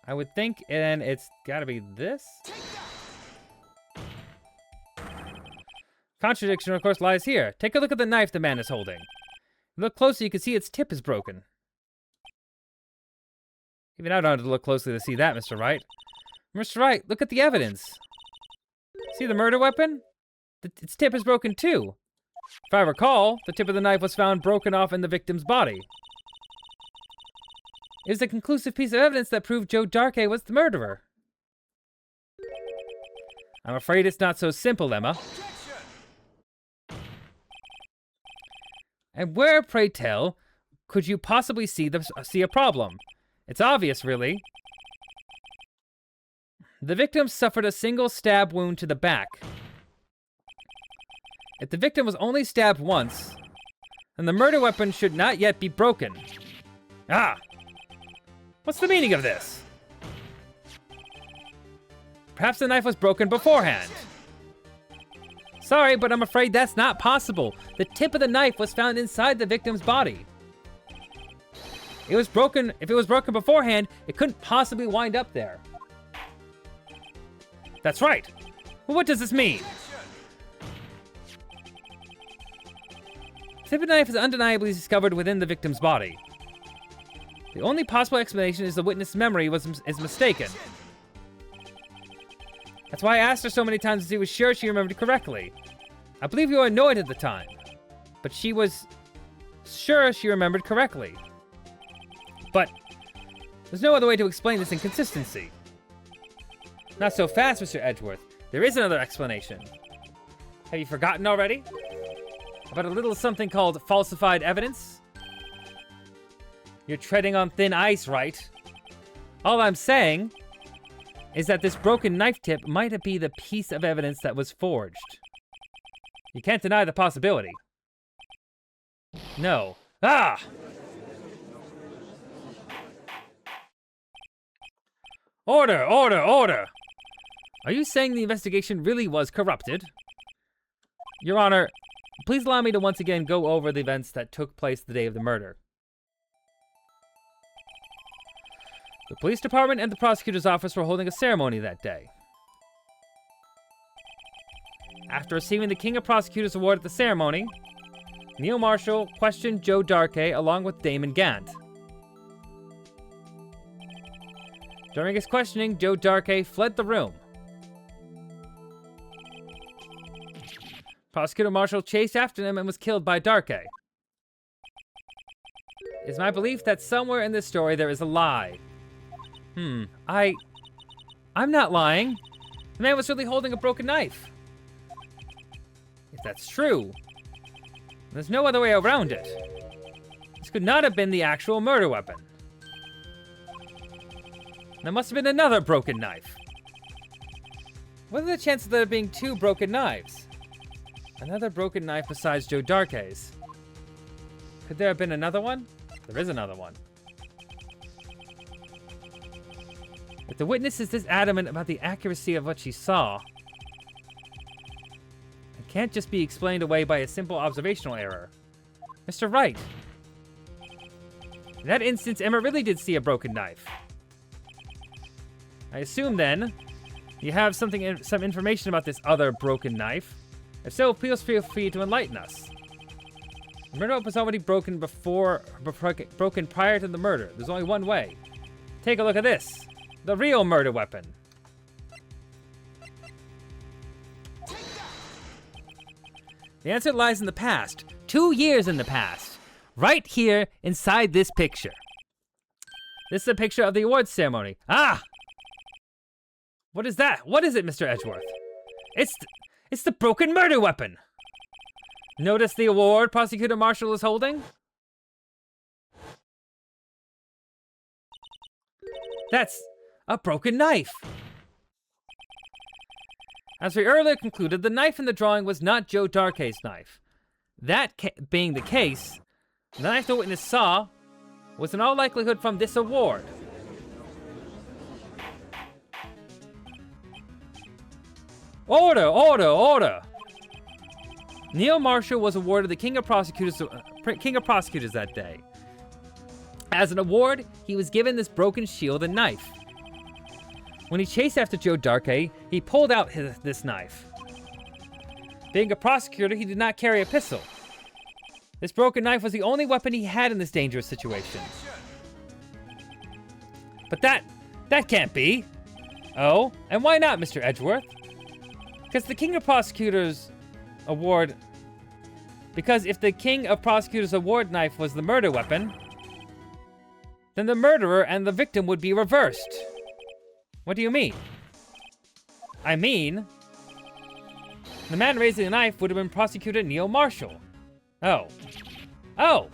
I would think, and it's gotta be this? Contradiction, of course, lies here. Take a look at the knife the man is holding. Look closely, you can see its tip is broken. Even I don't have to look closely to see that, Mr. Wright. Mr. Wright, look at the evidence. See the murder weapon? Its tip is broken too. If I recall, the tip of the knife was found broken off in the victim's body. It was a conclusive piece of evidence that proved Joe Darkey was the murderer. I'm afraid it's not so simple, Emma. And where, pray tell, could you possibly see a problem? It's obvious, really. The victim suffered a single stab wound to the back. If the victim was only stabbed once, then the murder weapon should not yet be broken. Ah! What's the meaning of this? Perhaps the knife was broken beforehand. Sorry, but I'm afraid that's not possible. The tip of the knife was found inside the victim's body. If it was broken beforehand, it couldn't possibly wind up there. That's right. Well, what does this mean? The tip of the knife is undeniably discovered within the victim's body. The only possible explanation is the witness' memory is mistaken. That's why I asked her so many times if she was sure she remembered correctly. I believe you were annoyed at the time, but she was sure she remembered correctly. But there's no other way to explain this inconsistency. Not so fast, Mr. Edgeworth. There is another explanation. Have you forgotten already? About a little something called falsified evidence? You're treading on thin ice, right? All I'm saying is that this broken knife tip might be the piece of evidence that was forged. You can't deny the possibility. No. Ah! Order, order, order! Are you saying the investigation really was corrupted? Your Honor, please allow me to once again go over the events that took place the day of the murder. The police department and the prosecutor's office were holding a ceremony that day. After receiving the King of Prosecutors Award at the ceremony, Neil Marshall questioned Joe Darkey along with Damon Gant. During his questioning, Joe Darkey fled the room. Prosecutor Marshall chased after him and was killed by Darkey. It's my belief that somewhere in this story there is a lie. I'm not lying. The man was really holding a broken knife. If that's true, there's no other way around it. This could not have been the actual murder weapon. There must have been another broken knife. What are the chances of there being two broken knives? Another broken knife besides Joe Darkey's. Could there have been another one? There is another one. If the witness is this adamant about the accuracy of what she saw, it can't just be explained away by a simple observational error. Mr. Wright. In that instance, Emma really did see a broken knife. I assume, then, you have some information about this other broken knife. If so, please feel free to enlighten us. The murder weapon was already broken broken prior to the murder. There's only one way. Take a look at this. The real murder weapon. The answer lies in the past. 2 years in the past. Right here inside this picture. This is a picture of the awards ceremony. Ah! What is that? What is it, Mr. Edgeworth? It's the broken murder weapon. Notice the award Prosecutor Marshall is holding? That's a broken knife. As we earlier concluded, the knife in the drawing was not Joe Darkey's knife. That being the case, the knife the witness saw was in all likelihood from this award. Order, order, order! Neil Marshall was awarded the King of Prosecutors that day. As an award, he was given this broken shield and knife. When he chased after Joe Darkey, he pulled out this knife. Being a prosecutor, he did not carry a pistol. This broken knife was the only weapon he had in this dangerous situation. But that can't be. Oh, and why not, Mr. Edgeworth? Because the King of Prosecutors award... Because if the King of Prosecutors award knife was the murder weapon, then the murderer and the victim would be reversed. What do you mean? I mean, the man raising the knife would have been Prosecutor Neil Marshall. Oh. Oh!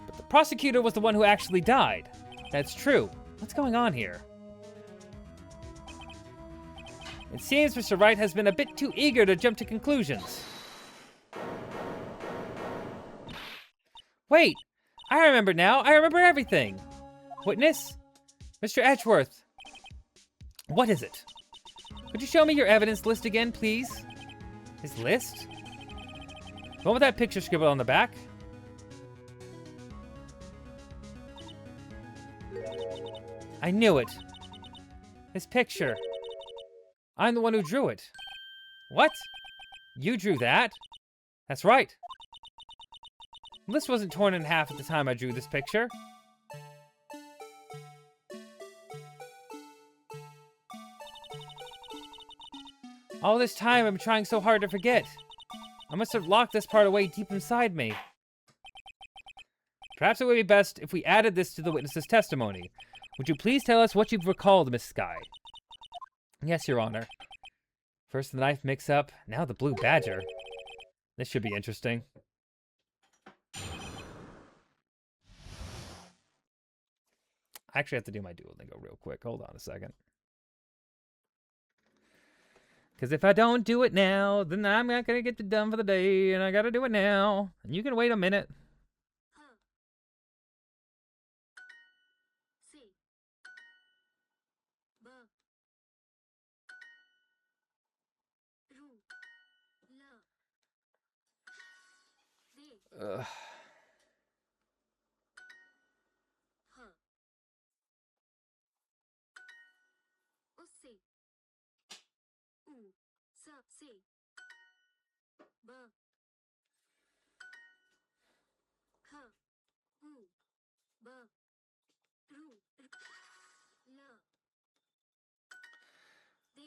But the prosecutor was the one who actually died. That's true. What's going on here? It seems Mr. Wright has been a bit too eager to jump to conclusions. Wait! I remember now. I remember everything. Witness? Mr. Edgeworth. What is it? Could you show me your evidence list again, please? His list? The one with that picture scribbled on the back? I knew it. His picture. I'm the one who drew it. What? You drew that? That's right. The list wasn't torn in half at the time I drew this picture. All this time, I'm trying so hard to forget. I must have locked this part away deep inside me. Perhaps it would be best if we added this to the witness's testimony. Would you please tell us what you've recalled, Miss Skye? Yes, Your Honor. First the knife mix-up, now the blue badger. This should be interesting. I actually have to do my Duolingo real quick. Hold on a second. Because if I don't do it now, then I'm not going to get it done for the day, and I got to do it now. And you can wait a minute. Ugh.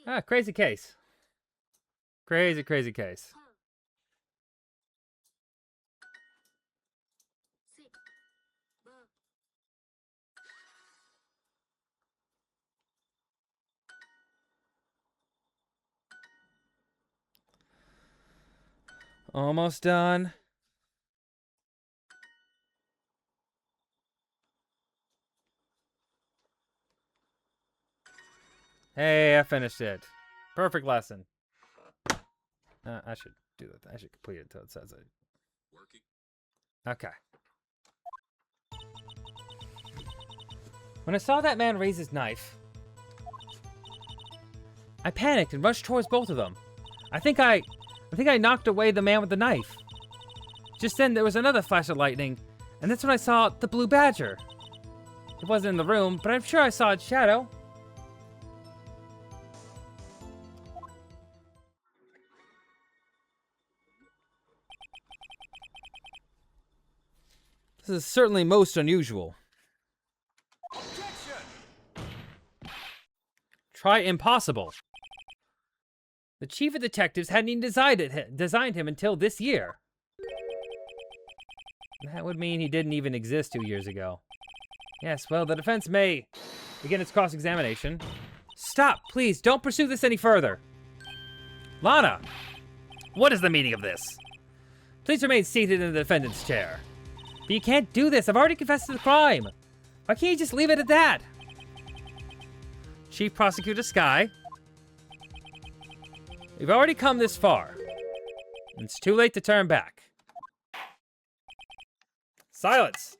Ah, crazy case. Crazy, crazy case. Almost done. Hey, I finished it. Perfect lesson. I should do it. I should complete it until it says it. Working. Okay. When I saw that man raise his knife, I panicked and rushed towards both of them. I think I knocked away the man with the knife. Just then, there was another flash of lightning, and that's when I saw the blue badger. It wasn't in the room, but I'm sure I saw its shadow. This is certainly most unusual. Objection! Try impossible. The chief of detectives hadn't even designed him until this year. That would mean he didn't even exist 2 years ago. Yes, well, the defense may begin its cross-examination. Stop, please, don't pursue this any further. Lana, what is the meaning of this? Please remain seated in the defendant's chair. But you can't do this, I've already confessed to the crime. Why can't you just leave it at that? Chief Prosecutor Sky, we've already come this far. It's too late to turn back. Silence!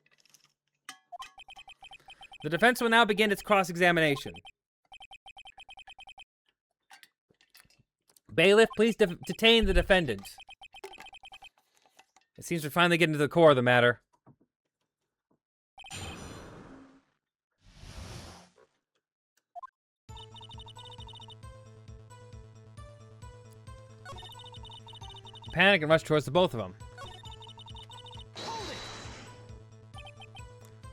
The defense will now begin its cross-examination. Bailiff, please detain the defendant. It seems we're finally getting to the core of the matter. Panic and rush towards the both of them.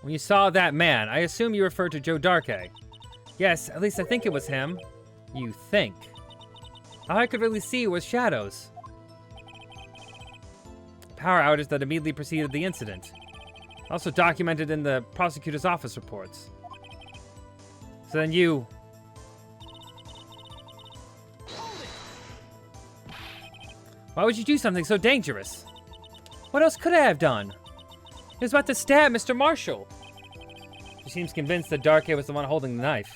When you saw that man, I assume you referred to Joe Darkey. Yes, at least I think it was him. You think. All I could really see was shadows. Power outage that immediately preceded the incident. Also documented in the prosecutor's office reports. So then you... Why would you do something so dangerous? What else could I have done? He was about to stab Mr. Marshall. She seems convinced that Darkey was the one holding the knife.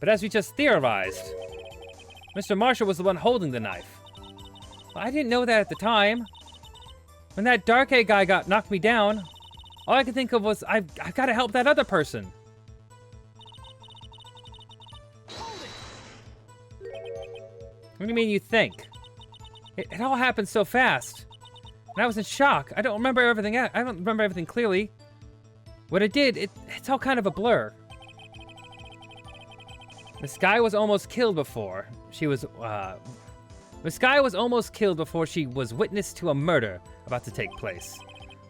But as we just theorized, Mr. Marshall was the one holding the knife. Well, I didn't know that at the time. When that Darkey guy knocked me down, all I could think of was, I've got to help that other person. What do you mean you think? It all happened so fast. And I was in shock. I don't remember everything clearly. What it did, it's all kind of a blur. This guy was almost killed before she was witness to a murder about to take place.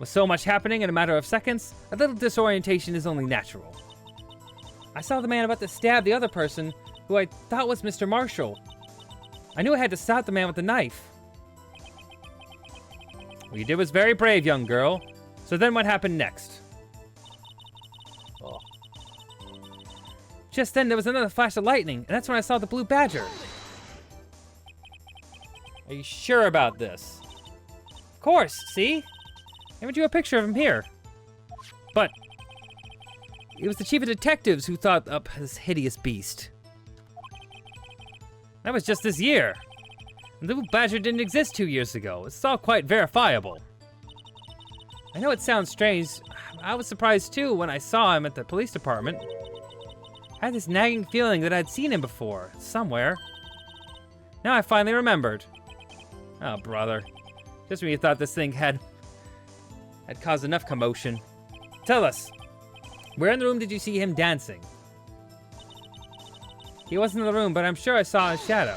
With so much happening in a matter of seconds, a little disorientation is only natural. I saw the man about to stab the other person, who I thought was Mr. Marshall. I knew I had to stop the man with the knife. What you did was very brave, young girl. So then what happened next? Oh. Just then, there was another flash of lightning, and that's when I saw the blue badger. Are you sure about this? Of course, see? I drew a picture of him here. But it was the chief of detectives who thought up this hideous beast. That was just this year. And the blue badger didn't exist 2 years ago. It's all quite verifiable. I know it sounds strange. I was surprised too when I saw him at the police department. I had this nagging feeling that I'd seen him before, somewhere. Now I finally remembered. Oh, brother. Just when you thought this thing had caused enough commotion. Tell us, where in the room did you see him dancing? He wasn't in the room, but I'm sure I saw his shadow.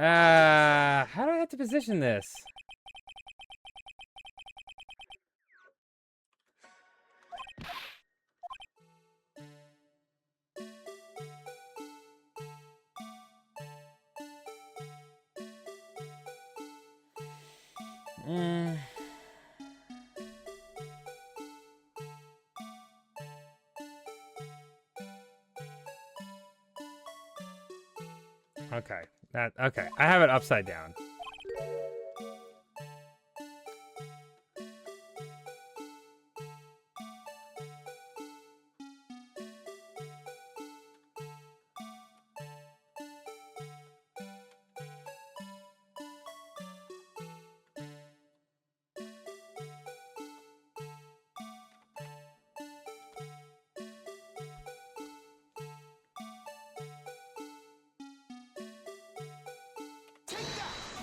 How do I have to position this? Okay. Okay. I have it upside down.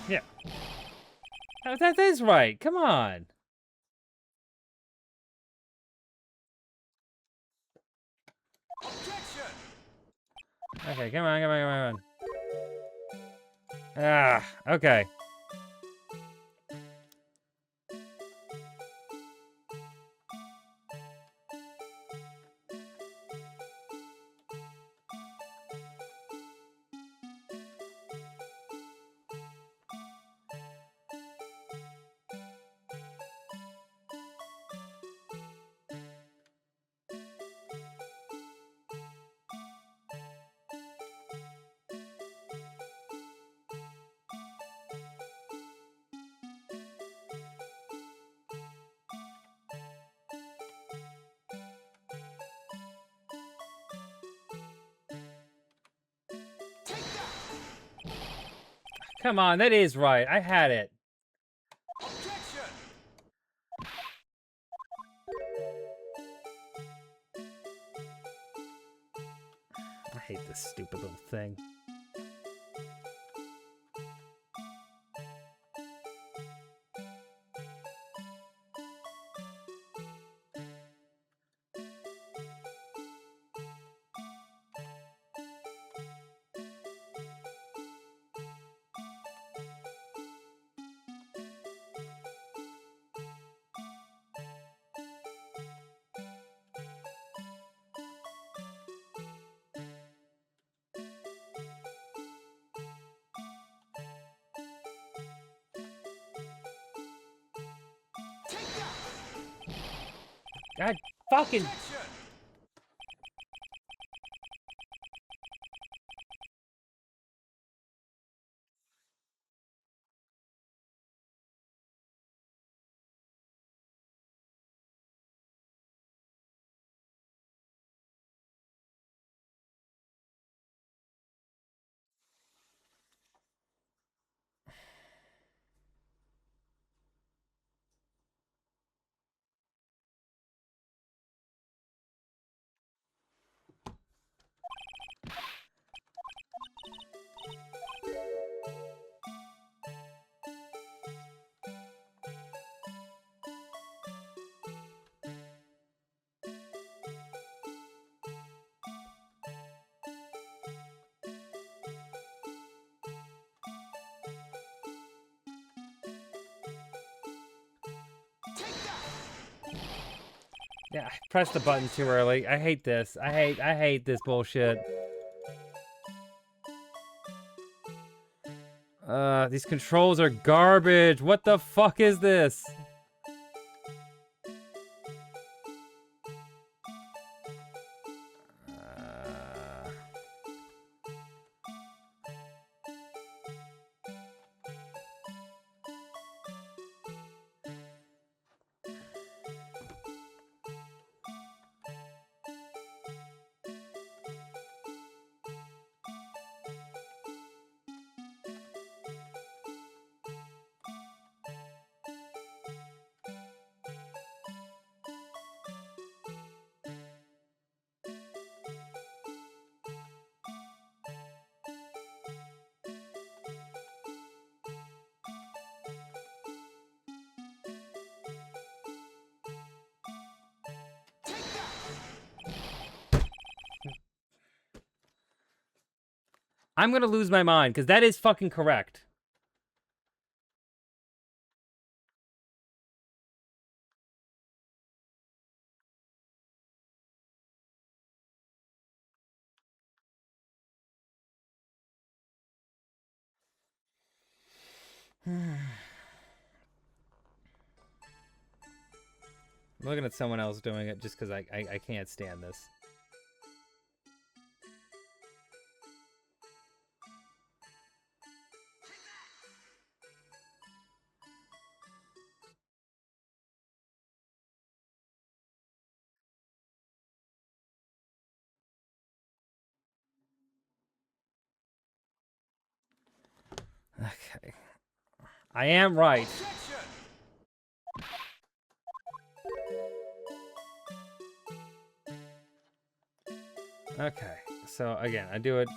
Yeah. That is right. Come on. Okay, come on, come on, come on. Ah, okay. Come on, that is right. I had it. I hate this stupid little thing. God fucking... Yeah, I pressed the button too early. I hate this. I hate this bullshit. These controls are garbage. What the fuck is this? I'm gonna lose my mind, because that is fucking correct. I'm looking at someone else doing it just because I can't stand this. Okay. I am right. Okay. So again, I do it.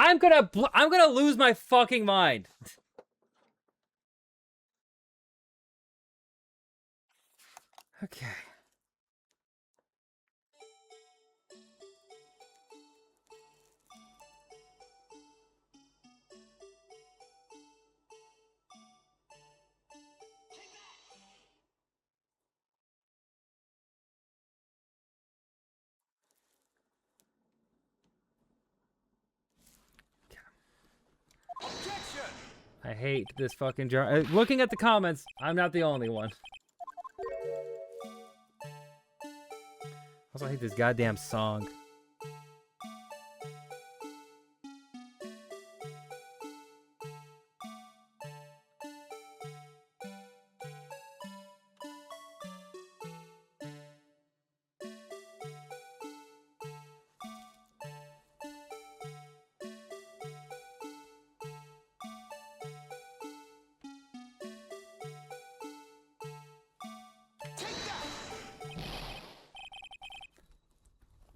I'm gonna lose my fucking mind. Okay. I hate this fucking jar. Looking at the comments, I'm not the only one. Also, I hate this goddamn song.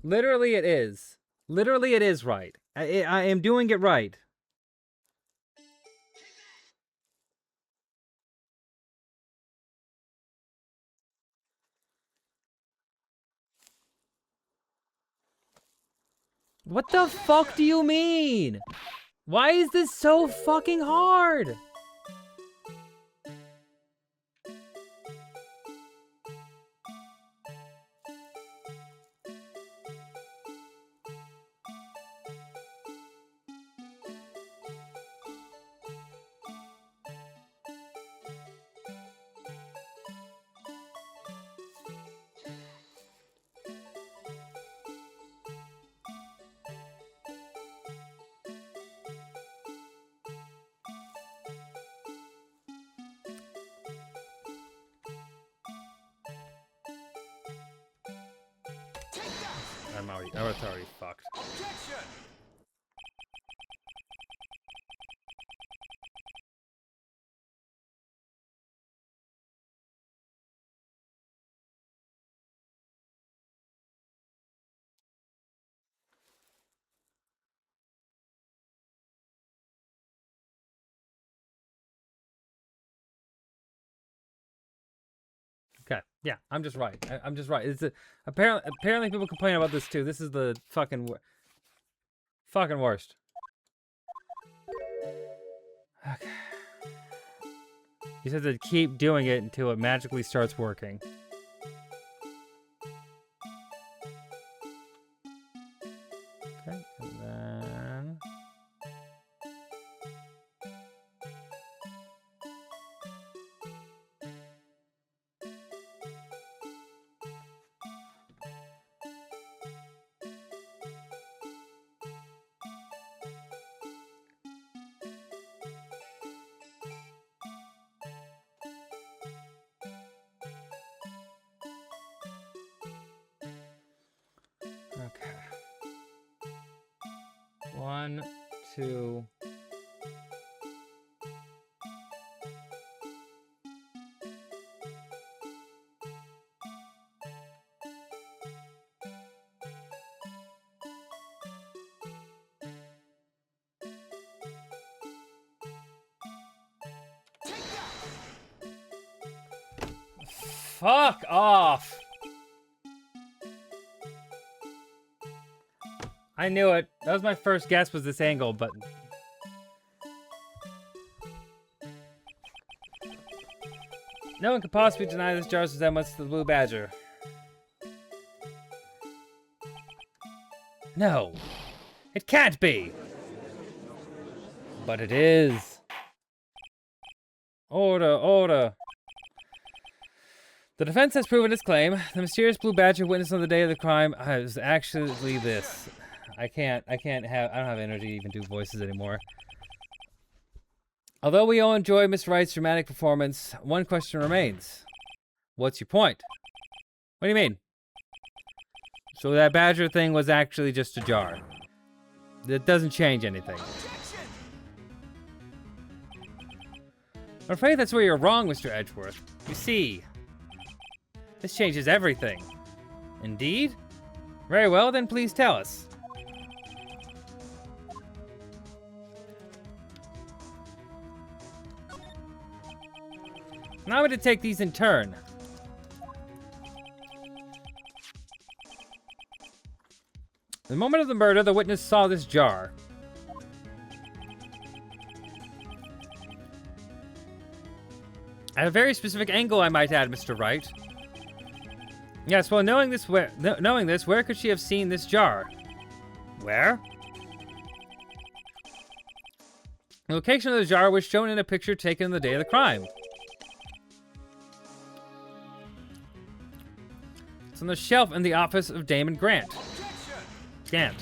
Literally, it is. Literally, it is right. I am doing it right. What the fuck do you mean? Why is this so fucking hard? It's already fucked. Okay, yeah, I'm just right. I'm just right. It's apparently people complain about this too. This is the fucking worst. Okay. He said to keep doing it until it magically starts working. Okay, and then 1, 2. Fuck off! I knew it. That was my first guess, was this angle, but... No one could possibly deny this jar's resemblance to the Blue Badger. No. It can't be! But it is. Order, order. The defense has proven its claim. The mysterious Blue Badger witnessed on the day of the crime is actually this. I don't have energy to even do voices anymore. Although we all enjoy Miss Wright's dramatic performance, one question remains. What's your point? What do you mean? So that Badger thing was actually just a jar. That doesn't change anything. I'm afraid that's where you're wrong, Mr. Edgeworth. You see, this changes everything. Indeed? Very well, then please tell us. Now I'm going to take these in turn. The moment of the murder, the witness saw this jar. At a very specific angle, I might add, Mr. Wright. Yes, well, knowing this, where could she have seen this jar? Where? The location of the jar was shown in a picture taken the day of the crime. It's on the shelf in the office of Damon Grant. Gant.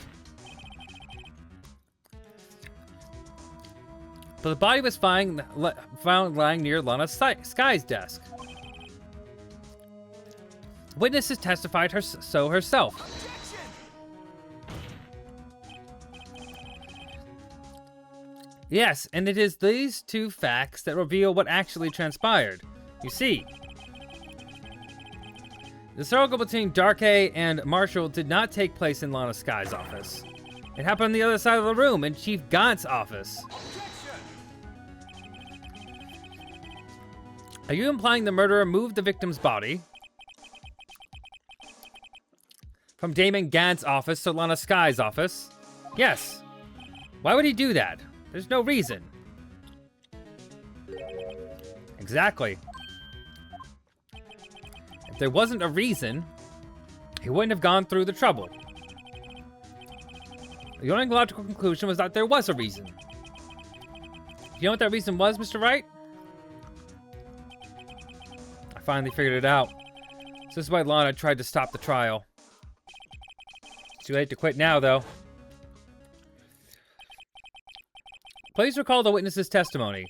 But the body was found lying near Lana Sky's desk. Witnesses testified so herself. Yes, and it is these two facts that reveal what actually transpired. You see, the struggle between Darkay and Marshall did not take place in Lana Sky's office. It happened on the other side of the room, in Chief Gaunt's office. Are you implying the murderer moved the victim's body from Damon Gant's office to Lana Sky's office? Yes. Why would he do that? There's no reason. Exactly. If there wasn't a reason, he wouldn't have gone through the trouble. The only logical conclusion was that there was a reason. You know what that reason was, Mr. Wright? I finally figured it out. This is why Lana tried to stop the trial. It's too late to quit now, though. Please recall the witness's testimony.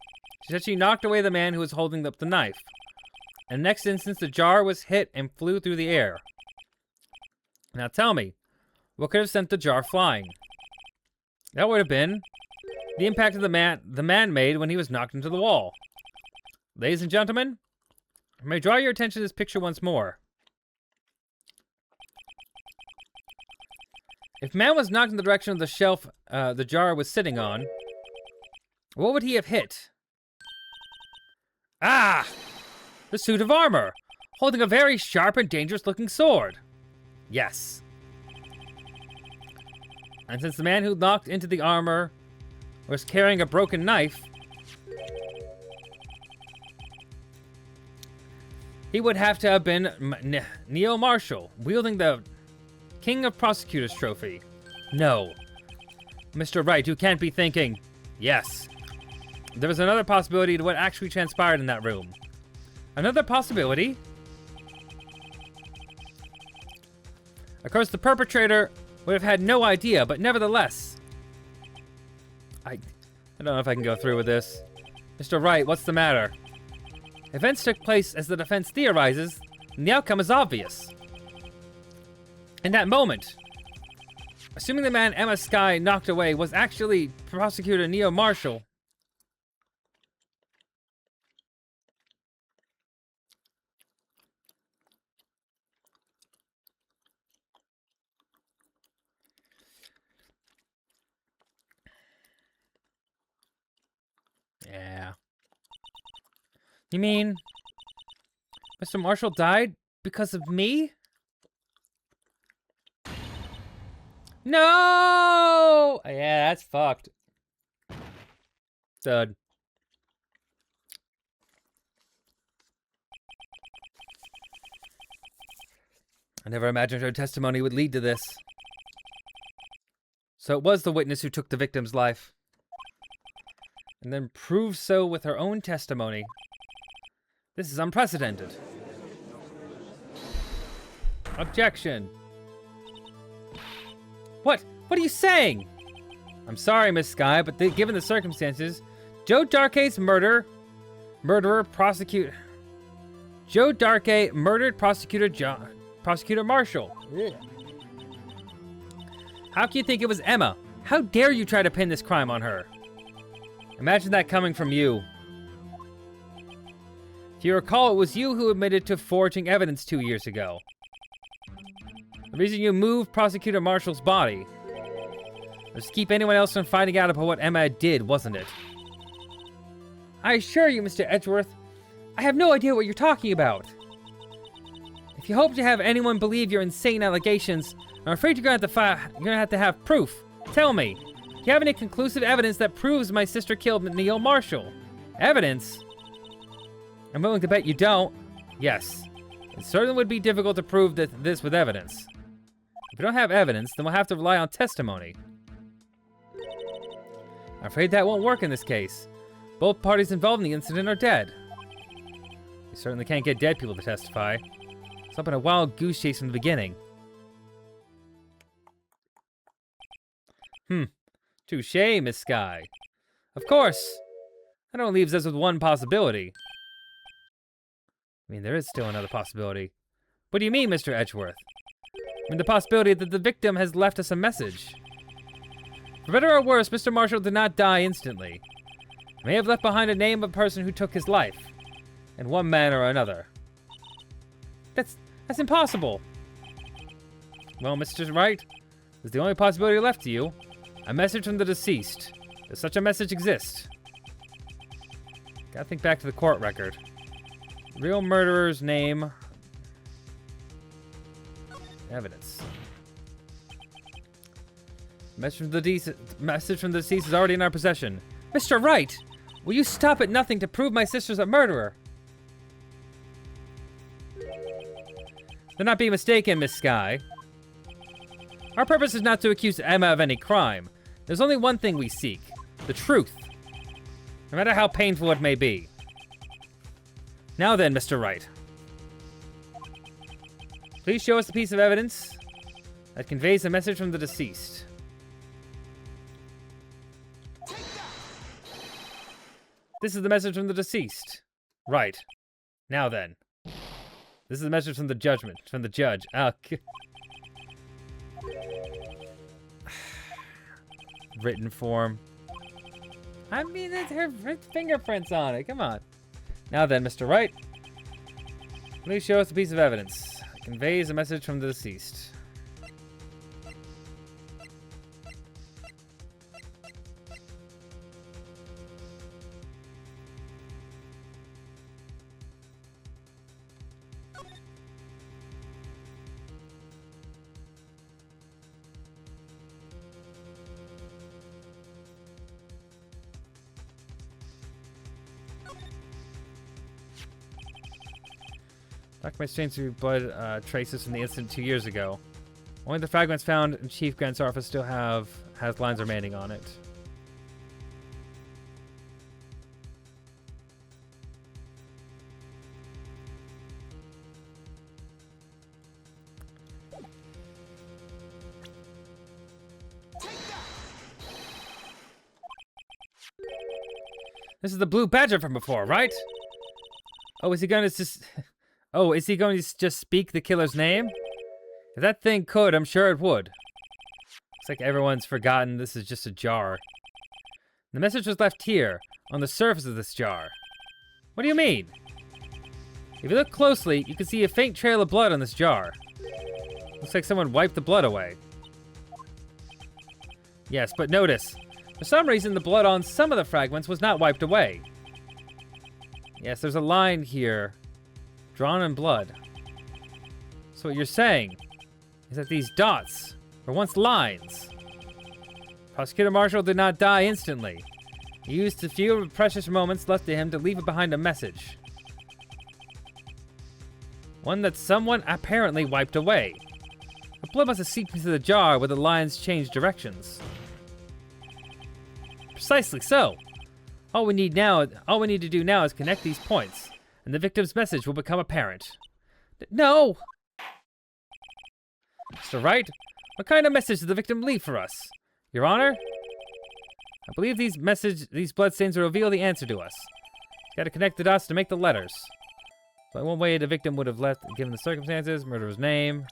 She said she knocked away the man who was holding up the knife. In the next instance, the jar was hit and flew through the air. Now tell me, what could have sent the jar flying? That would have been the impact of the man made when he was knocked into the wall. Ladies and gentlemen, I may draw your attention to this picture once more. If man was knocked in the direction of the shelf the jar was sitting on, what would he have hit? Ah! The suit of armor, holding a very sharp and dangerous-looking sword. Yes. And since the man who knocked into the armor was carrying a broken knife, he would have to have been Neil Marshall, wielding the King of Prosecutors trophy. No. Mr. Wright, you can't be thinking. Yes. There was another possibility to what actually transpired in that room. Another possibility? Of course, the perpetrator would have had no idea, but nevertheless. I don't know if I can go through with this. Mr. Wright, what's the matter? Events took place as the defense theorizes, and the outcome is obvious. In that moment, Assuming the man Emma Skye knocked away was actually Prosecutor Neil Marshall. Yeah. You mean Mr. Marshall died because of me? No! Yeah, that's fucked. Dud. I never imagined her testimony would lead to this. So it was the witness who took the victim's life. And then proved so with her own testimony. This is unprecedented. Objection. What? What are you saying? I'm sorry, Miss Skye, but given the circumstances, Joe Darkey's murderer Joe Darkey murdered Prosecutor Marshall. Yeah. How can you think it was Emma? How dare you try to pin this crime on her? Imagine that coming from you. If you recall, it was you who admitted to forging evidence 2 years ago. The reason you moved Prosecutor Marshall's body was to keep anyone else from finding out about what Emma did, wasn't it? I assure you, Mr. Edgeworth, I have no idea what you're talking about. If you hope to have anyone believe your insane allegations, I'm afraid you're gonna have to have proof. Tell me, do you have any conclusive evidence that proves my sister killed Neil Marshall? Evidence? I'm willing to bet you don't. Yes. It certainly would be difficult to prove this with evidence. If we don't have evidence, then we'll have to rely on testimony. I'm afraid that won't work in this case. Both parties involved in the incident are dead. We certainly can't get dead people to testify. It's up in a wild goose chase from the beginning. Touché, Miss Skye. Of course. That only leaves us with one possibility. I mean, there is still another possibility. What do you mean, Mr. Edgeworth? I mean, the possibility that the victim has left us a message. For better or worse, Mr. Marshall did not die instantly. He may have left behind a name of a person who took his life, in one manner or another. That's impossible. Well, Mr. Wright, there's the only possibility left to you. A message from the deceased. Does such a message exist? Gotta think back to the court record. Real murderer's name. Evidence. Message from the deceased is already in our possession. Mr. Wright, will you stop at nothing to prove my sister's a murderer? Do not be mistaken, Miss Skye. Our purpose is not to accuse Emma of any crime. There's only one thing we seek. The truth. No matter how painful it may be. Now then, Mr. Wright. Please show us a piece of evidence that conveys a message from the deceased. This is the message from the deceased. Right. Now then. This is the message from the judge. Written form. I mean, it's her fingerprints on it. Come on. Now then, Mr. Wright. Please show us a piece of evidence that conveys a message from the deceased. Documents change to blood traces from the incident 2 years ago. Only the fragments found in Chief Grant's office still has lines remaining on it. This is the Blue Badger from before, right? Oh, is he going to just... Oh, is he going to just speak the killer's name? If that thing could, I'm sure it would. Looks like everyone's forgotten this is just a jar. The message was left here, on the surface of this jar. What do you mean? If you look closely, you can see a faint trail of blood on this jar. Looks like someone wiped the blood away. Yes, but notice, for some reason the blood on some of the fragments was not wiped away. Yes, there's a line here, drawn in blood. So what you're saying is that these dots were once lines. Prosecutor Marshall did not die instantly. He used the few precious moments left to him to leave behind a message. One that someone apparently wiped away. The blood must have seeped into the jar where the lines changed directions. Precisely so. All we need to do now is connect these points, and the victim's message will become apparent. No! Mr. Wright, what kind of message did the victim leave for us? Your Honor? I believe these bloodstains will reveal the answer to us. Gotta connect the dots to make the letters. But one way the victim would have left, given the circumstances, murderer's name.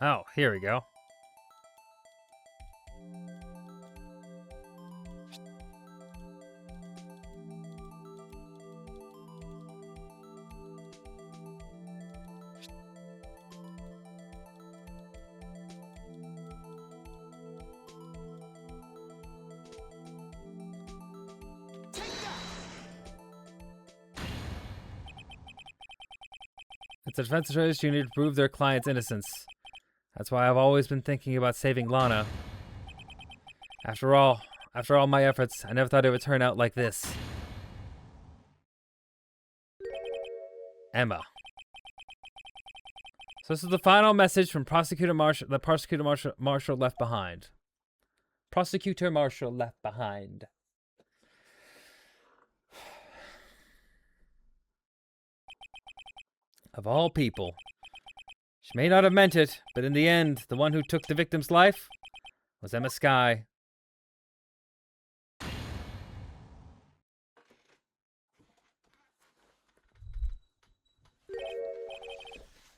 Oh, here we go. It's a defense attorney's union to prove their client's innocence. That's why I've always been thinking about saving Lana. After all my efforts, I never thought it would turn out like this. Emma. So this is the final message from Prosecutor Marshall left behind. Prosecutor Marshall left behind. Of all people. She may not have meant it, but in the end, the one who took the victim's life was Emma Skye.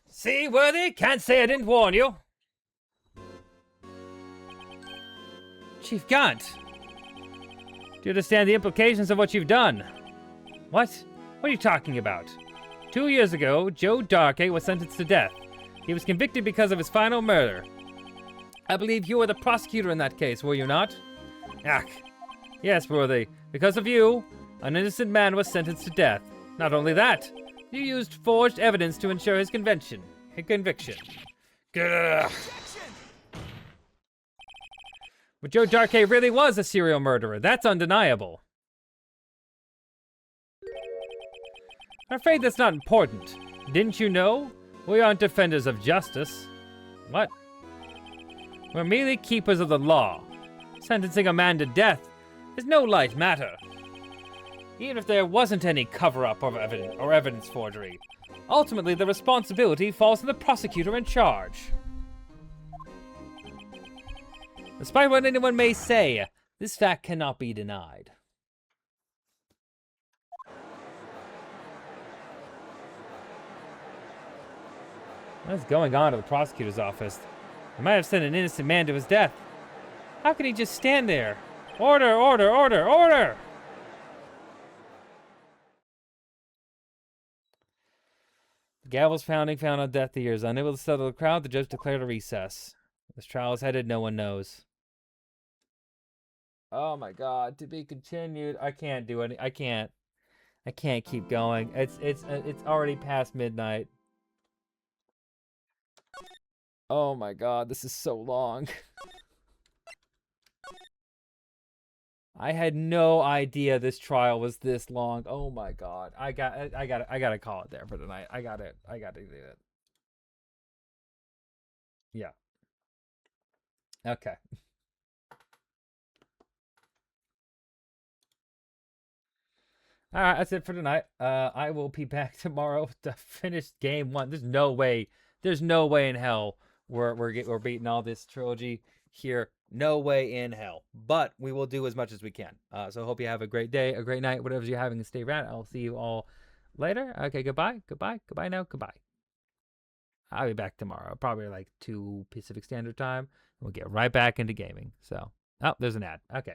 See, Worthy? Can't say I didn't warn you. Chief Gant. Do you understand the implications of what you've done? What? What are you talking about? 2 years ago, Joe Darkey was sentenced to death. He was convicted because of his final murder. I believe you were the prosecutor in that case, were you not? Ach. Yes, Worthy. Because of you, an innocent man was sentenced to death. Not only that, you used forged evidence to ensure his conviction. Gah. But Joe Darkey really was a serial murderer. That's undeniable. I'm afraid that's not important. Didn't you know? We aren't defenders of justice. What? We're merely keepers of the law. Sentencing a man to death is no light matter. Even if there wasn't any cover-up or evidence forgery, ultimately the responsibility falls to the prosecutor in charge. Despite what anyone may say, this fact cannot be denied. What's going on at the prosecutor's office? They might have sent an innocent man to his death. How could he just stand there? Order, order, order, order! Gavel's found on death ears. Unable to settle the crowd, the judge declared a recess. This trial is headed, no one knows. Oh my god, to be continued. I can't do any. I can't keep going. It's already past midnight. Oh my god, this is so long. I had no idea this trial was this long. Oh my god. I gotta call it there for tonight. I gotta do it. Yeah. Okay. All right, that's it for tonight. I will be back tomorrow to finish game 1. There's no way in hell we're beating all this trilogy here. No way in hell. But we will do as much as we can. So hope you have a great day, a great night, whatever you're having, and stay around. I'll see you all later. Okay, goodbye now, goodbye. I'll be back tomorrow, probably like 2 Pacific Standard Time. We'll get right back into gaming. So, oh, there's an ad. Okay.